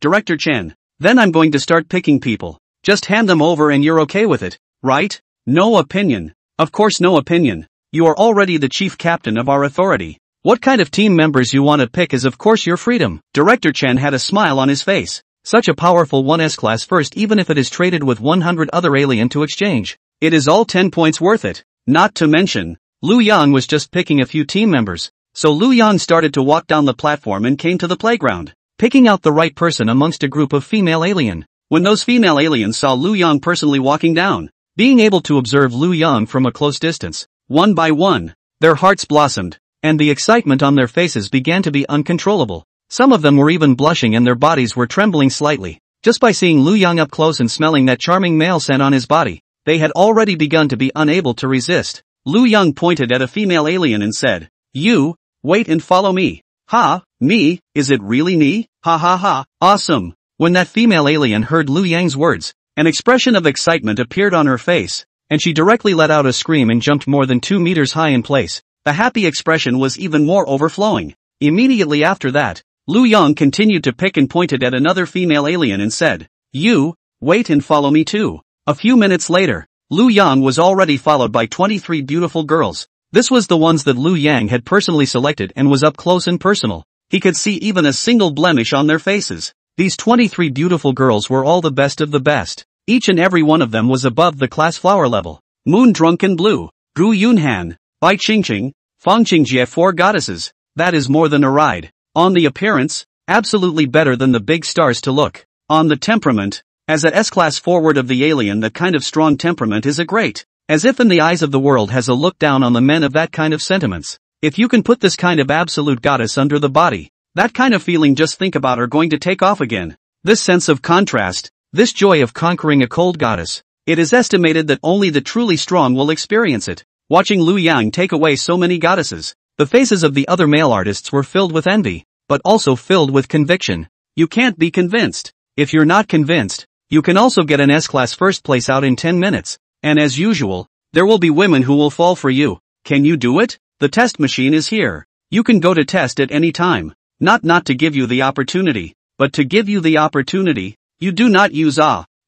S1: then I'm going to start picking people. Just hand them over and you're okay with it, right? No opinion. Of course no opinion. You are already the chief captain of our authority. What kind of team members you want to pick is of course your freedom. Director Chen had a smile on his face. Such a powerful 1S class first, even if it is traded with 100 other alien to exchange. It is all 10 points worth it. Not to mention, Lu Yang was just picking a few team members. So Lu Yang started to walk down the platform and came to the playground, picking out the right person amongst a group of female alien. when those female aliens saw Lu Yang personally walking down, being able to observe Lu Yang from a close distance, one by one, their hearts blossomed, and the excitement on their faces began to be uncontrollable. Some of them were even blushing and their bodies were trembling slightly. Just by seeing Lu Yang up close and smelling that charming male scent on his body, they had already begun to be unable to resist. Lu Yang pointed at a female alien and said, "You, wait and follow me." "Ha, me, is it really me? Ha ha ha, awesome." When that female alien heard Lu Yang's words, an expression of excitement appeared on her face, and she directly let out a scream and jumped more than 2 meters high in place. The happy expression was even more overflowing. Immediately after that, Lu Yang continued to pick and pointed at another female alien and said, "You, wait and follow me too." A few minutes later, Lu Yang was already followed by 23 beautiful girls. This was the ones that Lu Yang had personally selected and was up close and personal. He could see even a single blemish on their faces. These 23 beautiful girls were all the best of the best. Each and every one of them was above the class flower level. Moon Drunken Blue, Gu Yunhan, Bai Qingqing, Fang Qingjie, 4 goddesses. That is more than a ride. On the appearance, absolutely better than the big stars to look. On the temperament, as a S-class forward of the alien, that kind of strong temperament is a great, as if in the eyes of the world has a look down on the men of that kind of sentiments. If you can put this kind of absolute goddess under the body, that kind of feeling, just think about her going to take off again. This sense of contrast, this joy of conquering a cold goddess, it is estimated that only the truly strong will experience it. Watching Lu Yang take away so many goddesses, the faces of the other male artists were filled with envy, but also filled with conviction. You can't be convinced. If you're not convinced, you can also get an S-class first place out in 10 minutes, and as usual, there will be women who will fall for you. Can you do it? The test machine is here. You can go to test at any time. Not to give you the opportunity, but to give you the opportunity. You do not use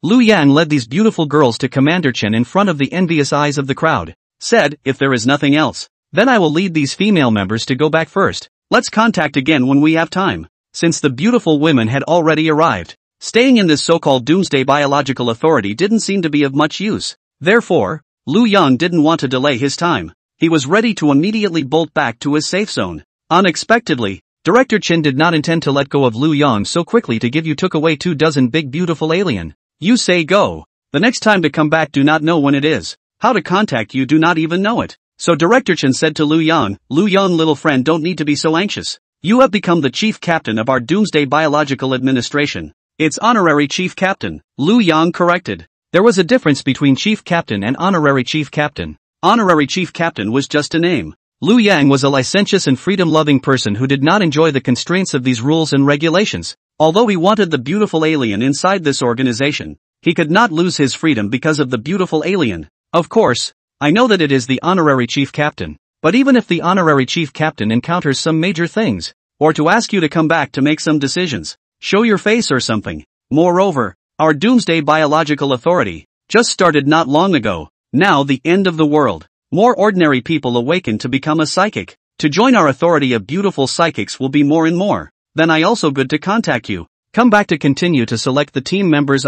S1: Lu Yang led these beautiful girls to Commander Chen in front of the envious eyes of the crowd, said, "If there is nothing else, then I will lead these female members to go back first. Let's contact again when we have time." Since the beautiful women had already arrived, staying in this so-called Doomsday Biological Authority didn't seem to be of much use. Therefore, Lu Yang didn't want to delay his time. He was ready to immediately bolt back to his safe zone. Unexpectedly, Director Chen did not intend to let go of Lu Yang so quickly to give you took away 24 big beautiful alien. You say go. The next time to come back do not know when it is. How to contact you do not even know it. So Director Chen said to Lu Yang, little friend, don't need to be so anxious. You have become the chief captain of our Doomsday Biological Administration. It's honorary chief captain. Lu Yang corrected. There was a difference between chief captain and honorary chief captain. Honorary chief captain was just a name. Lu Yang was a licentious and freedom-loving person who did not enjoy the constraints of these rules and regulations. Although he wanted the beautiful alien inside this organization, he could not lose his freedom because of the beautiful alien. Of course, I know that it is the honorary chief captain, but even if the honorary chief captain encounters some major things, or to ask you to come back to make some decisions, show your face or something. Moreover, our Doomsday Biological Authority just started not long ago. Now the end of the world. More ordinary people awaken to become a psychic. To join our authority of beautiful psychics will be more and more. Then I also good to contact you. Come back to continue to select the team members.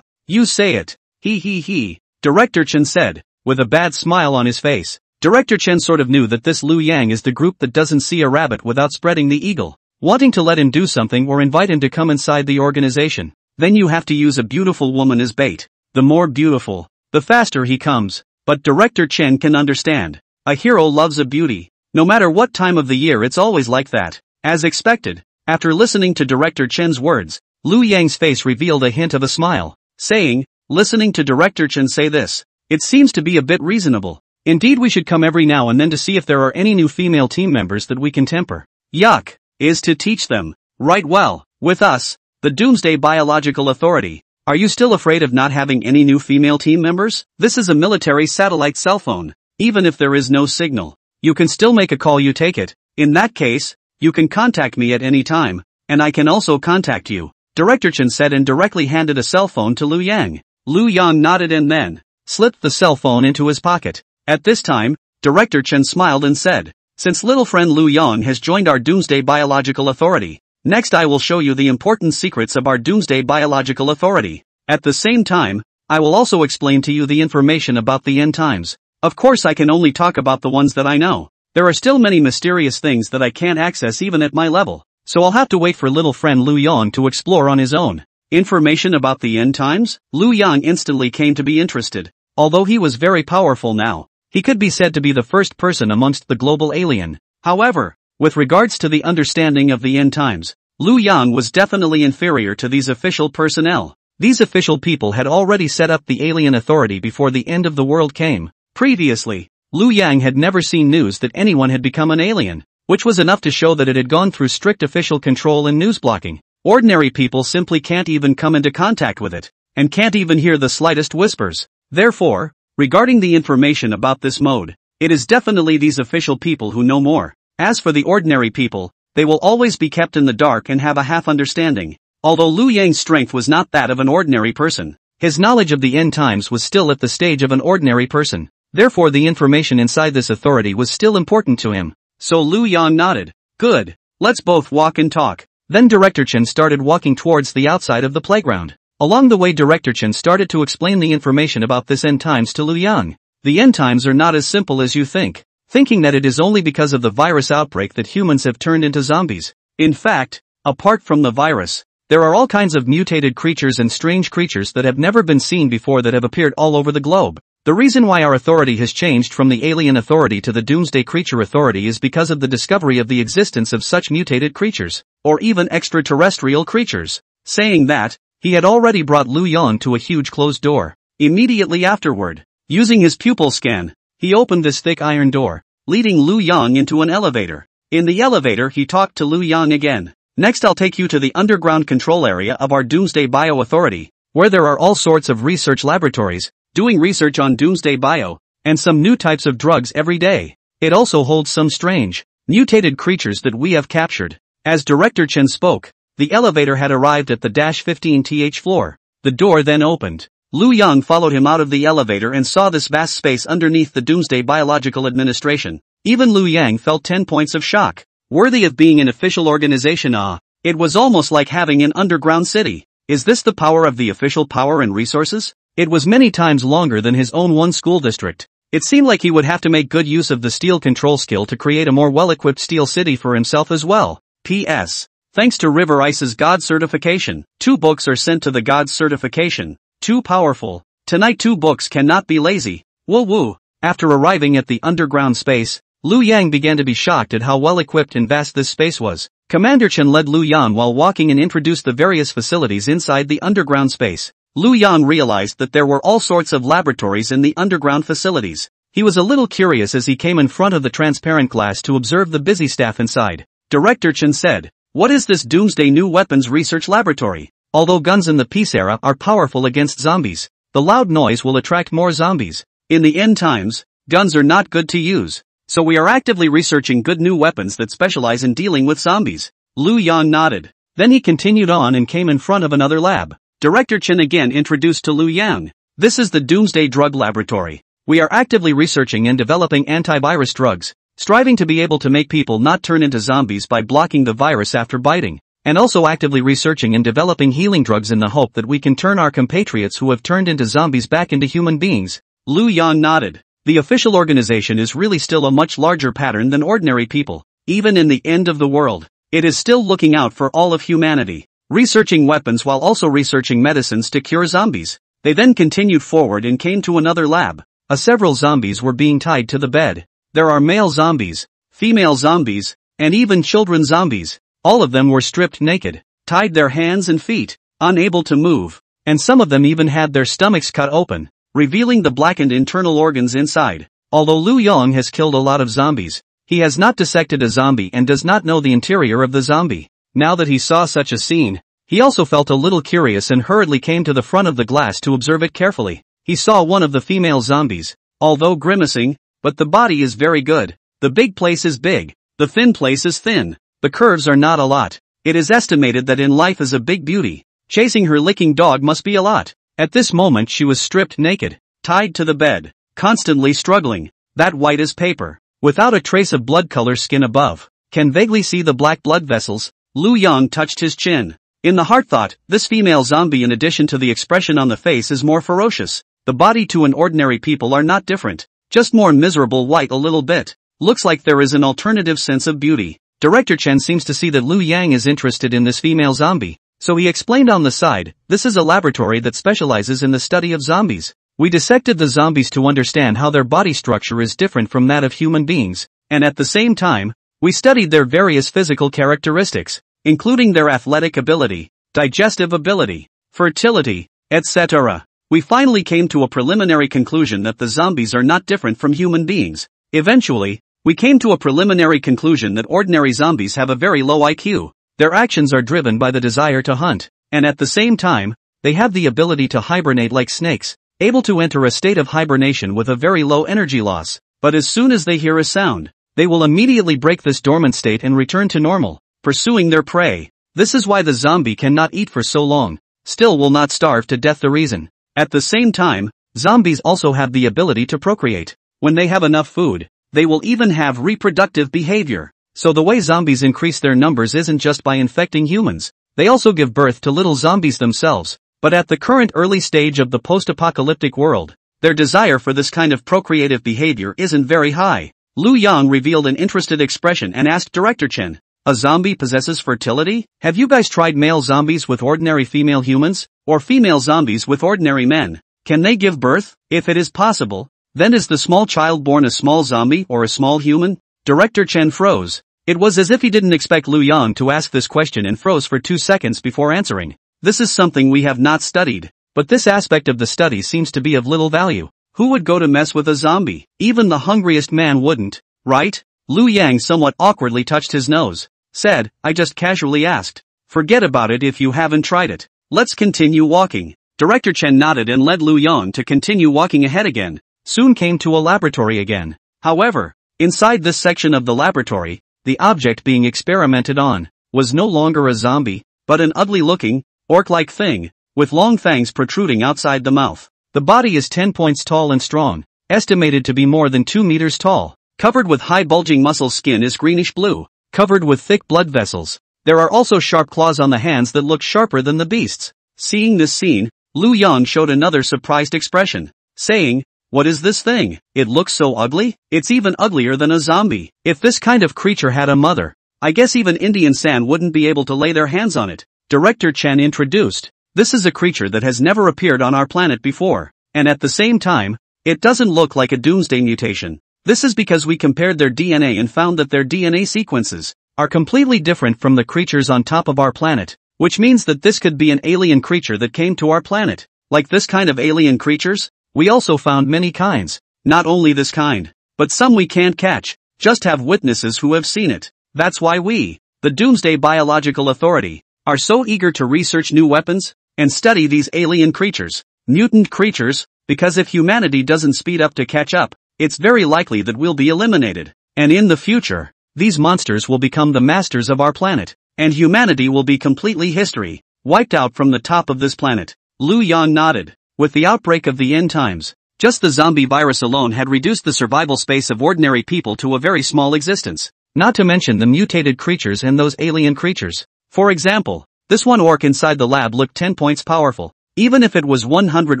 S1: You say it. He. Director Chen said, with a bad smile on his face. Director Chen sort of knew that this Lu Yang is the group that doesn't see a rabbit without spreading the eagle. Wanting to let him do something or invite him to come inside the organization. Then you have to use a beautiful woman as bait. The more beautiful, the faster he comes. But Director Chen can understand. A hero loves a beauty. No matter what time of the year, it's always like that. As expected, after listening to Director Chen's words, Lu Yang's face revealed a hint of a smile, saying, listening to Director Chen say this, it seems to be a bit reasonable. Indeed, we should come every now and then to see if there are any new female team members that we can temper. Yuck, is to teach them. Right, well, with us, the Doomsday Biological Authority. Are you still afraid of not having any new female team members? This is a military satellite cell phone. Even if there is no signal, you can still make a call. You take it. In that case, you can contact me at any time, and I can also contact you. Director Chen said and directly handed a cell phone to Lu Yang. Lu Yang nodded and then slipped the cell phone into his pocket. At this time, Director Chen smiled and said, since little friend Lu Yang has joined our Doomsday Biological Authority, next I will show you the important secrets of our Doomsday Biological Authority. At the same time, I will also explain to you the information about the end times. Of course I can only talk about the ones that I know. There are still many mysterious things that I can't access even at my level, so I'll have to wait for little friend Lu Yang to explore on his own. Information about the end times? Lu Yang instantly came to be interested. Although he was very powerful now, he could be said to be the first person amongst the global alien. However, with regards to the understanding of the end times, Lu Yang was definitely inferior to these official personnel. These official people had already set up the alien authority before the end of the world came. Previously, Lu Yang had never seen news that anyone had become an alien, which was enough to show that it had gone through strict official control and news blocking. Ordinary people simply can't even come into contact with it, and can't even hear the slightest whispers. Therefore, regarding the information about this mode, it is definitely these official people who know more. As for the ordinary people, they will always be kept in the dark and have a half understanding. Although Lu Yang's strength was not that of an ordinary person, his knowledge of the end times was still at the stage of an ordinary person. Therefore the information inside this authority was still important to him. So Lu Yang nodded. Good. Let's both walk and talk. Then Director Chen started walking towards the outside of the playground. Along the way Director Chen started to explain the information about this end times to Lu Yang. The end times are not as simple as you think, thinking that it is only because of the virus outbreak that humans have turned into zombies. In fact, apart from the virus, there are all kinds of mutated creatures and strange creatures that have never been seen before that have appeared all over the globe. The reason why our authority has changed from the Alien Authority to the Doomsday Creature Authority is because of the discovery of the existence of such mutated creatures, or even extraterrestrial creatures. Saying that, he had already brought Lu Yang to a huge closed door. Immediately afterward, using his pupil scan, he opened this thick iron door, leading Lu Yang into an elevator. In the elevator he talked to Lu Yang again. Next I'll take you to the underground control area of our Doomsday Bio Authority, where there are all sorts of research laboratories, doing research on Doomsday Bio, and some new types of drugs every day. It also holds some strange, mutated creatures that we have captured. As Director Chen spoke, the elevator had arrived at the -15th floor. The door then opened. Lu Yang followed him out of the elevator and saw this vast space underneath the Doomsday Biological Administration. Even Lu Yang felt 10 points of shock. Worthy of being an official organization. It was almost like having an underground city. Is this the power of the official power and resources? It was many times longer than his own one school district. It seemed like he would have to make good use of the steel control skill to create a more well-equipped steel city for himself as well. P.S. Thanks to River Ice's God certification, 2 books are sent to the God certification. Too powerful. Tonight 2 books cannot be lazy. Woo woo. After arriving at the underground space, Lu Yang began to be shocked at how well-equipped and vast this space was. Commander Chen led Lu Yang while walking and introduced the various facilities inside the underground space. Lu Yang realized that there were all sorts of laboratories in the underground facilities. He was a little curious as he came in front of the transparent glass to observe the busy staff inside. Director Chen said, "What is this Doomsday New Weapons Research Laboratory? Although guns in the peace era are powerful against zombies, the loud noise will attract more zombies. In the end times, guns are not good to use. So we are actively researching good new weapons that specialize in dealing with zombies." Lu Yang nodded. Then he continued on and came in front of another lab. Director Chen again introduced to Lu Yang. "This is the Doomsday Drug Laboratory. We are actively researching and developing antivirus drugs, striving to be able to make people not turn into zombies by blocking the virus after biting, and also actively researching and developing healing drugs in the hope that we can turn our compatriots who have turned into zombies back into human beings." Lu Yang nodded. The official organization is really still a much larger pattern than ordinary people. Even in the end of the world, it is still looking out for all of humanity, researching weapons while also researching medicines to cure zombies. They then continued forward and came to another lab. Several zombies were being tied to the bed. There are male zombies, female zombies, and even children zombies. All of them were stripped naked, tied their hands and feet, unable to move, and some of them even had their stomachs cut open, revealing the blackened internal organs inside. Although Lu Yang has killed a lot of zombies, he has not dissected a zombie and does not know the interior of the zombie. Now that he saw such a scene, he also felt a little curious and hurriedly came to the front of the glass to observe it carefully. He saw one of the female zombies, although grimacing, but the body is very good. The big place is big, the thin place is thin. The curves are not a lot. It is estimated that in life is a big beauty. Chasing her licking dog must be a lot. At this moment she was stripped naked, tied to the bed, constantly struggling, that white as paper, without a trace of blood color skin above, can vaguely see the black blood vessels. Lu Yang touched his chin. In the heart thought, this female zombie in addition to the expression on the face is more ferocious. The body to an ordinary people are not different, just more miserable white a little bit. Looks like there is an alternative sense of beauty. Director Chen seems to see that Lu Yang is interested in this female zombie. So he explained on the side, this is a laboratory that specializes in the study of zombies. We dissected the zombies to understand how their body structure is different from that of human beings, and at the same time, we studied their various physical characteristics, including their athletic ability, digestive ability, fertility, etc. We finally came to a preliminary conclusion that the zombies are not different from human beings. Eventually, we came to a preliminary conclusion that ordinary zombies have a very low IQ. Their actions are driven by the desire to hunt, and at the same time, they have the ability to hibernate like snakes, able to enter a state of hibernation with a very low energy loss. But as soon as they hear a sound, they will immediately break this dormant state and return to normal, pursuing their prey. This is why the zombie cannot eat for so long, still will not starve to death. The reason. At the same time, zombies also have the ability to procreate. When they have enough food, they will even have reproductive behavior. So the way zombies increase their numbers isn't just by infecting humans. They also give birth to little zombies themselves. But at the current early stage of the post-apocalyptic world, their desire for this kind of procreative behavior isn't very high. Lu Yang revealed an interested expression and asked Director Chen, a zombie possesses fertility? Have you guys tried male zombies with ordinary female humans? Or female zombies with ordinary men? Can they give birth? If it is possible, then is the small child born a small zombie or a small human? Director Chen froze. It was as if he didn't expect Lu Yang to ask this question and froze for 2 seconds before answering. This is something we have not studied, but this aspect of the study seems to be of little value. Who would go to mess with a zombie? Even the hungriest man wouldn't, right? Lu Yang somewhat awkwardly touched his nose, said, I just casually asked. Forget about it if you haven't tried it. Let's continue walking. Director Chen nodded and led Lu Yang to continue walking ahead again. Soon came to a laboratory again. However, inside this section of the laboratory, the object being experimented on was no longer a zombie, but an ugly-looking, orc-like thing, with long fangs protruding outside the mouth. The body is 10 points tall and strong, estimated to be more than 2 meters tall. Covered with high bulging muscles. Skin is greenish blue, covered with thick blood vessels. There are also sharp claws on the hands that look sharper than the beast's. Seeing this scene, Lu Yang showed another surprised expression, saying, what is this thing? It looks so ugly? It's even uglier than a zombie. If this kind of creature had a mother, I guess even Indian San wouldn't be able to lay their hands on it. Director Chen introduced, this is a creature that has never appeared on our planet before, and at the same time, it doesn't look like a doomsday mutation. This is because we compared their DNA and found that their DNA sequences are completely different from the creatures on top of our planet, which means that this could be an alien creature that came to our planet. Like this kind of alien creatures, we also found many kinds. Not only this kind, but some we can't catch, just have witnesses who have seen it. That's why we, the Doomsday Biological Authority, are so eager to research new weapons and study these alien creatures, mutant creatures, because if humanity doesn't speed up to catch up, it's very likely that we'll be eliminated. And in the future, these monsters will become the masters of our planet, and humanity will be completely history, wiped out from the top of this planet. Lu Yang nodded. With the outbreak of the end times, just the zombie virus alone had reduced the survival space of ordinary people to a very small existence. Not to mention the mutated creatures and those alien creatures. For example, this one orc inside the lab looked 10 points powerful. Even if it was 100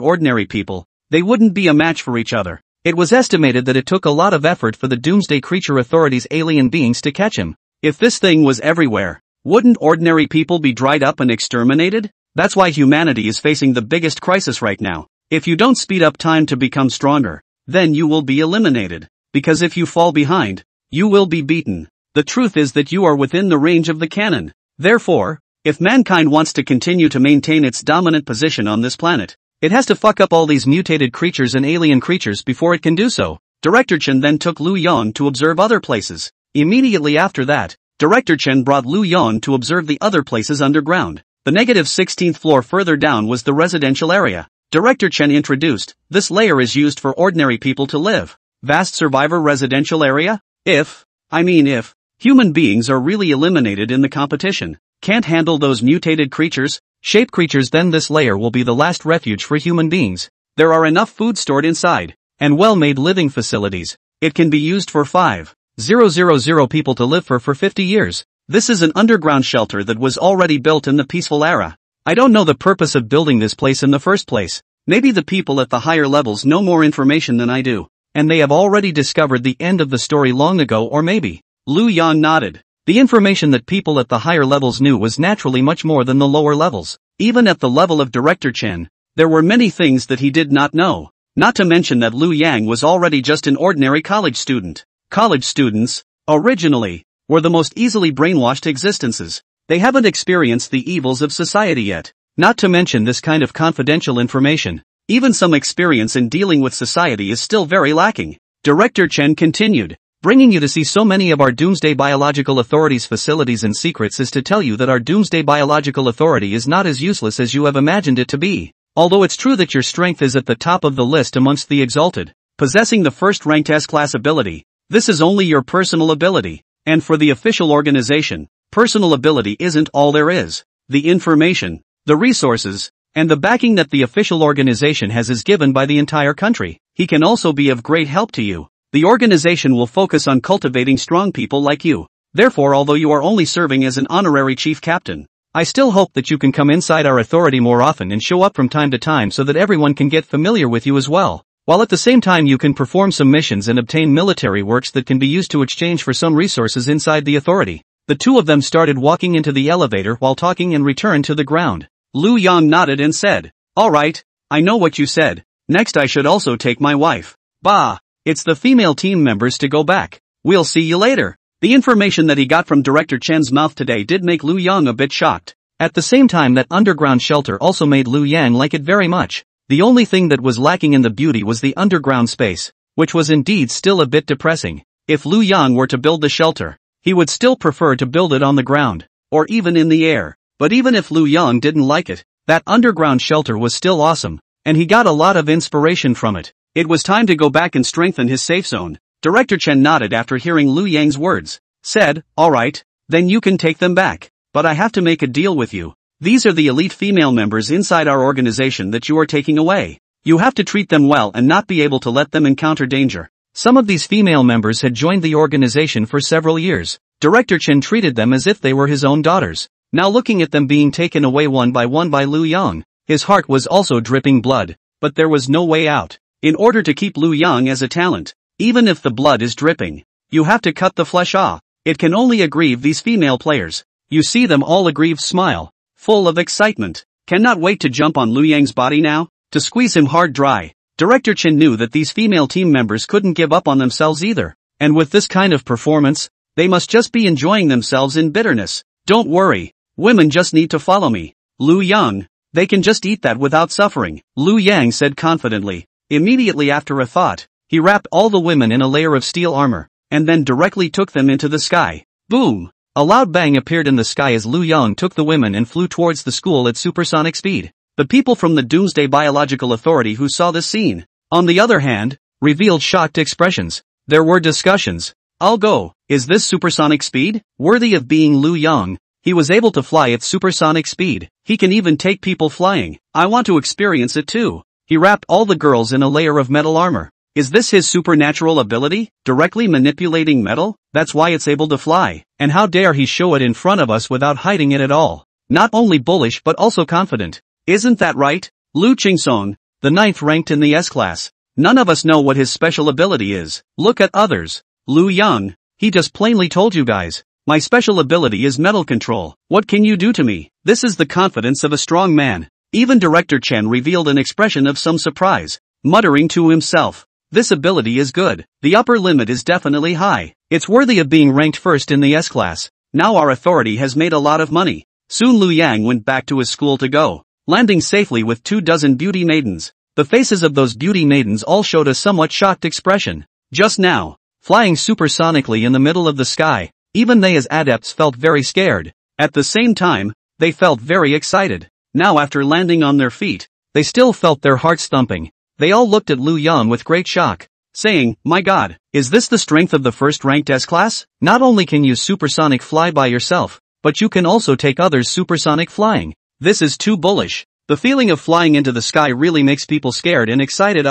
S1: ordinary people, they wouldn't be a match for each other. It was estimated that it took a lot of effort for the Doomsday Creature Authority's alien beings to catch him. If this thing was everywhere, wouldn't ordinary people be dried up and exterminated? That's why humanity is facing the biggest crisis right now. If you don't speed up time to become stronger, then you will be eliminated. Because if you fall behind, you will be beaten. The truth is that you are within the range of the cannon. Therefore, if mankind wants to continue to maintain its dominant position on this planet, it has to fuck up all these mutated creatures and alien creatures before it can do so. Director Chen then took Lu Yang to observe other places. Immediately after that, Director Chen brought Lu Yang to observe the other places underground. The negative 16th floor further down was the residential area. Director Chen introduced, this layer is used for ordinary people to live. Vast survivor residential area? If human beings are really eliminated in the competition, can't handle those mutated creatures, shape creatures, then this layer will be the last refuge for human beings. There are enough food stored inside, and well-made living facilities. It can be used for 5,000 people to live for 50 years. This is an underground shelter that was already built in the peaceful era. I don't know the purpose of building this place in the first place. Maybe the people at the higher levels know more information than I do, and they have already discovered the end of the story long ago, or maybe. Lu Yang nodded. The information that people at the higher levels knew was naturally much more than the lower levels. Even at the level of Director Chen, there were many things that he did not know. Not to mention that Liu Yang was already just an ordinary college student. College students, originally, were the most easily brainwashed existences. They haven't experienced the evils of society yet. Not to mention this kind of confidential information. Even some experience in dealing with society is still very lacking. Director Chen continued. Bringing you to see so many of our Doomsday Biological Authority's facilities and secrets is to tell you that our Doomsday Biological Authority is not as useless as you have imagined it to be. Although it's true that your strength is at the top of the list amongst the exalted, possessing the first-ranked S-class ability, this is only your personal ability. And for the official organization, personal ability isn't all there is. The information, the resources, and the backing that the official organization has is given by the entire country. He can also be of great help to you. The organization will focus on cultivating strong people like you. Therefore, although you are only serving as an honorary chief captain, I still hope that you can come inside our authority more often and show up from time to time so that everyone can get familiar with you as well. While at the same time you can perform some missions and obtain military works that can be used to exchange for some resources inside the authority. The two of them started walking into the elevator while talking and returned to the ground. Liu Yang nodded and said, "All right, I know what you said. Next I should also take my wife. Bah, it's the female team members to go back. We'll see you later." The information that he got from Director Chen's mouth today did make Liu Yang a bit shocked. At the same time, that underground shelter also made Liu Yang like it very much. The only thing that was lacking in the beauty was the underground space, which was indeed still a bit depressing. If Liu Yang were to build the shelter, he would still prefer to build it on the ground, or even in the air. But even if Liu Yang didn't like it, that underground shelter was still awesome, and he got a lot of inspiration from it. It was time to go back and strengthen his safe zone. Director Chen nodded after hearing Liu Yang's words, said, "All right, then you can take them back. But I have to make a deal with you. These are the elite female members inside our organization that you are taking away. You have to treat them well and not be able to let them encounter danger." Some of these female members had joined the organization for several years. Director Chen treated them as if they were his own daughters. Now looking at them being taken away one by Liu Yang, his heart was also dripping blood. But there was no way out. In order to keep Liu Yang as a talent, even if the blood is dripping, you have to cut the flesh off. It can only aggrieve these female players. You see them all aggrieved smile, full of excitement. Cannot wait to jump on Liu Yang's body now, to squeeze him hard dry. Director Chen knew that these female team members couldn't give up on themselves either. And with this kind of performance, they must just be enjoying themselves in bitterness. Don't worry, women just need to follow me. Liu Yang, they can just eat that without suffering, Liu Yang said confidently. Immediately after a thought, he wrapped all the women in a layer of steel armor, and then directly took them into the sky. Boom! A loud bang appeared in the sky as Liu Yang took the women and flew towards the school at supersonic speed. The people from the Doomsday Biological Authority who saw this scene, on the other hand, revealed shocked expressions. There were discussions. "I'll go. Is this supersonic speed? Worthy of being Liu Yang. He was able to fly at supersonic speed. He can even take people flying. I want to experience it too." He wrapped all the girls in a layer of metal armor. Is this his supernatural ability? Directly manipulating metal? That's why it's able to fly. And how dare he show it in front of us without hiding it at all? Not only bullish but also confident. Isn't that right? Lu Qingsong, the 9th ranked in the S-class. None of us know what his special ability is. Look at others. Liu Yang, he just plainly told you guys. My special ability is metal control. What can you do to me? This is the confidence of a strong man. Even Director Chen revealed an expression of some surprise, muttering to himself. This ability is good. The upper limit is definitely high. It's worthy of being ranked first in the S-class. Now our authority has made a lot of money. Soon Liu Yang went back to his school to go, landing safely with 24 beauty maidens. The faces of those beauty maidens all showed a somewhat shocked expression. Just now, flying supersonically in the middle of the sky, even they as adepts felt very scared. At the same time, they felt very excited. Now after landing on their feet, they still felt their hearts thumping. They all looked at Liu Yang with great shock, saying, "My God, is this the strength of the first-ranked S-class? Not only can you supersonic fly by yourself, but you can also take others supersonic flying. This is too bullish." The feeling of flying into the sky really makes people scared and excited.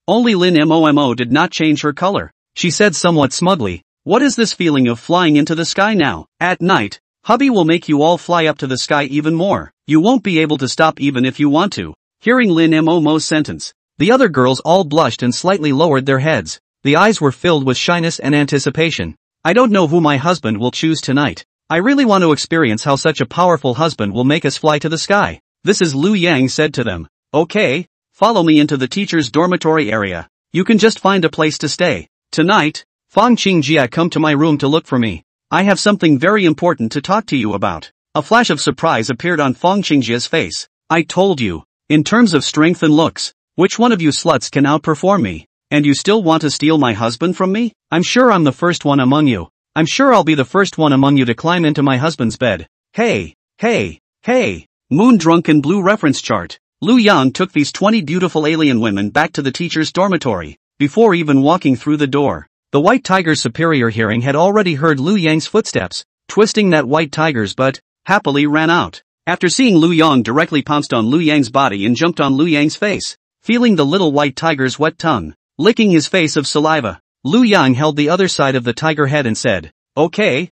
S1: Only Lin Momo did not change her color. She said somewhat smugly, "What is this feeling of flying into the sky now? At night, hubby will make you all fly up to the sky even more. You won't be able to stop even if you want to." Hearing Lin Momo's sentence, the other girls all blushed and slightly lowered their heads. The eyes were filled with shyness and anticipation. I don't know who my husband will choose tonight. I really want to experience how such a powerful husband will make us fly to the sky. This is Lu Yang said to them. Okay, follow me into the teacher's dormitory area. You can just find a place to stay. Tonight, Fang Qingjie come to my room to look for me. I have something very important to talk to you about. A flash of surprise appeared on Fang Qingjie's face. I told you, in terms of strength and looks, which one of you sluts can outperform me? And you still want to steal my husband from me? I'm sure I'm the first one among you. I'm sure I'll be the first one among you to climb into my husband's bed. Hey, hey, hey. Moon Drunken Blue reference chart. Lu Yang took these 20 beautiful alien women back to the teacher's dormitory. Before even walking through the door, the white tiger's superior hearing had already heard Lu Yang's footsteps, twisting that white tiger's butt, happily ran out. After seeing Lu Yang directly pounced on Lu Yang's body and jumped on Lu Yang's face, feeling the little white tiger's wet tongue, licking his face of saliva, Lu Yang held the other side of the tiger head and said, Okay,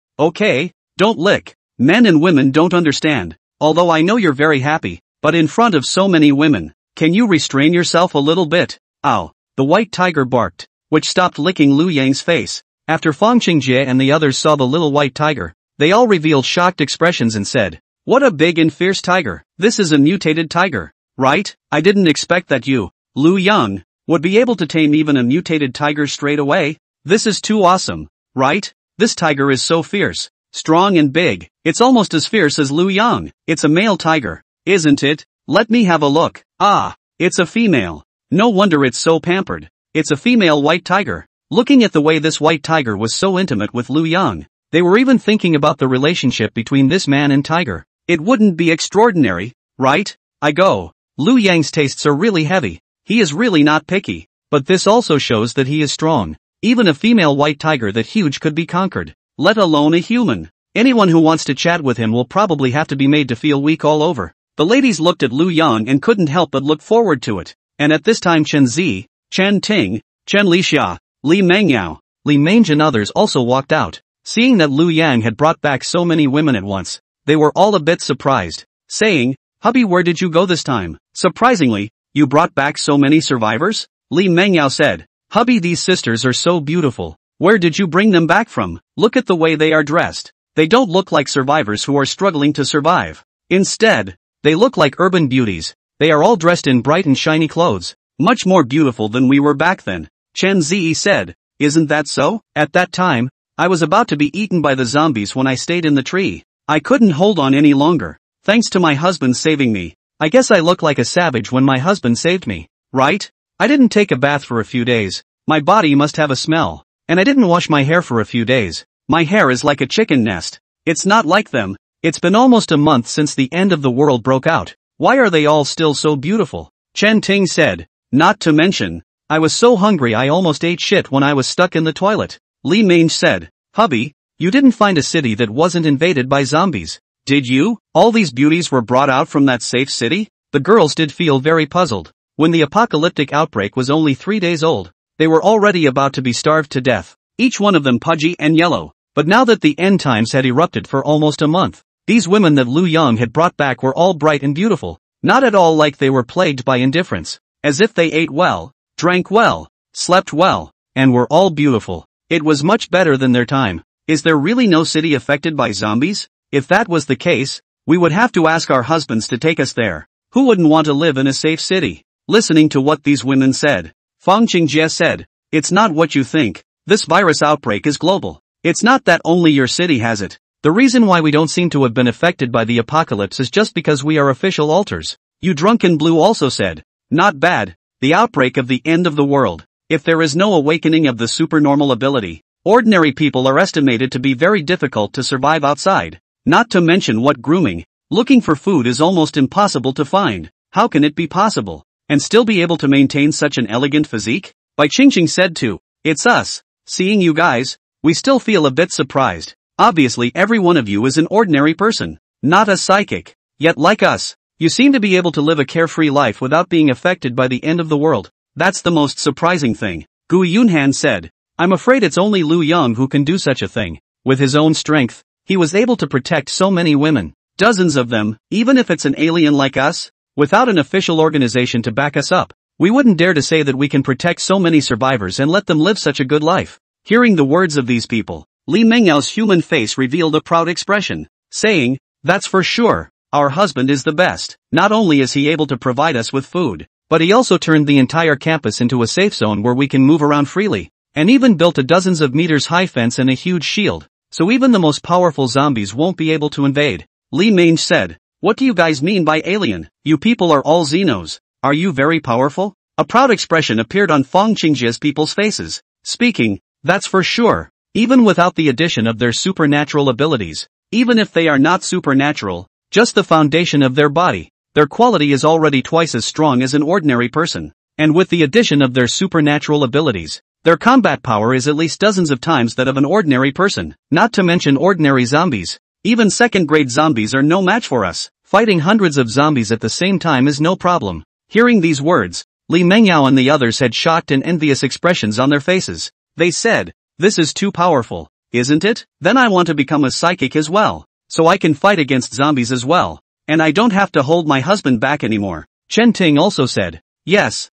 S1: don't lick. Men and women don't understand. Although I know you're very happy, but in front of so many women, can you restrain yourself a little bit? Ow. The white tiger barked, which stopped licking Lu Yang's face. After Fang Qingjie and the others saw the little white tiger, they all revealed shocked expressions and said, What a big and fierce tiger. This is a mutated tiger, right? I didn't expect that you, Lu Yang, would be able to tame even a mutated tiger straight away. This is too awesome, right? This tiger is so fierce, strong and big. It's almost as fierce as Lu Yang. It's a male tiger, isn't it? Let me have a look. Ah, it's a female. No wonder it's so pampered. It's a female white tiger. Looking at the way this white tiger was so intimate with Lu Yang, they were even thinking about the relationship between this man and tiger. It wouldn't be extraordinary, right? I go. Lu Yang's tastes are really heavy. He is really not picky. But this also shows that he is strong. Even a female white tiger that huge could be conquered, let alone a human. Anyone who wants to chat with him will probably have to be made to feel weak all over. The ladies looked at Lu Yang and couldn't help but look forward to it. And at this time Chen Zi, Chen Ting, Chen Lixia, Li Mengyao, Li Mange and others also walked out. Seeing that Lu Yang had brought back so many women at once, they were all a bit surprised, saying, Hubby, where did you go this time? Surprisingly, you brought back so many survivors? Li Mengyao said, Hubby, these sisters are so beautiful. Where did you bring them back from? Look at the way they are dressed. They don't look like survivors who are struggling to survive. Instead, they look like urban beauties. They are all dressed in bright and shiny clothes. Much more beautiful than we were back then. Chen Zi said, Isn't that so? At that time, I was about to be eaten by the zombies when I stayed in the tree. I couldn't hold on any longer. Thanks to my husband saving me. I guess I look like a savage when my husband saved me. Right? I didn't take a bath for a few days. My body must have a smell. And I didn't wash my hair for a few days. My hair is like a chicken nest. It's not like them. It's been almost a month since the end of the world broke out. Why are they all still so beautiful? Chen Ting said. Not to mention, I was so hungry I almost ate shit when I was stuck in the toilet. Li Mange said. Hubby, you didn't find a city that wasn't invaded by zombies, did you? All these beauties were brought out from that safe city? The girls did feel very puzzled. When the apocalyptic outbreak was only 3 days old, they were already about to be starved to death, each one of them pudgy and yellow. But now that the end times had erupted for almost a month, these women that Lu Yang had brought back were all bright and beautiful, not at all like they were plagued by indifference, as if they ate well, drank well, slept well, and were all beautiful. It was much better than their time. Is there really no city affected by zombies? If that was the case, we would have to ask our husbands to take us there. Who wouldn't want to live in a safe city? Listening to what these women said, Fang Qingjie said, It's not what you think. This virus outbreak is global. It's not that only your city has it. The reason why we don't seem to have been affected by the apocalypse is just because we are official alters. You Drunken Blue also said, Not bad. The outbreak of the end of the world. If there is no awakening of the supernormal ability, ordinary people are estimated to be very difficult to survive outside. Not to mention what grooming. Looking for food is almost impossible to find. How can it be possible? And still be able to maintain such an elegant physique? Bai Qingqing said too. It's us. Seeing you guys, we still feel a bit surprised. Obviously every one of you is an ordinary person, not a psychic. Yet like us, you seem to be able to live a carefree life without being affected by the end of the world. That's the most surprising thing. Gu Yunhan said. I'm afraid it's only Lu Yang who can do such a thing. With his own strength, he was able to protect so many women. Dozens of them, even if it's an alien like us. Without an official organization to back us up, we wouldn't dare to say that we can protect so many survivors and let them live such a good life. Hearing the words of these people, Li Mengyao's human face revealed a proud expression, saying, "That's for sure. Our husband is the best. Not only is he able to provide us with food, but he also turned the entire campus into a safe zone where we can move around freely, and even built a dozens of meters high fence and a huge shield, so even the most powerful zombies won't be able to invade." Li Mange said, "What do you guys mean by alien? You people are all Xenos. Are you very powerful?" A proud expression appeared on Fang Qingjia's people's faces, speaking, "That's for sure. Even without the addition of their supernatural abilities, even if they are not supernatural, just the foundation of their body, their quality is already twice as strong as an ordinary person. And with the addition of their supernatural abilities, their combat power is at least dozens of times that of an ordinary person, not to mention ordinary zombies. Even second-grade zombies are no match for us. Fighting hundreds of zombies at the same time is no problem." Hearing these words, Li Mengyao and the others had shocked and envious expressions on their faces. They said, "This is too powerful, isn't it? Then I want to become a psychic as well, so I can fight against zombies as well, and I don't have to hold my husband back anymore." Chen Ting also said, "Yes,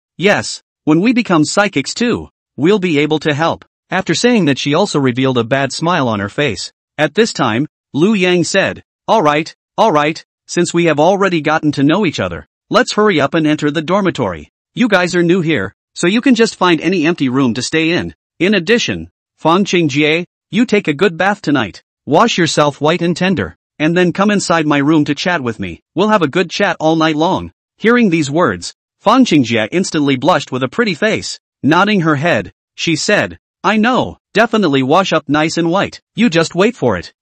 S1: when we become psychics too, we'll be able to help." After saying that, she also revealed a bad smile on her face. At this time, Lu Yang said, All right, since we have already gotten to know each other, let's hurry up and enter the dormitory. You guys are new here, so you can just find any empty room to stay in. In addition, Fang Qingjie, you take a good bath tonight. Wash yourself white and tender, and then come inside my room to chat with me. We'll have a good chat all night long." Hearing these words, Fang Qingjie instantly blushed with a pretty face. Nodding her head, she said, "I know, definitely wash up nice and white. You just wait for it."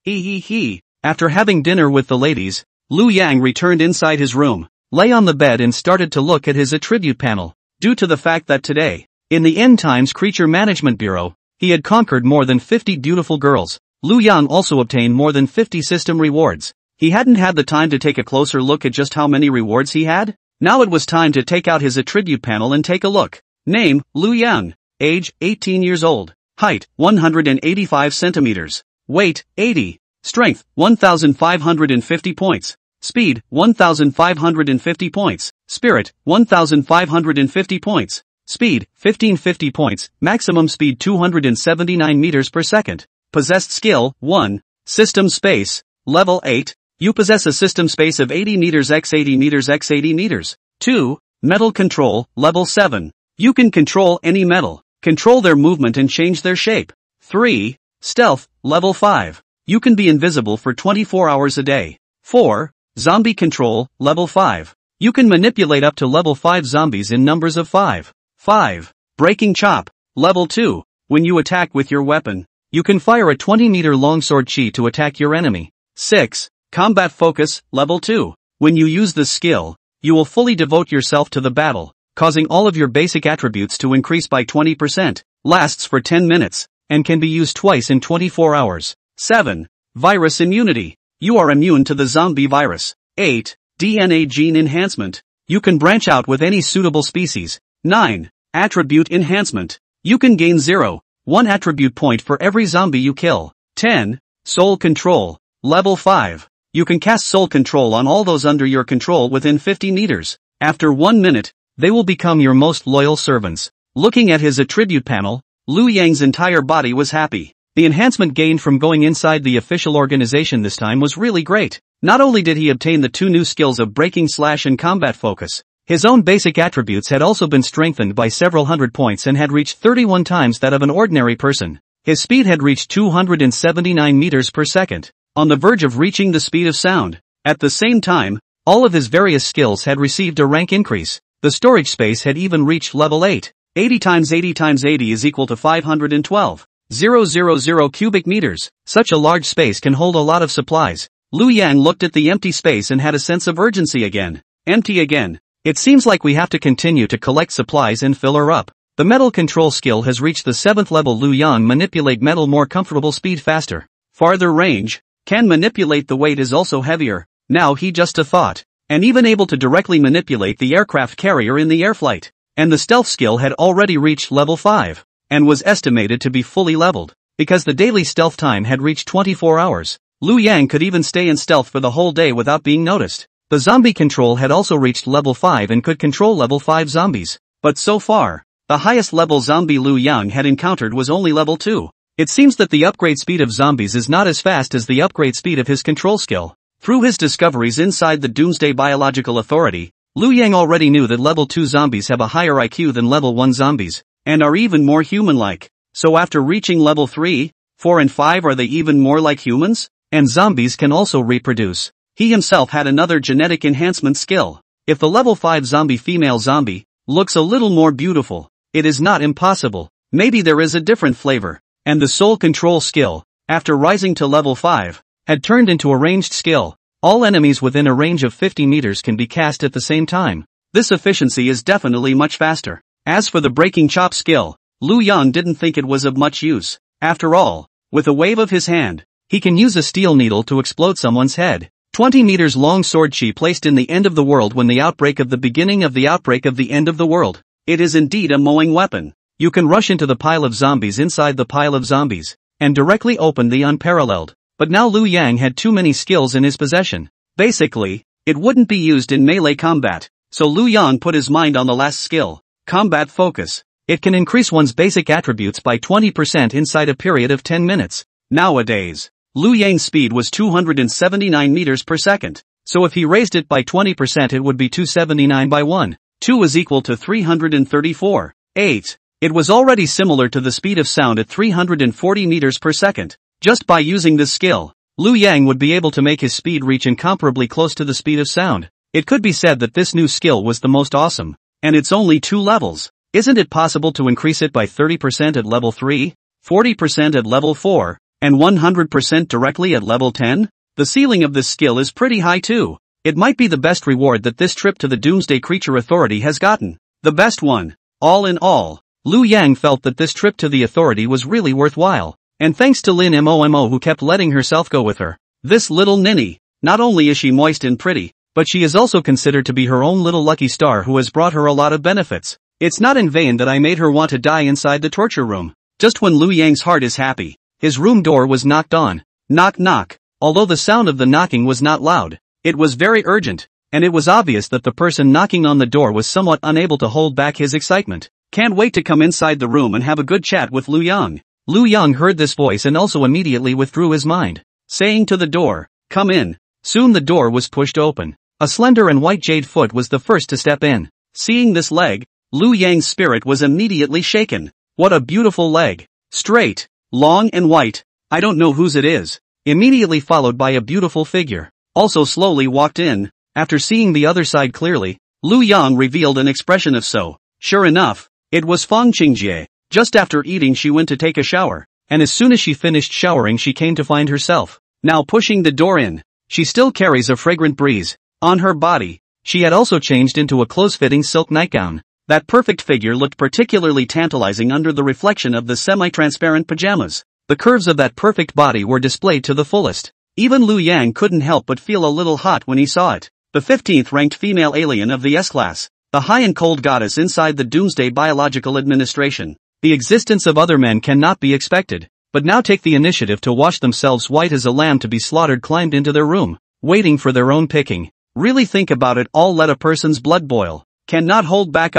S1: After having dinner with the ladies, Lu Yang returned inside his room, lay on the bed and started to look at his attribute panel. Due to the fact that today, in the End Times Creature Management Bureau, he had conquered more than 50 beautiful girls, Lu Yang also obtained more than 50 system rewards. He hadn't had the time to take a closer look at just how many rewards he had. Now it was time to take out his attribute panel and take a look. Name, Lu Yang. Age, 18 years old. Height, 185 centimeters. Weight, 80. Strength, 1,550 points. Speed, 1,550 points. Spirit, 1,550 points. Speed, 1550 points. Maximum speed 279 meters per second. Possessed skill, 1. System space, level 8. You possess a system space of 80 meters x 80 meters x 80 meters. 2. Metal control, level 7. You can control any metal, control their movement and change their shape. 3. Stealth, level 5. You can be invisible for 24 hours a day. 4. Zombie control, level 5. You can manipulate up to level 5 zombies in numbers of 5. 5. Breaking chop, level 2. When you attack with your weapon, you can fire a 20-meter longsword chi to attack your enemy. 6. Combat focus, level 2. When you use this skill, you will fully devote yourself to the battle, causing all of your basic attributes to increase by 20%, lasts for 10 minutes, and can be used twice in 24 hours. 7. Virus immunity. You are immune to the zombie virus. 8. DNA gene enhancement. You can branch out with any suitable species. 9. Attribute enhancement. You can gain 0.1 attribute point for every zombie you kill. 10. Soul control. Level 5. You can cast soul control on all those under your control within 50 meters. After 1 minute, they will become your most loyal servants. Looking at his attribute panel, Lu Yang's entire body was happy. The enhancement gained from going inside the official organization this time was really great. Not only did he obtain the 2 new skills of breaking slash and combat focus, his own basic attributes had also been strengthened by several hundred points and had reached 31 times that of an ordinary person. His speed had reached 279 meters per second, on the verge of reaching the speed of sound. At the same time, all of his various skills had received a rank increase. The storage space had even reached level 8. 80 times 80 times 80 is equal to 512,000 cubic meters. Such a large space can hold a lot of supplies. Lu Yang looked at the empty space and had a sense of urgency again. Empty again. It seems like we have to continue to collect supplies and fill her up. The metal control skill has reached the 7th level. Lu Yang manipulate metal more comfortable, speed faster. Farther range. Can manipulate the weight is also heavier. Now he just a thought. And even able to directly manipulate the aircraft carrier in the air flight. And the stealth skill had already reached level 5. And was estimated to be fully leveled. Because the daily stealth time had reached 24 hours. Lu Yang could even stay in stealth for the whole day without being noticed. The zombie control had also reached level 5 and could control level 5 zombies. But so far, the highest level zombie Lu Yang had encountered was only level 2. It seems that the upgrade speed of zombies is not as fast as the upgrade speed of his control skill. Through his discoveries inside the Doomsday Biological Authority, Liu Yang already knew that level 2 zombies have a higher IQ than level 1 zombies, and are even more human-like. So after reaching level 3, 4 and 5, are they even more like humans? And zombies can also reproduce. He himself had another genetic enhancement skill. If the level 5 female zombie looks a little more beautiful, it is not impossible. Maybe there is a different flavor. And the soul control skill, after rising to level 5, had turned into a ranged skill. All enemies within a range of 50 meters can be cast at the same time. This efficiency is definitely much faster. As for the breaking chop skill, Liu Yang didn't think it was of much use. After all, with a wave of his hand, he can use a steel needle to explode someone's head. 20 meters long sword chi placed in the end of the world when the outbreak of the beginning of the outbreak of the end of the world. It is indeed a mowing weapon. You can rush into the pile of zombies inside the pile of zombies, and directly open the unparalleled. But now Liu Yang had too many skills in his possession. Basically, it wouldn't be used in melee combat, so Liu Yang put his mind on the last skill, combat focus. It can increase one's basic attributes by 20% inside a period of 10 minutes. Nowadays, Liu Yang's speed was 279 meters per second, so if he raised it by 20% it would be 279 by 1. 2 is equal to 334. 8. It was already similar to the speed of sound at 340 meters per second. Just by using this skill, Liu Yang would be able to make his speed reach incomparably close to the speed of sound. It could be said that this new skill was the most awesome, and it's only 2 levels. Isn't it possible to increase it by 30% at level 3, 40% at level 4, and 100% directly at level 10? The ceiling of this skill is pretty high too. It might be the best reward that this trip to the Doomsday Creature Authority has gotten. The best one. All in all, Liu Yang felt that this trip to the authority was really worthwhile. And thanks to Lin Momo who kept letting herself go with her. This little ninny, not only is she moist and pretty, but she is also considered to be her own little lucky star who has brought her a lot of benefits. It's not in vain that I made her want to die inside the torture room. Just when Liu Yang's heart is happy, his room door was knocked on. Knock knock. Although the sound of the knocking was not loud, it was very urgent, and it was obvious that the person knocking on the door was somewhat unable to hold back his excitement. Can't wait to come inside the room and have a good chat with Liu Yang. Liu Yang heard this voice and also immediately withdrew his mind, saying to the door, "Come in." Soon the door was pushed open. A slender and white jade foot was the first to step in. Seeing this leg, Liu Yang's spirit was immediately shaken. What a beautiful leg. Straight, long and white. I don't know whose it is. Immediately followed by a beautiful figure. Also slowly walked in. After seeing the other side clearly, Liu Yang revealed an expression of so. Sure enough, it was Fang Qingjie. Just after eating she went to take a shower, and as soon as she finished showering she came to find herself now pushing the door in. She still carries a fragrant breeze on her body. She had also changed into a close-fitting silk nightgown. That perfect figure looked particularly tantalizing under the reflection of the semi-transparent pajamas. The curves of that perfect body were displayed to the fullest. Even Liu Yang couldn't help but feel a little hot when he saw it. The 15th ranked female alien of the S-class, the high and cold goddess inside the Doomsday Biological Administration. The existence of other men cannot be expected, but now take the initiative to wash themselves white as a lamb to be slaughtered climbed into their room, waiting for their own picking. Really think about it all, let a person's blood boil. Cannot hold back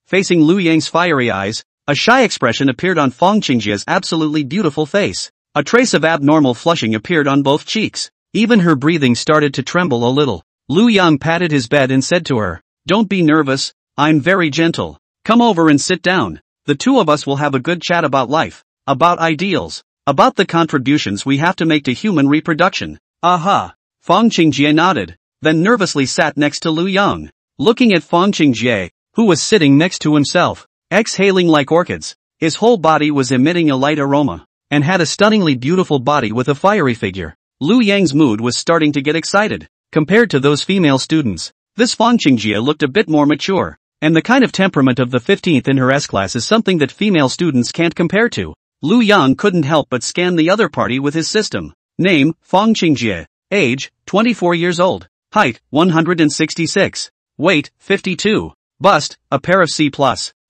S1: Facing Liu Yang's fiery eyes, a shy expression appeared on Fang Qingjie's absolutely beautiful face. A trace of abnormal flushing appeared on both cheeks. Even her breathing started to tremble a little. Liu Yang patted his bed and said to her, "Don't be nervous, I'm very gentle. Come over and sit down. The two of us will have a good chat about life, about ideals, about the contributions we have to make to human reproduction." Aha! Fang Qingjie nodded, then nervously sat next to Liu Yang, looking at Fang Qingjie, who was sitting next to himself, exhaling like orchids. His whole body was emitting a light aroma, and had a stunningly beautiful body with a fiery figure. Liu Yang's mood was starting to get excited. Compared to those female students, this Fang Qingjie looked a bit more mature. And the kind of temperament of the 15th in her S-class is something that female students can't compare to. Liu Yang couldn't help but scan the other party with his system. Name, Fang Qingjie. Age, 24 years old. Height, 166. Weight, 52. Bust, a pair of C+.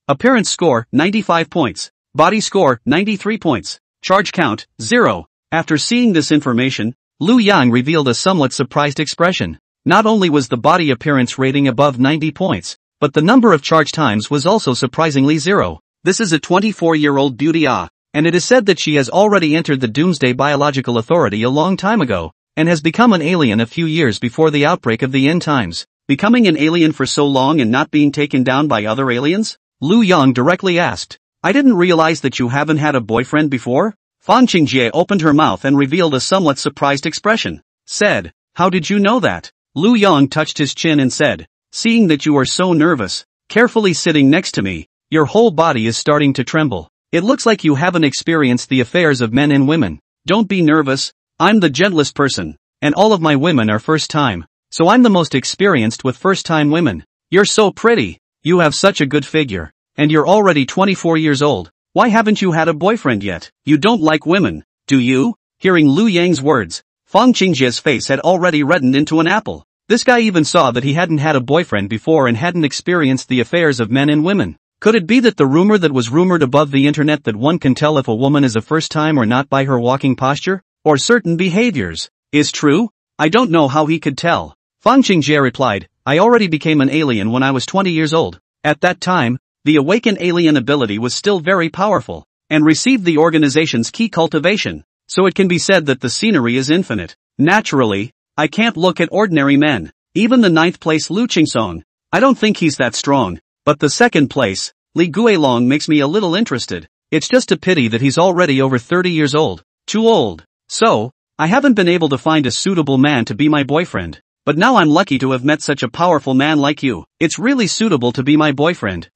S1: Appearance score, 95 points. Body score, 93 points. Charge count, 0. After seeing this information, Liu Yang revealed a somewhat surprised expression. Not only was the body appearance rating above 90 points, but the number of charge times was also surprisingly 0. This is a 24-year-old beauty and it is said that she has already entered the Doomsday Biological Authority a long time ago, and has become an alien a few years before the outbreak of the end times. Becoming an alien for so long and not being taken down by other aliens? Lu Yang directly asked. I didn't realize that you haven't had a boyfriend before? Fang Qingjie opened her mouth and revealed a somewhat surprised expression. Said, how did you know that? Lu Yang touched his chin and said, seeing that you are so nervous, carefully sitting next to me, your whole body is starting to tremble. It looks like you haven't experienced the affairs of men and women. Don't be nervous, I'm the gentlest person, and all of my women are first time, so I'm the most experienced with first time women. You're so pretty, you have such a good figure, and you're already 24 years old. Why haven't you had a boyfriend yet? You don't like women, do you? Hearing Lu Yang's words, Fang Qingjie's face had already reddened into an apple. This guy even saw that he hadn't had a boyfriend before and hadn't experienced the affairs of men and women. Could it be that the rumor that was rumored above the internet that one can tell if a woman is a first time or not by her walking posture, or certain behaviors, is true? I don't know how he could tell. Fang Qingjie replied, I already became an alien when I was 20 years old. At that time, the awakened alien ability was still very powerful, and received the organization's key cultivation, so it can be said that the scenery is infinite. Naturally, I can't look at ordinary men. Even the 9th place Lu Qingsong, I don't think he's that strong, but the 2nd place, Li Guilong makes me a little interested. It's just a pity that he's already over 30 years old. Too old. So, I haven't been able to find a suitable man to be my boyfriend. But now I'm lucky to have met such a powerful man like you. It's really suitable to be my boyfriend.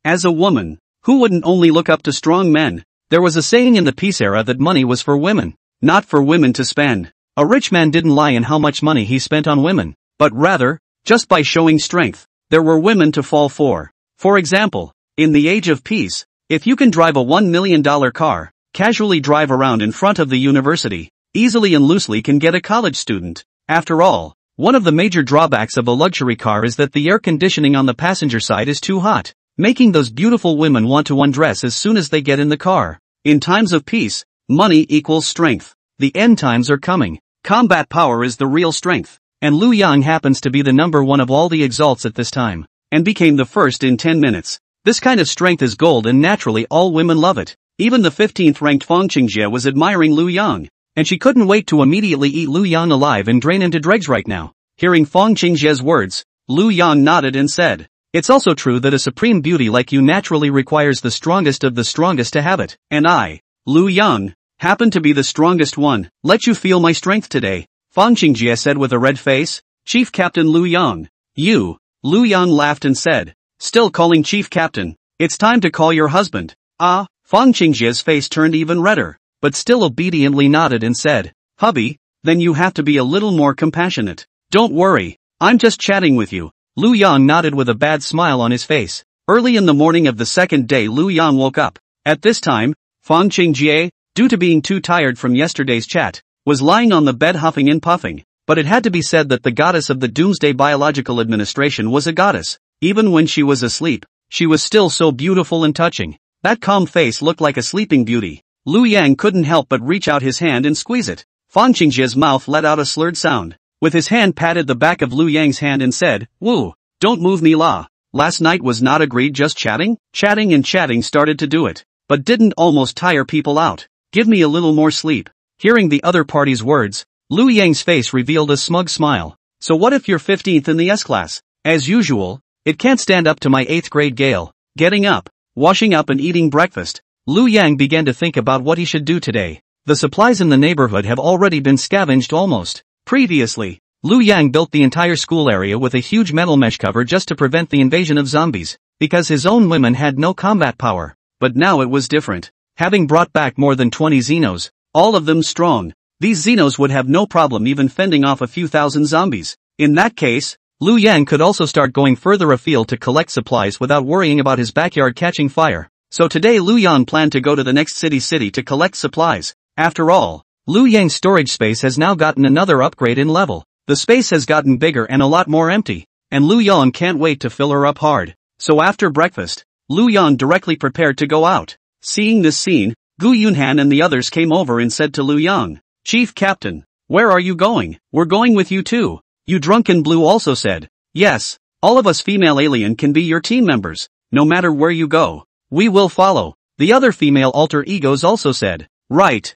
S1: As a woman, who wouldn't only look up to strong men? There was a saying in the peace era that money was for women, not for women to spend. A rich man didn't lie in how much money he spent on women, but rather, just by showing strength, there were women to fall for. For example, in the age of peace, if you can drive a $1 million car, casually drive around in front of the university, easily and loosely can get a college student. After all, one of the major drawbacks of a luxury car is that the air conditioning on the passenger side is too hot, making those beautiful women want to undress as soon as they get in the car. In times of peace, money equals strength. The end times are coming. Combat power is the real strength, and Lu Yang happens to be the number one of all the exalts at this time, and became the first in 10 minutes. This kind of strength is gold and naturally all women love it. Even the 15th ranked Fang Qingjie was admiring Lu Yang. And she couldn't wait to immediately eat Lu Yang alive and drain him to dregs right now. Hearing Fang Qingjie's words, Lu Yang nodded and said, it's also true that a supreme beauty like you naturally requires the strongest of the strongest to have it. And I, Lu Yang, happen to be the strongest one. Let you feel my strength today, Fang Qingjie said with a red face. Chief Captain Lu Yang. You, Lu Yang laughed and said, still calling Chief Captain, it's time to call your husband. Ah, Fang Qingjie's face turned even redder, but still obediently nodded and said, hubby, then you have to be a little more compassionate. Don't worry, I'm just chatting with you. Lu Yang nodded with a bad smile on his face. Early in the morning of the 2nd day Lu Yang woke up. At this time, Fang Qingjie, due to being too tired from yesterday's chat, was lying on the bed huffing and puffing. But it had to be said that the goddess of the Doomsday Biological Administration was a goddess. Even when she was asleep, she was still so beautiful and touching. That calm face looked like a sleeping beauty. Lu Yang couldn't help but reach out his hand and squeeze it. Fang Qingjie's mouth let out a slurred sound. With his hand patted the back of Lu Yang's hand and said, woo, don't move me la. Last night was not agreed just chatting? Chatting and chatting started to do it. But didn't almost tire people out. Give me a little more sleep. Hearing the other party's words, Lu Yang's face revealed a smug smile. So what if you're 15th in the S-class? As usual, it can't stand up to my 8th grade Gale. Getting up, washing up and eating breakfast. Lu Yang began to think about what he should do today. The supplies in the neighborhood have already been scavenged almost. Previously, Lu Yang built the entire school area with a huge metal mesh cover just to prevent the invasion of zombies, because his own women had no combat power. But now it was different. Having brought back more than 20 Xenos, all of them strong, these Xenos would have no problem even fending off a few thousand zombies. In that case, Lu Yang could also start going further afield to collect supplies without worrying about his backyard catching fire. So today Lu Yang planned to go to the next city to collect supplies. After all, Lu Yang's storage space has now gotten another upgrade in level. The space has gotten bigger and a lot more empty, and Lu Yang can't wait to fill her up hard. So after breakfast, Lu Yang directly prepared to go out. Seeing this scene, Gu Yunhan and the others came over and said to Lu Yang, Chief Captain, where are you going? We're going with you too. You Drunken Blue also said, yes, all of us female alien can be your team members. No matter where you go, we will follow. The other female alter egos also said, right.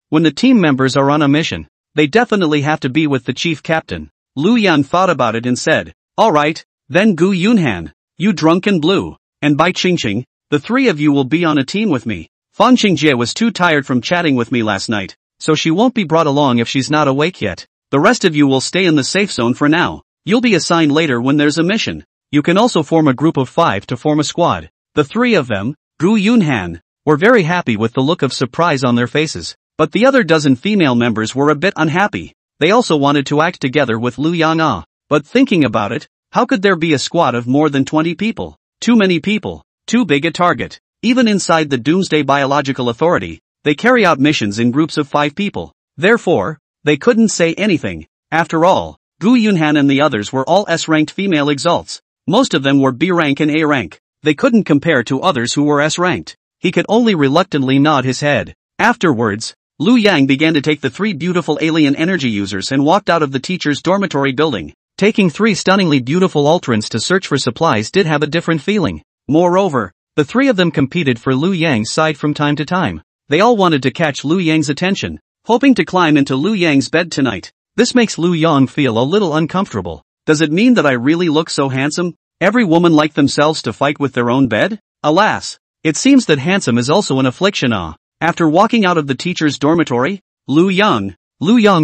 S1: When the team members are on a mission, they definitely have to be with the chief captain. Lu Yan thought about it and said, alright, then Gu Yunhan, you drunken blue, and Bai Qingqing, the three of you will be on a team with me. Fan Qingjie was too tired from chatting with me last night, so she won't be brought along if she's not awake yet. The rest of you will stay in the safe zone for now. You'll be assigned later when there's a mission. You can also form a group of 5 to form a squad. The three of them, Gu Yunhan, were very happy with the look of surprise on their faces, but the other dozen female members were a bit unhappy. They also wanted to act together with Lu Yang. But thinking about it, how could there be a squad of more than 20 people? Too many people, too big a target. Even inside the Doomsday Biological Authority, they carry out missions in groups of 5 people. Therefore, they couldn't say anything. After all, Gu Yunhan and the others were all S-ranked female exalts. Most of them were B rank and A rank. They couldn't compare to others who were S-ranked. He could only reluctantly nod his head. Afterwards, Lu Yang began to take the 3 beautiful alien energy users and walked out of the teacher's dormitory building. Taking 3 stunningly beautiful alterns to search for supplies did have a different feeling. Moreover, the 3 of them competed for Lu Yang's side from time to time. They all wanted to catch Lu Yang's attention, hoping to climb into Lu Yang's bed tonight. This makes Lu Yang feel a little uncomfortable. Does it mean that I really look so handsome? Every woman like themselves to fight with their own bed? Alas, it seems that handsome is also an affliction. After walking out of the teacher's dormitory, Lu Yang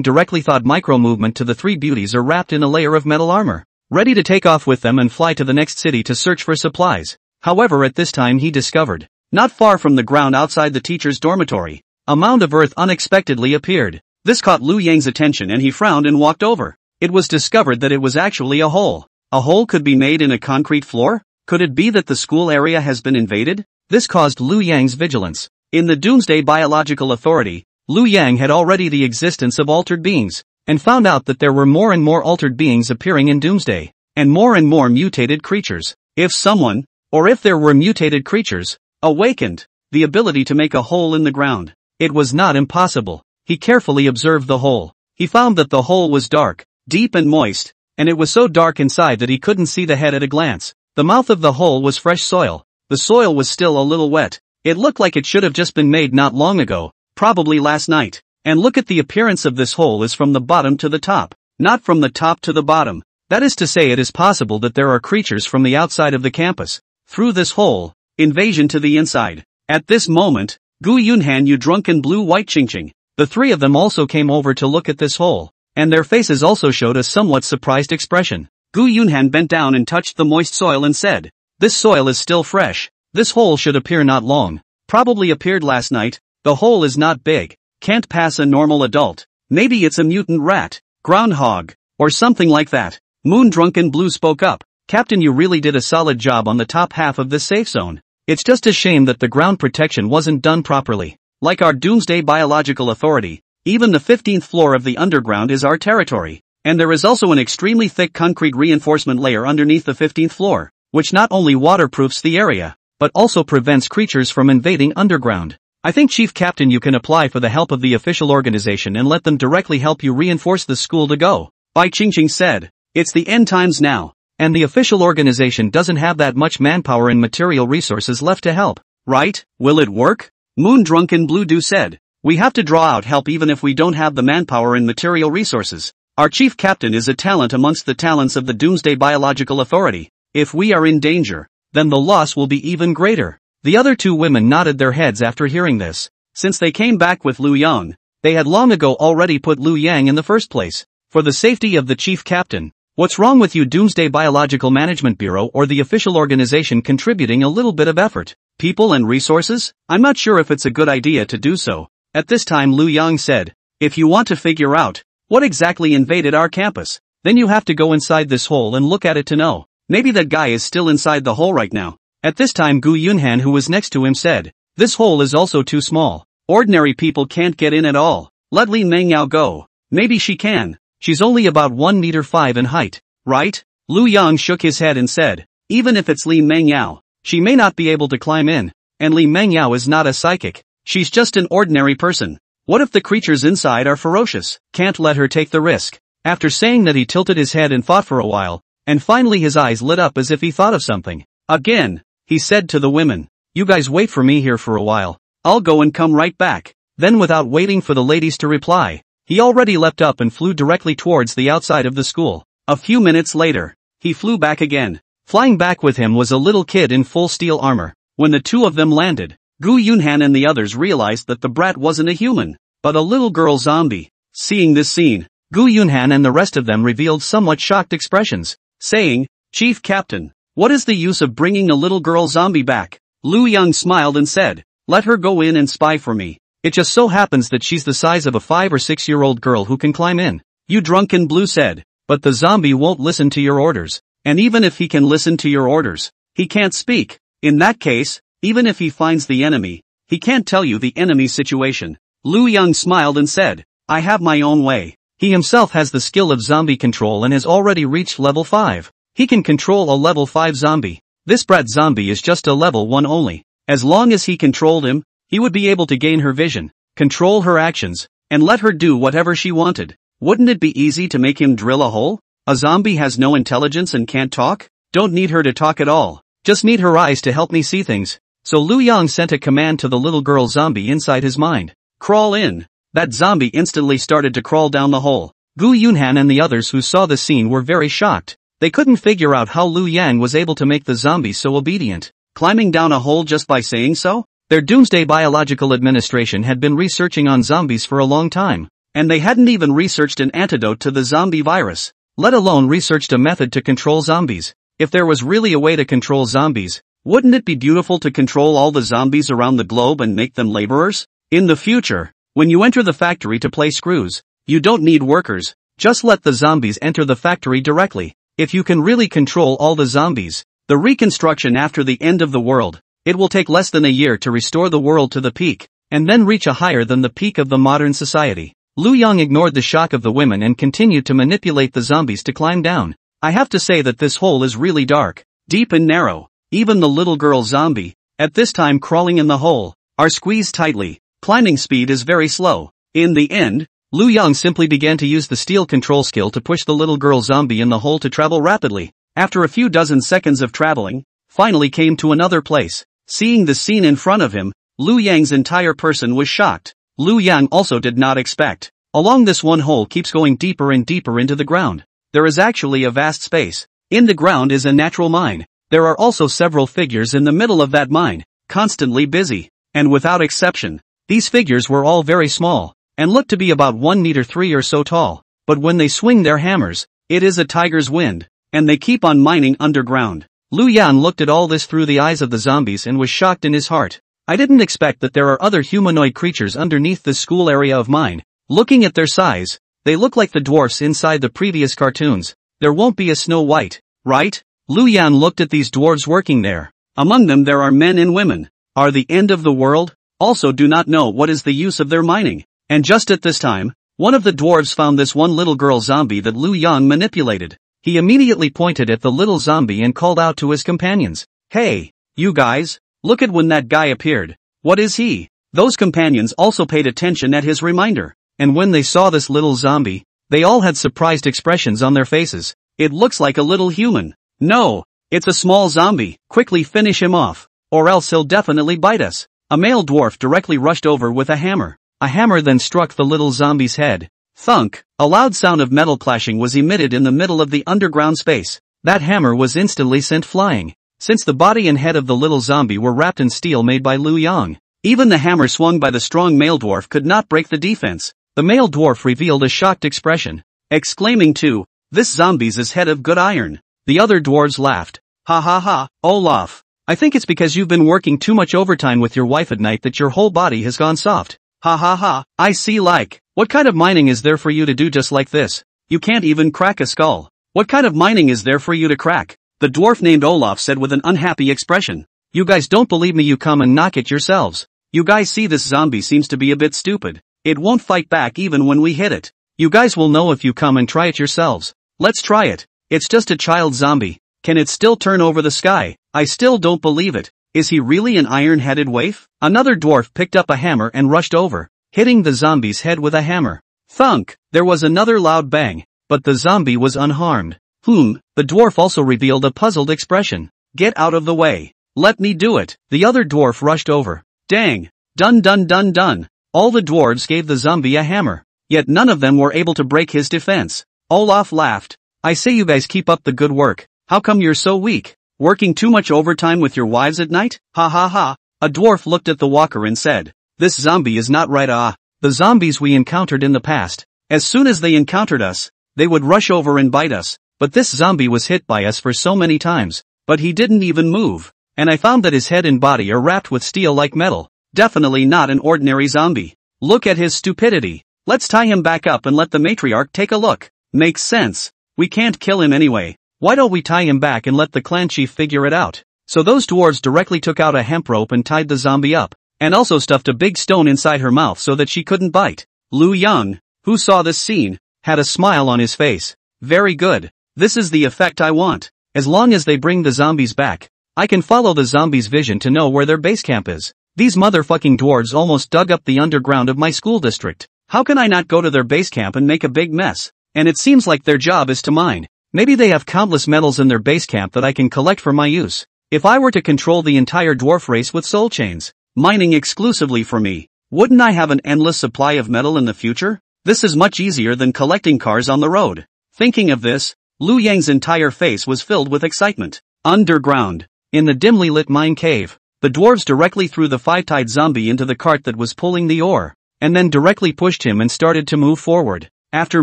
S1: directly thought micro-movement to the 3 beauties are wrapped in a layer of metal armor, ready to take off with them and fly to the next city to search for supplies. However, at this time he discovered, not far from the ground outside the teacher's dormitory, a mound of earth unexpectedly appeared. This caught Lu Yang's attention and he frowned and walked over. It was discovered that it was actually a hole. A hole could be made in a concrete floor? Could it be that the school area has been invaded? This caused Lu Yang's vigilance. In the Doomsday Biological Authority, Lu Yang had already the existence of altered beings, and found out that there were more and more altered beings appearing in Doomsday, and more mutated creatures. If someone, or if there were mutated creatures, awakened the ability to make a hole in the ground, it was not impossible. He carefully observed the hole. He found that the hole was dark, deep and moist, and it was so dark inside that he couldn't see the head at a glance. The mouth of the hole was fresh soil. The soil was still a little wet. It looked like it should have just been made not long ago, probably last night. And look at the appearance of this hole is from the bottom to the top, not from the top to the bottom. That is to say, it is possible that there are creatures from the outside of the campus. Through this hole, invasion to the inside. At this moment, Gu Yunhan, you drunken blue white Qingqing. The 3 of them also came over to look at this hole, and their faces also showed a somewhat surprised expression. Gu Yunhan bent down and touched the moist soil and said, this soil is still fresh. This hole should appear not long. Probably appeared last night. The hole is not big. Can't pass a normal adult. Maybe it's a mutant rat, groundhog, or something like that. Moon Drunken Blue spoke up. Captain, you really did a solid job on the top half of this safe zone. It's just a shame that the ground protection wasn't done properly. Like our Doomsday Biological Authority, even the 15th floor of the underground is our territory. And there is also an extremely thick concrete reinforcement layer underneath the 15th floor, which not only waterproofs the area, but also prevents creatures from invading underground. I think, Chief Captain, you can apply for the help of the official organization and let them directly help you reinforce the school to go. Bai Qingqing said, it's the end times now, and the official organization doesn't have that much manpower and material resources left to help, right? Will it work? Moon Drunken Blue Do said, we have to draw out help even if we don't have the manpower and material resources. Our Chief Captain is a talent amongst the talents of the Doomsday Biological Authority. If we are in danger, then the loss will be even greater. The other 2 women nodded their heads after hearing this. Since they came back with Lu Yang, they had long ago already put Lu Yang in the first place. For the safety of the Chief Captain. What's wrong with you, Doomsday Biological Management Bureau or the official organization contributing a little bit of effort, people and resources? I'm not sure if it's a good idea to do so. At this time Lu Yang said, if you want to figure out what exactly invaded our campus, then you have to go inside this hole and look at it to know. Maybe that guy is still inside the hole right now. At this time Gu Yunhan, who was next to him, said, this hole is also too small. Ordinary people can't get in at all. Let Li Mengyao go. Maybe she can. She's only about 1 meter 5 in height, right? Lu Yang shook his head and said, even if it's Li Mengyao, she may not be able to climb in. And Li Mengyao is not a psychic. She's just an ordinary person. What if the creatures inside are ferocious? Can't let her take the risk. After saying that, he tilted his head and thought for a while, and finally his eyes lit up as if he thought of something. Again, he said to the women, You guys wait for me here for a while. I'll go and come right back. Then without waiting for the ladies to reply, he already leapt up and flew directly towards the outside of the school. A few minutes later, he flew back again. Flying back with him was a little kid in full steel armor. When the two of them landed, Gu Yunhan and the others realized that the brat wasn't a human, but a little girl zombie. Seeing this scene, Gu Yunhan and the rest of them revealed somewhat shocked expressions, saying, "Chief Captain, what is the use of bringing a little girl zombie back?" Lu Yang smiled and said, "Let her go in and spy for me. It just so happens that she's the size of a 5 or 6-year-old girl who can climb in." You drunken Blue said, "But the zombie won't listen to your orders. And even if he can listen to your orders, he can't speak. In that case, even if he finds the enemy, he can't tell you the enemy's situation." Lu Yang smiled and said, "I have my own way." He himself has the skill of zombie control and has already reached level 5. He can control a level 5 zombie. This brat zombie is just a level 1 only. As long as he controlled him, he would be able to gain her vision, control her actions, and let her do whatever she wanted. Wouldn't it be easy to make him drill a hole? A zombie has no intelligence and can't talk? Don't need her to talk at all. Just need her eyes to help me see things. So Lu Yang sent a command to the little girl zombie inside his mind. Crawl in. That zombie instantly started to crawl down the hole. Gu Yunhan and the others who saw the scene were very shocked. They couldn't figure out how Lu Yang was able to make the zombie so obedient, climbing down a hole just by saying so. Their Doomsday Biological Administration had been researching on zombies for a long time, and they hadn't even researched an antidote to the zombie virus, let alone researched a method to control zombies. If there was really a way to control zombies, wouldn't it be beautiful to control all the zombies around the globe and make them laborers? In the future, when you enter the factory to play screws, you don't need workers, just let the zombies enter the factory directly. If you can really control all the zombies, the reconstruction after the end of the world, it will take less than a year to restore the world to the peak, and then reach a higher than the peak of the modern society. Lu Yang ignored the shock of the women and continued to manipulate the zombies to climb down. I have to say that this hole is really dark, deep and narrow. Even the little girl zombie, at this time crawling in the hole, are squeezed tightly. Climbing speed is very slow. In the end, Lu Yang simply began to use the steel control skill to push the little girl zombie in the hole to travel rapidly. After a few dozen seconds of traveling, finally came to another place. Seeing the scene in front of him, Lu Yang's entire person was shocked. Lu Yang also did not expect. Along this one hole keeps going deeper and deeper into the ground. There is actually a vast space. In the ground is a natural mine. There are also several figures in the middle of that mine, constantly busy. And without exception, these figures were all very small, and looked to be about 1 meter 3 or so tall. But when they swing their hammers, it is a tiger's wind, and they keep on mining underground. Lu Yan looked at all this through the eyes of the zombies and was shocked in his heart. I didn't expect that there are other humanoid creatures underneath this school area of mine. Looking at their size, they look like the dwarfs inside the previous cartoons. There won't be a Snow White, right? Lu Yan looked at these dwarves working there. Among them there are men and women. Are the end of the world? Also do not know what is the use of their mining. And just at this time, one of the dwarves found this one little girl zombie that Lu Yang manipulated. He immediately pointed at the little zombie and called out to his companions. Hey, you guys, look at when that guy appeared. What is he? Those companions also paid attention at his reminder. And when they saw this little zombie, they all had surprised expressions on their faces. It looks like a little human. No, it's a small zombie. Quickly finish him off, or else he'll definitely bite us. A male dwarf directly rushed over with a hammer. A hammer then struck the little zombie's head. Thunk! A loud sound of metal clashing was emitted in the middle of the underground space. That hammer was instantly sent flying. Since the body and head of the little zombie were wrapped in steel made by Lu Yang, even the hammer swung by the strong male dwarf could not break the defense. The male dwarf revealed a shocked expression, exclaiming too, "This zombie's is head of good iron." The other dwarves laughed. Ha ha ha, Olaf. I think it's because you've been working too much overtime with your wife at night that your whole body has gone soft. Ha ha ha, I see like. What kind of mining is there for you to do just like this? You can't even crack a skull. What kind of mining is there for you to crack? The dwarf named Olaf said with an unhappy expression. You guys don't believe me, you come and knock it yourselves. You guys see this zombie seems to be a bit stupid. It won't fight back even when we hit it. You guys will know if you come and try it yourselves. Let's try it. It's just a child zombie. Can it still turn over the sky? I still don't believe it. Is he really an iron-headed waif? Another dwarf picked up a hammer and rushed over, hitting the zombie's head with a hammer. Thunk! There was another loud bang, but the zombie was unharmed. The dwarf also revealed a puzzled expression. Get out of the way. Let me do it. The other dwarf rushed over. Dang. Done done done done. All the dwarves gave the zombie a hammer. Yet none of them were able to break his defense. Olaf laughed. I say you guys keep up the good work. How come you're so weak? Working too much overtime with your wives at night? Ha ha ha. A dwarf looked at the walker and said, this zombie is not right. The zombies we encountered in the past. As soon as they encountered us, they would rush over and bite us. But this zombie was hit by us for so many times. But he didn't even move. And I found that his head and body are wrapped with steel like metal. Definitely not an ordinary zombie. Look at his stupidity. Let's tie him back up and let the matriarch take a look. Makes sense. We can't kill him anyway. Why don't we tie him back and let the clan chief figure it out? So those dwarves directly took out a hemp rope and tied the zombie up, and also stuffed a big stone inside her mouth so that she couldn't bite. Lu Yang, who saw this scene, had a smile on his face. Very good. This is the effect I want. As long as they bring the zombies back, I can follow the zombies' vision to know where their base camp is. These motherfucking dwarves almost dug up the underground of my school district. How can I not go to their base camp and make a big mess? And it seems like their job is to mine. Maybe they have countless metals in their base camp that I can collect for my use. If I were to control the entire dwarf race with soul chains, mining exclusively for me, wouldn't I have an endless supply of metal in the future? This is much easier than collecting cars on the road. Thinking of this, Lu Yang's entire face was filled with excitement. Underground. In the dimly lit mine cave, the dwarves directly threw the five-tied zombie into the cart that was pulling the ore, and then directly pushed him and started to move forward. After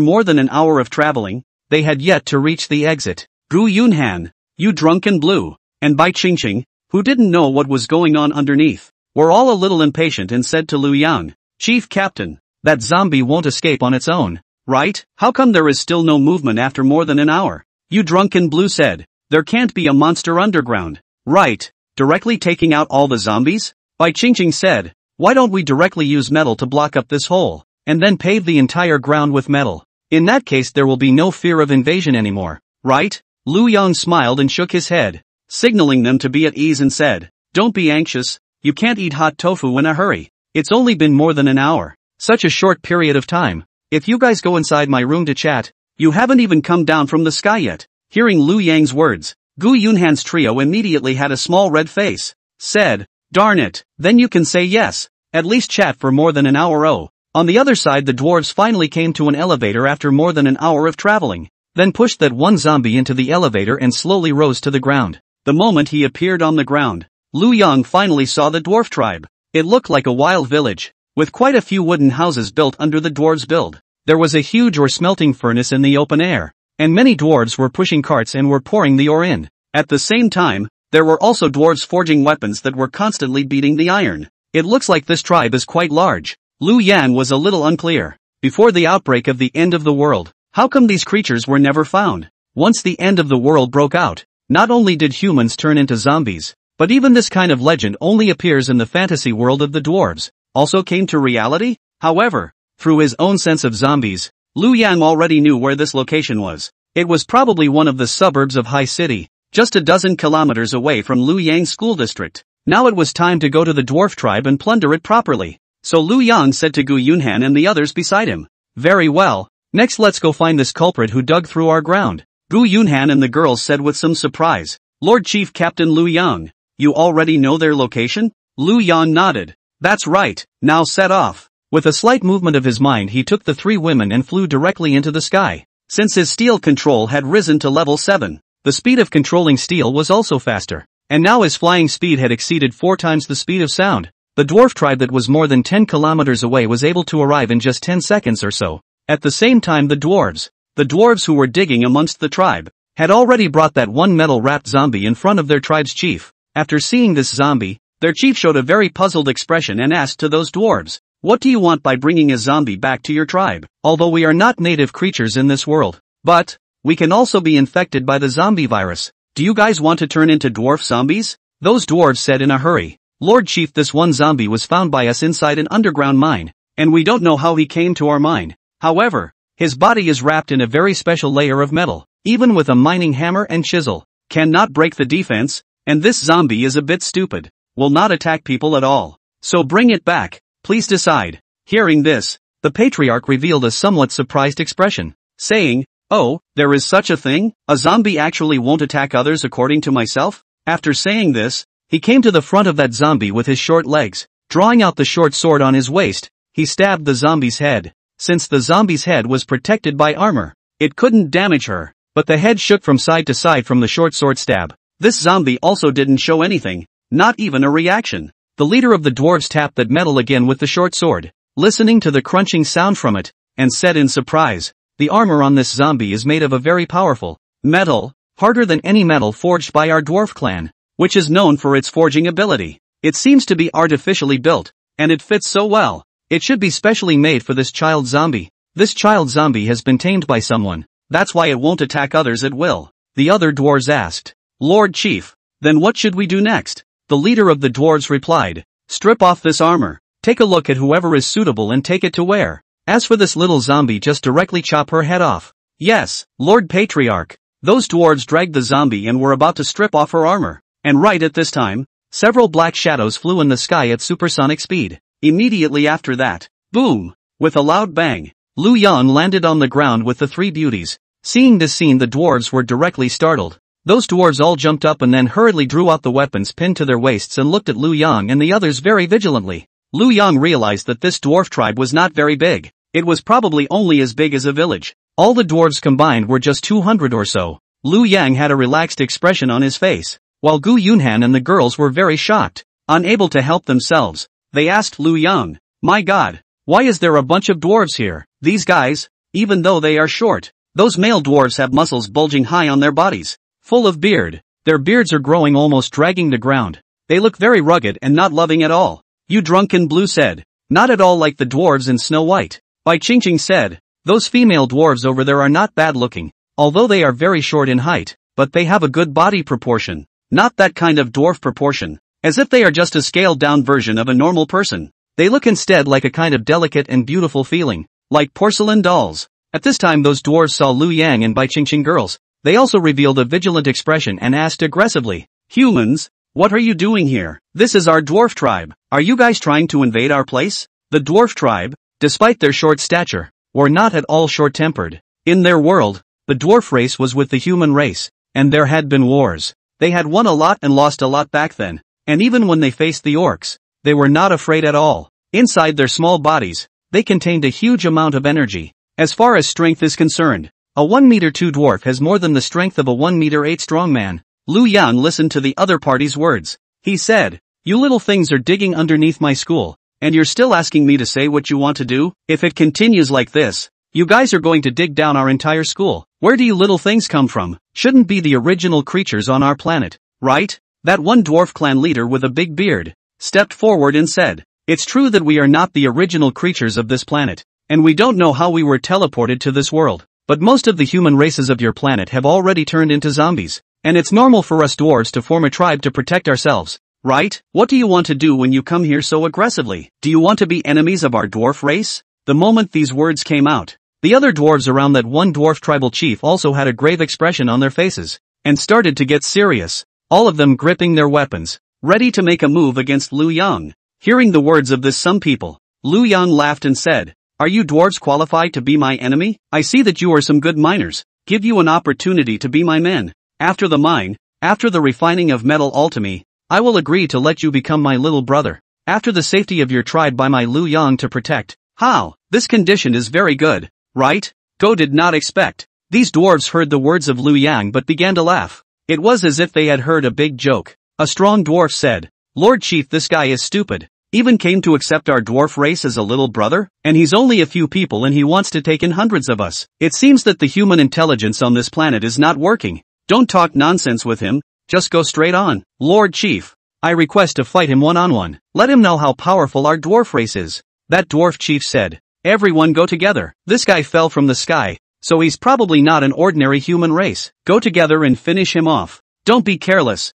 S1: more than an hour of traveling, they had yet to reach the exit. Gu Yunhan, you drunken blue, and Bai Qingqing, who didn't know what was going on underneath, were all a little impatient and said to Lu Yang, Chief Captain, that zombie won't escape on its own, right? How come there is still no movement after more than an hour? You drunken blue said, there can't be a monster underground. Right, directly taking out all the zombies? Bai Qingqing said, why don't we directly use metal to block up this hole, and then pave the entire ground with metal? In that case there will be no fear of invasion anymore, right? Lu Yang smiled and shook his head, signaling them to be at ease and said, don't be anxious, you can't eat hot tofu in a hurry. It's only been more than an hour. Such a short period of time. If you guys go inside my room to chat, you haven't even come down from the sky yet. Hearing Lu Yang's words, Gu Yunhan's trio immediately had a small red face. Said, darn it, then you can say yes. At least chat for more than an hour. On the other side the dwarves finally came to an elevator after more than an hour of traveling, then pushed that one zombie into the elevator and slowly rose to the ground. The moment he appeared on the ground, Lu Yang finally saw the dwarf tribe. It looked like a wild village, with quite a few wooden houses built under the dwarves' build. There was a huge ore smelting furnace in the open air, and many dwarves were pushing carts and were pouring the ore in. At the same time, there were also dwarves forging weapons that were constantly beating the iron. It looks like this tribe is quite large. Lu Yan was a little unclear. Before the outbreak of the end of the world, how come these creatures were never found? Once the end of the world broke out, not only did humans turn into zombies, but even this kind of legend only appears in the fantasy world of the dwarves, also came to reality? However, through his own sense of zombies, Lu Yan already knew where this location was. It was probably one of the suburbs of High City, just a dozen kilometers away from Lu Yang's school district. Now it was time to go to the dwarf tribe and plunder it properly. So Lu Yang said to Gu Yunhan and the others beside him, very well, next let's go find this culprit who dug through our ground. Gu Yunhan and the girls said with some surprise, Lord Chief Captain Lu Yang, you already know their location? Lu Yang nodded. That's right, now set off. With a slight movement of his mind he took the three women and flew directly into the sky. Since his steel control had risen to level 7, the speed of controlling steel was also faster, and now his flying speed had exceeded 4 times the speed of sound. The dwarf tribe that was more than 10 kilometers away was able to arrive in just 10 seconds or so. At the same time the dwarves who were digging amongst the tribe, had already brought that one metal-wrapped zombie in front of their tribe's chief. After seeing this zombie, their chief showed a very puzzled expression and asked to those dwarves, what do you want by bringing a zombie back to your tribe? Although we are not native creatures in this world, but we can also be infected by the zombie virus. Do you guys want to turn into dwarf zombies? Those dwarves said in a hurry. Lord Chief, this one zombie was found by us inside an underground mine, and we don't know how he came to our mine. However, his body is wrapped in a very special layer of metal, even with a mining hammer and chisel, cannot break the defense, and this zombie is a bit stupid, will not attack people at all. So bring it back, please decide. Hearing this, the patriarch revealed a somewhat surprised expression, saying, oh, there is such a thing? A zombie actually won't attack others according to myself? After saying this, He came to the front of that zombie with his short legs. Drawing out the short sword on his waist, he stabbed the zombie's head. Since the zombie's head was protected by armor, it couldn't damage her, but the head shook from side to side from the short sword stab. This zombie also didn't show anything, not even a reaction. The leader of the dwarves tapped that metal again with the short sword, listening to the crunching sound from it, and said in surprise, "The armor on this zombie is made of a very powerful metal, harder than any metal forged by our dwarf clan, which is known for its forging ability. It seems to be artificially built, and it fits so well. It should be specially made for this child zombie. This child zombie has been tamed by someone, that's why it won't attack others at will." The other dwarves asked, "Lord Chief, then what should we do next?" The leader of the dwarves replied, "Strip off this armor, take a look at whoever is suitable and take it to wear. As for this little zombie, just directly chop her head off." "Yes, Lord Patriarch." Those dwarves dragged the zombie and were about to strip off her armor. And right at this time, several black shadows flew in the sky at supersonic speed. Immediately after that, boom! With a loud bang, Lu Yang landed on the ground with the three beauties. Seeing this scene, the dwarves were directly startled. Those dwarves all jumped up and then hurriedly drew out the weapons pinned to their waists and looked at Lu Yang and the others very vigilantly. Lu Yang realized that this dwarf tribe was not very big. It was probably only as big as a village. All the dwarves combined were just 200 or so. Lu Yang had a relaxed expression on his face, while Gu Yunhan and the girls were very shocked. Unable to help themselves, they asked Lu Yang, "My God, why is there a bunch of dwarves here? These guys, even though they are short, those male dwarves have muscles bulging high on their bodies, full of beard. Their beards are growing almost dragging the ground. They look very rugged and not loving at all." Yu Drunken Blue said, "Not at all like the dwarves in Snow White." Bai Qingqing said, "Those female dwarves over there are not bad looking, although they are very short in height, but they have a good body proportion. Not that kind of dwarf proportion, as if they are just a scaled-down version of a normal person. They look instead like a kind of delicate and beautiful feeling, like porcelain dolls." At this time those dwarves saw Lu Yang and Bai Qingqing girls. They also revealed a vigilant expression and asked aggressively, "Humans, what are you doing here? This is our dwarf tribe. Are you guys trying to invade our place?" The dwarf tribe, despite their short stature, were not at all short-tempered. In their world, the dwarf race was with the human race, and there had been wars. They had won a lot and lost a lot back then, and even when they faced the orcs, they were not afraid at all. Inside their small bodies, they contained a huge amount of energy. As far as strength is concerned, a 1-meter-2 dwarf has more than the strength of a 1-meter-8 strong man. Lu Yang listened to the other party's words. He said, "You little things are digging underneath my school, and you're still asking me to say what you want to do? If it continues like this, you guys are going to dig down our entire school. Where do you little things come from? Shouldn't be the original creatures on our planet, right?" That one dwarf clan leader with a big beard stepped forward and said, "It's true that we are not the original creatures of this planet, and we don't know how we were teleported to this world, but most of the human races of your planet have already turned into zombies, and it's normal for us dwarves to form a tribe to protect ourselves, right? What do you want to do when you come here so aggressively? Do you want to be enemies of our dwarf race?" The moment these words came out, the other dwarves around that one dwarf tribal chief also had a grave expression on their faces, and started to get serious, all of them gripping their weapons, ready to make a move against Lu Yang. Hearing the words of this some people, Lu Yang laughed and said, "Are you dwarves qualified to be my enemy? I see that you are some good miners. Give you an opportunity to be my men. After the mine, after the refining of metal alchemy, I will agree to let you become my little brother. After the safety of your tribe by my Lu Yang to protect." How? This condition is very good, right? Go did not expect. These dwarves heard the words of Lu Yang but began to laugh. It was as if they had heard a big joke. A strong dwarf said, "Lord Chief, this guy is stupid. Even came to accept our dwarf race as a little brother, and he's only a few people and he wants to take in hundreds of us. It seems that the human intelligence on this planet is not working. Don't talk nonsense with him, just go straight on. Lord Chief, I request to fight him one-on-one. Let him know how powerful our dwarf race is." That dwarf chief said, "Everyone go together. This guy fell from the sky, so he's probably not an ordinary human race. Go together and finish him off. Don't be careless."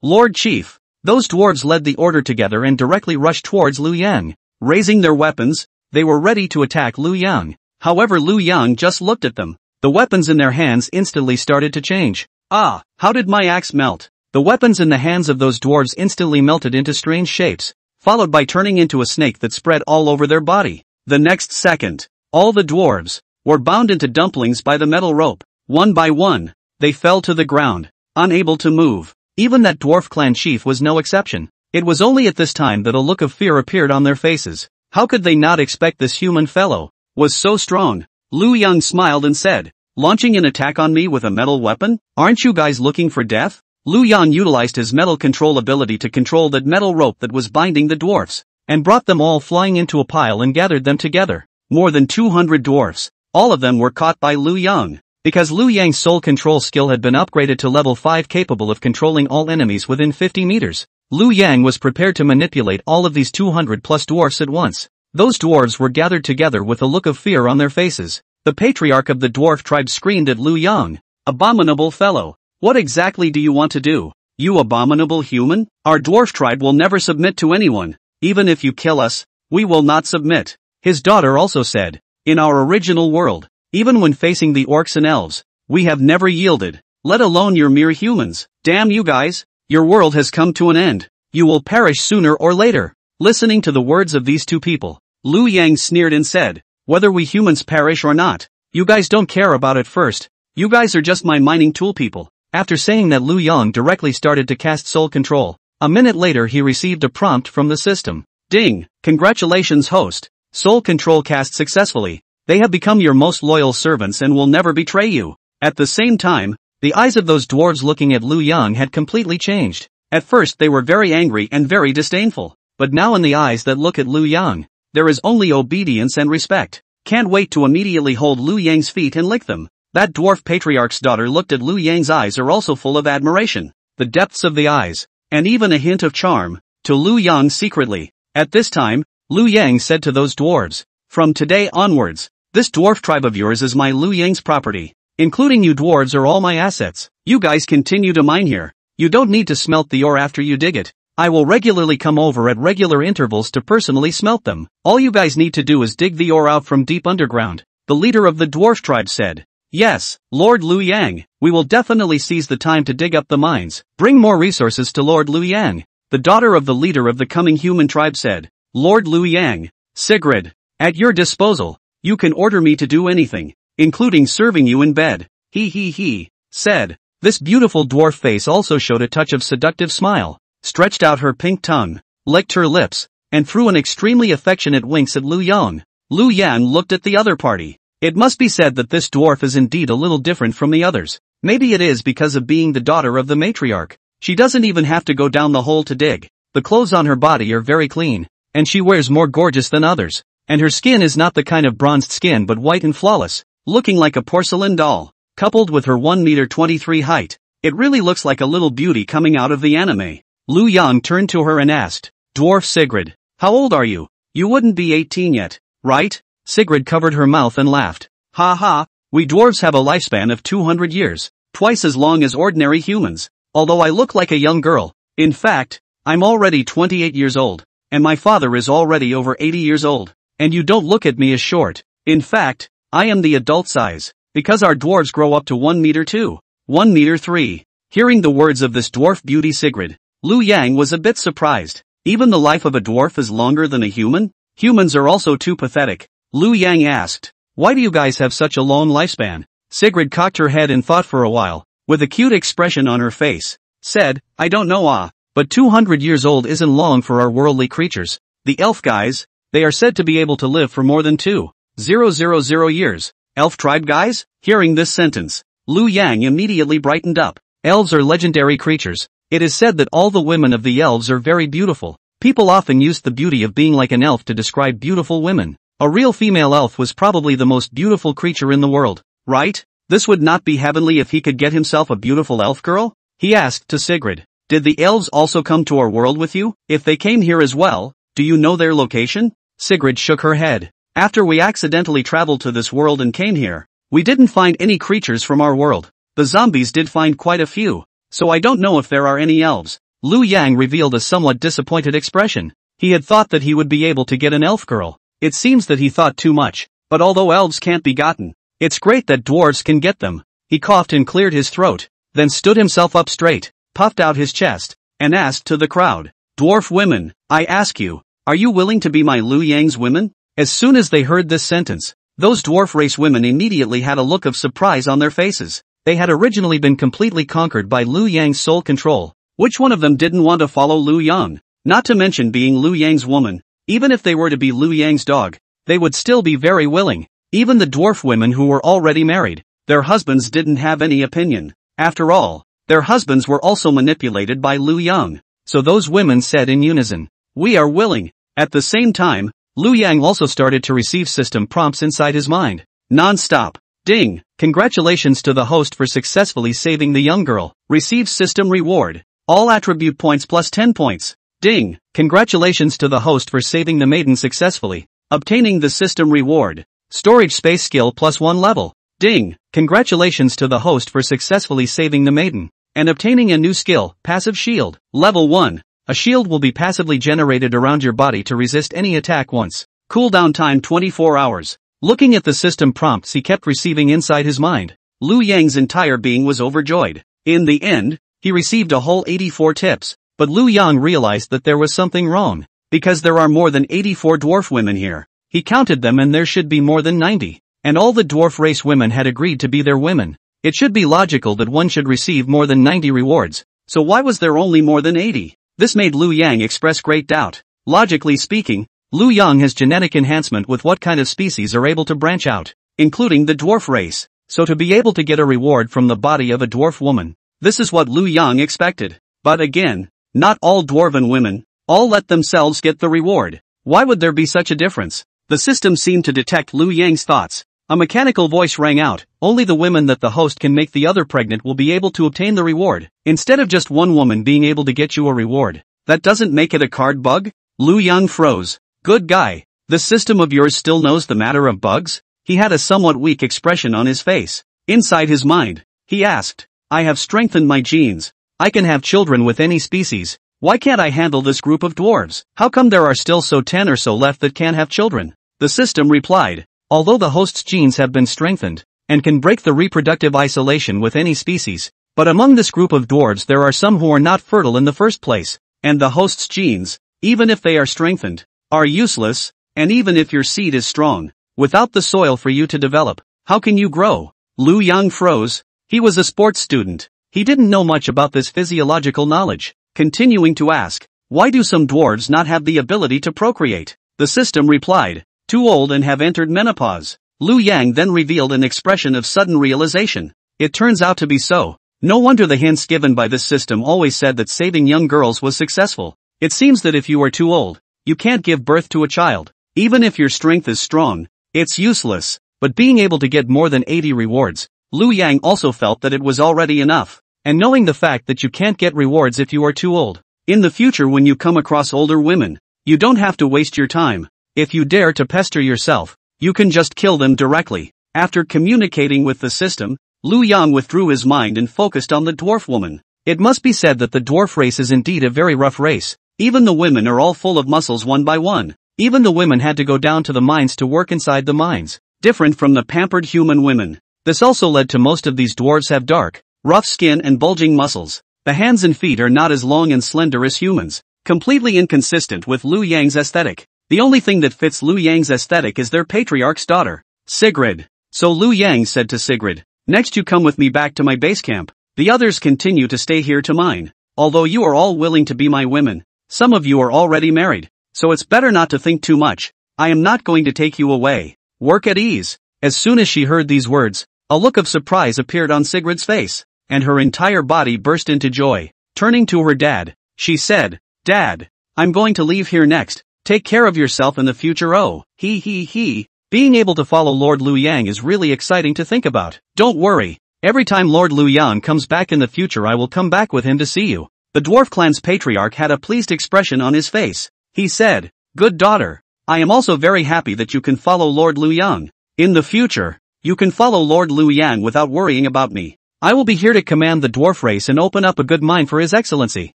S1: Lord Chief." Those dwarves led the order together and directly rushed towards Lu Yang. Raising their weapons, they were ready to attack Lu Yang. However, Lu Yang just looked at them. The weapons in their hands instantly started to change. How did my axe melt? The weapons in the hands of those dwarves instantly melted into strange shapes, followed by turning into a snake that spread all over their body. The next second, all the dwarves were bound into dumplings by the metal rope. One by one, they fell to the ground, unable to move. Even that dwarf clan chief was no exception. It was only at this time that a look of fear appeared on their faces. How could they not expect this human fellow was so strong? Lu Yang smiled and said, "Launching an attack on me with a metal weapon? Aren't you guys looking for death?" Lu Yang utilized his metal control ability to control that metal rope that was binding the dwarfs, and brought them all flying into a pile and gathered them together. More than 200 dwarfs. All of them were caught by Lu Yang. Because Lu Yang's soul control skill had been upgraded to level 5 capable of controlling all enemies within 50 meters, Lu Yang was prepared to manipulate all of these 200 plus dwarfs at once. Those dwarves were gathered together with a look of fear on their faces. The patriarch of the dwarf tribe screamed at Lu Yang, "Abominable fellow! What exactly do you want to do? You abominable human? Our dwarf tribe will never submit to anyone. Even if you kill us, we will not submit." His daughter also said, "In our original world, even when facing the orcs and elves, we have never yielded, let alone your mere humans. Damn you guys, your world has come to an end. You will perish sooner or later." Listening to the words of these two people, Lu Yang sneered and said, "Whether we humans perish or not, you guys don't care about it first. You guys are just my mining tool people." After saying that, Lu Yang directly started to cast soul control. A minute later he received a prompt from the system. "Ding, congratulations host. Soul control cast successfully. They have become your most loyal servants and will never betray you." At the same time, the eyes of those dwarves looking at Lu Yang had completely changed. At first they were very angry and very disdainful, but now in the eyes that look at Lu Yang, there is only obedience and respect. Can't wait to immediately hold Lu Yang's feet and lick them. That dwarf patriarch's daughter looked at Lu Yang's eyes are also full of admiration, the depths of the eyes, and even a hint of charm, to Lu Yang secretly. At this time, Lu Yang said to those dwarves, "From today onwards, this dwarf tribe of yours is my Lu Yang's property. Including you dwarves are all my assets. You guys continue to mine here. You don't need to smelt the ore after you dig it. I will regularly come over at regular intervals to personally smelt them. All you guys need to do is dig the ore out from deep underground." The leader of the dwarf tribe said, "Yes, Lord Lu Yang, we will definitely seize the time to dig up the mines. Bring more resources to Lord Lu Yang." The daughter of the leader of the coming human tribe said, "Lord Lu Yang, Sigrid, at your disposal, you can order me to do anything, including serving you in bed." He said. This beautiful dwarf face also showed a touch of seductive smile, stretched out her pink tongue, licked her lips, and threw an extremely affectionate winks at Lu Yang. Lu Yang looked at the other party. It must be said that this dwarf is indeed a little different from the others. Maybe it is because of being the daughter of the matriarch. She doesn't even have to go down the hole to dig. The clothes on her body are very clean, and she wears more gorgeous than others. And her skin is not the kind of bronzed skin but white and flawless, looking like a porcelain doll. Coupled with her 1 meter 23 height, it really looks like a little beauty coming out of the anime. Lu Yang turned to her and asked, "Dwarf Sigrid, how old are you? You wouldn't be 18 yet, right?" Sigrid covered her mouth and laughed. "Ha ha, we dwarves have a lifespan of 200 years, twice as long as ordinary humans. Although I look like a young girl, in fact, I'm already 28 years old, and my father is already over 80 years old. And you don't look at me as short. In fact, I am the adult size, because our dwarves grow up to 1 meter 2, 1 meter 3. Hearing the words of this dwarf beauty Sigrid, Lu Yang was a bit surprised. Even the life of a dwarf is longer than a human? Humans are also too pathetic. Lu Yang asked, "Why do you guys have such a long lifespan?" Sigrid cocked her head and thought for a while, with a cute expression on her face, said, "I don't know but 200 years old isn't long for our worldly creatures. The elf guys, they are said to be able to live for more than 2,000 years. Elf tribe guys?" Hearing this sentence, Lu Yang immediately brightened up. Elves are legendary creatures. It is said that all the women of the elves are very beautiful. People often use the beauty of being like an elf to describe beautiful women. A real female elf was probably the most beautiful creature in the world, right? This would not be heavenly if he could get himself a beautiful elf girl? He asked to Sigrid. "Did the elves also come to our world with you? If they came here as well, do you know their location?" Sigrid shook her head. "After we accidentally traveled to this world and came here, we didn't find any creatures from our world. The zombies did find quite a few, so I don't know if there are any elves." Lu Yang revealed a somewhat disappointed expression. He had thought that he would be able to get an elf girl. It seems that he thought too much, but although elves can't be gotten, it's great that dwarves can get them. He coughed and cleared his throat, then stood himself up straight, puffed out his chest, and asked to the crowd, "Dwarf women, I ask you, are you willing to be my Lu Yang's women?" As soon as they heard this sentence, those dwarf race women immediately had a look of surprise on their faces. They had originally been completely conquered by Lu Yang's soul control, Which one of them didn't want to follow Liu Yang? Not to mention being Liu Yang's woman. Even if they were to be Liu Yang's dog, they would still be very willing. Even the dwarf women who were already married, their husbands didn't have any opinion. After all, their husbands were also manipulated by Liu Yang. So those women said in unison, "We are willing." At the same time, Liu Yang also started to receive system prompts inside his mind. Non-stop. Ding! Congratulations to the host for successfully saving the young girl. Receive system reward. All attribute points plus 10 points. Ding! Congratulations to the host for saving the maiden successfully. Obtaining the system reward. Storage space skill plus 1 level. Ding! Congratulations to the host for successfully saving the maiden. And obtaining a new skill, passive shield. Level 1. A shield will be passively generated around your body to resist any attack once. Cooldown time 24 hours. Looking at the system prompts he kept receiving inside his mind, Liu Yang's entire being was overjoyed. In the end, he received a whole 84 tips, but Liu Yang realized that there was something wrong, because there are more than 84 dwarf women here. He counted them and there should be more than 90, and all the dwarf race women had agreed to be their women. It should be logical that one should receive more than 90 rewards, so why was there only more than 80? This made Liu Yang express great doubt. Logically speaking, Liu Yang has genetic enhancement with what kind of species are able to branch out, including the dwarf race, so to be able to get a reward from the body of a dwarf woman, this is what Liu Yang expected. But again, not all dwarven women, all let themselves get the reward. Why would there be such a difference? The system seemed to detect Liu Yang's thoughts. A mechanical voice rang out, only the women that the host can make the other pregnant will be able to obtain the reward, instead of just one woman being able to get you a reward. That doesn't make it a card bug? Liu Yang froze. Good guy. The system of yours still knows the matter of bugs? He had a somewhat weak expression on his face. Inside his mind, he asked, I have strengthened my genes. I can have children with any species. Why can't I handle this group of dwarves? How come there are still 10 or so left that can't have children? The system replied, although the host's genes have been strengthened, and can break the reproductive isolation with any species, but among this group of dwarves there are some who are not fertile in the first place, and the host's genes, even if they are strengthened, are useless, and even if your seed is strong, without the soil for you to develop, how can you grow? Liu Yang froze. He was a sports student. He didn't know much about this physiological knowledge. Continuing to ask, why do some dwarves not have the ability to procreate? The system replied, too old and have entered menopause. Liu Yang then revealed an expression of sudden realization. It turns out to be so. No wonder the hints given by this system always said that saving young girls was successful. It seems that if you are too old, you can't give birth to a child. Even if your strength is strong, it's useless. But being able to get more than 80 rewards, Liu Yang also felt that it was already enough. And knowing the fact that you can't get rewards if you are too old. In the future when you come across older women, you don't have to waste your time. If you dare to pester yourself, you can just kill them directly. After communicating with the system, Liu Yang withdrew his mind and focused on the dwarf woman. It must be said that the dwarf race is indeed a very rough race. Even the women are all full of muscles one by one. Even the women had to go down to the mines to work inside the mines. Different from the pampered human women. This also led to most of these dwarves have dark, rough skin and bulging muscles. The hands and feet are not as long and slender as humans. Completely inconsistent with Liu Yang's aesthetic. The only thing that fits Liu Yang's aesthetic is their patriarch's daughter, Sigrid. So Liu Yang said to Sigrid, next you come with me back to my base camp. The others continue to stay here to mine. Although you are all willing to be my women, some of you are already married. So it's better not to think too much. I am not going to take you away. Work at ease. As soon as she heard these words, a look of surprise appeared on Sigrid's face, and her entire body burst into joy. Turning to her dad, she said, Dad, I'm going to leave here next. Take care of yourself in the future. Oh, he. Being able to follow Lord Liu Yang is really exciting to think about. Don't worry. Every time Lord Liu Yang comes back in the future I will come back with him to see you. The dwarf clan's patriarch had a pleased expression on his face. He said, good daughter. I am also very happy that you can follow Lord Liu Yang. In the future, you can follow Lord Liu Yang without worrying about me. I will be here to command the dwarf race and open up a good mine for His Excellency.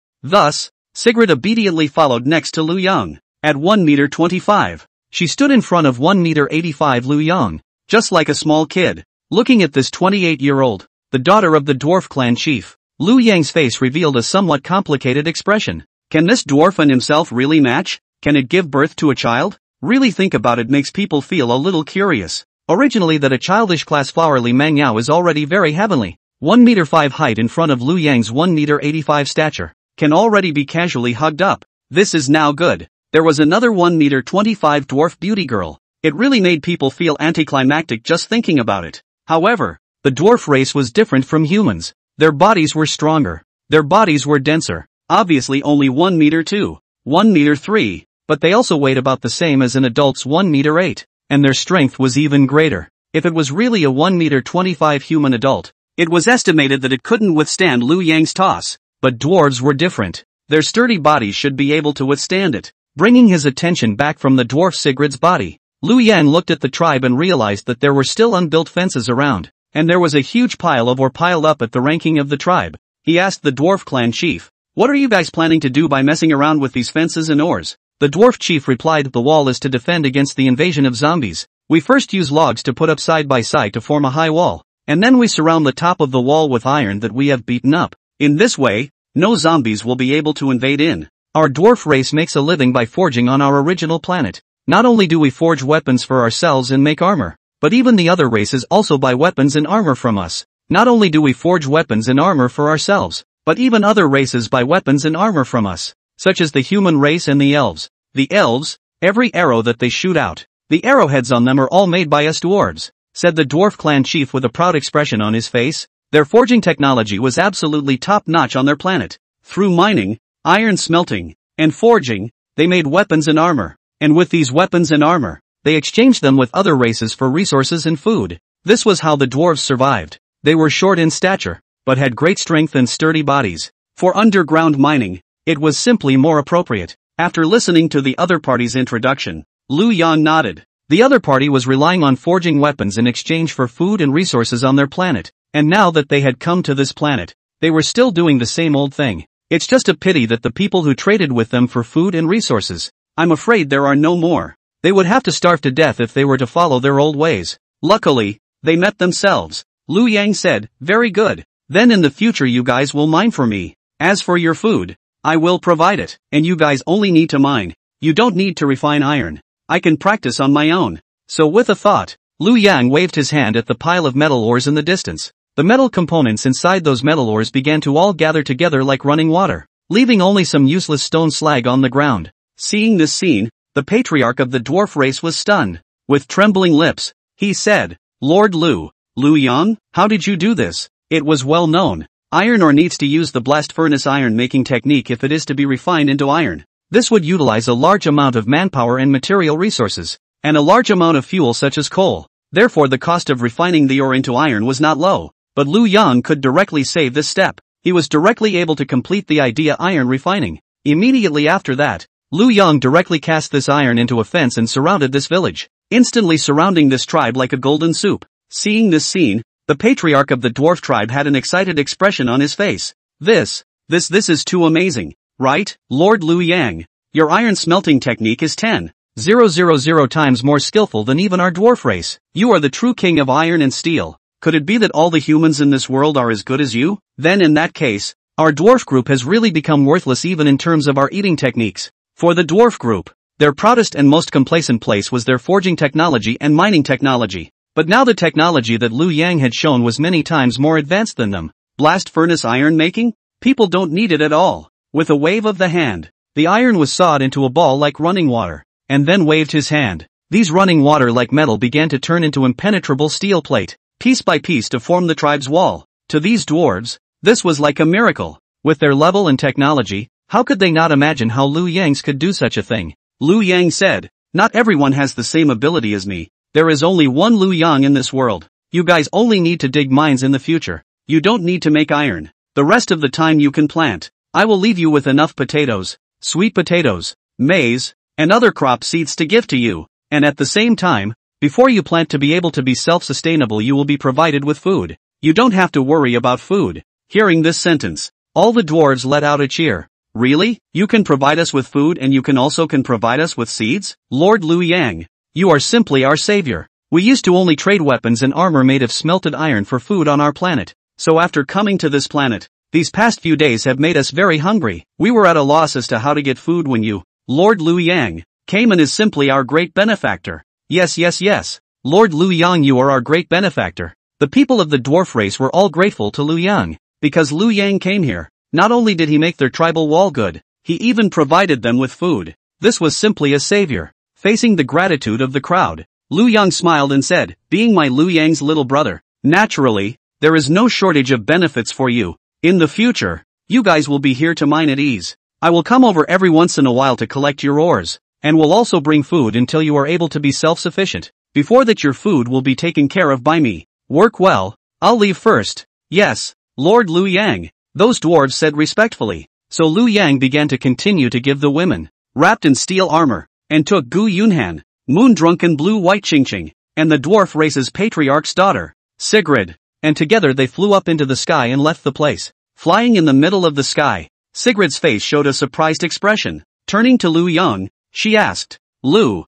S1: Thus, Sigrid obediently followed next to Liu Yang. At 1.25 meters, she stood in front of 1.85 meters Liu Yang, just like a small kid. Looking at this 28-year-old, the daughter of the dwarf clan chief, Liu Yang's face revealed a somewhat complicated expression. Can this dwarf and himself really match? Can it give birth to a child? Really think about it makes people feel a little curious. Originally that a childish class flowerly manga is already very heavenly. 1.5 meters height in front of Liu Yang's 1.85 meters stature. can already be casually hugged up. This is now good. There was another 1 meter 25 dwarf beauty girl. It really made people feel anticlimactic just thinking about it. However, the dwarf race was different from humans. Their bodies were stronger. Their bodies were denser. Obviously only 1 meter 2, 1 meter 3, but they also weighed about the same as an adult's 1 meter 8, and their strength was even greater. If it was really a 1 meter 25 human adult, it was estimated that it couldn't withstand Liu Yang's toss. But dwarves were different. Their sturdy bodies should be able to withstand it. Bringing his attention back from the dwarf Sigrid's body, Liu Yang looked at the tribe and realized that there were still unbuilt fences around, and there was a huge pile of ore piled up at the ranking of the tribe. He asked the dwarf clan chief, "What are you guys planning to do by messing around with these fences and ores?" The dwarf chief replied, "The wall is to defend against the invasion of zombies. We first use logs to put up side by side to form a high wall, and then we surround the top of the wall with iron that we have beaten up. In this way, no zombies will be able to invade in. Our dwarf race makes a living by forging on our original planet. Not only do we forge weapons for ourselves and make armor, but even the other races also buy weapons and armor from us. Not only do we forge weapons and armor for ourselves, but even other races buy weapons and armor from us, such as the human race and the elves. The elves, every arrow that they shoot out, the arrowheads on them are all made by us dwarves," said the dwarf clan chief with a proud expression on his face. Their forging technology was absolutely top-notch on their planet. Through mining, iron smelting, and forging, they made weapons and armor. And with these weapons and armor, they exchanged them with other races for resources and food. This was how the dwarves survived. They were short in stature, but had great strength and sturdy bodies. For underground mining, it was simply more appropriate. After listening to the other party's introduction, Liu Yang nodded. The other party was relying on forging weapons in exchange for food and resources on their planet, and now that they had come to this planet, they were still doing the same old thing. It's just a pity that the people who traded with them for food and resources, I'm afraid there are no more. They would have to starve to death if they were to follow their old ways. Luckily, they met themselves. Liu Yang said, "Very good. Then in the future you guys will mine for me. As for your food, I will provide it, and you guys only need to mine. You don't need to refine iron. I can practice on my own." So with a thought, Liu Yang waved his hand at the pile of metal ores in the distance. The metal components inside those metal ores began to all gather together like running water, leaving only some useless stone slag on the ground. Seeing this scene, the patriarch of the dwarf race was stunned. With trembling lips, he said, "Lord Liu Yang, how did you do this?" It was well known. Iron ore needs to use the blast furnace iron making technique if it is to be refined into iron. This would utilize a large amount of manpower and material resources, and a large amount of fuel such as coal. Therefore the cost of refining the ore into iron was not low. But Liu Yang could directly save this step. He was directly able to complete the idea iron refining. Immediately after that, Liu Yang directly cast this iron into a fence and surrounded this village, instantly surrounding this tribe like a golden soup. Seeing this scene, the patriarch of the dwarf tribe had an excited expression on his face. This is too amazing, right, Lord Liu Yang? Your iron smelting technique is 10,000 times more skillful than even our dwarf race. You are the true king of iron and steel. Could it be that all the humans in this world are as good as you? Then in that case, our dwarf group has really become worthless even in terms of our eating techniques. For the dwarf group, their proudest and most complacent place was their forging technology and mining technology. But now the technology that Liu Yang had shown was many times more advanced than them. Blast furnace iron making? People don't need it at all. With a wave of the hand, the iron was sawed into a ball like running water, and then waved his hand. These running water like metal began to turn into impenetrable steel plate, piece by piece to form the tribe's wall. To these dwarves, this was like a miracle. With their level and technology, how could they not imagine how Liu Yang could do such a thing? Liu Yang said, "Not everyone has the same ability as me. There is only one Liu Yang in this world. You guys only need to dig mines in the future. You don't need to make iron. The rest of the time you can plant. I will leave you with enough potatoes, sweet potatoes, maize, and other crop seeds to give to you. And at the same time, before you plant to be able to be self-sustainable you will be provided with food. You don't have to worry about food." Hearing this sentence, all the dwarves let out a cheer. "Really? You can provide us with food and you can provide us with seeds? Lord Liu Yang, you are simply our savior. We used to only trade weapons and armor made of smelted iron for food on our planet. So after coming to this planet, these past few days have made us very hungry. We were at a loss as to how to get food when you, Lord Liu Yang, came and is simply our great benefactor." Yes. Lord Liu Yang, you are our great benefactor. The people of the dwarf race were all grateful to Liu Yang, because Liu Yang came here. Not only did he make their tribal wall good, he even provided them with food. This was simply a savior. Facing the gratitude of the crowd, Liu Yang smiled and said, being my Liu Yang's little brother, naturally, there is no shortage of benefits for you. In the future, you guys will be here to mine at ease. I will come over every once in a while to collect your ores, and will also bring food until you are able to be self-sufficient. Before that your food will be taken care of by me. Work well, I'll leave first. Yes, Lord Liu Yang, those dwarves said respectfully. So Liu Yang began to continue to give the women, wrapped in steel armor, and took Gu Yunhan, moon-drunken blue-white Qingqing, and the dwarf race's patriarch's daughter, Sigrid, and together they flew up into the sky and left the place. Flying in the middle of the sky, Sigrid's face showed a surprised expression. Turning to Liu Yang, she asked, Lord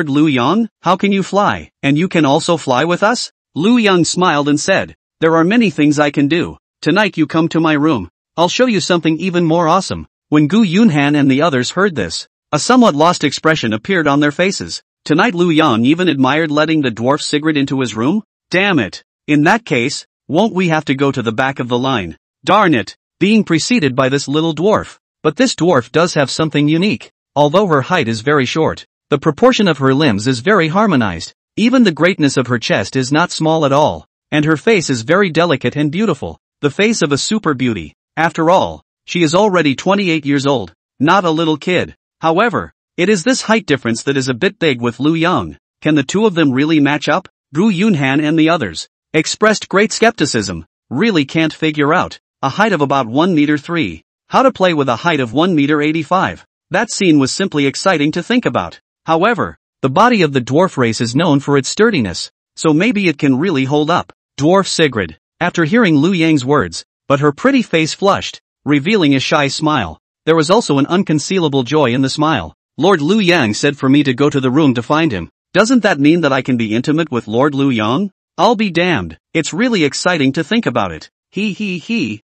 S1: Liu Yang, how can you fly, and you can also fly with us? Liu Yang smiled and said, there are many things I can do. Tonight you come to my room. I'll show you something even more awesome. When Gu Yunhan and the others heard this, a somewhat lost expression appeared on their faces. Tonight Liu Yang even admired letting the dwarf Sigrid into his room? Damn it. In that case, won't we have to go to the back of the line? Darn it, being preceded by this little dwarf. But this dwarf does have something unique. Although her height is very short, the proportion of her limbs is very harmonized. Even the greatness of her chest is not small at all. And her face is very delicate and beautiful. The face of a super beauty. After all, she is already 28 years old, not a little kid. However, it is this height difference that is a bit big with Liu Yang. Can the two of them really match up? Gu Yunhan and the others expressed great skepticism. Really can't figure out a height of about 1 meter 3. How to play with a height of 1 meter 85. That scene was simply exciting to think about. However, the body of the dwarf race is known for its sturdiness, so maybe it can really hold up. Dwarf Sigrid, after hearing Liu Yang's words, but her pretty face flushed, revealing a shy smile. There was also an unconcealable joy in the smile. Lord Liu Yang said for me to go to the room to find him. Doesn't that mean that I can be intimate with Lord Liu Yang? I'll be damned. It's really exciting to think about it.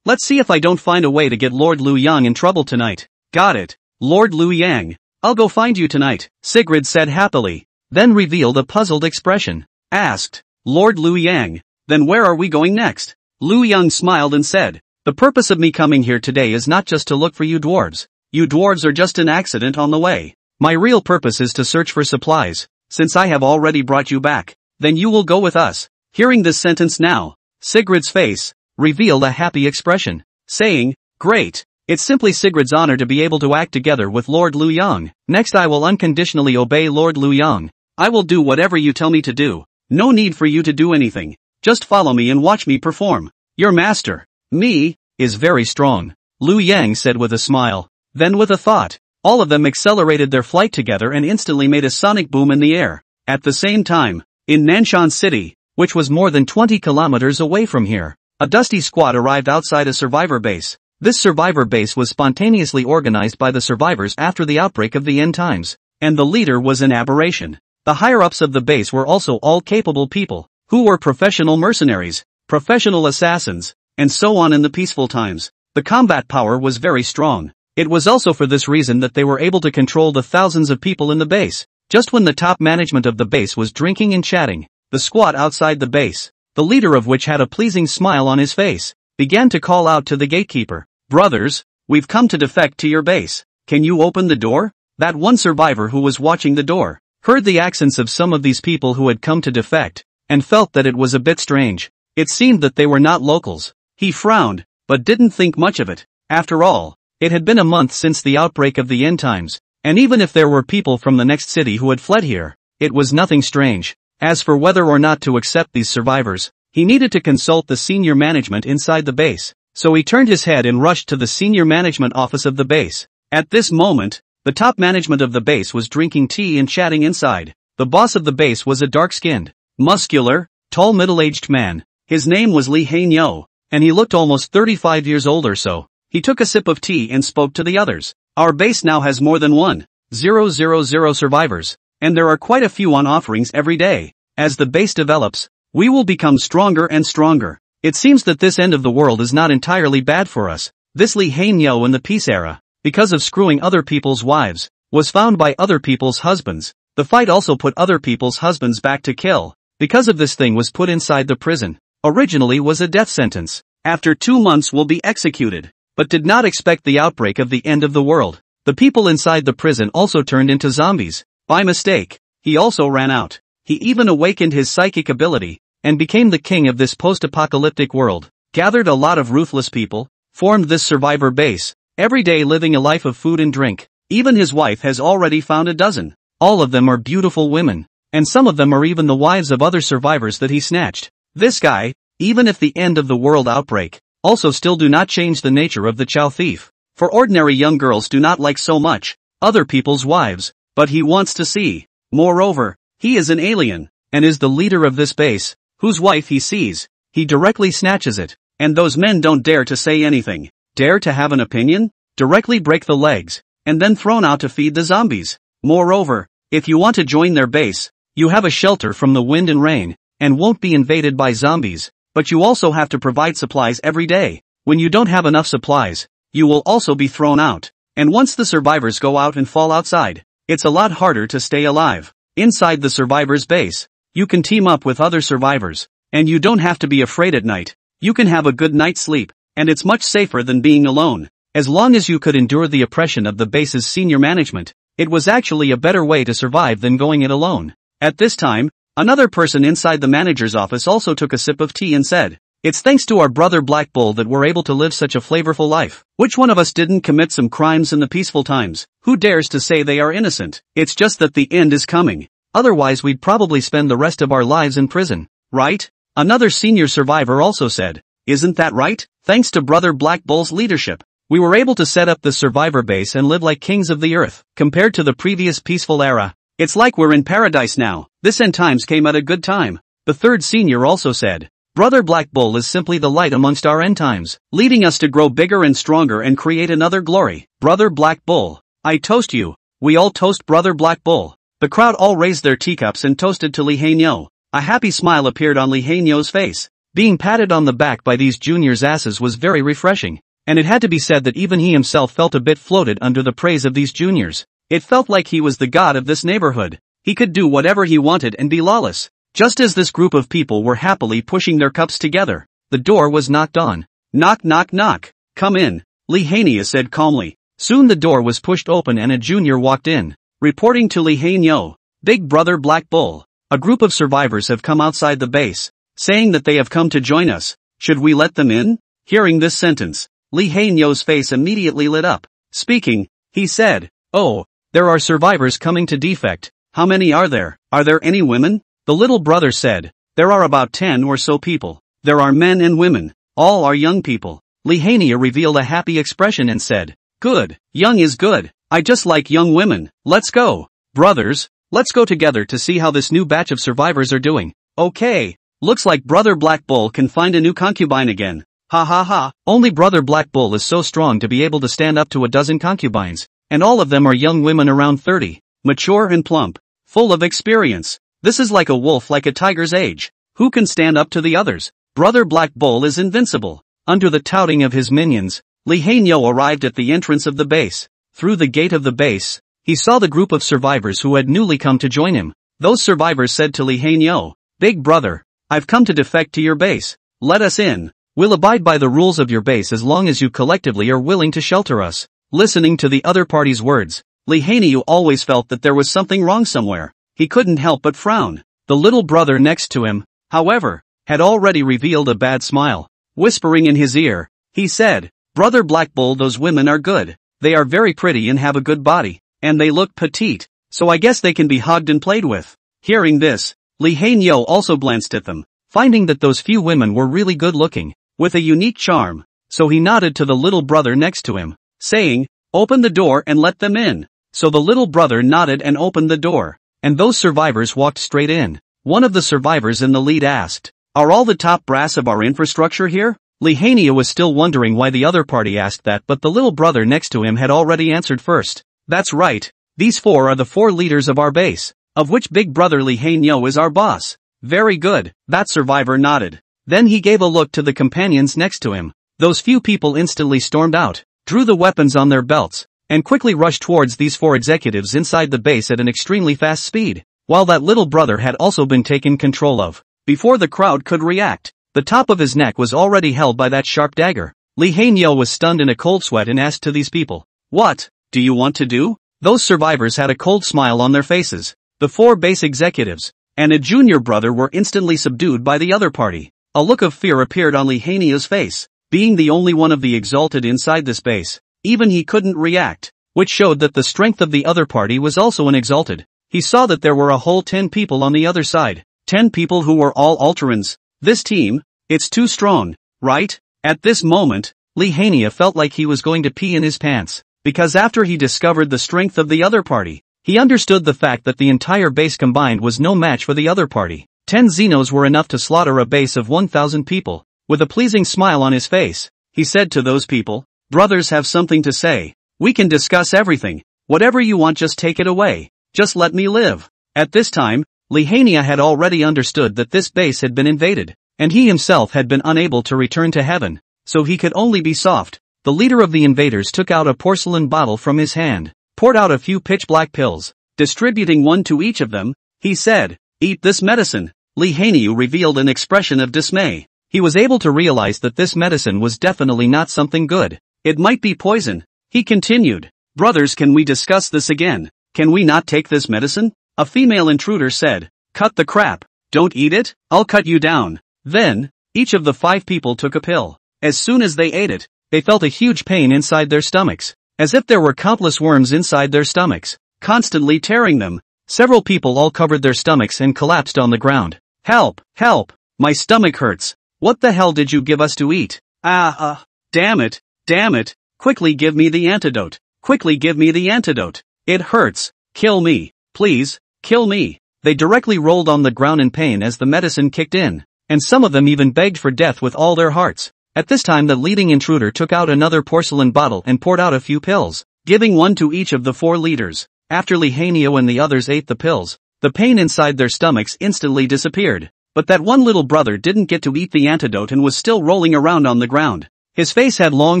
S1: Let's see if I don't find a way to get Lord Liu Yang in trouble tonight. Got it, Lord Liu Yang. I'll go find you tonight, Sigrid said happily, then revealed a puzzled expression. Asked, Lord Liu Yang, then where are we going next? Liu Yang smiled and said, the purpose of me coming here today is not just to look for you dwarves. You dwarves are just an accident on the way. My real purpose is to search for supplies. Since I have already brought you back, then you will go with us. Hearing this sentence now, Sigrid's face revealed a happy expression, saying, great. It's simply Sigrid's honor to be able to act together with Lord Liu Yang. Next I will unconditionally obey Lord Liu Yang. I will do whatever you tell me to do. No need for you to do anything. Just follow me and watch me perform. Your master, me, is very strong, Liu Yang said with a smile. Then with a thought, all of them accelerated their flight together and instantly made a sonic boom in the air. At the same time, in Nanshan City, which was more than 20 kilometers away from here, a dusty squad arrived outside a survivor base. This survivor base was spontaneously organized by the survivors after the outbreak of the end times, and the leader was an aberration. The higher-ups of the base were also all capable people, who were professional mercenaries, professional assassins, and so on in the peaceful times. The combat power was very strong. It was also for this reason that they were able to control the thousands of people in the base. Just when the top management of the base was drinking and chatting, the squad outside the base, the leader of which had a pleasing smile on his face, began to call out to the gatekeeper, brothers, we've come to defect to your base. Can you open the door? That one survivor who was watching the door heard the accents of some of these people who had come to defect, and felt that it was a bit strange. It seemed that they were not locals. He frowned, but didn't think much of it. After all, it had been a month since the outbreak of the end times, and even if there were people from the next city who had fled here, it was nothing strange. As for whether or not to accept these survivors, he needed to consult the senior management inside the base. So he turned his head and rushed to the senior management office of the base. At this moment, the top management of the base was drinking tea and chatting inside. The boss of the base was a dark-skinned, muscular, tall middle-aged man. His name was Li Hainyo, and he looked almost 35 years old or so. He took a sip of tea and spoke to the others. Our base now has more than 1,000 survivors, and there are quite a few on offerings every day. As the base develops, we will become stronger and stronger. It seems that this end of the world is not entirely bad for us. This Li Hainyo in the peace era, because of screwing other people's wives, was found by other people's husbands. The fight also put other people's husbands back to kill. Because of this thing was put inside the prison. Originally was a death sentence. After 2 months will be executed. but did not expect the outbreak of the end of the world. The people inside the prison also turned into zombies. By mistake, he also ran out. He even awakened his psychic ability, and became the king of this post-apocalyptic world. Gathered a lot of ruthless people, formed this survivor base, every day living a life of food and drink. Even his wife has already found a dozen. All of them are beautiful women, and some of them are even the wives of other survivors that he snatched. This guy, even if the end of the world outbreak, also still do not change the nature of the Chow thief. For ordinary young girls do not like so much other people's wives, but he wants to see. Moreover, he is an alien, and is the leader of this base, whose wife he sees, he directly snatches it, and those men don't dare to say anything, dare to have an opinion, directly break the legs, and then thrown out to feed the zombies. Moreover, if you want to join their base, you have a shelter from the wind and rain, and won't be invaded by zombies, but you also have to provide supplies every day. When you don't have enough supplies, you will also be thrown out, and once the survivors go out and fall outside, it's a lot harder to stay alive. Inside the survivors' base, you can team up with other survivors, and you don't have to be afraid at night. You can have a good night's sleep, and it's much safer than being alone. As long as you could endure the oppression of the base's senior management, it was actually a better way to survive than going it alone. At this time, another person inside the manager's office also took a sip of tea and said, "It's thanks to our brother Black Bull that we're able to live such a flavorful life. Which one of us didn't commit some crimes in the peaceful times? Who dares to say they are innocent? It's just that the end is coming. Otherwise we'd probably spend the rest of our lives in prison, right?" Another senior survivor also said, "Isn't that right? Thanks to brother Black Bull's leadership, we were able to set up the survivor base and live like kings of the earth. Compared to the previous peaceful era, it's like we're in paradise now. This end times came at a good time." The third senior also said, "Brother Black Bull is simply the light amongst our end times, leading us to grow bigger and stronger and create another glory. Brother Black Bull, I toast you." We all toast brother Black Bull. The crowd all raised their teacups and toasted to Lee Haenyo. A happy smile appeared on Lee Haenyo's face. Being patted on the back by these juniors' asses was very refreshing, and it had to be said that even he himself felt a bit floated under the praise of these juniors. It felt like he was the god of this neighborhood. He could do whatever he wanted and be lawless. Just as this group of people were happily pushing their cups together, the door was knocked on. "Knock knock knock. Come in," Lee Haenyo said calmly. Soon the door was pushed open and a junior walked in. Reporting to Lee Haenyo, "Big brother Black Bull, a group of survivors have come outside the base, saying that they have come to join us. Should we let them in?" Hearing this sentence, Lee Haenyo's face immediately lit up. Speaking, he said, "Oh, there are survivors coming to defect. How many are there? Are there any women?" The little brother said, "There are about 10 or so people. There are men and women. All are young people." Lee Haenyo revealed a happy expression and said, "Good, young is good. I just like young women. Let's go. Brothers, let's go together to see how this new batch of survivors are doing." "Okay, looks like brother Black Bull can find a new concubine again. Ha ha ha." Only brother Black Bull is so strong to be able to stand up to a dozen concubines, and all of them are young women around 30, mature and plump, full of experience. This is like a wolf like a tiger's age. Who can stand up to the others? Brother Black Bull is invincible. Under the touting of his minions, Lee Haenyo arrived at the entrance of the base. Through the gate of the base, he saw the group of survivors who had newly come to join him. Those survivors said to Lee Haenyo, "Big brother, I've come to defect to your base. Let us in. We'll abide by the rules of your base as long as you collectively are willing to shelter us." Listening to the other party's words, Lee Haenyo always felt that there was something wrong somewhere. He couldn't help but frown. The little brother next to him, however, had already revealed a bad smile. Whispering in his ear, he said, "Brother Black Bull, those women are good. They are very pretty and have a good body, and they look petite, so I guess they can be hugged and played with." Hearing this, Lee Haenyo also glanced at them, finding that those few women were really good looking, with a unique charm, so he nodded to the little brother next to him, saying, "Open the door and let them in." So the little brother nodded and opened the door, and those survivors walked straight in. One of the survivors in the lead asked, "Are all the top brass of our infrastructure here?" Lee Haenyo was still wondering why the other party asked that, but the little brother next to him had already answered first. "That's right. These 4 are the 4 leaders of our base, of which big brother Lee Haenyo is our boss." "Very good," that survivor nodded. Then he gave a look to the companions next to him. Those few people instantly stormed out, drew the weapons on their belts, and quickly rushed towards these 4 executives inside the base at an extremely fast speed, while that little brother had also been taken control of. Before the crowd could react, the top of his neck was already held by that sharp dagger. Li Hanyo was stunned in a cold sweat and asked to these people, "What do you want to do?" Those survivors had a cold smile on their faces. The 4 base executives and a junior brother were instantly subdued by the other party. A look of fear appeared on Li Hanyo's face. Being the only one of the exalted inside this base, even he couldn't react, which showed that the strength of the other party was also an exalted. He saw that there were a whole 10 people on the other side. 10 people who were all Ultrans. This team, it's too strong, right? At this moment, Li Hanyo felt like he was going to pee in his pants, because after he discovered the strength of the other party, he understood the fact that the entire base combined was no match for the other party. 10 Xenos were enough to slaughter a base of 1,000 people. With a pleasing smile on his face, he said to those people, "Brothers have something to say. We can discuss everything. Whatever you want, just take it away. Just let me live." At this time, Li Hanyo had already understood that this base had been invaded, and he himself had been unable to return to heaven, so he could only be soft. The leader of the invaders took out a porcelain bottle from his hand, poured out a few pitch-black pills, distributing one to each of them. He said, "Eat this medicine." Li Hanyo revealed an expression of dismay. He was able to realize that this medicine was definitely not something good. It might be poison. He continued, "Brothers, can we discuss this again? Can we not take this medicine?" A female intruder said, "Cut the crap. Don't eat it, I'll cut you down." Then, each of the 5 people took a pill. As soon as they ate it, they felt a huge pain inside their stomachs, as if there were countless worms inside their stomachs, constantly tearing them. Several people all covered their stomachs and collapsed on the ground. "Help! Help! My stomach hurts. What the hell did you give us to eat? Damn it! Damn it! Quickly give me the antidote! Quickly give me the antidote! It hurts! Kill me! Please, kill me!" They directly rolled on the ground in pain as the medicine kicked in, and some of them even begged for death with all their hearts. At this time the leading intruder took out another porcelain bottle and poured out a few pills, giving one to each of the 4 leaders. After Li Hanyo and the others ate the pills, the pain inside their stomachs instantly disappeared. But that one little brother didn't get to eat the antidote and was still rolling around on the ground. His face had long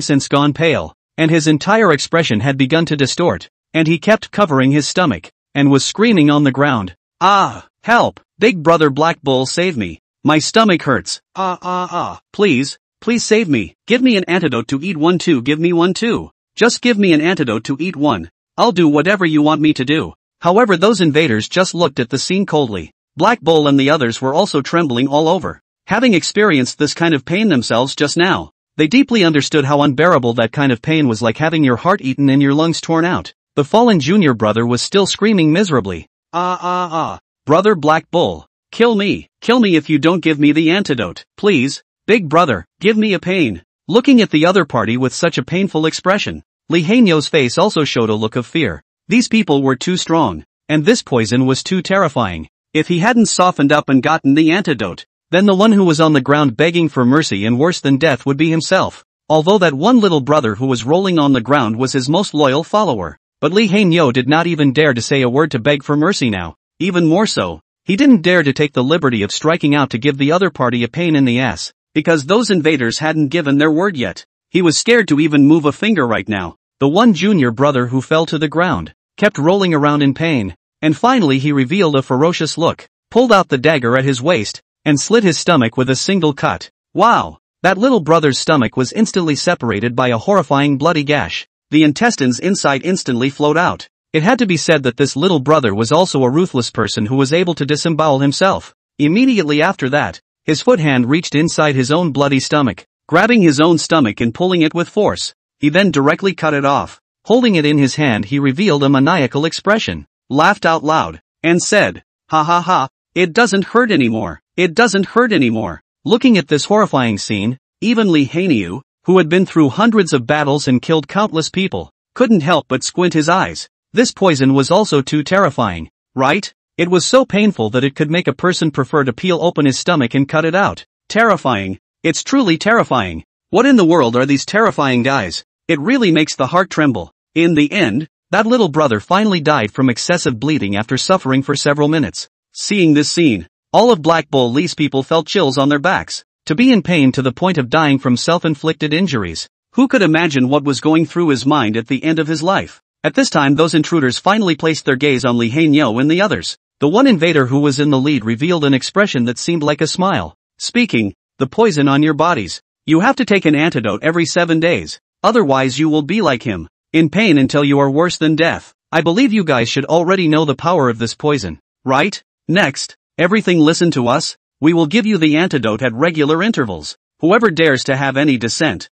S1: since gone pale, and his entire expression had begun to distort, and he kept covering his stomach, and was screaming on the ground. Help! Big brother Black Bull, save me! My stomach hurts! Please, please save me! Give me an antidote to eat one too, give me one too! Just give me an antidote to eat one! I'll do whatever you want me to do." However, those invaders just looked at the scene coldly. Black Bull and the others were also trembling all over. Having experienced this kind of pain themselves just now, they deeply understood how unbearable that kind of pain was, like having your heart eaten and your lungs torn out. The fallen junior brother was still screaming miserably. Brother Black Bull, kill me if you don't give me the antidote. Please, big brother, give me a pain. Looking at the other party with such a painful expression, Li Hanyo's face also showed a look of fear. These people were too strong, and this poison was too terrifying. If he hadn't softened up and gotten the antidote, then the one who was on the ground begging for mercy and worse than death would be himself. Although that one little brother who was rolling on the ground was his most loyal follower. But Li Hanyo did not even dare to say a word to beg for mercy now. Even more so, he didn't dare to take the liberty of striking out to give the other party a pain in the ass, because those invaders hadn't given their word yet. He was scared to even move a finger right now. The one junior brother who fell to the ground kept rolling around in pain. And finally he revealed a ferocious look, pulled out the dagger at his waist, and slit his stomach with a single cut. Wow! That little brother's stomach was instantly separated by a horrifying bloody gash. The intestines inside instantly flowed out. It had to be said that this little brother was also a ruthless person who was able to disembowel himself. Immediately after that, his foot hand reached inside his own bloody stomach, grabbing his own stomach and pulling it with force. He then directly cut it off. Holding it in his hand, he revealed a maniacal expression, laughed out loud, and said, "Ha ha ha, it doesn't hurt anymore, it doesn't hurt anymore." Looking at this horrifying scene, even Li Hanyo, who had been through hundreds of battles and killed countless people, couldn't help but squint his eyes. This poison was also too terrifying, right? It was so painful that it could make a person prefer to peel open his stomach and cut it out. Terrifying. It's truly terrifying. What in the world are these terrifying guys? It really makes the heart tremble. In the end, that little brother finally died from excessive bleeding after suffering for several minutes. Seeing this scene, all of Black Bull Lee's people felt chills on their backs. To be in pain to the point of dying from self-inflicted injuries. Who could imagine what was going through his mind at the end of his life? At this time those intruders finally placed their gaze on Li Hanyo and the others. The one invader who was in the lead revealed an expression that seemed like a smile. Speaking, "The poison on your bodies. You have to take an antidote every 7 days, otherwise you will be like him, in pain until you are worse than death. I believe you guys should already know the power of this poison, right? Next, everything listen to us, we will give you the antidote at regular intervals. Whoever dares to have any dissent,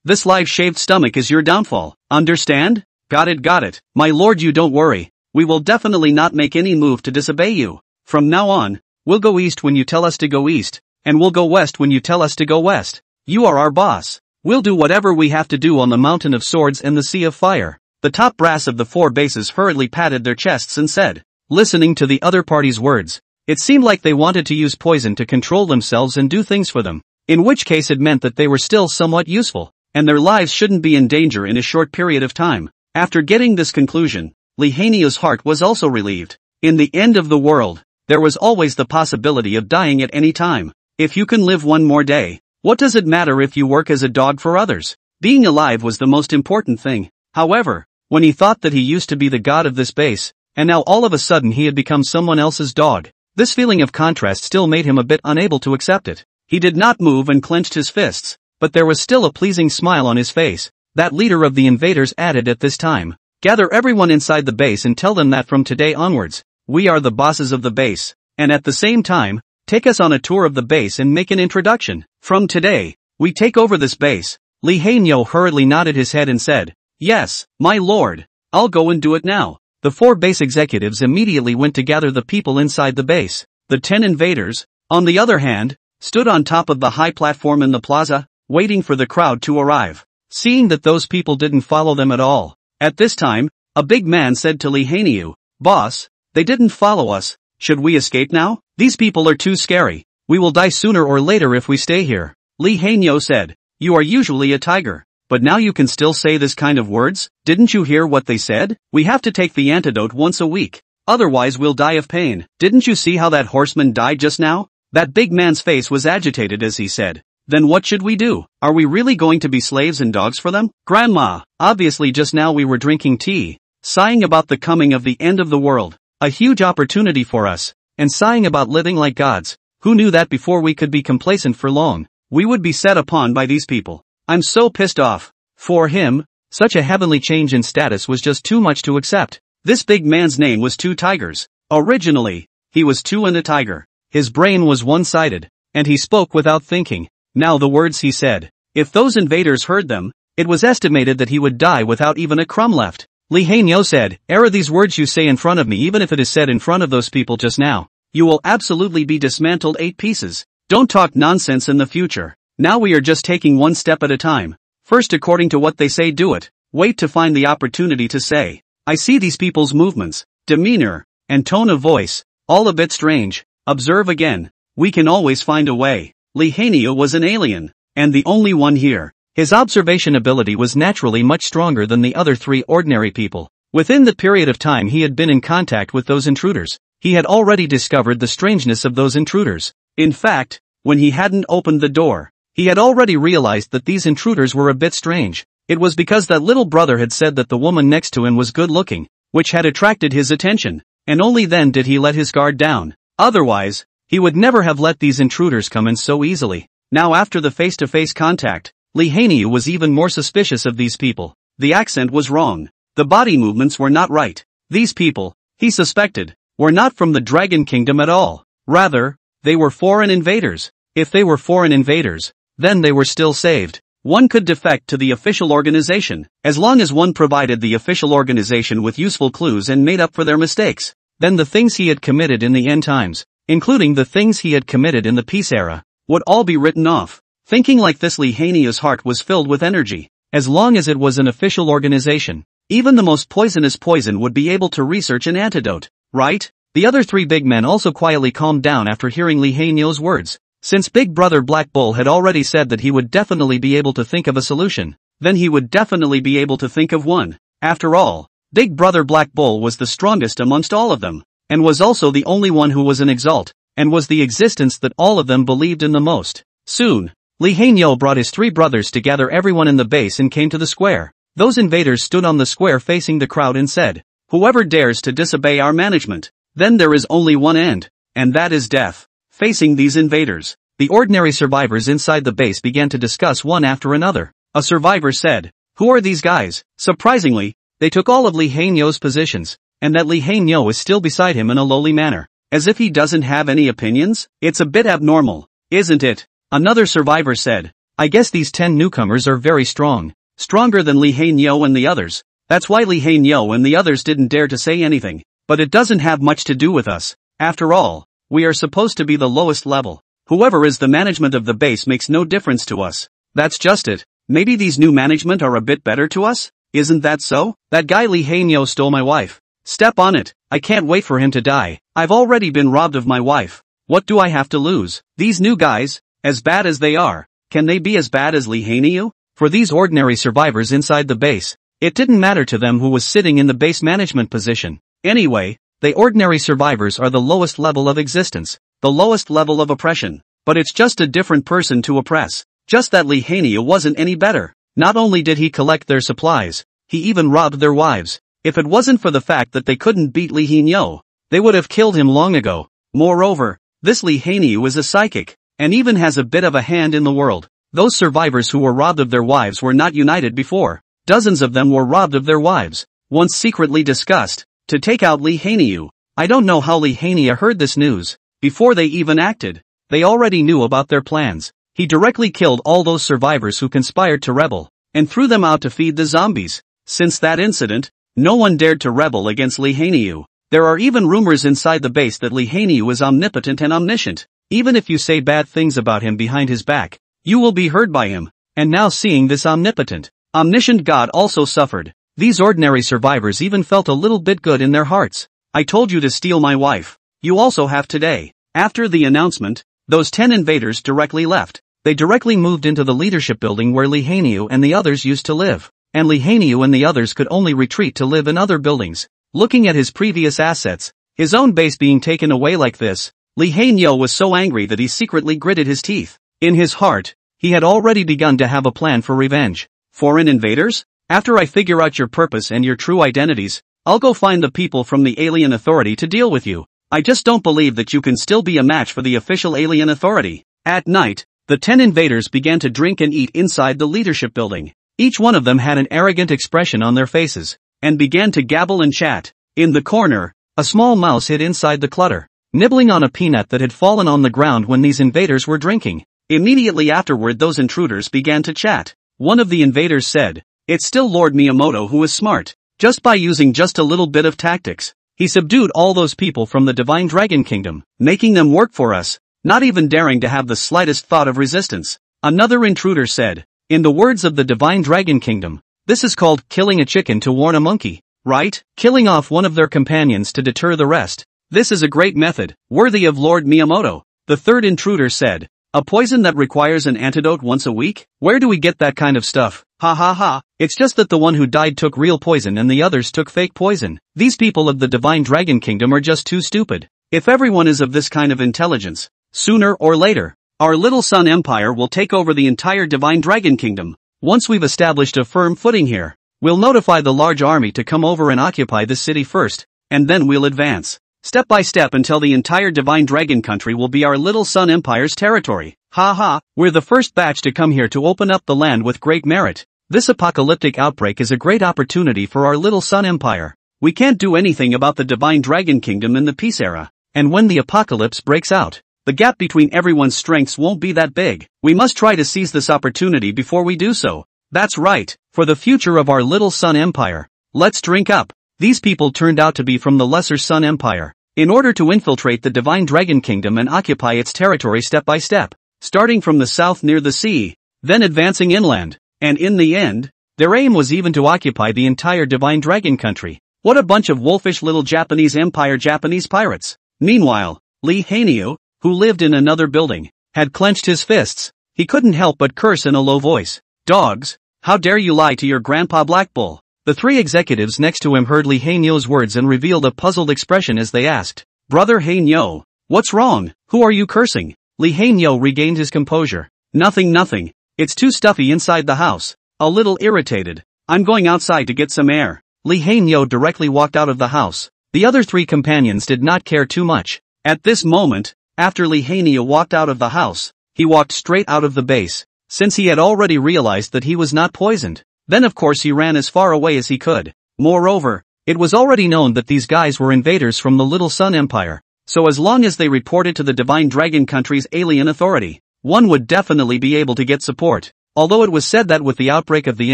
S1: this live-shaved stomach is your downfall, understand? Got it. My lord, you don't worry, we will definitely not make any move to disobey you. From now on, we'll go east when you tell us to go east, and we'll go west when you tell us to go west. You are our boss. We'll do whatever we have to do on the mountain of swords and the sea of fire. The top brass of the 4 bases hurriedly patted their chests and said, listening to the other party's words, it seemed like they wanted to use poison to control themselves and do things for them, in which case it meant that they were still somewhat useful, and their lives shouldn't be in danger in a short period of time. After getting this conclusion, Li Hanio's heart was also relieved. In the end of the world, there was always the possibility of dying at any time. If you can live one more day, what does it matter if you work as a dog for others? Being alive was the most important thing. However, when he thought that he used to be the god of this base, and now all of a sudden he had become someone else's dog, this feeling of contrast still made him a bit unable to accept it. He did not move and clenched his fists, but there was still a pleasing smile on his face. That leader of the invaders added at this time, gather everyone inside the base and tell them that from today onwards, we are the bosses of the base, and at the same time, take us on a tour of the base and make an introduction. From today, we take over this base. Li Hanio hurriedly nodded his head and said, yes, my lord, I'll go and do it now. The 4 base executives immediately went to gather the people inside the base. The 10 invaders, on the other hand, stood on top of the high platform in the plaza, waiting for the crowd to arrive. Seeing that those people didn't follow them at all, at this time, a big man said to Li Hanio, boss, they didn't follow us, should we escape now? These people are too scary, we will die sooner or later if we stay here. Li Hanio said, you are usually a tiger, but now you can still say this kind of words? Didn't you hear what they said? We have to take the antidote once a week, otherwise we'll die of pain. Didn't you see how that horseman died just now? That big man's face was agitated as he said, then what should we do? Are we really going to be slaves and dogs for them? Grandma, obviously just now we were drinking tea, sighing about the coming of the end of the world, a huge opportunity for us, and sighing about living like gods. Who knew that before we could be complacent for long, we would be set upon by these people? I'm so pissed off. For him, such a heavenly change in status was just too much to accept. This big man's name was Two Tigers. Originally, he was two and a tiger. His brain was one-sided, and he spoke without thinking. Now the words he said, if those invaders heard them, it was estimated that he would die without even a crumb left. Li Hanio said, are these words you say in front of me, even if it is said in front of those people just now, you will absolutely be dismantled 8 pieces. Don't talk nonsense in the future. Now we are just taking one step at a time. First, according to what they say, do it. Wait to find the opportunity to say. I see these people's movements, demeanor, and tone of voice, all a bit strange. Observe again. We can always find a way. Li Hanio was an alien, and the only one here. His observation ability was naturally much stronger than the other 3 ordinary people. Within the period of time he had been in contact with those intruders, he had already discovered the strangeness of those intruders. In fact, when he hadn't opened the door, he had already realized that these intruders were a bit strange. It was because that little brother had said that the woman next to him was good-looking, which had attracted his attention, and only then did he let his guard down. Otherwise, he would never have let these intruders come in so easily. Now after the face-to-face contact, Li Hanio was even more suspicious of these people. The accent was wrong. The body movements were not right. These people, he suspected, were not from the Dragon Kingdom at all. Rather, they were foreign invaders. If they were foreign invaders, then they were still saved. One could defect to the official organization, as long as one provided the official organization with useful clues and made up for their mistakes. Then the things he had committed in the end times, including the things he had committed in the peace era, would all be written off. Thinking like this, Li Hanio's heart was filled with energy. As long as it was an official organization, even the most poisonous poison would be able to research an antidote, right? The other 3 big men also quietly calmed down after hearing Li Hanio's words. Since Big Brother Black Bull had already said that he would definitely be able to think of a solution, then he would definitely be able to think of one. After all, Big Brother Black Bull was the strongest amongst all of them, and was also the only one who was an exalt, and was the existence that all of them believed in the most. Soon, Li Hanio brought his 3 brothers to gather everyone in the base and came to the square. Those invaders stood on the square facing the crowd and said, whoever dares to disobey our management, then there is only one end, and that is death. Facing these invaders, The ordinary survivors inside the base began to discuss one after another. A survivor said, "Who are these guys?" Surprisingly, they took all of Lee Hae-nyo's positions, and that Lee Hae-nyo is still beside him in a lowly manner. As if he doesn't have any opinions? It's a bit abnormal, isn't it? Another survivor said, "I guess these 10 newcomers are very strong. Stronger than Lee Hae-nyo and the others. That's why Lee Hae-nyo and the others didn't dare to say anything. But it doesn't have much to do with us. After all, we are supposed to be the lowest level. Whoever is the management of the base makes no difference to us. That's just it. Maybe these new management are a bit better to us? Isn't that so? That guy Lee Hae-nyo stole my wife. Step on it. I can't wait for him to die. I've already been robbed of my wife. What do I have to lose? These new guys, as bad as they are, can they be as bad as Lee Hae-nyo?" For these ordinary survivors inside the base, it didn't matter to them who was sitting in the base management position. Anyway, the ordinary survivors are the lowest level of existence, the lowest level of oppression. But it's just a different person to oppress. Just that Lee Hae-nyo wasn't any better. Not only did he collect their supplies, he even robbed their wives. If it wasn't for the fact that they couldn't beat Lee Hae-nyo, they would have killed him long ago. Moreover, this Lee Hae-nyo is a psychic, and even has a bit of a hand in the world. Those survivors who were robbed of their wives were not united before. Dozens of them were robbed of their wives, once secretly discussed, to take out Lee Hae-nyo. I don't know how Lee Hae-nyo heard this news. Before they even acted, they already knew about their plans. He directly killed all those survivors who conspired to rebel, and threw them out to feed the zombies. Since that incident, no one dared to rebel against Lee Hae-nyo. There are even rumors inside the base that Lee Hae-nyo is omnipotent and omniscient. Even if you say bad things about him behind his back, you will be heard by him. And now seeing this omniscient god also suffered, these ordinary survivors even felt a little bit good in their hearts. "I told you to steal my wife. You also have today." After the announcement, those 10 invaders directly left. They directly moved into the leadership building where Lee Hae-nyo and the others used to live. And Lee Hae-nyo and the others could only retreat to live in other buildings. Looking at his previous assets, his own base being taken away like this, Lee Hae-nyo was so angry that he secretly gritted his teeth. In his heart, he had already begun to have a plan for revenge. "Foreign invaders? After I figure out your purpose and your true identities, I'll go find the people from the alien authority to deal with you. I just don't believe that you can still be a match for the official alien authority." At night, the 10 invaders began to drink and eat inside the leadership building. Each one of them had an arrogant expression on their faces, and began to gabble and chat. In the corner, a small mouse hid inside the clutter, nibbling on a peanut that had fallen on the ground when these invaders were drinking. Immediately afterward those intruders began to chat. One of the invaders said, "It's still Lord Miyamoto who is smart. Just by using just a little bit of tactics, he subdued all those people from the Divine Dragon Kingdom, making them work for us, not even daring to have the slightest thought of resistance." Another intruder said, "In the words of the Divine Dragon Kingdom, this is called killing a chicken to warn a monkey, right? Killing off one of their companions to deter the rest. This is a great method, worthy of Lord Miyamoto." The third intruder said, "A poison that requires an antidote once a week? Where do we get that kind of stuff? Ha ha ha, it's just that the one who died took real poison and the others took fake poison. These people of the Divine Dragon Kingdom are just too stupid. If everyone is of this kind of intelligence, sooner or later, our Little Sun Empire will take over the entire Divine Dragon Kingdom. Once we've established a firm footing here, we'll notify the large army to come over and occupy this city first, and then we'll advance, step by step until the entire Divine Dragon country will be our Little Sun Empire's territory. Ha ha, we're the first batch to come here to open up the land with great merit. This apocalyptic outbreak is a great opportunity for our Little Sun Empire. We can't do anything about the Divine Dragon Kingdom in the peace era, and when the apocalypse breaks out, the gap between everyone's strengths won't be that big. We must try to seize this opportunity before we do so. That's right, for the future of our Little Sun Empire. Let's drink up." These people turned out to be from the Lesser Sun Empire, in order to infiltrate the Divine Dragon Kingdom and occupy its territory step by step, starting from the south near the sea, then advancing inland, and in the end, their aim was even to occupy the entire Divine Dragon country. What a bunch of wolfish little Japanese Empire Japanese pirates. Meanwhile, Lee Hae-nyo, who lived in another building, had clenched his fists. He couldn't help but curse in a low voice. "Dogs, how dare you lie to your grandpa Black Bull?" The three executives next to him heard Lee Hae-nyo's words and revealed a puzzled expression as they asked, "Brother Hae-nyo, what's wrong? Who are you cursing?" Lee Hae-nyo regained his composure. Nothing. It's too stuffy inside the house. A little irritated. I'm going outside to get some air." Lee Hae-nyo directly walked out of the house. The other three companions did not care too much. At this moment, after Lee Hae-nyo walked out of the house, he walked straight out of the base, since he had already realized that he was not poisoned. Then of course he ran as far away as he could. Moreover, it was already known that these guys were invaders from the Little Sun Empire, so as long as they reported to the Divine Dragon Country's alien authority, one would definitely be able to get support. Although it was said that with the outbreak of the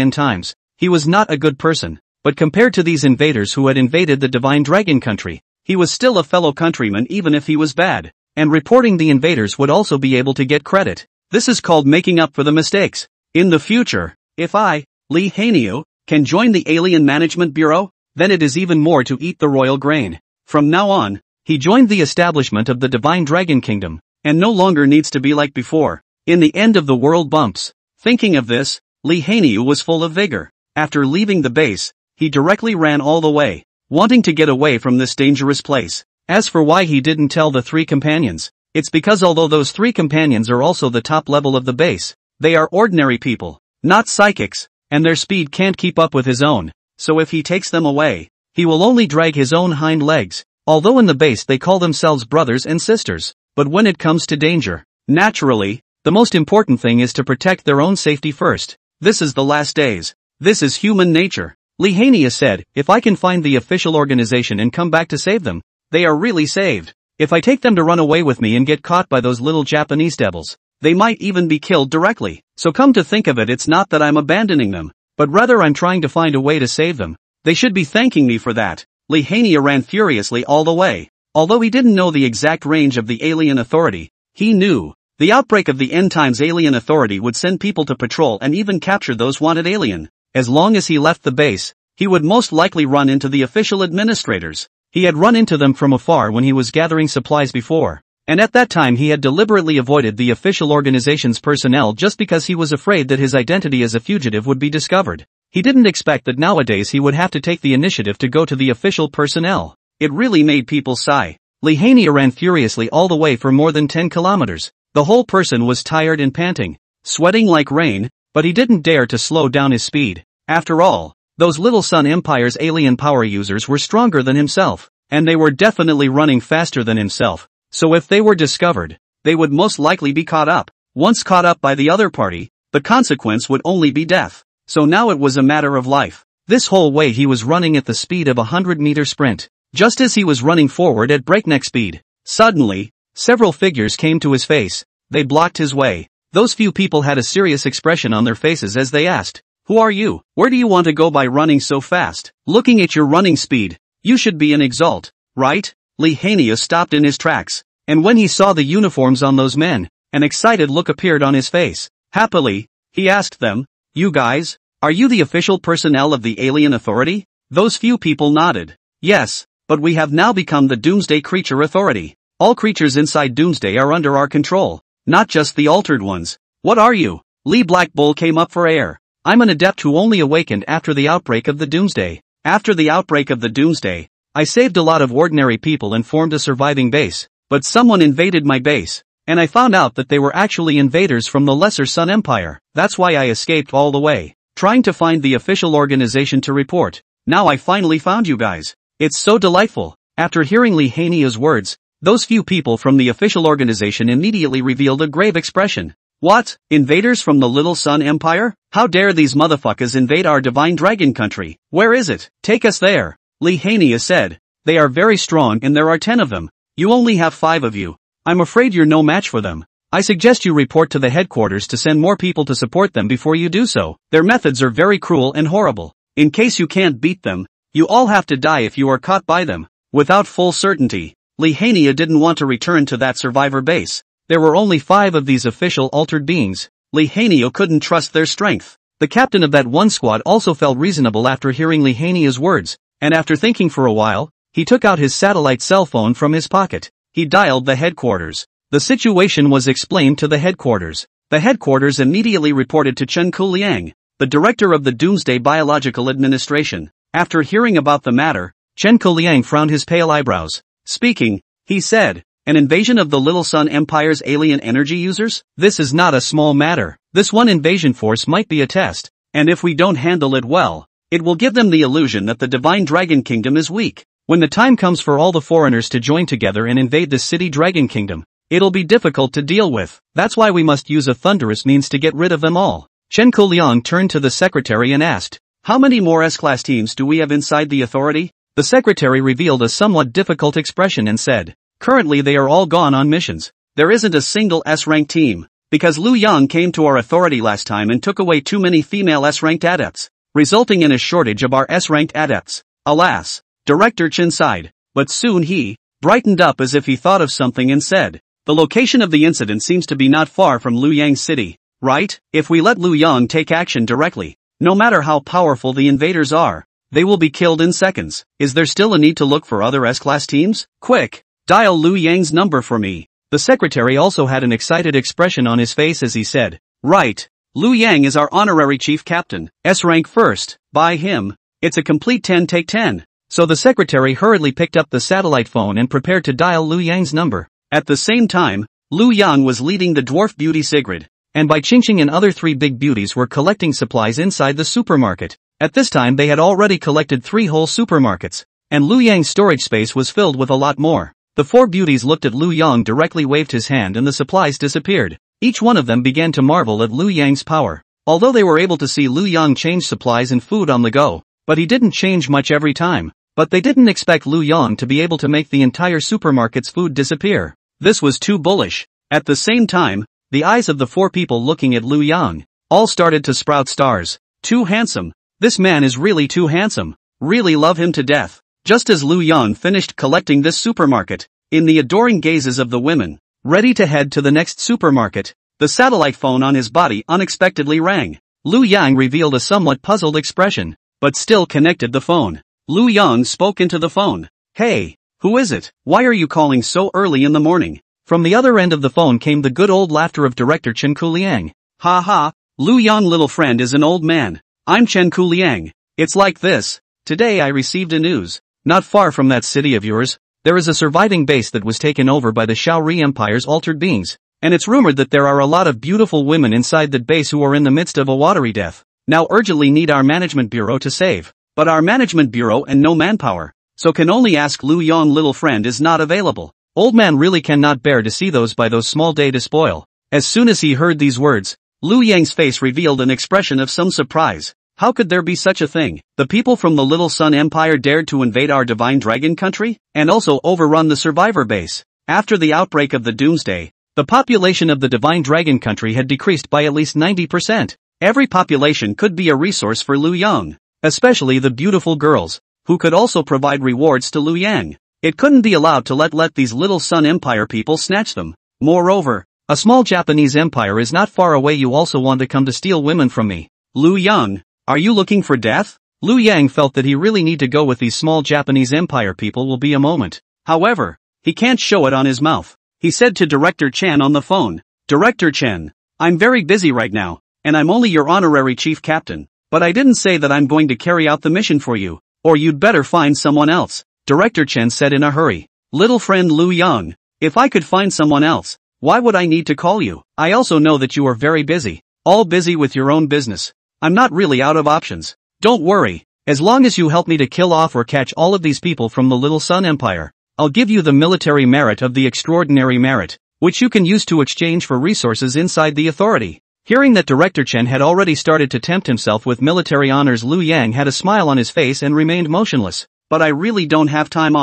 S1: end times, he was not a good person, but compared to these invaders who had invaded the Divine Dragon Country, he was still a fellow countryman even if he was bad, and reporting the invaders would also be able to get credit. This is called making up for the mistakes. In the future, if I, Lee Hanyu, can join the Alien Management Bureau, then it is even more to eat the royal grain. From now on, he joined the establishment of the Divine Dragon Kingdom, and no longer needs to be like before. In the end of the world bumps. Thinking of this, Lee Hanyu was full of vigor. After leaving the base, he directly ran all the way, wanting to get away from this dangerous place. As for why he didn't tell the three companions, it's because although those three companions are also the top level of the base, they are ordinary people, not psychics, and their speed can't keep up with his own, so if he takes them away, he will only drag his own hind legs. Although in the base they call themselves brothers and sisters, but when it comes to danger, naturally, the most important thing is to protect their own safety first. This is the last days. This is human nature. Lee Hanyu said, if I can find the official organization and come back to save them, they are really saved. If I take them to run away with me and get caught by those little Japanese devils, they might even be killed directly. So come to think of it, it's not that I'm abandoning them, but rather I'm trying to find a way to save them. They should be thanking me for that. Lee Hanyu ran furiously all the way. Although he didn't know the exact range of the alien authority, he knew the outbreak of the end times alien authority would send people to patrol and even capture those wanted alien. As long as he left the base, he would most likely run into the official administrators. He had run into them from afar when he was gathering supplies before, and at that time he had deliberately avoided the official organization's personnel just because he was afraid that his identity as a fugitive would be discovered. He didn't expect that nowadays he would have to take the initiative to go to the official personnel. It really made people sigh. Lee Hanyu ran furiously all the way for more than 10 kilometers. The whole person was tired and panting, sweating like rain, but he didn't dare to slow down his speed. After all, those Little Sun Empire's alien power users were stronger than himself, and they were definitely running faster than himself, so if they were discovered, they would most likely be caught up. Once caught up by the other party, the consequence would only be death. So now it was a matter of life. This whole way he was running at the speed of a 100-meter sprint. Just as he was running forward at breakneck speed, suddenly, several figures came to his face. They blocked his way. Those few people had a serious expression on their faces as they asked, "Who are you? Where do you want to go by running so fast? Looking at your running speed, you should be in exalt, right?" Lee Hanyu stopped in his tracks, and when he saw the uniforms on those men, an excited look appeared on his face. Happily, he asked them, "You guys, are you the official personnel of the alien authority?" Those few people nodded. "Yes, but we have now become the Doomsday Creature Authority. All creatures inside Doomsday are under our control, not just the altered ones." "What are you?" Lee Black Bull came up for air. "I'm an adept who only awakened after the outbreak of the Doomsday. After the outbreak of the Doomsday, I saved a lot of ordinary people and formed a surviving base, but someone invaded my base, and I found out that they were actually invaders from the Lesser Sun Empire. That's why I escaped all the way, trying to find the official organization to report. Now I finally found you guys. It's so delightful." After hearing Lee Hanyu's words, those few people from the official organization immediately revealed a grave expression. "What? Invaders from the Little Sun Empire? How dare these motherfuckers invade our Divine Dragon Country? Where is it? Take us there." Lee Hanyu said, "They are very strong and there are 10 of them. You only have 5 of you. I'm afraid you're no match for them. I suggest you report to the headquarters to send more people to support them before you do so. Their methods are very cruel and horrible. In case you can't beat them, you all have to die if you are caught by them." Without full certainty, Lee Hanyu didn't want to return to that survivor base. There were only 5 of these official altered beings. Lee Hanyu couldn't trust their strength. The captain of that one squad also felt reasonable after hearing Lee Hanyu's words, and after thinking for a while, he took out his satellite cell phone from his pocket. He dialed the headquarters. The situation was explained to the headquarters. The headquarters immediately reported to Chen Kuliang, the director of the Doomsday Biological Administration. After hearing about the matter, Chen Kuliang frowned his pale eyebrows. Speaking, he said, "An invasion of the Little Sun Empire's alien energy users? This is not a small matter. This one invasion force might be a test, and if we don't handle it well, it will give them the illusion that the Divine Dragon Kingdom is weak. When the time comes for all the foreigners to join together and invade the city Dragon Kingdom, It'll be difficult to deal with. That's why we must use a thunderous means to get rid of them all. Chen Kuliang turned to the secretary and asked, "How many more S-class teams do we have inside the authority?" The secretary revealed a somewhat difficult expression and said, "Currently they are all gone on missions. There isn't a single S-ranked team, because Lu Yang came to our authority last time and took away too many female S-ranked adepts, resulting in a shortage of our S-ranked adepts." Alas, Director Chen sighed, but soon he brightened up as if he thought of something and said, "The location of the incident seems to be not far from Luyang City, right? If we let Lu Yang take action directly, no matter how powerful the invaders are, they will be killed in seconds. Is there still a need to look for other S-class teams? Quick, dial Lu Yang's number for me." The secretary also had an excited expression on his face as he said, "Right, Lu Yang is our honorary chief captain, S-rank first, by him, it's a complete 10 take 10. So the secretary hurriedly picked up the satellite phone and prepared to dial Lu Yang's number. At the same time, Lu Yang was leading the dwarf beauty Sigrid, and Bai Qingqing and other three big beauties were collecting supplies inside the supermarket. At this time they had already collected 3 whole supermarkets, and Lu Yang's storage space was filled with a lot more. The 4 beauties looked at Lu Yang, directly waved his hand and the supplies disappeared. Each one of them began to marvel at Lu Yang's power. Although they were able to see Lu Yang change supplies and food on the go, but he didn't change much every time. But they didn't expect Lu Yang to be able to make the entire supermarket's food disappear. This was too bullish. At the same time, the eyes of the 4 people looking at Lu Yang all started to sprout stars. Too handsome. This man is really too handsome. Really love him to death. Just as Lu Yang finished collecting this supermarket, in the adoring gazes of the women, ready to head to the next supermarket, the satellite phone on his body unexpectedly rang. Lu Yang revealed a somewhat puzzled expression, but still connected the phone. Lu Yang spoke into the phone. "Hey, who is it? Why are you calling so early in the morning?" From the other end of the phone came the good old laughter of Director Chen Kuliang. "Ha ha, Lu Yang little friend is an old man. I'm Chen Kuliang. It's like this. Today I received a news. Not far from that city of yours, there is a surviving base that was taken over by the Shaori Empire's altered beings, and it's rumored that there are a lot of beautiful women inside that base who are in the midst of a watery death. Now urgently need our management bureau to save. But our management bureau and no manpower, so can only ask Lu Yang little friend is not available." Old man really cannot bear to see those by those small day to spoil. As soon as he heard these words, Lu Yang's face revealed an expression of some surprise. How could there be such a thing? The people from the Little Sun Empire dared to invade our Divine Dragon country, and also overrun the survivor base. After the outbreak of the Doomsday, the population of the Divine Dragon country had decreased by at least 90%. Every population could be a resource for Lu Yang, especially the beautiful girls, who could also provide rewards to Lu Yang. It couldn't be allowed to let these Little Sun Empire people snatch them. Moreover, a small Japanese empire is not far away. You also want to come to steal women from me. Lu Yang, are you looking for death? Lu Yang felt that he really need to go with these small Japanese empire people will be a moment. However, he can't show it on his mouth. He said to Director Chen on the phone, "Director Chen, I'm very busy right now, and I'm only your honorary chief captain. But I didn't say that I'm going to carry out the mission for you, or you'd better find someone else," Director Chen said in a hurry. "Little friend Lu Yang, if I could find someone else, why would I need to call you? I also know that you are very busy, all busy with your own business. I'm not really out of options. Don't worry, as long as you help me to kill off or catch all of these people from the Little Sun Empire, I'll give you the military merit of the extraordinary merit, which you can use to exchange for resources inside the authority." Hearing that Director Chen had already started to tempt himself with military honors, Lu Yang had a smile on his face and remained motionless. "But I really don't have time."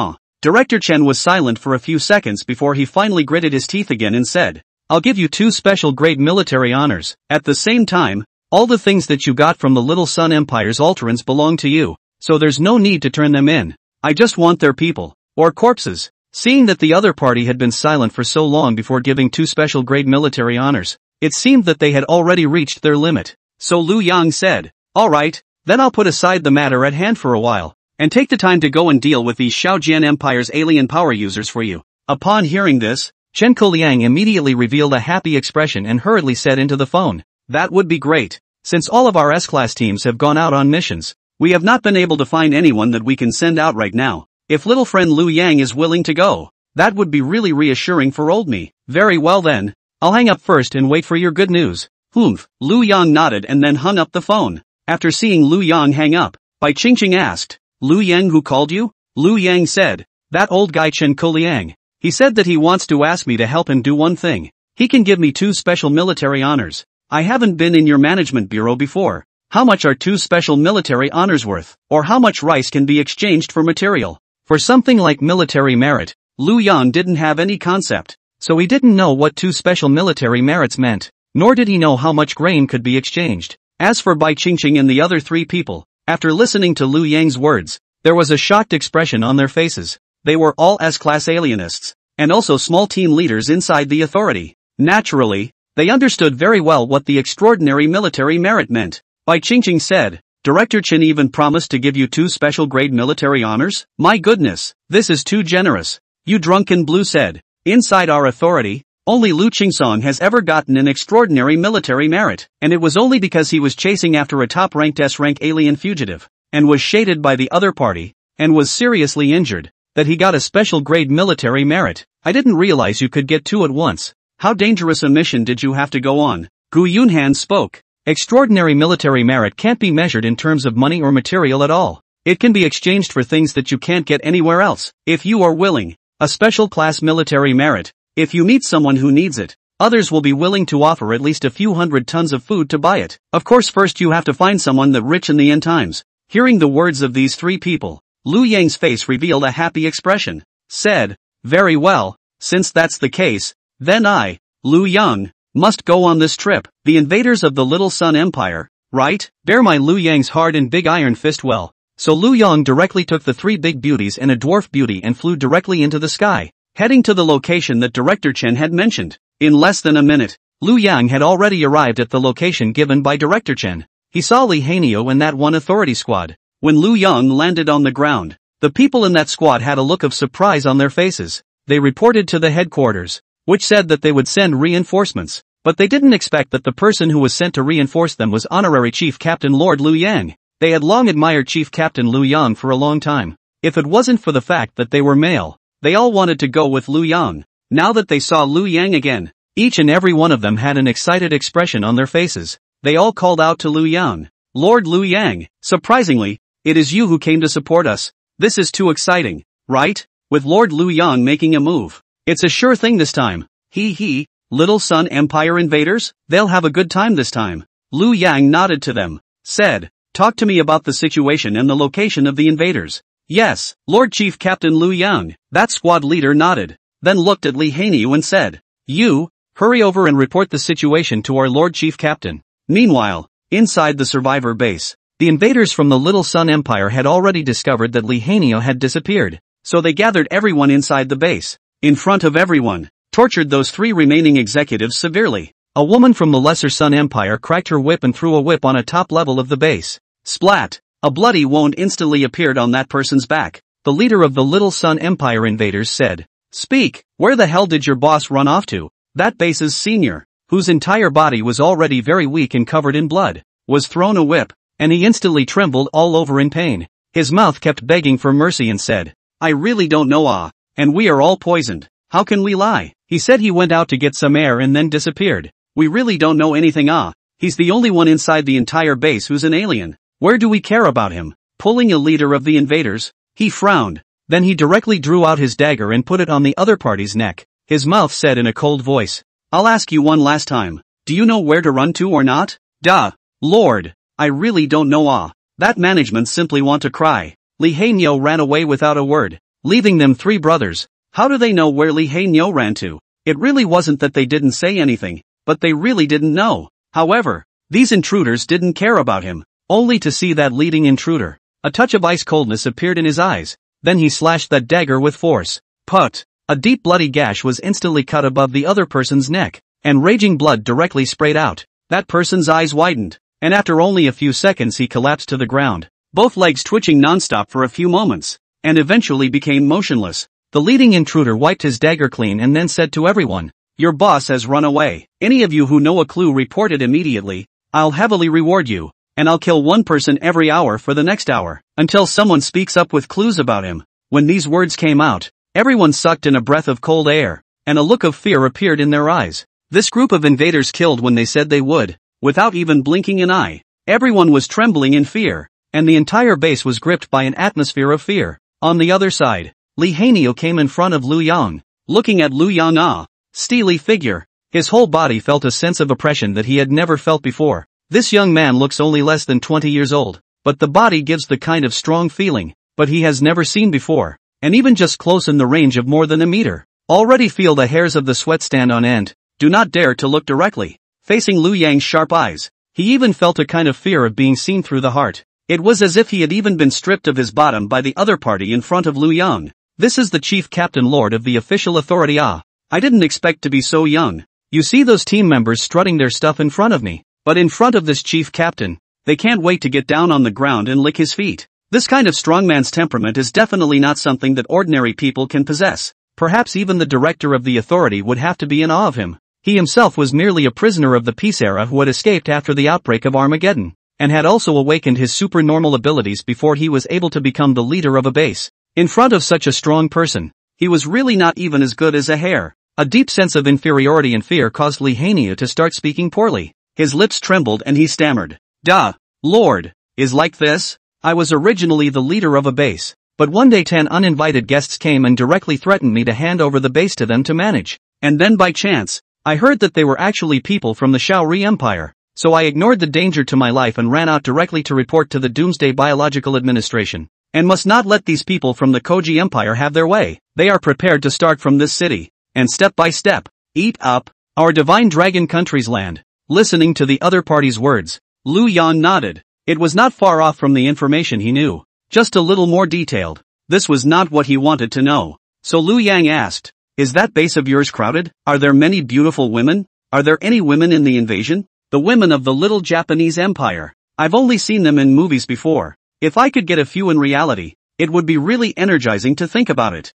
S1: Director Chen was silent for a few seconds before he finally gritted his teeth again and said, "I'll give you 2 special great military honors. At the same time, all the things that you got from the Little Sun Empire's alterants belong to you, so there's no need to turn them in. I just want their people, or corpses." Seeing that the other party had been silent for so long before giving 2 special great military honors, it seemed that they had already reached their limit. So Lu Yang said, "All right, then I'll put aside the matter at hand for a while, and take the time to go and deal with these Shaojian Empire's alien power users for you." Upon hearing this, Chen Kuliang immediately revealed a happy expression and hurriedly said into the phone, "That would be great. Since all of our S-class teams have gone out on missions, we have not been able to find anyone that we can send out right now. If little friend Lu Yang is willing to go, that would be really reassuring for old me." "Very well then. I'll hang up first and wait for your good news." "Humph." Lu Yang nodded and then hung up the phone. After seeing Lu Yang hang up, Bai Qingqing asked, "Lu Yang, who called you?" Lu Yang said, "That old guy Chen Kuliang. He said that he wants to ask me to help him do one thing. He can give me 2 special military honors. I haven't been in your management bureau before. How much are 2 special military honors worth? Or how much rice can be exchanged for material? For something like military merit, Lu Yang didn't have any concept. So he didn't know what 2 special military merits meant, nor did he know how much grain could be exchanged. As for Bai Qingqing and the other 3 people, after listening to Lu Yang's words, there was a shocked expression on their faces. They were all S-class alienists, and also small team leaders inside the authority. Naturally, they understood very well what the extraordinary military merit meant. Bai Qingqing said, Director Chen even promised to give you 2 special grade military honors? My goodness, this is too generous. You drunken blue said, inside our authority, only Lu Qingsong has ever gotten an extraordinary military merit, and it was only because he was chasing after a top-ranked S-rank alien fugitive, and was shaded by the other party, and was seriously injured, that he got a special grade military merit. I didn't realize you could get 2 at once. How dangerous a mission did you have to go on? Gu Yunhan spoke. Extraordinary military merit can't be measured in terms of money or material at all. It can be exchanged for things that you can't get anywhere else, if you are willing. A special class military merit. If you meet someone who needs it, others will be willing to offer at least a few hundred tons of food to buy it. Of course, first you have to find someone that rich in the end times. Hearing the words of these 3 people, Lu Yang's face revealed a happy expression. Said, very well, since that's the case, then I, Lu Yang, must go on this trip. The invaders of the Little Sun Empire, right? Bear my Lu Yang's hard and big iron fist well. So Lu Yang directly took the 3 big beauties and a dwarf beauty and flew directly into the sky, heading to the location that Director Chen had mentioned. In less than a minute, Lu Yang had already arrived at the location given by Director Chen. He saw Li Hanyo and that one authority squad. When Lu Yang landed on the ground, the people in that squad had a look of surprise on their faces. They reported to the headquarters, which said that they would send reinforcements, but they didn't expect that the person who was sent to reinforce them was Honorary Chief Captain Lord Lu Yang. They had long admired Chief Captain Lu Yang for a long time. If it wasn't for the fact that they were male, they all wanted to go with Lu Yang. Now that they saw Lu Yang again, each and every one of them had an excited expression on their faces. They all called out to Lu Yang, Lord Lu Yang, surprisingly, it is you who came to support us. This is too exciting, right? With Lord Lu Yang making a move. It's a sure thing this time. He, Little Sun Empire invaders, they'll have a good time this time. Lu Yang nodded to them, said, talk to me about the situation and the location of the invaders. Yes, Lord Chief Captain Lu Yang, that squad leader nodded, then looked at Li Hanyu and said, you, hurry over and report the situation to our Lord Chief Captain. Meanwhile, inside the survivor base, the invaders from the Little Sun Empire had already discovered that Li Hanyu had disappeared, so they gathered everyone inside the base, in front of everyone, tortured those 3 remaining executives severely. A woman from the Lesser Sun Empire cracked her whip and threw a whip on a top level of the base. Splat! A bloody wound instantly appeared on that person's back. The leader of the Little Sun Empire invaders said, speak, where the hell did your boss run off to? That base's senior, whose entire body was already very weak and covered in blood, was thrown a whip, and he instantly trembled all over in pain. His mouth kept begging for mercy and said, I really don't know and we are all poisoned. How can we lie? He said he went out to get some air and then disappeared. We really don't know anything He's the only one inside the entire base who's an alien. Where do we care about him? Pulling a leader of the invaders, he frowned. Then he directly drew out his dagger and put it on the other party's neck. His mouth said in a cold voice, I'll ask you one last time. Do you know where to run to or not? Duh. Lord. I really don't know That management simply want to cry. Li Hanyo ran away without a word, leaving them 3 brothers. How do they know where Li Hanyo ran to? It really wasn't that they didn't say anything, but they really didn't know. However, these intruders didn't care about him. Only to see that leading intruder. A touch of ice coldness appeared in his eyes. Then he slashed that dagger with force. Put! A deep bloody gash was instantly cut above the other person's neck, and raging blood directly sprayed out. That person's eyes widened, and after only a few seconds he collapsed to the ground, both legs twitching non-stop for a few moments, and eventually became motionless. The leading intruder wiped his dagger clean and then said to everyone, your boss has run away. Any of you who know a clue report it immediately. I'll heavily reward you. And I'll kill 1 person every hour for the next hour, until someone speaks up with clues about him. When these words came out, everyone sucked in a breath of cold air, and a look of fear appeared in their eyes. This group of invaders killed when they said they would, without even blinking an eye. Everyone was trembling in fear, and the entire base was gripped by an atmosphere of fear. On the other side, Li Hanyu came in front of Lu Yang, looking at Lu Yang's steely figure. His whole body felt a sense of oppression that he had never felt before. This young man looks only less than 20 years old, but the body gives the kind of strong feeling, but he has never seen before, and even just close in the range of more than a meter. Already feel the hairs of the sweat stand on end. Do not dare to look directly, facing Lu Yang's sharp eyes. He even felt a kind of fear of being seen through the heart. It was as if he had even been stripped of his bottom by the other party in front of Lu Yang. This is the chief captain lord of the official authority. I didn't expect to be so young. You see those team members strutting their stuff in front of me, but in front of this chief captain, they can't wait to get down on the ground and lick his feet. This kind of strongman's temperament is definitely not something that ordinary people can possess. Perhaps even the director of the authority would have to be in awe of him. He himself was merely a prisoner of the peace era who had escaped after the outbreak of Armageddon, and had also awakened his supernormal abilities before he was able to become the leader of a base. In front of such a strong person, he was really not even as good as a hare. A deep sense of inferiority and fear caused Li Hania to start speaking poorly. His lips trembled and he stammered. Duh, Lord, is like this? I was originally the leader of a base, but one day 10 uninvited guests came and directly threatened me to hand over the base to them to manage. And then by chance, I heard that they were actually people from the Shaori Empire, so I ignored the danger to my life and ran out directly to report to the Doomsday Biological Administration. And must not let these people from the Koji Empire have their way. They are prepared to start from this city, and step by step, eat up our divine dragon country's land. Listening to the other party's words, Lu Yan nodded. It was not far off from the information he knew, just a little more detailed. This was not what he wanted to know. So Lu Yang asked, is that base of yours crowded? Are there many beautiful women? Are there any women in the invasion? The women of the little Japanese empire. I've only seen them in movies before. If I could get a few in reality, it would be really energizing to think about it.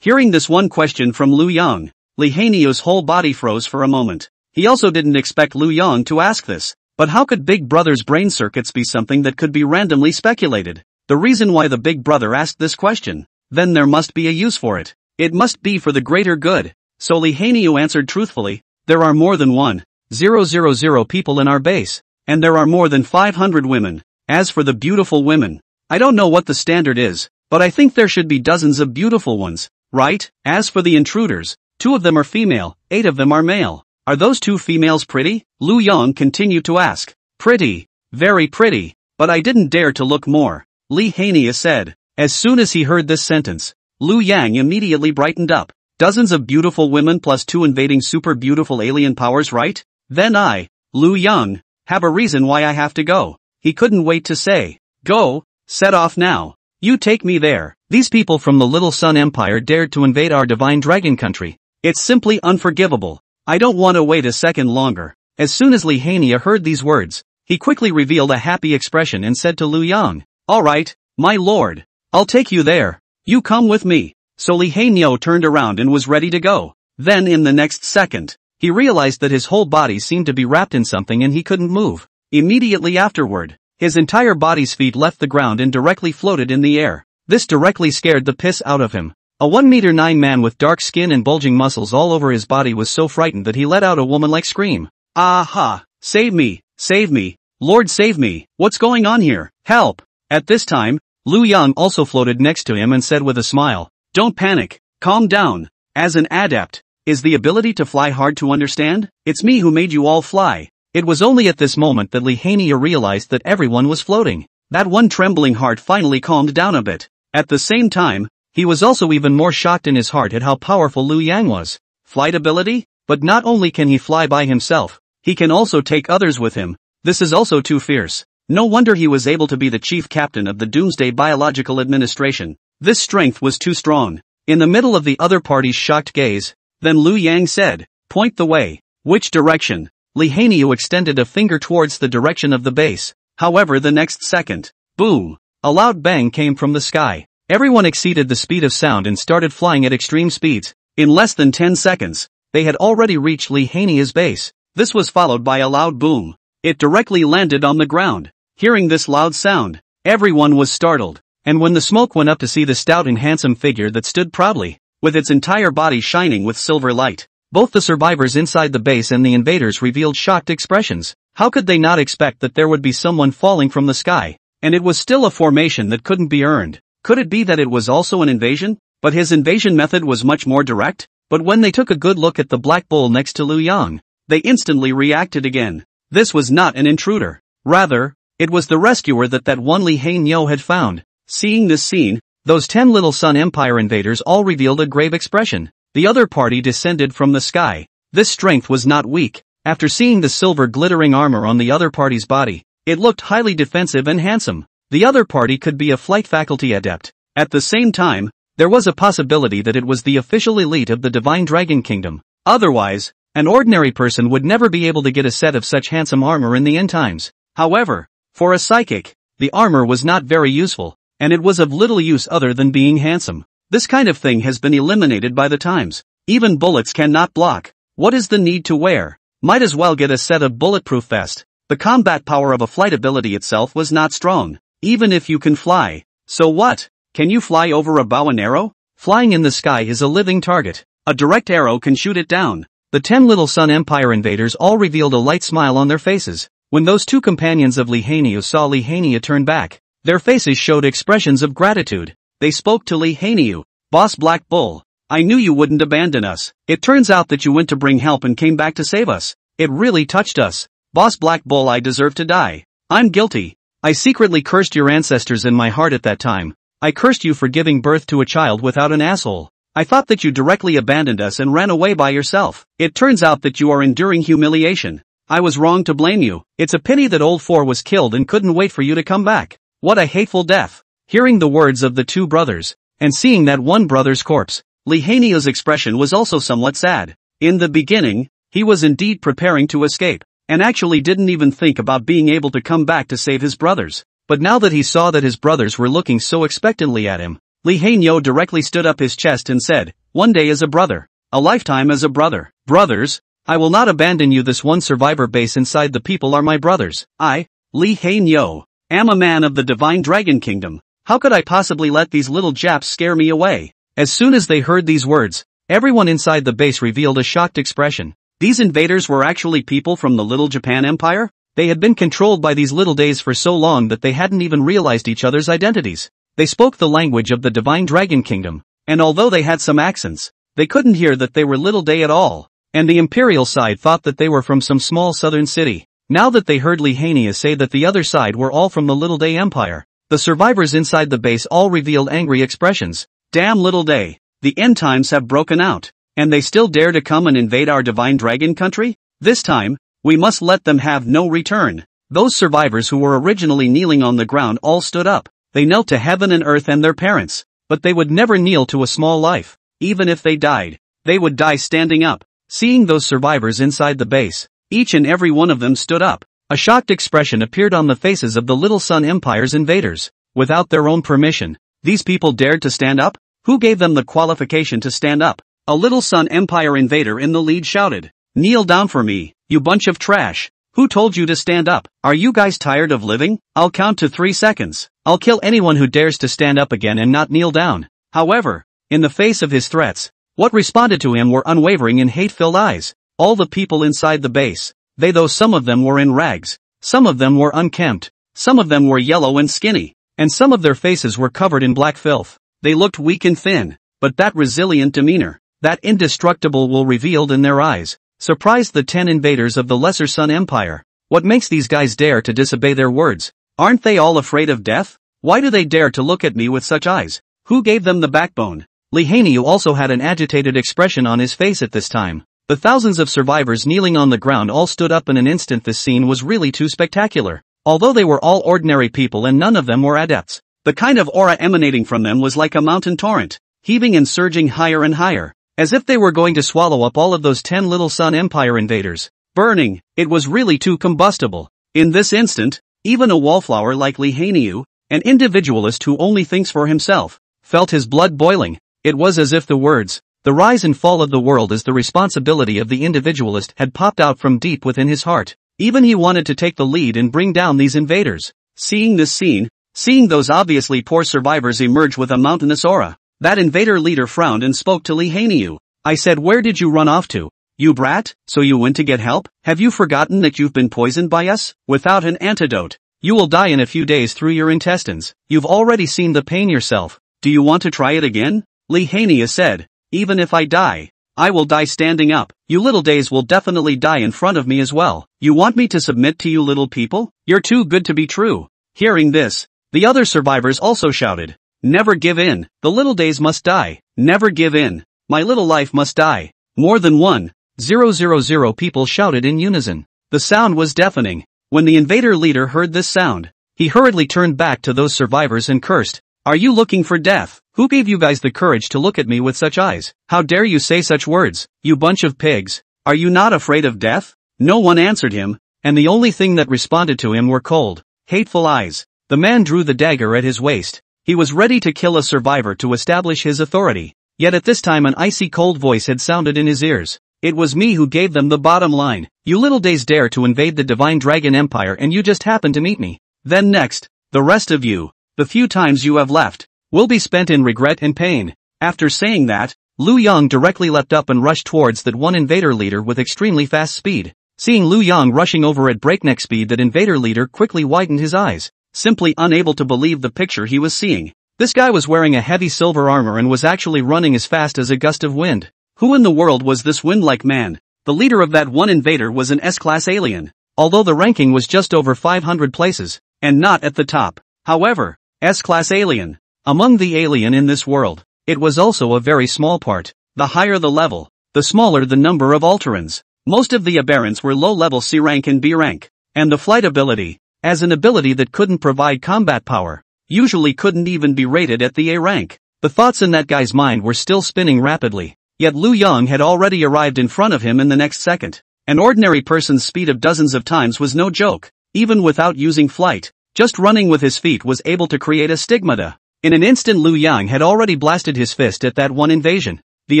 S1: Hearing this one question from Lu Yang, Li Hania's whole body froze for a moment. He also didn't expect Lu Yang to ask this. But how could Big Brother's brain circuits be something that could be randomly speculated? The reason why the Big Brother asked this question, then there must be a use for it. It must be for the greater good. So Li Hania answered truthfully, there are more than 1,000 people in our base, and there are more than 500 women. As for the beautiful women, I don't know what the standard is, but I think there should be dozens of beautiful ones, right? As for the intruders, 2 of them are female, 8 of them are male. Are those 2 females pretty? Lu Yang continued to ask. Pretty, very pretty, but I didn't dare to look more, Li Hania said. As soon as he heard this sentence, Lu Yang immediately brightened up. Dozens of beautiful women plus 2 invading super beautiful alien powers, right? Then I, Lu Yang, have a reason why I have to go. He couldn't wait to say, go, set off now. You take me there. These people from the Little Sun Empire dared to invade our divine dragon country. It's simply unforgivable. I don't want to wait a second longer. As soon as Li Hania heard these words, he quickly revealed a happy expression and said to Lu Yang, alright, my lord, I'll take you there. You come with me. So Li Hania turned around and was ready to go. Then in the next second, he realized that his whole body seemed to be wrapped in something and he couldn't move. Immediately afterward, his entire body's feet left the ground and directly floated in the air. This directly scared the piss out of him. A 1'9" man with dark skin and bulging muscles all over his body was so frightened that he let out a woman-like scream. Aha! Save me! Save me! Lord save me! What's going on here? Help! At this time, Lu Yang also floated next to him and said with a smile, don't panic, calm down. As an adept, is the ability to fly hard to understand? It's me who made you all fly. It was only at this moment that Li Hania realized that everyone was floating. That one trembling heart finally calmed down a bit. At the same time, he was also even more shocked in his heart at how powerful Lu Yang was. Flight ability? But not only can he fly by himself, he can also take others with him. This is also too fierce. No wonder he was able to be the chief captain of the Doomsday Biological Administration. This strength was too strong. In the middle of the other party's shocked gaze, then Lu Yang said, point the way. Which direction? Li Hania extended a finger towards the direction of the base. However, the next second, boom! A loud bang came from the sky. Everyone exceeded the speed of sound and started flying at extreme speeds. In less than 10 seconds, they had already reached Li Hania's base. This was followed by a loud boom. It directly landed on the ground. Hearing this loud sound, everyone was startled. And when the smoke went up to see the stout and handsome figure that stood proudly, with its entire body shining with silver light, both the survivors inside the base and the invaders revealed shocked expressions. How could they not expect that there would be someone falling from the sky? And it was still a formation that couldn't be earned. Could it be that it was also an invasion? but his invasion method was much more direct. But when they took a good look at the black bull next to Liu Yang, they instantly reacted again. This was not an intruder. Rather, it was the rescuer that one Li Hainyo had found. Seeing this scene, those 10 Little Sun Empire invaders all revealed a grave expression. The other party descended from the sky. This strength was not weak. After seeing the silver glittering armor on the other party's body, it looked highly defensive and handsome. The other party could be a flight faculty adept. At the same time, there was a possibility that it was the official elite of the Divine Dragon Kingdom. Otherwise, an ordinary person would never be able to get a set of such handsome armor in the end times. However, for a psychic, the armor was not very useful, and it was of little use other than being handsome. This kind of thing has been eliminated by the times. Even bullets cannot block. What is the need to wear? Might as well get a set of bulletproof vest. The combat power of a flight ability itself was not strong. Even if you can fly. So what? Can you fly over a bow and arrow? Flying in the sky is a living target. A direct arrow can shoot it down. The 10 Little Sun Empire invaders all revealed a light smile on their faces. When those two companions of Li Hainyo saw Li Hainyo turn back, their faces showed expressions of gratitude. They spoke to Li Hainyo. Boss Black Bull, I knew you wouldn't abandon us. It turns out that you went to bring help and came back to save us. It really touched us. Boss Black Bull, I deserve to die. I'm guilty. I secretly cursed your ancestors in my heart at that time. I cursed you for giving birth to a child without an asshole. I thought that you directly abandoned us and ran away by yourself. It turns out that you are enduring humiliation. I was wrong to blame you. It's a pity that old Four was killed and couldn't wait for you to come back. What a hateful death. Hearing the words of the two brothers, and seeing that one brother's corpse, Li Hainyo's expression was also somewhat sad. In the beginning, he was indeed preparing to escape, and actually didn't even think about being able to come back to save his brothers. But now that he saw that his brothers were looking so expectantly at him, Li Hainyo directly stood up his chest and said, "One day as a brother, a lifetime as a brother. Brothers, I will not abandon you. This one survivor base inside the people are my brothers. I, Li Hainyo, am a man of the Divine Dragon Kingdom. How could I possibly let these little Japs scare me away?" As soon as they heard these words, everyone inside the base revealed a shocked expression. These invaders were actually people from the Little Japan Empire? They had been controlled by these little days for so long that they hadn't even realized each other's identities. They spoke the language of the Divine Dragon Kingdom, and although they had some accents, they couldn't hear that they were Little Day at all, and the Imperial side thought that they were from some small southern city. Now that they heard Li Hainyo say that the other side were all from the Little Day Empire, the survivors inside the base all revealed angry expressions. Damn Little Day, the end times have broken out, and they still dare to come and invade our Divine Dragon country? This time, we must let them have no return. Those survivors who were originally kneeling on the ground all stood up. They knelt to heaven and earth and their parents, but they would never kneel to a small life. Even if they died, they would die standing up. Seeing those survivors inside the base, each and every one of them stood up. A shocked expression appeared on the faces of the Little Sun Empire's invaders. Without their own permission, these people dared to stand up? Who gave them the qualification to stand up? A Little Sun Empire invader in the lead shouted, "Kneel down for me, you bunch of trash. Who told you to stand up? Are you guys tired of living? I'll count to 3 seconds. I'll kill anyone who dares to stand up again and not kneel down." However, in the face of his threats, what responded to him were unwavering and hate-filled eyes. All the people inside the base, though some of them were in rags, some of them were unkempt, some of them were yellow and skinny, and some of their faces were covered in black filth. They looked weak and thin, but that resilient demeanor, that indestructible will revealed in their eyes, surprised the 10 invaders of the Lesser Sun Empire. What makes these guys dare to disobey their words? Aren't they all afraid of death? Why do they dare to look at me with such eyes? Who gave them the backbone? Li Hainyo also had an agitated expression on his face at this time. The thousands of survivors kneeling on the ground all stood up in an instant. This scene was really too spectacular. Although they were all ordinary people and none of them were adepts, the kind of aura emanating from them was like a mountain torrent, heaving and surging higher and higher, as if they were going to swallow up all of those 10 Little Sun Empire invaders. Burning, it was really too combustible. In this instant, even a wallflower like Li Hainyo, an individualist who only thinks for himself, felt his blood boiling. It was as if the words, "The rise and fall of the world is the responsibility of the individualist," had popped out from deep within his heart. Even he wanted to take the lead and bring down these invaders. Seeing this scene, seeing those obviously poor survivors emerge with a mountainous aura, that invader leader frowned and spoke to Li Hainyo. "I said, where did you run off to? You brat, so you went to get help? Have you forgotten that you've been poisoned by us? Without an antidote, you will die in a few days through your intestines. You've already seen the pain yourself. Do you want to try it again?" Li Hania said. Even if I die, I will die standing up. You little days will definitely die in front of me as well. You want me to submit to you little people? You're too good to be true. Hearing this, the other survivors also shouted. Never give in. The little days must die. Never give in. My little life must die. More than 1,000 people shouted in unison. The sound was deafening. When the invader leader heard this sound, he hurriedly turned back to those survivors and cursed. Are you looking for death? Who gave you guys the courage to look at me with such eyes? How dare you say such words, you bunch of pigs? Are you not afraid of death? No one answered him, and the only thing that responded to him were cold, hateful eyes. The man drew the dagger at his waist. He was ready to kill a survivor to establish his authority. Yet at this time an icy cold voice had sounded in his ears. It was me who gave them the bottom line. You little days dare to invade the Divine Dragon Empire and you just happen to meet me. Then next, the rest of you, the few times you have left, will be spent in regret and pain. After saying that, Lu Yang directly leapt up and rushed towards that one invader leader with extremely fast speed. Seeing Lu Yang rushing over at breakneck speed, that invader leader quickly widened his eyes, simply unable to believe the picture he was seeing. This guy was wearing a heavy silver armor and was actually running as fast as a gust of wind. Who in the world was this wind-like man? The leader of that one invader was an S-class alien, although the ranking was just over 500 places, and not at the top. However, S-class alien. Among the alien in this world, it was also a very small part. The higher the level, the smaller the number of Alterans. Most of the aberrants were low-level C rank and B rank, and the flight ability, as an ability that couldn't provide combat power, usually couldn't even be rated at the A rank. The thoughts in that guy's mind were still spinning rapidly, yet Lu Yang had already arrived in front of him in the next second. An ordinary person's speed of dozens of times was no joke. Even without using flight, just running with his feet was able to create a stigmata. In an instant Lu Yang had already blasted his fist at that one invasion. The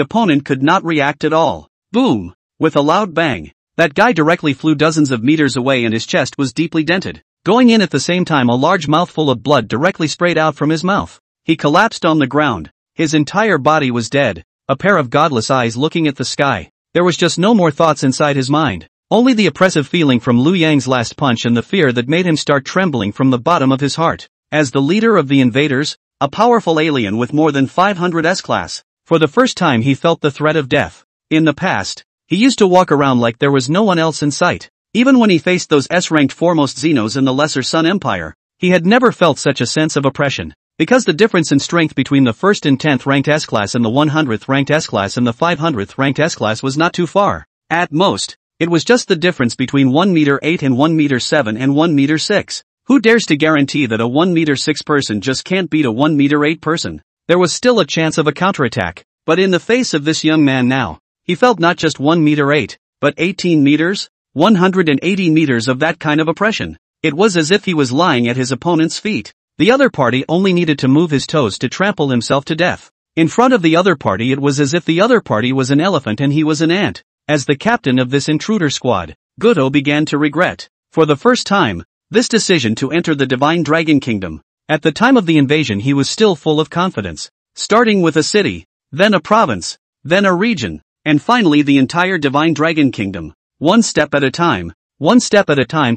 S1: opponent could not react at all. Boom! With a loud bang, that guy directly flew dozens of meters away and his chest was deeply dented. Going in at the same time, a large mouthful of blood directly sprayed out from his mouth. He collapsed on the ground. His entire body was dead, a pair of godless eyes looking at the sky. There was just no more thoughts inside his mind. Only the oppressive feeling from Lu Yang's last punch and the fear that made him start trembling from the bottom of his heart. As the leader of the invaders, a powerful alien with more than 500 S-class, for the first time he felt the threat of death. In the past, he used to walk around like there was no one else in sight. Even when he faced those S-ranked foremost Xenos in the Lesser Sun Empire, he had never felt such a sense of oppression. Because the difference in strength between the 1st and 10th ranked S-class and the 100th ranked S-class and the 500th ranked S-class was not too far. At most, it was just the difference between 1 meter 8 and 1 meter 7 and 1 meter 6. Who dares to guarantee that a 1 meter 6 person just can't beat a 1 meter 8 person? There was still a chance of a counterattack, but in the face of this young man now, he felt not just 1 meter 8, but 18 meters, 180 meters of that kind of oppression. It was as if he was lying at his opponent's feet. The other party only needed to move his toes to trample himself to death. In front of the other party it was as if the other party was an elephant and he was an ant. As the captain of this intruder squad, Goto began to regret, for the first time, this decision to enter the Divine Dragon Kingdom. At the time of the invasion he was still full of confidence, starting with a city, then a province, then a region, and finally the entire Divine Dragon Kingdom. One step at a time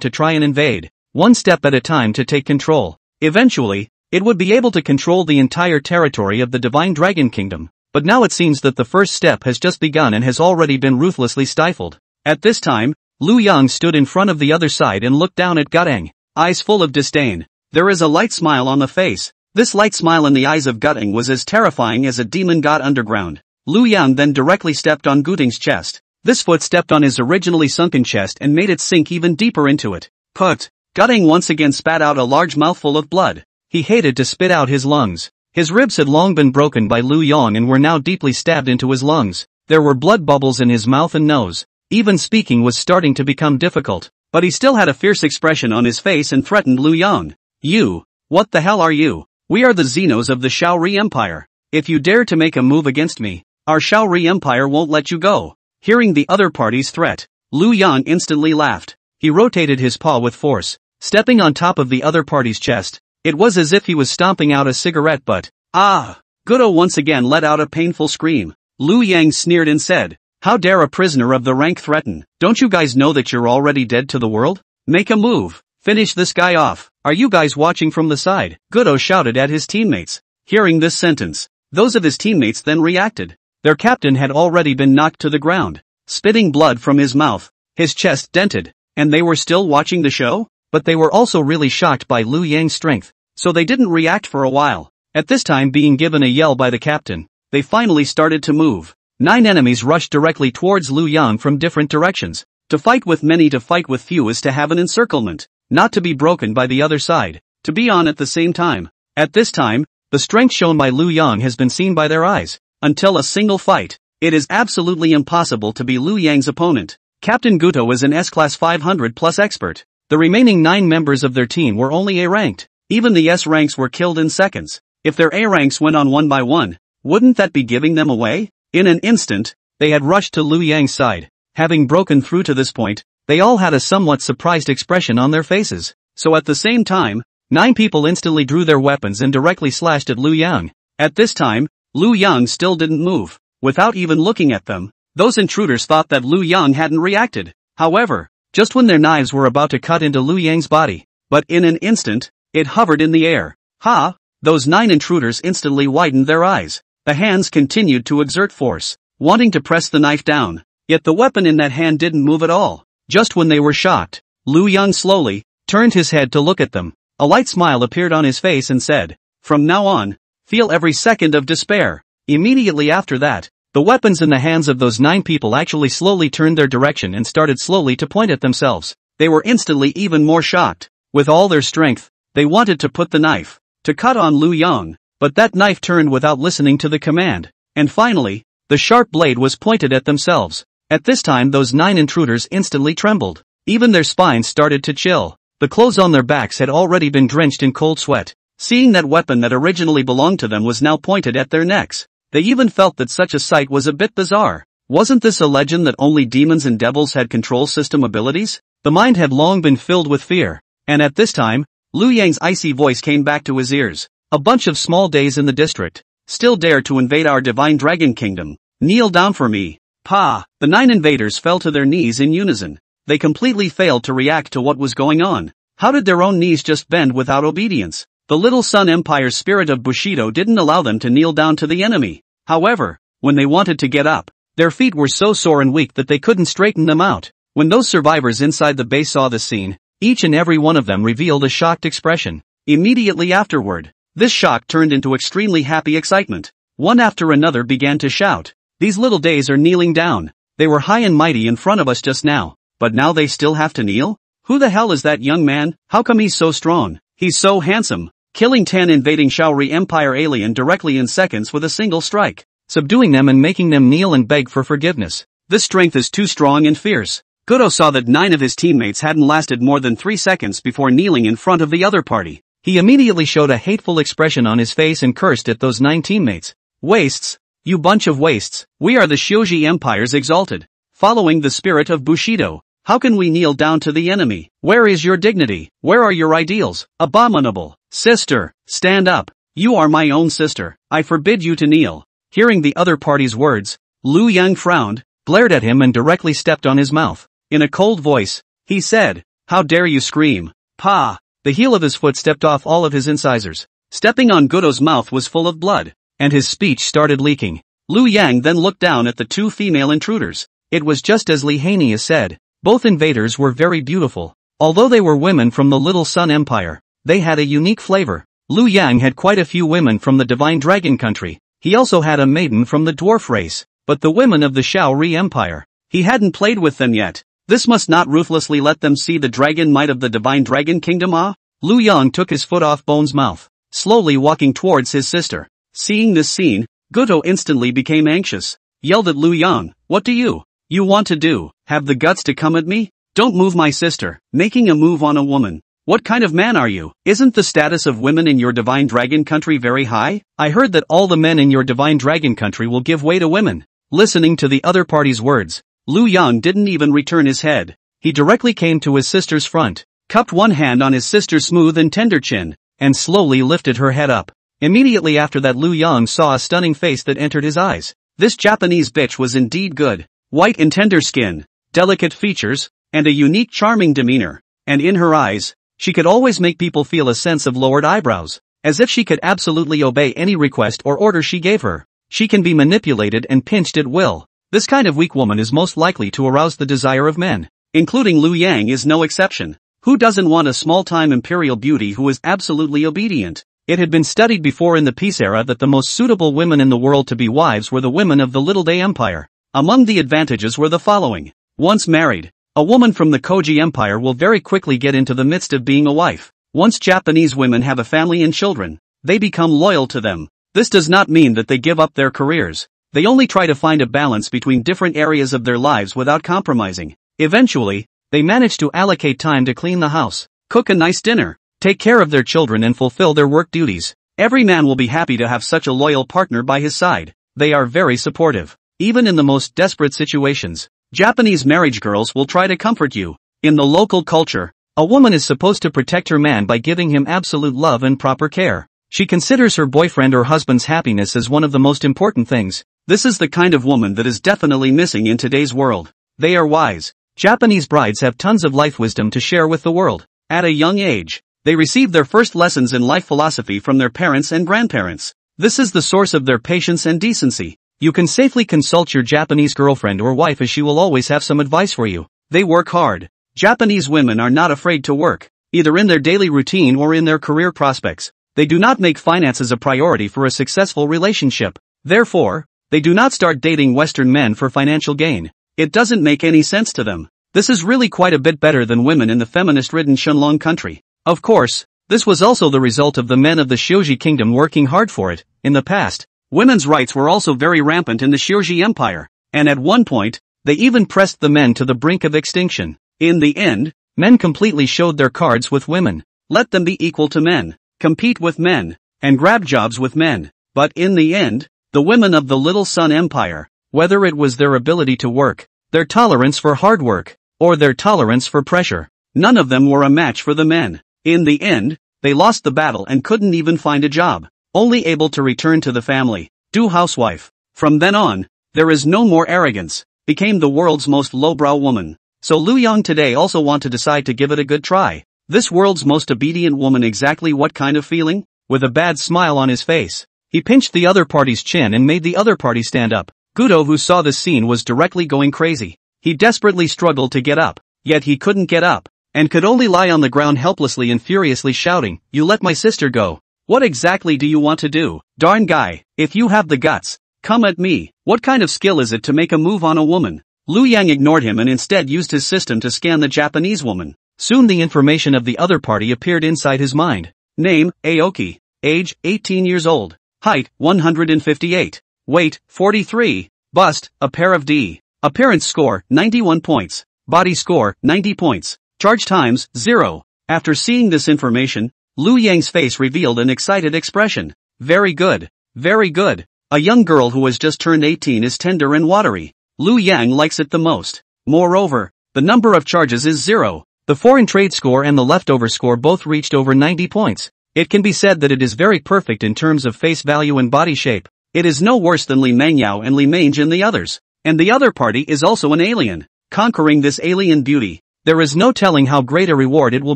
S1: to try and invade, one step at a time to take control. Eventually, it would be able to control the entire territory of the Divine Dragon Kingdom. But now it seems that the first step has just begun and has already been ruthlessly stifled. At this time, Lu Yang stood in front of the other side and looked down at Guteng, eyes full of disdain. There is a light smile on the face. This light smile in the eyes of Guteng was as terrifying as a demon god underground. Lu Yang then directly stepped on Guteng's chest. This foot stepped on his originally sunken chest and made it sink even deeper into it. Put! Guteng once again spat out a large mouthful of blood. He hated to spit out his lungs. His ribs had long been broken by Lu Yang and were now deeply stabbed into his lungs. There were blood bubbles in his mouth and nose. Even speaking was starting to become difficult. But he still had a fierce expression on his face and threatened Lu Yang. You! What the hell are you? We are the Xenos of the Shaori Empire. If you dare to make a move against me, our Shaori Empire won't let you go. Hearing the other party's threat, Lu Yang instantly laughed. He rotated his paw with force, stepping on top of the other party's chest. It was as if he was stomping out a cigarette butt. Ah! Goto once again let out a painful scream. Lu Yang sneered and said, how dare a prisoner of the rank threaten? Don't you guys know that you're already dead to the world? Make a move. Finish this guy off. Are you guys watching from the side? Goto shouted at his teammates. Hearing this sentence, Those of his teammates then reacted. Their captain had already been knocked to the ground, spitting blood from his mouth, his chest dented, and they were still watching the show? But they were also really shocked by Liu Yang's strength, so they didn't react for a while. At this time, being given a yell by the captain, they finally started to move. 9 enemies rushed directly towards Liu Yang from different directions. To fight with many, to fight with few is to have an encirclement, not to be broken by the other side, to be on at the same time. At this time, the strength shown by Liu Yang has been seen by their eyes. Until a single fight, it is absolutely impossible to be Liu Yang's opponent. Captain Guto is an S-Class 500 plus expert. The remaining 9 members of their team were only A-ranked. Even the S ranks were killed in seconds. If their A ranks went on one by one, wouldn't that be giving them away? In an instant, they had rushed to Liu Yang's side. Having broken through to this point, they all had a somewhat surprised expression on their faces. So at the same time, 9 people instantly drew their weapons and directly slashed at Liu Yang. At this time, Liu Yang still didn't move. Without even looking at them, those intruders thought that Liu Yang hadn't reacted. However, just when their knives were about to cut into Liu Yang's body, but in an instant, it hovered in the air. Ha! Those 9 intruders instantly widened their eyes. The hands continued to exert force, wanting to press the knife down. Yet the weapon in that hand didn't move at all. Just when they were shocked, Liu Yang slowly turned his head to look at them. A light smile appeared on his face and said, "From now on, feel every second of despair." Immediately after that, the weapons in the hands of those 9 people actually slowly turned their direction and started slowly to point at themselves. They were instantly even more shocked. With all their strength, they wanted to put the knife to cut on Liu Yang, but that knife turned without listening to the command. And finally, the sharp blade was pointed at themselves. At this time, those 9 intruders instantly trembled. Even their spines started to chill. The clothes on their backs had already been drenched in cold sweat. Seeing that weapon that originally belonged to them was now pointed at their necks, they even felt that such a sight was a bit bizarre. Wasn't this a legend that only demons and devils had control system abilities? The mind had long been filled with fear. And at this time, Liu Yang's icy voice came back to his ears. "A bunch of small days in the district still dare to invade our divine dragon kingdom. Kneel down for me." Pa! The 9 invaders fell to their knees in unison. They completely failed to react to what was going on. How did their own knees just bend without obedience? The Little Sun Empire's spirit of Bushido didn't allow them to kneel down to the enemy. However, when they wanted to get up, their feet were so sore and weak that they couldn't straighten them out. When those survivors inside the base saw this scene, each and every one of them revealed a shocked expression. Immediately afterward, this shock turned into extremely happy excitement. One after another began to shout, "These little days are kneeling down. They were high and mighty in front of us just now, but now they still have to kneel? Who the hell is that young man? How come he's so strong? He's so handsome." Killing 10 invading Shaori Empire alien directly in seconds with a single strike, subduing them and making them kneel and beg for forgiveness. This strength is too strong and fierce. Guto saw that 9 of his teammates hadn't lasted more than 3 seconds before kneeling in front of the other party. He immediately showed a hateful expression on his face and cursed at those 9 teammates. "Wastes! You bunch of wastes! We are the Shioji Empire's exalted, following the spirit of Bushido. How can we kneel down to the enemy? Where is your dignity? Where are your ideals? Abominable! Sister, stand up. You are my own sister. I forbid you to kneel." Hearing the other party's words, Liu Yang frowned, glared at him and directly stepped on his mouth. In a cold voice, he said, "How dare you scream?" Pa! The heel of his foot stepped off all of his incisors. Stepping on Guto's mouth was full of blood, and his speech started leaking. Liu Yang then looked down at the 2 female intruders. It was just as Li Haney said. Both invaders were very beautiful. Although they were women from the Little Sun Empire, they had a unique flavor. Liu Yang had quite a few women from the Divine Dragon country. He also had a maiden from the dwarf race, but the women of the Shaori Empire, he hadn't played with them yet. This must not ruthlessly let them see the dragon might of the Divine Dragon Kingdom. Liu Yang took his foot off Bone's mouth, slowly walking towards his sister. Seeing this scene, Guto instantly became anxious, yelled at Liu Yang, "What do you want to do? Have the guts to come at me? Don't move my sister." Making a move on a woman. What kind of man are you? Isn't the status of women in your Divine Dragon country very high? I heard that all the men in your Divine Dragon country will give way to women. Listening to the other party's words, Liu Yang didn't even return his head. He directly came to his sister's front, cupped one hand on his sister's smooth and tender chin, and slowly lifted her head up. Immediately after that, Liu Yang saw a stunning face that entered his eyes. This Japanese bitch was indeed good. White and tender skin, delicate features, and a unique charming demeanor. And in her eyes, she could always make people feel a sense of lowered eyebrows. as if she could absolutely obey any request or order she gave her. She can be manipulated and pinched at will. This kind of weak woman is most likely to arouse the desire of men, including Liu Yang is no exception. Who doesn't want a small-time imperial beauty who is absolutely obedient? It had been studied before in the peace era that the most suitable women in the world to be wives were the women of the Little Day Empire. Among the advantages were the following. Once married, a woman from the Koji Empire will very quickly get into the midst of being a wife. Once Japanese women have a family and children, they become loyal to them. This does not mean that they give up their careers. They only try to find a balance between different areas of their lives without compromising. Eventually, they manage to allocate time to clean the house, cook a nice dinner, take care of their children and fulfill their work duties. Every man will be happy to have such a loyal partner by his side. They are very supportive. Even in the most desperate situations, Japanese marriage girls will try to comfort you. In the local culture, a woman is supposed to protect her man by giving him absolute love and proper care. She considers her boyfriend or husband's happiness as one of the most important things. This is the kind of woman that is definitely missing in today's world. They are wise. Japanese brides have tons of life wisdom to share with the world. At a young age, they receive their first lessons in life philosophy from their parents and grandparents. This is the source of their patience and decency. You can safely consult your Japanese girlfriend or wife as she will always have some advice for you. They work hard. Japanese women are not afraid to work, either in their daily routine or in their career prospects. They do not make finances a priority for a successful relationship. Therefore, they do not start dating Western men for financial gain. It doesn't make any sense to them. This is really quite a bit better than women in the feminist-ridden Shenlong country. Of course, this was also the result of the men of the Shioji kingdom working hard for it. In the past, women's rights were also very rampant in the Shioji Empire, and at one point, they even pressed the men to the brink of extinction. In the end, men completely showed their cards with women. Let them be equal to men, compete with men, and grab jobs with men. But in the end, the women of the Little Sun Empire, whether it was their ability to work, their tolerance for hard work, or their tolerance for pressure, none of them were a match for the men. In the end, they lost the battle and couldn't even find a job, only able to return to the family, do housewife. From then on, there is no more arrogance, became the world's most lowbrow woman. So Liu Yang today also want to decide to give it a good try. This world's most obedient woman, exactly what kind of feeling? With a bad smile on his face, he pinched the other party's chin and made the other party stand up. Gudo, who saw this scene, was directly going crazy. He desperately struggled to get up, yet he couldn't get up, and could only lie on the ground helplessly and furiously shouting, "You let my sister go. What exactly do you want to do? Darn guy, if you have the guts, come at me. What kind of skill is it to make a move on a woman?" Liu Yang ignored him and instead used his system to scan the Japanese woman. Soon the information of the other party appeared inside his mind. Name, Aoki. Age, 18 years old. Height, 158. Weight, 43. Bust, a pair of D. Appearance score, 91 points. Body score, 90 points. Charge times, 0. After seeing this information, Liu Yang's face revealed an excited expression. Very good. Very good. A young girl who has just turned 18 is tender and watery. Liu Yang likes it the most. Moreover, the number of charges is 0. The foreign trade score and the leftover score both reached over 90 points. It can be said that it is very perfect in terms of face value and body shape. It is no worse than Li Mengyao and Li Mange and the others. And the other party is also an alien. Conquering this alien beauty, there is no telling how great a reward it will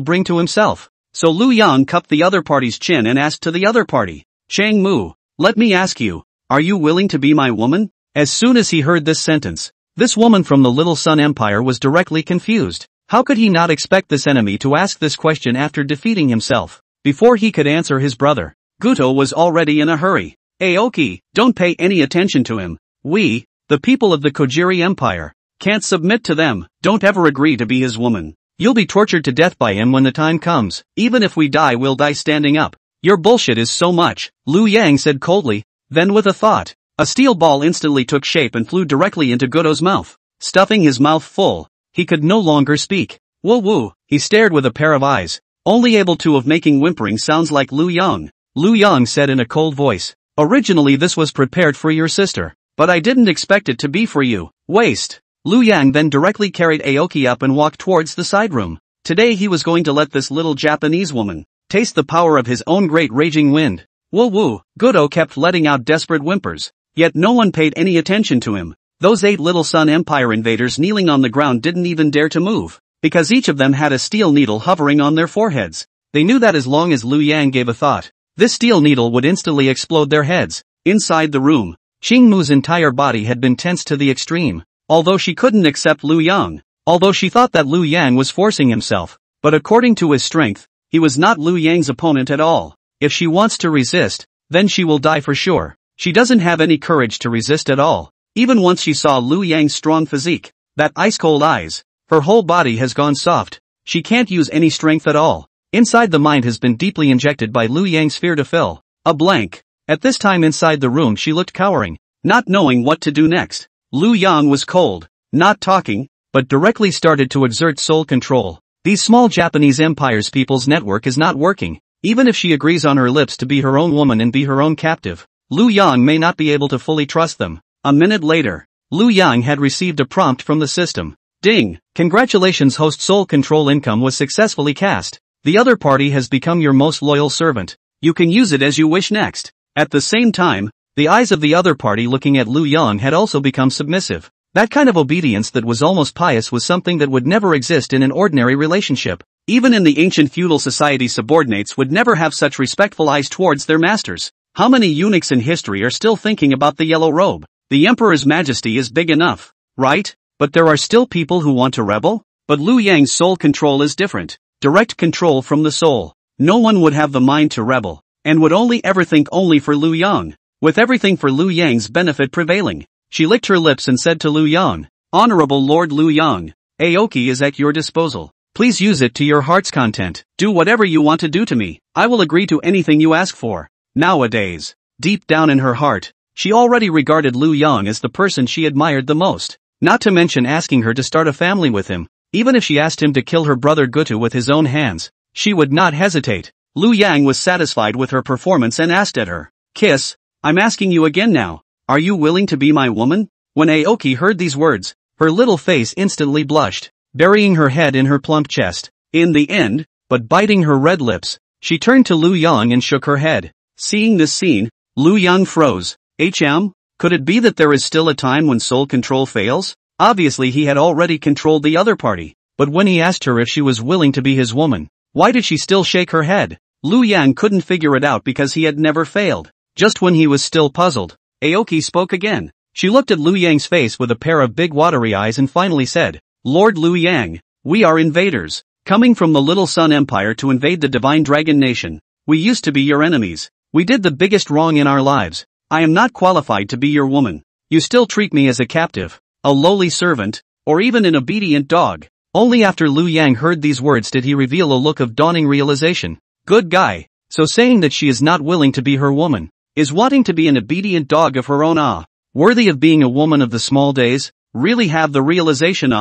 S1: bring to himself. So Liu Yang cupped the other party's chin and asked to the other party, "Chang Mu, let me ask you, are you willing to be my woman?" As soon as he heard this sentence, this woman from the Little Sun Empire was directly confused. How could he not expect this enemy to ask this question after defeating himself? Before he could answer his brother, Guto was already in a hurry. "Aoki, don't pay any attention to him. We, the people of the Kojiri Empire, can't submit to them. Don't ever agree to be his woman. You'll be tortured to death by him when the time comes. Even if we die, we'll die standing up. Your bullshit is so much," Liu Yang said coldly. Then with a thought, a steel ball instantly took shape and flew directly into Guto's mouth. Stuffing his mouth full, he could no longer speak. "Woo woo," he stared with a pair of eyes, only able to of making whimpering sounds like Liu Yang. Liu Yang said in a cold voice, "Originally this was prepared for your sister, but I didn't expect it to be for you. Waste." Liu Yang then directly carried Aoki up and walked towards the side room. Today he was going to let this little Japanese woman taste the power of his own great raging wind. Woo woo, Guto kept letting out desperate whimpers, yet no one paid any attention to him. Those 8 Little Sun Empire invaders kneeling on the ground didn't even dare to move, because each of them had a steel needle hovering on their foreheads. They knew that as long as Liu Yang gave a thought, This steel needle would instantly explode their heads. Inside the room, Qingmu's entire body had been tensed to the extreme. Although she couldn't accept Lu Yang. Although she thought that Lu Yang was forcing himself. But according to his strength, he was not Lu Yang's opponent at all. If she wants to resist, then she will die for sure. She doesn't have any courage to resist at all. Even once she saw Lu Yang's strong physique, that ice-cold eyes, her whole body has gone soft. She can't use any strength at all. Inside the mind has been deeply injected by Lu Yang's fear to fill a blank. At this time inside the room she looked cowering, not knowing what to do next. Lu Yang was cold, not talking, but directly started to exert soul control. These small Japanese empire's people's network is not working. Even if she agrees on her lips to be her own woman and be her own captive, Lu Yang may not be able to fully trust them. A minute later, Lu Yang had received a prompt from the system. Ding! Congratulations, host, soul control income was successfully cast. The other party has become your most loyal servant. You can use it as you wish next. At the same time, the eyes of the other party looking at Lu Yang had also become submissive. That kind of obedience that was almost pious was something that would never exist in an ordinary relationship. Even in the ancient feudal society, subordinates would never have such respectful eyes towards their masters. How many eunuchs in history are still thinking about the yellow robe? The emperor's majesty is big enough, right? But there are still people who want to rebel? But Lu Yang's soul control is different. Direct control from the soul. No one would have the mind to rebel, and would only ever think only for Lu Yang. With everything for Lu Yang's benefit prevailing, she licked her lips and said to Lu Yang, Honorable Lord Lu Yang, Aoki is at your disposal. Please use it to your heart's content. Do whatever you want to do to me. I will agree to anything you ask for. Nowadays, deep down in her heart, she already regarded Lu Yang as the person she admired the most. Not to mention asking her to start a family with him. Even if she asked him to kill her brother Gutu with his own hands, she would not hesitate. Lu Yang was satisfied with her performance and asked at her, Kiss, I'm asking you again now. Are you willing to be my woman? When Aoki heard these words, her little face instantly blushed, burying her head in her plump chest. In the end, but biting her red lips, she turned to Lu Yang and shook her head. Seeing this scene, Lu Yang froze. Could it be that there is still a time when soul control fails? Obviously he had already controlled the other party, but when he asked her if she was willing to be his woman, why did she still shake her head? Lu Yang couldn't figure it out because he had never failed. Just when he was still puzzled, Aoki spoke again. She looked at Lu Yang's face with a pair of big watery eyes and finally said, Lord Lu Yang, we are invaders, coming from the Little Sun Empire to invade the Divine Dragon Nation. We used to be your enemies. We did the biggest wrong in our lives. I am not qualified to be your woman. You still treat me as a captive, a lowly servant, or even an obedient dog. Only after Lu Yang heard these words did he reveal a look of dawning realization. Good guy. So saying that she is not willing to be her woman, is wanting to be an obedient dog of her own worthy of being a woman of the small days, really have the realization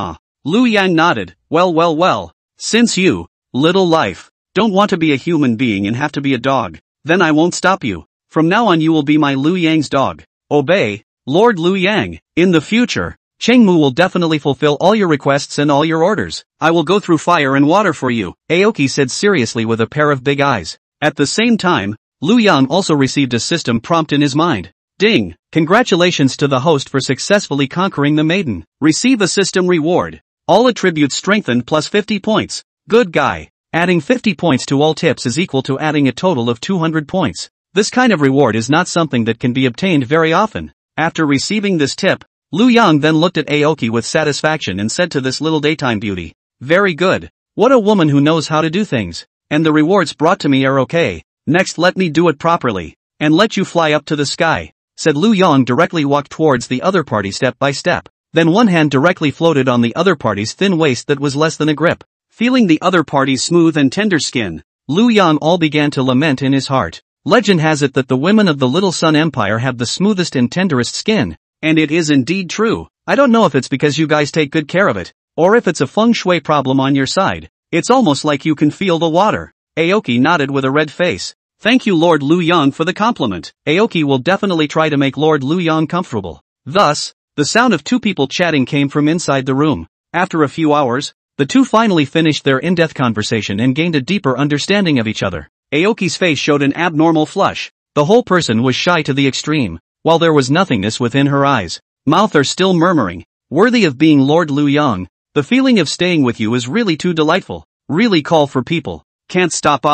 S1: Lu Yang nodded, well, since you, little life, don't want to be a human being and have to be a dog, then I won't stop you. From now on you will be my Lu Yang's dog. Obey, Lord Lu Yang. In the future, Chengmu will definitely fulfill all your requests and all your orders. I will go through fire and water for you, Aoki said seriously with a pair of big eyes. At the same time, Lu Yang also received a system prompt in his mind. Ding! Congratulations to the host for successfully conquering the maiden. Receive a system reward. All attributes strengthened plus 50 points. Good guy. Adding 50 points to all tips is equal to adding a total of 200 points. This kind of reward is not something that can be obtained very often. After receiving this tip, Lu Yang then looked at Aoki with satisfaction and said to this little daytime beauty, Very good. What a woman who knows how to do things. And the rewards brought to me are okay. Next let me do it properly, and let you fly up to the sky, said Lu Yang directly walked towards the other party step by step. Then one hand directly floated on the other party's thin waist that was less than a grip. Feeling the other party's smooth and tender skin, Lu Yang all began to lament in his heart. Legend has it that the women of the Little Sun Empire have the smoothest and tenderest skin, and it is indeed true. I don't know if it's because you guys take good care of it, or if it's a feng shui problem on your side. It's almost like you can feel the water. Aoki nodded with a red face. Thank you Lord Lu Yang for the compliment. Aoki will definitely try to make Lord Lu Yang comfortable. Thus, the sound of two people chatting came from inside the room. After a few hours, the two finally finished their in-depth conversation and gained a deeper understanding of each other. Aoki's face showed an abnormal flush. The whole person was shy to the extreme, while there was nothingness within her eyes. Mouth are still murmuring, worthy of being Lord Lu Yang. The feeling of staying with you is really too delightful. Really call for people. Can't stop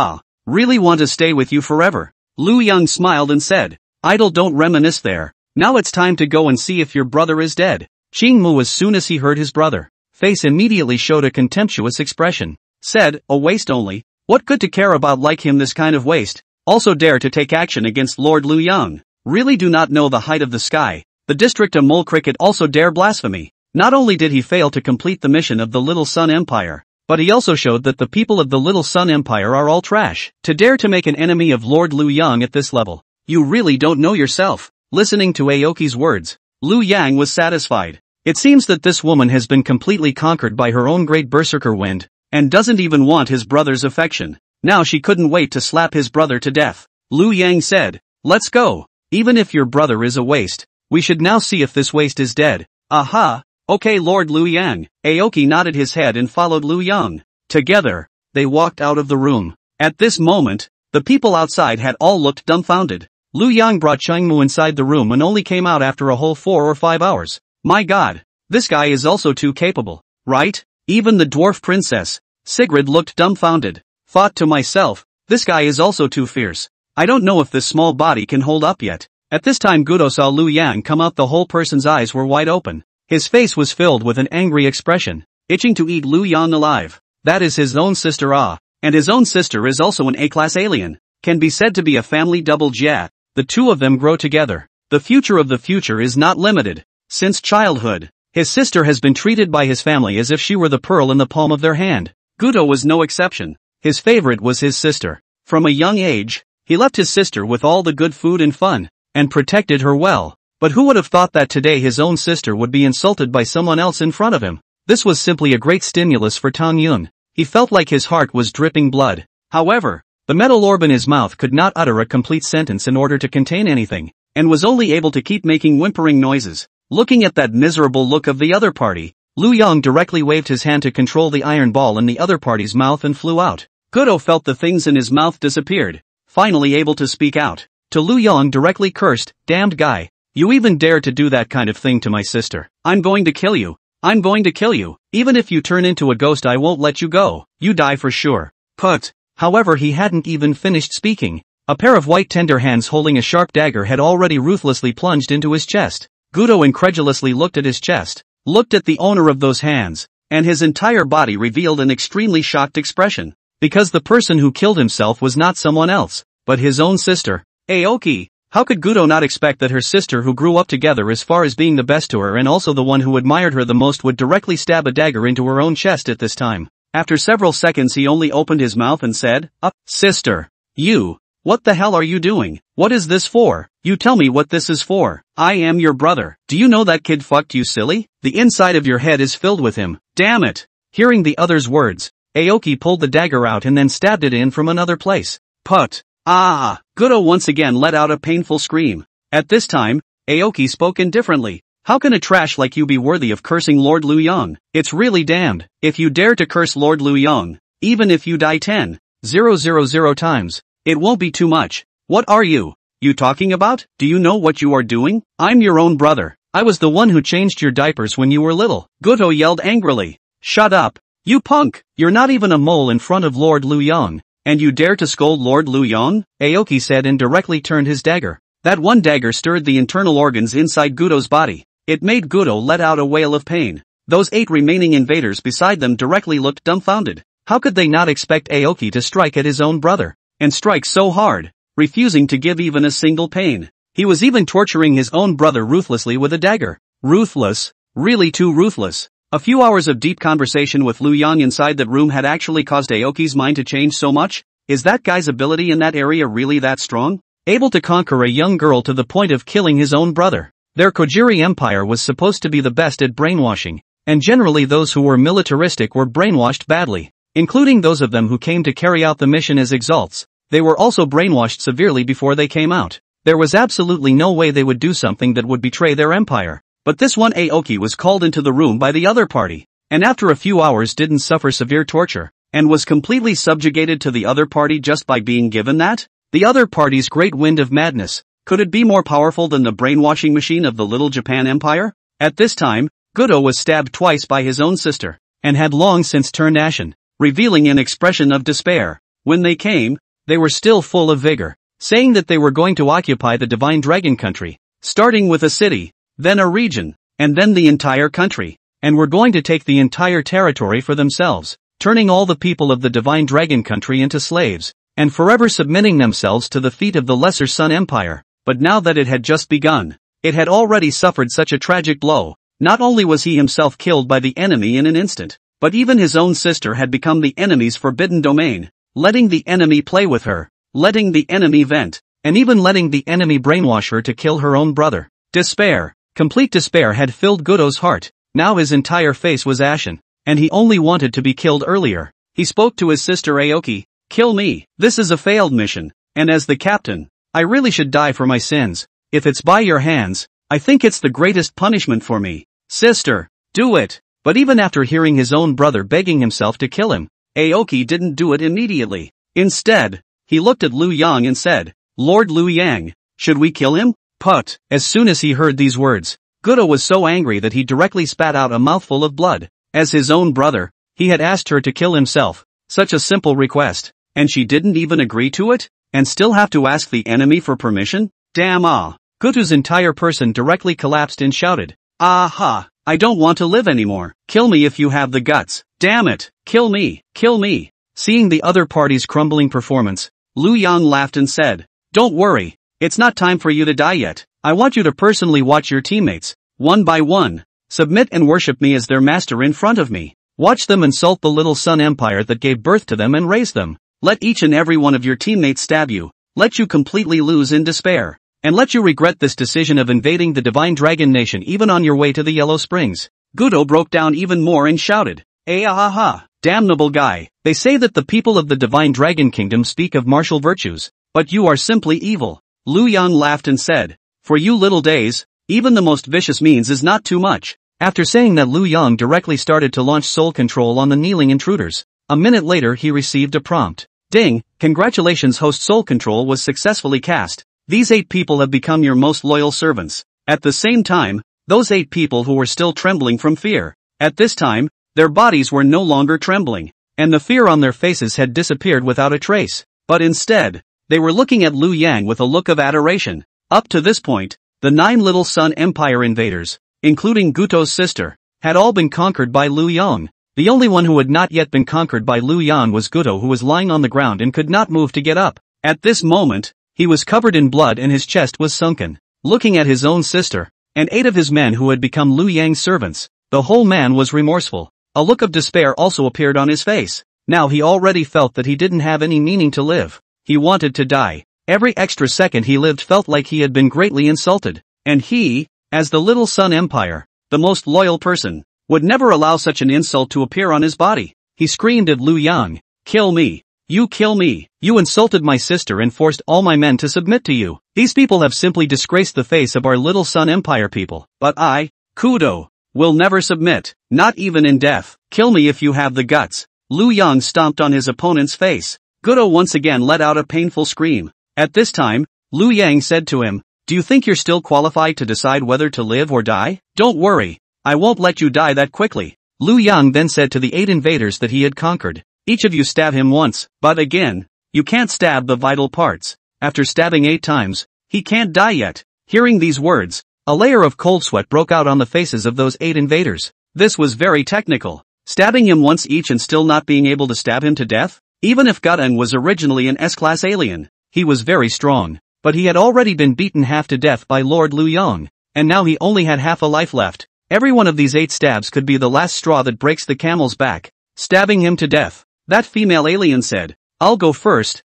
S1: really want to stay with you forever. Lu Yang smiled and said, idle, don't reminisce there. Now it's time to go and see if your brother is dead. Ching Mu, as soon as he heard his brother face immediately showed a contemptuous expression. Said, a waste only? What good to care about like him, this kind of waste? Also dare to take action against Lord Lu Yang. Really do not know the height of the sky. The district of Mole Cricket also dare blasphemy. Not only did he fail to complete the mission of the Little Sun Empire, but he also showed that the people of the Little Sun Empire are all trash. To dare to make an enemy of Lord Lu Yang at this level. You really don't know yourself. Listening to Aoki's words, Lu Yang was satisfied. It seems that this woman has been completely conquered by her own great berserker wind, and doesn't even want his brother's affection. Now she couldn't wait to slap his brother to death. Lu Yang said, let's go. Even if your brother is a waste, we should now see if this waste is dead. Aha, okay Lord Lu Yang. Aoki nodded his head and followed Lu Yang. Together, they walked out of the room. At this moment, the people outside had all looked dumbfounded. Lu Yang brought Changmu inside the room and only came out after a whole 4 or 5 hours. My god, this guy is also too capable, right? Even the dwarf princess, Sigrid, looked dumbfounded. Thought to myself, this guy is also too fierce. I don't know if this small body can hold up yet. At this time Gudo saw Lu Yang come out. The whole person's eyes were wide open. His face was filled with an angry expression, itching to eat Lu Yang alive. That is his own sister and his own sister is also an A-class alien. Can be said to be a family double Jia. The two of them grow together. The future of the future is not limited. Since childhood, his sister has been treated by his family as if she were the pearl in the palm of their hand. Gudo was no exception. His favorite was his sister. From a young age, he left his sister with all the good food and fun, and protected her well. But who would have thought that today his own sister would be insulted by someone else in front of him? This was simply a great stimulus for Tang Yun. He felt like his heart was dripping blood. However, the metal orb in his mouth could not utter a complete sentence in order to contain anything, and was only able to keep making whimpering noises. Looking at that miserable look of the other party, Lu Yang directly waved his hand to control the iron ball in the other party's mouth and flew out. Gudo felt the things in his mouth disappeared, finally able to speak out. To Lu Yang directly cursed, damned guy, you even dare to do that kind of thing to my sister. I'm going to kill you. I'm going to kill you. Even if you turn into a ghost I won't let you go. You die for sure. Put. However, he hadn't even finished speaking. A pair of white tender hands holding a sharp dagger had already ruthlessly plunged into his chest. Gudo incredulously looked at his chest, looked at the owner of those hands, and his entire body revealed an extremely shocked expression. Because the person who killed himself was not someone else, but his own sister. Aoki. How could Gudo not expect that her sister, who grew up together as far as being the best to her and also the one who admired her the most, would directly stab a dagger into her own chest at this time? After several seconds he only opened his mouth and said, sister. You. What the hell are you doing? What is this for? You tell me what this is for. I am your brother. Do you know that kid fucked you, silly? The inside of your head is filled with him. Damn it. Hearing the other's words, Aoki pulled the dagger out and then stabbed it in from another place. Put. Gudo once again let out a painful scream. At this time, Aoki spoke indifferently. How can a trash like you be worthy of cursing Lord Lu Yang? It's really damned. If you dare to curse Lord Lu Yang, even if you die 10,000 times, it won't be too much. What are you talking about? Do you know what you are doing? I'm your own brother. I was the one who changed your diapers when you were little. Gudo yelled angrily. Shut up. You punk. You're not even a mole in front of Lord Lu Yang, and you dare to scold Lord Lu Yang? Aoki said and directly turned his dagger. That one dagger stirred the internal organs inside Gudo's body. It made Gudo let out a wail of pain. Those 8 remaining invaders beside them directly looked dumbfounded. How could they not expect Aoki to strike at his own brother? And strike so hard, refusing to give even a single pain. He was even torturing his own brother ruthlessly with a dagger. Ruthless, really too ruthless. A few hours of deep conversation with Lu Yang inside that room had actually caused Aoki's mind to change so much. Is that guy's ability in that area really that strong? Able to conquer a young girl to the point of killing his own brother. Their Kojiri Empire was supposed to be the best at brainwashing, and generally those who were militaristic were brainwashed badly, including those of them who came to carry out the mission as exalts. They were also brainwashed severely before they came out. There was absolutely no way they would do something that would betray their empire. But this one Aoki was called into the room by the other party, and after a few hours didn't suffer severe torture, and was completely subjugated to the other party just by being given that? The other party's great wind of madness. Could it be more powerful than the brainwashing machine of the Little Japan Empire? At this time, Gudo was stabbed twice by his own sister, and had long since turned ashen, revealing an expression of despair. When they came, they were still full of vigor. saying that they were going to occupy the Divine Dragon Country, starting with a city, then a region, and then the entire country, and were going to take the entire territory for themselves, turning all the people of the Divine Dragon Country into slaves, and forever submitting themselves to the feet of the Lesser Sun Empire. But now that it had just begun, it had already suffered such a tragic blow. Not only was he himself killed by the enemy in an instant, but even his own sister had become the enemy's forbidden domain, letting the enemy play with her, letting the enemy vent, and even letting the enemy brainwash her to kill her own brother. Despair, complete despair had filled Guto's heart. Now his entire face was ashen, and he only wanted to be killed earlier. He spoke to his sister Aoki, "Kill me, this is a failed mission, and as the captain, I really should die for my sins. If it's by your hands, I think it's the greatest punishment for me. Sister, do it." But even after hearing his own brother begging himself to kill him, Aoki didn't do it immediately. Instead, he looked at Liu Yang and said, "Lord Liu Yang, should we kill him?" But, as soon as he heard these words, Guto was so angry that he directly spat out a mouthful of blood. As his own brother, he had asked her to kill himself. Such a simple request, and she didn't even agree to it? And still have to ask the enemy for permission? Damn ah! Guto's entire person directly collapsed and shouted, "Aha! I don't want to live anymore. Kill me if you have the guts. Damn it! Kill me! Kill me!" Seeing the other party's crumbling performance, Liu Yang laughed and said, "Don't worry, it's not time for you to die yet. I want you to personally watch your teammates, one by one, submit and worship me as their master in front of me. Watch them insult the little Sun Empire that gave birth to them and raised them. Let each and every one of your teammates stab you, let you completely lose in despair, and let you regret this decision of invading the Divine Dragon Nation even on your way to the Yellow Springs." Guto broke down even more and shouted, "Ahaha, damnable guy, they say that the people of the Divine Dragon Kingdom speak of martial virtues, but you are simply evil." Liu Yang laughed and said, "For you little days, even the most vicious means is not too much." After saying that, Liu Yang directly started to launch soul control on the kneeling intruders. A minute later he received a prompt. "Ding, congratulations host, soul control was successfully cast. These 8 people have become your most loyal servants." At the same time, those 8 people who were still trembling from fear, at this time, their bodies were no longer trembling, and the fear on their faces had disappeared without a trace, but instead, they were looking at Liu Yang with a look of adoration. Up to this point, the 9 Little Sun Empire invaders, including Guto's sister, had all been conquered by Liu Yang. The only one who had not yet been conquered by Liu Yang was Guto, who was lying on the ground and could not move to get up. At this moment, he was covered in blood and his chest was sunken. Looking at his own sister, and 8 of his men who had become Liu Yang's servants, the whole man was remorseful. A look of despair also appeared on his face. Now he already felt that he didn't have any meaning to live. He wanted to die. Every extra second he lived felt like he had been greatly insulted. And he, as the Little Sun Empire, the most loyal person, would never allow such an insult to appear on his body. He screamed at Liu Yang, "Kill me! You kill me! You insulted my sister and forced all my men to submit to you. These people have simply disgraced the face of our Little Sun Empire people. But I, Guto, will never submit, not even in death. Kill me if you have the guts." Liu Yang stomped on his opponent's face. Guto once again let out a painful scream. At this time, Liu Yang said to him, "Do you think you're still qualified to decide whether to live or die? Don't worry, I won't let you die that quickly." Liu Yang then said to the 8 invaders that he had conquered, "Each of you stab him once, but again, you can't stab the vital parts. After stabbing 8 times, he can't die yet." Hearing these words, a layer of cold sweat broke out on the faces of those 8 invaders. This was very technical. Stabbing him once each and still not being able to stab him to death? Even if Guteng was originally an S-class alien, he was very strong, but he had already been beaten half to death by Lord Liu Yang, and now he only had half a life left. Every one of these 8 stabs could be the last straw that breaks the camel's back. Stabbing him to death. That female alien said, I'll go first,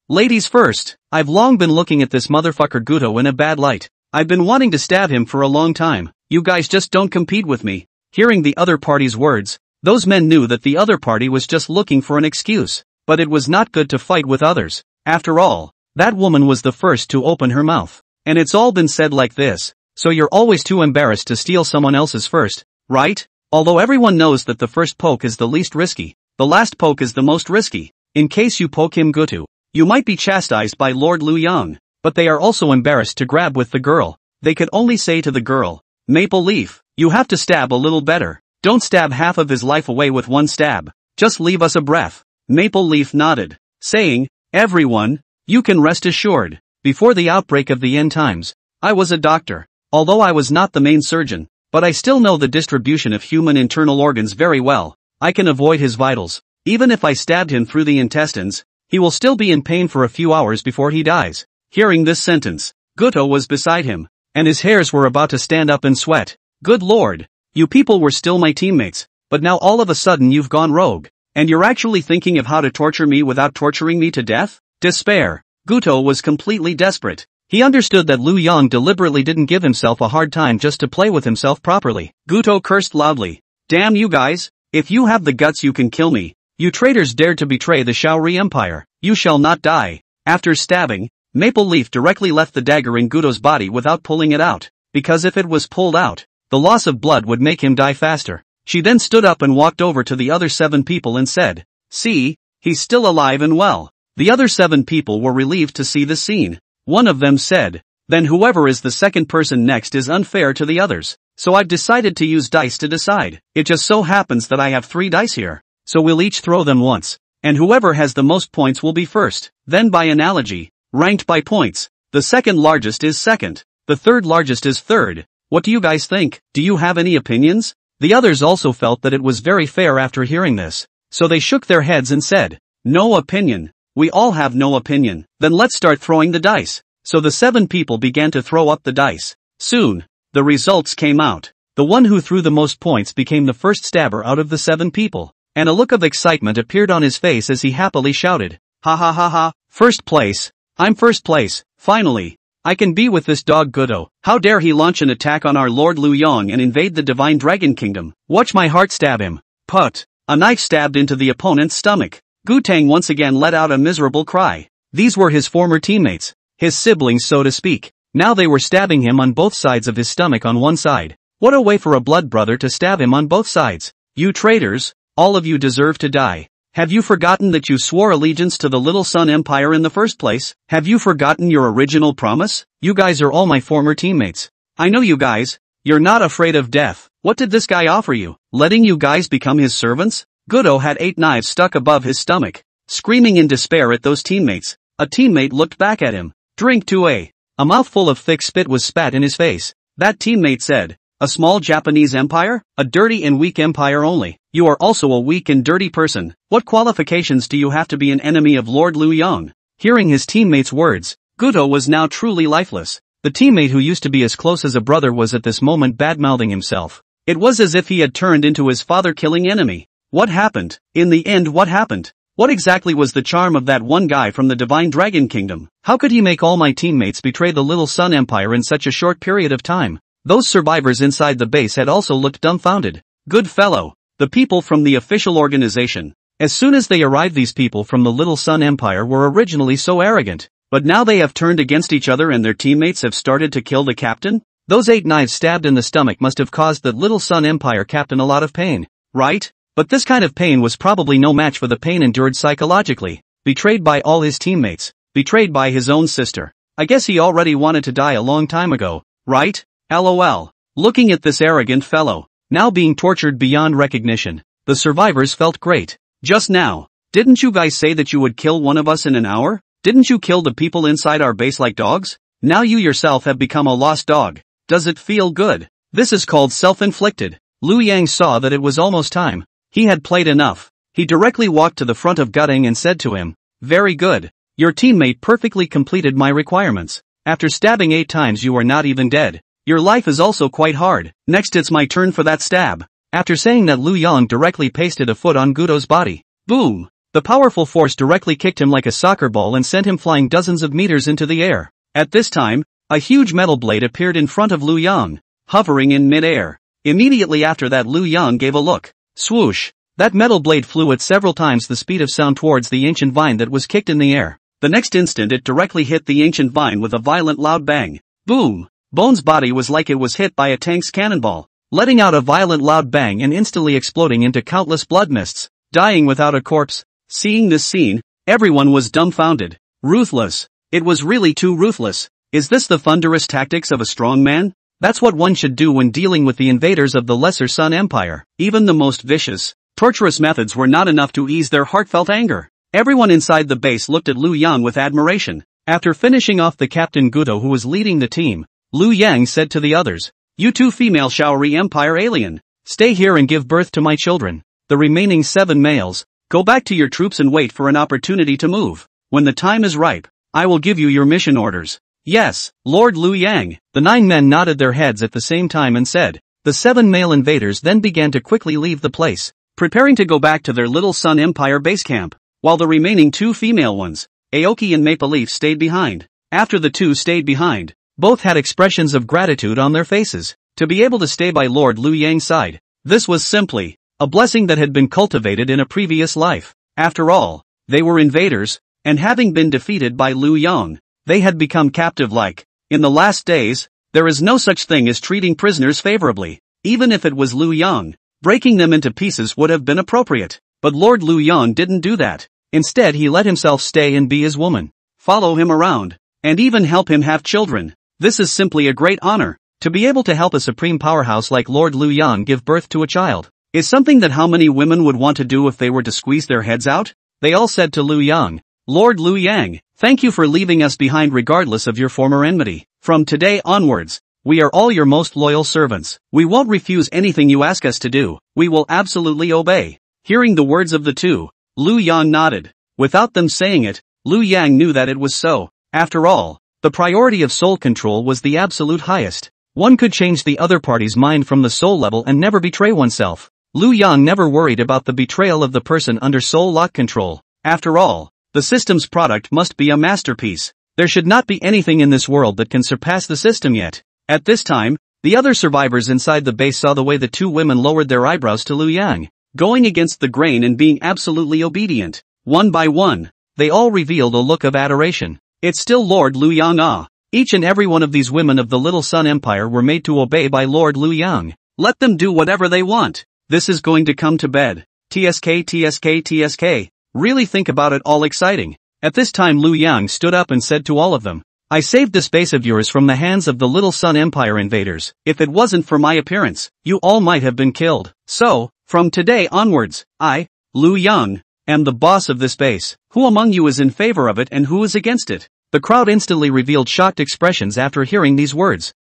S1: ladies first. I've long been looking at this motherfucker Guto in a bad light. I've been wanting to stab him for a long time. You guys just don't compete with me." Hearing the other party's words, those men knew that the other party was just looking for an excuse, but it was not good to fight with others. After all, that woman was the first to open her mouth. And it's all been said like this, so you're always too embarrassed to steal someone else's first, right? Although everyone knows that the first poke is the least risky, the last poke is the most risky. In case you poke him Guto, you might be chastised by Lord Liu Yang, but they are also embarrassed to grab with the girl. They could only say to the girl, Maple Leaf, you have to stab a little better. Don't stab half of his life away with one stab. Just leave us a breath. Maple Leaf nodded, saying, everyone, You can rest assured, before the outbreak of the end times, I was a doctor. Although I was not the main surgeon, but I still know the distribution of human internal organs very well. I can avoid his vitals. Even if I stabbed him through the intestines, he will still be in pain for a few hours before he dies. Hearing this sentence, Guto was beside him, and his hairs were about to stand up in sweat. Good lord, you people were still my teammates, but now all of a sudden you've gone rogue, and you're actually thinking of how to torture me without torturing me to death? Despair. Guto was completely desperate. He understood that Lu Yang deliberately didn't give himself a hard time just to play with himself properly. Guto cursed loudly. Damn you guys, if you have the guts you can kill me. You traitors dared to betray the Shaori Empire. You shall not die. After stabbing, Maple Leaf directly left the dagger in Guto's body without pulling it out, because if it was pulled out, the loss of blood would make him die faster. She then stood up and walked over to the other 7 people and said, "See, he's still alive and well." The other 7 people were relieved to see the scene. One of them said, "Then whoever is the second person next is unfair to the others, so I've decided to use dice to decide. It just so happens that I have 3 dice here, so we'll each throw them once, and whoever has the most points will be first. Then by analogy, ranked by points, the second largest is second, the third largest is third. What do you guys think? Do you have any opinions?" The others also felt that it was very fair after hearing this, so they shook their heads and said, "No opinion. We all have no opinion. Then let's start throwing the dice." So the 7 people began to throw up the dice. Soon, the results came out. The one who threw the most points became the first stabber out of the 7 people, and a look of excitement appeared on his face as he happily shouted, "Ha ha ha ha, first place! I'm first place, finally! I can be with this dog Guto. How dare he launch an attack on our Lord Lu Yang and invade the Divine Dragon Kingdom? Watch my heart stab him." Put! A knife stabbed into the opponent's stomach. Gutang once again let out a miserable cry. These were his former teammates, his siblings so to speak. Now they were stabbing him on both sides of his stomach on one side. What a way for a blood brother to stab him on both sides. You traitors, all of you deserve to die. Have you forgotten that you swore allegiance to the Little Sun Empire in the first place? Have you forgotten your original promise? You guys are all my former teammates. I know you guys, you're not afraid of death. What did this guy offer you? Letting you guys become his servants? Guto had 8 knives stuck above his stomach. Screaming in despair at those teammates, a teammate looked back at him. "Drink to a." A mouthful of thick spit was spat in his face. That teammate said, "A small Japanese empire? A dirty and weak empire only. You are also a weak and dirty person. What qualifications do you have to be an enemy of Lord Lu Yang?" Hearing his teammate's words, Guto was now truly lifeless. The teammate who used to be as close as a brother was at this moment bad-mouthing himself. It was as if he had turned into his father-killing enemy. What happened? In the end, what happened? What exactly was the charm of that one guy from the Divine Dragon Kingdom? How could he make all my teammates betray the Little Sun Empire in such a short period of time? Those survivors inside the base had also looked dumbfounded. Good fellow, the people from the official organization. As soon as they arrived, these people from the Little Sun Empire were originally so arrogant, but now they have turned against each other and their teammates have started to kill the captain? Those 8 knives stabbed in the stomach must have caused the Little Sun Empire captain a lot of pain, right? But this kind of pain was probably no match for the pain endured psychologically. Betrayed by all his teammates, betrayed by his own sister. I guess he already wanted to die a long time ago, right? LOL. Looking at this arrogant fellow, now being tortured beyond recognition, the survivors felt great. Just now, didn't you guys say that you would kill one of us in an hour? Didn't you kill the people inside our base like dogs? Now you yourself have become a lost dog. Does it feel good? This is called self-inflicted. Lu Yang saw that it was almost time. He had played enough. He directly walked to the front of Gutang and said to him, "Very good. Your teammate perfectly completed my requirements. After stabbing 8 times you are not even dead. Your life is also quite hard. Next it's my turn for that stab." After saying that, Lu Yang directly pasted a foot on Guto's body. Boom! The powerful force directly kicked him like a soccer ball and sent him flying dozens of meters into the air. At this time, a huge metal blade appeared in front of Lu Yang, hovering in mid-air. Immediately after that, Lu Yang gave a look. Swoosh! That metal blade flew at several times the speed of sound towards the ancient vine that was kicked in the air. The next instant it directly hit the ancient vine with a violent loud bang. Boom! Bone's body was like it was hit by a tank's cannonball, letting out a violent loud bang and instantly exploding into countless blood mists, dying without a corpse. Seeing this scene, everyone was dumbfounded. Ruthless. It was really too ruthless. Is this the thunderous tactics of a strong man? That's what one should do when dealing with the invaders of the Lesser Sun Empire. Even the most vicious, torturous methods were not enough to ease their heartfelt anger. Everyone inside the base looked at Liu Yang with admiration. After finishing off the Captain Guto who was leading the team, Liu Yang said to the others, "You two female Shaori Empire alien, stay here and give birth to my children. The remaining 7 males, go back to your troops and wait for an opportunity to move. When the time is ripe, I will give you your mission orders." "Yes, Lord Liu Yang." The 9 men nodded their heads at the same time and said. The 7 male invaders then began to quickly leave the place, preparing to go back to their Little Sun Empire base camp, while the remaining 2 female ones, Aoki and Maple Leaf, stayed behind. After the 2 stayed behind, both had expressions of gratitude on their faces. To be able to stay by Lord Liu Yang's side, this was simply a blessing that had been cultivated in a previous life. After all, they were invaders, and having been defeated by Liu Yang, they had become captive-like. In the last days, there is no such thing as treating prisoners favorably. Even if it was Liu Yang, breaking them into pieces would have been appropriate. But Lord Liu Yang didn't do that. Instead he let himself stay and be his woman, follow him around, and even help him have children. This is simply a great honor. To be able to help a supreme powerhouse like Lord Liu Yang give birth to a child is something that how many women would want to do if they were to squeeze their heads out? They all said to Liu Yang, "Lord Liu Yang, thank you for leaving us behind regardless of your former enmity. From today onwards, we are all your most loyal servants. We won't refuse anything you ask us to do. We will absolutely obey." Hearing the words of the 2, Liu Yang nodded. Without them saying it, Liu Yang knew that it was so. After all, the priority of soul control was the absolute highest. One could change the other party's mind from the soul level and never betray oneself. Liu Yang never worried about the betrayal of the person under soul lock control. After all, the system's product must be a masterpiece. There should not be anything in this world that can surpass the system yet. At this time, the other survivors inside the base saw the way the 2 women lowered their eyebrows to Liu Yang, going against the grain and being absolutely obedient. One by one, they all revealed a look of adoration. It's still Lord Liu Yang ah. Each and every one of these women of the Little Sun Empire were made to obey by Lord Liu Yang. Let them do whatever they want. This is going to come to bed. TSK TSK TSK. Really think about it, all exciting. At this time Liu Yang stood up and said to all of them, "I saved this base of yours from the hands of the Little Sun Empire invaders. If it wasn't for my appearance, you all might have been killed. So, from today onwards, I, Liu Yang, am the boss of this base. Who among you is in favor of it and who is against it?" The crowd instantly revealed shocked expressions after hearing these words.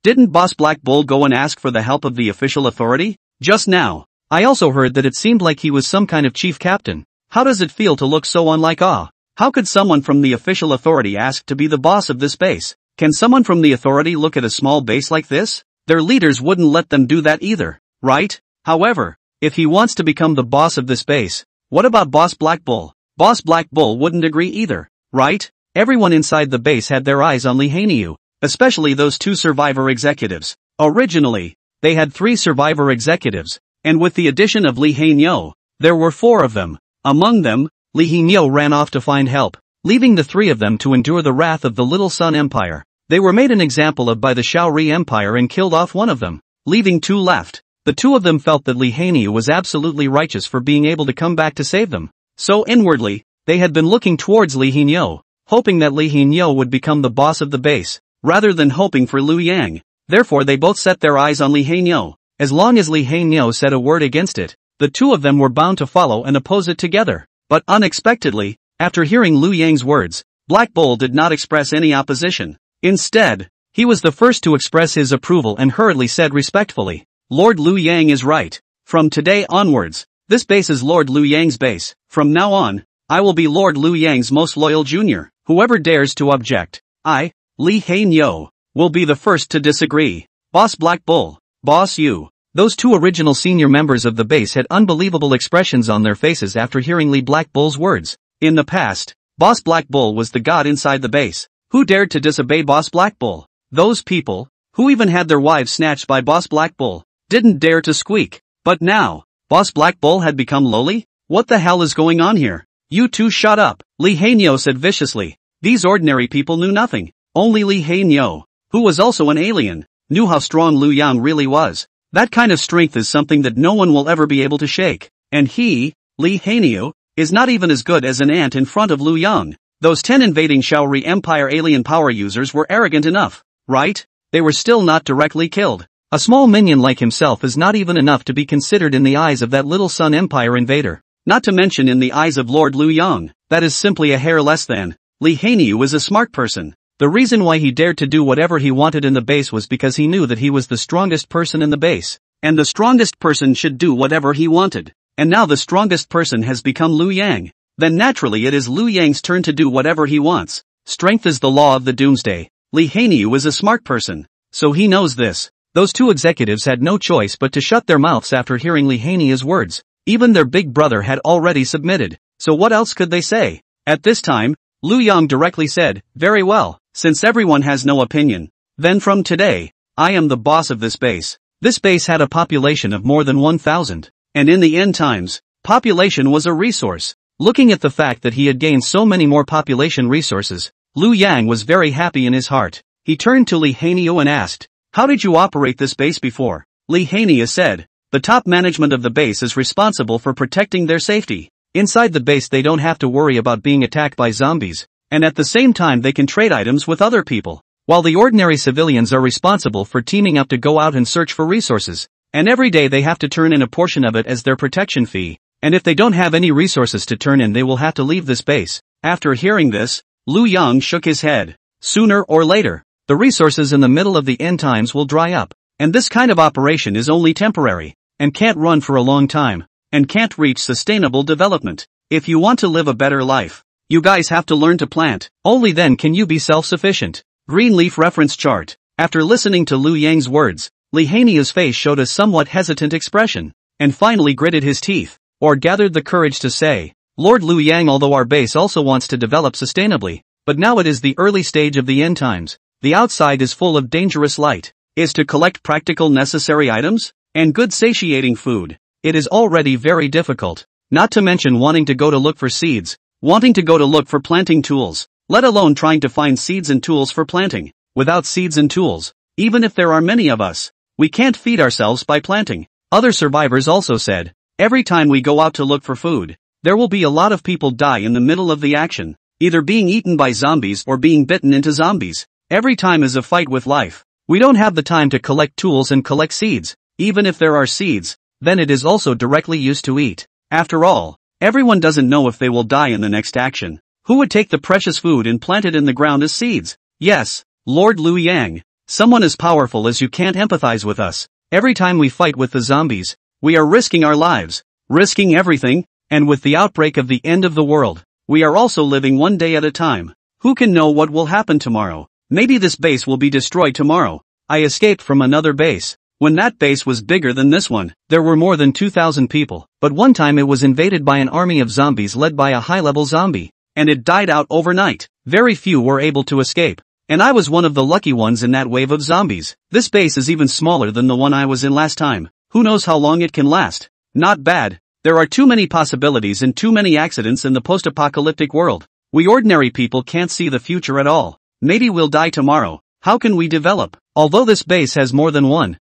S1: Didn't Boss Black Bull go and ask for the help of the official authority? Just now. I also heard that it seemed like he was some kind of chief captain. How does it feel to look so unlike How could someone from the official authority ask to be the boss of this base? Can someone from the authority look at a small base like this? Their leaders wouldn't let them do that either, right? However, if he wants to become the boss of this base, what about Boss Black Bull? Boss Black Bull wouldn't agree either, right? Everyone inside the base had their eyes on Li Hanyu, especially those 2 survivor executives. Originally, they had 3 survivor executives, and with the addition of Li Hanyu, there were 4 of them. Among them, Li Hanyu ran off to find help, leaving the 3 of them to endure the wrath of the Little Sun Empire. They were made an example of by the Shaori Empire and killed off one of them, leaving 2 left. The 2 of them felt that Li Hanyu was absolutely righteous for being able to come back to save them. So inwardly, they had been looking towards Li Hanyu, hoping that Li Hanyu would become the boss of the base, rather than hoping for Liu Yang. Therefore they both set their eyes on Li Hanyu. As long as Li Hanyu said a word against it, the 2 of them were bound to follow and oppose it together. But unexpectedly, after hearing Liu Yang's words, Black Bull did not express any opposition. Instead, he was the first to express his approval and hurriedly said respectfully, "Lord Liu Yang is right. From today onwards, this base is Lord Liu Yang's base. From now on, I will be Lord Liu Yang's most loyal junior. Whoever dares to object, I, Li Hanyu, will be the first to disagree. Boss Black Bull, boss you." Those 2 original senior members of the base had unbelievable expressions on their faces after hearing Li Black Bull's words. In the past, Boss Black Bull was the god inside the base. Who dared to disobey Boss Black Bull? Those people, who even had their wives snatched by Boss Black Bull, didn't dare to squeak. But now, Boss Black Bull had become lowly? What the hell is going on here? "You 2 shut up," Li Hanyu said viciously. These ordinary people knew nothing. Only Li Hanyu, who was also an alien, knew how strong Liu Yang really was. That kind of strength is something that no one will ever be able to shake. And he, Li Hanyu, is not even as good as an ant in front of Liu Yang. Those 10 invading Shaori Empire alien power users were arrogant enough, right? They were still not directly killed. A small minion like himself is not even enough to be considered in the eyes of that Little Sun Empire invader. Not to mention in the eyes of Lord Liu Yang, that is simply a hair less than. Li Hanyu is a smart person. The reason why he dared to do whatever he wanted in the base was because he knew that he was the strongest person in the base. And the strongest person should do whatever he wanted. And now the strongest person has become Liu Yang. Then naturally it is Liu Yang's turn to do whatever he wants. Strength is the law of the doomsday. Li Hanyu is a smart person. So he knows this. Those two executives had no choice but to shut their mouths after hearing Li Hanyu's words. Even their big brother had already submitted. So what else could they say? At this time, Liu Yang directly said, "Very well, since everyone has no opinion. Then from today, I am the boss of this base." This base had a population of more than 1,000. And in the end times, population was a resource. Looking at the fact that he had gained so many more population resources, Liu Yang was very happy in his heart. He turned to Li Hanyu and asked, "How did you operate this base before?" Li Hanyu said, "The top management of the base is responsible for protecting their safety. Inside the base they don't have to worry about being attacked by zombies, and at the same time they can trade items with other people, while the ordinary civilians are responsible for teaming up to go out and search for resources, and every day they have to turn in a portion of it as their protection fee, and if they don't have any resources to turn in they will have to leave this base." After hearing this, Liu Yang shook his head. Sooner or later, the resources in the middle of the end times will dry up, and this kind of operation is only temporary, and can't run for a long time, and can't reach sustainable development. If you want to live a better life, you guys have to learn to plant. Only then can you be self-sufficient. Green leaf reference chart. After listening to Liu Yang's words, Li Hanyu's face showed a somewhat hesitant expression, and finally gritted his teeth, or gathered the courage to say, "Lord Liu Yang, although our base also wants to develop sustainably, but now it is the early stage of the end times. The outside is full of dangerous light. Is to collect practical necessary items, and good satiating food. It is already very difficult, not to mention wanting to go to look for seeds, wanting to go to look for planting tools, let alone trying to find seeds and tools for planting. Without seeds and tools, even if there are many of us, we can't feed ourselves by planting." Other survivors also said, "Every time we go out to look for food, there will be a lot of people die in the middle of the action, either being eaten by zombies or being bitten into zombies. Every time is a fight with life. We don't have the time to collect tools and collect seeds. Even if there are seeds, then it is also directly used to eat. After all, everyone doesn't know if they will die in the next action. Who would take the precious food and plant it in the ground as seeds? Yes, Lord Liu Yang, someone as powerful as you can't empathize with us. Every time we fight with the zombies, we are risking our lives, risking everything, and with the outbreak of the end of the world, we are also living one day at a time. Who can know what will happen tomorrow? Maybe this base will be destroyed tomorrow. I escaped from another base. When that base was bigger than this one, there were more than 2,000 people, but one time it was invaded by an army of zombies led by a high-level zombie, and it died out overnight. Very few were able to escape, and I was one of the lucky ones in that wave of zombies. This base is even smaller than the one I was in last time. Who knows how long it can last? Not bad. There are too many possibilities and too many accidents in the post-apocalyptic world. We ordinary people can't see the future at all. Maybe we'll die tomorrow. How can we develop? Although this base has more than 1,000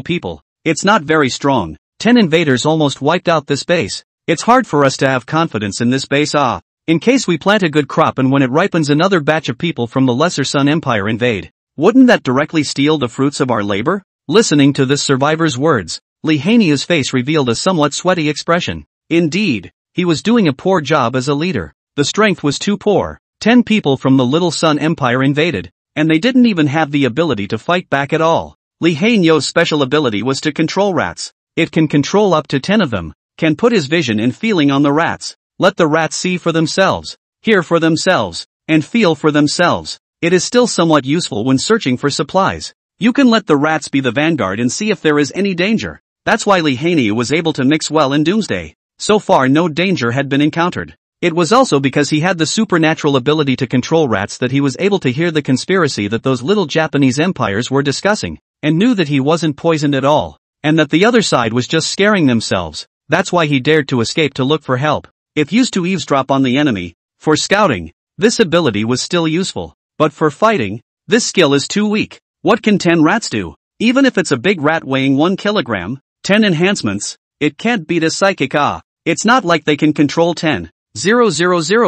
S1: people, it's not very strong. 10 invaders almost wiped out this base. It's hard for us to have confidence in this base. In case we plant a good crop and when it ripens another batch of people from the Lesser Sun Empire invade, wouldn't that directly steal the fruits of our labor? Listening to this survivor's words, Li Hanyu's face revealed a somewhat sweaty expression. Indeed, he was doing a poor job as a leader. The strength was too poor. 10 people from the Little Sun Empire invaded, and they didn't even have the ability to fight back at all. Li Hanyu's special ability was to control rats. It can control up to 10 of them, can put his vision and feeling on the rats, let the rats see for themselves, hear for themselves, and feel for themselves. It is still somewhat useful when searching for supplies. You can let the rats be the vanguard and see if there is any danger. That's why Li Hanyu was able to mix well in Doomsday. So far no danger had been encountered. It was also because he had the supernatural ability to control rats that he was able to hear the conspiracy that those little Japanese empires were discussing, and knew that he wasn't poisoned at all, and that the other side was just scaring themselves. That's why he dared to escape to look for help. If used to eavesdrop on the enemy, for scouting, this ability was still useful, but for fighting, this skill is too weak. What can 10 rats do? Even if it's a big rat weighing 1 kilogram, 10 enhancements, it can't beat a psychic. It's not like they can control 10,000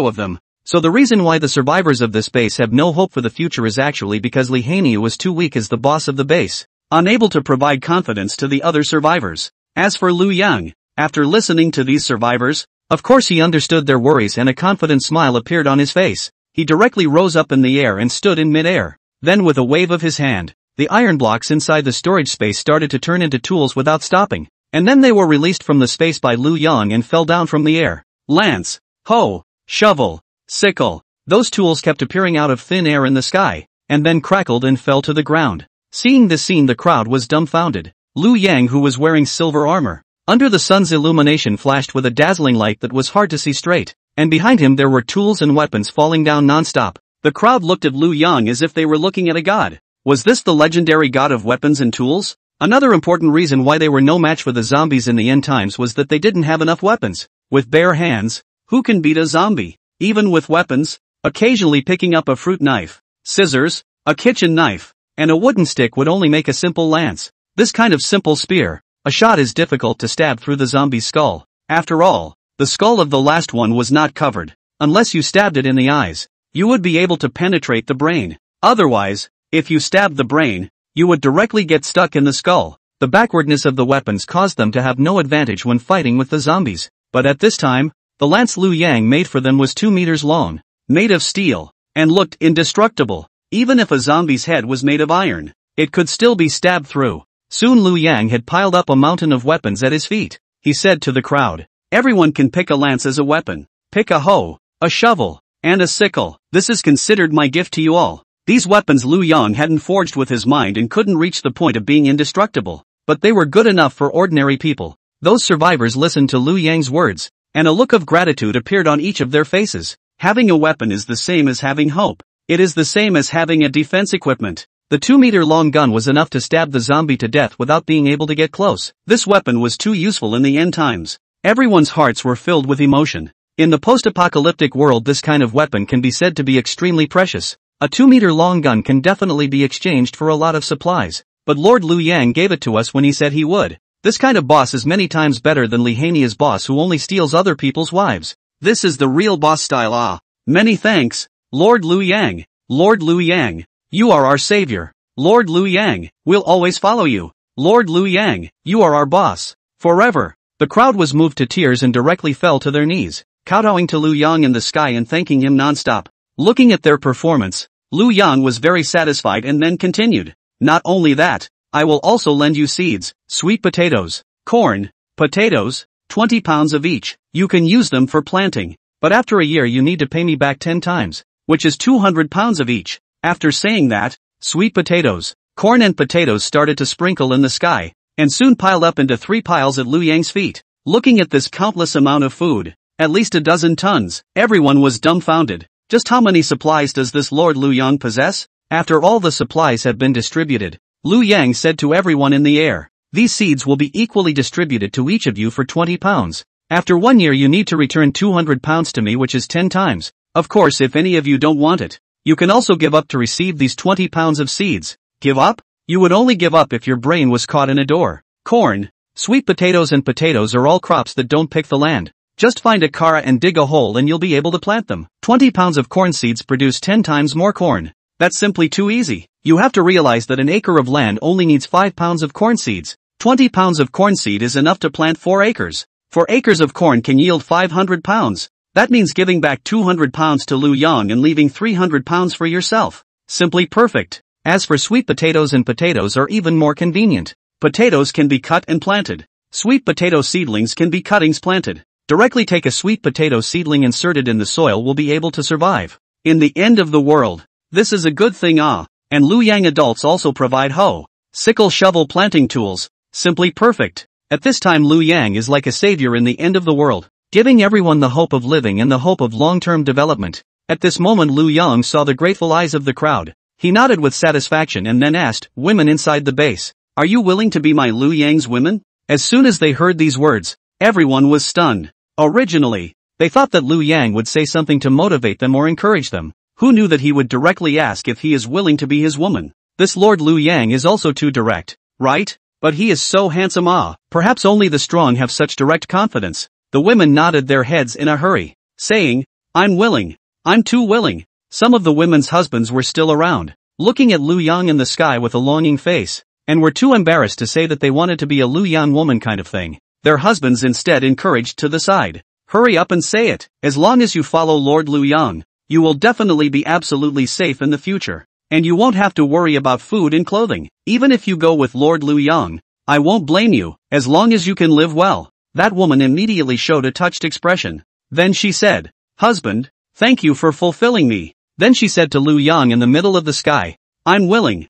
S1: of them. So the reason why the survivors of this base have no hope for the future is actually because Li Hanyu was too weak as the boss of the base, unable to provide confidence to the other survivors. As for Liu Yang, After listening to these survivors, of course he understood their worries and a confident smile appeared on his face. He directly rose up in the air and stood in mid-air. Then with a wave of his hand, the iron blocks inside the storage space started to turn into tools without stopping. And then they were released from the space by Lu Yang and fell down from the air. Lance, hoe, shovel, sickle. Those tools kept appearing out of thin air in the sky, and then crackled and fell to the ground. Seeing this scene, the crowd was dumbfounded. Lu Yang, who was wearing silver armor, under the sun's illumination, flashed with a dazzling light that was hard to see straight, and behind him there were tools and weapons falling down non-stop. The crowd looked at Lu Yang as if they were looking at a god. Was this the legendary god of weapons and tools? Another important reason why they were no match for the zombies in the end times was that they didn't have enough weapons. With bare hands, who can beat a zombie? Even with weapons, occasionally picking up a fruit knife, scissors, a kitchen knife, and a wooden stick would only make a simple lance. This kind of simple spear, a shot is difficult to stab through the zombie's skull. After all, the skull of the last one was not covered. Unless you stabbed it in the eyes, you would be able to penetrate the brain. Otherwise, if you stabbed the brain, you would directly get stuck in the skull. The backwardness of the weapons caused them to have no advantage when fighting with the zombies. But at this time, the lance Lu Yang made for them was 2 meters long, made of steel, and looked indestructible. Even if a zombie's head was made of iron, it could still be stabbed through. Soon Lu Yang had piled up a mountain of weapons at his feet. He said to the crowd, "Everyone can pick a lance as a weapon. Pick a hoe, a shovel, and a sickle. This is considered my gift to you all." These weapons Lu Yang hadn't forged with his mind and couldn't reach the point of being indestructible, but they were good enough for ordinary people. Those survivors listened to Lu Yang's words, and a look of gratitude appeared on each of their faces. Having a weapon is the same as having hope. It is the same as having a defense equipment. The 2-meter-long gun was enough to stab the zombie to death without being able to get close. This weapon was too useful in the end times. Everyone's hearts were filled with emotion. In the post-apocalyptic world, this kind of weapon can be said to be extremely precious. A 2-meter-long gun can definitely be exchanged for a lot of supplies. But Lord Lu Yang gave it to us when he said he would. This kind of boss is many times better than Lihania's boss, who only steals other people's wives. This is the real boss style. Ah, many thanks, Lord Lu Yang. Lord Lu Yang, you are our savior. Lord Lu Yang, we'll always follow you. Lord Lu Yang, you are our boss. Forever. The crowd was moved to tears and directly fell to their knees, kowtowing to Lu Yang in the sky and thanking him non-stop. Looking at their performance, Lu Yang was very satisfied and then continued. Not only that, I will also lend you seeds, sweet potatoes, corn, potatoes, 20 pounds of each. You can use them for planting, but after a year you need to pay me back 10 times, which is 200 pounds of each. After saying that, sweet potatoes, corn and potatoes started to sprinkle in the sky, and soon piled up into 3 piles at Lu Yang's feet. Looking at this countless amount of food, at least a dozen tons, everyone was dumbfounded. Just how many supplies does this Lord Lu Yang possess? After all the supplies have been distributed, Lu Yang said to everyone in the air, "These seeds will be equally distributed to each of you for 20 pounds. After 1 year you need to return 200 pounds to me, which is 10 times. Of course, if any of you don't want it, you can also give up to receive these 20 pounds of seeds." Give up? You would only give up if your brain was caught in a door. Corn, sweet potatoes and potatoes are all crops that don't pick the land. Just find a kara and dig a hole and you'll be able to plant them. 20 pounds of corn seeds produce 10 times more corn. That's simply too easy. You have to realize that an acre of land only needs 5 pounds of corn seeds. 20 pounds of corn seed is enough to plant 4 acres. 4 acres of corn can yield 500 pounds. That means giving back 200 pounds to Lu Yang and leaving 300 pounds for yourself. Simply perfect. As for sweet potatoes, and potatoes are even more convenient. Potatoes can be cut and planted. Sweet potato seedlings can be cuttings planted. Directly take a sweet potato seedling inserted in the soil will be able to survive. In the end of the world, this is a good thing. And Lu Yang adults also provide hoe, sickle, shovel, planting tools. Simply perfect. At this time Lu Yang is like a savior in the end of the world, giving everyone the hope of living and the hope of long-term development. At this moment Lu Yang saw the grateful eyes of the crowd. He nodded with satisfaction and then asked women inside the base, "Are you willing to be my Lu Yang's women?" As soon as they heard these words, everyone was stunned. Originally, they thought that Lu Yang would say something to motivate them or encourage them. Who knew that he would directly ask if he is willing to be his woman? This Lord Lu Yang is also too direct, right? But he is so handsome. Perhaps only the strong have such direct confidence. The women nodded their heads in a hurry, saying, "I'm willing. I'm too willing." Some of the women's husbands were still around, looking at Lu Yang in the sky with a longing face, and were too embarrassed to say that they wanted to be a Lu Yang woman kind of thing. their husbands instead encouraged to the side. Hurry up and say it. As long as you follow Lord Liu Yang, you will definitely be absolutely safe in the future. And you won't have to worry about food and clothing. Even if you go with Lord Liu Yang, I won't blame you, as long as you can live well. That woman immediately showed a touched expression. Then she said, "Husband, thank you for fulfilling me." Then she said to Liu Yang in the middle of the sky, I'm willing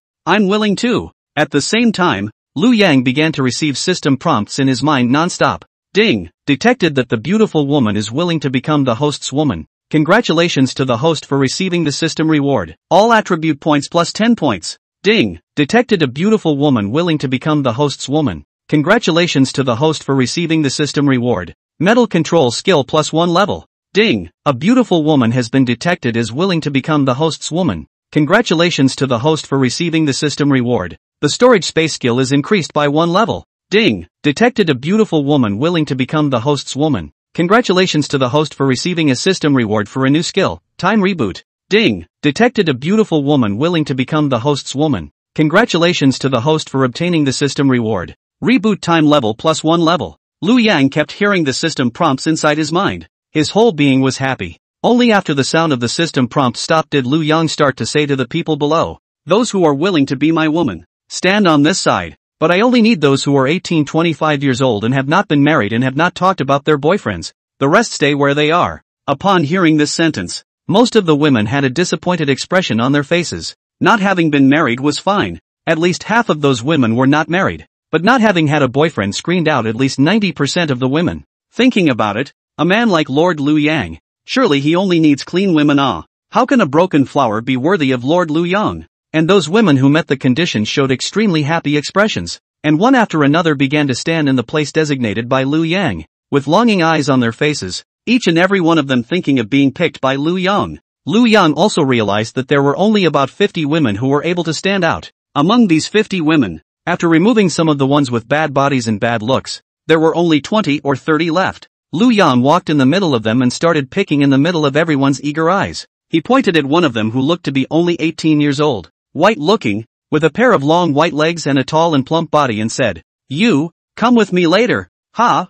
S1: too." At the same time, Liu Yang began to receive system prompts in his mind non-stop. Ding! Detected that the beautiful woman is willing to become the host's woman. Congratulations to the host for receiving the system reward. All attribute points plus 10 points. Ding! Detected a beautiful woman willing to become the host's woman. Congratulations to the host for receiving the system reward. Metal control skill plus 1 level. Ding! A beautiful woman has been detected as willing to become the host's woman. Congratulations to the host for receiving the system reward. The storage space skill is increased by 1 level. Ding! Detected a beautiful woman willing to become the host's woman. Congratulations to the host for receiving a system reward for a new skill. Time reboot. Ding! Detected a beautiful woman willing to become the host's woman. Congratulations to the host for obtaining the system reward. Reboot time level plus 1 level. Liu Yang kept hearing the system prompts inside his mind. His whole being was happy. Only after the sound of the system prompt stopped did Liu Yang start to say to the people below, "Those who are willing to be my woman, stand on this side. But I only need those who are 18-25 years old and have not been married and have not talked about their boyfriends. The rest stay where they are." Upon hearing this sentence, most of the women had a disappointed expression on their faces. Not having been married was fine. At least half of those women were not married. But not having had a boyfriend screened out at least 90% of the women. Thinking about it, a man like Lord Liu Yang, surely he only needs clean women. How can a broken flower be worthy of Lord Liu Yang? And those women who met the conditions showed extremely happy expressions, and one after another began to stand in the place designated by Liu Yang, with longing eyes on their faces, each and every one of them thinking of being picked by Liu Yang. Liu Yang also realized that there were only about 50 women who were able to stand out. Among these 50 women, after removing some of the ones with bad bodies and bad looks, there were only 20 or 30 left. Liu Yang walked in the middle of them and started picking in the middle of everyone's eager eyes. He pointed at one of them who looked to be only 18 years old, white-looking, with a pair of long white legs and a tall and plump body and said, "You, come with me later." "Ha,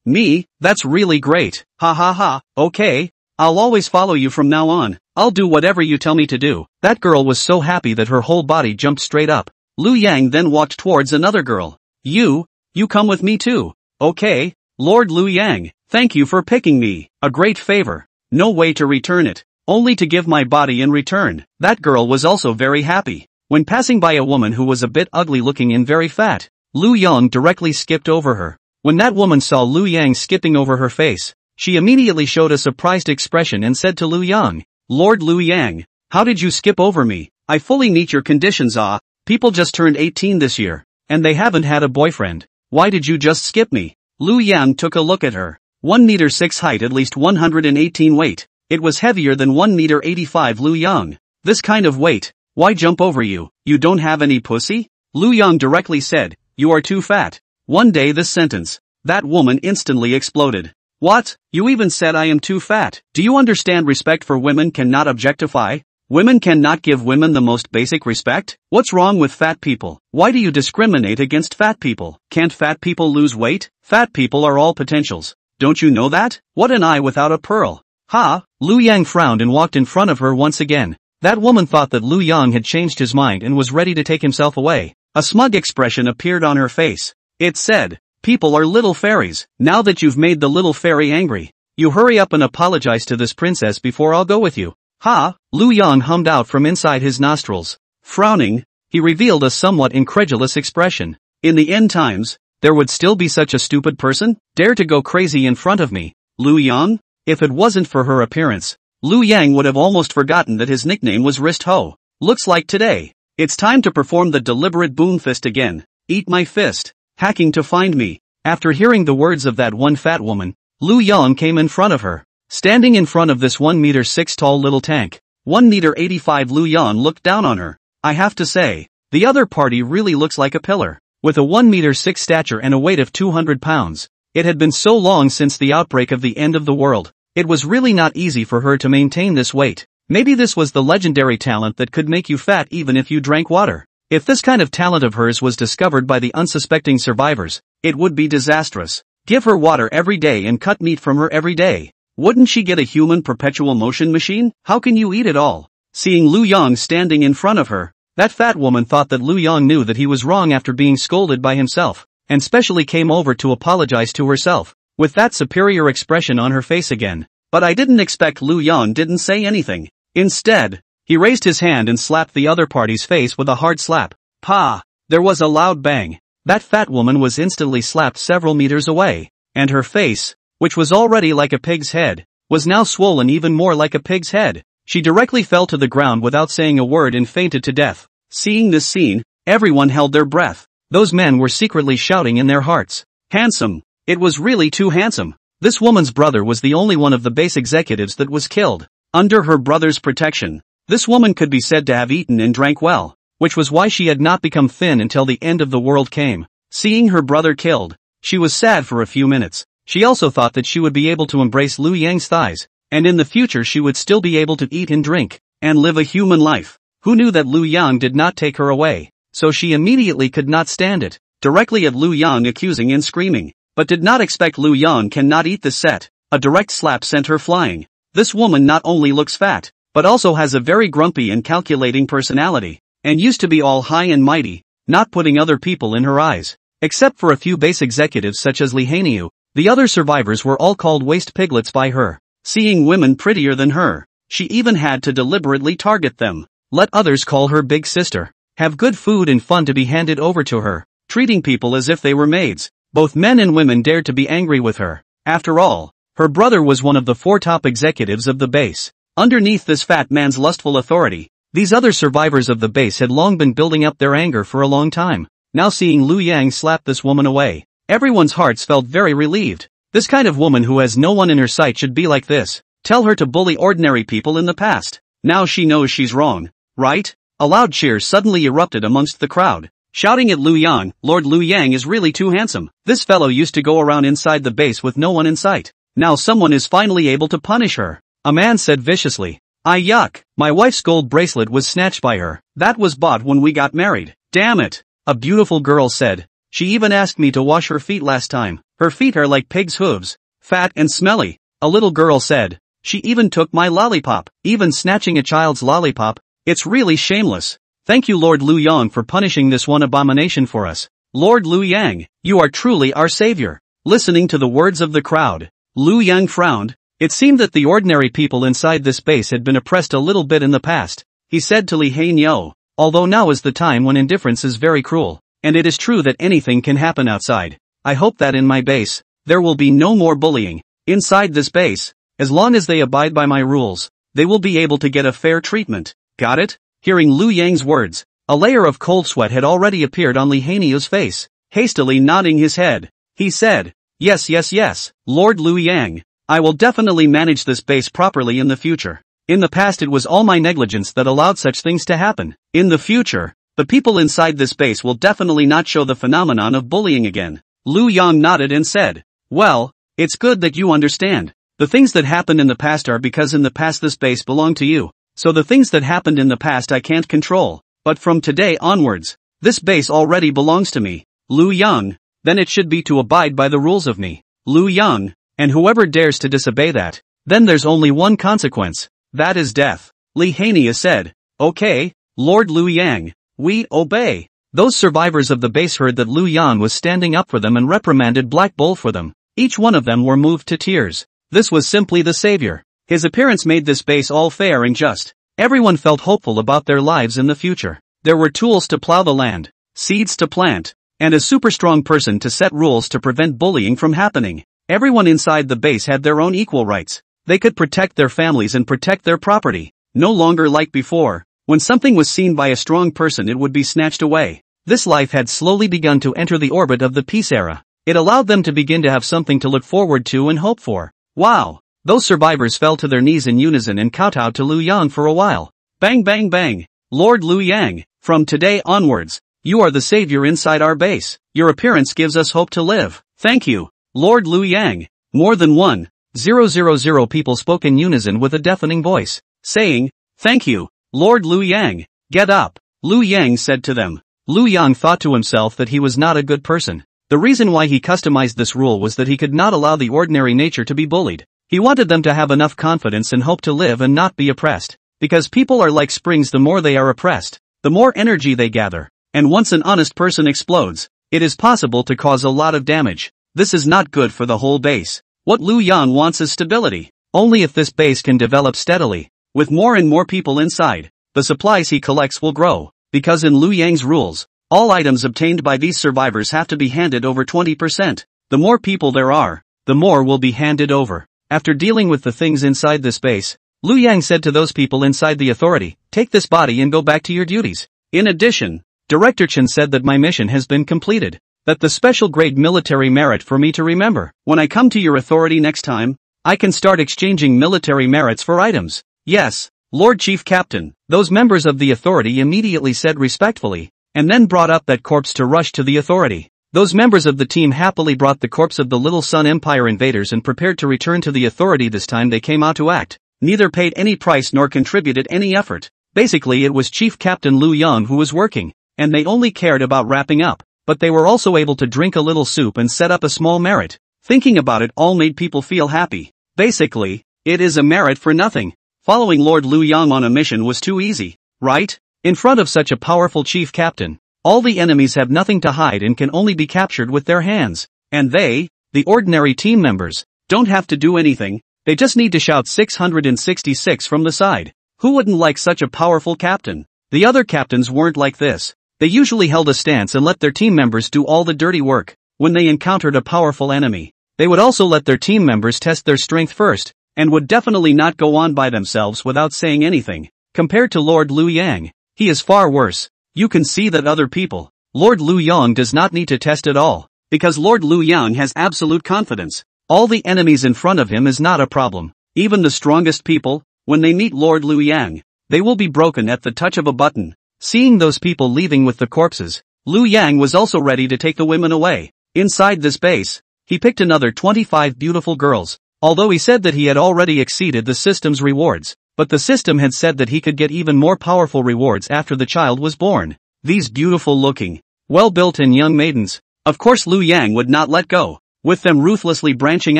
S1: me, that's really great. Ha ha ha, okay, I'll always follow you from now on. I'll do whatever you tell me to do." That girl was so happy that her whole body jumped straight up. Liu Yang then walked towards another girl. You come with me too." "Okay, Lord Liu Yang, thank you for picking me. A great favor. No way to return it. Only to give my body in return." That girl was also very happy. When passing by a woman who was a bit ugly looking and very fat, Liu Yang directly skipped over her. When that woman saw Liu Yang skipping over her face, she immediately showed a surprised expression and said to Liu Yang, "Lord Liu Yang, how did you skip over me? I fully meet your conditions. People just turned 18 this year, and they haven't had a boyfriend. Why did you just skip me?" Liu Yang took a look at her. 1 meter 6 height, at least 118 weight. It was heavier than 1 meter 85. Liu Yang, this kind of weight, why jump over you? You don't have any pussy? Liu Yang directly said, "You are too fat." One day this sentence, that woman instantly exploded. "What? You even said I am too fat? Do you understand respect for women cannot objectify? Women cannot give women the most basic respect? What's wrong with fat people? Why do you discriminate against fat people? Can't fat people lose weight? Fat people are all potentials. Don't you know that? What an eye without a pearl." "Ha!" Liu Yang frowned and walked in front of her once again. That woman thought that Liu Yang had changed his mind and was ready to take himself away. A smug expression appeared on her face. It said, "People are little fairies. Now that you've made the little fairy angry, you hurry up and apologize to this princess before I'll go with you." "Ha!" Liu Yang hummed out from inside his nostrils. Frowning, he revealed a somewhat incredulous expression. In the end times, there would still be such a stupid person? Dare to go crazy in front of me? Liu Yang? If it wasn't for her appearance, Liu Yang would have almost forgotten that his nickname was Wrist Ho. Looks like today, it's time to perform the deliberate boom fist again. Eat my fist. Hacking to find me. After hearing the words of that one fat woman, Liu Yang came in front of her. Standing in front of this 1 meter 6 tall little tank, 1 meter 85, Liu Yang looked down on her. I have to say, the other party really looks like a pillar. With a 1 meter 6 stature and a weight of 200 pounds. It had been so long since the outbreak of the end of the world. It was really not easy for her to maintain this weight. Maybe this was the legendary talent that could make you fat even if you drank water. If this kind of talent of hers was discovered by the unsuspecting survivors, It would be disastrous. Give her water every day and cut meat from her every day. Wouldn't she get a human perpetual motion machine? How can you eat it all? Seeing Lu Yang standing in front of her, that fat woman thought that Lu Yang knew that he was wrong after being scolded by himself, and specially came over to apologize to herself, with that superior expression on her face again. But I didn't expect Lu Yang didn't say anything. Instead, he raised his hand and slapped the other party's face with a hard slap. Pa! There was a loud bang. That fat woman was instantly slapped several meters away, and her face, which was already like a pig's head, was now swollen even more like a pig's head. She directly fell to the ground without saying a word and fainted to death. Seeing this scene, everyone held their breath. Those men were secretly shouting in their hearts. Handsome. It was really too handsome. This woman's brother was the only one of the base executives that was killed. Under her brother's protection, this woman could be said to have eaten and drank well, which was why she had not become thin until the end of the world came. Seeing her brother killed, she was sad for a few minutes. She also thought that she would be able to embrace Lu Yang's thighs, and in the future she would still be able to eat and drink, and live a human life. Who knew that Lu Yang did not take her away? So she immediately could not stand it, directly at Lu Yang accusing and screaming, but did not expect Lu Yang cannot eat the set. A direct slap sent her flying. This woman not only looks fat, but also has a very grumpy and calculating personality, and used to be all high and mighty, not putting other people in her eyes. Except for a few base executives such as Li Hainiu, the other survivors were all called waste piglets by her. Seeing women prettier than her, she even had to deliberately target them. Let others call her big sister. Have good food and fun to be handed over to her, treating people as if they were maids. Both men and women dared to be angry with her. After all, her brother was one of the 4 top executives of the base. Underneath this fat man's lustful authority, these other survivors of the base had long been building up their anger for a long time. Now seeing Lu Yang slap this woman away, everyone's hearts felt very relieved. This kind of woman who has no one in her sight should be like this. Tell her to bully ordinary people in the past. Now she knows she's wrong, right? A loud cheer suddenly erupted amongst the crowd, shouting at Lu Yang, Lord Lu Yang is really too handsome. This fellow used to go around inside the base with no one in sight. Now someone is finally able to punish her. A man said viciously. I yuck, my wife's gold bracelet was snatched by her. That was bought when we got married. Damn it. A beautiful girl said. She even asked me to wash her feet last time. Her feet are like pig's hooves, fat and smelly. A little girl said. She even took my lollipop, even snatching a child's lollipop. It's really shameless. Thank you Lord Lu Yang for punishing this one abomination for us. Lord Lu Yang, you are truly our savior. Listening to the words of the crowd, Lu Yang frowned. It seemed that the ordinary people inside this base had been oppressed a little bit in the past. He said to Li Hainiu, although now is the time when indifference is very cruel, and it is true that anything can happen outside. I hope that in my base, there will be no more bullying. Inside this base, as long as they abide by my rules, they will be able to get a fair treatment. Got it? Hearing Lu Yang's words, a layer of cold sweat had already appeared on Li Hainiu's face. Hastily nodding his head, he said, yes, Lord Lu Yang. I will definitely manage this base properly in the future. In the past it was all my negligence that allowed such things to happen. In the future, the people inside this base will definitely not show the phenomenon of bullying again. Lu Yang nodded and said, well, it's good that you understand. The things that happened in the past are because in the past this base belonged to you. So the things that happened in the past I can't control. But from today onwards, this base already belongs to me. Lu Yang, then it should be to abide by the rules of me. Lu Yang, and whoever dares to disobey that, then there's only one consequence. That is death. Li Hainiu said, okay, Lord Lu Yang, we obey. Those survivors of the base heard that Lu Yang was standing up for them and reprimanded Black Bull for them. Each one of them were moved to tears. This was simply the savior. His appearance made this base all fair and just. Everyone felt hopeful about their lives in the future. There were tools to plow the land, seeds to plant, and a super strong person to set rules to prevent bullying from happening. Everyone inside the base had their own equal rights. They could protect their families and protect their property. No longer like before, when something was seen by a strong person it would be snatched away. This life had slowly begun to enter the orbit of the peace era. It allowed them to begin to have something to look forward to and hope for. Wow! Those survivors fell to their knees in unison and kowtowed to Lu Yang for a while. Bang bang bang! Lord Lu Yang, from today onwards, you are the savior inside our base. Your appearance gives us hope to live. Thank you, Lord Lu Yang. More than 1,000 people spoke in unison with a deafening voice, saying, thank you, Lord Lu Yang. Get up, Lu Yang said to them. Lu Yang thought to himself that he was not a good person. The reason why he customized this rule was that he could not allow the ordinary nature to be bullied. He wanted them to have enough confidence and hope to live and not be oppressed. Because people are like springs, the more they are oppressed, the more energy they gather. And once an honest person explodes, it is possible to cause a lot of damage. This is not good for the whole base. What Liu Yang wants is stability. Only if this base can develop steadily, with more and more people inside, the supplies he collects will grow. Because in Liu Yang's rules, all items obtained by these survivors have to be handed over 20%. The more people there are, the more will be handed over. After dealing with the things inside this base, Liu Yang said to those people inside the authority, "Take this body and go back to your duties." In addition, Director Chen said that my mission has been completed. That the special grade military merit for me to remember. When I come to your authority next time, I can start exchanging military merits for items. Yes, Lord Chief Captain. Those members of the authority immediately said respectfully, and then brought up that corpse to rush to the authority. Those members of the team happily brought the corpse of the Little Sun Empire invaders and prepared to return to the authority. This time they came out to act. Neither paid any price nor contributed any effort. Basically it was Chief Captain Liu Yang who was working, and they only cared about wrapping up. But they were also able to drink a little soup and set up a small merit. Thinking about it all made people feel happy. Basically, it is a merit for nothing. Following Lord Liu Yang on a mission was too easy, right? In front of such a powerful chief captain, all the enemies have nothing to hide and can only be captured with their hands. And they, the ordinary team members, don't have to do anything, they just need to shout 666 from the side. Who wouldn't like such a powerful captain? The other captains weren't like this. They usually held a stance and let their team members do all the dirty work. When they encountered a powerful enemy, they would also let their team members test their strength first, and would definitely not go on by themselves without saying anything. Compared to Lord Liu Yang, he is far worse. You can see that other people, Lord Liu Yang does not need to test at all, because Lord Liu Yang has absolute confidence. All the enemies in front of him is not a problem. Even the strongest people, when they meet Lord Liu Yang, they will be broken at the touch of a button. Seeing those people leaving with the corpses, Liu Yang was also ready to take the women away. Inside this base, he picked another 25 beautiful girls, although he said that he had already exceeded the system's rewards, but the system had said that he could get even more powerful rewards after the child was born. These beautiful looking, well-built and young maidens, of course Liu Yang would not let go, with them ruthlessly branching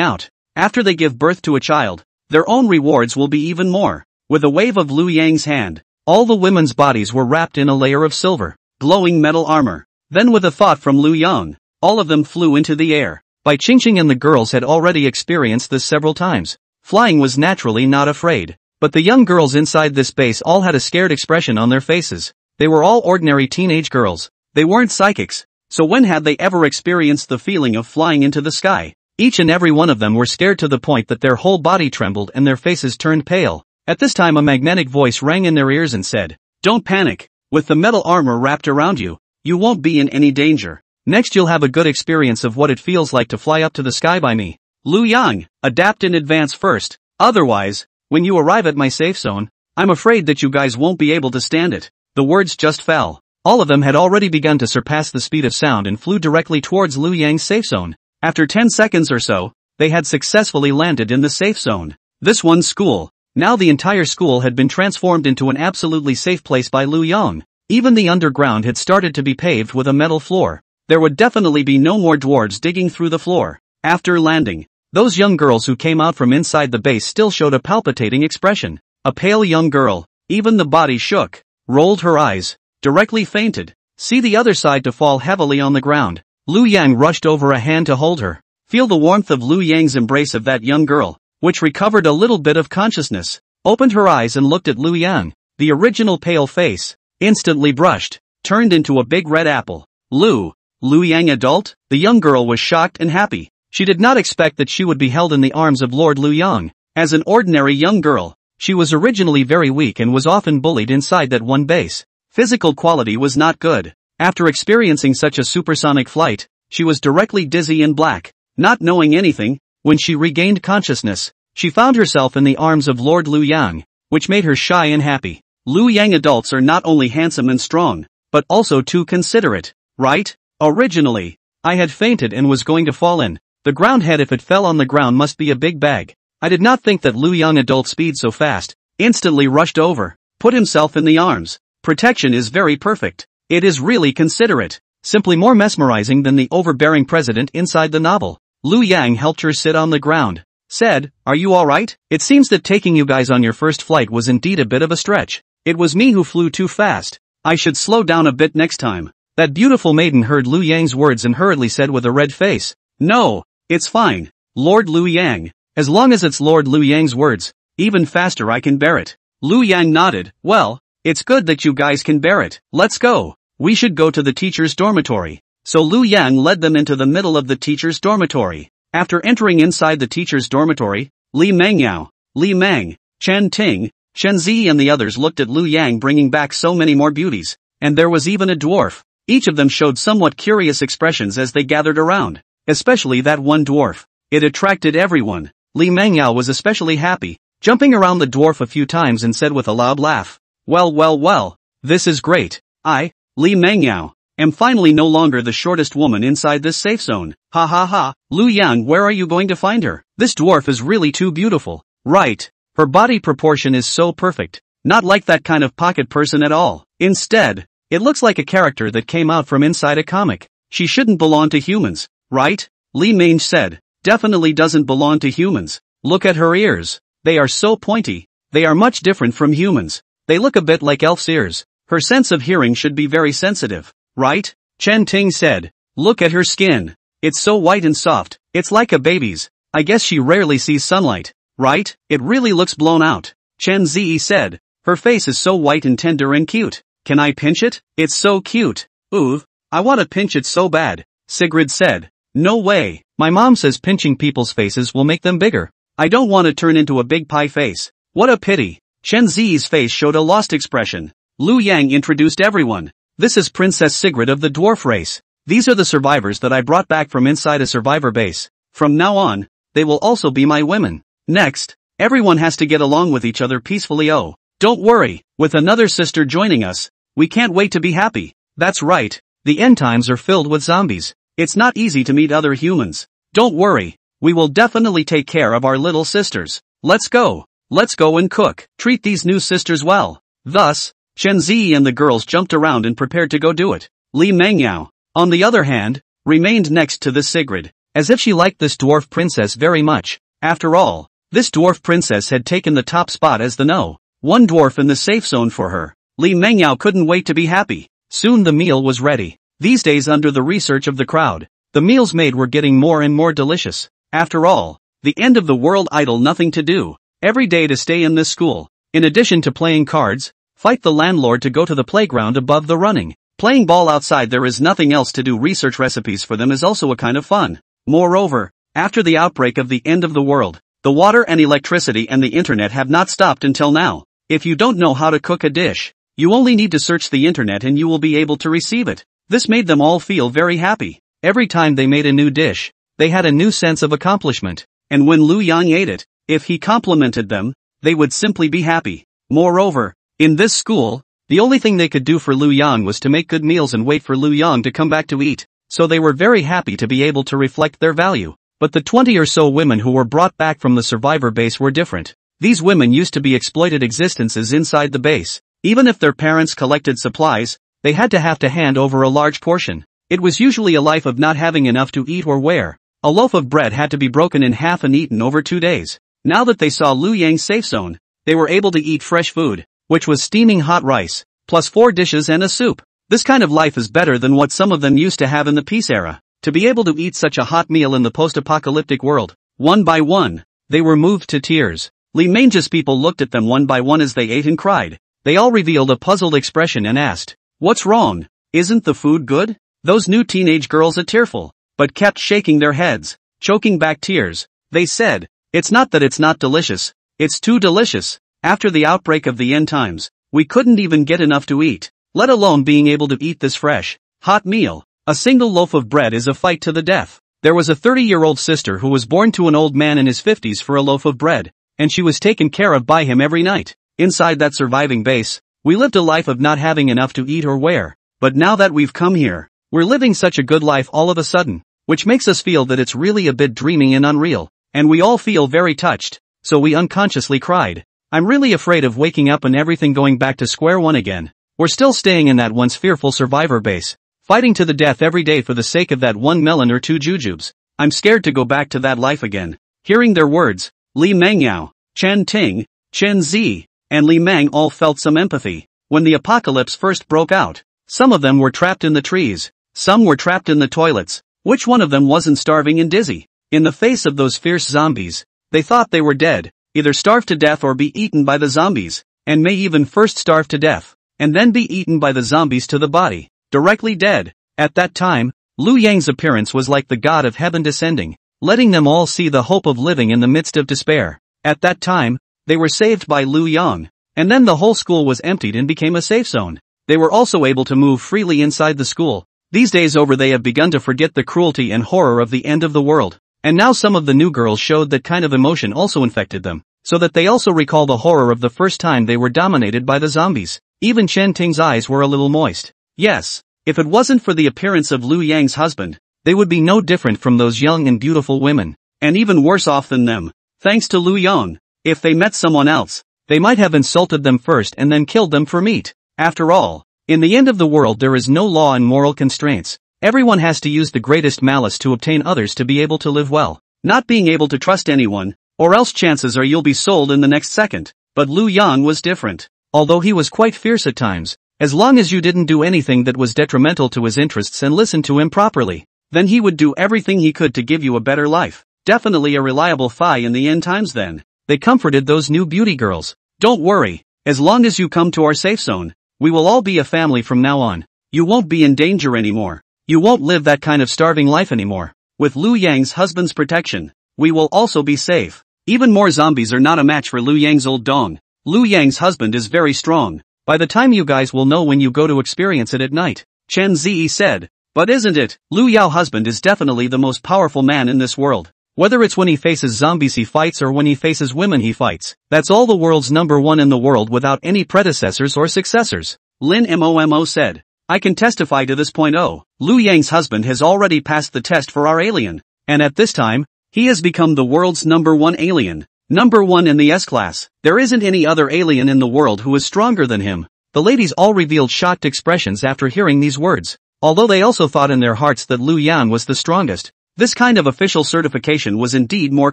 S1: out. After they give birth to a child, their own rewards will be even more. With a wave of Liu Yang's hand, all the women's bodies were wrapped in a layer of silver, glowing metal armor. Then with a thought from Liu Yang, all of them flew into the air. Bai Qingqing and the girls had already experienced this several times. Flying was naturally not afraid. But the young girls inside this base all had a scared expression on their faces. They were all ordinary teenage girls. They weren't psychics. So when had they ever experienced the feeling of flying into the sky? Each and every one of them were scared to the point that their whole body trembled and their faces turned pale. At this time a magnetic voice rang in their ears and said, "Don't panic. With the metal armor wrapped around you, you won't be in any danger. Next you'll have a good experience of what it feels like to fly up to the sky by me. Liu Yang, adapt in advance first. Otherwise, when you arrive at my safe zone, I'm afraid that you guys won't be able to stand it." The words just fell. All of them had already begun to surpass the speed of sound and flew directly towards Liu Yang's safe zone. After 10 seconds or so, they had successfully landed in the safe zone. This one school. Now the entire school had been transformed into an absolutely safe place by Liu Yang. Even the underground had started to be paved with a metal floor. There would definitely be no more dwarves digging through the floor. After landing, those young girls who came out from inside the base still showed a palpitating expression. A pale young girl, even the body shook, rolled her eyes, directly fainted. See the other side to fall heavily on the ground. Liu Yang rushed over a hand to hold her. Feel the warmth of Liu Yang's embrace of that young girl, which recovered a little bit of consciousness, opened her eyes and looked at Liu Yang. The original pale face, instantly brushed, turned into a big red apple. Liu Yang adult? The young girl was shocked and happy. She did not expect that she would be held in the arms of Lord Liu Yang. As an ordinary young girl, she was originally very weak and was often bullied inside that one base. Physical quality was not good. After experiencing such a supersonic flight, she was directly dizzy and black. Not knowing anything, when she regained consciousness, she found herself in the arms of Lord Liu Yang, which made her shy and happy. Liu Yang adults are not only handsome and strong, but also too considerate, right? Originally, I had fainted and was going to fall in. The ground head if it fell on the ground must be a big bag. I did not think that Liu Yang adult speed so fast, instantly rushed over, put himself in the arms. Protection is very perfect. It is really considerate. simply more mesmerizing than the overbearing president inside the novel. Lu Yang helped her sit on the ground. Said, "Are you alright? It seems that taking you guys on your first flight was indeed a bit of a stretch. It was me who flew too fast. I should slow down a bit next time." That beautiful maiden heard Lu Yang's words and hurriedly said with a red face, "No, it's fine, Lord Lu Yang. As long as it's Lord Lu Yang's words, even faster I can bear it." Lu Yang nodded. "Well, it's good that you guys can bear it. Let's go. We should go to the teacher's dormitory." So Lu Yang led them into the middle of the teacher's dormitory. After entering inside the teacher's dormitory, Li Mengyao, Li Meng, Chen Ting, Shen Zi and the others looked at Lu Yang bringing back so many more beauties, and there was even a dwarf. Each of them showed somewhat curious expressions as they gathered around, especially that one dwarf. It attracted everyone. Li Mengyao was especially happy, jumping around the dwarf a few times and said with a loud laugh, well, this is great. I, Li Mengyao, am finally no longer the shortest woman inside this safe zone. Ha ha ha. Lu Yang, where are you going to find her? This dwarf is really too beautiful. Right. Her body proportion is so perfect. Not like that kind of pocket person at all. Instead, it looks like a character that came out from inside a comic. She shouldn't belong to humans, right? Li Mange said. Definitely doesn't belong to humans. Look at her ears. They are so pointy. They are much different from humans. They look a bit like elf's ears. Her sense of hearing should be very sensitive, right? Chen Ting said. Look at her skin. It's so white and soft. It's like a baby's. I guess she rarely sees sunlight, right? It really looks blown out. Chen Zi said. Her face is so white and tender and cute. Can I pinch it? It's so cute. Ooh, I want to pinch it so bad. Sigrid said. No way. My mom says pinching people's faces will make them bigger. I don't want to turn into a big pie face. What a pity. Chen Zi's face showed a lost expression. Lu Yang introduced everyone. This is Princess Sigrid of the dwarf race. These are the survivors that I brought back from inside a survivor base. From now on, they will also be my women. Next, everyone has to get along with each other peacefully. Oh, don't worry, with another sister joining us, we can't wait to be happy. That's right, the end times are filled with zombies. It's not easy to meet other humans. Don't worry, we will definitely take care of our little sisters. Let's go and cook. Treat these new sisters well. Thus, Shen Zi and the girls jumped around and prepared to go do it. Li Mengyao, on the other hand, remained next to the Sigrid, as if she liked this dwarf princess very much. After all, this dwarf princess had taken the top spot as the one dwarf in the safe zone for her. Li Mengyao couldn't wait to be happy. Soon the meal was ready. These days under the research of the crowd, the meals made were getting more and more delicious. After all, the end of the world idle nothing to do. Every day to stay in this school. In addition to playing cards, fight the landlord to go to the playground above the running. Playing ball outside there is nothing else to do. Research recipes for them is also a kind of fun. Moreover, after the outbreak of the end of the world, the water and electricity and the internet have not stopped until now. If you don't know how to cook a dish, you only need to search the internet and you will be able to receive it. This made them all feel very happy. Every time they made a new dish, they had a new sense of accomplishment. And when Lu Yang ate it, if he complimented them, they would simply be happy. Moreover, in this school, the only thing they could do for Lu Yang was to make good meals and wait for Lu Yang to come back to eat. So they were very happy to be able to reflect their value. But the 20 or so women who were brought back from the survivor base were different. These women used to be exploited existences inside the base. Even if their parents collected supplies, they had to hand over a large portion. It was usually a life of not having enough to eat or wear. A loaf of bread had to be broken in half and eaten over 2 days. Now that they saw Lu Yang's safe zone, they were able to eat fresh food, which was steaming hot rice, plus 4 dishes and a soup. This kind of life is better than what some of them used to have in the peace era. To be able to eat such a hot meal in the post-apocalyptic world, one by one, they were moved to tears. Li Mange's people looked at them one by one as they ate and cried. They all revealed a puzzled expression and asked, "What's wrong? Isn't the food good?" Those new teenage girls are tearful, but kept shaking their heads, choking back tears. They said, "It's not that it's not delicious, it's too delicious. After the outbreak of the end times, we couldn't even get enough to eat, let alone being able to eat this fresh, hot meal. A single loaf of bread is a fight to the death." There was a 30-year-old sister who was born to an old man in his 50s for a loaf of bread, and she was taken care of by him every night. Inside that surviving base, we lived a life of not having enough to eat or wear. But now that we've come here, we're living such a good life all of a sudden, which makes us feel that it's really a bit dreamy and unreal, and we all feel very touched, so we unconsciously cried. I'm really afraid of waking up and everything going back to square one again. We're still staying in that once fearful survivor base. fighting to the death every day for the sake of that one melon or two jujubes. I'm scared to go back to that life again. Hearing their words, Li Mengyao, Chen Ting, Chen Zi, and Li Meng all felt some empathy. When the apocalypse first broke out, some of them were trapped in the trees, some were trapped in the toilets. Which one of them wasn't starving and dizzy? In the face of those fierce zombies, they thought they were dead, either starve to death or be eaten by the zombies, and may even first starve to death, and then be eaten by the zombies to the body, directly dead. At that time, Lu Yang's appearance was like the god of heaven descending, letting them all see the hope of living in the midst of despair. At that time, they were saved by Lu Yang, and then the whole school was emptied and became a safe zone. They were also able to move freely inside the school. These days over they have begun to forget the cruelty and horror of the end of the world, and now some of the new girls showed that kind of emotion also infected them, so that they also recall the horror of the first time they were dominated by the zombies. Even Chen Ting's eyes were a little moist. Yes, if it wasn't for the appearance of Lu Yang's husband, they would be no different from those young and beautiful women, and even worse off than them. Thanks to Lu Yang, if they met someone else, they might have insulted them first and then killed them for meat. After all, in the end of the world there is no law and moral constraints. Everyone has to use the greatest malice to obtain others to be able to live well. Not being able to trust anyone, or else chances are you'll be sold in the next second. But Lu Yang was different. Although he was quite fierce at times, as long as you didn't do anything that was detrimental to his interests and listened to him properly, then he would do everything he could to give you a better life. Definitely a reliable Phi in the end times then. They comforted those new beauty girls. Don't worry, as long as you come to our safe zone, we will all be a family from now on. You won't be in danger anymore. You won't live that kind of starving life anymore. With Lu Yang's husband's protection, we will also be safe. Even more zombies are not a match for Lu Yang's old dong. Lu Yang's husband is very strong. By the time you guys will know when you go to experience it at night. Chen Zi said. But isn't it, Lu Yao husband is definitely the most powerful man in this world. Whether it's when he faces zombies he fights or when he faces women he fights. That's all the world's number one in the world without any predecessors or successors. Lin Momo said. I can testify to this point. Lu Yang's husband has already passed the test for our alien. And at this time, he has become the world's number one alien. Number one in the S-class. There isn't any other alien in the world who is stronger than him. The ladies all revealed shocked expressions after hearing these words. Although they also thought in their hearts that Lu Yang was the strongest. This kind of official certification was indeed more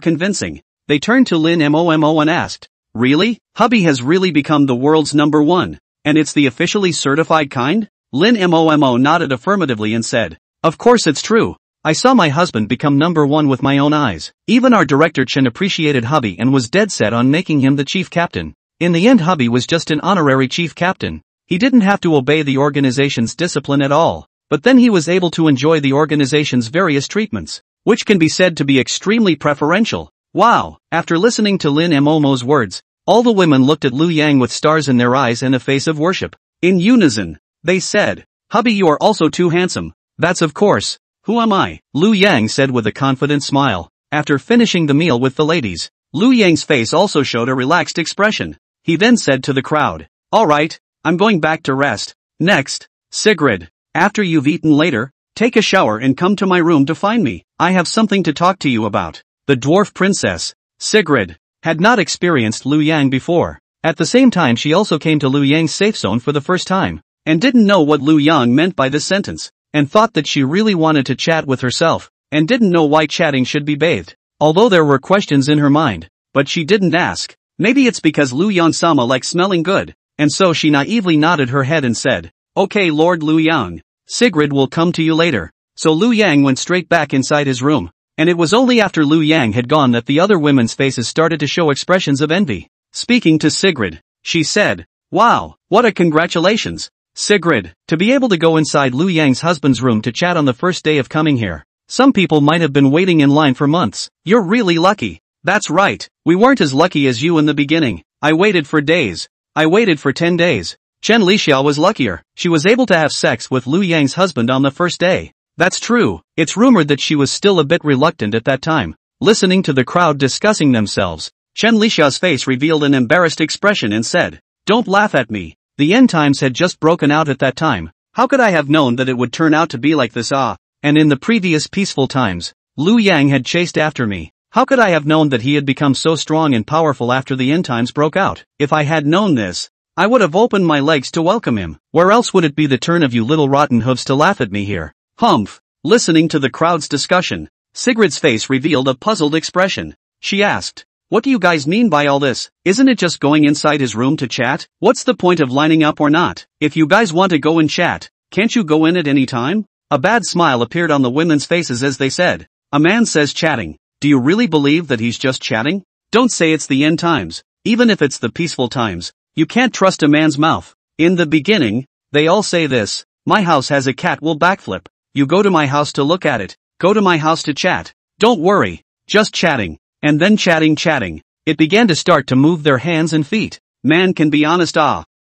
S1: convincing. They turned to Lin Momo and asked, really? Hubby has really become the world's number one, and it's the officially certified kind? Lin Momo nodded affirmatively and said, of course it's true. I saw my husband become number one with my own eyes. Even our director Chen appreciated hubby and was dead set on making him the chief captain. In the end hubby was just an honorary chief captain. He didn't have to obey the organization's discipline at all. But then he was able to enjoy the organization's various treatments, which can be said to be extremely preferential. Wow! After listening to Lin Momo's words, all the women looked at Lu Yang with stars in their eyes and a face of worship. In unison, they said, hubby, you are also too handsome. That's of course. Who am I? Lu Yang said with a confident smile. After finishing the meal with the ladies, Lu Yang's face also showed a relaxed expression. He then said to the crowd, alright, I'm going back to rest. Next, Sigrid. After you've eaten later, take a shower and come to my room to find me. I have something to talk to you about. The dwarf princess, Sigrid, had not experienced Lu Yang before. At the same time she also came to Lu Yang's safe zone for the first time, and didn't know what Lu Yang meant by this sentence, and thought that she really wanted to chat with herself, and didn't know why chatting should be bathed. Although there were questions in her mind, but she didn't ask. Maybe it's because Lu Yang-sama likes smelling good, and so she naively nodded her head and said, okay Lord Lu Yang, Sigrid will come to you later. So Lu Yang went straight back inside his room, and it was only after Lu Yang had gone that the other women's faces started to show expressions of envy. Speaking to Sigrid, she said, wow, what a congratulations, Sigrid, to be able to go inside Lu Yang's husband's room to chat on the first day of coming here. Some people might have been waiting in line for months. You're really lucky. That's right, we weren't as lucky as you in the beginning. I waited for days. I waited for 10 days. Chen Lixia was luckier. She was able to have sex with Lu Yang's husband on the first day. That's true. It's rumored that she was still a bit reluctant at that time. Listening to the crowd discussing themselves, Chen Lixia's face revealed an embarrassed expression and said, don't laugh at me. The end times had just broken out at that time. How could I have known that it would turn out to be like this? And in the previous peaceful times, Lu Yang had chased after me. How could I have known that he had become so strong and powerful after the end times broke out? If I had known this, I would have opened my legs to welcome him. Where else would it be the turn of you little rotten hooves to laugh at me here? Humph. Listening to the crowd's discussion, Sigrid's face revealed a puzzled expression. She asked, "What do you guys mean by all this? Isn't it just going inside his room to chat? What's the point of lining up or not? If you guys want to go and chat, can't you go in at any time?" A bad smile appeared on the women's faces as they said, "A man says chatting. Do you really believe that he's just chatting? Don't say it's the end times. Even if it's the peaceful times, you can't trust a man's mouth. In the beginning, they all say this, my house has a cat will backflip. You go to my house to look at it, go to my house to chat. Don't worry, just chatting. And then chatting. It began to start to move their hands and feet. Man can be honest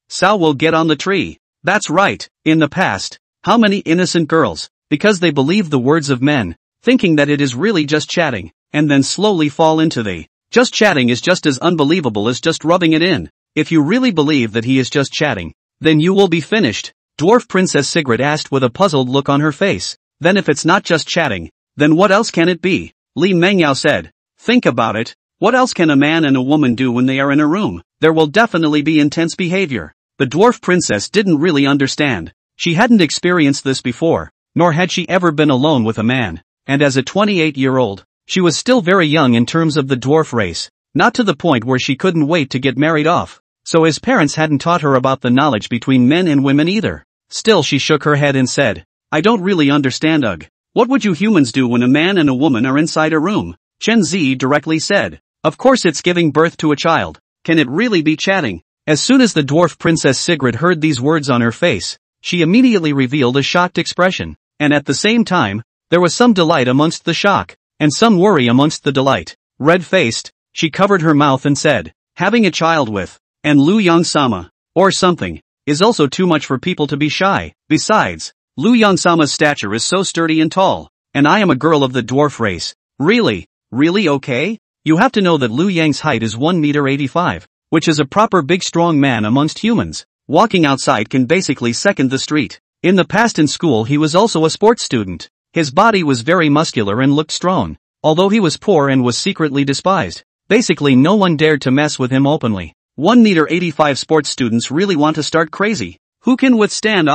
S1: Sal will get on the tree. That's right, in the past, how many innocent girls, because they believe the words of men, thinking that it is really just chatting, and then slowly fall into the, just chatting is just as unbelievable as just rubbing it in. If you really believe that he is just chatting, then you will be finished. Dwarf Princess Sigrid asked with a puzzled look on her face. Then if it's not just chatting, then what else can it be? Li Mengyao said. Think about it, what else can a man and a woman do when they are in a room? There will definitely be intense behavior. The dwarf princess didn't really understand. She hadn't experienced this before, nor had she ever been alone with a man. And as a 28-year-old, she was still very young in terms of the dwarf race, not to the point where she couldn't wait to get married off. So his parents hadn't taught her about the knowledge between men and women either. Still she shook her head and said, I don't really understand ugh. What would you humans do when a man and a woman are inside a room? Chen Zi directly said. Of course it's giving birth to a child. Can it really be chatting? As soon as the dwarf princess Sigrid heard these words on her face, she immediately revealed a shocked expression, and at the same time, there was some delight amongst the shock, and some worry amongst the delight. Red-faced, she covered her mouth and said, having a child with, and Lu Yang-sama, or something, is also too much for people to be shy. Besides, Lu Yang-sama's stature is so sturdy and tall, and I am a girl of the dwarf race. Really okay? You have to know that Lu Yang's height is 1.85 meters, which is a proper big strong man amongst humans. Walking outside can basically second the street. In the past in school he was also a sports student. His body was very muscular and looked strong, although he was poor and was secretly despised. Basically no one dared to mess with him openly. 1.85 meters sports students really want to start crazy. Who can withstand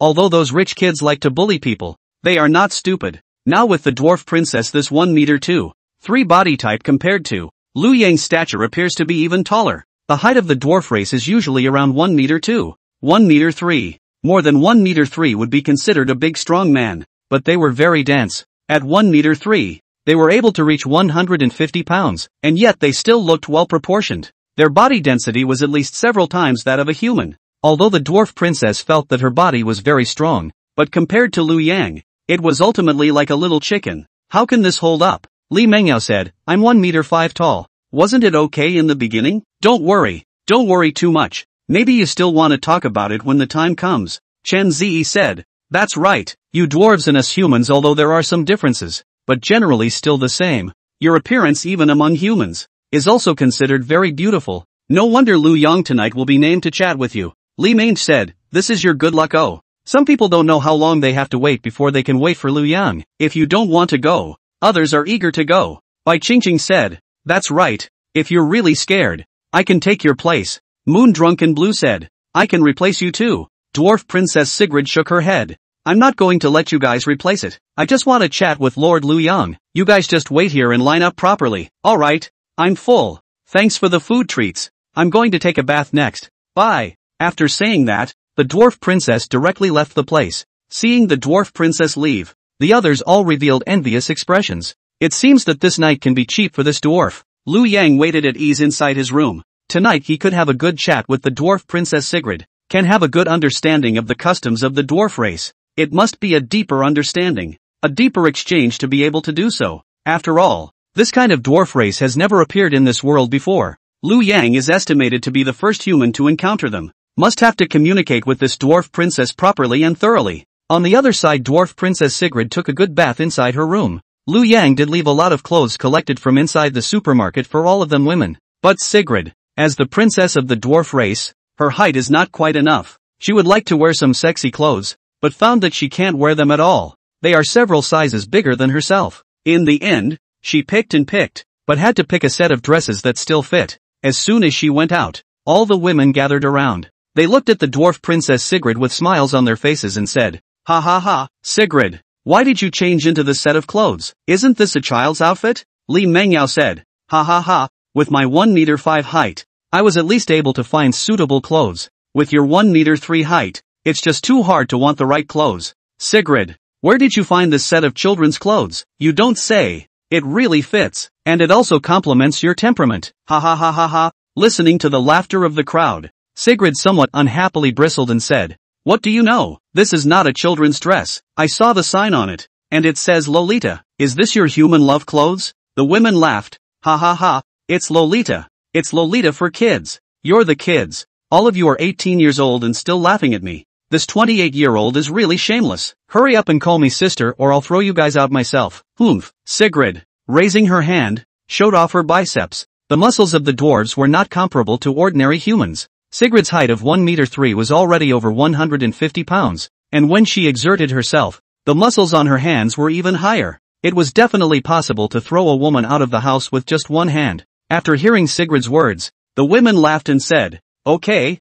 S1: Although those rich kids like to bully people, they are not stupid. Now with the dwarf princess this 1.2 meters body type compared to Lu Yang's stature appears to be even taller. The height of the dwarf race is usually around 1.2 meters. 1.3 meters. More than 1.3 meters would be considered a big strong man, but they were very dense. At 1.3 meters, they were able to reach 150 pounds, and yet they still looked well proportioned. Their body density was at least several times that of a human. Although the dwarf princess felt that her body was very strong, but compared to Lu Yang, it was ultimately like a little chicken. How can this hold up? Li Mengyao said, I'm 1.5 meters tall. Wasn't it okay in the beginning? Don't worry too much. Maybe you still want to talk about it when the time comes. Chen Zi said. That's right, you dwarves and us humans, although there are some differences, but generally still the same. Your appearance even among humans is also considered very beautiful. No wonder Lu Yang tonight will be named to chat with you. Li Mange said, this is your good luck Some people don't know how long they have to wait before they can wait for Lu Yang. If you don't want to go, others are eager to go. Bai Qingqing said, that's right, if you're really scared, I can take your place. Moon Drunken Blue said, I can replace you too. Dwarf Princess Sigrid shook her head. I'm not going to let you guys replace it. I just want to chat with Lord Lu Yang. You guys just wait here and line up properly. Alright, I'm full. Thanks for the food treats. I'm going to take a bath next. Bye. After saying that, the dwarf princess directly left the place. Seeing the dwarf princess leave, the others all revealed envious expressions. It seems that this night can be cheap for this dwarf. Lu Yang waited at ease inside his room. Tonight he could have a good chat with the dwarf princess Sigrid, can have a good understanding of the customs of the dwarf race. It must be a deeper understanding, a deeper exchange to be able to do so. After all, this kind of dwarf race has never appeared in this world before. Lu Yang is estimated to be the first human to encounter them. Must have to communicate with this dwarf princess properly and thoroughly. On the other side, dwarf princess Sigrid took a good bath inside her room. Lu Yang did leave a lot of clothes collected from inside the supermarket for all of them women. But Sigrid, as the princess of the dwarf race, her height is not quite enough. She would like to wear some sexy clothes, but found that she can't wear them at all. They are several sizes bigger than herself. In the end, she picked and picked, but had to pick a set of dresses that still fit. As soon as she went out, all the women gathered around. They looked at the dwarf princess Sigrid with smiles on their faces and said, "Ha ha ha, Sigrid, why did you change into this set of clothes? Isn't this a child's outfit?" Li Mengyao said, "Ha ha ha, with my 1 meter 5 height, I was at least able to find suitable clothes. With your 1 meter 3 height, it's just too hard to want the right clothes. Sigrid, where did you find this set of children's clothes? You don't say. It really fits, and it also complements your temperament." Ha ha ha ha ha. Listening to the laughter of the crowd, Sigrid somewhat unhappily bristled and said, "What do you know? This is not a children's dress. I saw the sign on it, and it says Lolita. Is this your human love clothes?" The women laughed. "Ha ha ha, it's Lolita. It's Lolita for kids. You're the kids. All of you are 18 years old and still laughing at me. This 28-year-old is really shameless. Hurry up and call me sister or I'll throw you guys out myself." Humph. Sigrid, raising her hand, showed off her biceps. The muscles of the dwarves were not comparable to ordinary humans. Sigrid's height of 1 meter 3 was already over 150 pounds, and when she exerted herself, the muscles on her hands were even higher. It was definitely possible to throw a woman out of the house with just one hand. After hearing Sigrid's words, the women laughed and said, Okay,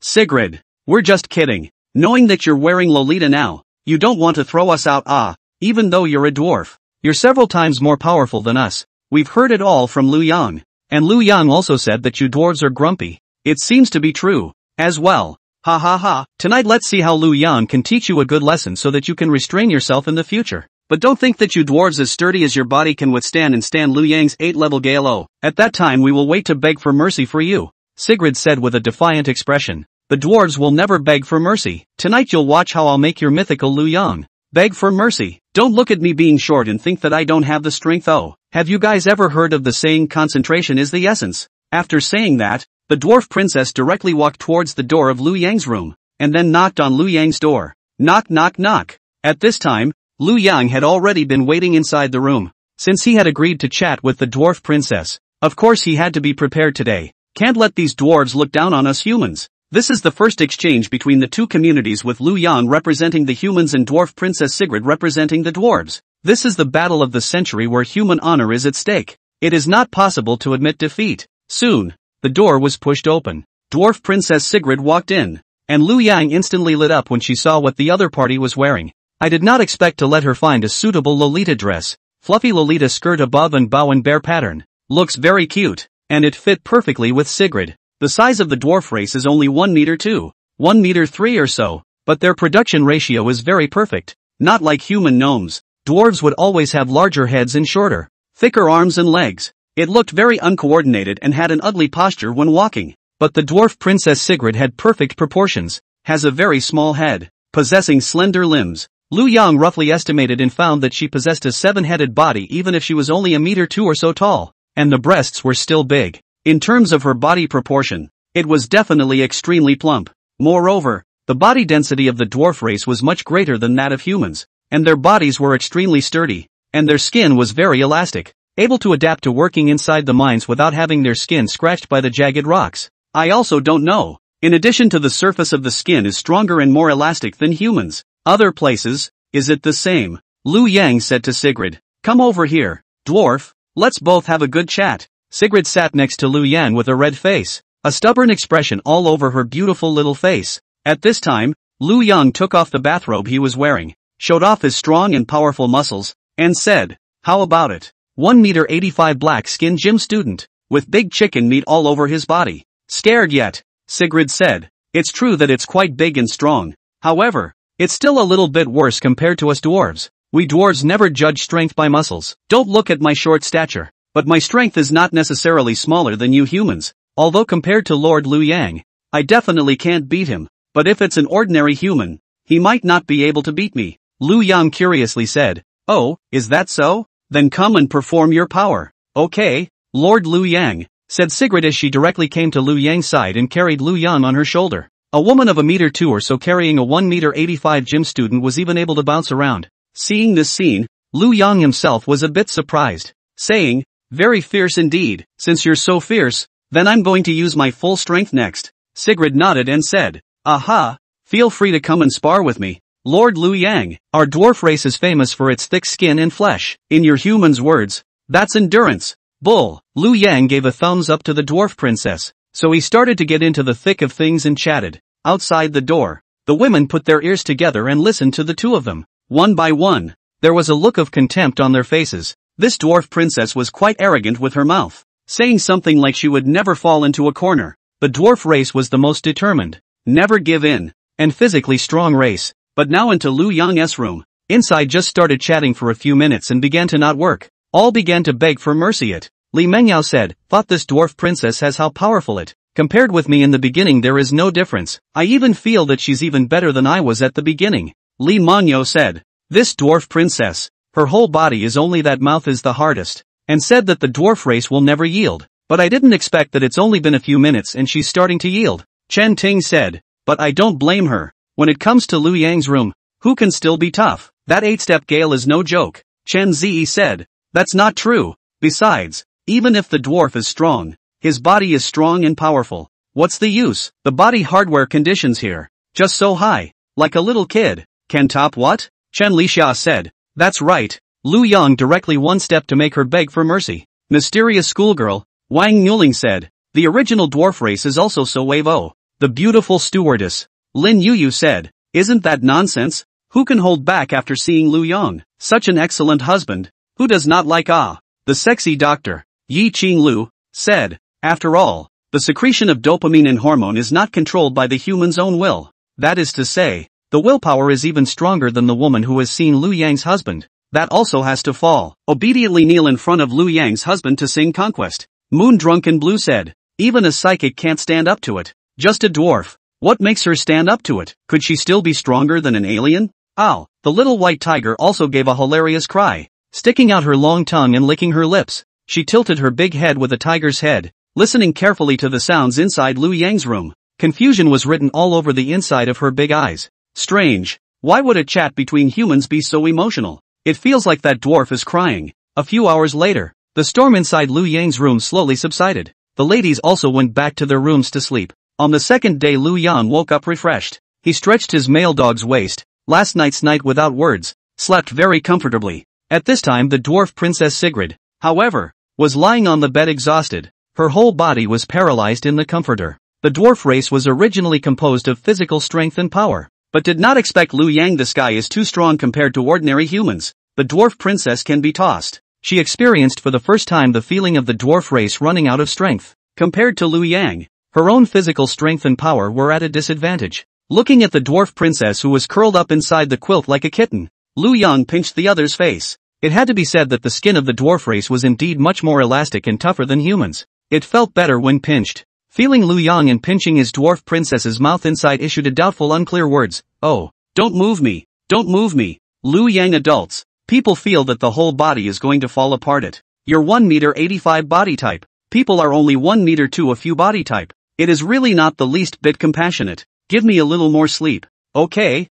S1: Sigrid, we're just kidding. Knowing that you're wearing Lolita now, you don't want to throw us out, even though you're a dwarf. You're several times more powerful than us. We've heard it all from Lu Yang. And Lu Yang also said that you dwarves are grumpy. It seems to be true, as well. Ha ha ha. Tonight let's see how Lu Yang can teach you a good lesson so that you can restrain yourself in the future. But don't think that you dwarves as sturdy as your body can withstand and stand Lu Yang's 8-level Galo. At that time we will wait to beg for mercy for you, Sigrid said with a defiant expression. The dwarves will never beg for mercy. Tonight you'll watch how I'll make your mythical Lu Yang beg for mercy. Don't look at me being short and think that I don't have the strength. Oh, have you guys ever heard of the saying concentration is the essence? After saying that, the dwarf princess directly walked towards the door of Lu Yang's room, and then knocked on Lu Yang's door. Knock knock knock. At this time, Lu Yang had already been waiting inside the room. Since he had agreed to chat with the dwarf princess, of course he had to be prepared today. Can't let these dwarves look down on us humans. This is the first exchange between the two communities with Lu Yang representing the humans and dwarf princess Sigrid representing the dwarves. This is the battle of the century where human honor is at stake. It is not possible to admit defeat. Soon, the door was pushed open. Dwarf princess Sigrid walked in, and Lu Yang instantly lit up when she saw what the other party was wearing. I did not expect to let her find a suitable Lolita dress. Fluffy Lolita skirt above and bow and bear pattern. Looks very cute, and it fit perfectly with Sigrid. The size of the dwarf race is only 1 meter 2, 1 meter 3 or so, but their production ratio is very perfect. Not like human gnomes, dwarves would always have larger heads and shorter, thicker arms and legs. It looked very uncoordinated and had an ugly posture when walking. But the dwarf princess Sigrid had perfect proportions, has a very small head, possessing slender limbs. Lu Yang roughly estimated and found that she possessed a 7-headed body even if she was only 1 meter 2 or so tall, and the breasts were still big. In terms of her body proportion, it was definitely extremely plump. Moreover, the body density of the dwarf race was much greater than that of humans, and their bodies were extremely sturdy, and their skin was very elastic, able to adapt to working inside the mines without having their skin scratched by the jagged rocks. I also don't know. In addition to the surface of the skin is stronger and more elastic than humans. Other places, is it the same? Lu Yang said to Sigrid. Come over here, dwarf, let's both have a good chat. Sigrid sat next to Lu Yang with a red face, a stubborn expression all over her beautiful little face. At this time, Lu Yang took off the bathrobe he was wearing, showed off his strong and powerful muscles, and said, how about it? 1 meter 85 black skin gym student, with big chicken meat all over his body. Scared yet? Sigrid said. It's true that it's quite big and strong. However, it's still a little bit worse compared to us dwarves. We dwarves never judge strength by muscles. Don't look at my short stature. But my strength is not necessarily smaller than you humans. Although compared to Lord Lu Yang, I definitely can't beat him. But if it's an ordinary human, he might not be able to beat me. Lu Yang curiously said. Oh, is that so? Then come and perform your power. Okay, Lord Lu Yang, said Sigrid as she directly came to Lu Yang's side and carried Lu Yang on her shoulder. A woman of 1 meter 2 or so carrying a 1 meter 85 gym student was even able to bounce around. Seeing this scene, Lu Yang himself was a bit surprised, saying, very fierce indeed. Since you're so fierce, then I'm going to use my full strength next. Sigrid nodded and said, aha, feel free to come and spar with me. Lord Lu Yang, our dwarf race is famous for its thick skin and flesh. In your human's words, that's endurance. Bull. Lu Yang gave a thumbs up to the dwarf princess, so he started to get into the thick of things and chatted. Outside the door, the women put their ears together and listened to the two of them. One by one, there was a look of contempt on their faces. This dwarf princess was quite arrogant with her mouth, saying something like she would never fall into a corner. The dwarf race was the most determined, never give in, and physically strong race. But now into Lu Yang's room. Inside just started chatting for a few minutes and began to not work. All began to beg for mercy. Li Mengyao said, thought this dwarf princess has how powerful it. Compared with me in the beginning there is no difference. I even feel that she's even better than I was at the beginning. Li Mengyao said, this dwarf princess, her whole body is only that mouth is the hardest. And said that the dwarf race will never yield. But I didn't expect that it's only been a few minutes and she's starting to yield. Chen Ting said, but I don't blame her. When it comes to Lu Yang's room, who can still be tough? That 8-step gale is no joke. Chen Zi said, that's not true. Besides, even if the dwarf is strong, his body is strong and powerful. What's the use? The body hardware conditions here, just so high, like a little kid, can top what? Chen Lixia said, that's right. Lu Yang directly one step to make her beg for mercy. Mysterious schoolgirl, Wang Yuling said, the original dwarf race is also so wavo. The beautiful stewardess. Lin Yuyu said, isn't that nonsense? Who can hold back after seeing Lu Yang? Such an excellent husband. Who does not like the sexy doctor? Yi Qing Lu said, after all, the secretion of dopamine and hormone is not controlled by the human's own will. That is to say, the willpower is even stronger than the woman who has seen Lu Yang's husband. That also has to fall. Obediently kneel in front of Lu Yang's husband to sing conquest. Moon Drunken Blue said, even a psychic can't stand up to it. Just a dwarf. What makes her stand up to it? Could she still be stronger than an alien? Ow! The little white tiger also gave a hilarious cry, sticking out her long tongue and licking her lips. She tilted her big head with a tiger's head, listening carefully to the sounds inside Lu Yang's room. Confusion was written all over the inside of her big eyes. Strange. Why would a chat between humans be so emotional? It feels like that dwarf is crying. A few hours later, the storm inside Lu Yang's room slowly subsided. The ladies also went back to their rooms to sleep. On the second day Lu Yang woke up refreshed. He stretched his male dog's waist, last night's night without words, slept very comfortably. At this time the dwarf princess Sigrid, however, was lying on the bed exhausted. Her whole body was paralyzed in the comforter. The dwarf race was originally composed of physical strength and power, but did not expect Lu Yang. The sky is too strong compared to ordinary humans. The dwarf princess can be tossed. She experienced for the first time the feeling of the dwarf race running out of strength. Compared to Lu Yang, her own physical strength and power were at a disadvantage. Looking at the dwarf princess who was curled up inside the quilt like a kitten, Lu Yang pinched the other's face. It had to be said that the skin of the dwarf race was indeed much more elastic and tougher than humans. It felt better when pinched. Feeling Lu Yang and pinching his dwarf princess's mouth inside issued a doubtful unclear words. Oh, don't move me, don't move me. Lu Yang adults. People feel that the whole body is going to fall apart. You're 1m85 body type. People are only 1m2 a few body type. It is really not the least bit compassionate. Give me a little more sleep. Okay,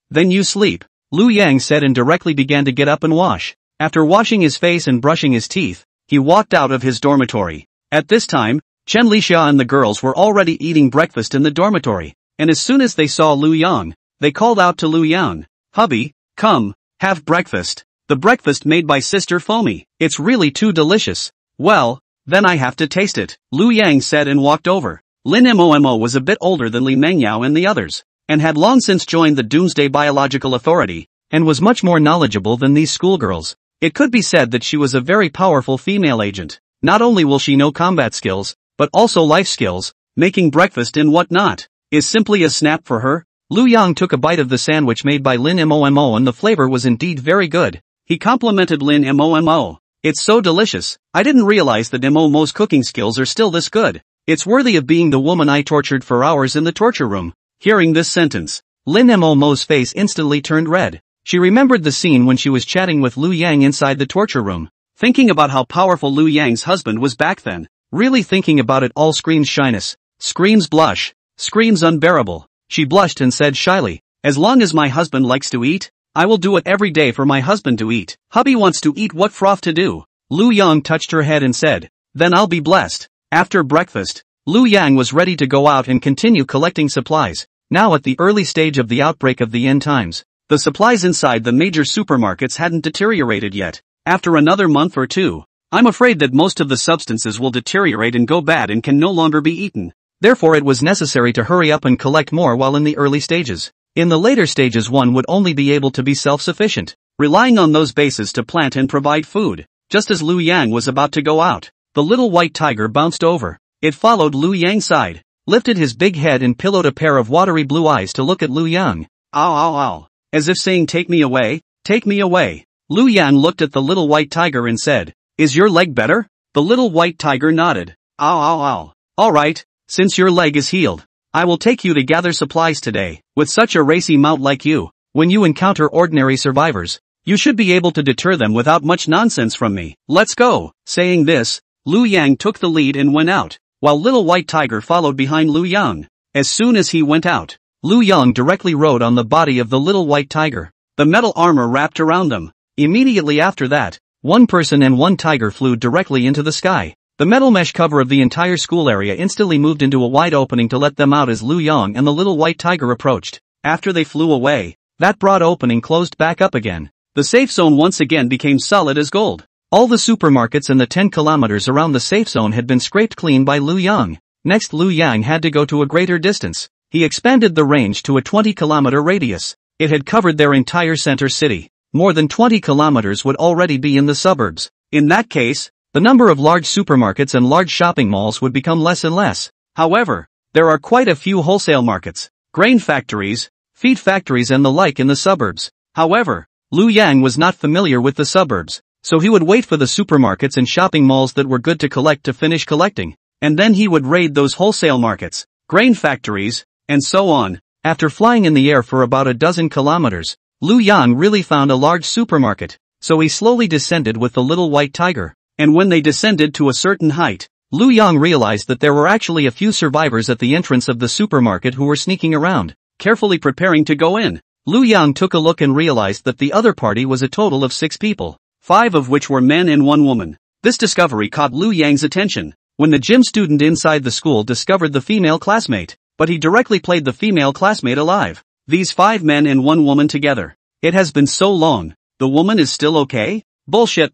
S1: then you sleep. Lu Yang said and directly began to get up and wash. After washing his face and brushing his teeth, he walked out of his dormitory. At this time, Chen Lixia and the girls were already eating breakfast in the dormitory, and as soon as they saw Lu Yang, they called out to Lu Yang, "Hubby, come, have breakfast. The breakfast made by Sister Foamy. It's really too delicious." "Well, then I have to taste it," Lu Yang said and walked over. Lin Momo was a bit older than Li Mengyao and the others, and had long since joined the Doomsday Biological Authority, and was much more knowledgeable than these schoolgirls. It could be said that she was a very powerful female agent. Not only will she know combat skills, but also life skills. Making breakfast and whatnot is simply a snap for her. Lu Yang took a bite of the sandwich made by Lin Momo and the flavor was indeed very good. He complimented Lin Momo. "It's so delicious. I didn't realize that Momo's cooking skills are still this good. It's worthy of being the woman I tortured for hours in the torture room." Hearing this sentence, Lin Momo's face instantly turned red. She remembered the scene when she was chatting with Lu Yang inside the torture room. Thinking about how powerful Lu Yang's husband was back then, really thinking about it all screams shyness, screams blush, screams unbearable. She blushed and said shyly, "As long as my husband likes to eat, I will do it every day for my husband to eat. Hubby wants to eat, what froth to do?" Lu Yang touched her head and said, "Then I'll be blessed." After breakfast, Lu Yang was ready to go out and continue collecting supplies. Now at the early stage of the outbreak of the end times, the supplies inside the major supermarkets hadn't deteriorated yet. After another month or two, I'm afraid that most of the substances will deteriorate and go bad and can no longer be eaten. Therefore it was necessary to hurry up and collect more while in the early stages. In the later stages one would only be able to be self-sufficient, relying on those bases to plant and provide food. Just as Liu Yang was about to go out, the little white tiger bounced over. It followed Liu Yang's side, lifted his big head and pillowed a pair of watery blue eyes to look at Liu Yang. Ow ow ow. As if saying take me away, take me away. Liu Yang looked at the little white tiger and said, is your leg better? The little white tiger nodded. Ow ow ow. Alright, since your leg is healed, I will take you to gather supplies today. With such a racy mount like you, when you encounter ordinary survivors, you should be able to deter them without much nonsense from me. Let's go. Saying this, Liu Yang took the lead and went out, while little white tiger followed behind Liu Yang. As soon as he went out, Liu Yang directly rode on the body of the little white tiger. The metal armor wrapped around them. Immediately after that, one person and one tiger flew directly into the sky. The metal mesh cover of the entire school area instantly moved into a wide opening to let them out as Liu Yang and the little white tiger approached. After they flew away, that broad opening closed back up again. The safe zone once again became solid as gold. All the supermarkets in the 10 kilometers around the safe zone had been scraped clean by Liu Yang. Next Liu Yang had to go to a greater distance. He expanded the range to a 20-kilometer radius. It had covered their entire center city. More than 20 kilometers would already be in the suburbs. In that case, the number of large supermarkets and large shopping malls would become less and less. However, there are quite a few wholesale markets, grain factories, feed factories and the like in the suburbs. However, Liu Yang was not familiar with the suburbs, so he would wait for the supermarkets and shopping malls that were good to collect to finish collecting, and then he would raid those wholesale markets, grain factories, and so on. After flying in the air for about a dozen kilometers, Liu Yang really found a large supermarket, so he slowly descended with the little white tiger. And when they descended to a certain height, Liu Yang realized that there were actually a few survivors at the entrance of the supermarket who were sneaking around, carefully preparing to go in. Liu Yang took a look and realized that the other party was a total of 6 people, 5 of which were men and 1 woman. This discovery caught Liu Yang's attention. When the gym student inside the school discovered the female classmate, but he directly played the female classmate alive. These 5 men and 1 woman together. It has been so long. The woman is still okay? Bullshit.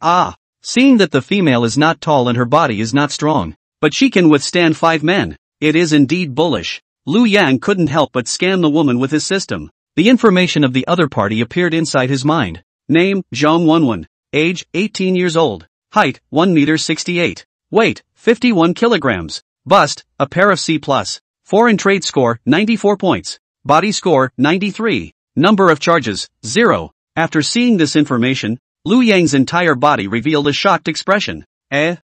S1: Seeing that the female is not tall and her body is not strong, but she can withstand 5 men, it is indeed bullish. Liu Yang couldn't help but scan the woman with his system. The information of the other party appeared inside his mind. Name, Zhang Wenwen. Age, 18 years old. Height, 1 meter 68. Weight, 51 kilograms. Bust, a pair of C+. Foreign trade score, 94 points. Body score, 93. Number of charges, 0. After seeing this information, Liu Yang's entire body revealed a shocked expression.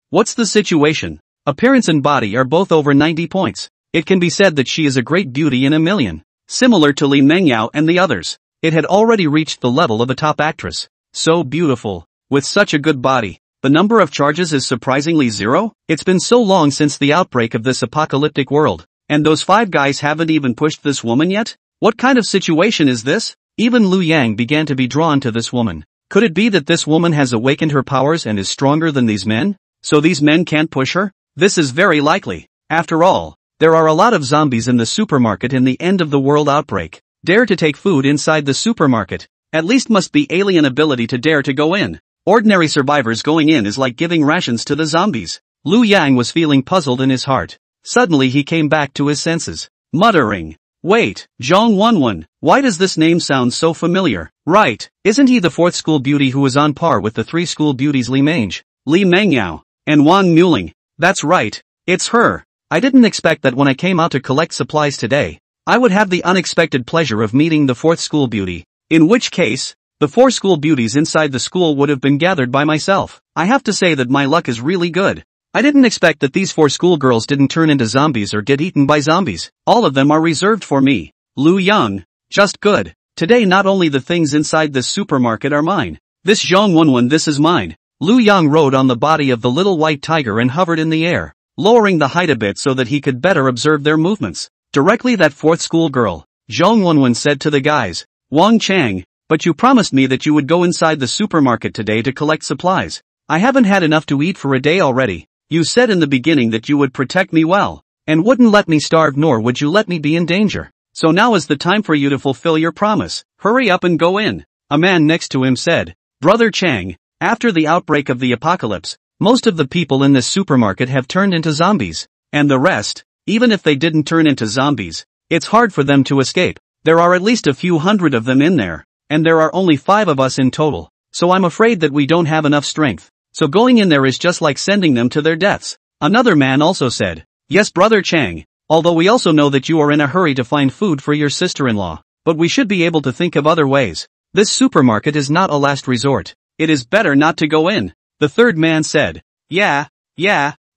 S1: What's the situation? Appearance and body are both over 90 points. It can be said that she is a great beauty in a million. Similar to Li Mengyao and the others, it had already reached the level of a top actress. So beautiful. With such a good body, the number of charges is surprisingly 0? It's been so long since the outbreak of this apocalyptic world, and those 5 guys haven't even pushed this woman yet? What kind of situation is this? Even Liu Yang began to be drawn to this woman. Could it be that this woman has awakened her powers and is stronger than these men? So these men can't push her? This is very likely. After all, there are a lot of zombies in the supermarket in the end of the world outbreak. Dare to take food inside the supermarket. At least must be alien ability to dare to go in. Ordinary survivors going in is like giving rations to the zombies. Liu Yang was feeling puzzled in his heart. Suddenly he came back to his senses, muttering, wait, Zhang Wenwen, why does this name sound so familiar? Right, isn't he the 4th school beauty who is on par with the 3 school beauties Li Mange, Li Mengyao, and Wang Muling? That's right, it's her. I didn't expect that when I came out to collect supplies today, I would have the unexpected pleasure of meeting the 4th school beauty. In which case, the 4 school beauties inside the school would have been gathered by myself. I have to say that my luck is really good. I didn't expect that these 4 schoolgirls didn't turn into zombies or get eaten by zombies. All of them are reserved for me. Liu Yang. Just good. Today not only the things inside this supermarket are mine. This Zhang Wenwen, this is mine. Liu Yang rode on the body of the little white tiger and hovered in the air, lowering the height a bit so that he could better observe their movements. Directly that 4th schoolgirl, Zhang Wenwen, said to the guys, Wang Chang, but you promised me that you would go inside the supermarket today to collect supplies. I haven't had enough to eat for a day already. You said in the beginning that you would protect me well, and wouldn't let me starve nor would you let me be in danger. So now is the time for you to fulfill your promise. Hurry up and go in. A man next to him said, Brother Chang, after the outbreak of the apocalypse, Most of the people in this supermarket have turned into zombies. And the rest, even if they didn't turn into zombies, it's hard for them to escape. There are at least a few hundred of them in there, and there are only 5 of us in total, so I'm afraid that we don't have enough strength. So going in there is just like sending them to their deaths. Another man also said, yes, Brother Chang, although we also know that you are in a hurry to find food for your sister-in-law, but we should be able to think of other ways. This supermarket is not a last resort. It is better not to go in. The third man said, yeah,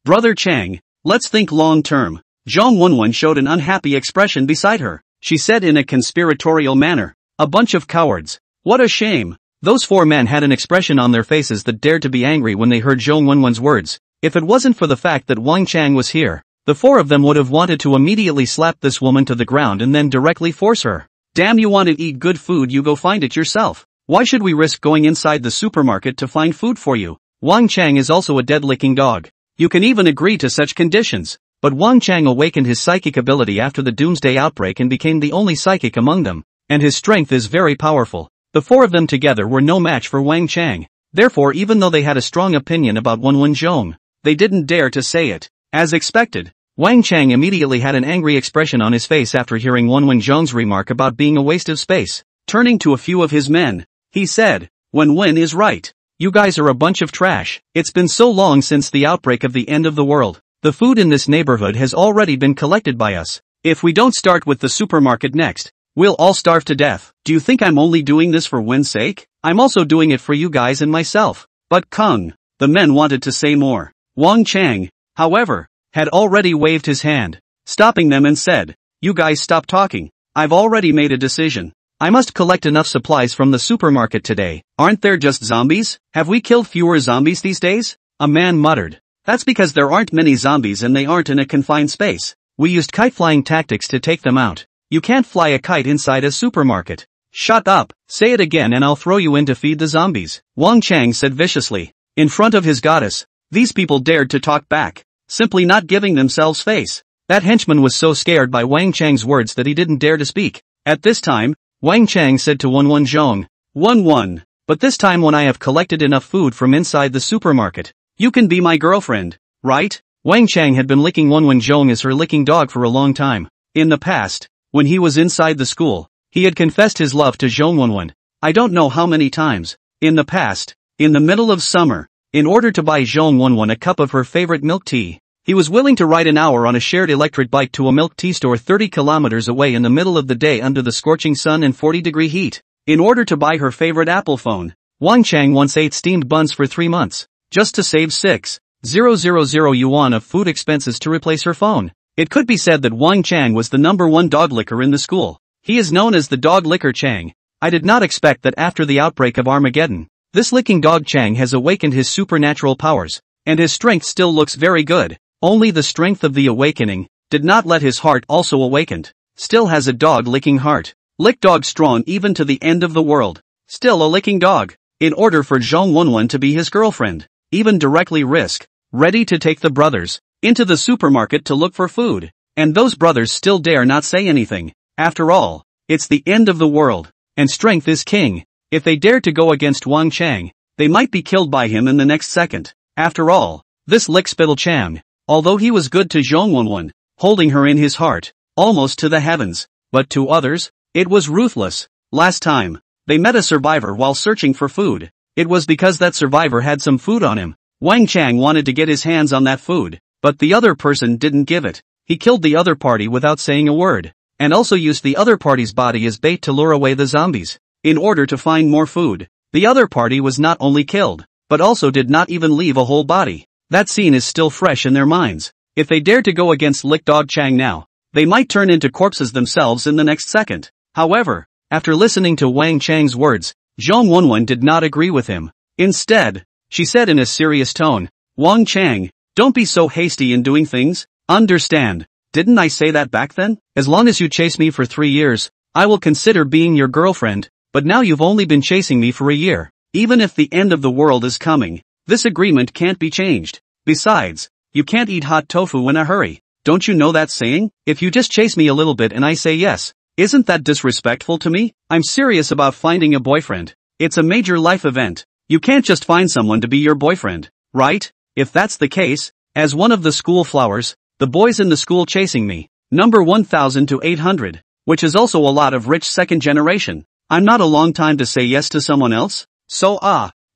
S1: Brother Chang, let's think long term. Zhang Wenwen showed an unhappy expression beside her. She said in a conspiratorial manner, a bunch of cowards. What a shame. Those 4 men had an expression on their faces that dared to be angry when they heard Zhang Wenwen's words. If it wasn't for the fact that Wang Chang was here, the 4 of them would have wanted to immediately slap this woman to the ground and then directly force her. Damn, you want to eat good food, you go find it yourself. Why should we risk going inside the supermarket to find food for you? Wang Chang is also a dead-licking dog. You can even agree to such conditions. But Wang Chang awakened his psychic ability after the doomsday outbreak and became the only psychic among them, and his strength is very powerful. The 4 of them together were no match for Wang Chang. Therefore, even though they had a strong opinion about Wenwen Zhong, they didn't dare to say it. As expected, Wang Chang immediately had an angry expression on his face after hearing Wenwen Zhong's remark about being a waste of space. Turning to a few of his men, he said, Wenwen is right. You guys are a bunch of trash. It's been so long since the outbreak of the end of the world. The food in this neighborhood has already been collected by us. If we don't start with the supermarket next, we'll all starve to death. Do you think I'm only doing this for Wen's sake? I'm also doing it for you guys and myself. But Kung, the men wanted to say more. Wang Chang, however, had already waved his hand, stopping them and said, you guys stop talking. I've already made a decision. I must collect enough supplies from the supermarket today. Aren't there just zombies? Have we killed fewer zombies these days? A man muttered. That's because there aren't many zombies and they aren't in a confined space. We used kite-flying tactics to take them out. You can't fly a kite inside a supermarket. Shut up, say it again and I'll throw you in to feed the zombies, Wang Chang said viciously. In front of his goddess, these people dared to talk back, simply not giving themselves face. That henchman was so scared by Wang Chang's words that he didn't dare to speak. At this time, Wang Chang said to Wenwen Zhong, Wenwen, but this time when I have collected enough food from inside the supermarket, you can be my girlfriend, right? Wang Chang had been licking Wenwen Zhong as her licking dog for a long time. In the past, when he was inside the school, he had confessed his love to Zhong Wenwen. I don't know how many times. In the past, in the middle of summer, in order to buy Zhong Wenwen a cup of her favorite milk tea, he was willing to ride an hour on a shared electric bike to a milk tea store 30 kilometers away in the middle of the day under the scorching sun and 40-degree heat, in order to buy her favorite Apple phone. Wang Chang once ate steamed buns for 3 months, just to save 6,000 yuan of food expenses to replace her phone. It could be said that Wang Chang was the #1 dog licker in the school. He is known as the dog licker Chang. I did not expect that after the outbreak of Armageddon, this licking dog Chang has awakened his supernatural powers, and his strength still looks very good. Only the strength of the awakening did not let his heart also awakened. Still has a dog-licking heart. Lick dog strong even to the end of the world. Still a licking dog. In order for Zhong Wenwen to be his girlfriend, even directly risk, ready to take the brothers into the supermarket to look for food. And those brothers still dare not say anything. After all, it's the end of the world, and strength is king. If they dare to go against Wang Chang, they might be killed by him in the next second. After all, this lick-spittle Chang, although he was good to Zhong Wenwen, holding her in his heart, almost to the heavens, but to others, it was ruthless. Last time, they met a survivor while searching for food. It was because that survivor had some food on him. Wang Chang wanted to get his hands on that food, but the other person didn't give it. He killed the other party without saying a word, and also used the other party's body as bait to lure away the zombies. In order to find more food, the other party was not only killed, but also did not even leave a whole body. That scene is still fresh in their minds. If they dare to go against Lick Dog Chang now, they might turn into corpses themselves in the next second. However, after listening to Wang Chang's words, Zhong Wenwen did not agree with him. Instead, she said in a serious tone, Wang Chang, don't be so hasty in doing things. Understand, didn't I say that back then? As long as you chase me for 3 years, I will consider being your girlfriend, but now you've only been chasing me for a year. Even if the end of the world is coming, this agreement can't be changed. Besides, you can't eat hot tofu in a hurry. Don't you know that saying? If you just chase me a little bit and I say yes, isn't that disrespectful to me? I'm serious about finding a boyfriend. It's a major life event. You can't just find someone to be your boyfriend, right? If that's the case, as one of the school flowers, the boys in the school chasing me, number 1000 to 800, which is also a lot of rich second generation. I'm not a long time to say yes to someone else? So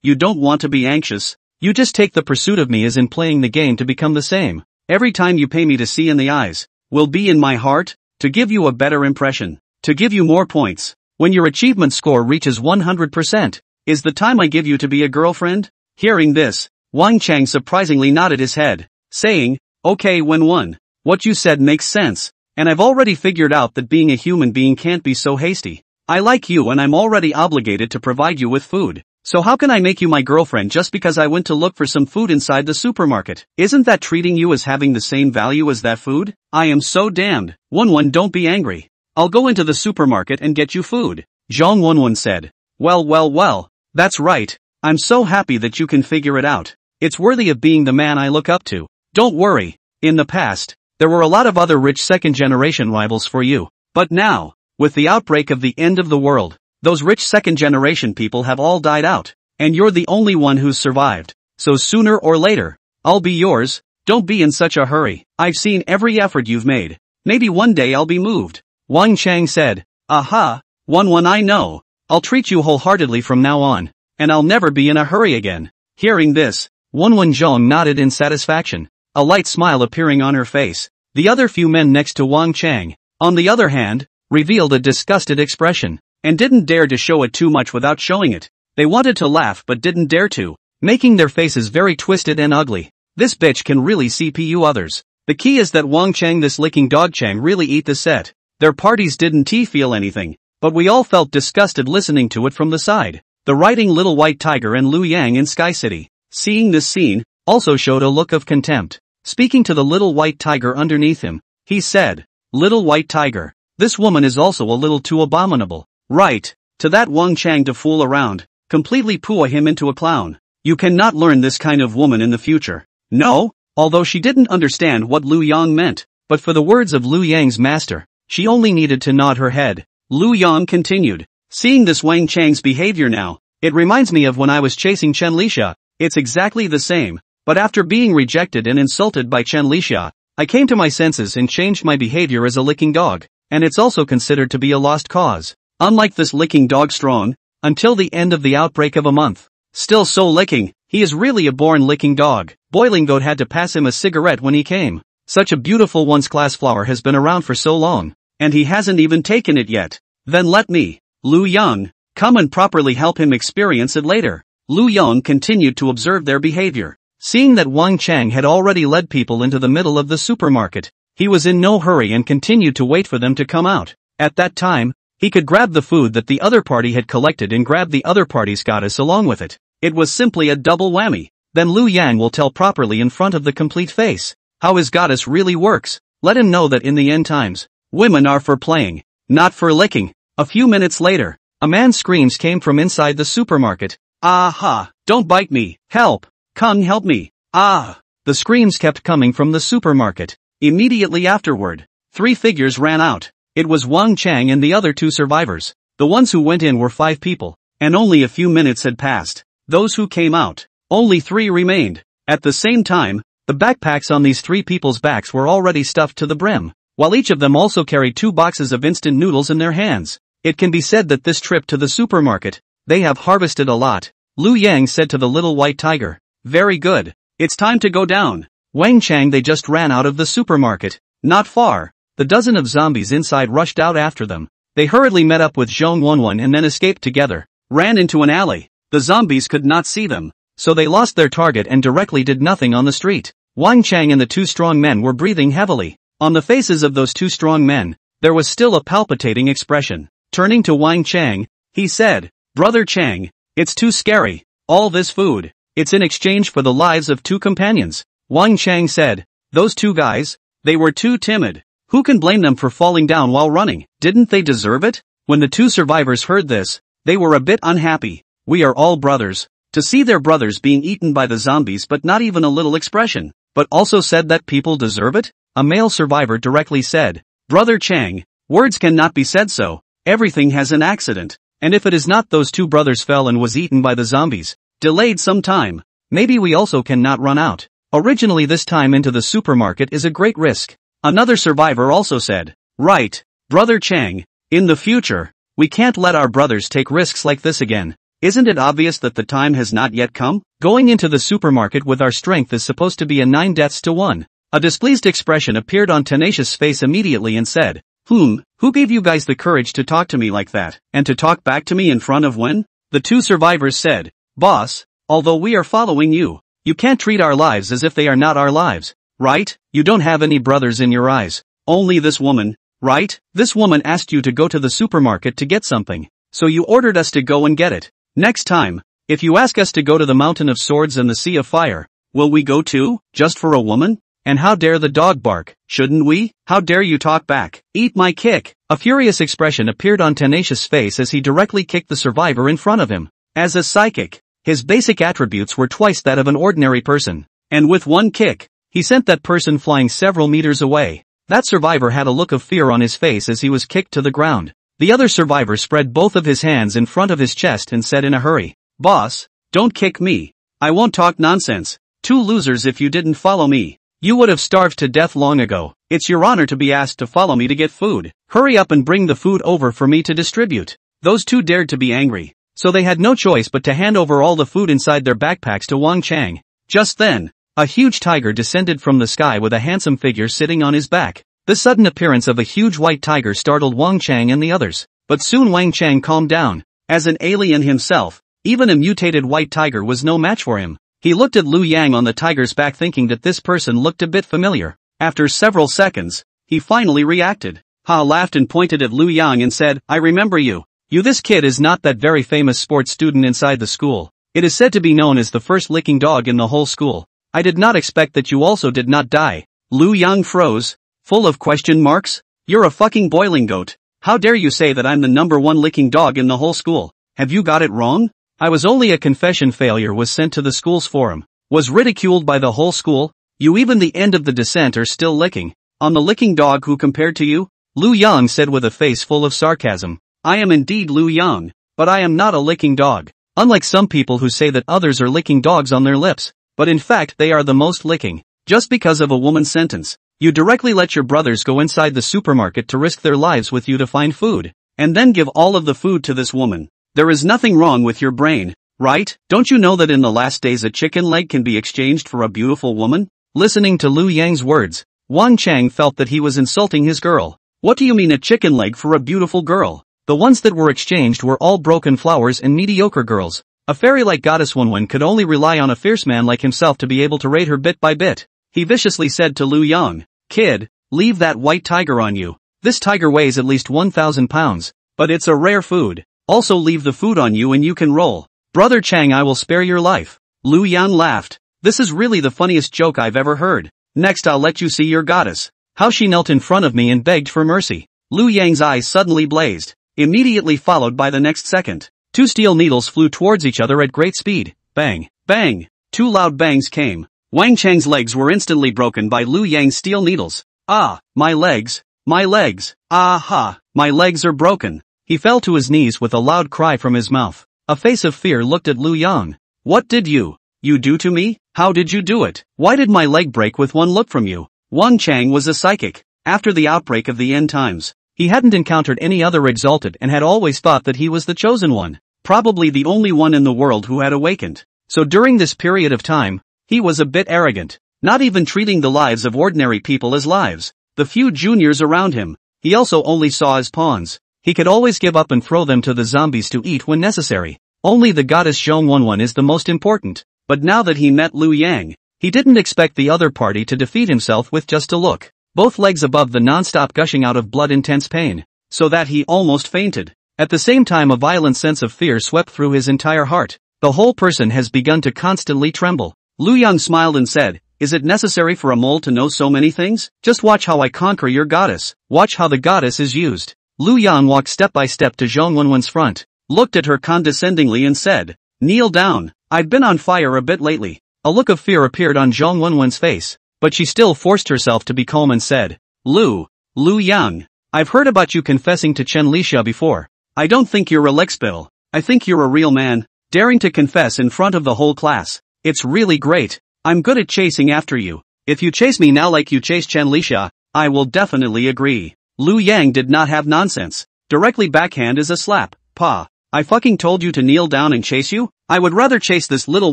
S1: you don't want to be anxious, you just take the pursuit of me as in playing the game to become the same. Every time you pay me to see in the eyes, will be in my heart, to give you a better impression, to give you more points. When your achievement score reaches 100%, is the time I give you to be a girlfriend? Hearing this, Wang Chang surprisingly nodded his head, saying, okay, Wen-1, what you said makes sense, and I've already figured out that being a human being can't be so hasty. I like you and I'm already obligated to provide you with food. So how can I make you my girlfriend just because I went to look for some food inside the supermarket? Isn't that treating you as having the same value as that food? I am so damned. Wen-1, don't be angry. I'll go into the supermarket and get you food. Zhang Wen-1 said. Well, that's right. I'm so happy that you can figure it out. It's worthy of being the man I look up to. Don't worry. In the past, there were a lot of other rich second-generation rivals for you. But now, with the outbreak of the end of the world, those rich second-generation people have all died out, and you're the only one who's survived. So sooner or later, I'll be yours. Don't be in such a hurry. I've seen every effort you've made. Maybe one day I'll be moved. Wang Chang said. Aha, Wen-1, I know. I'll treat you wholeheartedly from now on, and I'll never be in a hurry again. Hearing this, Wen-1 Zhong nodded in satisfaction, a light smile appearing on her face. The other few men next to Wang Chang, on the other hand, revealed a disgusted expression, and didn't dare to show it too much without showing it. They wanted to laugh but didn't dare to, making their faces very twisted and ugly. This bitch can really CPU others. The key is that Wang Chang, this licking dog Chang, really eat the set. Their parties didn't feel anything, but we all felt disgusted listening to it from the side. The writing Little White Tiger and Liu Yang in Sky City, seeing this scene, also showed a look of contempt. Speaking to the Little White Tiger underneath him, he said, Little White Tiger, this woman is also a little too abominable. Right, to that Wang Chang to fool around, completely pua him into a clown. You cannot learn this kind of woman in the future. No? Although she didn't understand what Liu Yang meant, but for the words of Liu Yang's master, she only needed to nod her head. Liu Yang continued, seeing this Wang Chang's behavior now, it reminds me of when I was chasing Chen Lixia. It's exactly the same, but after being rejected and insulted by Chen Lixia, I came to my senses and changed my behavior as a licking dog, and it's also considered to be a lost cause. Unlike this licking dog strong, until the end of the outbreak of a month. Still so licking, he is really a born licking dog. Boiling Goat had to pass him a cigarette when he came. Such a beautiful once-class flower has been around for so long, and he hasn't even taken it yet. Then let me, Liu Yang, come and properly help him experience it later. Liu Yang continued to observe their behavior. Seeing that Wang Chang had already led people into the middle of the supermarket, he was in no hurry and continued to wait for them to come out. At that time, he could grab the food that the other party had collected and grab the other party's goddess along with it. It was simply a double whammy. Then Liu Yang will tell properly in front of the complete face how his goddess really works. Let him know that in the end times, women are for playing, not for licking. A few minutes later, a man's screams came from inside the supermarket. Aha! Don't bite me! Help! Kung, help me! Ah! The screams kept coming from the supermarket. Immediately afterward, 3 figures ran out. It was Wang Chang and the other 2 survivors. The ones who went in were 5 people, and only a few minutes had passed. Those who came out, only 3 remained. At the same time, the backpacks on these 3 people's backs were already stuffed to the brim, while each of them also carried 2 boxes of instant noodles in their hands. It can be said that this trip to the supermarket, they have harvested a lot. Liu Yang said to the Little White Tiger, very good. It's time to go down. Wang Chang, they just ran out of the supermarket. Not far. The dozen of zombies inside rushed out after them. They hurriedly met up with Zhong Wen-1 and then escaped together, ran into an alley. The zombies could not see them, so they lost their target and directly did nothing on the street. Wang Chang and the 2 strong men were breathing heavily. On the faces of those 2 strong men, there was still a palpitating expression. Turning to Wang Chang, he said, Brother Chang, it's too scary. All this food, it's in exchange for the lives of 2 companions. Wang Chang said, those 2 guys, they were too timid. Who can blame them for falling down while running? Didn't they deserve it? When the 2 survivors heard this, they were a bit unhappy. We are all brothers. To see their brothers being eaten by the zombies but not even a little expression, but also said that people deserve it? A male survivor directly said, Brother Chang, words cannot be said so. Everything has an accident. And if it is not those 2 brothers fell and was eaten by the zombies, delayed some time, maybe we also cannot run out. Originally this time into the supermarket is a great risk. Another survivor also said, right, Brother Chang, in the future, we can't let our brothers take risks like this again. Isn't it obvious that the time has not yet come? Going into the supermarket with our strength is supposed to be a 9 deaths to 1. A displeased expression appeared on Tenacious' face immediately and said, who gave you guys the courage to talk to me like that, and to talk back to me in front of when? The two survivors said, boss, although we are following you, you can't treat our lives as if they are not our lives, right? You don't have any brothers in your eyes. Only this woman, right? This woman asked you to go to the supermarket to get something, so you ordered us to go and get it. Next time, if you ask us to go to the Mountain of Swords and the Sea of Fire, will we go too, just for a woman? And how dare the dog bark, shouldn't we? How dare you talk back? Eat my kick! A furious expression appeared on Tenacious' face as he directly kicked the survivor in front of him. As a psychic, his basic attributes were twice that of an ordinary person, and with one kick, he sent that person flying several meters away. That survivor had a look of fear on his face as he was kicked to the ground. The other survivor spread both of his hands in front of his chest and said in a hurry, boss, don't kick me. I won't talk nonsense. Two losers if you didn't follow me. You would have starved to death long ago. It's your honor to be asked to follow me to get food. Hurry up and bring the food over for me to distribute. Those two dared to be angry, so they had no choice but to hand over all the food inside their backpacks to Wang Chang. Just then, a huge tiger descended from the sky with a handsome figure sitting on his back. The sudden appearance of a huge white tiger startled Wang Chang and the others, but soon Wang Chang calmed down. As an alien himself, even a mutated white tiger was no match for him. He looked at Liu Yang on the tiger's back thinking that this person looked a bit familiar. After several seconds, he finally reacted. Ha laughed and pointed at Liu Yang and said, I remember you. This kid is not that very famous sports student inside the school. It is said to be known as the first licking dog in the whole school. I did not expect that you also did not die. Liu Yang froze, full of question marks. You're a fucking boiling goat. How dare you say that I'm the number one licking dog in the whole school? Have you got it wrong? I was only a confession failure, was sent to the school's forum, was ridiculed by the whole school. You even the end of the descent are still licking. On the licking dog who compared to you? Liu Yang said with a face full of sarcasm. I am indeed Liu Yang, but I am not a licking dog. Unlike some people who say that others are licking dogs on their lips, but in fact they are the most licking. Just because of a woman's sentence, you directly let your brothers go inside the supermarket to risk their lives with you to find food, and then give all of the food to this woman. There is nothing wrong with your brain, right? Don't you know that in the last days a chicken leg can be exchanged for a beautiful woman? Listening to Liu Yang's words, Wang Chang felt that he was insulting his girl. What do you mean a chicken leg for a beautiful girl? The ones that were exchanged were all broken flowers and mediocre girls. A fairy like goddess Wenwen could only rely on a fierce man like himself to be able to raid her bit by bit. He viciously said to Liu Yang, kid, leave that white tiger on you. This tiger weighs at least 1,000 pounds, but it's a rare food. Also leave the food on you and you can roll. Brother Chang, I will spare your life. Liu Yang laughed. This is really the funniest joke I've ever heard. Next I'll let you see your goddess. How she knelt in front of me and begged for mercy. Liu Yang's eyes suddenly blazed, immediately followed by the next second. Two steel needles flew towards each other at great speed. Bang, bang. Two loud bangs came. Wang Chang's legs were instantly broken by Liu Yang's steel needles. Ah, my legs. My legs. Ah-ha, my legs are broken. He fell to his knees with a loud cry from his mouth. A face of fear looked at Liu Yang. What did you do to me? How did you do it? Why did my leg break with one look from you? Wang Chang was a psychic. After the outbreak of the end times, he hadn't encountered any other exalted and had always thought that he was the chosen one. Probably the only one in the world who had awakened. So during this period of time, he was a bit arrogant, not even treating the lives of ordinary people as lives. The few juniors around him, he also only saw as pawns. He could always give up and throw them to the zombies to eat when necessary. Only the goddess Zhongwenwen is the most important. But now that he met Liu Yang, he didn't expect the other party to defeat himself with just a look. Both legs above the non-stop gushing out of blood, intense pain, so that he almost fainted. At the same time a violent sense of fear swept through his entire heart. The whole person has begun to constantly tremble. Liu Yang smiled and said, is it necessary for a mole to know so many things? Just watch how I conquer your goddess. Watch how the goddess is used. Liu Yang walked step by step to Zhongwenwen's front, looked at her condescendingly and said, kneel down. I've been on fire a bit lately. A look of fear appeared on Zhongwenwen's face, but she still forced herself to be calm and said, Liu Yang, I've heard about you confessing to Chen Lixia before. I don't think you're a lickspill. I think you're a real man, daring to confess in front of the whole class. It's really great. I'm good at chasing after you. If you chase me now like you chased Chen Lisha, I will definitely agree. Liu Yang did not have nonsense. Directly backhand is a slap. Pa. I fucking told you to kneel down and chase you? I would rather chase this little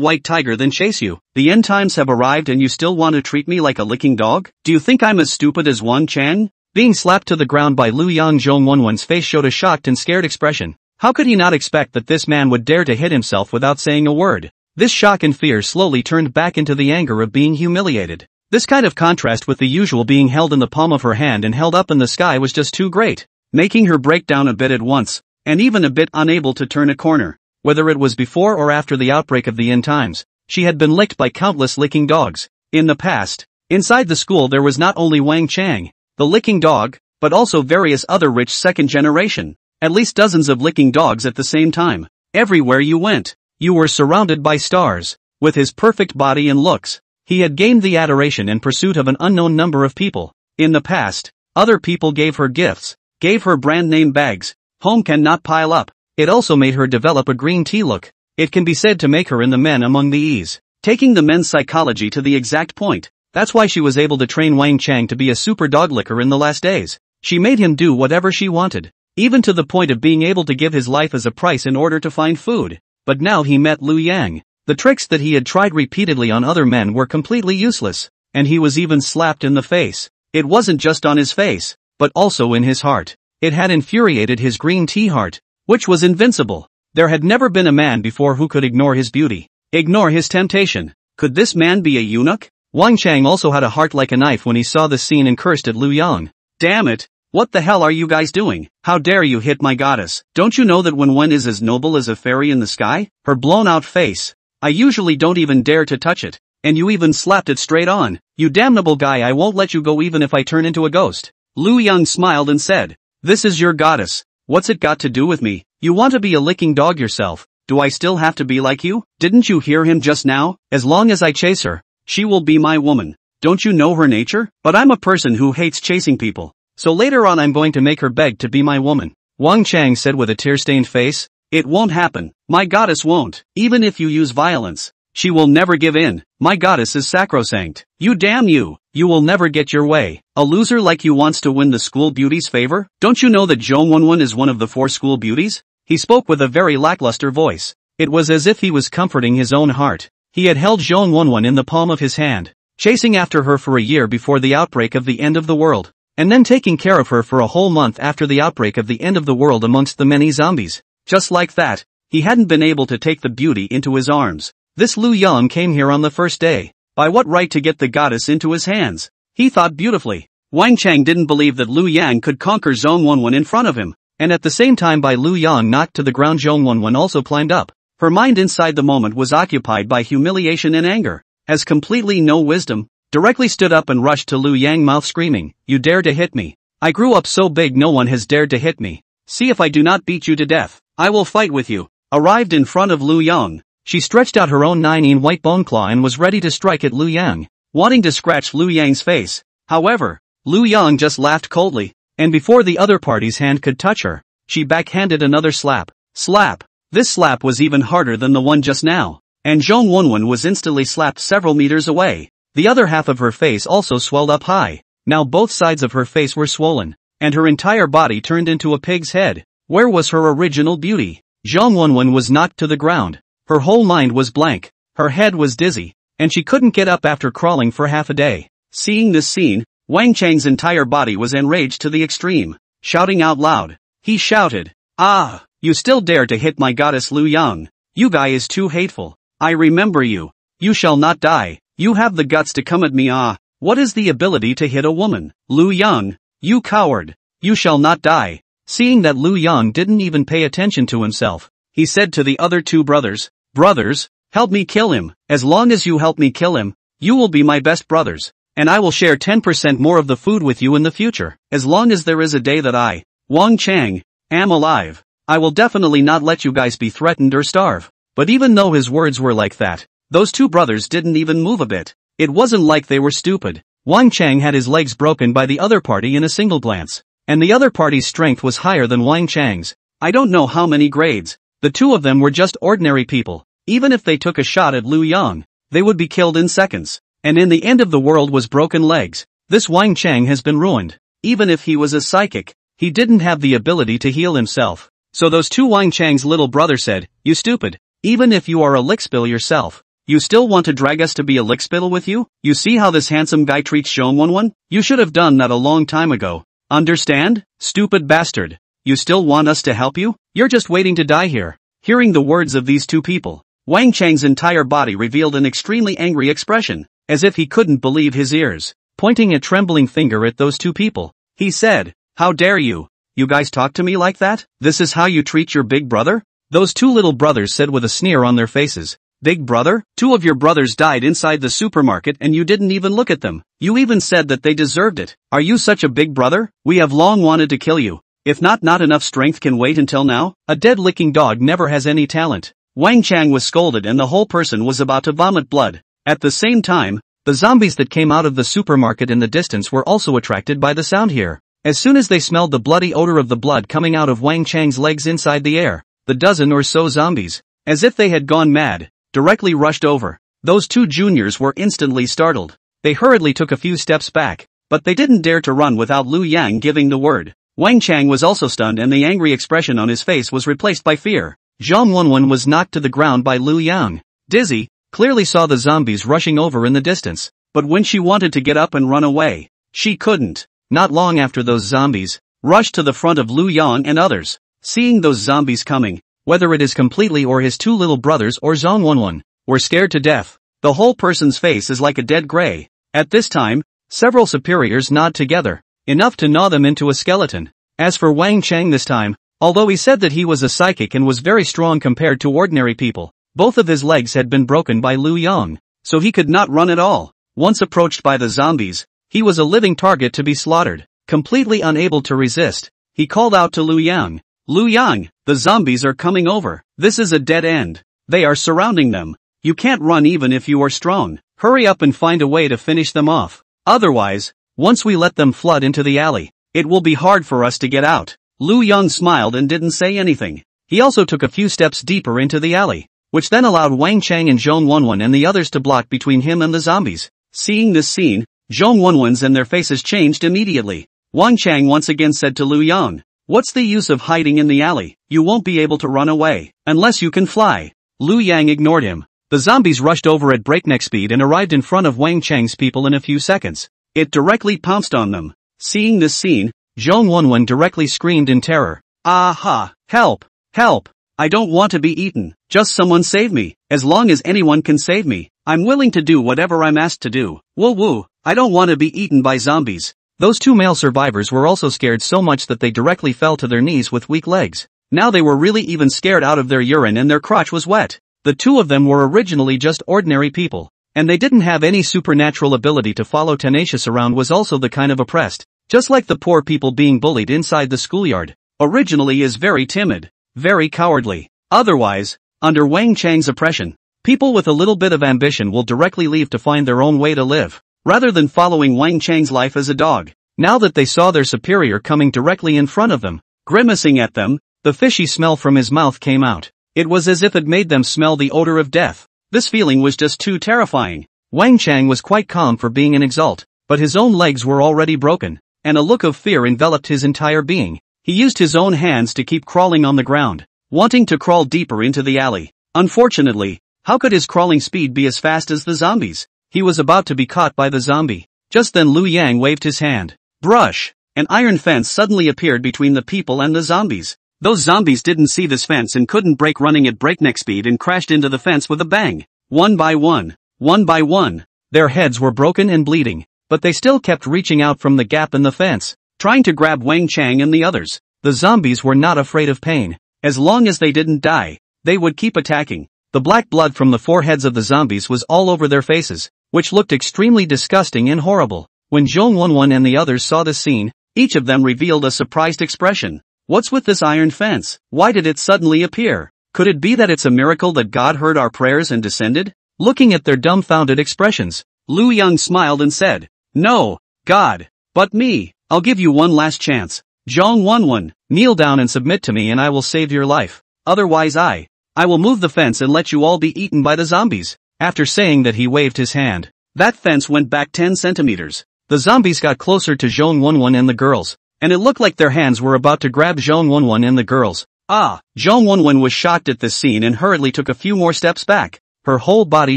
S1: white tiger than chase you. The end times have arrived and you still want to treat me like a licking dog? Do you think I'm as stupid as Wang Chang? Being slapped to the ground by Liu Yang, Zhong Wenwen's face showed a shocked and scared expression. How could he not expect that this man would dare to hit himself without saying a word? This shock and fear slowly turned back into the anger of being humiliated. This kind of contrast with the usual being held in the palm of her hand and held up in the sky was just too great, making her break down a bit at once, and even a bit unable to turn a corner. Whether it was before or after the outbreak of the end times, she had been licked by countless licking dogs. In the past, inside the school there was not only Wang Chang, the licking dog, but also various other rich second generation, at least dozens of licking dogs at the same time. Everywhere you went, you were surrounded by stars. With his perfect body and looks, he had gained the adoration and pursuit of an unknown number of people. In the past, other people gave her gifts, gave her brand name bags. Home cannot pile up. It also made her develop a green tea look. It can be said to make her in the men among the ease, taking the men's psychology to the exact point. That's why she was able to train Wang Chang to be a super dog licker in the last days. She made him do whatever she wanted, even to the point of being able to give his life as a price in order to find food. But now he met Liu Yang. The tricks that he had tried repeatedly on other men were completely useless, and he was even slapped in the face. It wasn't just on his face, but also in his heart. It had infuriated his green tea heart, which was invincible. There had never been a man before who could ignore his beauty, ignore his temptation. Could this man be a eunuch? Wang Chang also had a heart like a knife when he saw this scene and cursed at Liu Yang. Damn it! What the hell are you guys doing? How dare you hit my goddess? Don't you know that when one is as noble as a fairy in the sky? Her blown out face. I usually don't even dare to touch it, and you even slapped it straight on. You damnable guy, I won't let you go even if I turn into a ghost. Liu Yang smiled and said, "This is your goddess. What's it got to do with me? You want to be a licking dog yourself. Do I still have to be like you? Didn't you hear him just now? As long as I chase her, she will be my woman. Don't you know her nature? But I'm a person who hates chasing people. So later on I'm going to make her beg to be my woman." Wang Chang said with a tear-stained face. "It won't happen. My goddess won't. Even if you use violence, she will never give in. My goddess is sacrosanct. You damn you. You will never get your way. A loser like you wants to win the school beauty's favor? Don't you know that Zhong Wenwen is one of the 4 school beauties?" He spoke with a very lackluster voice. It was as if he was comforting his own heart. He had held Zhong Wenwen in the palm of his hand, chasing after her for a year before the outbreak of the end of the world, and then taking care of her for a whole month after the outbreak of the end of the world amongst the many zombies. Just like that, he hadn't been able to take the beauty into his arms. This Liu Yang came here on the first day. By what right to get the goddess into his hands? He thought beautifully. Wang Chang didn't believe that Liu Yang could conquer Zhong Wenwen in front of him, and at the same time by Liu Yang knocked to the ground Zhong Wenwen also climbed up. Her mind inside the moment was occupied by humiliation and anger. As completely no wisdom, directly stood up and rushed to Liu Yang, mouth screaming, "You dare to hit me? I grew up so big no one has dared to hit me. See if I do not beat you to death. I will fight with you." Arrived in front of Liu Yang, she stretched out her own 9-inch white bone claw and was ready to strike at Liu Yang, wanting to scratch Liu Yang's face. However, Liu Yang just laughed coldly, and before the other party's hand could touch her, she backhanded another slap. Slap. This slap was even harder than the one just now, and Zhong Wenwen was instantly slapped several meters away. The other half of her face also swelled up high. Now both sides of her face were swollen, and her entire body turned into a pig's head. Where was her original beauty? Zhong Wenwen was knocked to the ground. Her whole mind was blank, her head was dizzy, and she couldn't get up after crawling for half a day. Seeing this scene, Wang Chang's entire body was enraged to the extreme. Shouting out loud, he shouted, "Ah! You still dare to hit my goddess Liu Yang. You guy is too hateful. I remember you. You shall not die. You have the guts to come at me. Ah, what is the ability to hit a woman? Liu Yang, you coward. You shall not die." Seeing that Liu Yang didn't even pay attention to himself, he said to the other 2 brothers, "Brothers, help me kill him. As long as you help me kill him, you will be my best brothers, and I will share 10% more of the food with you in the future. As long as there is a day that I, Wang Chang, am alive, I will definitely not let you guys be threatened or starve." But even though his words were like that, those 2 brothers didn't even move a bit. It wasn't like they were stupid. Wang Chang had his legs broken by the other party in a single glance, and the other party's strength was higher than Wang Chang's. I don't know how many grades. The 2 of them were just ordinary people. Even if they took a shot at Liu Yang, they would be killed in seconds. And in the end of the world was broken legs. This Wang Chang has been ruined. Even if he was a psychic, he didn't have the ability to heal himself. So those two Wang Chang's little brother said, "You stupid. Even if you are a lickspill yourself, you still want to drag us to be a lickspill with you? You see how this handsome guy treats Zhongwonwon? You should have done that a long time ago. Understand? Stupid bastard. You still want us to help you? You're just waiting to die here." Hearing the words of these two people, Wang Chang's entire body revealed an extremely angry expression, as if he couldn't believe his ears. Pointing a trembling finger at those two people, he said, "How dare you? You guys talk to me like that? This is how you treat your big brother?" Those two little brothers said with a sneer on their faces, "Big brother? Two of your brothers died inside the supermarket and you didn't even look at them. You even said that they deserved it. Are you such a big brother? We have long wanted to kill you. If not enough strength can wait until now? A dead-licking dog never has any talent." Wang Chang was scolded and the whole person was about to vomit blood. At the same time, the zombies that came out of the supermarket in the distance were also attracted by the sound here. As soon as they smelled the bloody odor of the blood coming out of Wang Chang's legs inside the air, the dozen or so zombies, as if they had gone mad, directly rushed over. Those two juniors were instantly startled. They hurriedly took a few steps back, but they didn't dare to run without Lu Yang giving the word. Wang Chang was also stunned and the angry expression on his face was replaced by fear. Zhang Wenwen was knocked to the ground by Lu Yang. Dizzy, clearly saw the zombies rushing over in the distance, but when she wanted to get up and run away, she couldn't. Not long after those zombies rushed to the front of Lu Yang and others. Seeing those zombies coming, whether it is completely or his two little brothers or Zhang Wenwen, were scared to death. The whole person's face is like a dead gray. At this time, several superiors gnawed together, enough to gnaw them into a skeleton. As for Wang Chang this time, although he said that he was a psychic and was very strong compared to ordinary people, both of his legs had been broken by Lu Yang, so he could not run at all. Once approached by the zombies, he was a living target to be slaughtered. Completely unable to resist, he called out to Lu Yang, "Lu Yang, the zombies are coming over. This is a dead end. They are surrounding them. You can't run even if you are strong. Hurry up and find a way to finish them off. Otherwise, once we let them flood into the alley, it will be hard for us to get out." Lu Yang smiled and didn't say anything. He also took a few steps deeper into the alley, which then allowed Wang Chang and Zhong Wenwen and the others to block between him and the zombies. Seeing this scene, Zhong Wenwen's and their faces changed immediately. Wang Chang once again said to Lu Yang, "What's the use of hiding in the alley? You won't be able to run away, unless you can fly." Lu Yang ignored him. The zombies rushed over at breakneck speed and arrived in front of Wang Chang's people in a few seconds. It directly pounced on them. Seeing this scene, Zhong Wenwen directly screamed in terror, "Aha! Help! Help! I don't want to be eaten. Just someone save me. As long as anyone can save me, I'm willing to do whatever I'm asked to do. Woo woo, I don't want to be eaten by zombies." Those two male survivors were also scared so much that they directly fell to their knees with weak legs. Now they were really even scared out of their urine and their crotch was wet. The two of them were originally just ordinary people, and they didn't have any supernatural ability to follow Tenacious around was also the kind of oppressed, just like the poor people being bullied inside the schoolyard. Originally is very timid, very cowardly. Otherwise, under Wang Chang's oppression, people with a little bit of ambition will directly leave to find their own way to live, rather than following Wang Chang's life as a dog. Now that they saw their superior coming directly in front of them, grimacing at them, the fishy smell from his mouth came out. It was as if it made them smell the odor of death. This feeling was just too terrifying. Wang Chang was quite calm for being an exalt, but his own legs were already broken, and a look of fear enveloped his entire being. He used his own hands to keep crawling on the ground, wanting to crawl deeper into the alley. Unfortunately, how could his crawling speed be as fast as the zombies? He was about to be caught by the zombie. Just then Lu Yang waved his hand. Brush! An iron fence suddenly appeared between the people and the zombies. Those zombies didn't see this fence and couldn't break, running at breakneck speed and crashed into the fence with a bang. One by one. Their heads were broken and bleeding, but they still kept reaching out from the gap in the fence, trying to grab Wang Chang and the others. The zombies were not afraid of pain. As long as they didn't die, they would keep attacking. The black blood from the foreheads of the zombies was all over their faces, which looked extremely disgusting and horrible. When Zhong Wenwen and the others saw this scene, each of them revealed a surprised expression. What's with this iron fence? Why did it suddenly appear? Could it be that it's a miracle that God heard our prayers and descended? Looking at their dumbfounded expressions, Lu Yang smiled and said, "No, God, but me. I'll give you one last chance. Zhong Wenwen, kneel down and submit to me and I will save your life. Otherwise I will move the fence and let you all be eaten by the zombies." After saying that, he waved his hand. That fence went back 10 centimeters. The zombies got closer to Zhong Wenwen and the girls, and it looked like their hands were about to grab Zhong Wenwen and the girls. Zhong Wenwen was shocked at this scene and hurriedly took a few more steps back, her whole body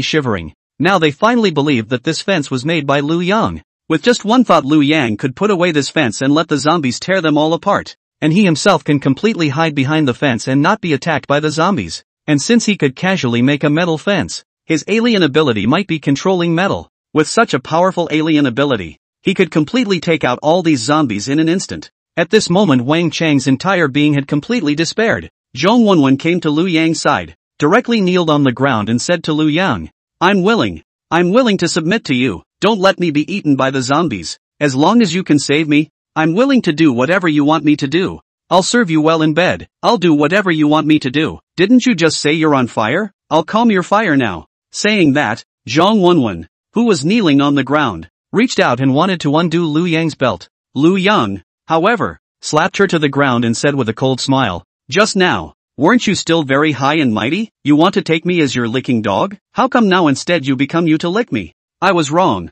S1: shivering. Now they finally believed that this fence was made by Liu Yang. With just one thought, Liu Yang could put away this fence and let the zombies tear them all apart. And he himself can completely hide behind the fence and not be attacked by the zombies. And since he could casually make a metal fence, his alien ability might be controlling metal. With such a powerful alien ability, he could completely take out all these zombies in an instant. At this moment, Wang Chang's entire being had completely despaired. Zhong Wenwen came to Liu Yang's side, directly kneeled on the ground and said to Liu Yang, I'm willing to submit to you. Don't let me be eaten by the zombies. As long as you can save me, I'm willing to do whatever you want me to do. I'll serve you well in bed. I'll do whatever you want me to do. Didn't you just say you're on fire? I'll calm your fire now. Saying that, Zhong Wenwen, who was kneeling on the ground, reached out and wanted to undo Liu Yang's belt. Liu Yang, however, slapped her to the ground and said with a cold smile, just now, weren't you still very high and mighty? You want to take me as your licking dog? How come now instead you become you to lick me? I was wrong.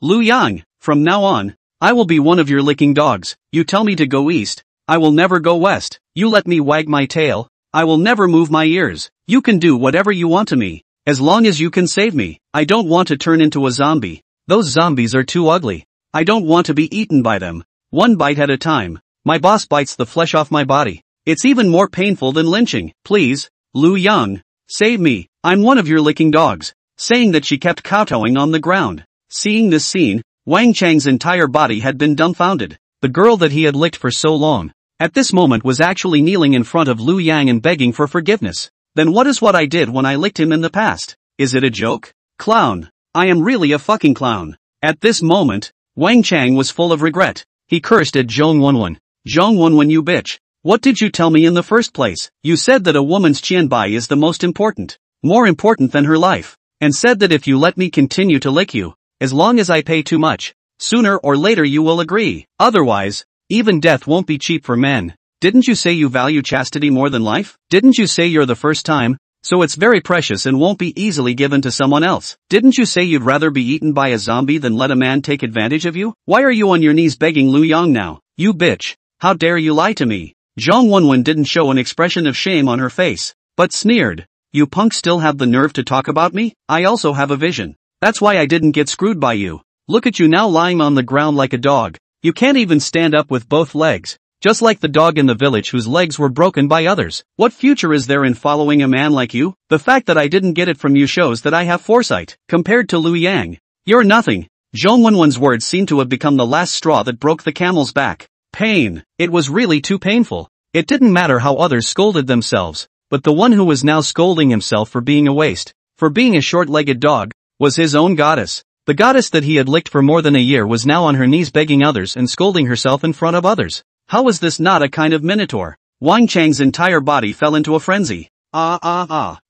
S1: Liu Yang, from now on, I will be one of your licking dogs. You tell me to go east, I will never go west. You let me wag my tail, I will never move my ears. You can do whatever you want to me, as long as you can save me. I don't want to turn into a zombie. Those zombies are too ugly. I don't want to be eaten by them. One bite at a time. My boss bites the flesh off my body. It's even more painful than lynching. Please, Liu Yang, save me. I'm one of your licking dogs. Saying that, she kept kowtowing on the ground. Seeing this scene, Wang Chang's entire body had been dumbfounded. The girl that he had licked for so long, at this moment was actually kneeling in front of Liu Yang and begging for forgiveness. Then what is what I did when I licked him in the past? Is it a joke? Clown. I am really a fucking clown. At this moment, Wang Chang was full of regret. He cursed at Zhong Wenwen. Zhong Wenwen, you bitch. What did you tell me in the first place? You said that a woman's qianbai is the most important. More important than her life. And said that if you let me continue to lick you, as long as I pay too much, sooner or later you will agree. Otherwise, even death won't be cheap for men. Didn't you say you value chastity more than life? Didn't you say you're the first time, so it's very precious and won't be easily given to someone else? Didn't you say you'd rather be eaten by a zombie than let a man take advantage of you? Why are you on your knees begging Liu Yang now? You bitch. How dare you lie to me? Zhong Wenwen didn't show an expression of shame on her face, but sneered. You punk still have the nerve to talk about me? I also have a vision. That's why I didn't get screwed by you. Look at you now lying on the ground like a dog. You can't even stand up with both legs. Just like the dog in the village whose legs were broken by others. What future is there in following a man like you? The fact that I didn't get it from you shows that I have foresight. Compared to Liu Yang, you're nothing. Zhong Wenwen's words seemed to have become the last straw that broke the camel's back. Pain. It was really too painful. It didn't matter how others scolded themselves, but the one who was now scolding himself for being a waste, for being a short-legged dog, was his own goddess. The goddess that he had licked for more than a year was now on her knees begging others and scolding herself in front of others. How was this not a kind of minotaur? Wang Chang's entire body fell into a frenzy.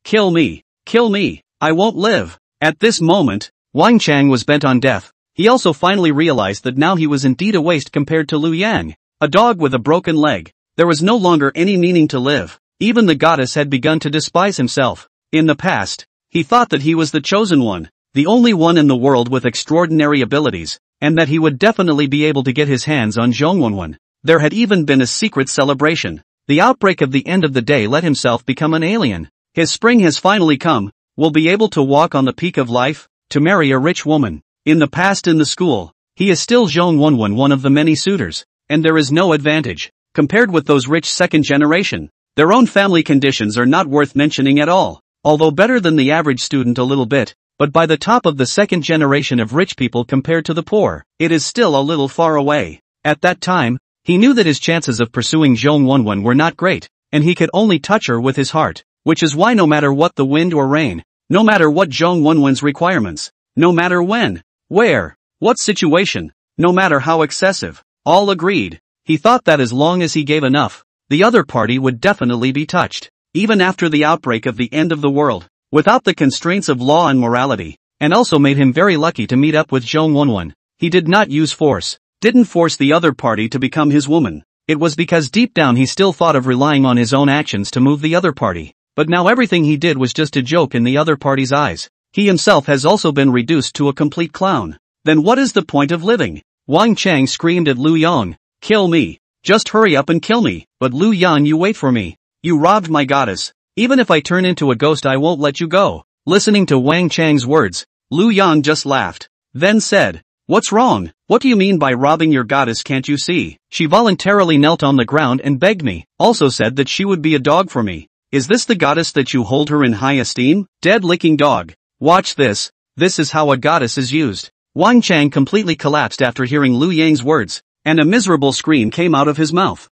S1: Kill me. Kill me. I won't live. At this moment, Wang Chang was bent on death. He also finally realized that now he was indeed a waste compared to Liu Yang, a dog with a broken leg. There was no longer any meaning to live. Even the goddess had begun to despise himself. In the past, he thought that he was the chosen one, the only one in the world with extraordinary abilities, and that he would definitely be able to get his hands on Zhong Wenwen. There had even been a secret celebration. The outbreak of the end of the day let himself become an alien. His spring has finally come, will be able to walk on the peak of life, to marry a rich woman. In the past in the school, he is still Zhong Wenwen, one of the many suitors, and there is no advantage. Compared with those rich second generation, their own family conditions are not worth mentioning at all. Although better than the average student a little bit, but by the top of the second generation of rich people compared to the poor, it is still a little far away. At that time, he knew that his chances of pursuing Zhong Wenwen were not great, and he could only touch her with his heart, which is why no matter what the wind or rain, no matter what Zhong Wenwen's requirements, no matter when, where, what situation, no matter how excessive, all agreed. He thought that as long as he gave enough, the other party would definitely be touched. Even after the outbreak of the end of the world, without the constraints of law and morality, and also made him very lucky to meet up with Zhong Wenwen. He did not use force, didn't force the other party to become his woman. It was because deep down he still thought of relying on his own actions to move the other party. but now everything he did was just a joke in the other party's eyes. He himself has also been reduced to a complete clown. Then what is the point of living? Wang Chang screamed at Lu Yang. Kill me. Just hurry up and kill me. But Lu Yang, you wait for me. You robbed my goddess. Even if I turn into a ghost, I won't let you go. Listening to Wang Chang's words, Lu Yang just laughed. Then said, what's wrong? What do you mean by robbing your goddess, can't you see? She voluntarily knelt on the ground and begged me, also said that she would be a dog for me. Is this the goddess that you hold her in high esteem? Dead licking dog. Watch this. This is how a goddess is used. Wang Chang completely collapsed after hearing Lu Yang's words, and a miserable scream came out of his mouth.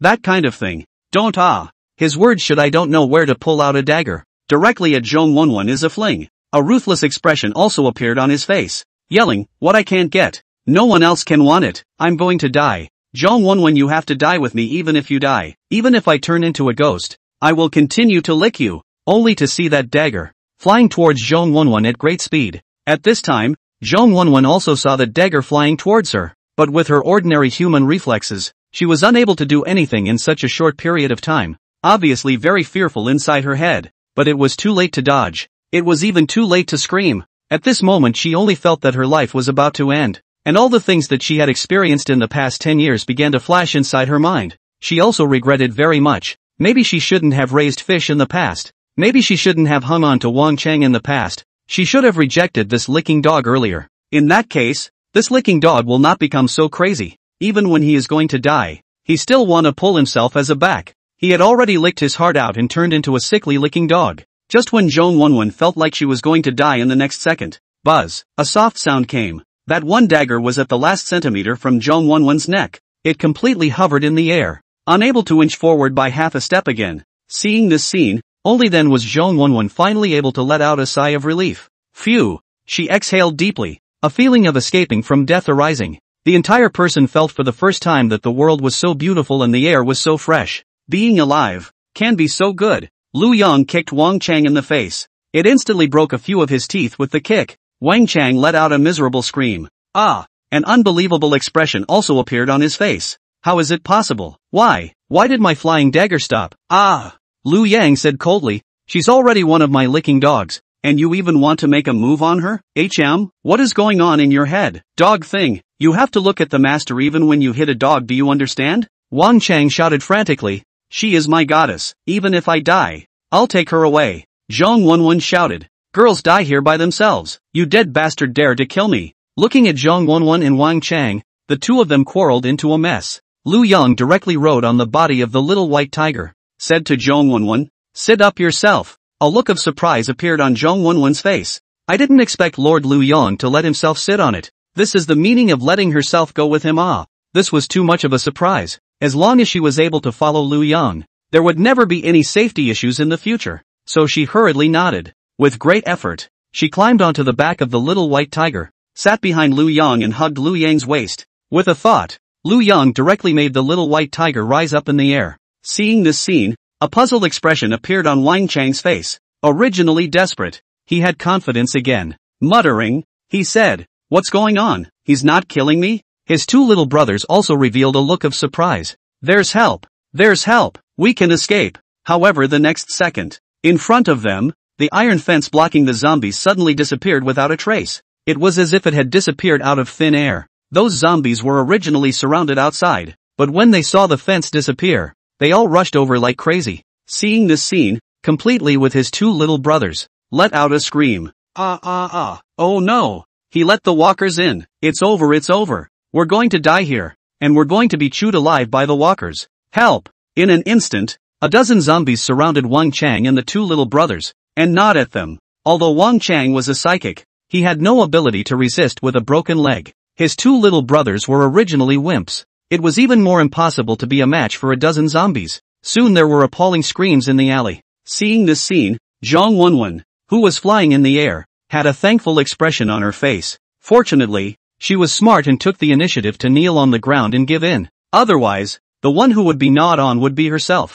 S1: That kind of thing. Don't His words should I don't know where to pull out a dagger. Directly at Zhong Wenwen is a fling. A ruthless expression also appeared on his face. Yelling, what I can't get. No one else can want it. I'm going to die. Zhong Wenwen, you have to die with me even if you die. Even if I turn into a ghost, I will continue to lick you. Only to see that dagger flying towards Zhong Wenwen at great speed. At this time, Zhong Wenwen also saw the dagger flying towards her, but with her ordinary human reflexes, she was unable to do anything in such a short period of time. Obviously very fearful inside her head, but it was too late to dodge. It was even too late to scream. At this moment she only felt that her life was about to end, and all the things that she had experienced in the past 10 years began to flash inside her mind. She also regretted very much. Maybe she shouldn't have raised fish in the past. Maybe she shouldn't have hung on to Wang Chang in the past. She should have rejected this licking dog earlier. In that case, this licking dog will not become so crazy. Even when he is going to die, he still want to pull himself as a back. He had already licked his heart out and turned into a sickly licking dog. Just when Zhong Wenwen felt like she was going to die in the next second, buzz, a soft sound came. That one dagger was at the last centimeter from Zhong Wenwen's neck. It completely hovered in the air, unable to inch forward by half a step again. Seeing this scene, only then was Zhong Wenwen finally able to let out a sigh of relief. Phew! She exhaled deeply, a feeling of escaping from death arising. The entire person felt for the first time that the world was so beautiful and the air was so fresh. Being alive can be so good. Lu Yang kicked Wang Chang in the face. It instantly broke a few of his teeth with the kick. Wang Chang let out a miserable scream. An unbelievable expression also appeared on his face. How is it possible? Why did my flying dagger stop? Lu Yang said coldly, she's already one of my licking dogs, and you even want to make a move on her? What is going on in your head? Dog thing, you have to look at the master even when you hit a dog, do you understand? Wang Chang shouted frantically, she is my goddess, even if I die, I'll take her away. Zhong Wenwen shouted, girls die here by themselves, you dead bastard dare to kill me. Looking at Zhong Wenwen and Wang Chang, the two of them quarreled into a mess. Lu Yang directly rode on the body of the little white tiger. Said to Zhong Wenwen, sit up yourself. A look of surprise appeared on Zhong Wenwen's face. I didn't expect Lord Lu Yang to let himself sit on it. This is the meaning of letting herself go with him. This was too much of a surprise. As long as she was able to follow Lu Yang, there would never be any safety issues in the future. So she hurriedly nodded. With great effort, she climbed onto the back of the little white tiger, sat behind Lu Yang and hugged Lu Yang's waist. With a thought, Lu Yang directly made the little white tiger rise up in the air. Seeing this scene, a puzzled expression appeared on Wang Chang's face. Originally desperate, he had confidence again. Muttering, he said, what's going on? He's not killing me? His two little brothers also revealed a look of surprise. There's help! There's help! We can escape! However, the next second, in front of them, the iron fence blocking the zombies suddenly disappeared without a trace. It was as if it had disappeared out of thin air. Those zombies were originally surrounded outside, but when they saw the fence disappear, they all rushed over like crazy. Seeing this scene, completely with his two little brothers, let out a scream. Oh no! He let the walkers in. It's over, it's over. We're going to die here, and we're going to be chewed alive by the walkers. Help! In an instant, a dozen zombies surrounded Wang Chang and the two little brothers, and gnawed at them. Although Wang Chang was a psychic, he had no ability to resist with a broken leg. His two little brothers were originally wimps. It was even more impossible to be a match for a dozen zombies. Soon there were appalling screams in the alley. Seeing this scene, Zhong Wenwen, who was flying in the air, had a thankful expression on her face. Fortunately, she was smart and took the initiative to kneel on the ground and give in. Otherwise, the one who would be gnawed on would be herself.